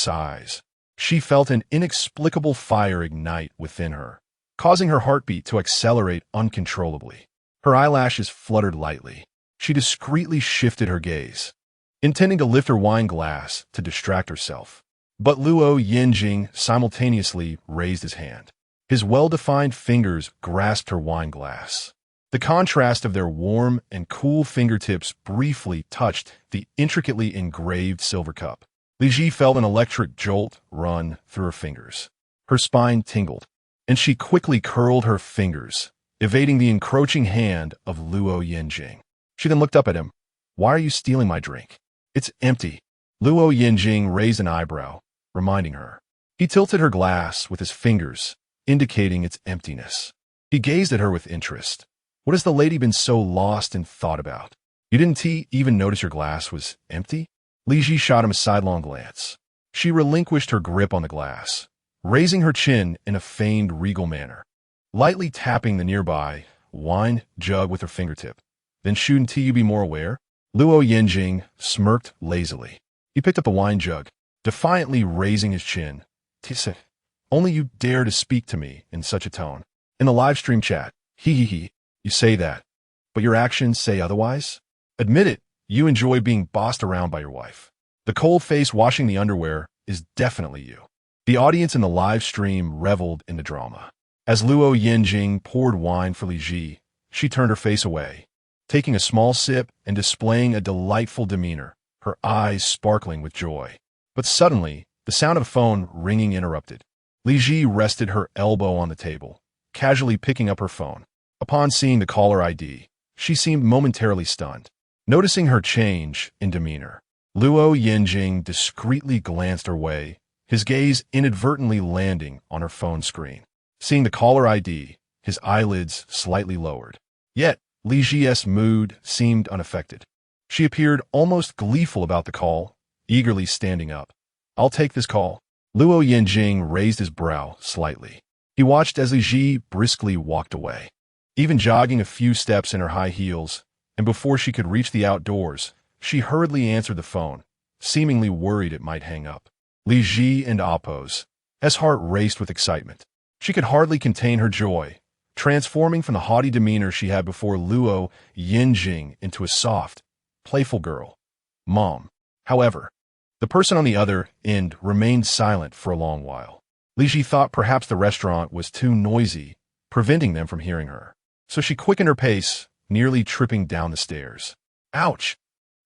eyes, she felt an inexplicable fire ignite within her, causing her heartbeat to accelerate uncontrollably. Her eyelashes fluttered lightly. She discreetly shifted her gaze, intending to lift her wine glass to distract herself. But Lou Yanjing simultaneously raised his hand. His well-defined fingers grasped her wine glass. The contrast of their warm and cool fingertips briefly touched the intricately engraved silver cup. Li Zhi felt an electric jolt run through her fingers. Her spine tingled, and she quickly curled her fingers, evading the encroaching hand of Lou Yanjing. She then looked up at him. "Why are you stealing my drink?" "It's empty." Lou Yanjing raised an eyebrow, reminding her. He tilted her glass with his fingers, indicating its emptiness. He gazed at her with interest. "What has the lady been so lost in thought about? You didn't even notice your glass was empty?" Li Zhi shot him a sidelong glance. She relinquished her grip on the glass, raising her chin in a feigned regal manner, lightly tapping the nearby wine jug with her fingertip. "Then shouldn't you be more aware?" Lou Yanjing smirked lazily. He picked up the wine jug, defiantly raising his chin. "Tisa, only you dare to speak to me in such a tone. In the live stream chat, he, you say that, but your actions say otherwise? Admit it, you enjoy being bossed around by your wife. The cold face washing the underwear is definitely you." The audience in the live stream reveled in the drama. As Lou Yanjing poured wine for Li Zhi, she turned her face away, taking a small sip and displaying a delightful demeanor, her eyes sparkling with joy. But suddenly, the sound of a phone ringing interrupted. Li Zhi rested her elbow on the table, casually picking up her phone. Upon seeing the caller ID, she seemed momentarily stunned. Noticing her change in demeanor, Lou Yanjing discreetly glanced her way, his gaze inadvertently landing on her phone screen. Seeing the caller ID, his eyelids slightly lowered. Yet, Li Zhi's mood seemed unaffected. She appeared almost gleeful about the call, eagerly standing up. "I'll take this call." Lou Yanjing raised his brow slightly. He watched as Li Zhi briskly walked away, even jogging a few steps in her high heels, and before she could reach the outdoors, she hurriedly answered the phone, seemingly worried it might hang up. Li Zhi and Apos, as heart raced with excitement. She could hardly contain her joy, transforming from the haughty demeanor she had before Lou Yanjing into a soft, playful girl. Mom. However, the person on the other end remained silent for a long while. Li Zhi thought perhaps the restaurant was too noisy, preventing them from hearing her. So she quickened her pace, nearly tripping down the stairs. "Ouch!"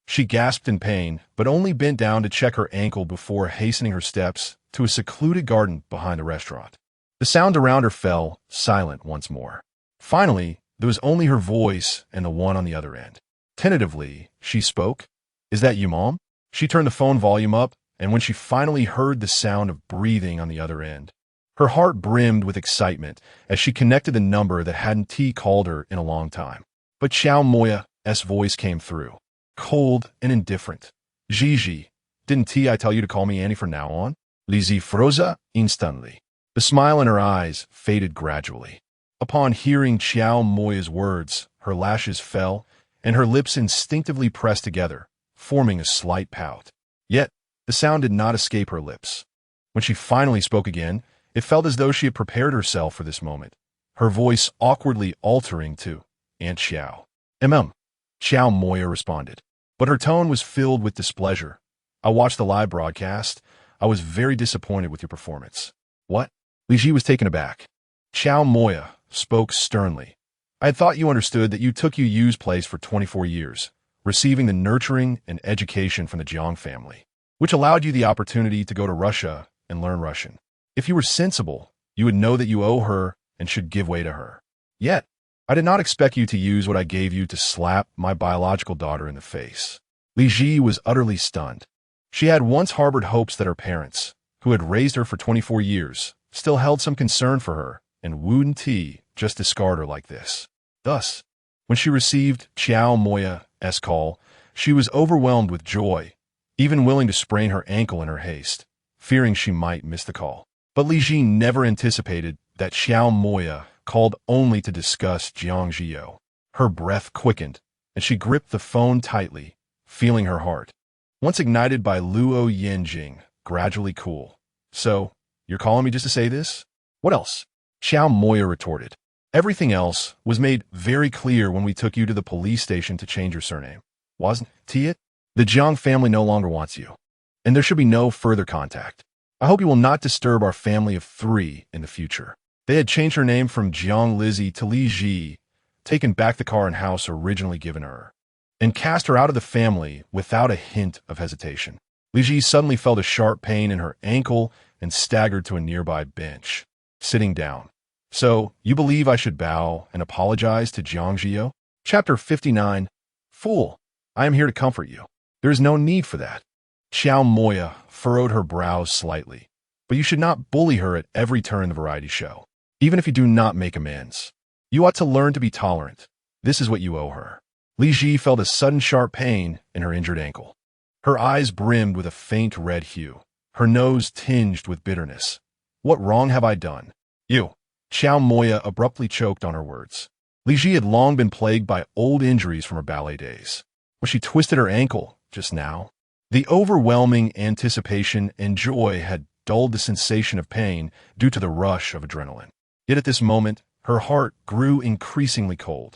She gasped in pain, but only bent down to check her ankle before hastening her steps to a secluded garden behind the restaurant. The sound around her fell silent once more. Finally, there was only her voice and the one on the other end. Tentatively, she spoke. "Is that you, Mom?" She turned the phone volume up, and when she finally heard the sound of breathing on the other end, her heart brimmed with excitement as she connected the number that hadn't called her in a long time. But Xiao Moya's voice came through, cold and indifferent. "Gigi, didn't I tell you to call me Annie from now on?" Li Zhi froze instantly. The smile in her eyes faded gradually. Upon hearing Xiao Moya's words, her lashes fell, and her lips instinctively pressed together, forming a slight pout. Yet, the sound did not escape her lips. When she finally spoke again, it felt as though she had prepared herself for this moment, her voice awkwardly altering to, "Aunt Xiao." Xiao Moya responded, but her tone was filled with displeasure. "I watched the live broadcast. I was very disappointed with your performance." "What?" Li Zhi was taken aback. Xiao Moya spoke sternly. "I had thought you understood that you took Yu's place for 24 years, receiving the nurturing and education from the Jiang family, which allowed you the opportunity to go to Russia and learn Russian. If you were sensible, you would know that you owe her and should give way to her. Yet, I did not expect you to use what I gave you to slap my biological daughter in the face." Li Zhi was utterly stunned. She had once harbored hopes that her parents, who had raised her for 24 years, still held some concern for her, and wouldn't just discard her like this. Thus, when she received Xiao Moya's call, she was overwhelmed with joy, even willing to sprain her ankle in her haste, fearing she might miss the call. But Li Zhi never anticipated that Xiao Moya called only to discuss Jiang Zhi You. Her breath quickened, and she gripped the phone tightly, feeling her heart, once ignited by Lou Yanjing, gradually cool. "So, you're calling me just to say this? What else?" Xiao Moya retorted. "Everything else was made very clear when we took you to the police station to change your surname. Wasn't it? The Jiang family no longer wants you, and there should be no further contact. I hope you will not disturb our family of 3 in the future." They had changed her name from Jiang Lizzie to Li Zhi, taken back the car and house originally given her, and cast her out of the family without a hint of hesitation. Li Zhi suddenly felt a sharp pain in her ankle and staggered to a nearby bench. Sitting down, So, you believe I should bow and apologize to Jiang Zhi You? Chapter 59. Fool, I am here to comfort you. There is no need for that. Xiao Moya furrowed her brows slightly. But you should not bully her at every turn in the variety show, even if you do not make amends. You ought to learn to be tolerant. This is what you owe her. Li Zhi felt a sudden sharp pain in her injured ankle. Her eyes brimmed with a faint red hue, her nose tinged with bitterness. What wrong have I done? You. Xiao Moya abruptly choked on her words. Li Zhi had long been plagued by old injuries from her ballet days. Was she twisted her ankle just now? The overwhelming anticipation and joy had dulled the sensation of pain due to the rush of adrenaline. Yet at this moment, her heart grew increasingly cold.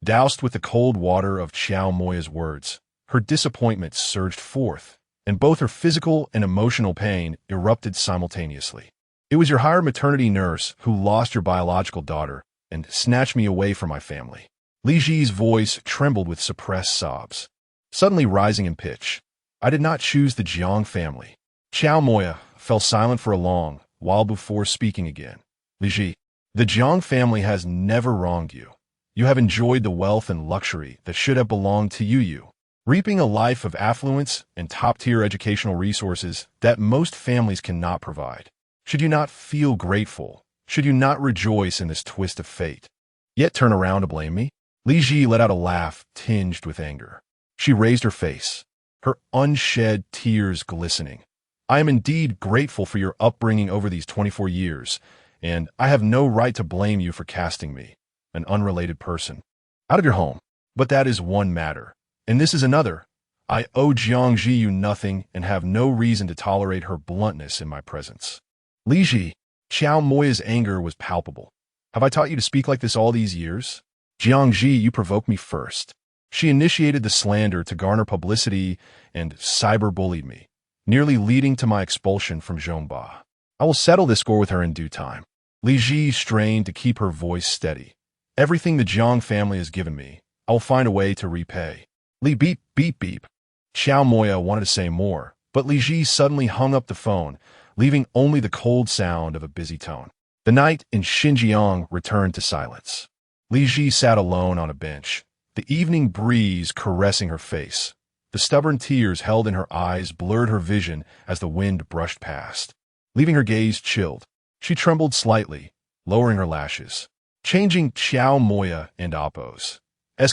Doused with the cold water of Xiao Moya's words, her disappointment surged forth, and both her physical and emotional pain erupted simultaneously. It was your hired maternity nurse who lost your biological daughter and snatched me away from my family. Li Zhi's voice trembled with suppressed sobs, suddenly rising in pitch. I did not choose the Jiang family. Xiao Moya fell silent for a long while before speaking again. Li Zhi, the Jiang family has never wronged you. You have enjoyed the wealth and luxury that should have belonged to you, reaping a life of affluence and top-tier educational resources that most families cannot provide. Should you not feel grateful? Should you not rejoice in this twist of fate? Yet turn around to blame me? Li Zhi let out a laugh tinged with anger. She raised her face, her unshed tears glistening. I am indeed grateful for your upbringing over these 24 years, and I have no right to blame you for casting me, an unrelated person, out of your home. But that is one matter, and this is another. I owe Jiang Zhi You nothing and have no reason to tolerate her bluntness in my presence. Li Zhi, Xiao Moya's anger was palpable. Have I taught you to speak like this all these years? Jiang Zhi, you provoked me first. She initiated the slander to garner publicity and cyberbullied me, nearly leading to my expulsion from Zhongba. I will settle this score with her in due time. Li Zhi strained to keep her voice steady. Everything the Jiang family has given me, I will find a way to repay. Li beep beep beep. Xiao Moya wanted to say more, but Li Zhi suddenly hung up the phone, leaving only the cold sound of a busy tone. The night in Xinjiang returned to silence. Li Zhi sat alone on a bench, the evening breeze caressing her face. The stubborn tears held in her eyes blurred her vision as the wind brushed past, leaving her gaze chilled. She trembled slightly, lowering her lashes, changing Xiao Moya and Appo's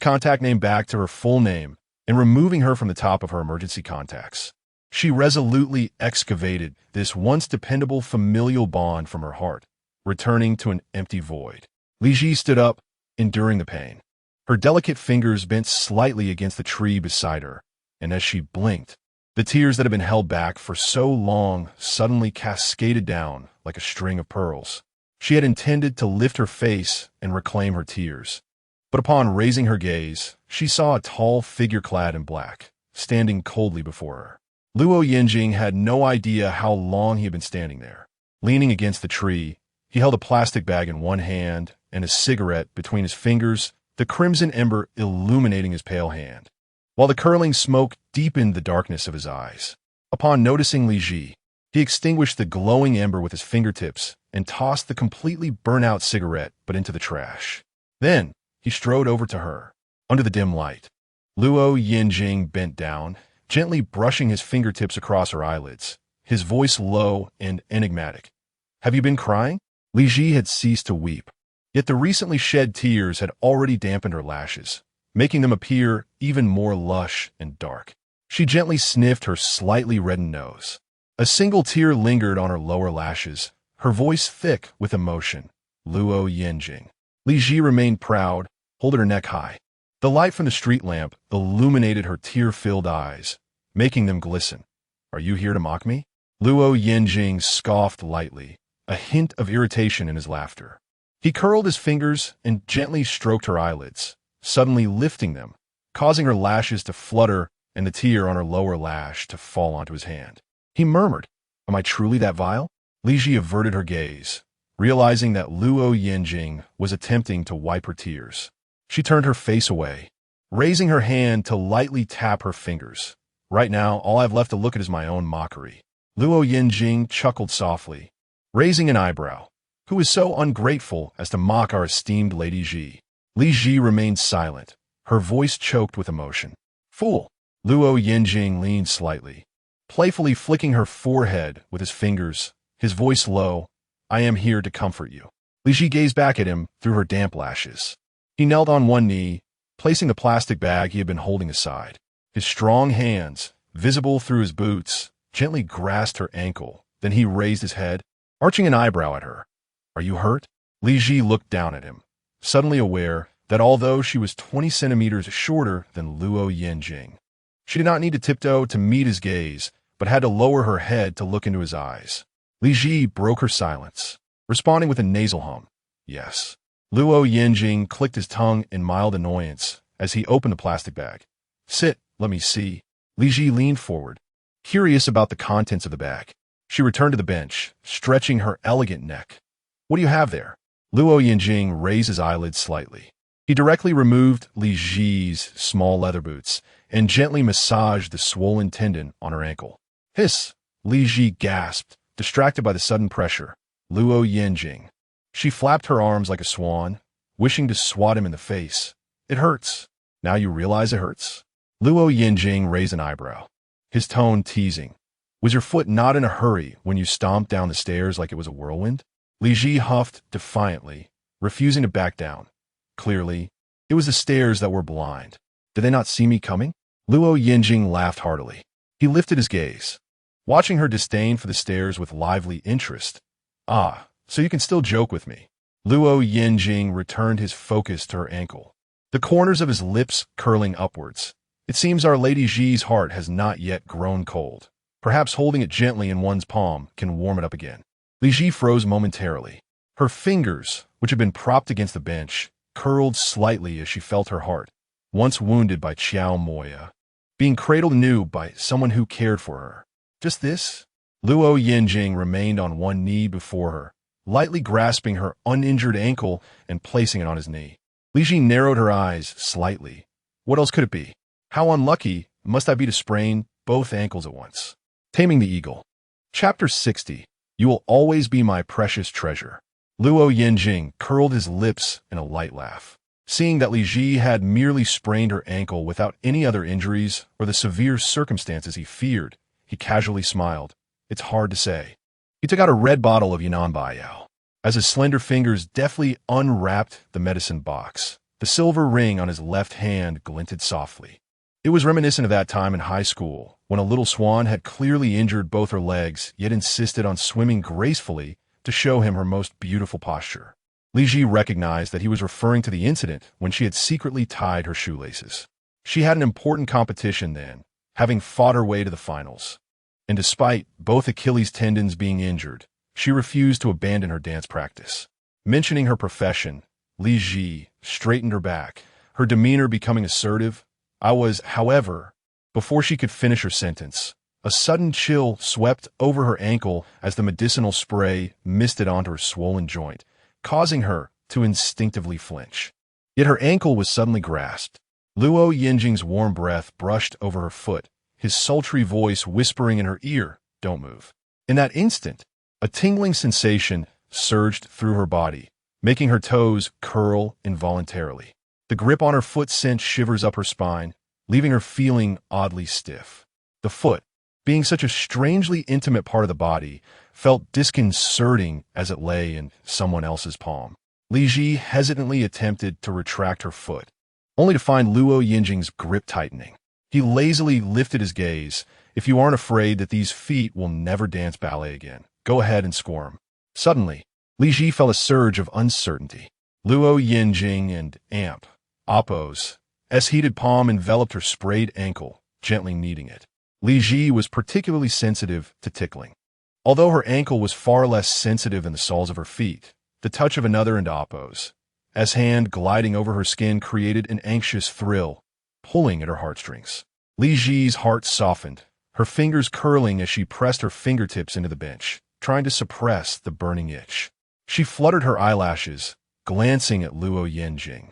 contact name back to her full name and removing her from the top of her emergency contacts. She resolutely excavated this once dependable familial bond from her heart, returning to an empty void. Li Zhi stood up, enduring the pain. Her delicate fingers bent slightly against the tree beside her, and as she blinked, the tears that had been held back for so long suddenly cascaded down like a string of pearls. She had intended to lift her face and reclaim her tears, but upon raising her gaze, she saw a tall figure clad in black, standing coldly before her. Lou Yanjing had no idea how long he had been standing there. Leaning against the tree, he held a plastic bag in one hand and a cigarette between his fingers, the crimson ember illuminating his pale hand, while the curling smoke deepened the darkness of his eyes. Upon noticing Li Zhi, he extinguished the glowing ember with his fingertips and tossed the completely burnt-out cigarette but into the trash. Then, he strode over to her. Under the dim light, Lou Yanjing bent down, gently brushing his fingertips across her eyelids, his voice low and enigmatic. Have you been crying? Li Zhi had ceased to weep, yet the recently shed tears had already dampened her lashes, making them appear even more lush and dark. She gently sniffed her slightly reddened nose. A single tear lingered on her lower lashes, her voice thick with emotion. Lou Yanjing. Li Zhi remained proud, holding her neck high. The light from the street lamp illuminated her tear-filled eyes, making them glisten. Are you here to mock me? Lou Yanjing scoffed lightly, a hint of irritation in his laughter. He curled his fingers and gently stroked her eyelids, suddenly lifting them, causing her lashes to flutter and the tear on her lower lash to fall onto his hand. He murmured, Am I truly that vile? Li Zhi averted her gaze, realizing that Lou Yanjing was attempting to wipe her tears. She turned her face away, raising her hand to lightly tap her fingers. Right now, all I've left to look at is my own mockery. Lou Yanjing chuckled softly, raising an eyebrow. Who is so ungrateful as to mock our esteemed Lady Zhi? Li Zhi remained silent, her voice choked with emotion. Fool! Lou Yanjing leaned slightly, playfully flicking her forehead with his fingers, his voice low. I am here to comfort you. Li Zhi gazed back at him through her damp lashes. He knelt on one knee, placing the plastic bag he had been holding aside. His strong hands, visible through his boots, gently grasped her ankle. Then he raised his head, arching an eyebrow at her. Are you hurt? Li Zhi looked down at him, suddenly aware that although she was 20 centimeters shorter than Lou Yanjing, she did not need to tiptoe to meet his gaze, but had to lower her head to look into his eyes. Li Zhi broke her silence, responding with a nasal hum. Yes. Lou Yanjing clicked his tongue in mild annoyance as he opened the plastic bag. Sit, let me see. Li Zhi leaned forward, curious about the contents of the bag. She returned to the bench, stretching her elegant neck. What do you have there? Lou Yanjing raised his eyelids slightly. He directly removed Li Zhi's small leather boots and gently massaged the swollen tendon on her ankle. Hiss! Li Zhi gasped, distracted by the sudden pressure. Lou Yanjing. She flapped her arms like a swan, wishing to swat him in the face. It hurts. Now you realize it hurts? Lou Yanjing raised an eyebrow, his tone teasing. Was your foot not in a hurry when you stomped down the stairs like it was a whirlwind? Li Zhi huffed defiantly, refusing to back down. Clearly, it was the stairs that were blind. Did they not see me coming? Lou Yanjing laughed heartily. He lifted his gaze, watching her disdain for the stairs with lively interest. Ah, so you can still joke with me. Lou Yanjing returned his focus to her ankle, the corners of his lips curling upwards. It seems our Lady Zhi's heart has not yet grown cold. Perhaps holding it gently in one's palm can warm it up again. Li Zhi froze momentarily. Her fingers, which had been propped against the bench, curled slightly as she felt her heart, once wounded by Qiao Moya, being cradled anew by someone who cared for her. Just this? Lou Yanjing remained on one knee before her, lightly grasping her uninjured ankle and placing it on his knee. Li Zhi narrowed her eyes slightly. What else could it be? How unlucky must I be to sprain both ankles at once? Taming the Eagle. Chapter 60. You will always be my precious treasure. Lou Yanjing curled his lips in a light laugh. Seeing that Li Zhi had merely sprained her ankle without any other injuries or the severe circumstances he feared, he casually smiled. It's hard to say. He took out a red bottle of Yanze as his slender fingers deftly unwrapped the medicine box. The silver ring on his left hand glinted softly. It was reminiscent of that time in high school, when a little swan had clearly injured both her legs, yet insisted on swimming gracefully to show him her most beautiful posture. Li Zhi recognized that he was referring to the incident when she had secretly tied her shoelaces. She had an important competition then, having fought her way to the finals. And despite both Achilles tendons being injured, she refused to abandon her dance practice. Mentioning her profession, Li Zhi straightened her back, her demeanor becoming assertive. However, before she could finish her sentence, a sudden chill swept over her ankle as the medicinal spray misted onto her swollen joint, causing her to instinctively flinch. Yet her ankle was suddenly grasped. Lou Yanjing's warm breath brushed over her foot, his sultry voice whispering in her ear, "Don't move." In that instant, a tingling sensation surged through her body, making her toes curl involuntarily. The grip on her foot sent shivers up her spine, leaving her feeling oddly stiff. The foot, being such a strangely intimate part of the body, felt disconcerting as it lay in someone else's palm. Li Zhi hesitantly attempted to retract her foot, only to find Lou Yanjing's grip tightening. He lazily lifted his gaze. If you aren't afraid that these feet will never dance ballet again, go ahead and squirm. Suddenly, Li Zhi felt a surge of uncertainty. Lou Yanjing and Appo's heated palm enveloped her sprayed ankle, gently kneading it. Li Zhi was particularly sensitive to tickling. Although her ankle was far less sensitive than the soles of her feet, the touch of another and Appo's hand gliding over her skin created an anxious thrill, pulling at her heartstrings. Li Zhi's heart softened, her fingers curling as she pressed her fingertips into the bench, trying to suppress the burning itch. She fluttered her eyelashes, glancing at Lou Yanjing.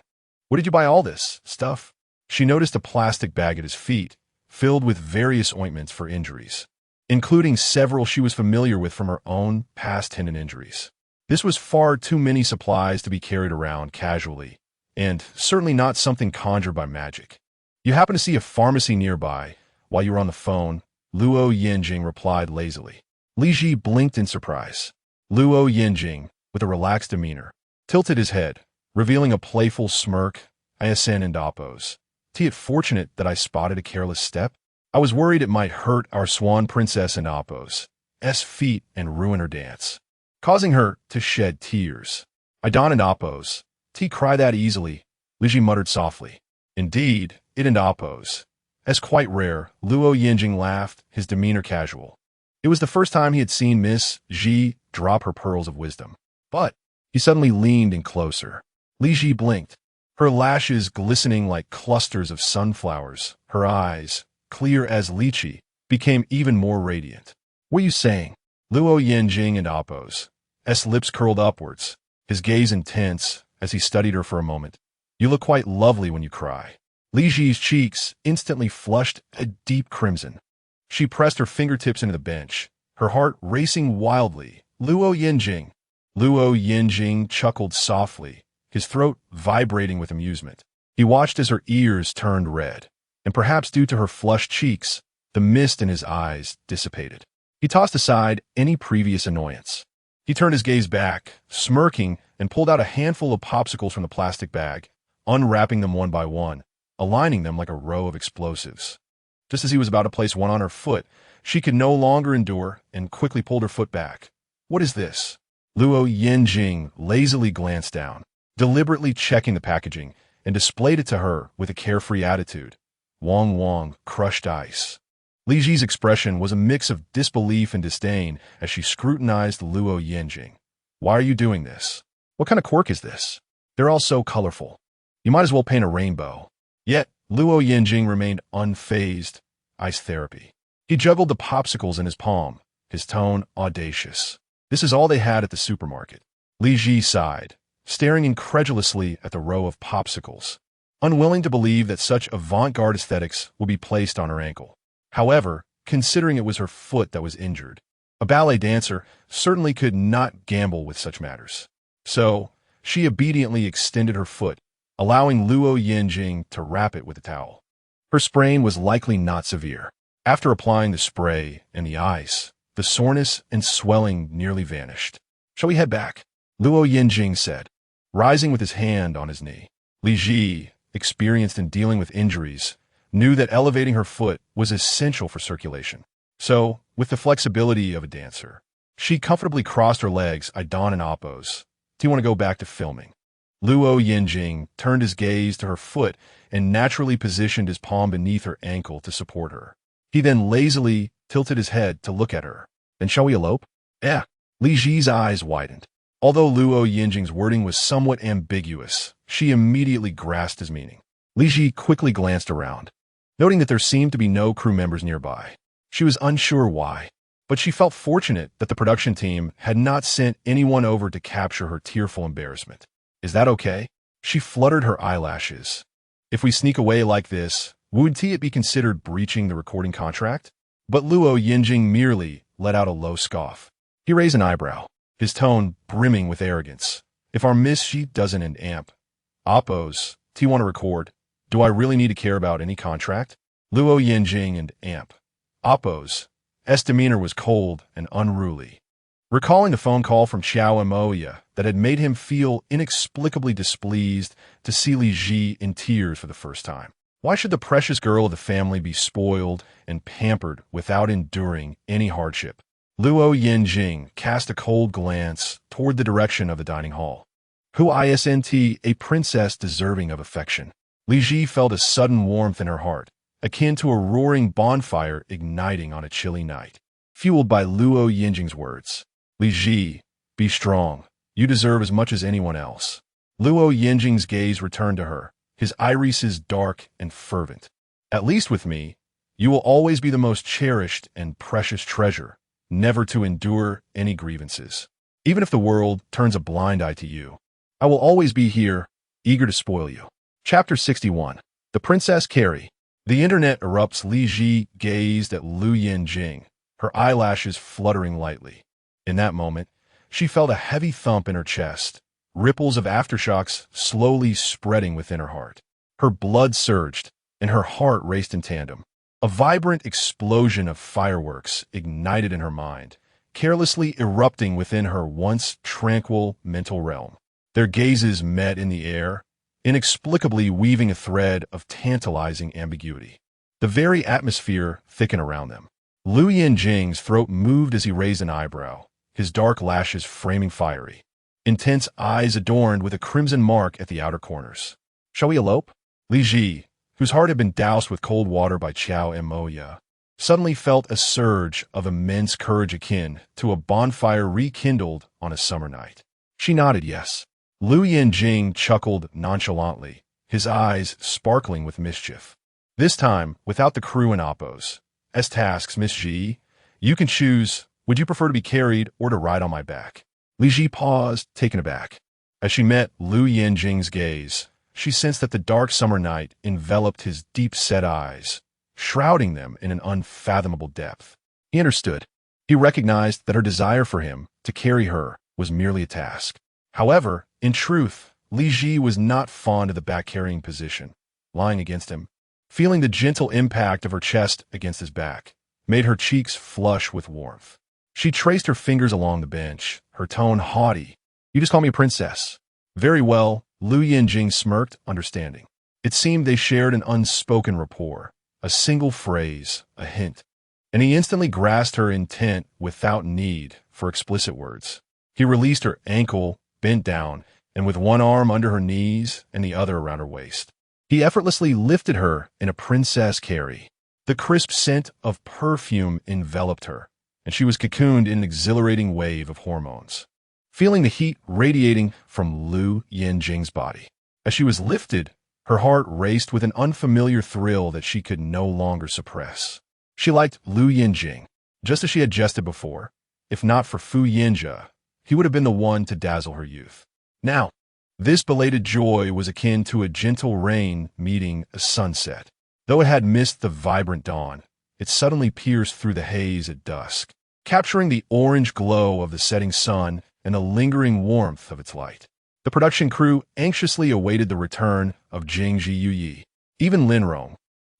Where did you buy all this stuff? She noticed a plastic bag at his feet, filled with various ointments for injuries, including several she was familiar with from her own past tendon injuries. This was far too many supplies to be carried around casually, and certainly not something conjured by magic. You happen to see a pharmacy nearby. While you were on the phone, Lou Yanjing replied lazily. Li Zhi blinked in surprise. Lou Yanjing, with a relaxed demeanor, tilted his head, revealing a playful smirk. I ascend and oppose. It fortunate that I spotted a careless step. I was worried it might hurt our swan princess and Appo's feet and ruin her dance, causing her to shed tears. I don and Appo's. Cry that easily, Li Zhi muttered softly. Indeed, it and Appo's. As quite rare, Lou Yanjing laughed, his demeanor casual. It was the first time he had seen Miss Zhi drop her pearls of wisdom. But he suddenly leaned in closer. Li Zhi blinked, her lashes glistening like clusters of sunflowers. Her eyes, clear as lychee, became even more radiant. What are you saying? Lou Yanjing and Appo's lips curled upwards, his gaze intense as he studied her for a moment. You look quite lovely when you cry. Li Zhi's cheeks instantly flushed a deep crimson. She pressed her fingertips into the bench, her heart racing wildly. Lou Yanjing. Lou Yanjing chuckled softly, his throat vibrating with amusement. He watched as her ears turned red, and perhaps due to her flushed cheeks, the mist in his eyes dissipated. He tossed aside any previous annoyance. He turned his gaze back, smirking, and pulled out a handful of popsicles from the plastic bag, unwrapping them one by one, aligning them like a row of explosives. Just as he was about to place one on her foot, she could no longer endure and quickly pulled her foot back. What is this? Lou Yanjing lazily glanced down, deliberately checking the packaging, and displayed it to her with a carefree attitude. Wong Wong, crushed ice. Li Zhi's expression was a mix of disbelief and disdain as she scrutinized Lou Yanjing. Why are you doing this? What kind of quirk is this? They're all so colorful. You might as well paint a rainbow. Yet, Lou Yanjing remained unfazed. Ice therapy. He juggled the popsicles in his palm, his tone audacious. This is all they had at the supermarket. Li Zhi sighed, staring incredulously at the row of popsicles, unwilling to believe that such avant-garde aesthetics would be placed on her ankle. However, considering it was her foot that was injured, a ballet dancer certainly could not gamble with such matters. So, she obediently extended her foot, allowing Lou Yanjing to wrap it with a towel. Her sprain was likely not severe. After applying the spray and the ice, the soreness and swelling nearly vanished. Shall we head back? Lou Yanjing said, rising with his hand on his knee. Li Zhi, experienced in dealing with injuries, knew that elevating her foot was essential for circulation. So, with the flexibility of a dancer, she comfortably crossed her legs. I don and Appo's. Do you want to go back to filming? Lou Yanjing turned his gaze to her foot and naturally positioned his palm beneath her ankle to support her. He then lazily tilted his head to look at her. Then shall we elope? Yeah. Li Zhi's eyes widened. Although Lou Yanjing's wording was somewhat ambiguous, she immediately grasped his meaning. Li Zhi quickly glanced around, noting that there seemed to be no crew members nearby. She was unsure why, but she felt fortunate that the production team had not sent anyone over to capture her tearful embarrassment. Is that okay? She fluttered her eyelashes. If we sneak away like this, would it be considered breaching the recording contract? But Lou Yanjing merely let out a low scoff. He raised an eyebrow, his tone brimming with arrogance. If our Miss Zhi doesn't an amp, Appo's, do you want to record? Do I really need to care about any contract? Lou Yanjing and amp. Appo's demeanor was cold and unruly, recalling the phone call from Xiao Moya that had made him feel inexplicably displeased to see Li Zhi in tears for the first time. Why should the precious girl of the family be spoiled and pampered without enduring any hardship? Lou Yanjing cast a cold glance toward the direction of the dining hall. Who isn't a princess deserving of affection? Li Zhi felt a sudden warmth in her heart, akin to a roaring bonfire igniting on a chilly night. Fueled by Lou Yanjing's words. Li Zhi, be strong. You deserve as much as anyone else. Lou Yanjing's gaze returned to her, his irises dark and fervent. At least with me, you will always be the most cherished and precious treasure, never to endure any grievances. Even if the world turns a blind eye to you, I will always be here, eager to spoil you. Chapter 61. The Princess Carrie. The internet erupts. Li Zhi gazed at Lou Yanjing, her eyelashes fluttering lightly. In that moment, She felt a heavy thump in her chest, ripples of aftershocks slowly spreading within her heart. Her blood surged, and her heart raced in tandem. A vibrant explosion of fireworks ignited in her mind, carelessly erupting within her once tranquil mental realm. Their gazes met in the air, inexplicably weaving a thread of tantalizing ambiguity. The very atmosphere thickened around them. Lou Yanjing's throat moved as he raised an eyebrow, his dark lashes framing fiery, intense eyes adorned with a crimson mark at the outer corners. "Shall we elope?" Li Zhi, whose heart had been doused with cold water by Chow and Moya, suddenly felt a surge of immense courage akin to a bonfire rekindled on a summer night. She nodded yes. Lou Yanjing chuckled nonchalantly, his eyes sparkling with mischief. This time, without the crew and oppos. As tasks, Miss Zhi, you can choose, would you prefer to be carried or to ride on my back? Li Zhi paused, taken aback. As she met Lou Yanjing's gaze, she sensed that the dark summer night enveloped his deep-set eyes, shrouding them in an unfathomable depth. He understood. He recognized that her desire for him to carry her was merely a task. However, in truth, Li Zhi was not fond of the back-carrying position. Lying against him, feeling the gentle impact of her chest against his back, made her cheeks flush with warmth. She traced her fingers along the bench, her tone haughty. "You just call me a princess." "Very well," Lou Yanjing smirked, understanding. It seemed they shared an unspoken rapport, a single phrase, a hint, and he instantly grasped her intent without need for explicit words. He released her ankle, bent down, and with one arm under her knees and the other around her waist, he effortlessly lifted her in a princess carry. The crisp scent of perfume enveloped her, and she was cocooned in an exhilarating wave of hormones, feeling the heat radiating from Lou Yanjing's body. As she was lifted, her heart raced with an unfamiliar thrill that she could no longer suppress. She liked Lou Yanjing, just as she had jested before. If not for Fu Yinjia, he would have been the one to dazzle her youth. Now, this belated joy was akin to a gentle rain meeting a sunset. Though it had missed the vibrant dawn, it suddenly pierced through the haze at dusk, capturing the orange glow of the setting sun and the lingering warmth of its light. The production crew anxiously awaited the return of Jiang Zhi You. Even Lin Rong,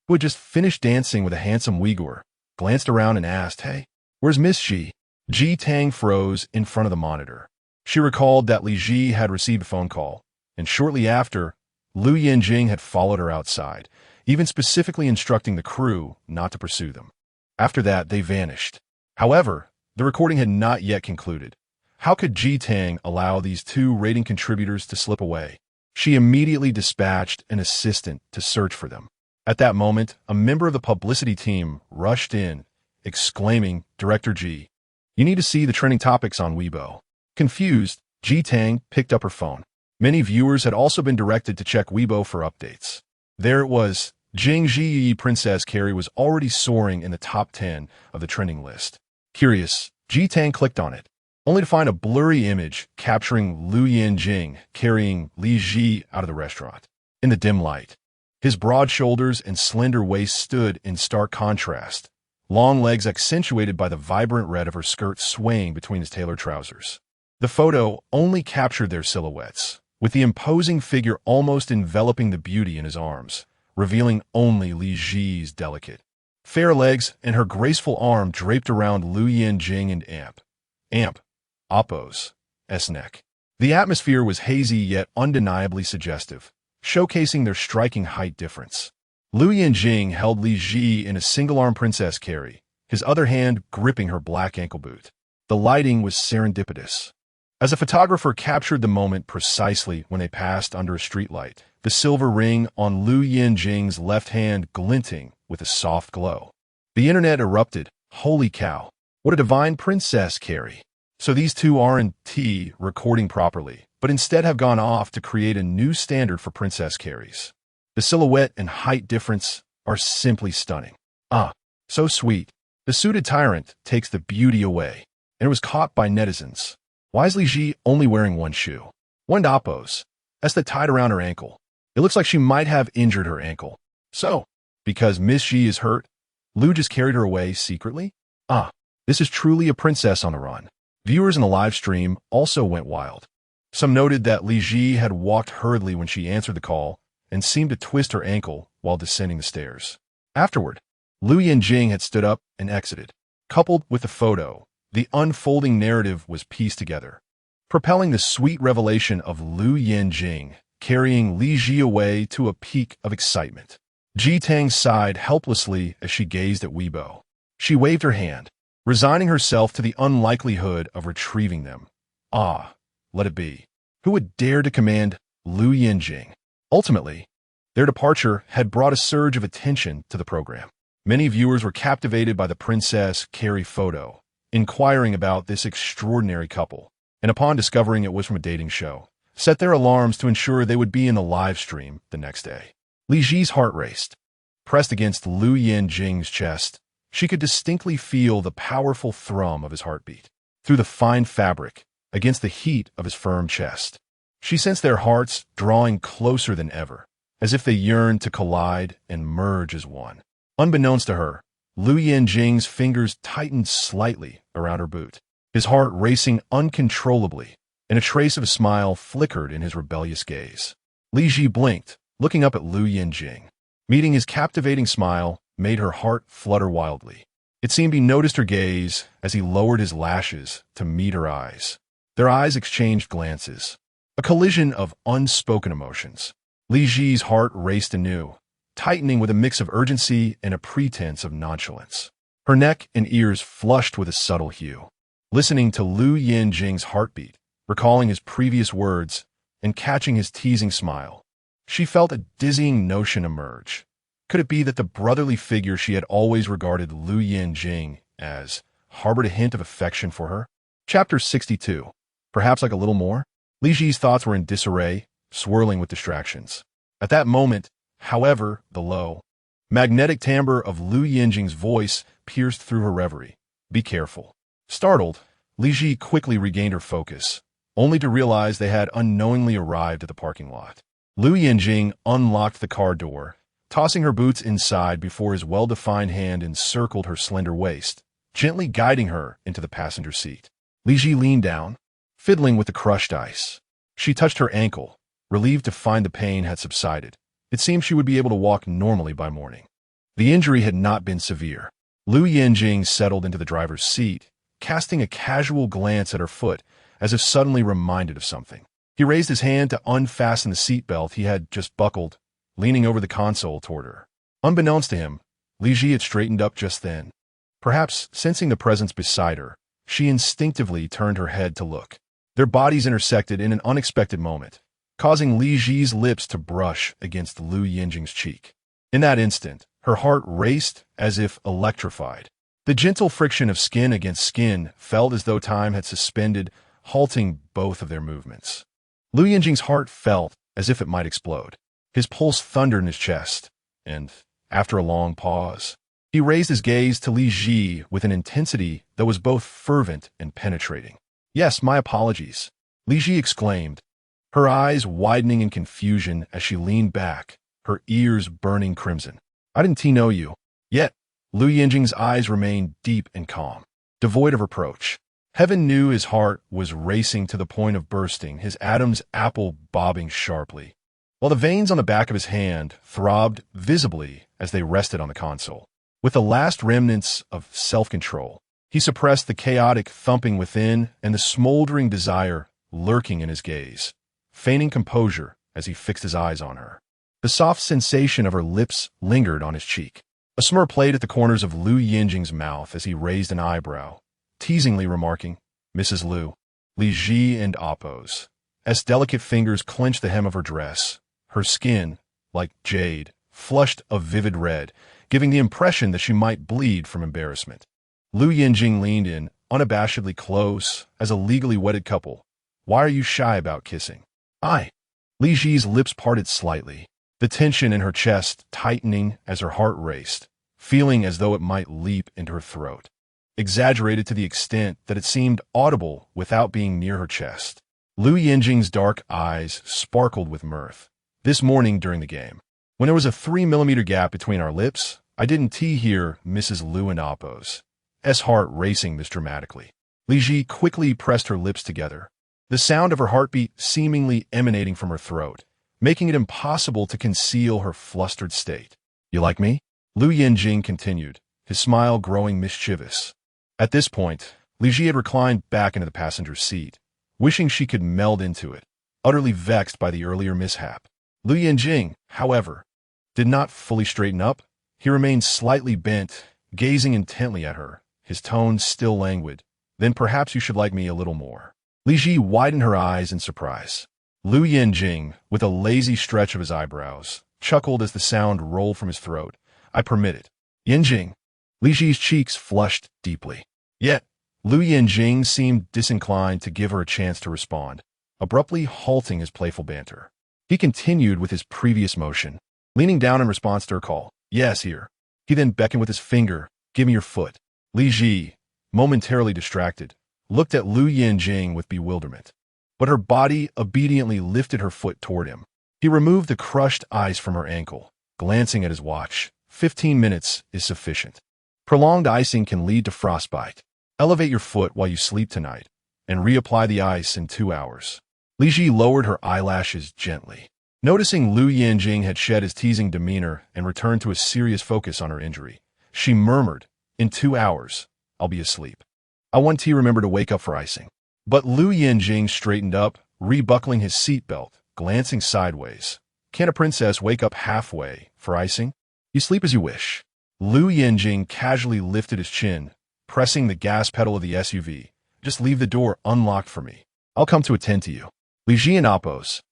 who had just finished dancing with a handsome Uyghur, glanced around and asked, "Hey, where's Miss Zhi?" Ji Tang froze in front of the monitor. She recalled that Li Zhi had received a phone call, and shortly after, Lou Yanjing had followed her outside, even specifically instructing the crew not to pursue them. After that, they vanished. However, the recording had not yet concluded. How could Ji Tang allow these two rating contributors to slip away? She immediately dispatched an assistant to search for them. At that moment, a member of the publicity team rushed in, exclaiming, "Director Ji, you need to see the trending topics on Weibo." Confused, Ji Tang picked up her phone. Many viewers had also been directed to check Weibo for updates. There it was. Jiang Zhi You Princess Carrie was already soaring in the top 10 of the trending list. Curious, Ji Tang clicked on it, only to find a blurry image capturing Lou Yanjing carrying Li Zhi out of the restaurant. In the dim light, his broad shoulders and slender waist stood in stark contrast, long legs accentuated by the vibrant red of her skirt swaying between his tailored trousers. The photo only captured their silhouettes, with the imposing figure almost enveloping the beauty in his arms, revealing only Li Zhi's delicate, fair legs and her graceful arm draped around Lou Yanjing and Amp, Oppo's, S-neck. The atmosphere was hazy yet undeniably suggestive, showcasing their striking height difference. Lou Yanjing held Li Zhi in a single-arm princess carry, his other hand gripping her black ankle boot. The lighting was serendipitous. As a photographer captured the moment precisely when they passed under a streetlight, the silver ring on Lou Yanjing's left hand glinting with a soft glow. The internet erupted. Holy cow. What a divine princess carry. So these two aren't recording properly, but instead have gone off to create a new standard for princess carries. The silhouette and height difference are simply stunning. So sweet. The suited tyrant takes the beauty away, and it was caught by netizens. Why is Li Zhi only wearing one shoe? One Oppos. That's the tied around her ankle. It looks like she might have injured her ankle. So, because Miss Zhi is hurt, Lou just carried her away secretly? This is truly a princess on the run. Viewers in the live stream also went wild. Some noted that Li Zhi had walked hurriedly when she answered the call and seemed to twist her ankle while descending the stairs. Afterward, Lou Yanjing had stood up and exited. Coupled with the photo, the unfolding narrative was pieced together, propelling the sweet revelation of Lou Yanjing, carrying Li Zhi away to a peak of excitement. Ji Tang sighed helplessly as she gazed at Weibo. She waved her hand, resigning herself to the unlikelihood of retrieving them. Ah, let it be. Who would dare to command Lou Yanjing? Ultimately, their departure had brought a surge of attention to the program. Many viewers were captivated by the Princess Carrie photo, inquiring about this extraordinary couple, and upon discovering it was from a dating show, set their alarms to ensure they would be in the live stream the next day. Li Zhi's heart raced. Pressed against Lou Yanjing's chest, she could distinctly feel the powerful thrum of his heartbeat. Through the fine fabric, against the heat of his firm chest, she sensed their hearts drawing closer than ever, as if they yearned to collide and merge as one. Unbeknownst to her, Lou Yanjing's fingers tightened slightly around her boot, his heart racing uncontrollably, and a trace of a smile flickered in his rebellious gaze. Li Zhi blinked, looking up at Lou Yanjing. Meeting his captivating smile made her heart flutter wildly. It seemed he noticed her gaze as he lowered his lashes to meet her eyes. Their eyes exchanged glances, a collision of unspoken emotions. Li Zhi's heart raced anew, tightening with a mix of urgency and a pretense of nonchalance. Her neck and ears flushed with a subtle hue. Listening to Lou Yanjing's heartbeat, recalling his previous words, and catching his teasing smile, she felt a dizzying notion emerge. Could it be that the brotherly figure she had always regarded Lou Yanjing as harbored a hint of affection for her? Chapter 62. Perhaps like a little more? Li Zhi's thoughts were in disarray, swirling with distractions. At that moment, however, the low, magnetic timbre of Lou Yanjing's voice pierced through her reverie. Be careful. Startled, Li Zhi quickly regained her focus, only to realize they had unknowingly arrived at the parking lot. Lou Yanjing unlocked the car door, tossing her boots inside before his well-defined hand encircled her slender waist, gently guiding her into the passenger seat. Li Zhi leaned down, fiddling with the crushed ice. She touched her ankle, relieved to find the pain had subsided. It seemed she would be able to walk normally by morning. The injury had not been severe. Lou Yanjing settled into the driver's seat, casting a casual glance at her foot as if suddenly reminded of something. He raised his hand to unfasten the seatbelt he had just buckled, leaning over the console toward her. Unbeknownst to him, Li Zhi had straightened up just then. Perhaps sensing the presence beside her, she instinctively turned her head to look. Their bodies intersected in an unexpected moment, causing Li Zhi's lips to brush against Lou Yanjing's cheek. In that instant, her heart raced as if electrified. The gentle friction of skin against skin felt as though time had suspended, halting both of their movements. Lou Yanjing's heart felt as if it might explode. His pulse thundered in his chest, and, after a long pause, he raised his gaze to Li Zhi with an intensity that was both fervent and penetrating. Yes, my apologies, Li Zhi exclaimed, her eyes widening in confusion as she leaned back, her ears burning crimson. I didn't know you. Yet, Lou Yanjing's eyes remained deep and calm, devoid of reproach. Heaven knew his heart was racing to the point of bursting, his Adam's apple bobbing sharply, while the veins on the back of his hand throbbed visibly as they rested on the console. With the last remnants of self-control, he suppressed the chaotic thumping within and the smoldering desire lurking in his gaze, feigning composure as he fixed his eyes on her. The soft sensation of her lips lingered on his cheek. A smirk played at the corners of Lou Yanjing's mouth as he raised an eyebrow, teasingly remarking, Mrs. Liu, Li Zhi and Oppos. As delicate fingers clenched the hem of her dress, her skin, like jade, flushed a vivid red, giving the impression that she might bleed from embarrassment. Lou Yanjing leaned in, unabashedly close, as a legally wedded couple. Why are you shy about kissing? Li Zhi's lips parted slightly, the tension in her chest tightening as her heart raced, feeling as though it might leap into her throat, exaggerated to the extent that it seemed audible without being near her chest. Lou Yanjing's dark eyes sparkled with mirth. This morning during the game, when there was a 3mm gap between our lips, I didn't hear Mrs. Liu and Oppos' heart racing this dramatically. Li Zhi quickly pressed her lips together, the sound of her heartbeat seemingly emanating from her throat, making it impossible to conceal her flustered state. "You like me?" Lou Yanjing continued, his smile growing mischievous. At this point, Li Zhi had reclined back into the passenger seat, wishing she could meld into it, utterly vexed by the earlier mishap. Lou Yanjing, however, did not fully straighten up. He remained slightly bent, gazing intently at her, his tone still languid. "Then perhaps you should like me a little more." Li Zhi widened her eyes in surprise. Lou Yanjing, with a lazy stretch of his eyebrows, chuckled as the sound rolled from his throat. "I permit it." "Yanjing." Li Zhi's cheeks flushed deeply. Yet, Lou Yanjing seemed disinclined to give her a chance to respond, abruptly halting his playful banter. He continued with his previous motion, leaning down in response to her call. "Yes, here." He then beckoned with his finger. "Give me your foot." Li Zhi, momentarily distracted, looked at Lou Yanjing with bewilderment, but her body obediently lifted her foot toward him. He removed the crushed ice from her ankle, glancing at his watch. 15 minutes is sufficient. Prolonged icing can lead to frostbite. Elevate your foot while you sleep tonight, and reapply the ice in 2 hours. Li Zhi lowered her eyelashes gently. Noticing Lou Yanjing had shed his teasing demeanor and returned to a serious focus on her injury, she murmured, "In 2 hours, I'll be asleep. I want to remember to wake up for icing." But Lou Yanjing straightened up, rebuckling his seatbelt, glancing sideways. "Can a princess wake up halfway for icing?" "You sleep as you wish." Lou Yanjing casually lifted his chin, pressing the gas pedal of the SUV. "Just leave the door unlocked for me. I'll come to attend to you." Li Zhi and Appo's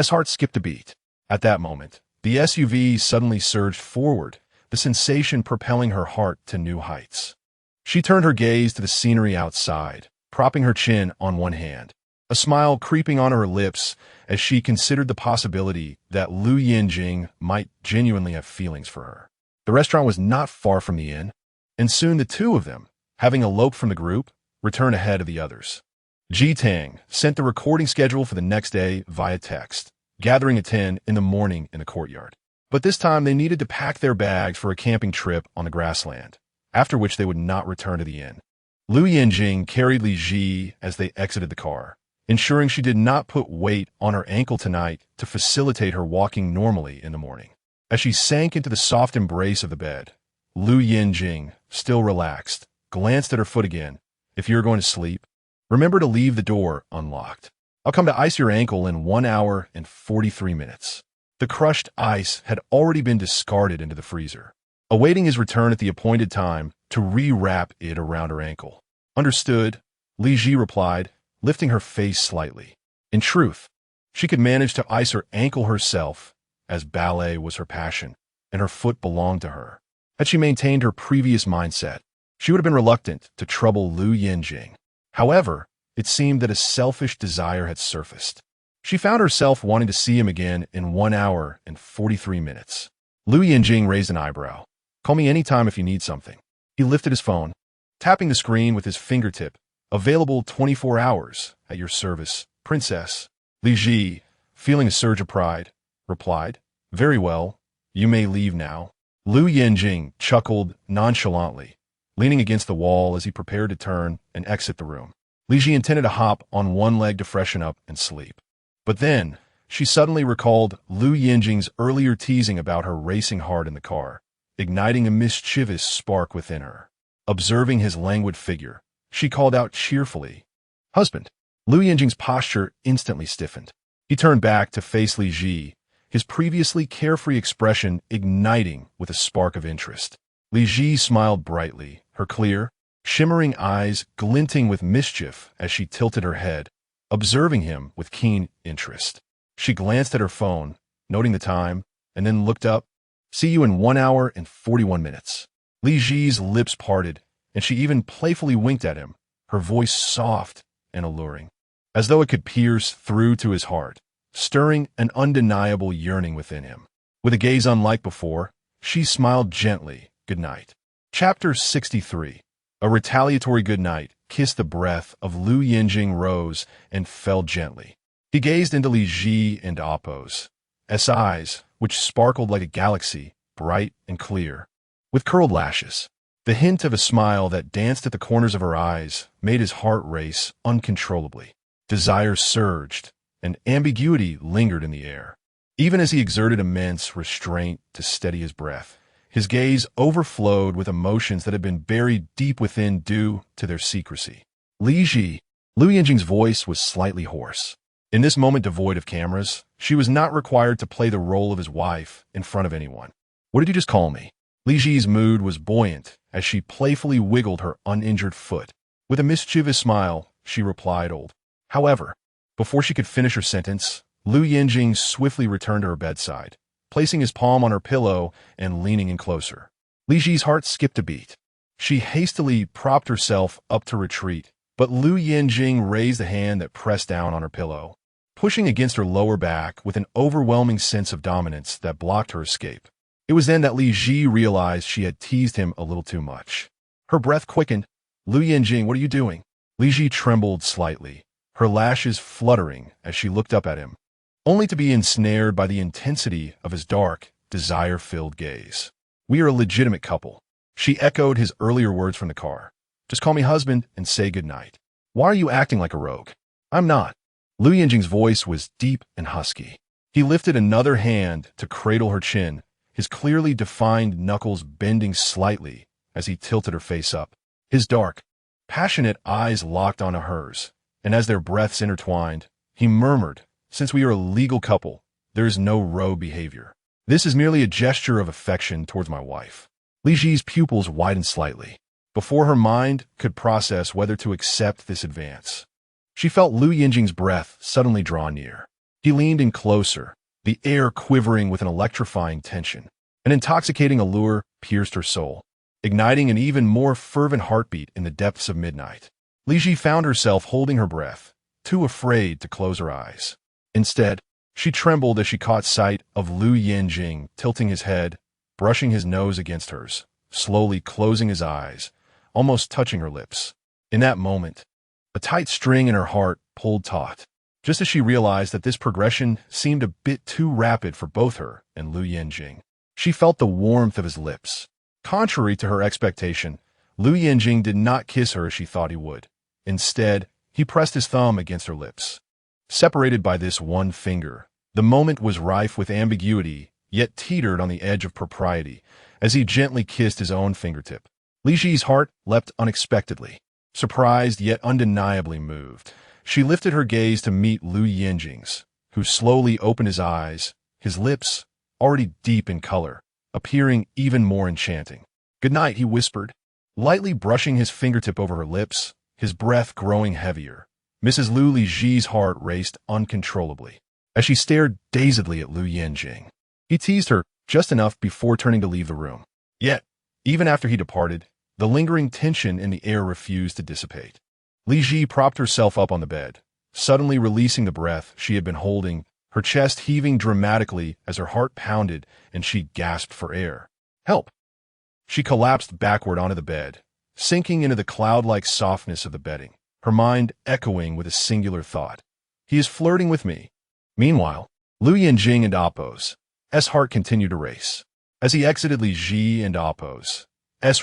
heart skipped a beat. At that moment, the SUV suddenly surged forward, the sensation propelling her heart to new heights. She turned her gaze to the scenery outside, propping her chin on one hand, a smile creeping onto her lips as she considered the possibility that Lou Yanjing might genuinely have feelings for her. The restaurant was not far from the inn, and soon the two of them, having eloped from the group, returned ahead of the others. Tang sent the recording schedule for the next day via text, gathering at 10 in the morning in the courtyard. But this time they needed to pack their bags for a camping trip on the grassland, after which they would not return to the inn. Lou Yanjing carried Li Zhi as they exited the car, ensuring she did not put weight on her ankle tonight to facilitate her walking normally in the morning. As she sank into the soft embrace of the bed, Lou Yanjing, still relaxed, glanced at her foot again. "If you're going to sleep, remember to leave the door unlocked. I'll come to ice your ankle in 1 hour and 43 minutes. The crushed ice had already been discarded into the freezer, awaiting his return at the appointed time to re-wrap it around her ankle. "Understood," Li Zhi replied, lifting her face slightly. In truth, she could manage to ice her ankle herself, as ballet was her passion, and her foot belonged to her. Had she maintained her previous mindset, she would have been reluctant to trouble Lou Yanjing. However, it seemed that a selfish desire had surfaced. She found herself wanting to see him again in 1 hour and 43 minutes. Lou Yanjing raised an eyebrow. "Call me anytime if you need something." He lifted his phone, tapping the screen with his fingertip. "Available 24 hours, at your service, princess." Li Zhi, feeling a surge of pride, replied, "Very well, you may leave now." Lou Yanjing chuckled nonchalantly, leaning against the wall as he prepared to turn and exit the room. Li Zhi intended to hop on one leg to freshen up and sleep. But then, she suddenly recalled Lou Yanjing's earlier teasing about her racing hard in the car, igniting a mischievous spark within her. Observing his languid figure, she called out cheerfully, "Husband." Lou Yanjing's posture instantly stiffened. He turned back to face Li Zhi, his previously carefree expression igniting with a spark of interest. Li Zhi smiled brightly, her clear, shimmering eyes glinting with mischief as she tilted her head, observing him with keen interest. She glanced at her phone, noting the time, and then looked up. "See you in 1 hour and 41 minutes. Li Zhi's lips parted, and she even playfully winked at him, her voice soft and alluring, as though it could pierce through to his heart, stirring an undeniable yearning within him. With a gaze unlike before, she smiled gently. "Good night." Chapter 63. A retaliatory good night kissed the breath of Lou Yanjing rose and fell gently. He gazed into Li Zhi and Appo's eyes, which sparkled like a galaxy, bright and clear, with curled lashes. The hint of a smile that danced at the corners of her eyes made his heart race uncontrollably. Desire surged, and ambiguity lingered in the air. Even as he exerted immense restraint to steady his breath, his gaze overflowed with emotions that had been buried deep within due to their secrecy. Li Zhi, Lou Yanjing's voice was slightly hoarse. In this moment devoid of cameras, she was not required to play the role of his wife in front of anyone. What did you just call me? Li Zhi's mood was buoyant as she playfully wiggled her uninjured foot. With a mischievous smile, she replied, "Old." However, before she could finish her sentence, Lou Yanjing swiftly returned to her bedside, placing his palm on her pillow and leaning in closer. Li Zhi's heart skipped a beat. She hastily propped herself up to retreat, but Lou Yanjing raised the hand that pressed down on her pillow, pushing against her lower back with an overwhelming sense of dominance that blocked her escape. It was then that Li Zhi realized she had teased him a little too much. Her breath quickened. "Lou Yanjing, what are you doing?" Li Zhi trembled slightly, her lashes fluttering as she looked up at him, only to be ensnared by the intensity of his dark, desire-filled gaze. "We are a legitimate couple." She echoed his earlier words from the car. "Just call me husband and say goodnight." "Why are you acting like a rogue?" "I'm not." Lou Yanjing's voice was deep and husky. He lifted another hand to cradle her chin, his clearly defined knuckles bending slightly as he tilted her face up. His dark, passionate eyes locked onto hers, and as their breaths intertwined, he murmured, "Since we are a legal couple, there is no rogue behavior. This is merely a gesture of affection towards my wife." Li Zhi's pupils widened slightly, before her mind could process whether to accept this advance. She felt Lou Yanjing's breath suddenly draw near. He leaned in closer, the air quivering with an electrifying tension. An intoxicating allure pierced her soul, igniting an even more fervent heartbeat in the depths of midnight. Li Zhi found herself holding her breath, too afraid to close her eyes. Instead, she trembled as she caught sight of Lou Yanjing tilting his head, brushing his nose against hers, slowly closing his eyes, almost touching her lips. In that moment, a tight string in her heart pulled taut, just as she realized that this progression seemed a bit too rapid for both her and Lou Yanjing. She felt the warmth of his lips. Contrary to her expectation, Lou Yanjing did not kiss her as she thought he would. Instead, he pressed his thumb against her lips. Separated by this one finger, the moment was rife with ambiguity, yet teetered on the edge of propriety, as he gently kissed his own fingertip. Li Zhi's heart leapt unexpectedly. Surprised yet undeniably moved, she lifted her gaze to meet Lou Yanjing's, who slowly opened his eyes, his lips, already deep in color, appearing even more enchanting. "Good night," he whispered, lightly brushing his fingertip over her lips, his breath growing heavier. Mrs. Li Zhi's heart raced uncontrollably as she stared dazedly at Lou Yanjing. He teased her just enough before turning to leave the room. Yet, even after he departed, the lingering tension in the air refused to dissipate. Li Zhi propped herself up on the bed, suddenly releasing the breath she had been holding, her chest heaving dramatically as her heart pounded and she gasped for air. "Help!" She collapsed backward onto the bed, sinking into the cloud-like softness of the bedding, her mind echoing with a singular thought. "He is flirting with me." Meanwhile, Lou Yanjing and Appo's heart continued to race. As he exited Li Zhi and Appo's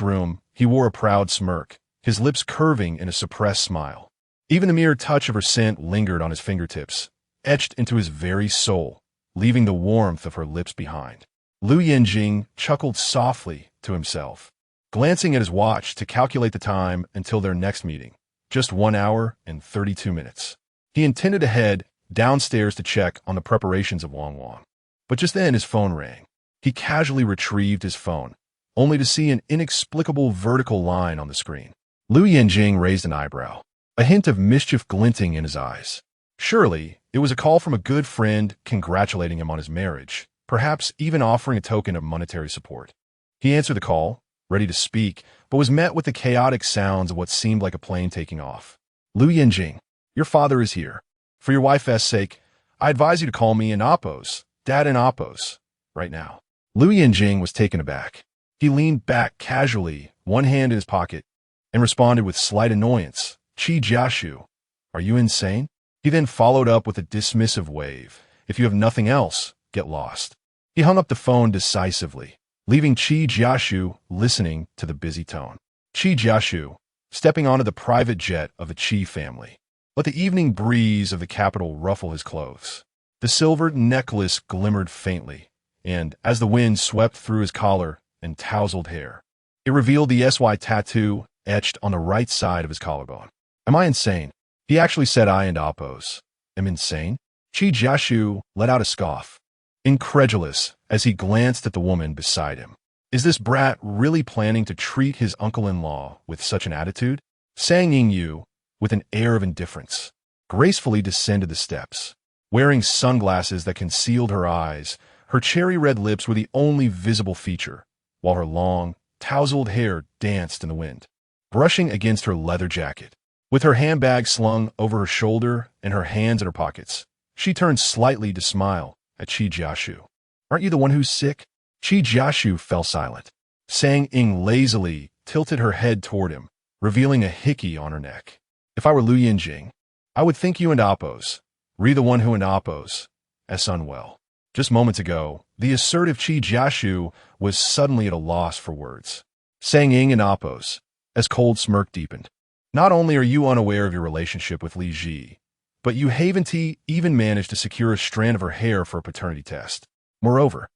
room, he wore a proud smirk, his lips curving in a suppressed smile. Even the mere touch of her scent lingered on his fingertips, etched into his very soul, leaving the warmth of her lips behind. Lou Yanjing chuckled softly to himself, glancing at his watch to calculate the time until their next meeting, just 1 hour and 32 minutes. He intended to head downstairs to check on the preparations of Wang Wang. But just then his phone rang. He casually retrieved his phone, only to see an inexplicable vertical line on the screen. Lou Yanjing raised an eyebrow, a hint of mischief glinting in his eyes. Surely, it was a call from a good friend congratulating him on his marriage, perhaps even offering a token of monetary support. He answered the call, ready to speak, but was met with the chaotic sounds of what seemed like a plane taking off. "Lou Yanjing, your father is here. For your wife's sake, I advise you to call me in Appo's, Dad in Appo's, right now." Lou Yanjing was taken aback. He leaned back casually, one hand in his pocket, and responded with slight annoyance, "Qi jiashu, are you insane?" He then followed up with a dismissive wave, "If you have nothing else, get lost." He hung up the phone decisively, leaving Qi Jiashu listening to the busy tone. Qi Jiashu, stepping onto the private jet of the Qi family. Let the evening breeze of the capital ruffle his clothes. The silver necklace glimmered faintly, and as the wind swept through his collar and tousled hair, it revealed the SY tattoo etched on the right side of his collarbone. Am I insane? He actually said I and Oppos. Am insane? Qi Jiashu let out a scoff, incredulous as he glanced at the woman beside him. Is this brat really planning to treat his uncle-in-law with such an attitude? Sang Yu, with an air of indifference, gracefully descended the steps. Wearing sunglasses that concealed her eyes, her cherry-red lips were the only visible feature, while her long, tousled hair danced in the wind, brushing against her leather jacket. With her handbag slung over her shoulder and her hands in her pockets, she turned slightly to smile at Qi Jiashu. Aren't you the one who's sick? Qi Jiashu fell silent. Sang Ying lazily tilted her head toward him, revealing a hickey on her neck. If I were Lou Yanjing, I would think you and Oppos, the one who and Oppos, as unwell. Just moments ago, the assertive Qi Jiashu was suddenly at a loss for words. Sang Ying and Oppos, as cold smirk deepened. Not only are you unaware of your relationship with Li Zhi, but you haven't even managed to secure a strand of her hair for a paternity test. Moreover,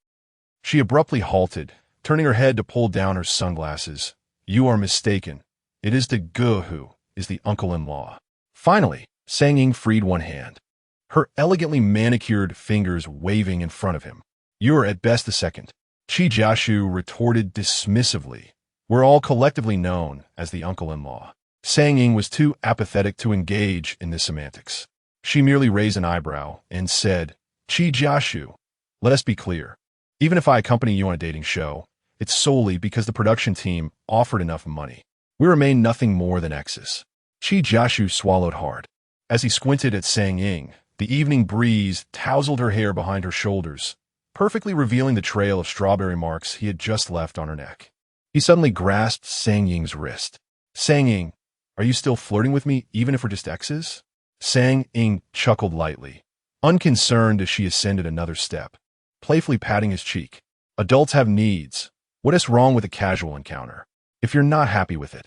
she abruptly halted, turning her head to pull down her sunglasses. You are mistaken. It is the Ge who is the uncle-in-law. Finally, Sang Ying freed one hand, her elegantly manicured fingers waving in front of him. You are at best the second. Qi Jiashu retorted dismissively. We're all collectively known as the uncle-in-law. Sang Ying was too apathetic to engage in this semantics. She merely raised an eyebrow and said, Qi Jiashu, let us be clear. Even if I accompany you on a dating show, it's solely because the production team offered enough money. We remain nothing more than exes. Qi Jiashu swallowed hard. As he squinted at Sang Ying, the evening breeze tousled her hair behind her shoulders, perfectly revealing the trail of strawberry marks he had just left on her neck. He suddenly grasped Sang Ying's wrist. Sang Ying, are you still flirting with me even if we're just exes? Sang Ying chuckled lightly, unconcerned as she ascended another step, playfully patting his cheek. Adults have needs. What is wrong with a casual encounter? If you're not happy with it,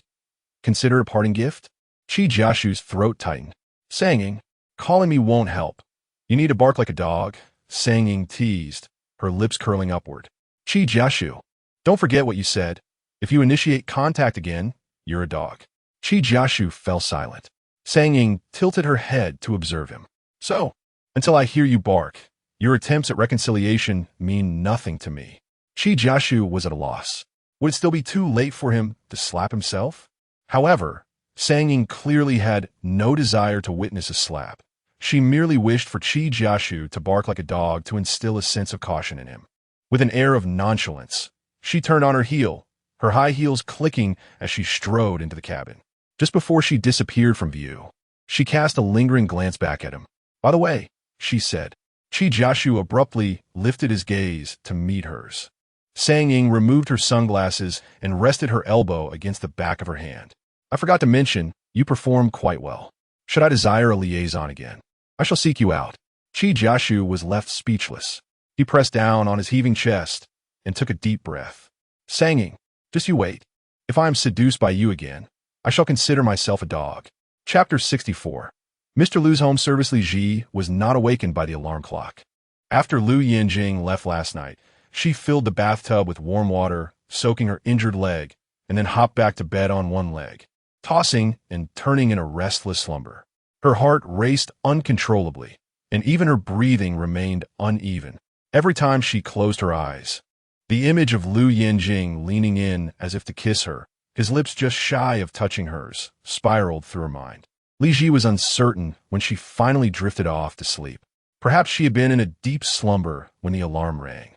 consider a parting gift? Qi Jiashu's throat tightened. Sang Ying, calling me won't help. You need to bark like a dog, Sang Ying teased, her lips curling upward. Qi Jiashu, don't forget what you said. If you initiate contact again, you're a dog. Qi Jiashu fell silent. Sang Ying tilted her head to observe him. So, until I hear you bark, your attempts at reconciliation mean nothing to me. Qi Jiashu was at a loss. Would it still be too late for him to slap himself? However, Sang Ying clearly had no desire to witness a slap. She merely wished for Qi Jiashu to bark like a dog to instill a sense of caution in him. With an air of nonchalance, she turned on her heel, her high heels clicking as she strode into the cabin. Just before she disappeared from view, she cast a lingering glance back at him. By the way, she said. Qi Jiashu abruptly lifted his gaze to meet hers. Sang Ying removed her sunglasses and rested her elbow against the back of her hand. I forgot to mention, you perform quite well. Should I desire a liaison again, I shall seek you out. Qi Jiashu was left speechless. He pressed down on his heaving chest and took a deep breath. Sang Ying, just you wait. If I am seduced by you again, I shall consider myself a dog. Chapter 64. Mr. Lu's home service Li Zhi was not awakened by the alarm clock. After Lou Yanjing left last night, she filled the bathtub with warm water, soaking her injured leg, and then hopped back to bed on one leg, tossing and turning in a restless slumber. Her heart raced uncontrollably, and even her breathing remained uneven. Every time she closed her eyes, the image of Lou Yanjing leaning in as if to kiss her, his lips just shy of touching hers, spiraled through her mind. Li Zhi was uncertain when she finally drifted off to sleep. Perhaps she had been in a deep slumber when the alarm rang,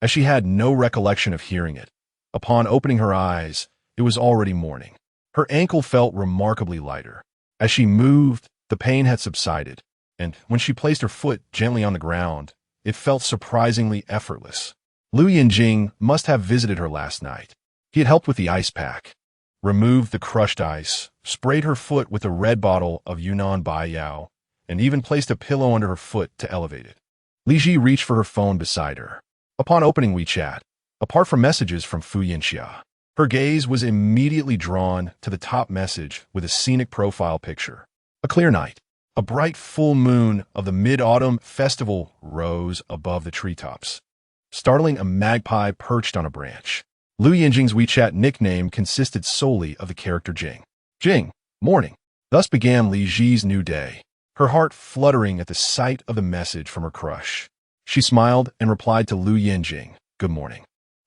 as she had no recollection of hearing it. Upon opening her eyes, it was already morning. Her ankle felt remarkably lighter. As she moved, the pain had subsided, and when she placed her foot gently on the ground, it felt surprisingly effortless. Lou Yanjing must have visited her last night. He had helped with the ice pack, removed the crushed ice, sprayed her foot with a red bottle of Yunnan Bai Yao, and even placed a pillow under her foot to elevate it. Li Zhi reached for her phone beside her. Upon opening WeChat, apart from messages from Fu Yinxia. Her gaze was immediately drawn to the top message with a scenic profile picture. A clear night. A bright full moon of the Mid-Autumn Festival rose above the treetops, startling a magpie perched on a branch. Lou Yanjing's WeChat nickname consisted solely of the character Jing. Jing, morning. Thus began Li Zhi's new day, her heart fluttering at the sight of the message from her crush. She smiled and replied to Lou Yanjing, good morning.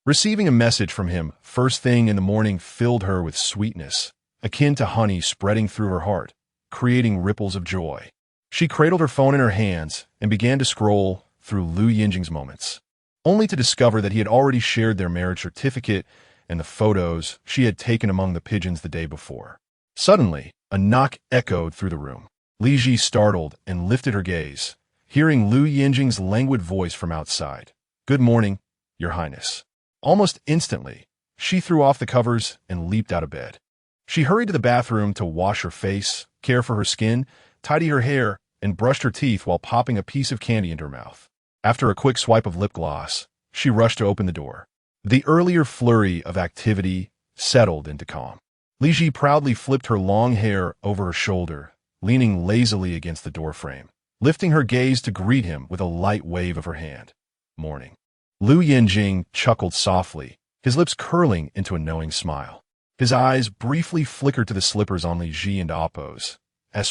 Receiving a message from him first thing in the morning filled her with sweetness, akin to honey spreading through her heart, creating ripples of joy. She cradled her phone in her hands and began to scroll through Lou Yanjing's moments, only to discover that he had already shared their marriage certificate and the photos she had taken among the pigeons the day before. Suddenly, a knock echoed through the room. Li Zhi startled and lifted her gaze, hearing Lou Yanjing's languid voice from outside. Good morning, Your Highness. Almost instantly, she threw off the covers and leaped out of bed. She hurried to the bathroom to wash her face, care for her skin, tidy her hair, and brushed her teeth while popping a piece of candy into her mouth. After a quick swipe of lip gloss, she rushed to open the door. The earlier flurry of activity settled into calm. Li Zhi proudly flipped her long hair over her shoulder, leaning lazily against the doorframe, lifting her gaze to greet him with a light wave of her hand. Morning. Lou Yanjing chuckled softly, his lips curling into a knowing smile. His eyes briefly flickered to the slippers on Li Zhi and Appo's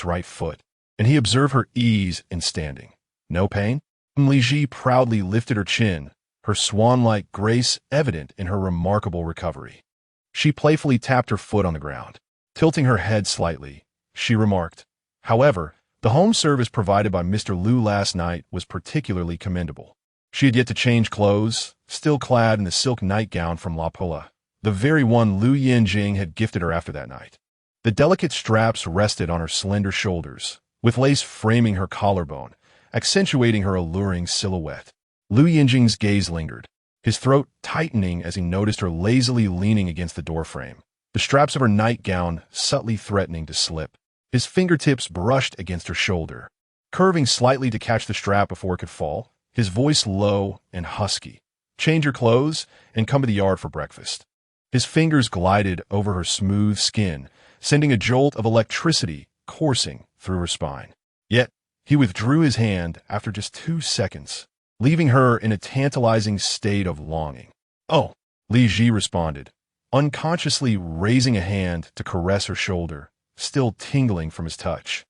right foot, and he observed her ease in standing. No pain? Li Zhi proudly lifted her chin, her swan-like grace evident in her remarkable recovery. She playfully tapped her foot on the ground. Tilting her head slightly, she remarked, however, the home service provided by Mr. Liu last night was particularly commendable. She had yet to change clothes, still clad in the silk nightgown from La Pola, the very one Lou Yanjing had gifted her after that night. The delicate straps rested on her slender shoulders, with lace framing her collarbone, accentuating her alluring silhouette. Lou Yanjing's gaze lingered, his throat tightening as he noticed her lazily leaning against the doorframe, the straps of her nightgown subtly threatening to slip. His fingertips brushed against her shoulder, curving slightly to catch the strap before it could fall, his voice low and husky. Change your clothes and come to the yard for breakfast. His fingers glided over her smooth skin, sending a jolt of electricity coursing through her spine. Yet, he withdrew his hand after just 2 seconds, leaving her in a tantalizing state of longing. Oh, Li Zhi responded, unconsciously raising a hand to caress her shoulder, still tingling from his touch,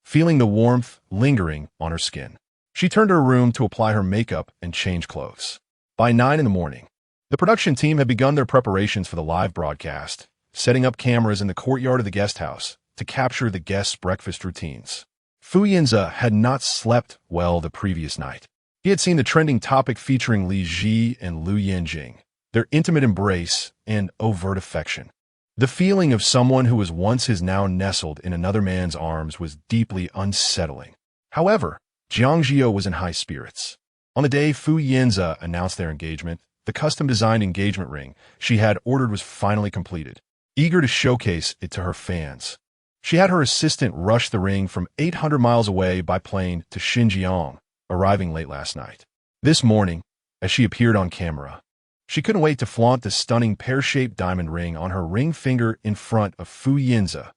feeling the warmth lingering on her skin. She turned to her room to apply her makeup and change clothes. By 9 in the morning, the production team had begun their preparations for the live broadcast, setting up cameras in the courtyard of the guest house to capture the guests' breakfast routines. Fu Yanze had not slept well the previous night. He had seen the trending topic featuring Li Zhi and Lou Yanjing, their intimate embrace and overt affection. The feeling of someone who was once his now nestled in another man's arms was deeply unsettling. However, Jiang Zhi You was in high spirits. On the day Fu Yanze announced their engagement, the custom-designed engagement ring she had ordered was finally completed. Eager to showcase it to her fans, she had her assistant rush the ring from 800 miles away by plane to Xinjiang, arriving late last night. This morning, as she appeared on camera, she couldn't wait to flaunt the stunning pear-shaped diamond ring on her ring finger in front of Fu Yanze.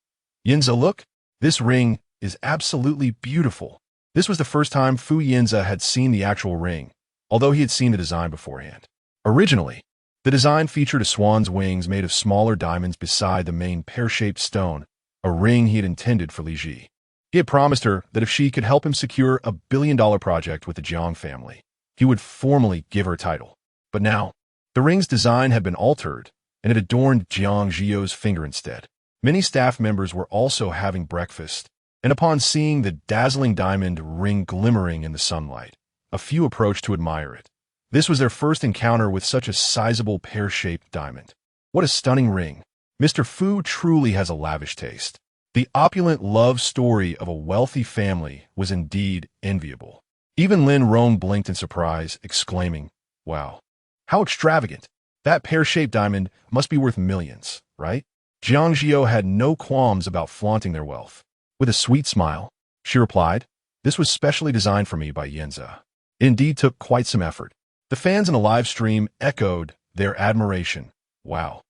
Yanze, look, this ring is absolutely beautiful. This was the first time Fu Yanze had seen the actual ring, although he had seen the design beforehand. Originally, the design featured a swan's wings made of smaller diamonds beside the main pear-shaped stone, a ring he had intended for Li Zhi. He had promised her that if she could help him secure a billion-dollar project with the Jiang family, he would formally give her a title. But now, the ring's design had been altered, and it adorned Jiang Zhi You's finger instead. Many staff members were also having breakfast, and upon seeing the dazzling diamond ring glimmering in the sunlight, a few approached to admire it. This was their first encounter with such a sizable pear-shaped diamond. What a stunning ring. Mr. Fu truly has a lavish taste. The opulent love story of a wealthy family was indeed enviable. Even Lin Rong blinked in surprise, exclaiming, wow, how extravagant. That pear-shaped diamond must be worth millions, right? Jiang Zhi You had no qualms about flaunting their wealth. With a sweet smile, she replied, this was specially designed for me by Yanze. It indeed took quite some effort. The fans in the live stream echoed their admiration. Wow.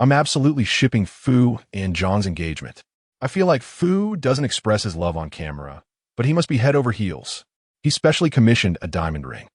I'm absolutely shipping Fu and Zhang's engagement. I feel like Fu doesn't express his love on camera, but he must be head over heels. He specially commissioned a diamond ring.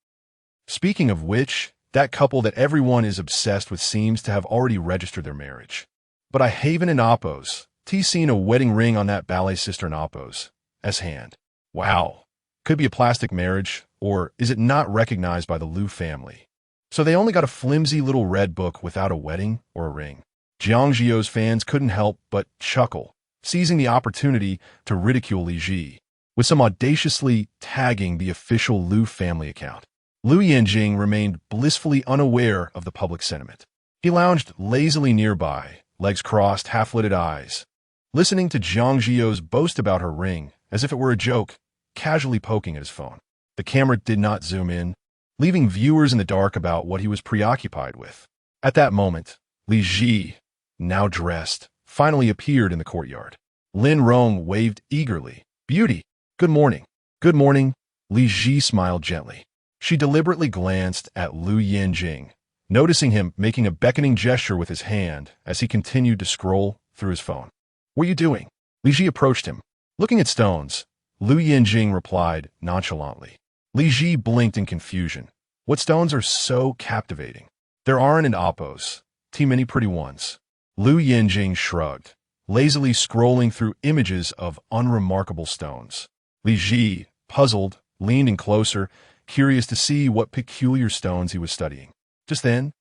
Speaking of which, that couple that everyone is obsessed with seems to have already registered their marriage. But I Haven and Appo's. T seen a wedding ring on that ballet sister and Appo's hand. Wow. Could be a plastic marriage, or is it not recognized by the Liu family? So they only got a flimsy little red book without a wedding or a ring. Jiang Zhi You's fans couldn't help but chuckle, seizing the opportunity to ridicule Li Zhi, with some audaciously tagging the official Liu family account. Lou Yanjing remained blissfully unaware of the public sentiment. He lounged lazily nearby, legs crossed, half-lidded eyes, listening to Jiang Zhi You's boast about her ring as if it were a joke, casually poking at his phone. The camera did not zoom in, leaving viewers in the dark about what he was preoccupied with. At that moment, Li Zhi, now dressed, finally appeared in the courtyard. Lin Rong waved eagerly. "Beauty, good morning." "Good morning." Li Zhi smiled gently. She deliberately glanced at Lou Yanjing, noticing him making a beckoning gesture with his hand as he continued to scroll through his phone. "What are you doing?" Li Zhi approached him. "Looking at stones," Lou Yanjing replied nonchalantly. Li Zhi blinked in confusion. "What stones are so captivating?" "There aren't in Appo's. Too many pretty ones." Lou Yanjing shrugged, lazily scrolling through images of unremarkable stones. Li Zhi, puzzled, leaned in closer, curious to see what peculiar stones he was studying. Just then,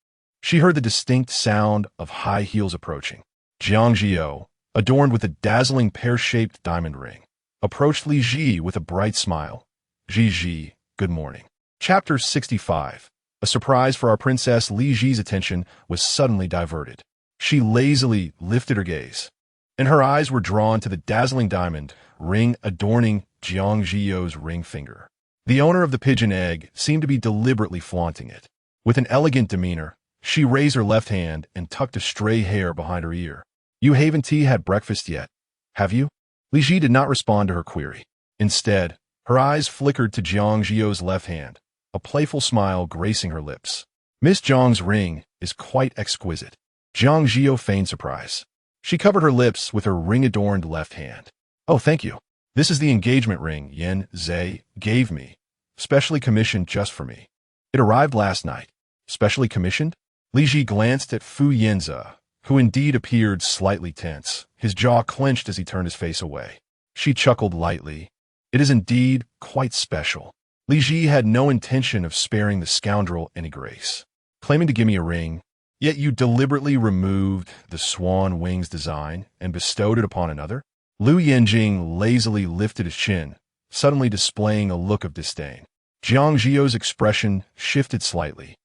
she heard the distinct sound of high heels approaching. Jiang Zhi You, adorned with a dazzling pear-shaped diamond ring, approached Li Zhi with a bright smile. "Zhi, good morning." Chapter 65. A surprise for our princess. Li Zhi's attention was suddenly diverted. She lazily lifted her gaze, and her eyes were drawn to the dazzling diamond ring adorning Jiang Zhi You's ring finger. The owner of the pigeon egg seemed to be deliberately flaunting it. With an elegant demeanor, she raised her left hand and tucked a stray hair behind her ear. "You haven't had breakfast yet, have you?" Li Zhi did not respond to her query. Instead, her eyes flickered to Jiang Zhi You's left hand, a playful smile gracing her lips. "Miss Zhang's ring is quite exquisite." Jiang Zhi You feigned surprise. She covered her lips with her ring-adorned left hand. "Oh, thank you. This is the engagement ring Yanze gave me, specially commissioned just for me. It arrived last night." "Specially commissioned?" Li Zhi glanced at Fu Yanze, who indeed appeared slightly tense, his jaw clenched as he turned his face away. She chuckled lightly. "It is indeed quite special." Li Zhi had no intention of sparing the scoundrel any grace. "Claiming to give me a ring, yet you deliberately removed the swan wings design and bestowed it upon another?" Lou Yanjing lazily lifted his chin, suddenly displaying a look of disdain. Jiang Zhi You's expression shifted slightly,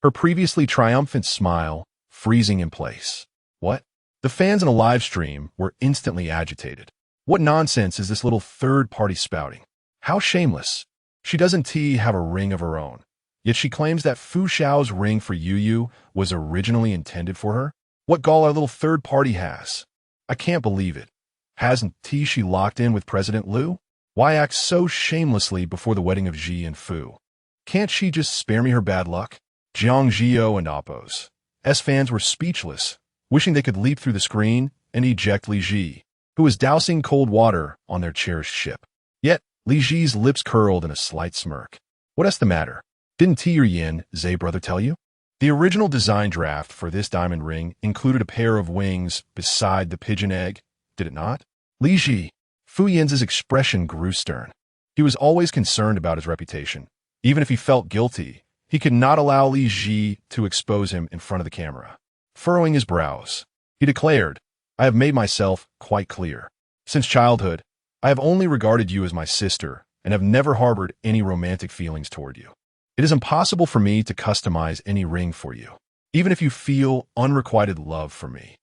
her previously triumphant smile freezing in place. "What?" The fans in a live stream were instantly agitated. "What nonsense is this little third party spouting? How shameless. She doesn't have a ring of her own, yet she claims that Fu Xiao's ring for Yu was originally intended for her? What gall our little third party has? I can't believe it. Hasn't she locked in with President Liu? Why act so shamelessly before the wedding of Zhi and Fu? Can't she just spare me her bad luck?" Jiang Zhi You and Appo's fans were speechless, wishing they could leap through the screen and eject Li Zhi, who was dousing cold water on their cherished ship. Yet, Li Zhi's lips curled in a slight smirk. "What's the matter? Didn't your Yanze brother tell you?" The original design draft for this diamond ring included a pair of wings beside the pigeon egg, did it not? Li Zhi. Fu Yanze's expression grew stern. He was always concerned about his reputation. Even if he felt guilty, he could not allow Li Zhi to expose him in front of the camera. Furrowing his brows, he declared, "I have made myself quite clear. Since childhood, I have only regarded you as my sister and have never harbored any romantic feelings toward you. It is impossible for me to customize any ring for you, even if you feel unrequited love for me.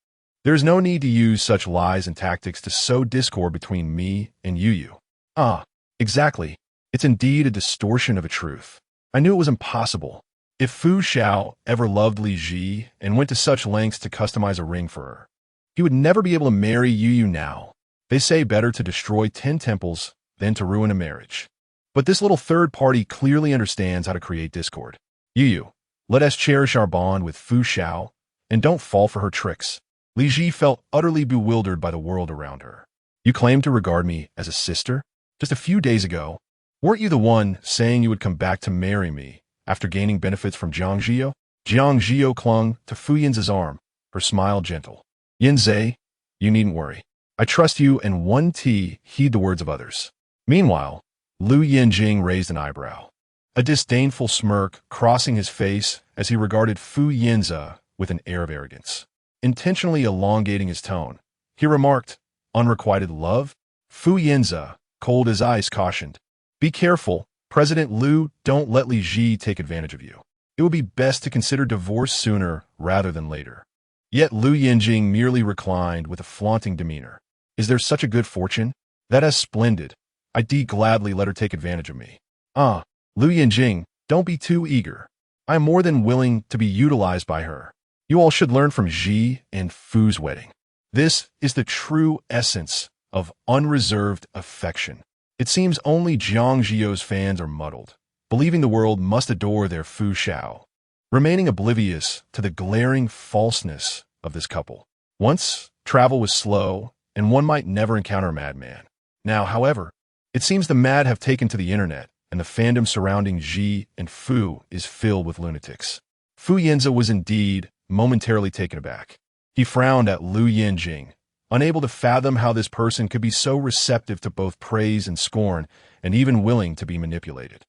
There is no need to use such lies and tactics to sow discord between me and Yu." "Ah, exactly. It's indeed a distortion of a truth. I knew it was impossible. If Fu Xiao ever loved Li Zhi and went to such lengths to customize a ring for her, he would never be able to marry Yu now. They say better to destroy 10 temples than to ruin a marriage. But this little third party clearly understands how to create discord. Yu, Let us cherish our bond with Fu Xiao, and don't fall for her tricks. Li Zhi felt utterly bewildered by the world around her. You claim to regard me as a sister? Just a few days ago, weren't you the one saying you would come back to marry me after gaining benefits from Jiang Zhi You? Jiang Zhi You clung to Fu Yanze's arm, her smile gentle. Yanze, you needn't worry. I trust you, and one T heed the words of others. Meanwhile, Lou Yanjing raised an eyebrow, a disdainful smirk crossing his face as he regarded Fu Yanze with an air of arrogance. Intentionally elongating his tone, he remarked, unrequited love? Fu Yanze, cold as ice, cautioned. Be careful, President Liu, don't let Li Zhi take advantage of you. It would be best to consider divorce sooner rather than later. Yet Lou Yanjing merely reclined with a flaunting demeanor. Is there such a good fortune? That is splendid. I'd gladly let her take advantage of me. Lou Yanjing, don't be too eager. I am more than willing to be utilized by her. You all should learn from Zhi and Fu's wedding. This is the true essence of unreserved affection. It seems only Jiang Zhi You's fans are muddled, believing the world must adore their Fu Xiao, remaining oblivious to the glaring falseness of this couple. Once, travel was slow, and one might never encounter a madman. Now, however, it seems the mad have taken to the internet, and the fandom surrounding Zhi and Fu is filled with lunatics. Fu Yanze was indeed momentarily taken aback. He frowned at Lou Yanjing, unable to fathom how this person could be so receptive to both praise and scorn, and even willing to be manipulated.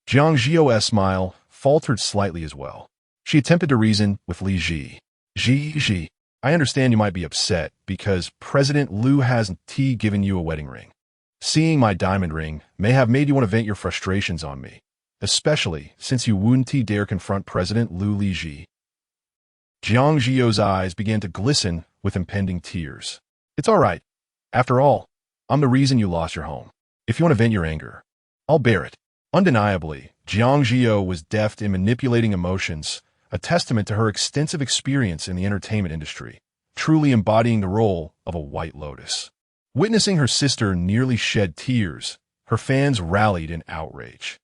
Jiang Zhi You's smile faltered slightly as well. She attempted to reason with Li Zhi. Zhi, I understand you might be upset because President Liu hasn't given you a wedding ring. Seeing my diamond ring may have made you want to vent your frustrations on me, especially since you wouldn't dare confront President Liu. Li Zhi. Jiang Zhi You's eyes began to glisten with impending tears. It's all right. After all, I'm the reason you lost your home. If you want to vent your anger, I'll bear it. Undeniably, Jiang Zhi You was deft in manipulating emotions, a testament to her extensive experience in the entertainment industry, truly embodying the role of a White Lotus. Witnessing her sister nearly shed tears, her fans rallied in outrage.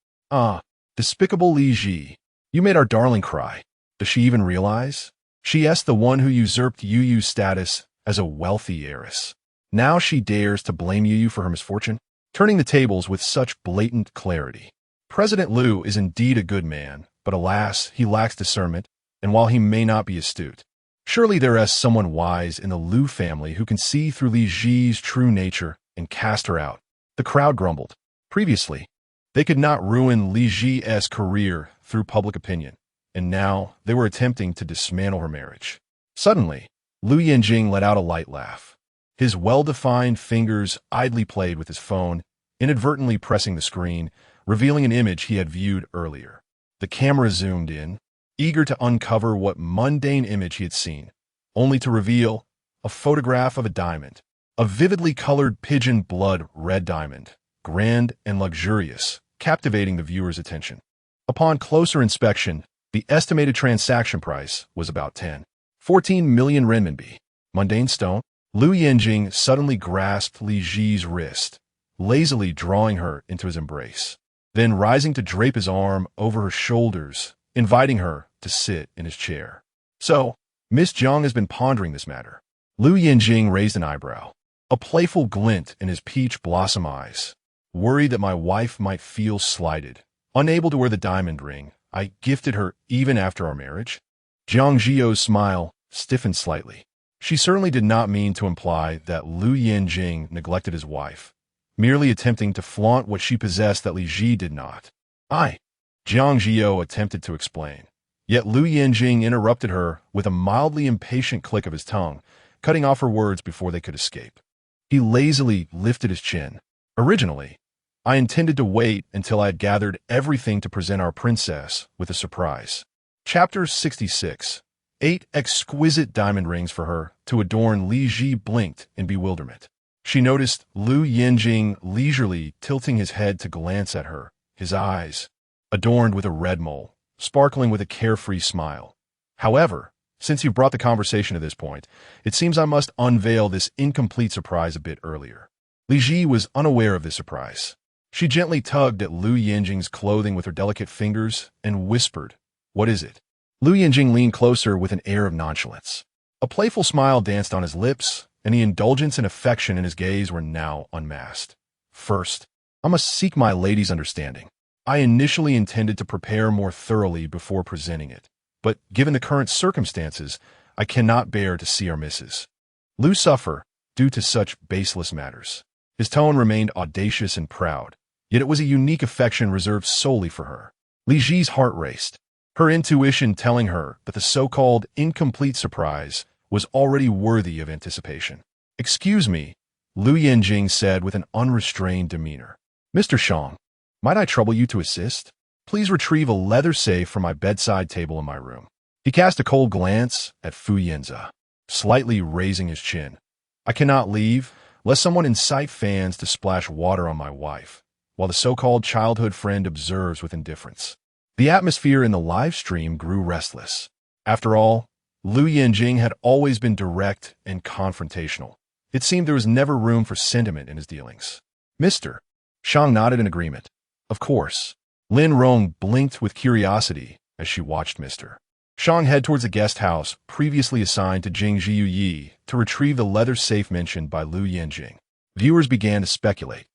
Despicable Li Zhi, you made our darling cry. Does she even realize? She's the one who usurped Yu's status as a wealthy heiress. Now she dares to blame Yu for her misfortune, turning the tables with such blatant clarity. President Liu is indeed a good man, but alas, he lacks discernment, and while he may not be astute, surely there is someone wise in the Liu family who can see through Li Zhi's true nature and cast her out. The crowd grumbled. Previously, they could not ruin Li Zhi's career through public opinion, and now they were attempting to dismantle her marriage. Suddenly, Lou Yanjing let out a light laugh. His well-defined fingers idly played with his phone, inadvertently pressing the screen, revealing an image he had viewed earlier. The camera zoomed in, eager to uncover what mundane image he had seen, only to reveal a photograph of a diamond, a vividly colored pigeon blood red diamond, grand and luxurious, captivating the viewer's attention. Upon closer inspection, the estimated transaction price was about 14 million renminbi. Mundane stone. Lou Yanjing suddenly grasped Li Zhi's wrist, lazily drawing her into his embrace, then rising to drape his arm over her shoulders, inviting her to sit in his chair. So, Miss Jiang has been pondering this matter. Lou Yanjing raised an eyebrow, a playful glint in his peach blossom eyes. Worried that my wife might feel slighted, unable to wear the diamond ring I gifted her even after our marriage? Jiang Zhi You's smile stiffened slightly. She certainly did not mean to imply that Lou Yanjing neglected his wife, merely attempting to flaunt what she possessed that Li Zhi did not. Jiang Zhi You attempted to explain, yet Lou Yanjing interrupted her with a mildly impatient click of his tongue, cutting off her words before they could escape. He lazily lifted his chin. Originally, I intended to wait until I had gathered everything to present our princess with a surprise. Chapter 66. 8 exquisite diamond rings for her to adorn. Li Zhi blinked in bewilderment. She noticed Lou Yanjing leisurely tilting his head to glance at her, his eyes, adorned with a red mole, sparkling with a carefree smile. However, since you brought the conversation to this point, it seems I must unveil this incomplete surprise a bit earlier. Li Zhi was unaware of this surprise. She gently tugged at Lou Yanjing's clothing with her delicate fingers and whispered, "What is it?" Lou Yanjing leaned closer with an air of nonchalance. A playful smile danced on his lips, and the indulgence and affection in his gaze were now unmasked. First, I must seek my lady's understanding. I initially intended to prepare more thoroughly before presenting it, but given the current circumstances, I cannot bear to see our missus Lou suffer due to such baseless matters. His tone remained audacious and proud, yet it was a unique affection reserved solely for her. Li Zhi's heart raced, her intuition telling her that the so-called incomplete surprise was already worthy of anticipation. "Excuse me," Lou Yanjing said with an unrestrained demeanor. "Mr. Shang, might I trouble you to assist? Please retrieve a leather safe from my bedside table in my room." He cast a cold glance at Yanze, slightly raising his chin. "I cannot leave, lest someone incite fans to splash water on my wife, while the so-called childhood friend observes with indifference." The atmosphere in the live stream grew restless. After all, Lou Yanjing had always been direct and confrontational. It seemed there was never room for sentiment in his dealings. "Mr. Shang nodded in agreement. "Of course." Lin Rong blinked with curiosity as she watched Mr. Shang head towards the guest house previously assigned to Jiang Zhi You to retrieve the leather safe mentioned by Lou Yanjing. Viewers began to speculate.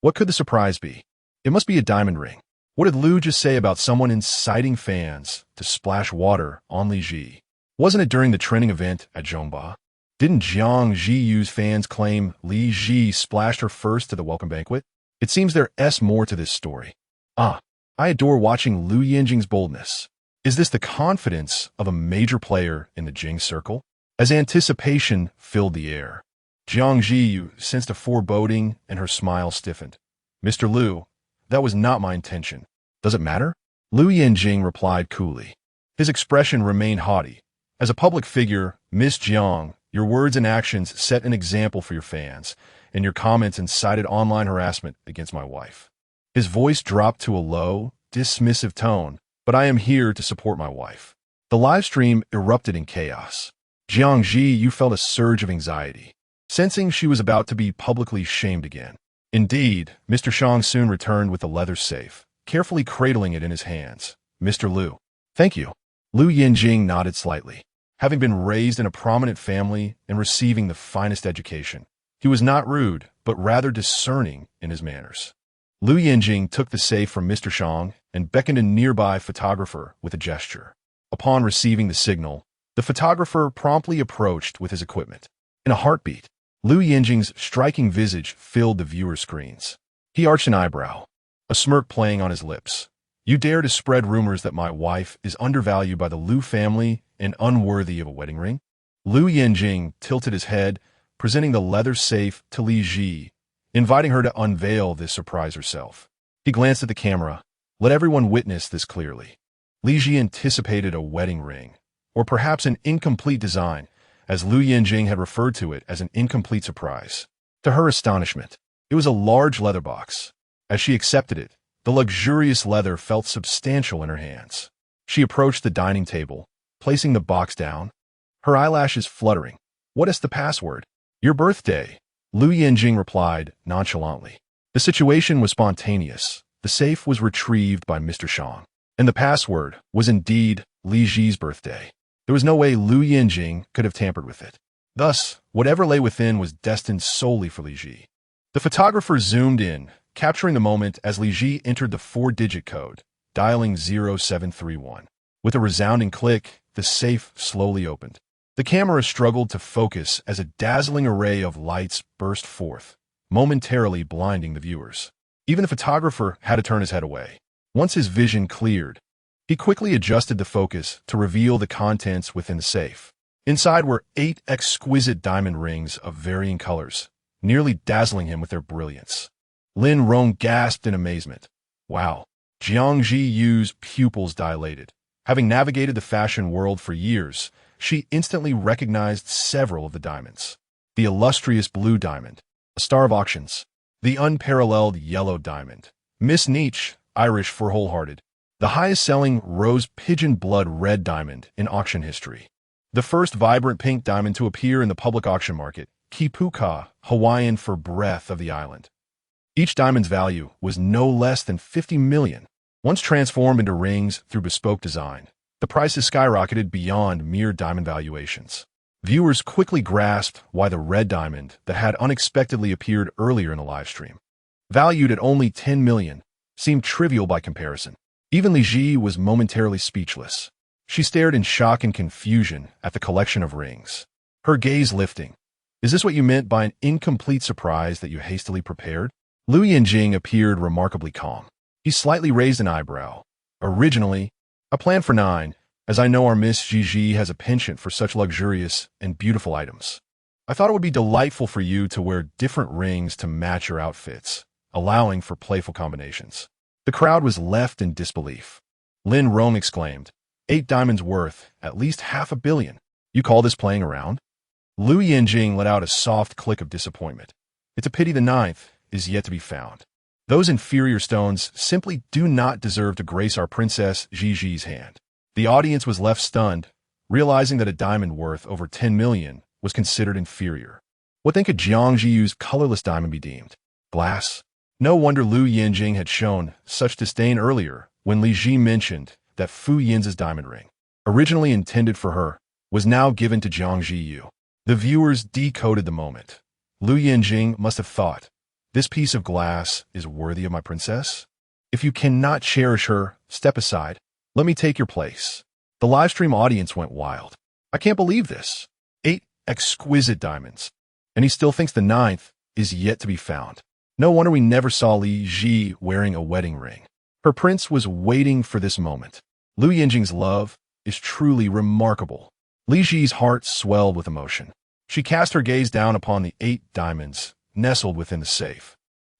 What could the surprise be? It must be a diamond ring. What did Lou just say about someone inciting fans to splash water on Li Zhi? Wasn't it during the training event at Zhongba? Didn't Jiang Zhi Yu's fans claim Li Zhi splashed her first to the welcome banquet? It seems there's more to this story. I adore watching Lou Yanjing's boldness. Is this the confidence of a major player in the Jing circle? As anticipation filled the air, Jiang Zhi You sensed a foreboding and her smile stiffened. "Mr. Lou, that was not my intention. Does it matter?" Lou Yanjing replied coolly. His expression remained haughty. "As a public figure, Miss Jiang, your words and actions set an example for your fans, and your comments incited online harassment against my wife." His voice dropped to a low, dismissive tone, "But I am here to support my wife." The live stream erupted in chaos. Jiang Zhi You felt a surge of anxiety, sensing she was about to be publicly shamed again. Indeed, Mr. Shang soon returned with the leather safe, carefully cradling it in his hands. "Mr. Lou." "Thank you." Lou Yanjing nodded slightly. Having been raised in a prominent family and receiving the finest education, he was not rude, but rather discerning in his manners. Lou Yanjing took the safe from Mr. Shang and beckoned a nearby photographer with a gesture. Upon receiving the signal, the photographer promptly approached with his equipment. In a heartbeat, Lou Yanjing's striking visage filled the viewer screens. He arched an eyebrow, a smirk playing on his lips. "You dare to spread rumors that my wife is undervalued by the Lou family and unworthy of a wedding ring?" Lou Yanjing tilted his head, presenting the leather safe to Li Zhi, inviting her to unveil this surprise herself. He glanced at the camera. Let everyone witness this clearly. Li Zhi anticipated a wedding ring, or perhaps an incomplete design, as Lou Yanjing had referred to it as an incomplete surprise. To her astonishment, it was a large leather box. As she accepted it, the luxurious leather felt substantial in her hands. She approached the dining table, placing the box down, her eyelashes fluttering. "What is the password?" "Your birthday," Lou Yanjing replied nonchalantly. The situation was spontaneous. The safe was retrieved by Mr. Shang, and the password was indeed Li Zhi's birthday. There was no way Lou Yanjing could have tampered with it. Thus, whatever lay within was destined solely for Li Zhi. The photographer zoomed in, capturing the moment as Li Zhi entered the 4-digit code, dialing 0731. With a resounding click, the safe slowly opened. The camera struggled to focus as a dazzling array of lights burst forth, momentarily blinding the viewers. Even the photographer had to turn his head away. Once his vision cleared, he quickly adjusted the focus to reveal the contents within the safe. Inside were 8 exquisite diamond rings of varying colors, nearly dazzling him with their brilliance. Lin Rong gasped in amazement. Wow! Jiang Zhi Yu's pupils dilated. Having navigated the fashion world for years, she instantly recognized several of the diamonds. The illustrious blue diamond, a star of auctions. The unparalleled yellow diamond, Miss Niche, Irish for wholehearted. The highest-selling rose pigeon blood red diamond in auction history. The first vibrant pink diamond to appear in the public auction market, Kipuka, Hawaiian for breath of the island. Each diamond's value was no less than 50 million. Once transformed into rings through bespoke design, The prices skyrocketed beyond mere diamond valuations. Viewers quickly grasped why the red diamond that had unexpectedly appeared earlier in the livestream, valued at only 10 million, seemed trivial by comparison. Even Li Zhi was momentarily speechless. She stared in shock and confusion at the collection of rings, her gaze lifting. Is this what you meant by an incomplete surprise that you hastily prepared? Lou Yanjing appeared remarkably calm. He slightly raised an eyebrow. Originally, I planned for 9, as I know our Miss Gigi has a penchant for such luxurious and beautiful items. I thought it would be delightful for you to wear different rings to match your outfits, allowing for playful combinations. The crowd was left in disbelief. Lin Rong exclaimed, 8 diamonds worth at least 500 million. You call this playing around? Lou Yanjing let out a soft click of disappointment. It's a pity the 9th is yet to be found. Those inferior stones simply do not deserve to grace our Princess Gigi's hand. The audience was left stunned, realizing that a diamond worth over 10 million was considered inferior. What then could Jiang Zhi You's colorless diamond be deemed? Glass? No wonder Lou Yanjing had shown such disdain earlier when Li Zhi mentioned that Fu Yanze's diamond ring, originally intended for her, was now given to Jiang Zhi You. The viewers decoded the moment. Lou Yanjing must have thought, this piece of glass is worthy of my princess? If you cannot cherish her, step aside. Let me take your place. The livestream audience went wild. I can't believe this. 8 exquisite diamonds. And he still thinks the 9th is yet to be found. No wonder we never saw Li Zhi wearing a wedding ring. Her prince was waiting for this moment. Lou Yanjing's love is truly remarkable. Li Zhi's heart swelled with emotion. She cast her gaze down upon the 8 diamonds nestled within the safe,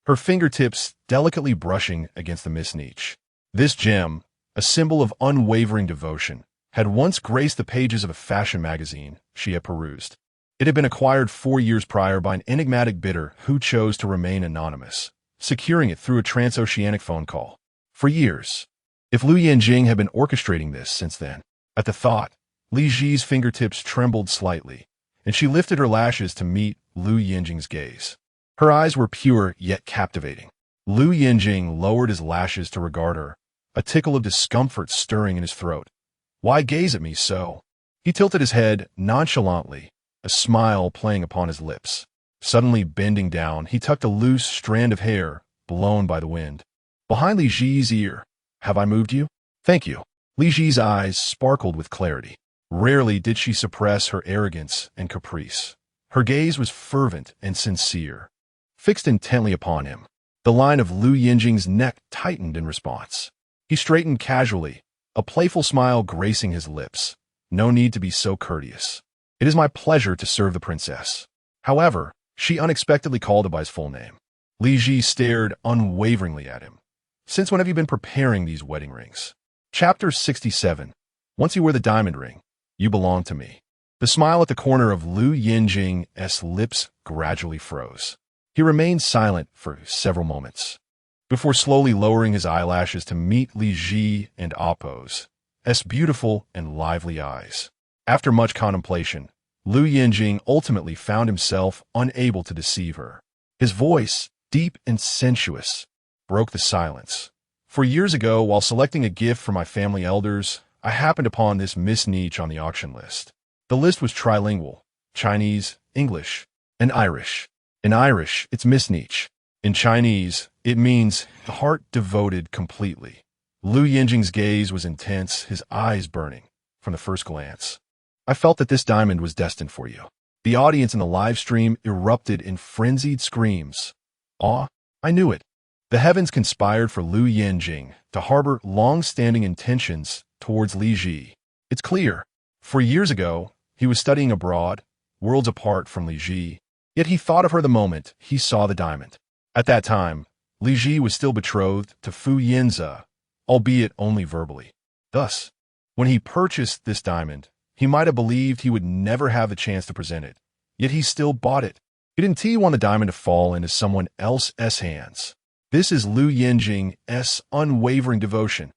her fingertips delicately brushing against the Miss Niche. This gem, a symbol of unwavering devotion, had once graced the pages of a fashion magazine she had perused. It had been acquired 4 years prior by an enigmatic bidder who chose to remain anonymous, securing it through a transoceanic phone call. For years. If Lou Yanjing had been orchestrating this since then. At the thought, Li Zhi's fingertips trembled slightly, and she lifted her lashes to meet Lou Yanjing's gaze. Her eyes were pure yet captivating. Lou Yanjing lowered his lashes to regard her, a tickle of discomfort stirring in his throat. Why gaze at me so? He tilted his head nonchalantly, a smile playing upon his lips. Suddenly bending down, he tucked a loose strand of hair, blown by the wind, behind Li Zhi's ear. Have I moved you? Thank you. Li Zhi's eyes sparkled with clarity. Rarely did she suppress her arrogance and caprice. Her gaze was fervent and sincere, fixed intently upon him. The line of Lou Yanjing's neck tightened in response. He straightened casually, a playful smile gracing his lips. No need to be so courteous. It is my pleasure to serve the princess. However, she unexpectedly called him by his full name. Li Zhi stared unwaveringly at him. Since when have you been preparing these wedding rings? Chapter 67. Once you wear the diamond ring, you belong to me. The smile at the corner of Lou Yanjing's lips gradually froze. He remained silent for several moments, before slowly lowering his eyelashes to meet Li Zhi and Appo's beautiful and lively eyes. After much contemplation, Lou Yanjing ultimately found himself unable to deceive her. His voice, deep and sensuous, broke the silence. For years ago, while selecting a gift for my family elders, I happened upon this Miss Niche on the auction list. The list was trilingual: Chinese, English, and Irish. In Irish, it's Miss Niche. In Chinese, it means the heart devoted completely. Lou Yanjing's gaze was intense, his eyes burning from the first glance. I felt that this diamond was destined for you. The audience in the live stream erupted in frenzied screams. Awe, I knew it. The heavens conspired for Lou Yanjing to harbor long-standing intentions towards Li Zhi. It's clear. For years ago, he was studying abroad, worlds apart from Li Zhi. Yet he thought of her the moment he saw the diamond. At that time, Li Zhi was still betrothed to Fu Yanze, albeit only verbally. Thus, when he purchased this diamond, he might have believed he would never have the chance to present it. Yet he still bought it. He didn't want the diamond to fall into someone else's hands. This is Lou Yanjing's unwavering devotion.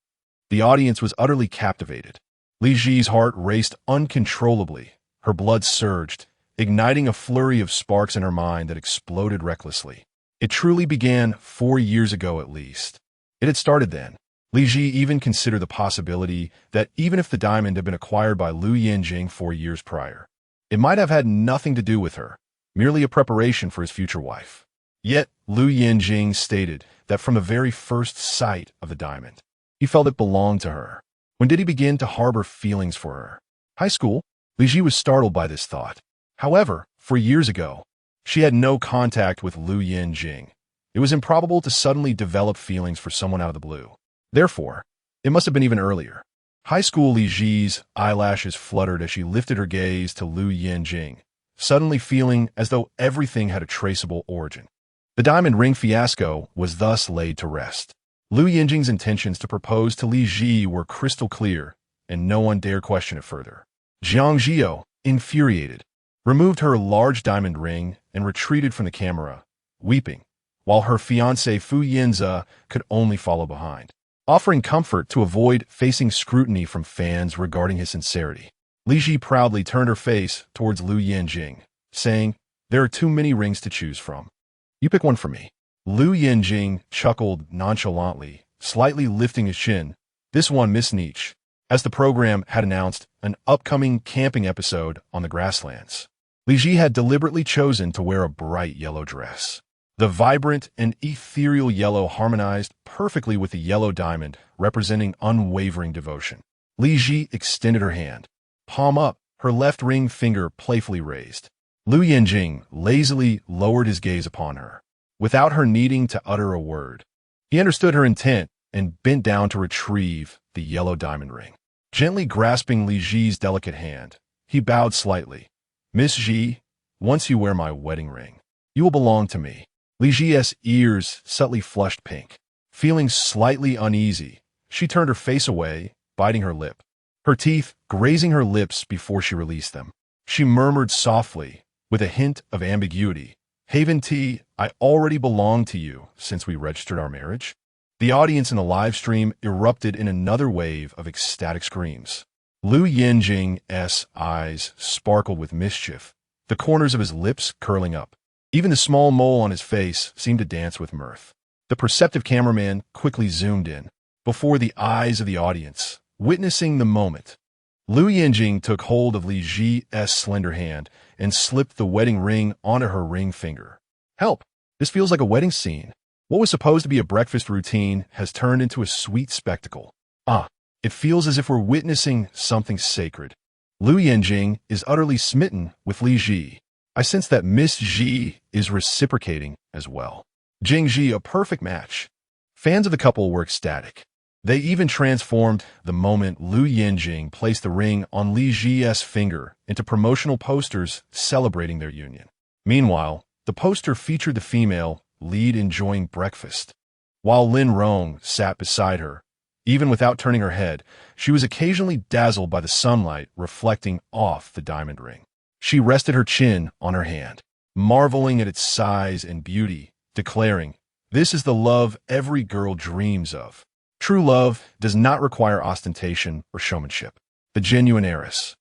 The audience was utterly captivated. Li Zhi's heart raced uncontrollably. Her blood surged, igniting a flurry of sparks in her mind that exploded recklessly. It truly began 4 years ago at least. It had started then. Li Zhi even considered the possibility that even if the diamond had been acquired by Lou Yanjing 4 years prior, it might have had nothing to do with her, merely a preparation for his future wife. Yet, Lou Yanjing stated that from the very first sight of the diamond, he felt it belonged to her. When did he begin to harbor feelings for her? High school? Li Zhi was startled by this thought. However, 4 years ago, she had no contact with Lou Yanjing. It was improbable to suddenly develop feelings for someone out of the blue. Therefore, it must have been even earlier. High school Li Zhi's eyelashes fluttered as she lifted her gaze to Lou Yanjing, suddenly feeling as though everything had a traceable origin. The diamond ring fiasco was thus laid to rest. Lou Yanjing's intentions to propose to Li Zhi were crystal clear, and no one dared question it further. Jiang Zhi You, infuriated, removed her large diamond ring and retreated from the camera, weeping, while her fiancé Yanze could only follow behind. Offering comfort to avoid facing scrutiny from fans regarding his sincerity, Li Zhi proudly turned her face towards Lou Yanjing, saying, "There are too many rings to choose from. You pick one for me." Lou Yanjing chuckled nonchalantly, slightly lifting his chin. This one, Miss Nietzsche, as the program had announced an upcoming camping episode on the grasslands. Li Zhi had deliberately chosen to wear a bright yellow dress. The vibrant and ethereal yellow harmonized perfectly with the yellow diamond, representing unwavering devotion. Li Zhi extended her hand, palm up, her left ring finger playfully raised. Lou Yanjing lazily lowered his gaze upon her, without her needing to utter a word. He understood her intent and bent down to retrieve the yellow diamond ring. Gently grasping Li Zhi's delicate hand, he bowed slightly. "Miss Zhi, once you wear my wedding ring, you will belong to me." Li Zhi's ears subtly flushed pink. Feeling slightly uneasy, she turned her face away, biting her lip, her teeth grazing her lips before she released them. She murmured softly, with a hint of ambiguity, "Haven T, I already belong to you since we registered our marriage." The audience in the live stream erupted in another wave of ecstatic screams. Lou Yanjing's eyes sparkled with mischief, the corners of his lips curling up. Even the small mole on his face seemed to dance with mirth. The perceptive cameraman quickly zoomed in, before the eyes of the audience, witnessing the moment. Lou Yanjing took hold of Li Zhi's slender hand and slipped the wedding ring onto her ring finger. "Help! This feels like a wedding scene. What was supposed to be a breakfast routine has turned into a sweet spectacle. It feels as if we're witnessing something sacred." Lou Yanjing is utterly smitten with Li Zhi. I sense that Miss Zhi is reciprocating as well. Jiang Zhi, a perfect match. Fans of the couple were ecstatic. They even transformed the moment Lou Yanjing placed the ring on Li Zhi's finger into promotional posters celebrating their union. Meanwhile, the poster featured the female lead enjoying breakfast. While Lin Rong sat beside her, even without turning her head, she was occasionally dazzled by the sunlight reflecting off the diamond ring. She rested her chin on her hand, marveling at its size and beauty, declaring, "This is the love every girl dreams of." True love does not require ostentation or showmanship. The genuine heiress,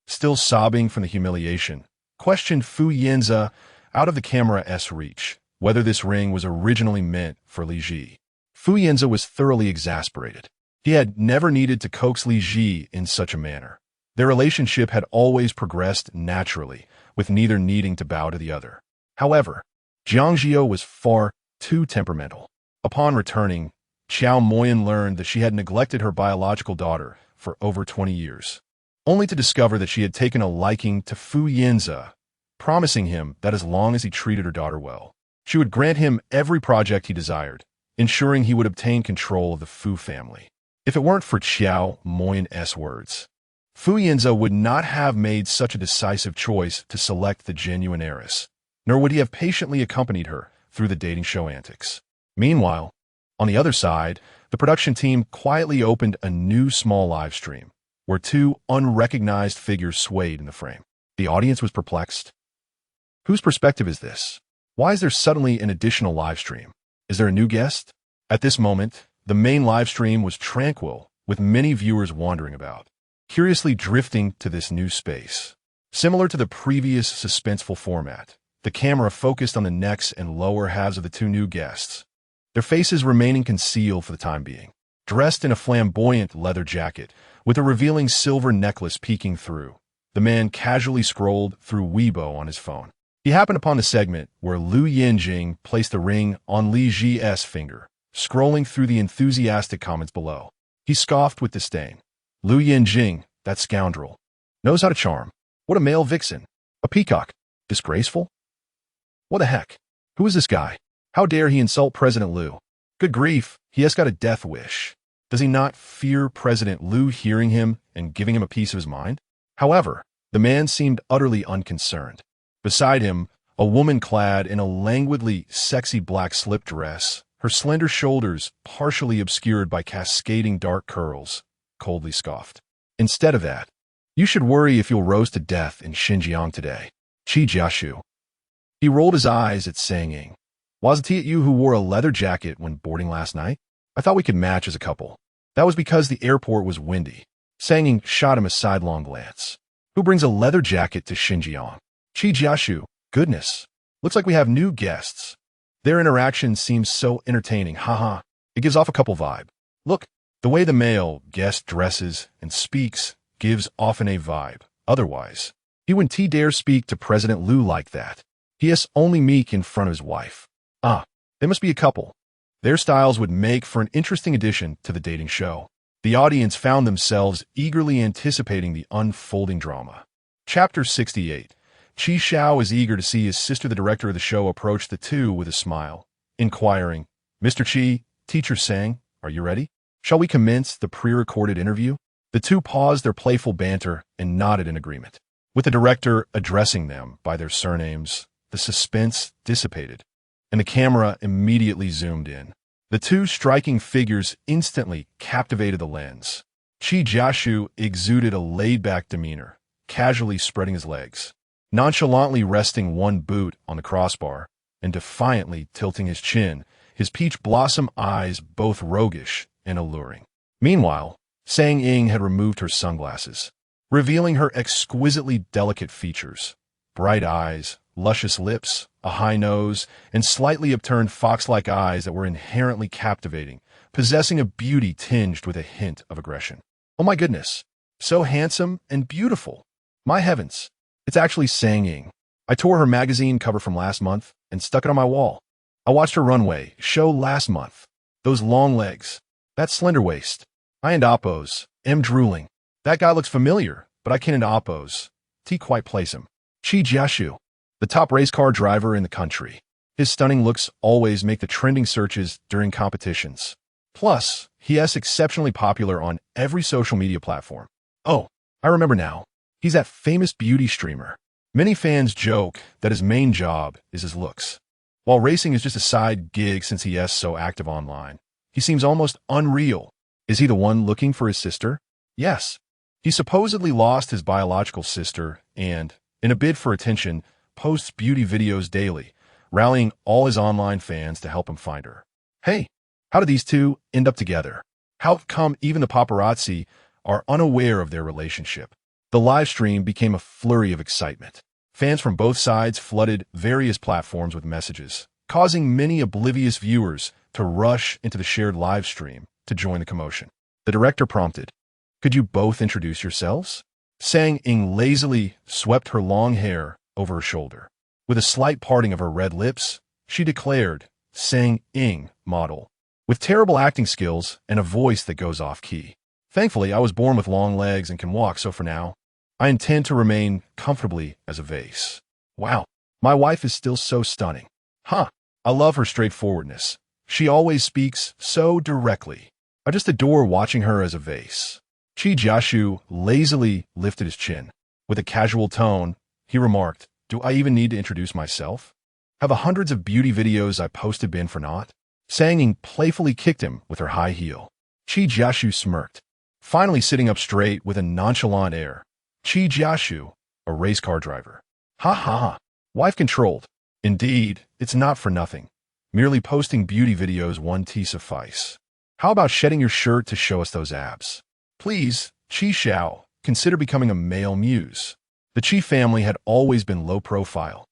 still sobbing from the humiliation, questioned Yanze out of the camera's reach whether this ring was originally meant for Li Zhi. Yanze was thoroughly exasperated. He had never needed to coax Li Zhi in such a manner. Their relationship had always progressed naturally, with neither needing to bow to the other. However, Jiang Zhi You was far too temperamental. Upon returning, Qiao Moyan learned that she had neglected her biological daughter for over 20 years, only to discover that she had taken a liking to Yanze, promising him that as long as he treated her daughter well, she would grant him every project he desired, ensuring he would obtain control of the Fu family. If it weren't for Qiao Moyan's words, Yanze would not have made such a decisive choice to select the genuine heiress, nor would he have patiently accompanied her through the dating show antics. Meanwhile, on the other side, the production team quietly opened a new small live stream, where two unrecognized figures swayed in the frame. The audience was perplexed. Whose perspective is this? Why is there suddenly an additional live stream? Is there a new guest? At this moment, the main live stream was tranquil, with many viewers wandering about, curiously drifting to this new space. Similar to the previous suspenseful format, the camera focused on the necks and lower halves of the two new guests, their faces remaining concealed for the time being. dressed in a flamboyant leather jacket, with a revealing silver necklace peeking through. The man casually scrolled through Weibo on his phone. He happened upon the segment where Lou Yanjing placed the ring on Li Zhi's finger, scrolling through the enthusiastic comments below. He scoffed with disdain. Lou Yanjing, that scoundrel, knows how to charm. What a male vixen. A peacock. Disgraceful? What the heck? Who is this guy? How dare he insult President Liu? Good grief, he has got a death wish. Does he not fear President Liu hearing him and giving him a piece of his mind? However, the man seemed utterly unconcerned. Beside him, a woman clad in a languidly sexy black slip dress, her slender shoulders partially obscured by cascading dark curls, coldly scoffed. Instead of that, you should worry if you'll roast to death in Xinjiang today. Jiashu. He rolled his eyes at Sang Ying. Wasn't it you who wore a leather jacket when boarding last night? I thought we could match as a couple. That was because the airport was windy. Sang Ying shot him a sidelong glance. Who brings a leather jacket to Xinjiang? Jiashu. Goodness. Looks like we have new guests. Their interaction seems so entertaining, haha. It gives off a couple vibe. Look, the way the male guest dresses and speaks gives often a vibe. Otherwise, he wouldn't dare speak to President Liu like that. He is only meek in front of his wife. Ah, they must be a couple. Their styles would make for an interesting addition to the dating show. The audience found themselves eagerly anticipating the unfolding drama. Chapter 68. Qi Xiao is eager to see his sister, the director of the show, approach the two with a smile, inquiring, Mr. Qi, Teacher Sang, are you ready? Shall we commence the pre-recorded interview? The two paused their playful banter and nodded in agreement. With the director addressing them by their surnames, the suspense dissipated, and the camera immediately zoomed in. The two striking figures instantly captivated the lens. Jiashu exuded a laid-back demeanor, casually spreading his legs, nonchalantly resting one boot on the crossbar, and defiantly tilting his chin, his peach blossom eyes both roguish and alluring. Meanwhile, Sang Ying had removed her sunglasses, revealing her exquisitely delicate features, bright eyes, luscious lips, a high nose, and slightly upturned fox-like eyes that were inherently captivating, possessing a beauty tinged with a hint of aggression. Oh my goodness, so handsome and beautiful. My heavens, it's actually Sang Ying. I tore her magazine cover from last month and stuck it on my wall. I watched her runway show last month. Those long legs, that slender waist. I and Oppos, am drooling. That guy looks familiar, but I can't Oppos. Quite place him. Jiashu, the top race car driver in the country. His stunning looks always make the trending searches during competitions. Plus, he is exceptionally popular on every social media platform. Oh, I remember now. He's that famous beauty streamer. Many fans joke that his main job is his looks, while racing is just a side gig since he is so active online. He seems almost unreal. Is he the one looking for his sister? Yes. He supposedly lost his biological sister and, in a bid for attention, posts beauty videos daily, rallying all his online fans to help him find her. Hey, how did these two end up together? How come even the paparazzi are unaware of their relationship? The live stream became a flurry of excitement. Fans from both sides flooded various platforms with messages, causing many oblivious viewers to rush into the shared live stream to join the commotion. The director prompted, Could you both introduce yourselves? Sang Ying lazily swept her long hair over her shoulder. With a slight parting of her red lips, she declared, Sang Ying, model, with terrible acting skills and a voice that goes off-key. Thankfully, I was born with long legs and can walk, so for now, I intend to remain comfortably as a vase. Wow, my wife is still so stunning. Huh, I love her straightforwardness. She always speaks so directly. I just adore watching her as a vase. Jiashu lazily lifted his chin. With a casual tone, he remarked, Do I even need to introduce myself? Have the hundreds of beauty videos I posted been for naught? Sang Ying playfully kicked him with her high heel. Jiashu smirked, finally sitting up straight with a nonchalant air. Jiashu, a race car driver. Ha ha ha. Wife-controlled. Indeed, it's not for nothing. Merely posting beauty videos won't suffice. How about shedding your shirt to show us those abs? Please, Qi Xiao, consider becoming a male muse. The Qi family had always been low profile.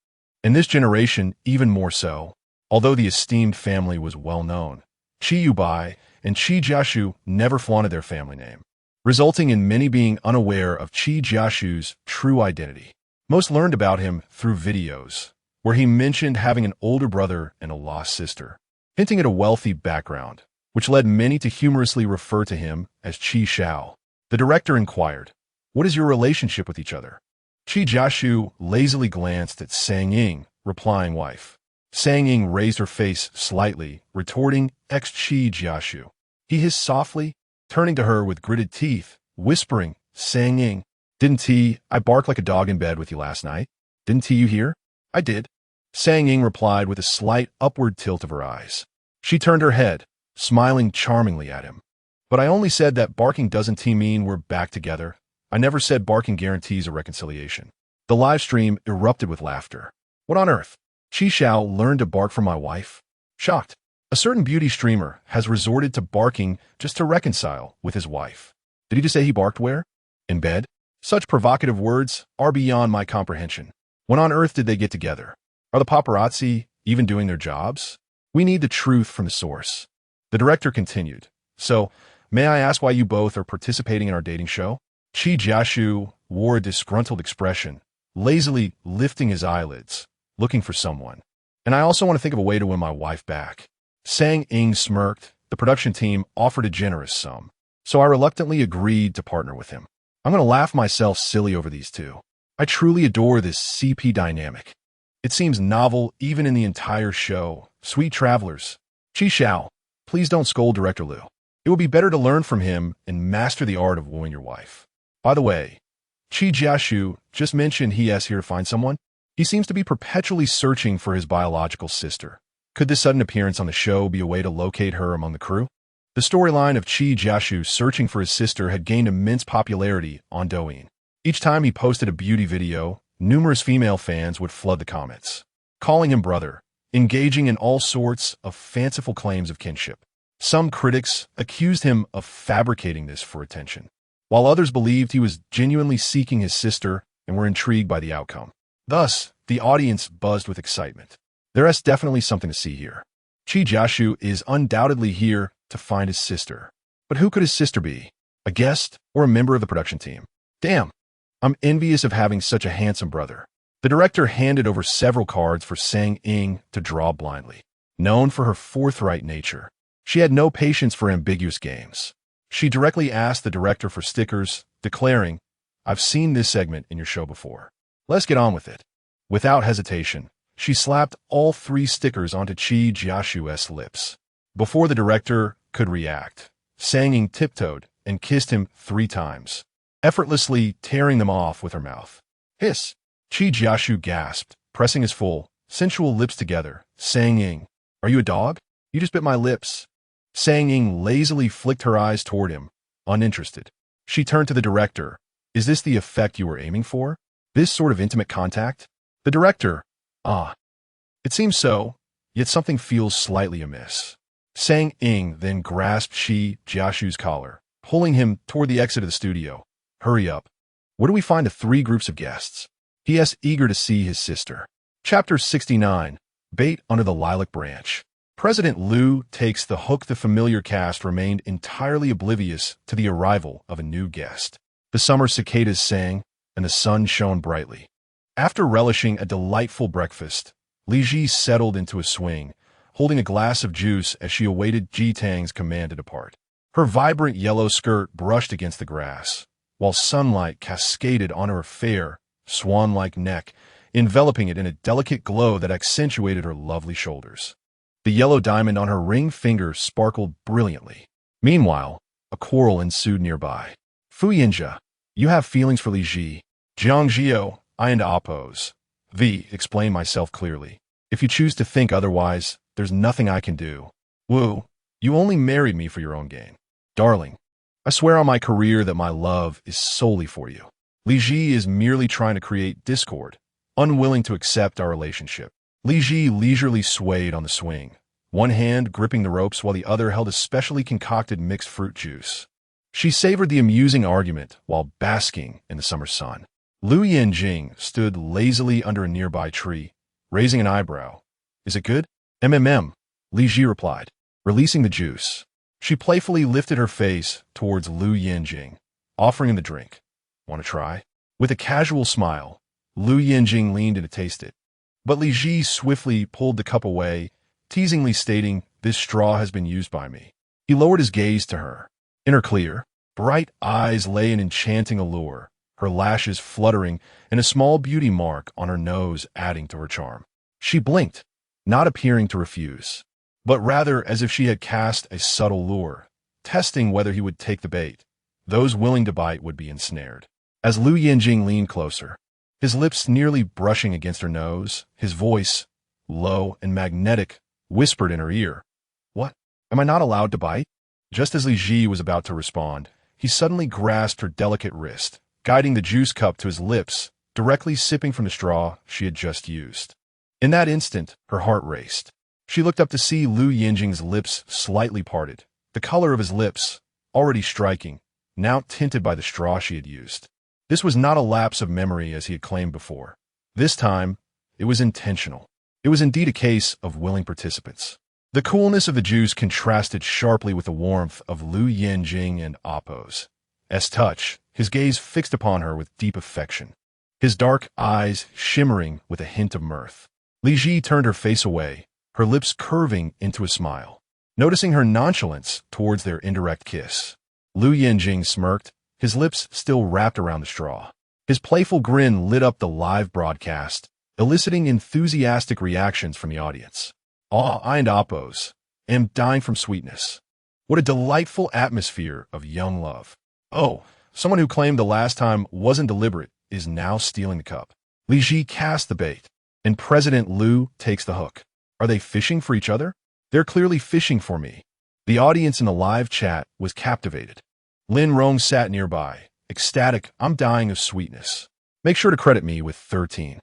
In this generation, even more so. Although the esteemed family was well known, Qi Yubai and Qi Jiashu never flaunted their family name, resulting in many being unaware of Qi Jiashu's true identity. Most learned about him through videos, where he mentioned having an older brother and a lost sister, hinting at a wealthy background, which led many to humorously refer to him as Qi Xiao. The director inquired, "What is your relationship with each other?" Qi Jiashu lazily glanced at Sang Ying, replying wife. Sang Ying raised her face slightly, retorting, "Ex-Qi Jiashu." He hissed softly, turning to her with gritted teeth, whispering, "Sang Ying, didn't I barked like a dog in bed with you last night? Didn't you hear?" "I did." Sang Ying replied with a slight upward tilt of her eyes. She turned her head, smiling charmingly at him. "But I only said that barking doesn't mean we're back together. I never said barking guarantees a reconciliation." The live stream erupted with laughter. "What on earth? Qi Xiao learned to bark from my wife?" Shocked. A certain beauty streamer has resorted to barking just to reconcile with his wife. Did he just say he barked where? In bed? Such provocative words are beyond my comprehension. When on earth did they get together? Are the paparazzi even doing their jobs? We need the truth from the source. The director continued, "So, may I ask why you both are participating in our dating show?" Qi Jiashu wore a disgruntled expression, lazily lifting his eyelids, looking for someone. "And I also want to think of a way to win my wife back." Sang Ying smirked. The production team offered a generous sum, so I reluctantly agreed to partner with him. I'm going to laugh myself silly over these two. I truly adore this CP dynamic. It seems novel even in the entire show. Sweet travelers. Qi Xiao, please don't scold Director Liu. It would be better to learn from him and master the art of wooing your wife. By the way, Qi Jiashu just mentioned he is here to find someone. He seems to be perpetually searching for his biological sister. Could this sudden appearance on the show be a way to locate her among the crew? The storyline of Qi Jiashu searching for his sister had gained immense popularity on Douyin. Each time he posted a beauty video, numerous female fans would flood the comments, calling him brother, engaging in all sorts of fanciful claims of kinship. Some critics accused him of fabricating this for attention, while others believed he was genuinely seeking his sister and were intrigued by the outcome. Thus, the audience buzzed with excitement. There is definitely something to see here. Qi Jiashu is undoubtedly here to find his sister. But who could his sister be? A guest or a member of the production team? Damn, I'm envious of having such a handsome brother. The director handed over several cards for Sang Ying to draw blindly. Known for her forthright nature, she had no patience for ambiguous games. She directly asked the director for stickers, declaring, "I've seen this segment in your show before. Let's get on with it." Without hesitation, she slapped all 3 stickers onto Qi Jiashu's lips. Before the director could react, Sang Ying tiptoed and kissed him 3 times, effortlessly tearing them off with her mouth. Hiss! Qi Jiashu gasped, pressing his full, sensual lips together. "Sang Ying, are you a dog? You just bit my lips." Sang Ying lazily flicked her eyes toward him, uninterested. She turned to the director. "Is this the effect you were aiming for? This sort of intimate contact?" The director, It seems so, yet something feels slightly amiss." Sang Ying then grasped Qi Jiashu's collar, pulling him toward the exit of the studio. "Hurry up. Where do we find the 3 groups of guests?" He is eager to see his sister. Chapter 69, Bait Under the Lilac Branch. President Liu takes the hook. The familiar cast remained entirely oblivious to the arrival of a new guest. The summer cicadas sang, and the sun shone brightly. After relishing a delightful breakfast, Li Zhi settled into a swing, holding a glass of juice as she awaited Ji Tang's command to depart. Her vibrant yellow skirt brushed against the grass, while sunlight cascaded on her fair, swan-like neck, enveloping it in a delicate glow that accentuated her lovely shoulders. The yellow diamond on her ring finger sparkled brilliantly. Meanwhile, a quarrel ensued nearby. "Fu Yinjia, you have feelings for Li Zhi. Jiang Zhi You, I and oppose. Explain myself clearly. If you choose to think otherwise, there's nothing I can do. Wu, you only married me for your own gain. Darling, I swear on my career that my love is solely for you. Li Zhi is merely trying to create discord, unwilling to accept our relationship." Li Zhi leisurely swayed on the swing, one hand gripping the ropes while the other held a specially concocted mixed fruit juice. She savored the amusing argument while basking in the summer sun. Lou Yanjing stood lazily under a nearby tree, raising an eyebrow. "Is it good?" "MMM," Li Zhi replied, releasing the juice. She playfully lifted her face towards Lou Yanjing, offering him the drink. Want to try? With a casual smile, Lou Yanjing leaned in to taste it. But Li Zhi swiftly pulled the cup away, teasingly stating, "This straw has been used by me." He lowered his gaze to her. In her clear, bright eyes lay an enchanting allure, her lashes fluttering and a small beauty mark on her nose adding to her charm. She blinked, not appearing to refuse, but rather as if she had cast a subtle lure, testing whether he would take the bait. Those willing to bite would be ensnared. As Lou Yanjing leaned closer, his lips nearly brushing against her nose, his voice, low and magnetic, whispered in her ear, "What? Am I not allowed to bite?" Just as Li Zhi was about to respond, he suddenly grasped her delicate wrist, guiding the juice cup to his lips, directly sipping from the straw she had just used. In that instant, her heart raced. She looked up to see Lou Yanjing's lips slightly parted, the color of his lips, already striking, now tinted by the straw she had used. This was not a lapse of memory as he had claimed before. This time, it was intentional. It was indeed a case of willing participants. The coolness of the juice contrasted sharply with the warmth of Lou Yanjing and Appo's touch, his gaze fixed upon her with deep affection, his dark eyes shimmering with a hint of mirth. Li Zhi turned her face away, her lips curving into a smile, noticing her nonchalance towards their indirect kiss. Lou Yanjing smirked, his lips still wrapped around the straw. His playful grin lit up the live broadcast, eliciting enthusiastic reactions from the audience. I and Appo's am dying from sweetness. What a delightful atmosphere of young love. Oh, someone who claimed the last time wasn't deliberate is now stealing the cup. Li Zhi cast the bait, and President Liu takes the hook. Are they fishing for each other? They're clearly fishing for me. The audience in the live chat was captivated. Lin Rong sat nearby, ecstatic. I'm dying of sweetness. Make sure to credit me with 14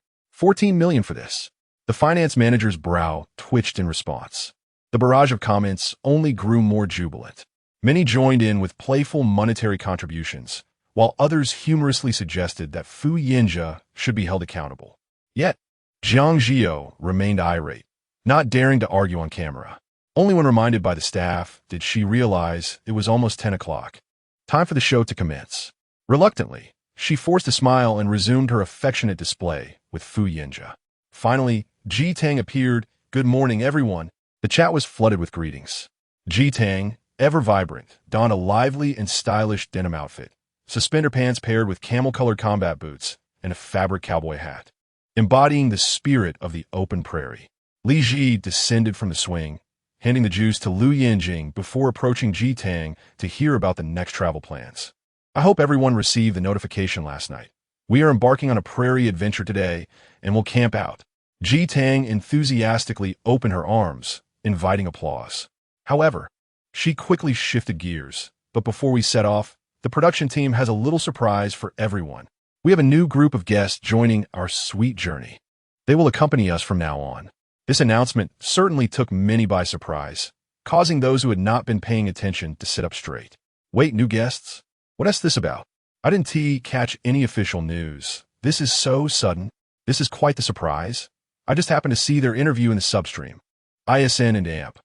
million for this. The finance manager's brow twitched in response. The barrage of comments only grew more jubilant. Many joined in with playful monetary contributions, while others humorously suggested that Fu Yanze should be held accountable. Yet, Jiang Zhi You remained irate, not daring to argue on camera. Only when reminded by the staff did she realize it was almost 10 o'clock. Time for the show to commence. Reluctantly, she forced a smile and resumed her affectionate display with Fu Yanze. Finally, Ji Tang appeared. Good morning, everyone. The chat was flooded with greetings. Ji Tang, ever vibrant, donned a lively and stylish denim outfit, suspender pants paired with camel-colored combat boots, and a fabric cowboy hat, embodying the spirit of the open prairie. Li Zhi descended from the swing, handing the juice to Lou Yanjing before approaching Ji Tang to hear about the next travel plans. I hope everyone received the notification last night. We are embarking on a prairie adventure today, and will camp out. Ji Tang enthusiastically opened her arms, inviting applause. However, she quickly shifted gears, but before we set off, the production team has a little surprise for everyone. We have a new group of guests joining our sweet journey. They will accompany us from now on. This announcement certainly took many by surprise, causing those who had not been paying attention to sit up straight. Wait, new guests? What's this about? I didn't catch any official news. This is so sudden. This is quite the surprise. I just happened to see their interview in the substream. ISN and AMP.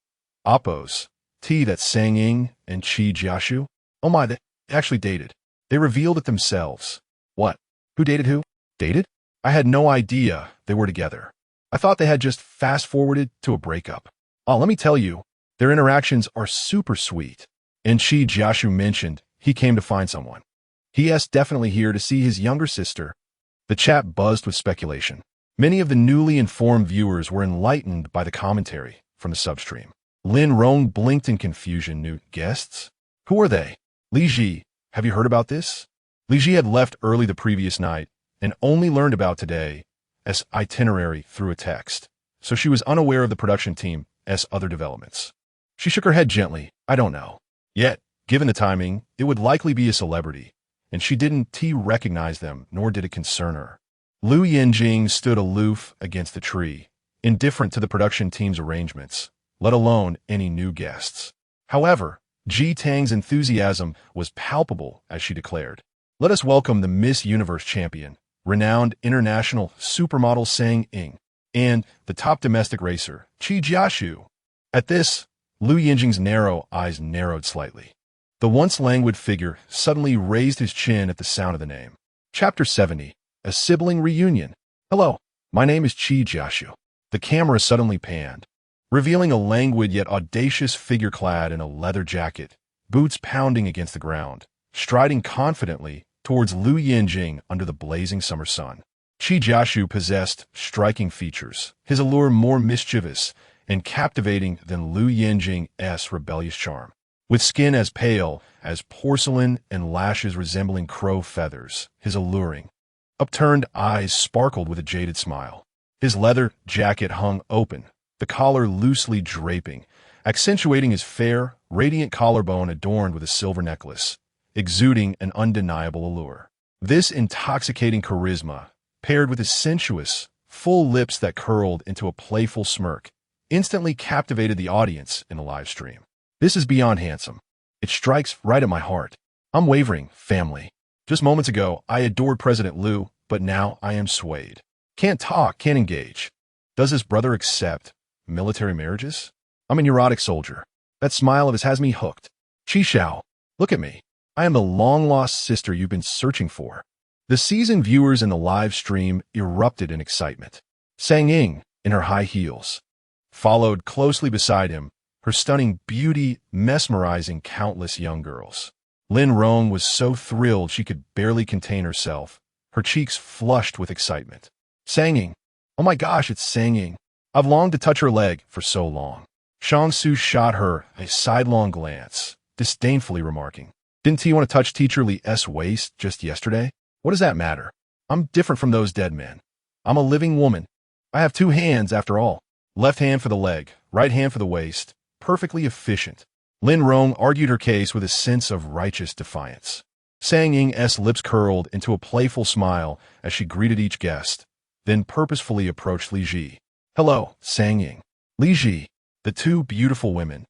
Appo's. That Sang Ying and Chi Jiashu. Oh my, they actually dated. They revealed it themselves. What? Who dated who? Dated? I had no idea they were together. I thought they had just fast-forwarded to a breakup. Oh, let me tell you, their interactions are super sweet. And Chi Jiashu mentioned he came to find someone. He is definitely here to see his younger sister. The chat buzzed with speculation. Many of the newly informed viewers were enlightened by the commentary from the substream. Lin Rong blinked in confusion. New guests? Who are they? Li Zhi, have you heard about this? Li Zhi had left early the previous night and only learned about today's itinerary through a text, so she was unaware of the production team's other developments. She shook her head gently. I don't know. Yet, given the timing, it would likely be a celebrity, and she didn't recognize them, nor did it concern her. Lou Yanjing stood aloof against the tree, indifferent to the production team's arrangements, let alone any new guests. However, Ji Tang's enthusiasm was palpable as she declared, "Let us welcome the Miss Universe champion, renowned international supermodel Sang Ying, and the top domestic racer, Chi Jiashu." At this, Lou Yanjing's narrow eyes narrowed slightly. The once languid figure suddenly raised his chin at the sound of the name. Chapter 70. A Sibling Reunion. Hello, my name is Jiang Zhi You. The camera suddenly panned, revealing a languid yet audacious figure clad in a leather jacket, boots pounding against the ground, striding confidently towards Lou Yanjing under the blazing summer sun. Jiang Zhi You possessed striking features, his allure more mischievous and captivating than Lou Yanjing's rebellious charm. With skin as pale as porcelain and lashes resembling crow feathers, his alluring, upturned eyes sparkled with a jaded smile. His leather jacket hung open, the collar loosely draping, accentuating his fair, radiant collarbone adorned with a silver necklace, exuding an undeniable allure. This intoxicating charisma, paired with his sensuous, full lips that curled into a playful smirk, instantly captivated the audience in the live stream. This is beyond handsome. It strikes right at my heart. I'm wavering, family. Just moments ago, I adored President Lou, but now I am swayed. Can't talk, can't engage. Does his brother accept military marriages? I'm a neurotic soldier. That smile of his has me hooked. Chi Xiao, look at me. I am the long-lost sister you've been searching for. The seasoned viewers in the live stream erupted in excitement. Sang Ying, in her high heels, followed closely beside him, her stunning beauty mesmerizing countless young girls. Lin Rong was so thrilled she could barely contain herself, her cheeks flushed with excitement. Sang Ying, oh my gosh, it's Sang Ying. I've longed to touch her leg for so long. Shang Su shot her a sidelong glance, disdainfully remarking, didn't he want to touch Teacher Li's waist just yesterday? What does that matter? I'm different from those dead men. I'm a living woman. I have two hands after all. Left hand for the leg, right hand for the waist. Perfectly efficient. Lin Rong argued her case with a sense of righteous defiance. Sang Ying's lips curled into a playful smile as she greeted each guest, then purposefully approached Li Zhi. Hello, Sang Ying. Li Zhi. The two beautiful women,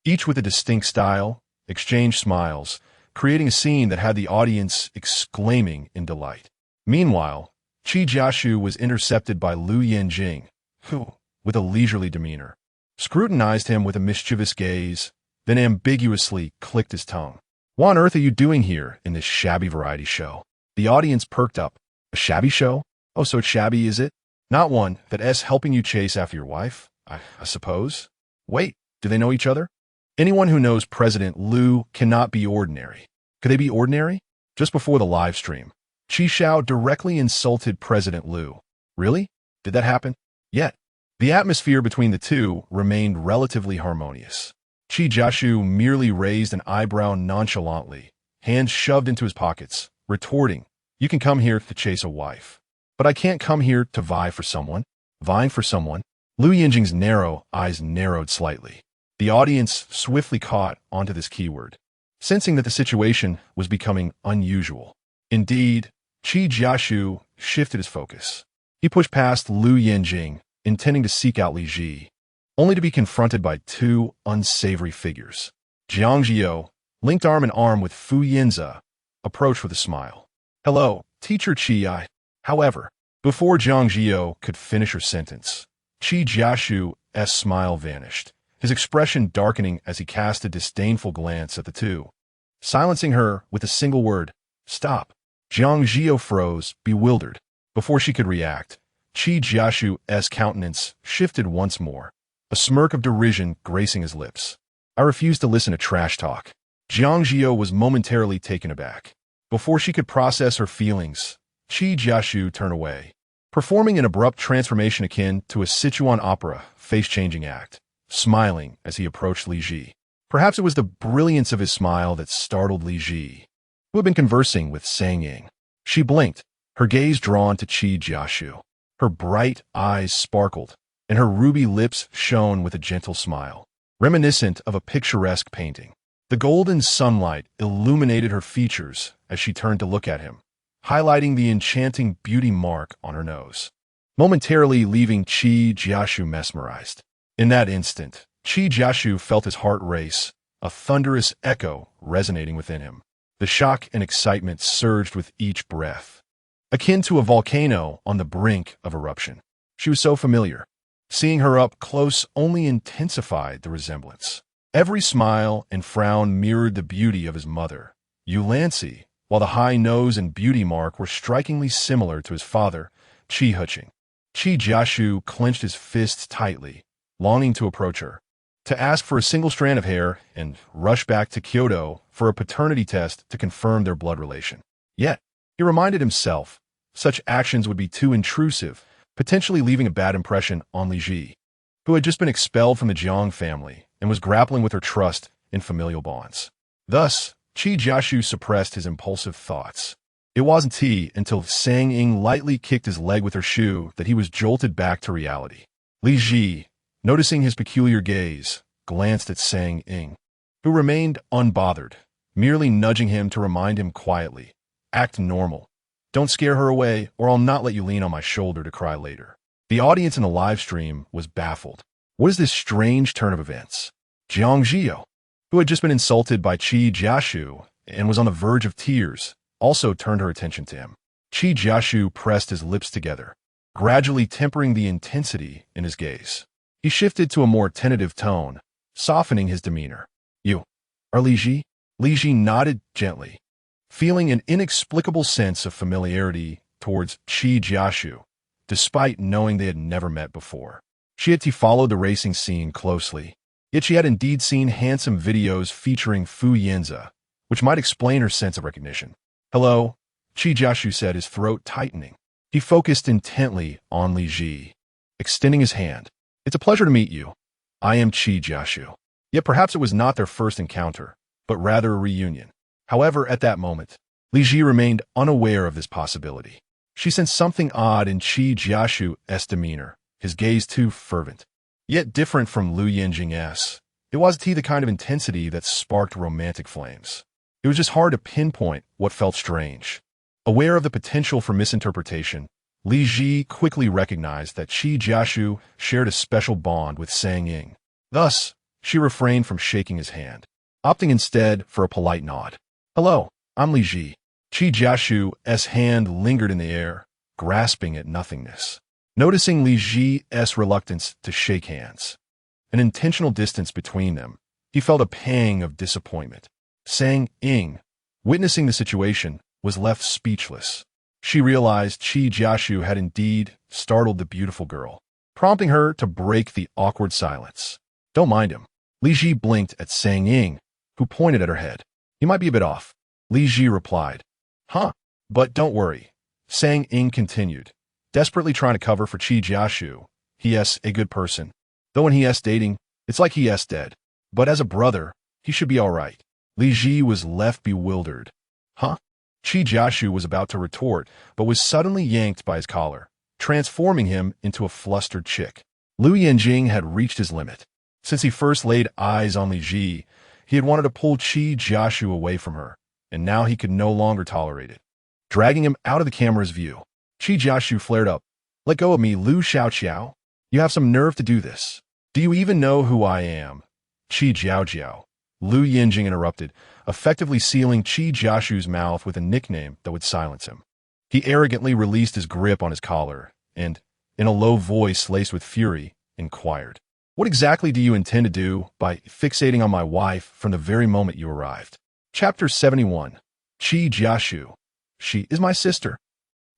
each with a distinct style, exchanged smiles, creating a scene that had the audience exclaiming in delight. Meanwhile, Jiang Zhi You was intercepted by Lou Yanjing, who, with a leisurely demeanor, scrutinized him with a mischievous gaze, then ambiguously clicked his tongue. What on earth are you doing here in this shabby variety show? The audience perked up. A shabby show? Oh, so it's shabby, is it? Not one that's helping you chase after your wife, I suppose? Wait, do they know each other? Anyone who knows President Lou cannot be ordinary. Could they be ordinary? Just before the live stream, Chi Xiao directly insulted President Lou. Really? Did that happen? Yet. The atmosphere between the two remained relatively harmonious. Jiang Zhi You merely raised an eyebrow nonchalantly, hands shoved into his pockets, retorting, you can come here to chase a wife. But I can't come here to vie for someone. Vying for someone? Lou Yanjing's narrow eyes narrowed slightly. The audience swiftly caught onto this keyword, sensing that the situation was becoming unusual. Indeed, Jiang Zhi You shifted his focus. He pushed past Lou Yanjing, intending to seek out Li Zhi, only to be confronted by two unsavory figures. Jiang Zhi You, linked arm in arm with Fu Yanze, approached with a smile. Hello, Teacher Chi. However, before Jiang Zhi You could finish her sentence, Jiang Zhi Yu's smile vanished, his expression darkening as he cast a disdainful glance at the two, silencing her with a single word, stop. Jiang Zhi You froze, bewildered. Before she could react, Jiang Zhi Yu's countenance shifted once more, a smirk of derision gracing his lips. I refuse to listen to trash talk. Jiang Zhi You was momentarily taken aback. Before she could process her feelings, Jiang Zhi You turned away, performing an abrupt transformation akin to a Sichuan opera face-changing act, smiling as he approached Li Zhi. Perhaps it was the brilliance of his smile that startled Li Zhi, who had been conversing with Sang Ying. She blinked, her gaze drawn to Jiang Zhi You. Her bright eyes sparkled, and her ruby lips shone with a gentle smile, reminiscent of a picturesque painting. The golden sunlight illuminated her features as she turned to look at him, highlighting the enchanting beauty mark on her nose, momentarily leaving Jiang Zhi You mesmerized. In that instant, Jiang Zhi You felt his heart race, a thunderous echo resonating within him. The shock and excitement surged with each breath, akin to a volcano on the brink of eruption. She was so familiar. Seeing her up close only intensified the resemblance. Every smile and frown mirrored the beauty of his mother, Yanze, while the high nose and beauty mark were strikingly similar to his father, Qi Huqing. Qi Jiashu clenched his fists tightly, longing to approach her, to ask for a single strand of hair and rush back to Kyoto for a paternity test to confirm their blood relation. Yet, he reminded himself, such actions would be too intrusive, potentially leaving a bad impression on Li Zhi, who had just been expelled from the Jiang family and was grappling with her trust in familial bonds. Thus, Qi Jiashu suppressed his impulsive thoughts. It wasn't until Sang Ying lightly kicked his leg with her shoe that he was jolted back to reality. Li Zhi, noticing his peculiar gaze, glanced at Sang Ying, who remained unbothered, merely nudging him to remind him quietly, "Act normal. Don't scare her away, or I'll not let you lean on my shoulder to cry later." The audience in the live stream was baffled. What is this strange turn of events? Jiang Zhi You, who had just been insulted by Qi Jiashu and was on the verge of tears, also turned her attention to him. Qi Jiashu pressed his lips together, gradually tempering the intensity in his gaze. He shifted to a more tentative tone, softening his demeanor. "You are Li Zhi?" Li Zhi nodded gently, feeling an inexplicable sense of familiarity towards Qi Jiashu, despite knowing they had never met before. She had followed the racing scene closely, yet she had indeed seen handsome videos featuring Fu Yanze, which might explain her sense of recognition. "Hello," Qi Jiashu said, his throat tightening. He focused intently on Li Zhi, extending his hand. "It's a pleasure to meet you. I am Qi Jiashu." Yet perhaps it was not their first encounter, but rather a reunion. However, at that moment, Li Zhi remained unaware of this possibility. She sensed something odd in Qi Jiashu's demeanor, his gaze too fervent, yet different from Lou Yanjing's. It wasn't the kind of intensity that sparked romantic flames. It was just hard to pinpoint what felt strange. Aware of the potential for misinterpretation, Li Zhi quickly recognized that Qi Jiashu shared a special bond with Sang Ying. Thus, she refrained from shaking his hand, opting instead for a polite nod. "Hello, I'm Li Zhi." Qi Jiashu's hand lingered in the air, grasping at nothingness. Noticing Li Zhi's reluctance to shake hands, an intentional distance between them, he felt a pang of disappointment. Sang Ying, witnessing the situation, was left speechless. She realized Qi Jiashu had indeed startled the beautiful girl, prompting her to break the awkward silence. "Don't mind him." Li Zhi blinked at Sang Ying, who pointed at her head. "He might be a bit off." Li Zhi replied. "Huh, but don't worry," Sang Ying continued, desperately trying to cover for Qi Jiashu. "He's a good person. Though when he's dating, it's like he's dead. But as a brother, he should be all right." Li Zhi was left bewildered. "Huh?" Qi Jiashu was about to retort, but was suddenly yanked by his collar, transforming him into a flustered chick. Lou Yanjing had reached his limit. Since he first laid eyes on Li Zhi, he had wanted to pull Qi Jiashu away from her, and now he could no longer tolerate it. Dragging him out of the camera's view, Qi Jiashu flared up. "Let go of me, Liu Xiaoqiao. You have some nerve to do this. Do you even know who I am?" "Qi Jiaojiao," Lou Yanjing interrupted, effectively sealing Qi Jiashu's mouth with a nickname that would silence him. He arrogantly released his grip on his collar and, in a low voice laced with fury, inquired, "What exactly do you intend to do by fixating on my wife from the very moment you arrived?" Chapter 71. Qi Jiashu. "She is my sister."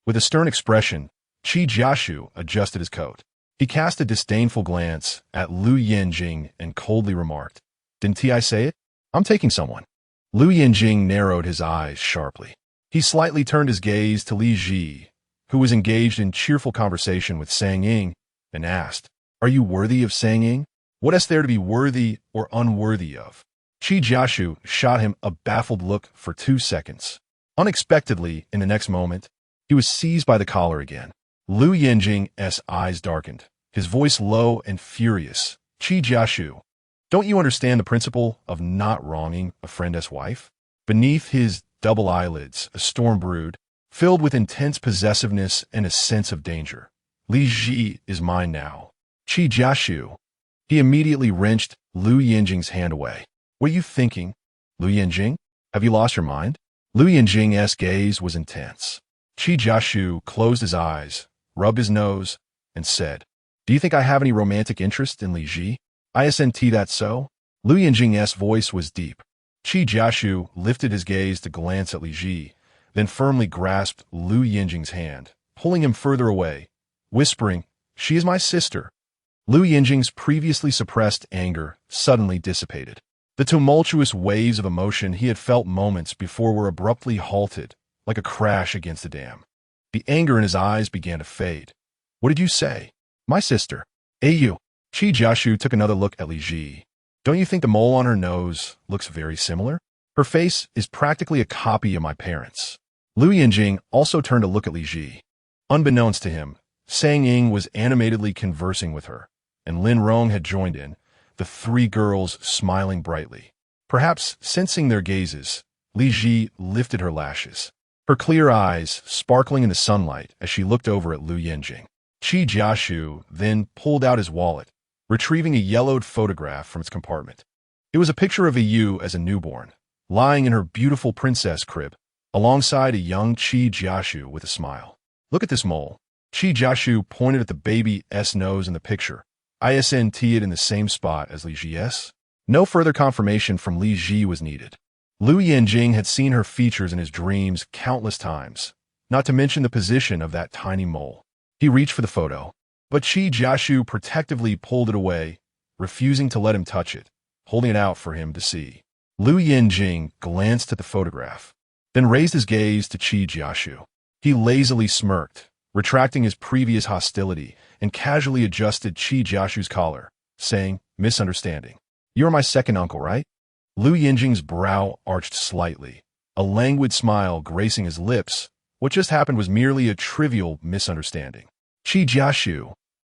With a stern expression, Qi Jiashu adjusted his coat. He cast a disdainful glance at Lou Yanjing and coldly remarked, "Didn't I say it? I'm taking someone." Lou Yanjing narrowed his eyes sharply. He slightly turned his gaze to Li Zhi, who was engaged in cheerful conversation with Sang Ying, and asked, "Are you worthy of Sang Ying? What is there to be worthy or unworthy of?" Qi Jiashu shot him a baffled look for 2 seconds. Unexpectedly, in the next moment, he was seized by the collar again. Lou Yanjing's eyes darkened, his voice low and furious. "Qi Jiashu, don't you understand the principle of not wronging a friend's wife?" Beneath his double eyelids, a storm brewed, filled with intense possessiveness and a sense of danger. "Li Zhi is mine now." "Qi Jiashu." He immediately wrenched Lou Yanjing's hand away. "What are you thinking? Lou Yanjing? Have you lost your mind?" Lou Yanjing's gaze was intense. Qi Jiashu closed his eyes, rubbed his nose, and said, "Do you think I have any romantic interest in Li Zhi? Isn't that so?" Lou Yanjing's voice was deep. Qi Jiashu lifted his gaze to glance at Li Zhi, then firmly grasped Lou Yanjing's hand, pulling him further away, whispering, "She is my sister." Lou Yanjing's previously suppressed anger suddenly dissipated. The tumultuous waves of emotion he had felt moments before were abruptly halted, like a crash against a dam. The anger in his eyes began to fade. "What did you say?" "My sister." "You." Qi Jiashu took another look at Li Zhi. "Don't you think the mole on her nose looks very similar? Her face is practically a copy of my parents'." Lou Yanjing also turned to look at Li Zhi. Unbeknownst to him, Sang Ying was animatedly conversing with her, and Lin Rong had joined in, the three girls smiling brightly. Perhaps sensing their gazes, Li Zhi lifted her lashes, her clear eyes sparkling in the sunlight as she looked over at Lou Yanjing. Qi Jiashu then pulled out his wallet, retrieving a yellowed photograph from its compartment. It was a picture of Yu as a newborn, lying in her beautiful princess crib, alongside a young Qi Jiashu with a smile. "Look at this mole." Qi Jiashu pointed at the baby's nose in the picture. "Isn't it in the same spot as Li Zhi's?" No further confirmation from Li Zhi was needed. Lou Yanjing had seen her features in his dreams countless times, not to mention the position of that tiny mole. He reached for the photo, but Qi Jiashu protectively pulled it away, refusing to let him touch it, holding it out for him to see. Lou Yanjing glanced at the photograph, then raised his gaze to Qi Jiashu. He lazily smirked, retracting his previous hostility, and casually adjusted Qi Jiashu's collar, saying, "Misunderstanding. You are my second uncle, right?" Lou Yanjing's brow arched slightly, a languid smile gracing his lips. What just happened was merely a trivial misunderstanding. "Qi Jiashu."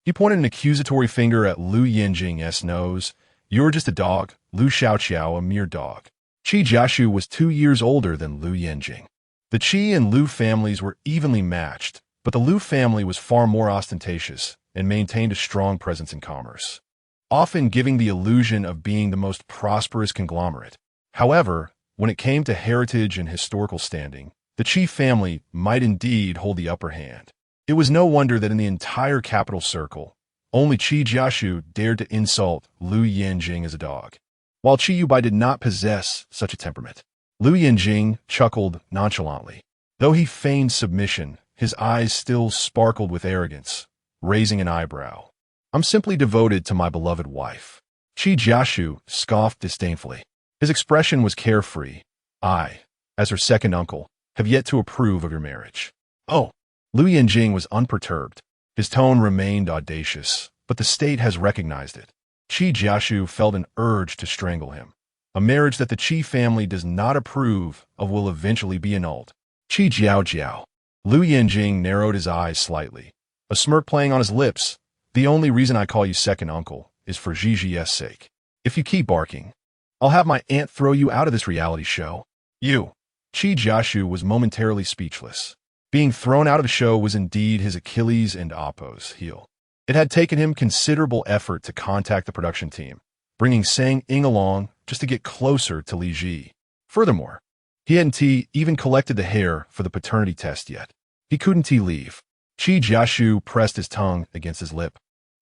He pointed an accusatory finger at Lou Yanjing's nose. "You're just a dog, Lu Xiaoqiao, a mere dog." Qi Jiashu was 2 years older than Lou Yanjing. The Qi and Lu families were evenly matched, but the Lu family was far more ostentatious and maintained a strong presence in commerce, often giving the illusion of being the most prosperous conglomerate. However, when it came to heritage and historical standing, the Qi family might indeed hold the upper hand. It was no wonder that in the entire capital circle, only Qi Jiashu dared to insult Lou Yanjing as a dog, while Qi Yubai did not possess such a temperament. Lou Yanjing chuckled nonchalantly. Though he feigned submission, his eyes still sparkled with arrogance, raising an eyebrow. "I'm simply devoted to my beloved wife." Qi Jiashu scoffed disdainfully. His expression was carefree. "I, as her second uncle, have yet to approve of your marriage." "Oh." Lou Yanjing was unperturbed. His tone remained audacious, but the state has recognized it. Qi Jiashu felt an urge to strangle him. A marriage that the Qi family does not approve of will eventually be annulled. "Qi Jiao." Lou Yanjing narrowed his eyes slightly, a smirk playing on his lips. "The only reason I call you second uncle is for Ziji's sake. If you keep barking, I'll have my aunt throw you out of this reality show." "You." Qi Jiashu was momentarily speechless. Being thrown out of the show was indeed his Achilles and Oppo's heel. It had taken him considerable effort to contact the production team, bringing Sang Ying along just to get closer to Li Zhi. Furthermore, he hadn't even collected the hair for the paternity test yet. He couldn't leave. Qi Jiashu pressed his tongue against his lip.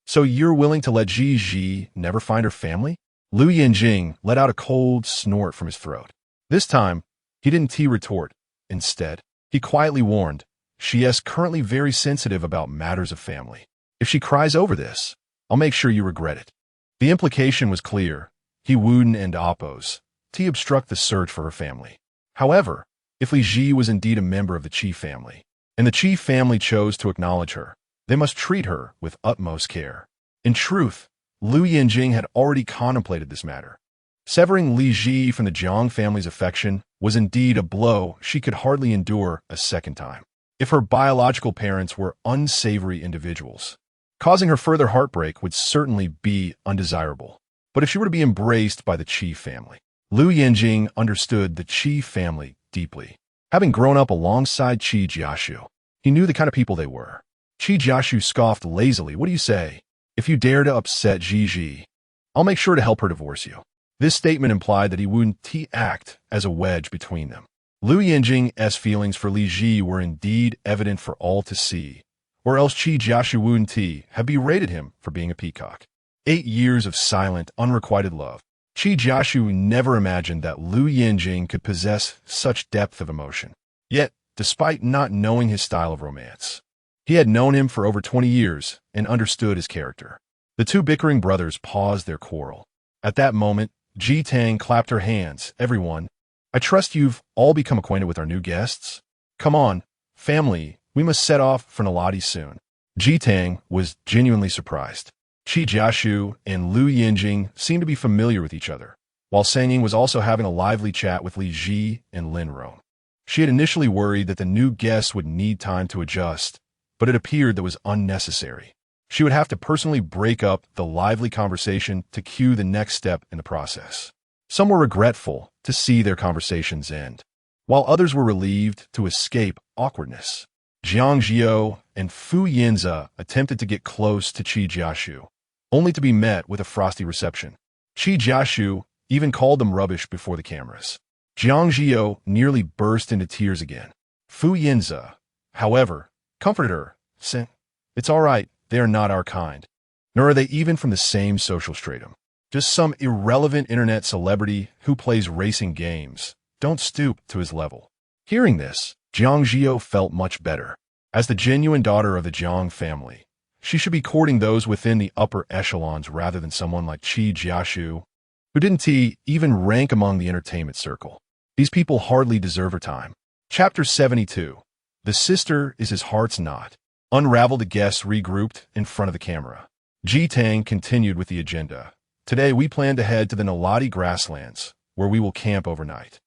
"So you're willing to let Zhi never find her family?" Lou Yanjing let out a cold snort from his throat. This time, he didn't retort. Instead, he quietly warned, "She is currently very sensitive about matters of family. If she cries over this, I'll make sure you regret it." The implication was clear. He wouldn't and oppose to obstruct the search for her family. However, if Li Zhi was indeed a member of the Qi family, and the Qi family chose to acknowledge her, they must treat her with utmost care. In truth, Lou Yanjing had already contemplated this matter. Severing Li Zhi from the Jiang family's affection was indeed a blow she could hardly endure a second time. If her biological parents were unsavory individuals, causing her further heartbreak would certainly be undesirable. But if she were to be embraced by the Qi family, Lou Yanjing understood the Qi family deeply. Having grown up alongside Qi Jiashu, he knew the kind of people they were. Qi Jiashu scoffed lazily. "What do you say? If you dare to upset Zhi, I'll make sure to help her divorce you." This statement implied that he wouldn't act as a wedge between them. Lou Yanjing's feelings for Li Zhi were indeed evident for all to see, or else Qi Jiashu wouldn't have berated him for being a peacock. 8 years of silent, unrequited love. Jiashu never imagined that Lou Yanjing could possess such depth of emotion. Yet, despite not knowing his style of romance, he had known him for over 20 years and understood his character. The two bickering brothers paused their quarrel. At that moment, Ji Tang clapped her hands. Everyone, I trust you've all become acquainted with our new guests. Come on, family, we must set off for Naladi soon. Ji Tang was genuinely surprised. Jiashu and Lou Yanjing seemed to be familiar with each other, while Sanging was also having a lively chat with Li Zhi and Lin Rong. She had initially worried that the new guests would need time to adjust, but it appeared that was unnecessary. She would have to personally break up the lively conversation to cue the next step in the process. Some were regretful to see their conversations end, while others were relieved to escape awkwardness. Jiang Zhi You and Fu Yanze attempted to get close to Jiashu, only to be met with a frosty reception. Jiashu even called them rubbish before the cameras. Jiang Zhi You nearly burst into tears again. Fu Yanze, however, comforted her, saying, "It's all right, they are not our kind, nor are they even from the same social stratum. Just some irrelevant internet celebrity who plays racing games. Don't stoop to his level." Hearing this, Jiang Zhi You felt much better. As the genuine daughter of the Jiang family, she should be courting those within the upper echelons rather than someone like Jiashu, who didn't even rank among the entertainment circle. These people hardly deserve her time. Chapter 72. The sister is his heart's knot. Unraveled, the guests regrouped in front of the camera. Ji Tang continued with the agenda. Today we plan to head to the Naladi grasslands, where we will camp overnight.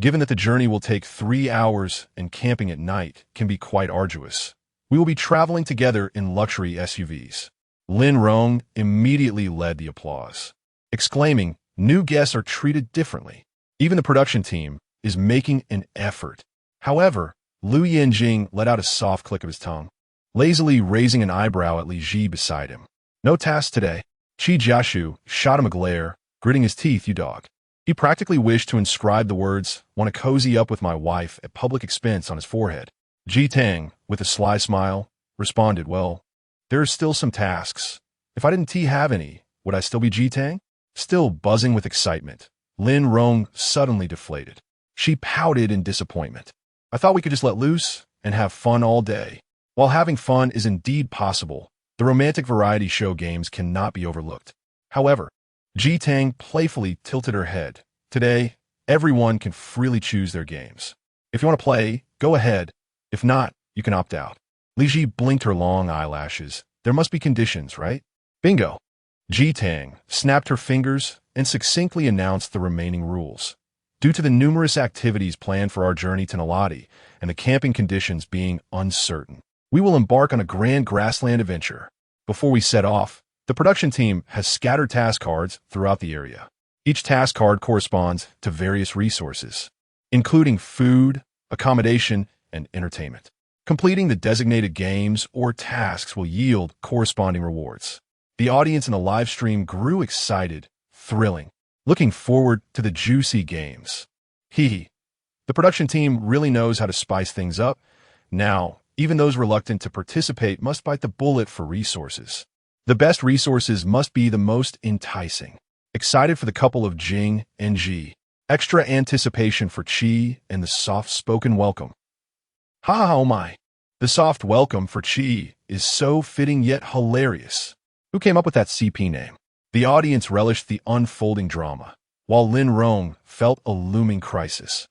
Given that the journey will take 3 hours and camping at night can be quite arduous, we will be traveling together in luxury SUVs. Lin Rong immediately led the applause, exclaiming, "New guests are treated differently. Even the production team is making an effort." However, Lou Yanjing let out a soft click of his tongue, lazily raising an eyebrow at Li Zhi beside him. "No task today." Jiashu shot him a glare, gritting his teeth. "You dog." He practically wished to inscribe the words, "Want to cozy up with my wife at public expense" on his forehead. Ji Tang, with a sly smile, responded, "Well, there are still some tasks. If I didn't have any, would I still be Ji Tang?" Still buzzing with excitement, Lin Rong suddenly deflated. She pouted in disappointment. "I thought we could just let loose and have fun all day." While having fun is indeed possible, the romantic variety show games cannot be overlooked. However, Ji Tang playfully tilted her head. "Today, everyone can freely choose their games. If you want to play, go ahead. If not, you can opt out." Li Zhi blinked her long eyelashes. "There must be conditions, right?" "Bingo." Ji Tang snapped her fingers and succinctly announced the remaining rules. Due to the numerous activities planned for our journey to Naladi and the camping conditions being uncertain, we will embark on a grand grassland adventure. Before we set off, the production team has scattered task cards throughout the area. Each task card corresponds to various resources, including food, accommodation, and entertainment. Completing the designated games or tasks will yield corresponding rewards. The audience in the live stream grew excited, thrilling, looking forward to the juicy games. The production team really knows how to spice things up. Now, even those reluctant to participate must bite the bullet for resources. The best resources must be the most enticing. Excited for the couple of Jing and Ji. Extra anticipation for Qi and the soft-spoken welcome. Oh my. The soft welcome for Qi is so fitting yet hilarious. Who came up with that CP name? The audience relished the unfolding drama, while Lin Rong felt a looming crisis.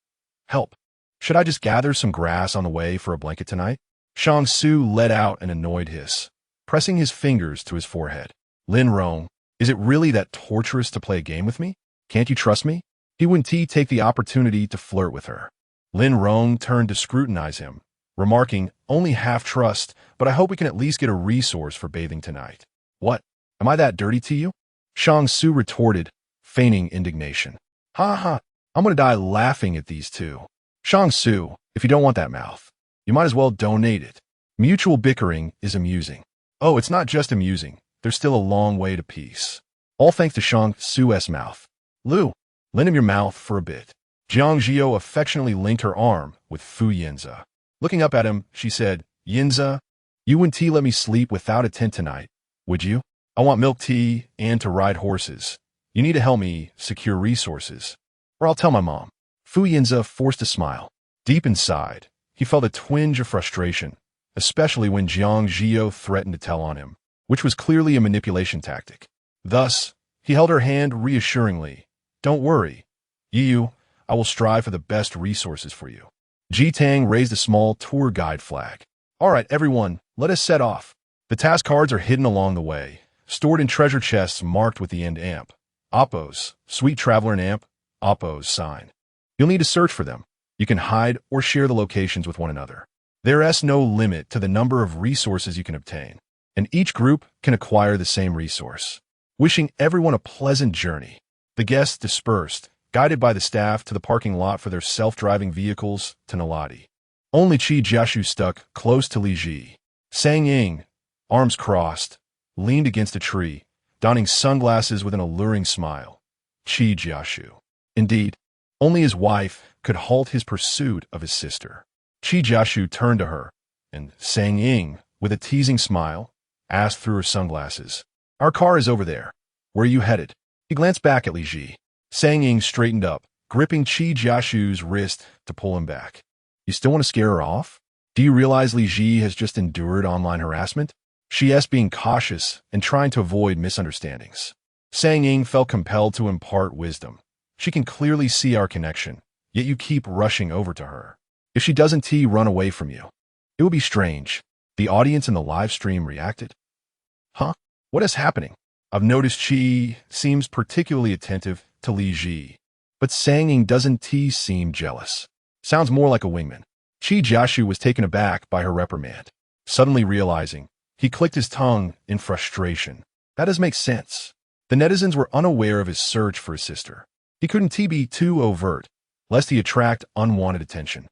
Help. Should I just gather some grass on the way for a blanket tonight? Shang Su let out an annoyed hiss, pressing his fingers to his forehead. Lin Rong, is it really that torturous to play a game with me? Can't you trust me? He wouldn't take the opportunity to flirt with her. Lin Rong turned to scrutinize him, remarking, "Only half trust, but I hope we can at least get a resource for bathing tonight." "What? Am I that dirty to you?" Shang Su retorted, feigning indignation. "Ha, I'm gonna die laughing at these two." "Shang Su, if you don't want that mouth, you might as well donate it. Mutual bickering is amusing." "Oh, it's not just amusing. There's still a long way to peace." All thanks to Shang Su's mouth. "Lou, lend him your mouth for a bit." Jiang Zhi You affectionately linked her arm with Fu Yanze. Looking up at him, she said, "Yanze, you wouldn't let me sleep without a tent tonight, would you? I want milk tea and to ride horses. You need to help me secure resources, or I'll tell my mom. Fu Yanze forced a smile. Deep inside, he felt a twinge of frustration, especially when Jiang Zhi You threatened to tell on him, which was clearly a manipulation tactic. Thus, he held her hand reassuringly. Don't worry, Yu, I will strive for the best resources for you. Ji Tang raised a small tour guide flag. All right, everyone, let us set off. The task cards are hidden along the way, stored in treasure chests marked with the end amp. Oppos, Sweet Traveler and amp, Oppos sign. You'll need to search for them. You can hide or share the locations with one another. There is no limit to the number of resources you can obtain, and each group can acquire the same resource. Wishing everyone a pleasant journey. The guests dispersed, guided by the staff to the parking lot for their self-driving vehicles to Naladi. Only Qi Jiashu stuck close to Li Zhi. Sang Ying, arms crossed, leaned against a tree, donning sunglasses with an alluring smile. Qi Jiashu. Indeed, only his wife could halt his pursuit of his sister. Qi Jiashu turned to her, and Sang Ying, with a teasing smile, asked through her sunglasses, Our car is over there. Where are you headed? He glanced back at Li Zhi. Sang Ying straightened up, gripping Qi Jiashu's wrist to pull him back. You still want to scare her off? Do you realize Li Zhi has just endured online harassment? She is being cautious and trying to avoid misunderstandings. Sang Ying felt compelled to impart wisdom. She can clearly see our connection, yet you keep rushing over to her. If she doesn't run away from you, it would be strange. The audience in the live stream reacted. Huh? What is happening? I've noticed Qi seems particularly attentive to Li Zhi, but Sang Ying doesn't seem jealous. Sounds more like a wingman. Qi Jiashu was taken aback by her reprimand. Suddenly realizing, he clicked his tongue in frustration. That does make sense. The netizens were unaware of his search for his sister. He couldn't be too overt, lest he attract unwanted attention,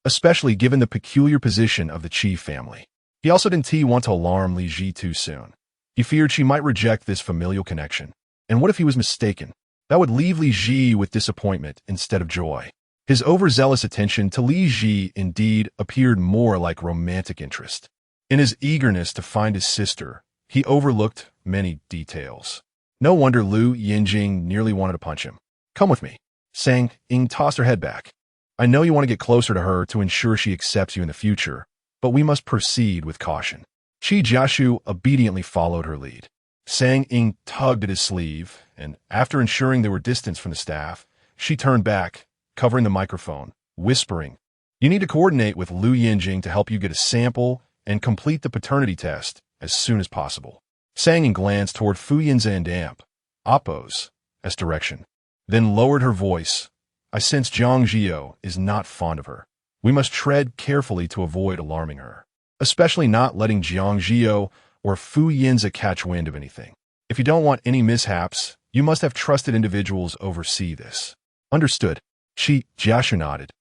especially given the peculiar position of the Qi family. He also didn't want to alarm Li Zhi too soon. He feared she might reject this familial connection. And what if he was mistaken? That would leave Li Zhi with disappointment instead of joy. His overzealous attention to Li Zhi indeed appeared more like romantic interest. In his eagerness to find his sister, he overlooked many details. No wonder Lou Yanjing nearly wanted to punch him. Come with me. Sang Ying tossed her head back. I know you want to get closer to her to ensure she accepts you in the future, but we must proceed with caution. Qi Jiashu obediently followed her lead. Sang Ying tugged at his sleeve, and after ensuring they were distanced from the staff, she turned back, covering the microphone, whispering, You need to coordinate with Lou Yanjing to help you get a sample and complete the paternity test as soon as possible. Sang Ying glanced toward Fu Yanze and Amp, Oppos, as direction, then lowered her voice. I sense Jiang Zhi You is not fond of her. We must tread carefully to avoid alarming her, especially not letting Jiang Zhi You or Fu Yanze catch wind of anything. If you don't want any mishaps, you must have trusted individuals oversee this. Understood. Qi Jiashu nodded,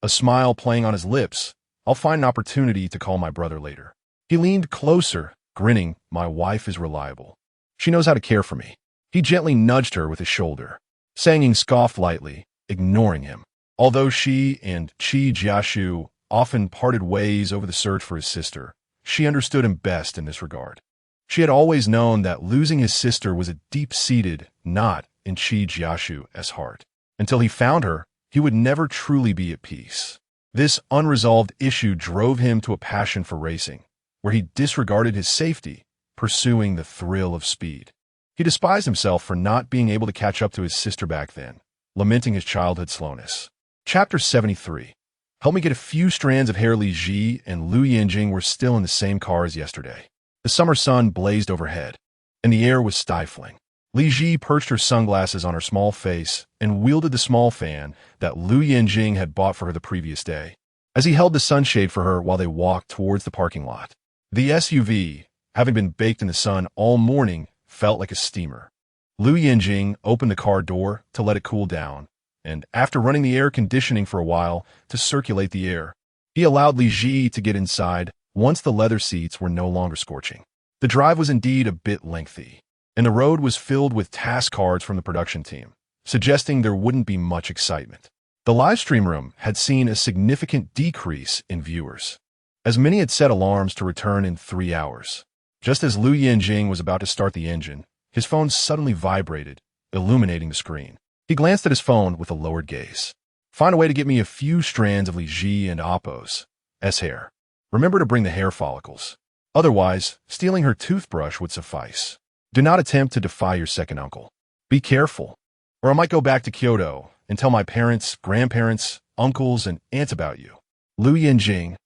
a smile playing on his lips. I'll find an opportunity to call my brother later. He leaned closer, grinning. My wife is reliable. She knows how to care for me. He gently nudged her with his shoulder. Sang Ying scoffed lightly, ignoring him. Although she and Qi Jiashu often parted ways over the search for his sister, she understood him best in this regard. She had always known that losing his sister was a deep-seated knot in Qi Jiashu's heart. Until he found her, he would never truly be at peace. This unresolved issue drove him to a passion for racing, where he disregarded his safety, pursuing the thrill of speed. He despised himself for not being able to catch up to his sister back then, lamenting his childhood slowness. Chapter 73. Help me get a few strands of hair. Li Zhi and Lou Yanjing were still in the same car as yesterday. The summer sun blazed overhead, and the air was stifling. Li Zhi perched her sunglasses on her small face and wielded the small fan that Lou Yanjing had bought for her the previous day, as he held the sunshade for her while they walked towards the parking lot. The SUV, having been baked in the sun all morning, felt like a steamer. Lou Yanjing opened the car door to let it cool down, and after running the air conditioning for a while to circulate the air, he allowed Li Zhi to get inside once the leather seats were no longer scorching. The drive was indeed a bit lengthy, and the road was filled with task cards from the production team, suggesting there wouldn't be much excitement. The livestream room had seen a significant decrease in viewers, as many had set alarms to return in 3 hours. Just as Lou Yanjing was about to start the engine, his phone suddenly vibrated, illuminating the screen. He glanced at his phone with a lowered gaze. Find a way to get me a few strands of Li Zhi and Appo's hair. Remember to bring the hair follicles. Otherwise, stealing her toothbrush would suffice. Do not attempt to defy your second uncle. Be careful, or I might go back to Kyoto and tell my parents, grandparents, uncles, and aunts about you. Lou Yanjing.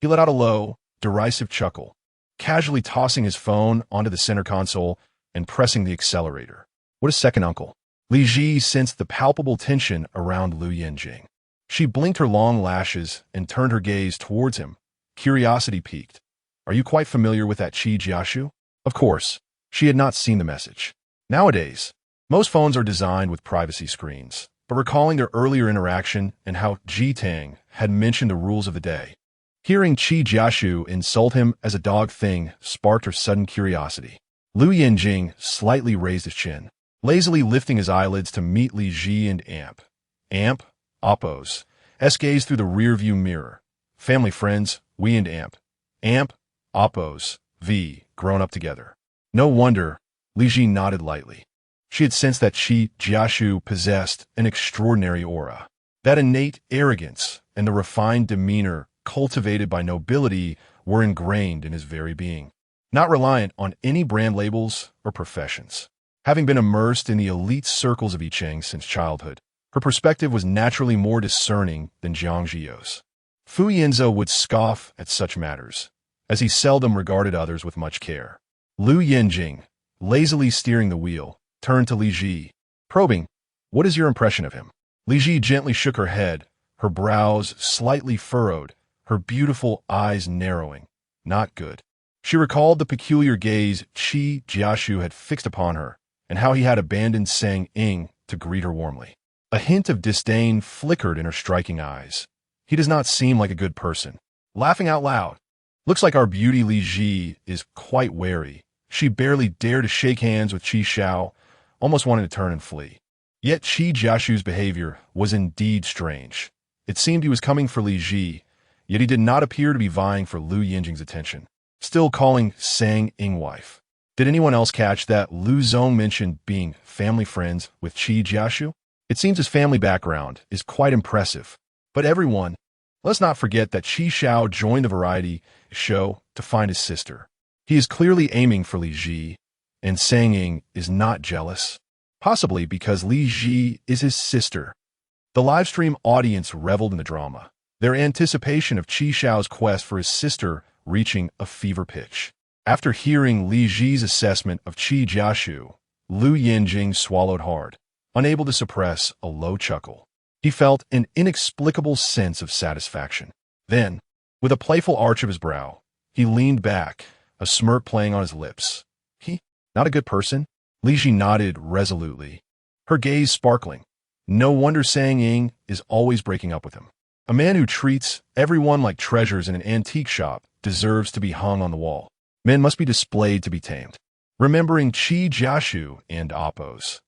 He let out a low, derisive chuckle, casually tossing his phone onto the center console and pressing the accelerator. What a second uncle. Li Zhi sensed the palpable tension around Lou Yanjing. She blinked her long lashes and turned her gaze towards him. Curiosity piqued. Are you quite familiar with that Qi Jiashu? Of course, she had not seen the message. Nowadays, most phones are designed with privacy screens, but recalling their earlier interaction and how Ji Tang had mentioned the rules of the day, hearing Qi Jiashu insult him as a dog thing sparked her sudden curiosity. Lou Yanjing slightly raised his chin, lazily lifting his eyelids to meet Li Zhi and Appo's gaze through the rearview mirror. Family friends, we and Appo's grown up together. No wonder, Li Zhi nodded lightly. She had sensed that Qi Jiashu possessed an extraordinary aura. That innate arrogance and the refined demeanor cultivated by nobility were ingrained in his very being, not reliant on any brand labels or professions. Having been immersed in the elite circles of Yicheng since childhood, her perspective was naturally more discerning than Jiang Zhi You's. Fu Yanze would scoff at such matters, as he seldom regarded others with much care. Lou Yanjing, lazily steering the wheel, turned to Li Zhi, probing, "What is your impression of him?" Li Zhi gently shook her head, her brows slightly furrowed, her beautiful eyes narrowing. Not good. She recalled the peculiar gaze Qi Jiashu had fixed upon her, and how he had abandoned Sang Ing to greet her warmly. A hint of disdain flickered in her striking eyes. He does not seem like a good person. Laughing out loud. Looks like our beauty Li Zhi is quite wary. She barely dared to shake hands with Qi Xiao, almost wanted to turn and flee. Yet Qi Jiashu's behavior was indeed strange. It seemed he was coming for Li Zhi, yet he did not appear to be vying for Lou Yanjing's attention. Still calling Sang Ing wife. Did anyone else catch that Lu Zong mentioned being family friends with Qi Jiashu? It seems his family background is quite impressive. But everyone, let's not forget that Qi Xiao joined the variety show to find his sister. He is clearly aiming for Li Zhi, and Sang Ing is not jealous, possibly because Li Zhi is his sister. The livestream audience reveled in the drama, their anticipation of Qi Xiao's quest for his sister reaching a fever pitch. After hearing Li Zhi's assessment of Qi Jiashu, Lou Yanjing swallowed hard, unable to suppress a low chuckle. He felt an inexplicable sense of satisfaction. Then, with a playful arch of his brow, he leaned back, a smirk playing on his lips. He, not a good person? Li Zhi nodded resolutely, her gaze sparkling. No wonder Sang Ing is always breaking up with him. A man who treats everyone like treasures in an antique shop deserves to be hung on the wall. Men must be displayed to be tamed. Remembering Qi Jiashu and Appo's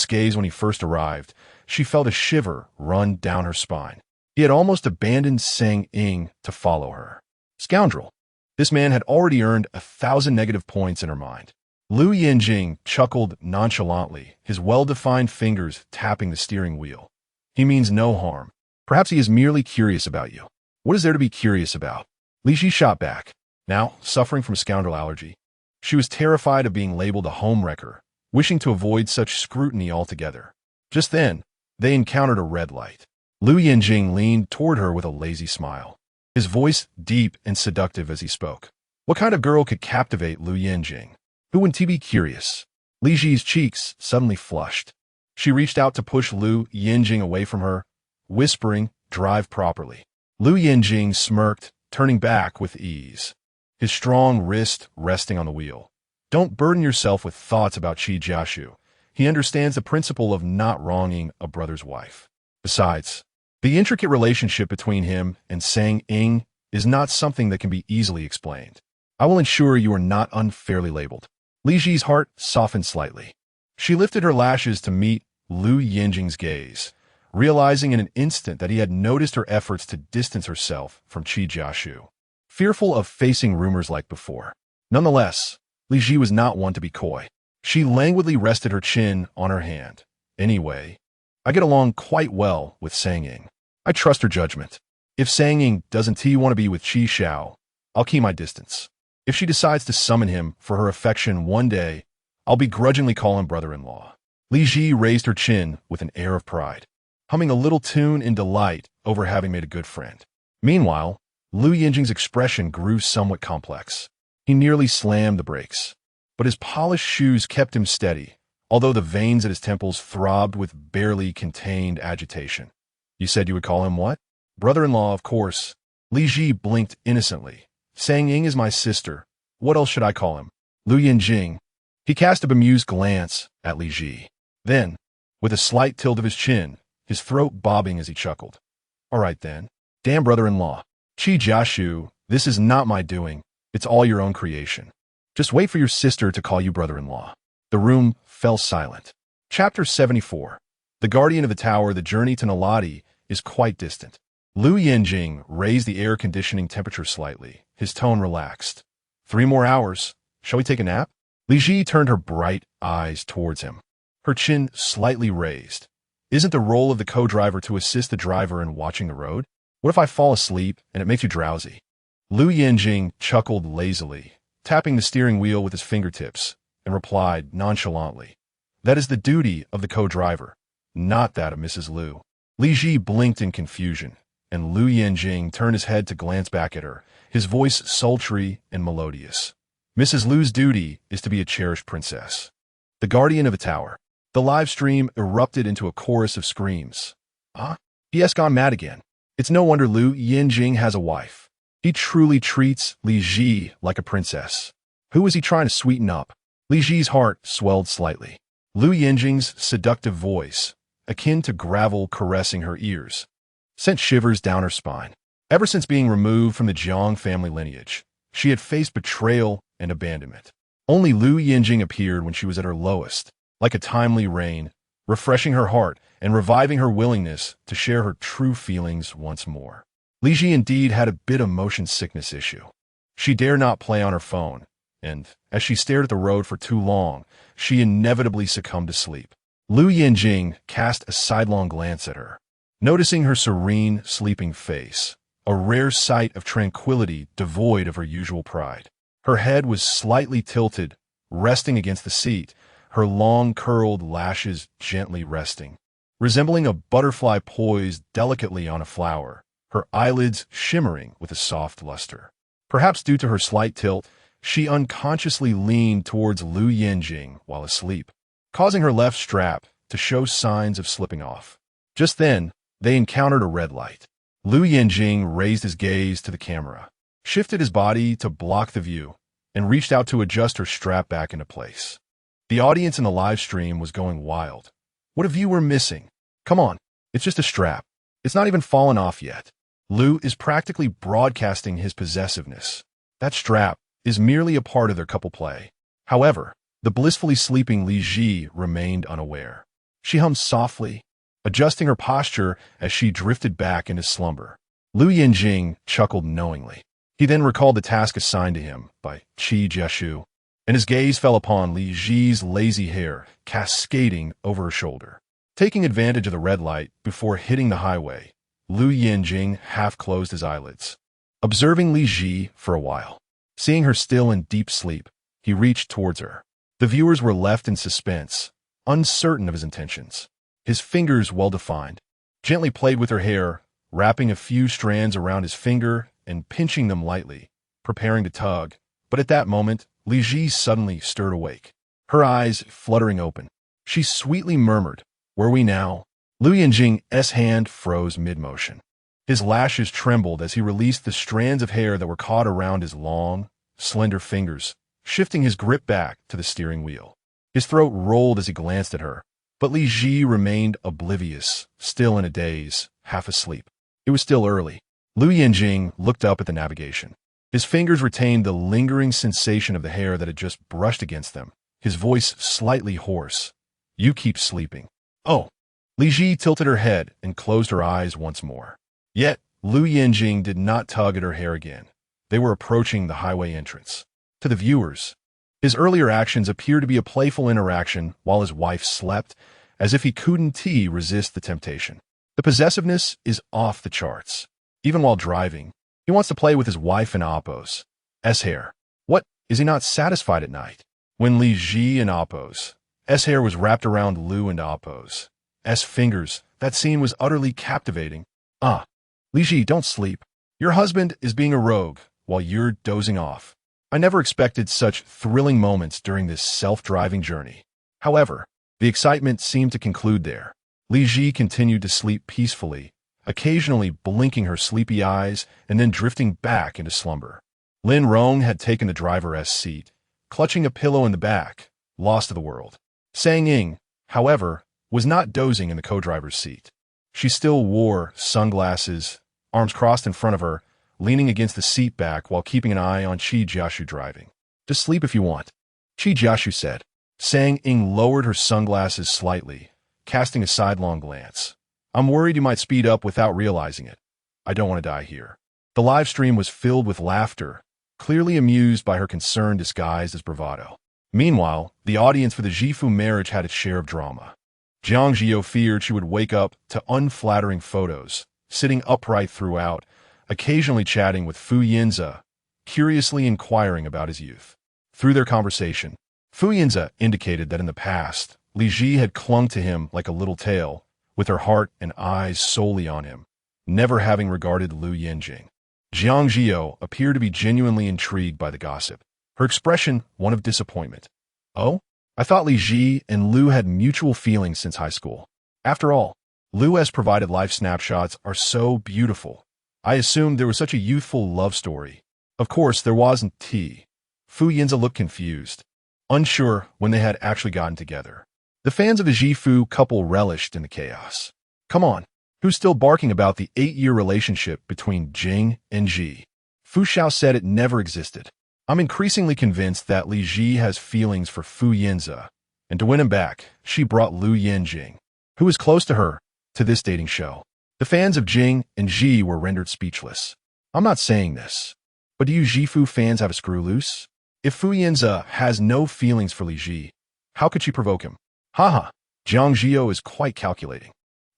gaze when he first arrived, she felt a shiver run down her spine. He had almost abandoned Sang Ing to follow her. Scoundrel. This man had already earned 1,000 negative points in her mind. Lou Yanjing chuckled nonchalantly, his well-defined fingers tapping the steering wheel. He means no harm. Perhaps he is merely curious about you. What is there to be curious about? Li Zhi shot back. Now, suffering from scoundrel allergy, she was terrified of being labeled a homewrecker, wishing to avoid such scrutiny altogether. Just then, they encountered a red light. Lou Yanjing leaned toward her with a lazy smile, his voice deep and seductive as he spoke. What kind of girl could captivate Lou Yanjing? Who wouldn't he be curious? Li Zhi's cheeks suddenly flushed. She reached out to push Lou Yanjing away from her, whispering, "Drive properly." Lou Yanjing smirked, turning back with ease, his strong wrist resting on the wheel. Don't burden yourself with thoughts about Qi Jiashu. He understands the principle of not wronging a brother's wife. Besides, the intricate relationship between him and Sang Ing is not something that can be easily explained. I will ensure you are not unfairly labeled. Li Zhi's heart softened slightly. She lifted her lashes to meet Lou Yanjing's gaze, realizing in an instant that he had noticed her efforts to distance herself from Qi Jiashu, fearful of facing rumors like before. Nonetheless, Li Zhi was not one to be coy. She languidly rested her chin on her hand. Anyway, I get along quite well with Sang Ying. I trust her judgment. If Sang Ying doesn't want to be with Qi Xiao, I'll keep my distance. If she decides to summon him for her affection one day, I'll begrudgingly call him brother-in-law. Li Zhi raised her chin with an air of pride, humming a little tune in delight over having made a good friend. Meanwhile, Lou Yanjing's expression grew somewhat complex. He nearly slammed the brakes, but his polished shoes kept him steady, although the veins at his temples throbbed with barely contained agitation. You said you would call him what? Brother-in-law, of course. Li Zhi blinked innocently. Sang Ying is my sister. What else should I call him? Lou Yanjing. He cast a bemused glance at Li Zhi. Then, with a slight tilt of his chin, his throat bobbing as he chuckled. All right then. Damn brother-in-law. Qi Jiashu, this is not my doing. It's all your own creation. Just wait for your sister to call you brother-in-law. The room fell silent. Chapter 74. The Guardian of the Tower, the journey to Naladi is quite distant. Lou Yanjing raised the air conditioning temperature slightly. His tone relaxed. 3 more hours. Shall we take a nap? Li Zhi turned her bright eyes towards him, her chin slightly raised. Isn't the role of the co-driver to assist the driver in watching the road? What if I fall asleep and it makes you drowsy? Lou Yanjing chuckled lazily, tapping the steering wheel with his fingertips, and replied nonchalantly, That is the duty of the co-driver, not that of Mrs. Liu. Li Zhi blinked in confusion, and Lou Yanjing turned his head to glance back at her, his voice sultry and melodious. Mrs. Liu's duty is to be a cherished princess. The Guardian of the Tower. The live stream erupted into a chorus of screams. Huh? He has gone mad again. It's no wonder Lou Yanjing has a wife. He truly treats Li Zhi like a princess. Who is he trying to sweeten up? Li Zhi's heart swelled slightly. Lou Yanjing's seductive voice, akin to gravel caressing her ears, sent shivers down her spine. Ever since being removed from the Jiang family lineage, she had faced betrayal and abandonment. Only Lou Yanjing appeared when she was at her lowest, like a timely rain, refreshing her heart and reviving her willingness to share her true feelings once more. Li Zhi indeed had a bit of motion sickness issue. She dared not play on her phone, and as she stared at the road for too long, she inevitably succumbed to sleep. Lou Yanjing cast a sidelong glance at her, noticing her serene, sleeping face, a rare sight of tranquility devoid of her usual pride. Her head was slightly tilted, resting against the seat, her long curled lashes gently resting. Resembling a butterfly poised delicately on a flower, her eyelids shimmering with a soft luster. Perhaps due to her slight tilt, she unconsciously leaned towards Lou Yanjing while asleep, causing her left strap to show signs of slipping off. Just then, they encountered a red light. Lou Yanjing raised his gaze to the camera, shifted his body to block the view, and reached out to adjust her strap back into place. The audience in the live stream was going wild. What a view we're missing. Come on, it's just a strap. It's not even fallen off yet. Lou is practically broadcasting his possessiveness. That strap is merely a part of their couple play. However, the blissfully sleeping Li Zhi remained unaware. She hummed softly, adjusting her posture as she drifted back into slumber. Lou Yanjing chuckled knowingly. He then recalled the task assigned to him by Qi Jiashu, and his gaze fell upon Li Zhi's lazy hair cascading over her shoulder. Taking advantage of the red light before hitting the highway, Lou Yanjing half closed his eyelids, observing Li Zhi for a while. Seeing her still in deep sleep, he reached towards her. The viewers were left in suspense, uncertain of his intentions. His fingers, well-defined, gently played with her hair, wrapping a few strands around his finger and pinching them lightly, preparing to tug. But at that moment, Li Zhi suddenly stirred awake, her eyes fluttering open. She sweetly murmured, "Were we now?" Lou Yanjing's hand froze mid-motion. His lashes trembled as he released the strands of hair that were caught around his long, slender fingers, shifting his grip back to the steering wheel. His throat rolled as he glanced at her, but Li Zhi remained oblivious, still in a daze, half asleep. It was still early. Lou Yanjing looked up at the navigation. His fingers retained the lingering sensation of the hair that had just brushed against them, his voice slightly hoarse. "You keep sleeping." "Oh." Li Zhi tilted her head and closed her eyes once more. Yet, Lou Yanjing did not tug at her hair again. They were approaching the highway entrance. To the viewers, His earlier actions appear to be a playful interaction while his wife slept, as if he couldn't resist the temptation. The possessiveness is off the charts. Even while driving, he wants to play with his wife and Appo's hair. What, is he not satisfied at night? When Li Zhi and Appo's hair was wrapped around Lou and Appo's fingers, that scene was utterly captivating. Li Zhi, don't sleep. Your husband is being a rogue while you're dozing off. I never expected such thrilling moments during this self-driving journey. However, the excitement seemed to conclude there. Li Zhi continued to sleep peacefully, occasionally blinking her sleepy eyes and then drifting back into slumber. Lin Rong had taken the driver's seat, clutching a pillow in the back, lost to the world. Sang Ying, however, was not dozing in the co-driver's seat. She still wore sunglasses, arms crossed in front of her, leaning against the seat back while keeping an eye on Zhi Jiashu driving. Just sleep if you want, Zhi Jiashu said. Sang Ying lowered her sunglasses slightly, casting a sidelong glance. I'm worried you might speed up without realizing it. I don't want to die here. The live stream was filled with laughter, clearly amused by her concern disguised as bravado. Meanwhile, the audience for the Zhifu marriage had its share of drama. Jiang Zhi You feared she would wake up to unflattering photos, sitting upright throughout, occasionally chatting with Fu Yanze, curiously inquiring about his youth. Through their conversation, Fu Yanze indicated that in the past, Li Zhi had clung to him like a little tail, with her heart and eyes solely on him, never having regarded Lou Yanjing. Jiang Zhi You appeared to be genuinely intrigued by the gossip, her expression one of disappointment. Oh? I thought Li Zhi and Lou had mutual feelings since high school. After all, Lou's provided life snapshots are so beautiful. I assumed there was such a youthful love story. Of course, there wasn't. Fu Yanze looked confused, unsure when they had actually gotten together. The fans of the Zhifu couple relished in the chaos. Come on, who's still barking about the 8-year relationship between Jing and Zhi? Fu Xiao said it never existed. I'm increasingly convinced that Li Zhi has feelings for Fu Yanze, and to win him back, she brought Lou Yanjing, who is close to her, to this dating show. The fans of Jing and Zhi were rendered speechless. I'm not saying this, but do you Zhifu fans have a screw loose? If Fu Yanze has no feelings for Li Zhi, how could she provoke him? Haha, Jiang Zhi You is quite calculating.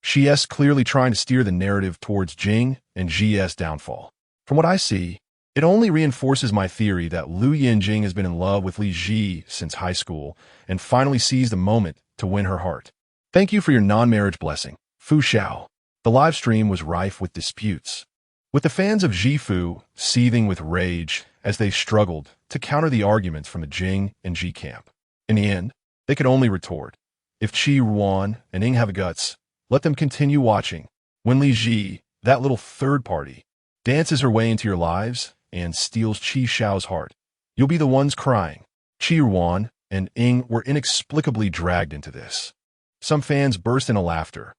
She is clearly trying to steer the narrative towards Jing and Zhi's downfall. From what I see, it only reinforces my theory that Lou Yanjing has been in love with Li Zhi since high school and finally seized the moment to win her heart. Thank you for your non-marriage blessing, Fu Xiao. The live stream was rife with disputes, with the fans of Zhifu seething with rage as they struggled to counter the arguments from the Jing and Zhi camp. In the end, they could only retort, if Qi Ruan and Ying have the guts, let them continue watching. When Li Zhi, that little third party, dances her way into your lives and steals Qi Xiao's heart, you'll be the ones crying. Qi Ruan and Ying were inexplicably dragged into this. Some fans burst into laughter.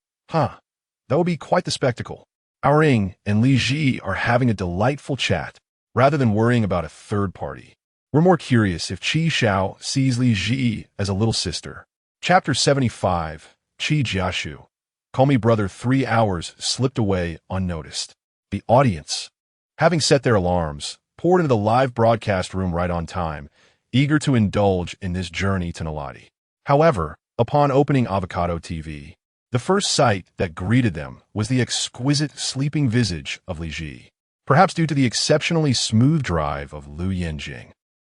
That would be quite the spectacle. Our Ying and Li Zhi are having a delightful chat, rather than worrying about a third party. We're more curious if Qi Xiao sees Li Zhi as a little sister. Chapter 75, Zhi Jiashu. Call Me Brother. 3 hours slipped away unnoticed. The audience, having set their alarms, poured into the live broadcast room right on time, eager to indulge in this journey to Naladi. However, upon opening Avocado TV, the first sight that greeted them was the exquisite sleeping visage of Li Zhi, perhaps due to the exceptionally smooth drive of Lou Yanjing.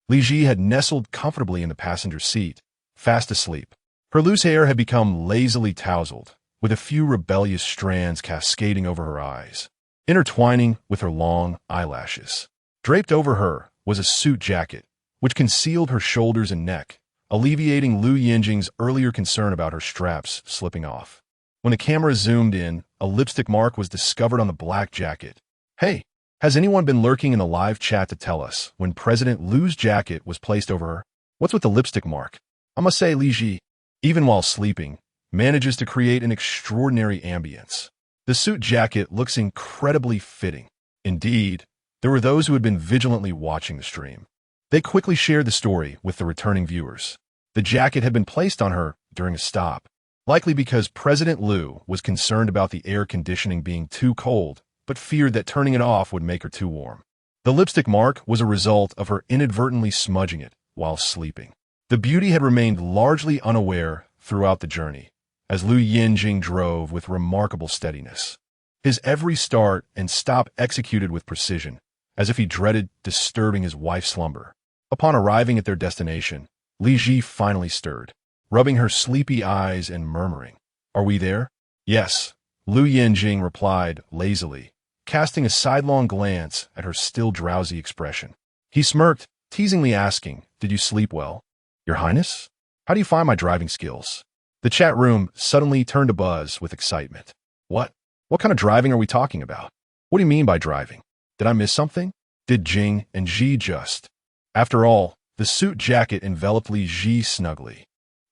Li Zhi had nestled comfortably in the passenger seat, fast asleep. Her loose hair had become lazily tousled, with a few rebellious strands cascading over her eyes, intertwining with her long eyelashes. Draped over her was a suit jacket, which concealed her shoulders and neck, alleviating Lou Yanjing's earlier concern about her straps slipping off. When the camera zoomed in, a lipstick mark was discovered on the black jacket. Hey, has anyone been lurking in the live chat to tell us when President Lou's jacket was placed over her? What's with the lipstick mark? I must say Li Zhi, even while sleeping, manages to create an extraordinary ambience. The suit jacket looks incredibly fitting. Indeed, there were those who had been vigilantly watching the stream. They quickly shared the story with the returning viewers. The jacket had been placed on her during a stop, likely because President Lou was concerned about the air conditioning being too cold, but feared that turning it off would make her too warm. The lipstick mark was a result of her inadvertently smudging it while sleeping. The beauty had remained largely unaware throughout the journey, as Lou Yanjing drove with remarkable steadiness. His every start and stop executed with precision, as if he dreaded disturbing his wife's slumber. Upon arriving at their destination, Li Zhi finally stirred, rubbing her sleepy eyes and murmuring, "Are we there?" "Yes," Lou Yanjing replied lazily, casting a sidelong glance at her still drowsy expression. He smirked, teasingly asking, "Did you sleep well?" "Your Highness? How do you find my driving skills?" The chat room suddenly turned abuzz with excitement. What? What kind of driving are we talking about? What do you mean by driving? Did I miss something? Did Jing and Zhi just? After all, the suit jacket enveloped Li Zhi snugly.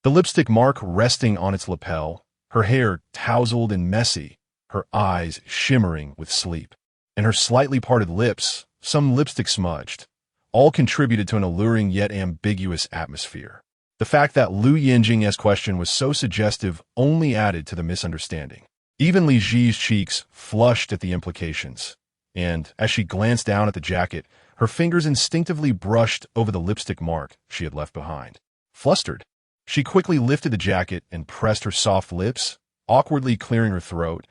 The lipstick mark resting on its lapel, her hair tousled and messy, her eyes shimmering with sleep, and her slightly parted lips, some lipstick smudged, all contributed to an alluring yet ambiguous atmosphere. The fact that Lou Yanjing's question was so suggestive only added to the misunderstanding. Even Li Zhi's cheeks flushed at the implications, and, as she glanced down at the jacket, her fingers instinctively brushed over the lipstick mark she had left behind. Flustered, she quickly lifted the jacket and pressed her soft lips, awkwardly clearing her throat.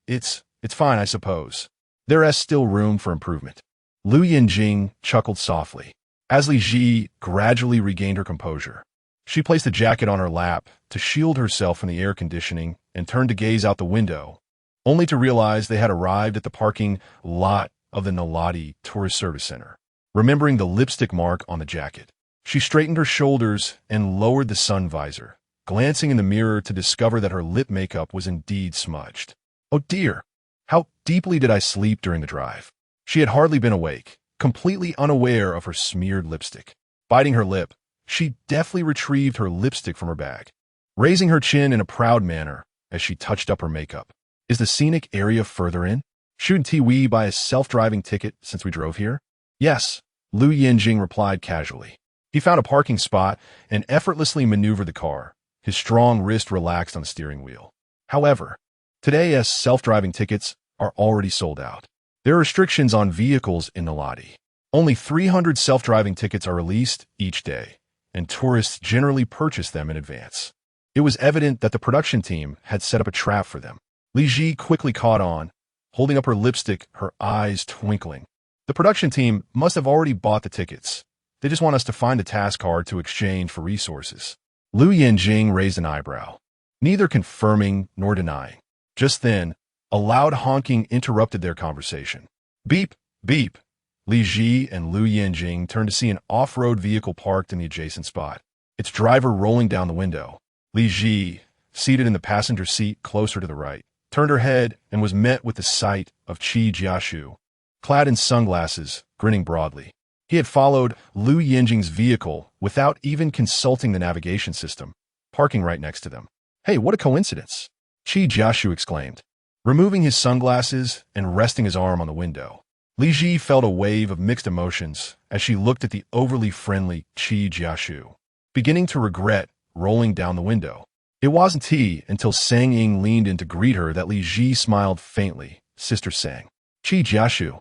It's fine, I suppose. There is still room for improvement." Lou Yanjing chuckled softly. As Li Zhi gradually regained her composure, she placed the jacket on her lap to shield herself from the air conditioning and turned to gaze out the window, only to realize they had arrived at the parking lot of the Naladi Tourist Service Center. Remembering the lipstick mark on the jacket, she straightened her shoulders and lowered the sun visor, glancing in the mirror to discover that her lip makeup was indeed smudged. Oh dear! How deeply did I sleep during the drive? She had hardly been awake, completely unaware of her smeared lipstick. Biting her lip, she deftly retrieved her lipstick from her bag, raising her chin in a proud manner as she touched up her makeup. "Is the scenic area further in? Shouldn't we buy a self-driving ticket since we drove here?" "Yes," Lou Yanjing replied casually. He found a parking spot and effortlessly maneuvered the car, his strong wrist relaxed on the steering wheel. However, today's self-driving tickets are already sold out. There are restrictions on vehicles in Naladi. Only 300 self-driving tickets are released each day, and tourists generally purchase them in advance. It was evident that the production team had set up a trap for them. Li Zhi quickly caught on, holding up her lipstick, her eyes twinkling. The production team must have already bought the tickets. They just want us to find a task card to exchange for resources. Lou Yanjing raised an eyebrow, neither confirming nor denying. Just then, a loud honking interrupted their conversation. Beep, beep. Li Zhi and Lou Yanjing turned to see an off-road vehicle parked in the adjacent spot, its driver rolling down the window. Li Zhi, seated in the passenger seat closer to the right, turned her head and was met with the sight of Zhi You, clad in sunglasses, grinning broadly. He had followed Lou Yanjing's vehicle without even consulting the navigation system, parking right next to them. "Hey, what a coincidence!" Zhi You exclaimed, removing his sunglasses and resting his arm on the window. Li Zhi felt a wave of mixed emotions as she looked at the overly friendly Zhi You, beginning to regret rolling down the window. It wasn't until Sang Ying leaned in to greet her that Li Zhi smiled faintly. "Sister Sang." Zhi You,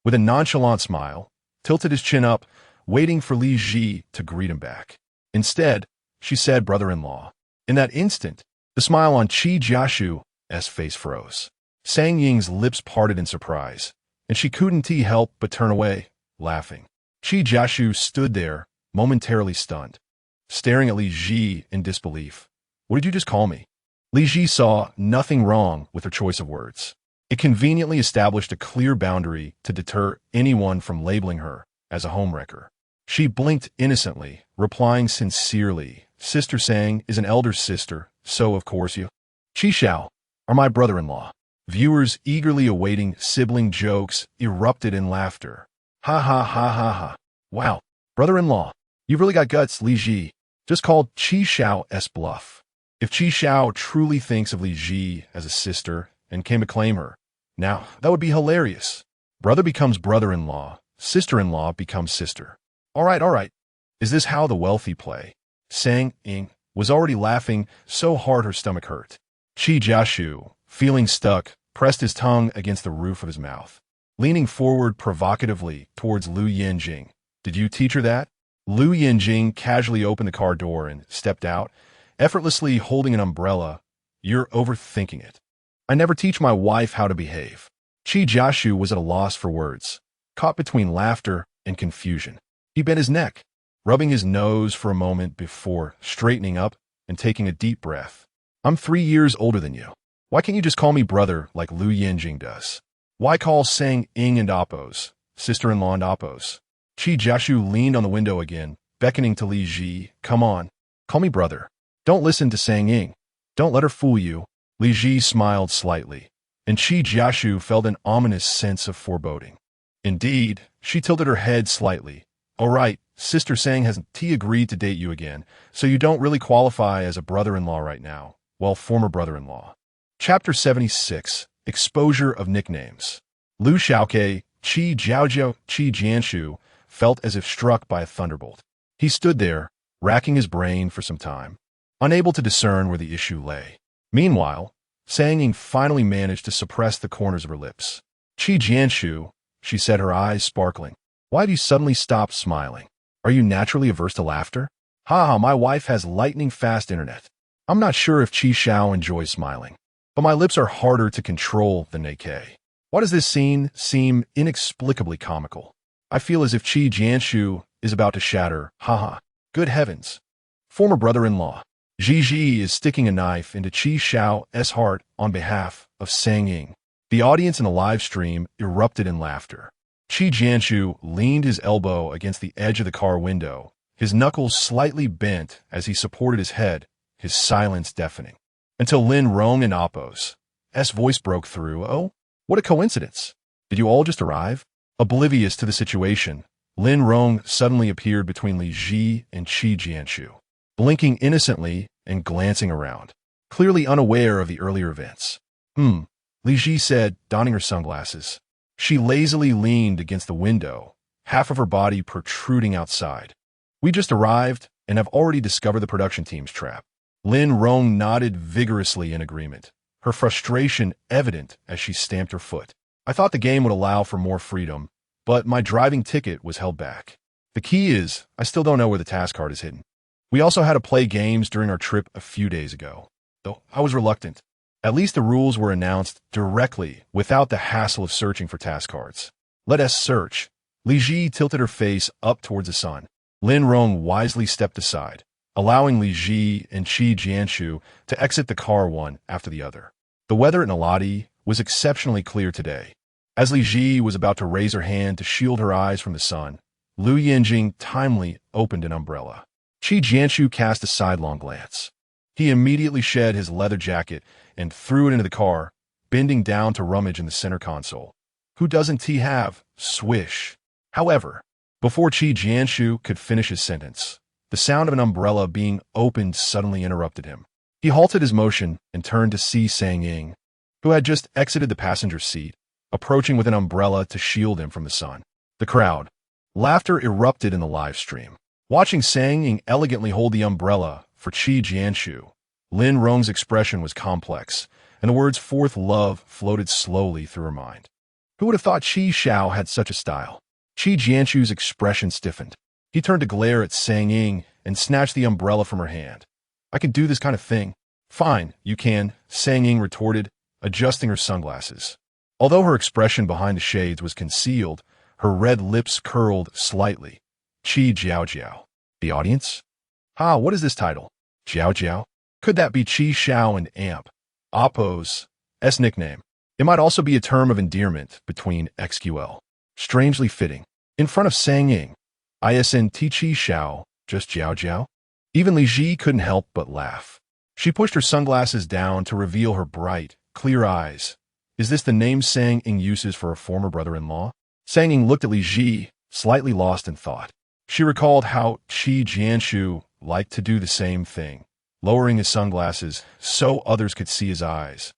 with a nonchalant smile, tilted his chin up, waiting for Li Zhi to greet him back. Instead, she said brother-in-law. In that instant, the smile on Zhi Yu's face froze. Sang Ying's lips parted in surprise, and she couldn't help but turn away, laughing. Zhi Yu stood there, momentarily stunned, staring at Li Zhi in disbelief. "What did you just call me?" Li Zhi saw nothing wrong with her choice of words. It conveniently established a clear boundary to deter anyone from labeling her as a homewrecker. She blinked innocently, replying sincerely, "Sister Sang is an elder sister, so of course you, Qi Xiao, are my brother-in-law." Viewers eagerly awaiting sibling jokes erupted in laughter. "Ha ha ha ha ha. Wow, brother-in-law, you've really got guts, Li Zhi. Just called Qi Xiao's bluff." If Qi Xiao truly thinks of Li Zhi as a sister and came to claim her, now that would be hilarious. Brother becomes brother-in-law, sister-in-law becomes sister. All right. Is this how the wealthy play? Sang Ying was already laughing so hard her stomach hurt. Zhi Jiu, feeling stuck, pressed his tongue against the roof of his mouth. Leaning forward provocatively towards Lou Yanjing. "Did you teach her that?" Lou Yanjing casually opened the car door and stepped out, effortlessly holding an umbrella. "You're overthinking it. I never teach my wife how to behave." Jiashu was at a loss for words, caught between laughter and confusion. He bent his neck, rubbing his nose for a moment before straightening up and taking a deep breath. "I'm 3 years older than you. Why can't you just call me brother like Lou Yanjing does? Why call Sang Ing and Appos, sister-in-law and Appos?" Jiashu leaned on the window again, beckoning to Li Zhi. "Come on, call me brother. Don't listen to Sang Ing. Don't let her fool you." Li Zhi smiled slightly, and Jiashu felt an ominous sense of foreboding. Indeed, she tilted her head slightly. "All right, Sister Sang hasn't agreed to date you again, so you don't really qualify as a brother-in-law right now. Well, former brother-in-law." Chapter 76, Exposure of Nicknames. Lu Xiaoke, Jiaojiao, Jianshu felt as if struck by a thunderbolt. He stood there, racking his brain for some time, unable to discern where the issue lay. Meanwhile, Sang Ing finally managed to suppress the corners of her lips. "Jianshu," she said, her eyes sparkling. "Why have you suddenly stopped smiling? Are you naturally averse to laughter?" "Haha, my wife has lightning-fast internet. I'm not sure if Qi Xiao enjoys smiling, but my lips are harder to control than AK. Why does this scene seem inexplicably comical? I feel as if Jianshu is about to shatter. Haha. Good heavens. Former brother-in-law. Li Zhi is sticking a knife into Qi Xiao's heart on behalf of Sang Ing." The audience in the live stream erupted in laughter. Jianshu leaned his elbow against the edge of the car window, his knuckles slightly bent as he supported his head, his silence deafening. Until Lin Rong and Appos' voice broke through. "Oh, what a coincidence. Did you all just arrive?" Oblivious to the situation, Lin Rong suddenly appeared between Li Zhi and Jianshu, blinking innocently and glancing around, clearly unaware of the earlier events. Li Zhi said, donning her sunglasses. She lazily leaned against the window, half of her body protruding outside. "We just arrived and have already discovered the production team's trap." Lin Rong nodded vigorously in agreement, her frustration evident as she stamped her foot. "I thought the game would allow for more freedom, but my driving ticket was held back. The key is, I still don't know where the task card is hidden. We also had to play games during our trip a few days ago, though I was reluctant. At least the rules were announced directly without the hassle of searching for task cards. Let us search." Li Zhi tilted her face up towards the sun. Lin Rong wisely stepped aside, allowing Li Zhi and Jianshu to exit the car one after the other. The weather in Aladi was exceptionally clear today. As Li Zhi was about to raise her hand to shield her eyes from the sun, Lou Yanjing timely opened an umbrella. Jianshu cast a sidelong glance. He immediately shed his leather jacket and threw it into the car, bending down to rummage in the center console. "Who doesn't he have?" Swish. However, before Jianshu could finish his sentence, the sound of an umbrella being opened suddenly interrupted him. He halted his motion and turned to see Sang Ing, who had just exited the passenger seat, approaching with an umbrella to shield him from the sun. The crowd. Laughter erupted in the live stream. Watching Sang Ing elegantly hold the umbrella for Jianshu, Lin Rong's expression was complex, and the words "fourth love" floated slowly through her mind. Who would have thought Qi Xiao had such a style? Jianshu's expression stiffened. He turned to glare at Sang Ing and snatched the umbrella from her hand. "I can do this kind of thing." "Fine, you can," Sang Ing retorted, adjusting her sunglasses. Although her expression behind the shades was concealed, her red lips curled slightly. Jiao. The audience? What is this title? Jiao? Could that be Qi Xiao and Amp? Appos' nickname. It might also be a term of endearment between XQL. Strangely fitting. In front of Sang Ing. Isnt Qi Xiao, just Jiao? Even Li Zhi couldn't help but laugh. She pushed her sunglasses down to reveal her bright, clear eyes. Is this the name Sang Ing uses for her former brother-in-law? Sang Ing looked at Li Zhi, slightly lost in thought. She recalled how Jianshu liked to do the same thing, lowering his sunglasses so others could see his eyes,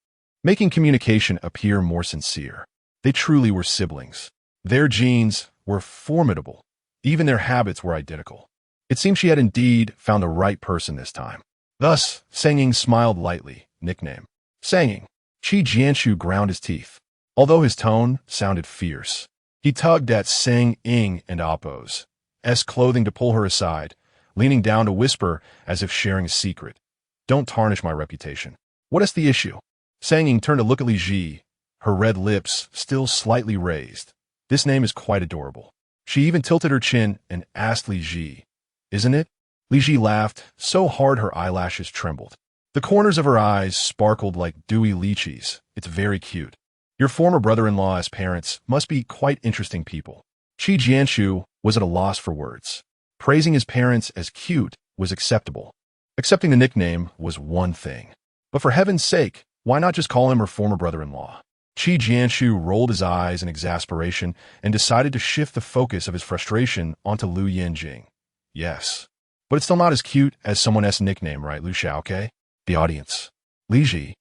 making communication appear more sincere. They truly were siblings. Their genes were formidable. Even their habits were identical. It seemed she had indeed found the right person this time. Thus, Sang Ing smiled lightly. Nickname. Sang Ing. Jianshu ground his teeth. Although his tone sounded fierce, he tugged at Sang Ing and Appos, Jiang's clothing to pull her aside, leaning down to whisper as if sharing a secret. Don't tarnish my reputation. What is the issue? Sang turned to look at Li Zhi, her red lips still slightly raised. This name is quite adorable. She even tilted her chin and asked Li Zhi, isn't it? Li Zhi laughed so hard her eyelashes trembled. The corners of her eyes sparkled like dewy lychees. It's very cute. Your former brother-in-law's parents must be quite interesting people. Jianshu was at a loss for words. Praising his parents as cute was acceptable. Accepting the nickname was one thing. But for heaven's sake, why not just call him her former brother-in-law? Jianshu rolled his eyes in exasperation and decided to shift the focus of his frustration onto Lou Yanjing. Yes. But it's still not as cute as someone else's nickname, right, Lu Xiaoke? The audience. Li Zhi.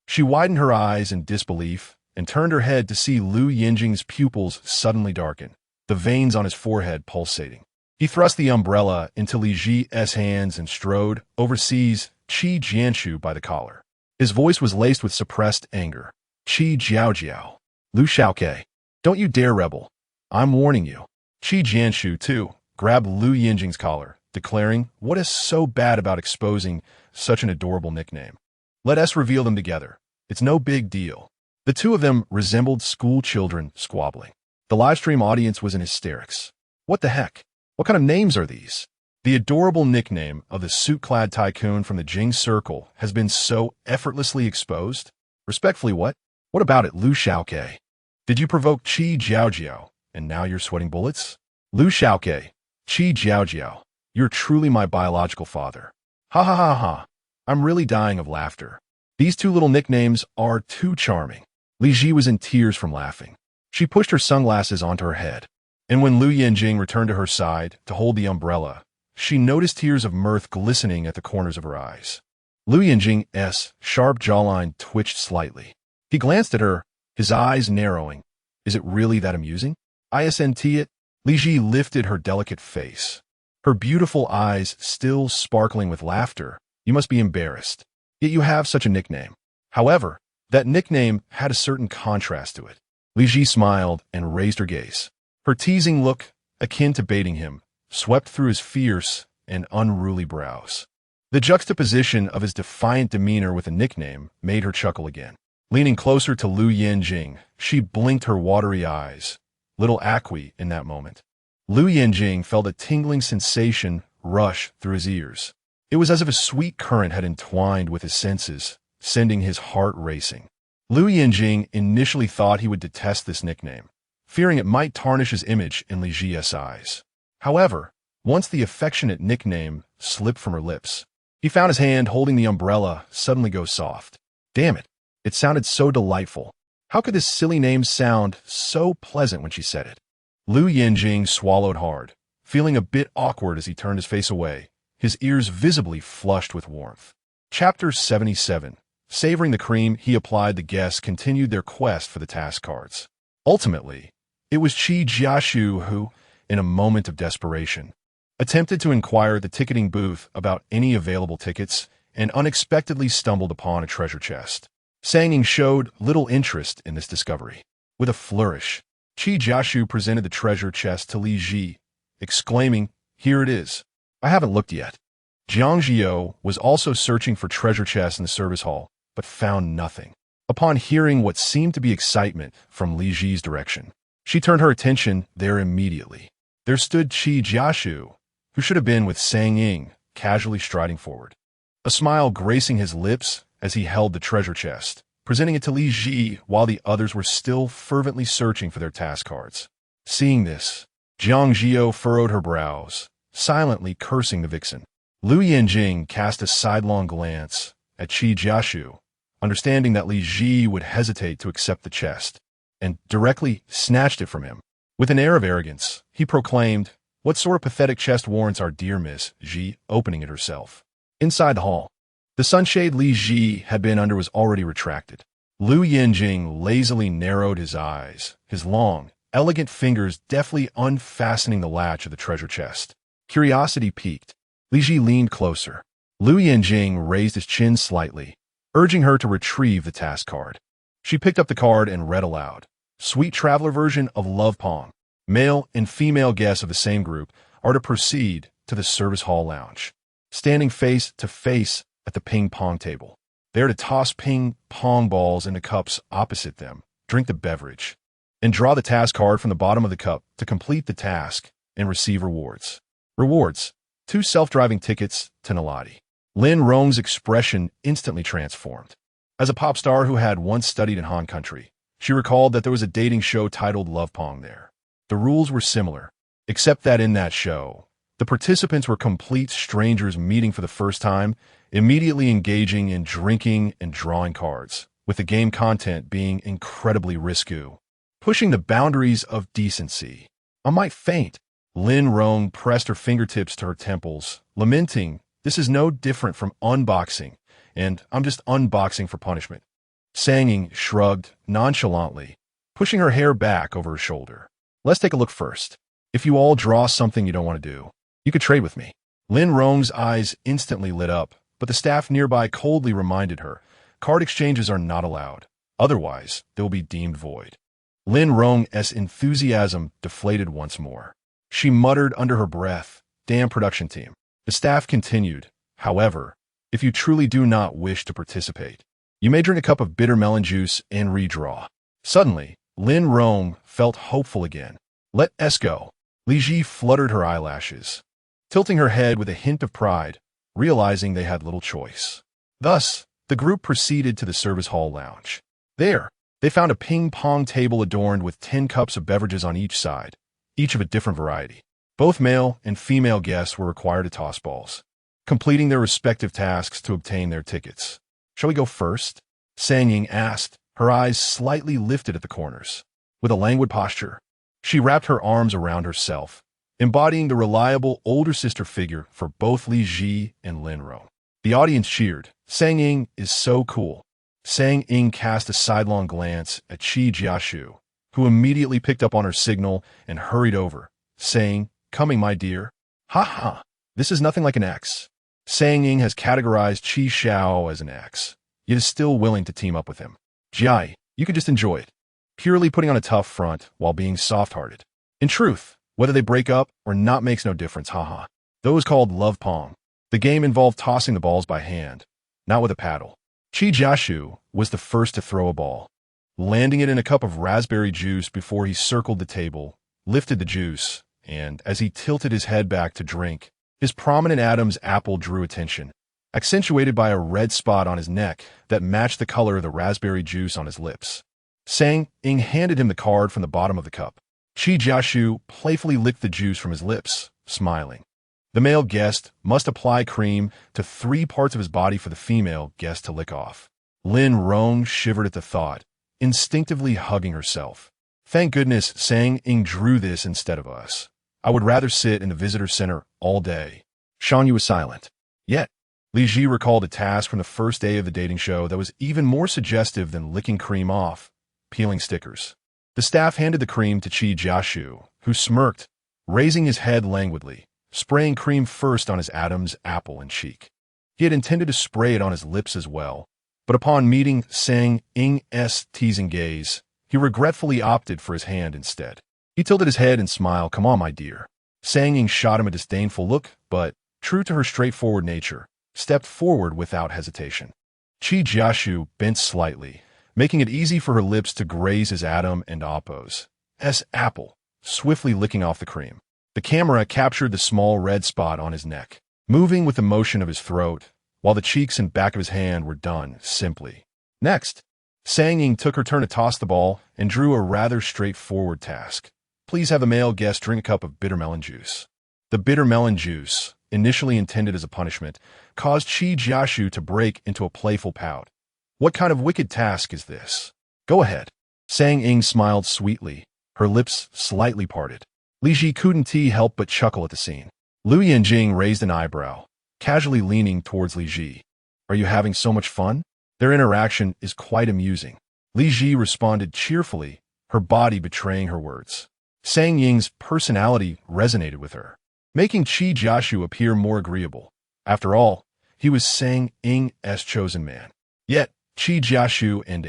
She widened her eyes in disbelief and turned her head to see Lou Yanjing's pupils suddenly darken, the veins on his forehead pulsating. He thrust the umbrella into Li Zhi's hands and strode, overseas, Jianshu by the collar. His voice was laced with suppressed anger. Jiao. Lu Xiaoke. Don't you dare rebel. I'm warning you. Jianshu, too, grabbed Lou Yanjing's collar, declaring, what is so bad about exposing such an adorable nickname? Let us reveal them together. It's no big deal. The two of them resembled school children squabbling. The livestream audience was in hysterics. What the heck? What kind of names are these? The adorable nickname of the suit-clad tycoon from the Jing Circle has been so effortlessly exposed? Respectfully, what? What about it, Lu Xiaoke? Did you provoke Jiao, and now you're sweating bullets? Lu Xiaoke, Jiao, you're truly my biological father. Ha ha ha ha. I'm really dying of laughter. These two little nicknames are too charming. Li Zhi was in tears from laughing. She pushed her sunglasses onto her head. And when Lou Yanjing returned to her side to hold the umbrella, she noticed tears of mirth glistening at the corners of her eyes. Lou Yanjing's sharp jawline twitched slightly. He glanced at her, his eyes narrowing. Is it really that amusing? Isn't it? Li Zhi lifted her delicate face. Her beautiful eyes still sparkling with laughter. You must be embarrassed. Yet you have such a nickname. However, that nickname had a certain contrast to it. Li Zhi smiled and raised her gaze. Her teasing look, akin to baiting him, swept through his fierce and unruly brows. The juxtaposition of his defiant demeanor with a nickname made her chuckle again. Leaning closer to Lou Yanjing, she blinked her watery eyes, little acqui in that moment. Lou Yanjing felt a tingling sensation rush through his ears. It was as if a sweet current had entwined with his senses, sending his heart racing. Lou Yanjing initially thought he would detest this nickname, fearing it might tarnish his image in Li Zhi's eyes. However, once the affectionate nickname slipped from her lips, he found his hand holding the umbrella suddenly go soft. Damn it, it sounded so delightful. How could this silly name sound so pleasant when she said it? Lou Yanjing swallowed hard, feeling a bit awkward as he turned his face away, his ears visibly flushed with warmth. Chapter 77. Savoring the cream he applied, the guests continued their quest for the task cards. Ultimately, it was Jiaxu who, in a moment of desperation, attempted to inquire at the ticketing booth about any available tickets and unexpectedly stumbled upon a treasure chest. Sang showed little interest in this discovery. With a flourish, Jiaxu presented the treasure chest to Li Zhi, exclaiming, "Here it is. I haven't looked yet." Jiang Zhi You was also searching for treasure chests in the service hall, but found nothing. Upon hearing what seemed to be excitement from Li Zhi's direction, she turned her attention there immediately. There stood Jiaxu, who should have been with Sang, casually striding forward. A smile gracing his lips as he held the treasure chest, presenting it to Li Zhi while the others were still fervently searching for their task cards. Seeing this, Jiang Zhi You furrowed her brows, silently cursing the vixen. Lou Yanjing cast a sidelong glance at Jiaxu, understanding that Li Zhi would hesitate to accept the chest, and directly snatched it from him. With an air of arrogance, he proclaimed, "What sort of pathetic chest warrants our dear Miss Zhi opening it herself?" Inside the hall, the sunshade Li Zhi had been under was already retracted. Lou Yanjing lazily narrowed his eyes, his long, elegant fingers deftly unfastening the latch of the treasure chest. Curiosity piqued. Li Zhi leaned closer. Lou Yanjing raised his chin slightly, urging her to retrieve the task card. She picked up the card and read aloud, "Sweet Traveler version of Love Pong." Male and female guests of the same group are to proceed to the service hall lounge, standing face to face at the ping pong table. They are to toss ping pong balls into cups opposite them, drink the beverage, and draw the task card from the bottom of the cup to complete the task and receive rewards. Rewards: 2 self-driving tickets to Naladi. Lin Rong's expression instantly transformed. As a pop star who had once studied in Han Country, she recalled that there was a dating show titled Love Pong there. The rules were similar, except that in that show, the participants were complete strangers meeting for the first time, immediately engaging in drinking and drawing cards, with the game content being incredibly risky, pushing the boundaries of decency. I might faint. Lin Rong pressed her fingertips to her temples, lamenting, "This is no different from unboxing, and I'm just unboxing for punishment." Sang Ying shrugged nonchalantly, pushing her hair back over her shoulder. "Let's take a look first. If you all draw something you don't want to do, you could trade with me." Lin Rong's eyes instantly lit up, but the staff nearby coldly reminded her, card exchanges are not allowed. Otherwise, they will be deemed void. Lin Rong's enthusiasm deflated once more. She muttered under her breath, "Damn production team." The staff continued, "However, if you truly do not wish to participate, you may drink a cup of bitter melon juice and redraw." Suddenly, Lin Rong felt hopeful again. "Let us go." Li Zhi fluttered her eyelashes, tilting her head with a hint of pride, realizing they had little choice. Thus, the group proceeded to the service hall lounge. There, they found a ping-pong table adorned with 10 cups of beverages on each side, each of a different variety. Both male and female guests were required to toss balls, completing their respective tasks to obtain their tickets. "Shall we go first?" Sang Ying asked, her eyes slightly lifted at the corners. With a languid posture, she wrapped her arms around herself, embodying the reliable older sister figure for both Li Zhi and Lin Rong. The audience cheered. "Sang Ying is so cool." Sang Ying cast a sidelong glance at Jiang Zhi You, who immediately picked up on her signal and hurried over, saying, "Coming, my dear." "Ha ha, this is nothing like an ex." Sang Ying has categorized Qi Xiao as an ex, yet is still willing to team up with him. "Jai, you could just enjoy it, purely putting on a tough front while being soft-hearted. In truth, whether they break up or not makes no difference, haha." Those called Love Pong. The game involved tossing the balls by hand, not with a paddle. Jiang Zhi You was the first to throw a ball, landing it in a cup of raspberry juice before he circled the table, lifted the juice, and as he tilted his head back to drink, his prominent Adam's apple drew attention, accentuated by a red spot on his neck that matched the color of the raspberry juice on his lips. Sang Ying handed him the card from the bottom of the cup. Jiang Zhi You playfully licked the juice from his lips, smiling. The male guest must apply cream to 3 parts of his body for the female guest to lick off. Lin Rong shivered at the thought, instinctively hugging herself. "Thank goodness Sang Ying drew this instead of us. I would rather sit in the visitor center all day." Shan Yu was silent. Yet, Li Zhi recalled a task from the first day of the dating show that was even more suggestive than licking cream off: peeling stickers. The staff handed the cream to Jiang Zhi You, who smirked, raising his head languidly, spraying cream first on his Adam's apple and cheek. He had intended to spray it on his lips as well, but upon meeting Sang Ying's teasing gaze, he regretfully opted for his hand instead. He tilted his head and smiled. "Come on, my dear." Sang Ying shot him a disdainful look, but, true to her straightforward nature, stepped forward without hesitation. Jiang Zhi You bent slightly, making it easy for her lips to graze his Adam and Appo's apple, swiftly licking off the cream. The camera captured the small red spot on his neck, moving with the motion of his throat, while the cheeks and back of his hand were done simply. Next, Sang Ying took her turn to toss the ball and drew a rather straightforward task. "Please have the male guest drink a cup of bitter melon juice." The bitter melon juice, initially intended as a punishment, caused Jiang Zhi You to break into a playful pout. "What kind of wicked task is this?" "Go ahead." Sang Ying smiled sweetly, her lips slightly parted. Li Zhi couldn't help but chuckle at the scene. Lou Yanjing raised an eyebrow, casually leaning towards Li Zhi. "Are you having so much fun?" Their interaction is quite amusing. Li Zhi responded cheerfully, her body betraying her words. Sang Ying's personality resonated with her, making Jiang Zhi You appear more agreeable. After all, he was Sang Ying's chosen man. Yet, Jiang Zhi You and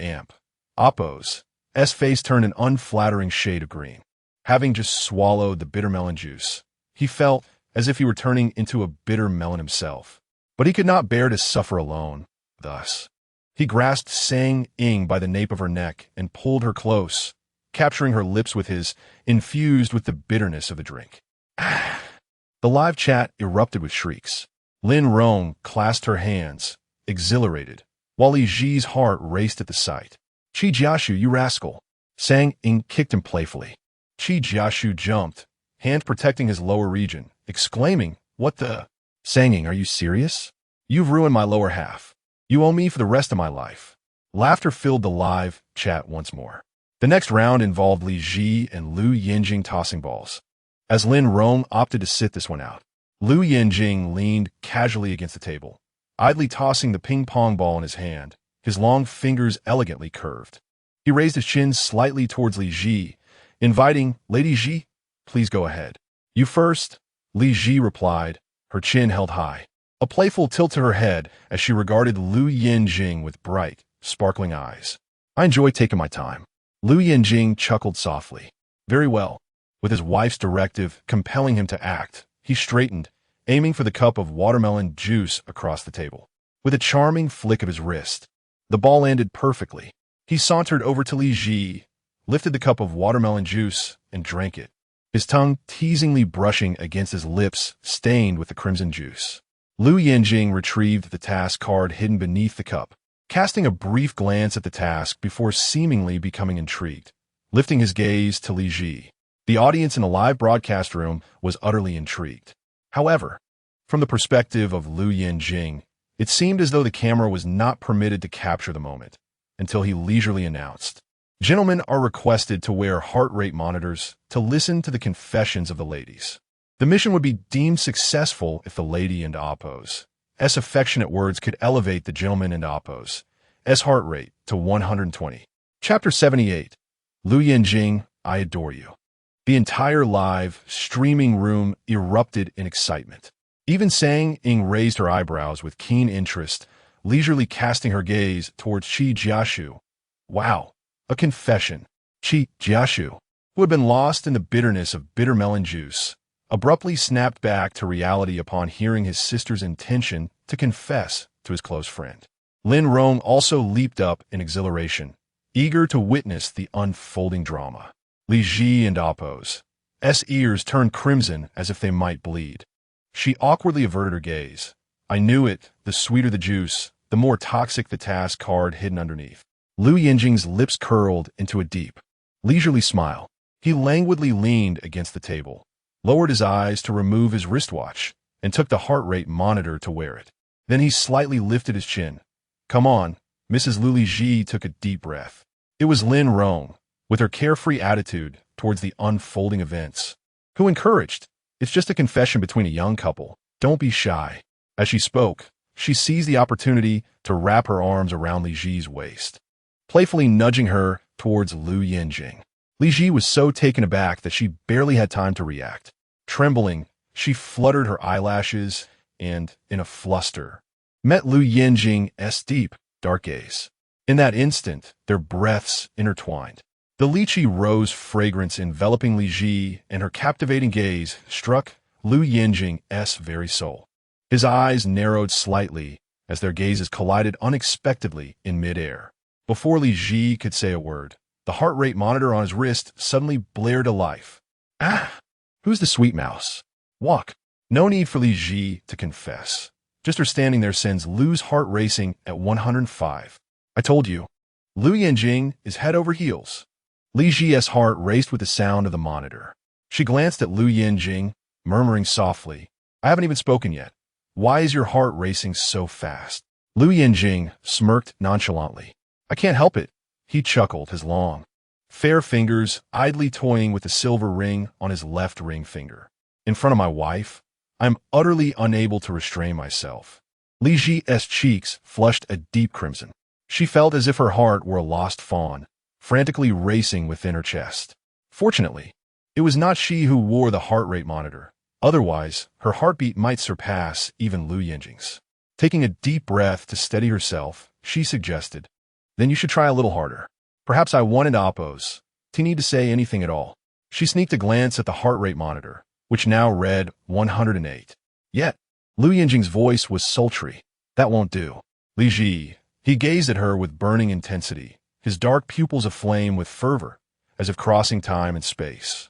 Appo's face turned an unflattering shade of green. having just swallowed the bitter melon juice. He felt as if he were turning into a bitter melon himself. But he could not bear to suffer alone. Thus, he grasped Sang Ying by the nape of her neck and pulled her close, capturing her lips with his, infused with the bitterness of the drink. The live chat erupted with shrieks. Lin Rong clasped her hands, exhilarated, while Li Zhi's heart raced at the sight. "Qi Jiashu, you rascal!" Sang Ying kicked him playfully. Qi Jiashu jumped, hand protecting his lower region, exclaiming, "What the? Sang Ying, are you serious? You've ruined my lower half. You owe me for the rest of my life." Laughter filled the live chat once more. The next round involved Li Zhi and Lou Yanjing tossing balls. As Lin Rong opted to sit this one out, Lou Yanjing leaned casually against the table, idly tossing the ping-pong ball in his hand, his long fingers elegantly curved. He raised his chin slightly towards Li Zhi, inviting, "Lady Zhi, please go ahead." "You first," Li Zhi replied, her chin held high. A playful tilt to her head as she regarded Lou Yanjing with bright, sparkling eyes. "I enjoy taking my time." Lou Yanjing chuckled softly. "Very well." With his wife's directive compelling him to act, he straightened, aiming for the cup of watermelon juice across the table. With a charming flick of his wrist, the ball landed perfectly. He sauntered over to Li Zhi, lifted the cup of watermelon juice, and drank it, his tongue teasingly brushing against his lips stained with the crimson juice. Lou Yanjing retrieved the task card hidden beneath the cup, casting a brief glance at the task before seemingly becoming intrigued, lifting his gaze to Li Zhi. The audience in the live broadcast room was utterly intrigued. However, from the perspective of Lou Yanjing, it seemed as though the camera was not permitted to capture the moment, until he leisurely announced, "Gentlemen are requested to wear heart rate monitors to listen to the confessions of the ladies. The mission would be deemed successful if the lady and Appo's affectionate words could elevate the gentleman and Appo's heart rate to 120. Chapter 78. Lou Yanjing, I adore you. The entire live, streaming room erupted in excitement. Even Sang Ying raised her eyebrows with keen interest, leisurely casting her gaze towards Qi Jiashu. Wow, a confession. Qi Jiashu, who had been lost in the bitterness of bitter melon juice, abruptly snapped back to reality upon hearing his sister's intention to confess to his close friend. Lin Rong also leaped up in exhilaration, eager to witness the unfolding drama. Li Zhi and Appo's ears turned crimson as if they might bleed. She awkwardly averted her gaze. I knew it, the sweeter the juice, the more toxic the task card hidden underneath. Lou Yanjing's lips curled into a deep, leisurely smile. He languidly leaned against the table, lowered his eyes to remove his wristwatch, and took the heart rate monitor to wear it. Then he slightly lifted his chin. "Come on." Mrs. Li Zhi took a deep breath. It was Lin Rong, with her carefree attitude towards the unfolding events, who encouraged, "It's just a confession between a young couple. Don't be shy." As she spoke, she seized the opportunity to wrap her arms around Li Zhi's waist, playfully nudging her towards Lou Yanjing. Li Zhi was so taken aback that she barely had time to react. Trembling, she fluttered her eyelashes and, in a fluster, met Lou Yanjing's deep, dark gaze. In that instant, their breaths intertwined. The lychee rose fragrance enveloping Li Zhi and her captivating gaze struck Lou Yanjing's very soul. His eyes narrowed slightly as their gazes collided unexpectedly in midair. Before Li Zhi could say a word, the heart rate monitor on his wrist suddenly blared to life. "Ah! Who's the sweet mouse?" "Walk." No need for Li Zhi to confess. Just her standing there sends Lou's heart racing at 105. "I told you." Lou Yanjing is head over heels. Li Zhi's heart raced with the sound of the monitor. She glanced at Lou Yanjing, murmuring softly, "I haven't even spoken yet. Why is your heart racing so fast?" Lou Yanjing smirked nonchalantly. "I can't help it." He chuckled, his long, fair fingers idly toying with the silver ring on his left ring finger. "In front of my wife, I'm utterly unable to restrain myself." Li Zhi's cheeks flushed a deep crimson. She felt as if her heart were a lost fawn, frantically racing within her chest. Fortunately, it was not she who wore the heart rate monitor. Otherwise, her heartbeat might surpass even Lou Yanjing's. Taking a deep breath to steady herself, she suggested, "Then you should try a little harder." "Perhaps I wanted Appo's to need to say anything at all." She sneaked a glance at the heart rate monitor, which now read 108. Yet, Lou Yanjing's voice was sultry. That won't do. Li Zhi. He gazed at her with burning intensity, his dark pupils aflame with fervor, as if crossing time and space,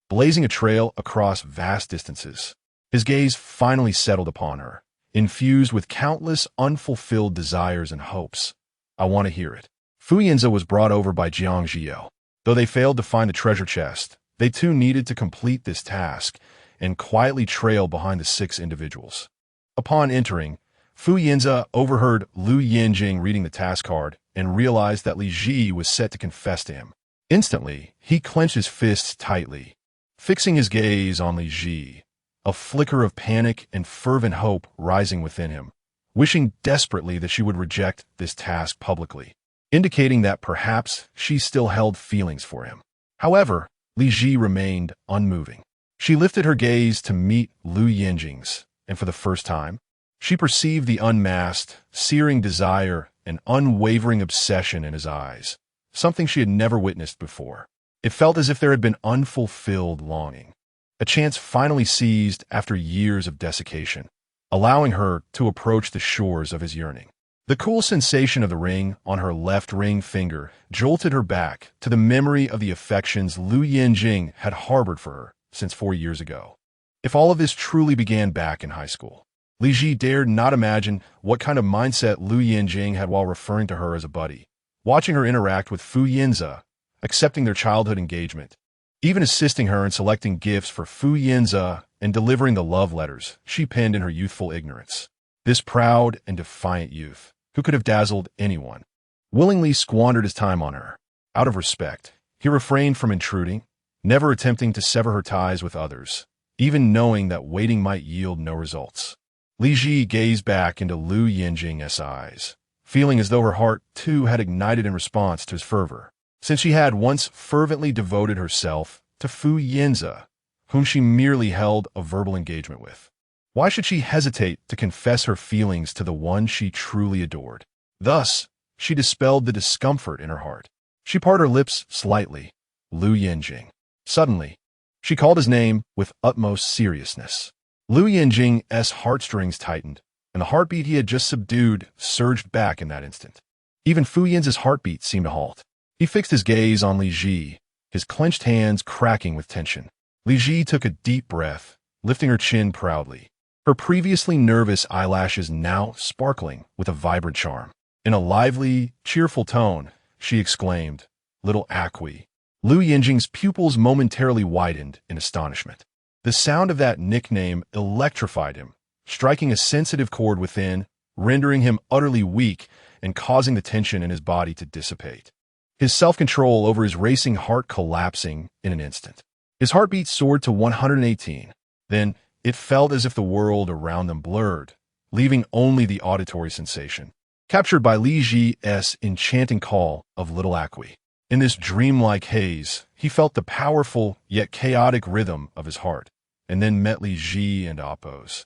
blazing a trail across vast distances. His gaze finally settled upon her, infused with countless unfulfilled desires and hopes. I want to hear it. Yanze was brought over by Jiang Zhi You. Though they failed to find the treasure chest, they too needed to complete this task and quietly trail behind the 6 individuals. Upon entering, Yanze overheard Lou Yanjing reading the task card and realized that Li Zhi was set to confess to him. Instantly, he clenched his fists tightly, fixing his gaze on Li Zhi, a flicker of panic and fervent hope rising within him, wishing desperately that she would reject this task publicly, indicating that perhaps she still held feelings for him. However, Li Zhi remained unmoving. She lifted her gaze to meet Lou Yanjing's, and for the first time, she perceived the unmasked, searing desire and unwavering obsession in his eyes, something she had never witnessed before. It felt as if there had been unfulfilled longing, a chance finally seized after years of desiccation, allowing her to approach the shores of his yearning. The cool sensation of the ring on her left ring finger jolted her back to the memory of the affections Lou Yanjing had harbored for her since 4 years ago. If all of this truly began back in high school, Li Zhi dared not imagine what kind of mindset Lou Yanjing had while referring to her as a buddy, watching her interact with Yanze, accepting their childhood engagement, even assisting her in selecting gifts for Yanze and delivering the love letters she penned in her youthful ignorance. This proud and defiant youth, who could have dazzled anyone, willingly squandered his time on her. Out of respect, he refrained from intruding, never attempting to sever her ties with others, even knowing that waiting might yield no results. Li Zhi gazed back into Lou Yanjing's eyes, feeling as though her heart too had ignited in response to his fervor, since she had once fervently devoted herself to Yanze, whom she merely held a verbal engagement with. Why should she hesitate to confess her feelings to the one she truly adored? Thus, she dispelled the discomfort in her heart. She parted her lips slightly. Lou Yanjing. Suddenly, she called his name with utmost seriousness. Lou Yanjing's heartstrings tightened, and the heartbeat he had just subdued surged back in that instant. Even Yanze's heartbeat seemed to halt. He fixed his gaze on Li Zhi, his clenched hands cracking with tension. Li Zhi took a deep breath, lifting her chin proudly, her previously nervous eyelashes now sparkling with a vibrant charm. In a lively, cheerful tone, she exclaimed, "Little Acqui." Lou Yanjing's pupils momentarily widened in astonishment. The sound of that nickname electrified him, striking a sensitive chord within, rendering him utterly weak and causing the tension in his body to dissipate. His self-control over his racing heart collapsing in an instant. His heartbeat soared to 118. Then, it felt as if the world around them blurred, leaving only the auditory sensation, captured by Li Zhi's enchanting call of Little Acqui. In this dreamlike haze, he felt the powerful yet chaotic rhythm of his heart, and then met Li Zhi and Appo's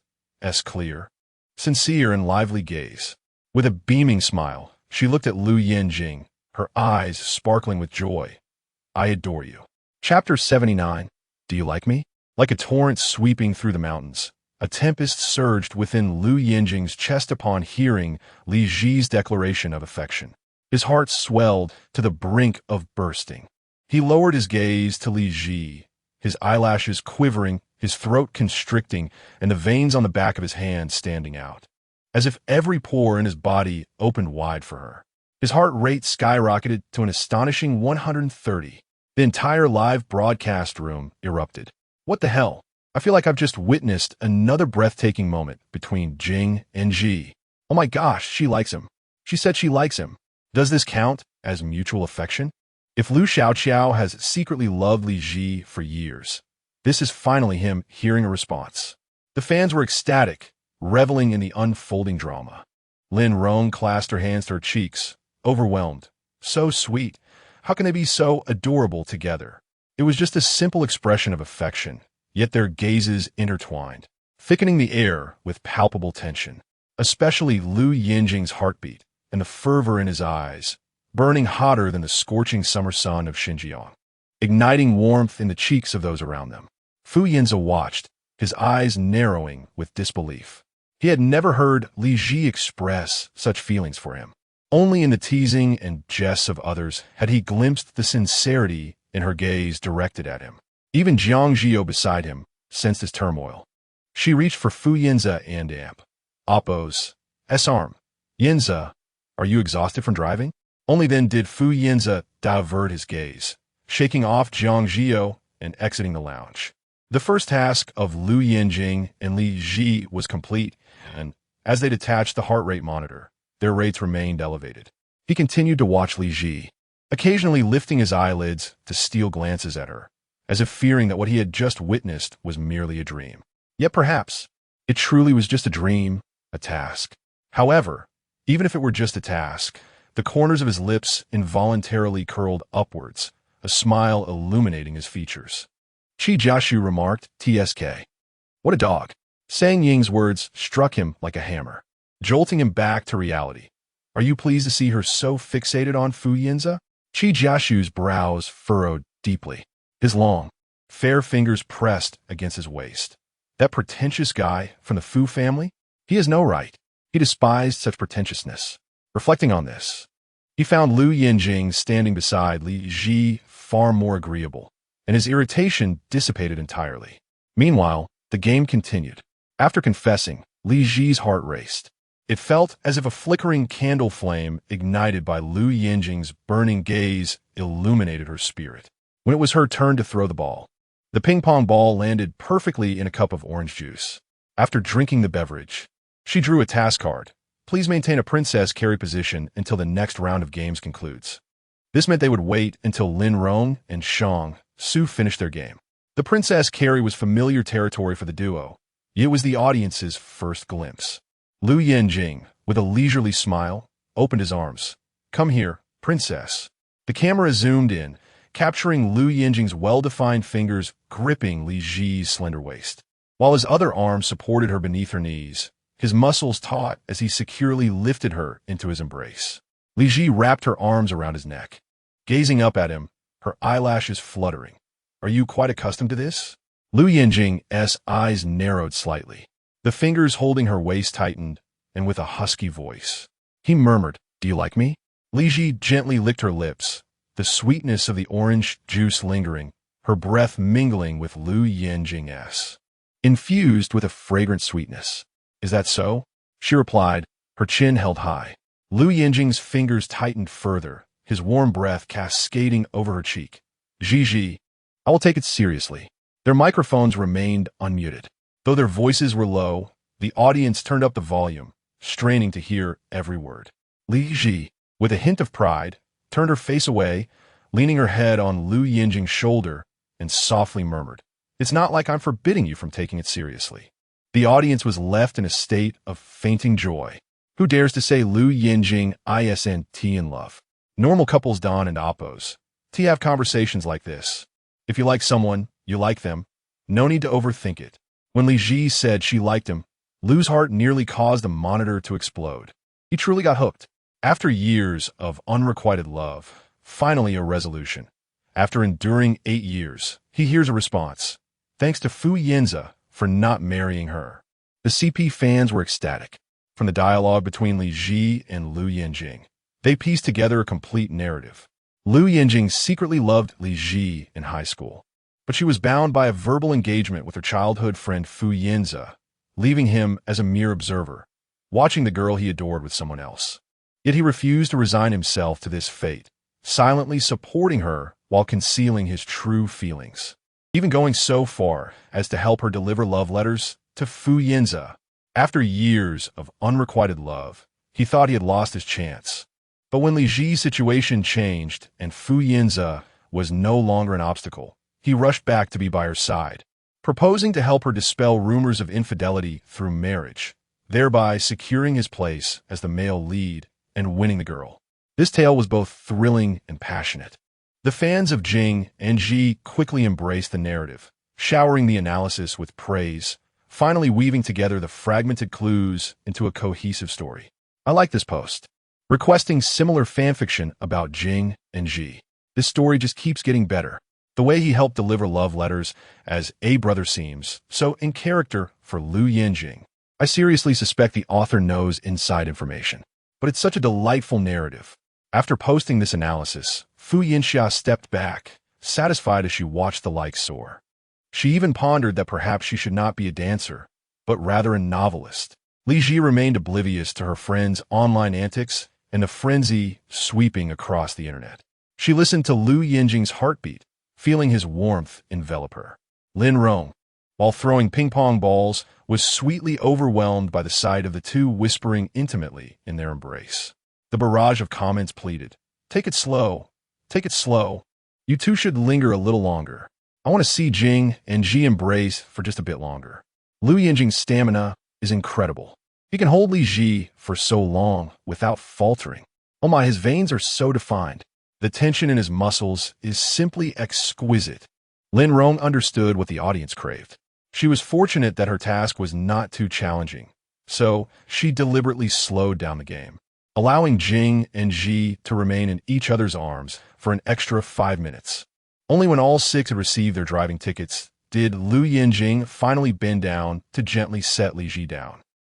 clear, sincere, and lively gaze. With a beaming smile, she looked at Lou Yanjing, her eyes sparkling with joy. "I adore you." Chapter 79. Do you like me? Like a torrent sweeping through the mountains, a tempest surged within Lou Yanjing's chest upon hearing Li Zhi's declaration of affection. His heart swelled to the brink of bursting. He lowered his gaze to Li Zhi, his eyelashes quivering, his throat constricting, and the veins on the back of his hand standing out, as if every pore in his body opened wide for her. His heart rate skyrocketed to an astonishing 130. The entire live broadcast room erupted. What the hell? I feel like I've just witnessed another breathtaking moment between Jing and Zhi. Oh my gosh, she likes him. She said she likes him. Does this count as mutual affection? If Liu Xiaoqiao has secretly loved Li Zhi for years, this is finally him hearing a response. The fans were ecstatic, reveling in the unfolding drama. Lin Rong clasped her hands to her cheeks, overwhelmed. So sweet. How can they be so adorable together? It was just a simple expression of affection, yet their gazes intertwined, thickening the air with palpable tension, especially Lou Yanjing's heartbeat and the fervor in his eyes, burning hotter than the scorching summer sun of Xinjiang. igniting warmth in the cheeks of those around them. Fu Yanze watched, his eyes narrowing with disbelief. He had never heard Li Zhi express such feelings for him. Only in the teasing and jests of others had he glimpsed the sincerity in her gaze directed at him. Even Jiang Zhi You beside him sensed his turmoil. She reached for Fu Yanze and Amp. Oppo's S-arm. Yanze, are you exhausted from driving? Only then did Fu Yanze divert his gaze, shaking off Jiang Zhi You and exiting the lounge. The first task of Lou Yanjing and Li Zhi was complete, and as they detached the heart rate monitor, their rates remained elevated. He continued to watch Li Zhi, occasionally lifting his eyelids to steal glances at her, as if fearing that what he had just witnessed was merely a dream. Yet perhaps it truly was just a dream, a task. However, even if it were just a task, the corners of his lips involuntarily curled upwards, a smile illuminating his features. Qi Jiashu remarked, "TSK. What a dog." Saying Ying's words struck him like a hammer, jolting him back to reality. Are you pleased to see her so fixated on Fu Yanze? Qi Jiashu's brows furrowed deeply. His long, fair fingers pressed against his waist. That pretentious guy from the Fu family? He has no right. He despised such pretentiousness. Reflecting on this, he found Lou Yanjing standing beside Li Zhi far more agreeable, and his irritation dissipated entirely. Meanwhile, the game continued. After confessing, Li Zhi's heart raced. It felt as if a flickering candle flame ignited by Lou Yanjing's burning gaze illuminated her spirit. When it was her turn to throw the ball, the ping-pong ball landed perfectly in a cup of orange juice. After drinking the beverage, she drew a task card. Please maintain a princess carry position until the next round of games concludes. This meant they would wait until Lin Rong and Shang Su finished their game. The princess carry was familiar territory for the duo, yet it was the audience's first glimpse. Lou Yanjing, with a leisurely smile, opened his arms. Come here, princess. The camera zoomed in, capturing Lou Yanjing's well-defined fingers gripping Li Zhi's slender waist, while his other arm supported her beneath her knees, his muscles taut as he securely lifted her into his embrace. Li Zhi wrapped her arms around his neck, gazing up at him, her eyelashes fluttering. Are you quite accustomed to this? Lou Yanjing's eyes narrowed slightly. The fingers holding her waist tightened, and with a husky voice, he murmured, Do you like me? Li Zhi gently licked her lips, the sweetness of the orange juice lingering, her breath mingling with Lou Yanjing's, infused with a fragrant sweetness. Is that so? She replied, her chin held high. Lou Yanjing's fingers tightened further, his warm breath cascading over her cheek. Zhi, I will take it seriously. Their microphones remained unmuted. Though their voices were low, the audience turned up the volume, straining to hear every word. Li Zhi, with a hint of pride, turned her face away, leaning her head on Lou Yanjing's shoulder, and softly murmured, It's not like I'm forbidding you from taking it seriously. The audience was left in a state of fainting joy. Who dares to say Lou Yanjing isn't in love? Normal couples Don and Oppos. To have conversations like this. If you like someone, you like them. No need to overthink it. When Li Zhi said she liked him, Lou's heart nearly caused the monitor to explode. He truly got hooked. After years of unrequited love, finally a resolution. After enduring 8 years, he hears a response. Thanks to Fu Yanze for not marrying her. The CP fans were ecstatic. From the dialogue between Li Zhi and Lou Yanjing, they pieced together a complete narrative. Lou Yanjing secretly loved Li Zhi in high school, but she was bound by a verbal engagement with her childhood friend Fu Yanze, leaving him as a mere observer, watching the girl he adored with someone else. Yet he refused to resign himself to this fate, silently supporting her while concealing his true feelings, even going so far as to help her deliver love letters to Fu Yanze. After years of unrequited love, he thought he had lost his chance. But when Li Zhi's situation changed and Fu Yanze was no longer an obstacle, he rushed back to be by her side, proposing to help her dispel rumors of infidelity through marriage, thereby securing his place as the male lead and winning the girl. This tale was both thrilling and passionate. The fans of Jing and Zhi quickly embraced the narrative, showering the analysis with praise, finally weaving together the fragmented clues into a cohesive story. I like this post. Requesting similar fanfiction about Jing and Zhi. This story just keeps getting better. The way he helped deliver love letters as a brother seems so in character for Lou Yanjing. I seriously suspect the author knows inside information. But it's such a delightful narrative. After posting this analysis, Fu Yinxia stepped back, satisfied as she watched the likes soar. She even pondered that perhaps she should not be a dancer, but rather a novelist. Li Zhi remained oblivious to her friend's online antics and the frenzy sweeping across the internet. She listened to Lou Yanjing's heartbeat, feeling his warmth envelop her. Lin Rong, while throwing ping-pong balls, was sweetly overwhelmed by the sight of the two whispering intimately in their embrace. The barrage of comments pleaded, "Take it slow. Take it slow. You two should linger a little longer. I want to see Jing and Zhi embrace for just a bit longer." Lou Yanjing's stamina is incredible. He can hold Li Zhi for so long without faltering. Oh my, his veins are so defined. The tension in his muscles is simply exquisite. Lin Rong understood what the audience craved. She was fortunate that her task was not too challenging, so she deliberately slowed down the game, allowing Jing and Zhi to remain in each other's arms for an extra 5 minutes. Only when all 6 had received their driving tickets did Lou Yanjing finally bend down to gently set Li Zhi down.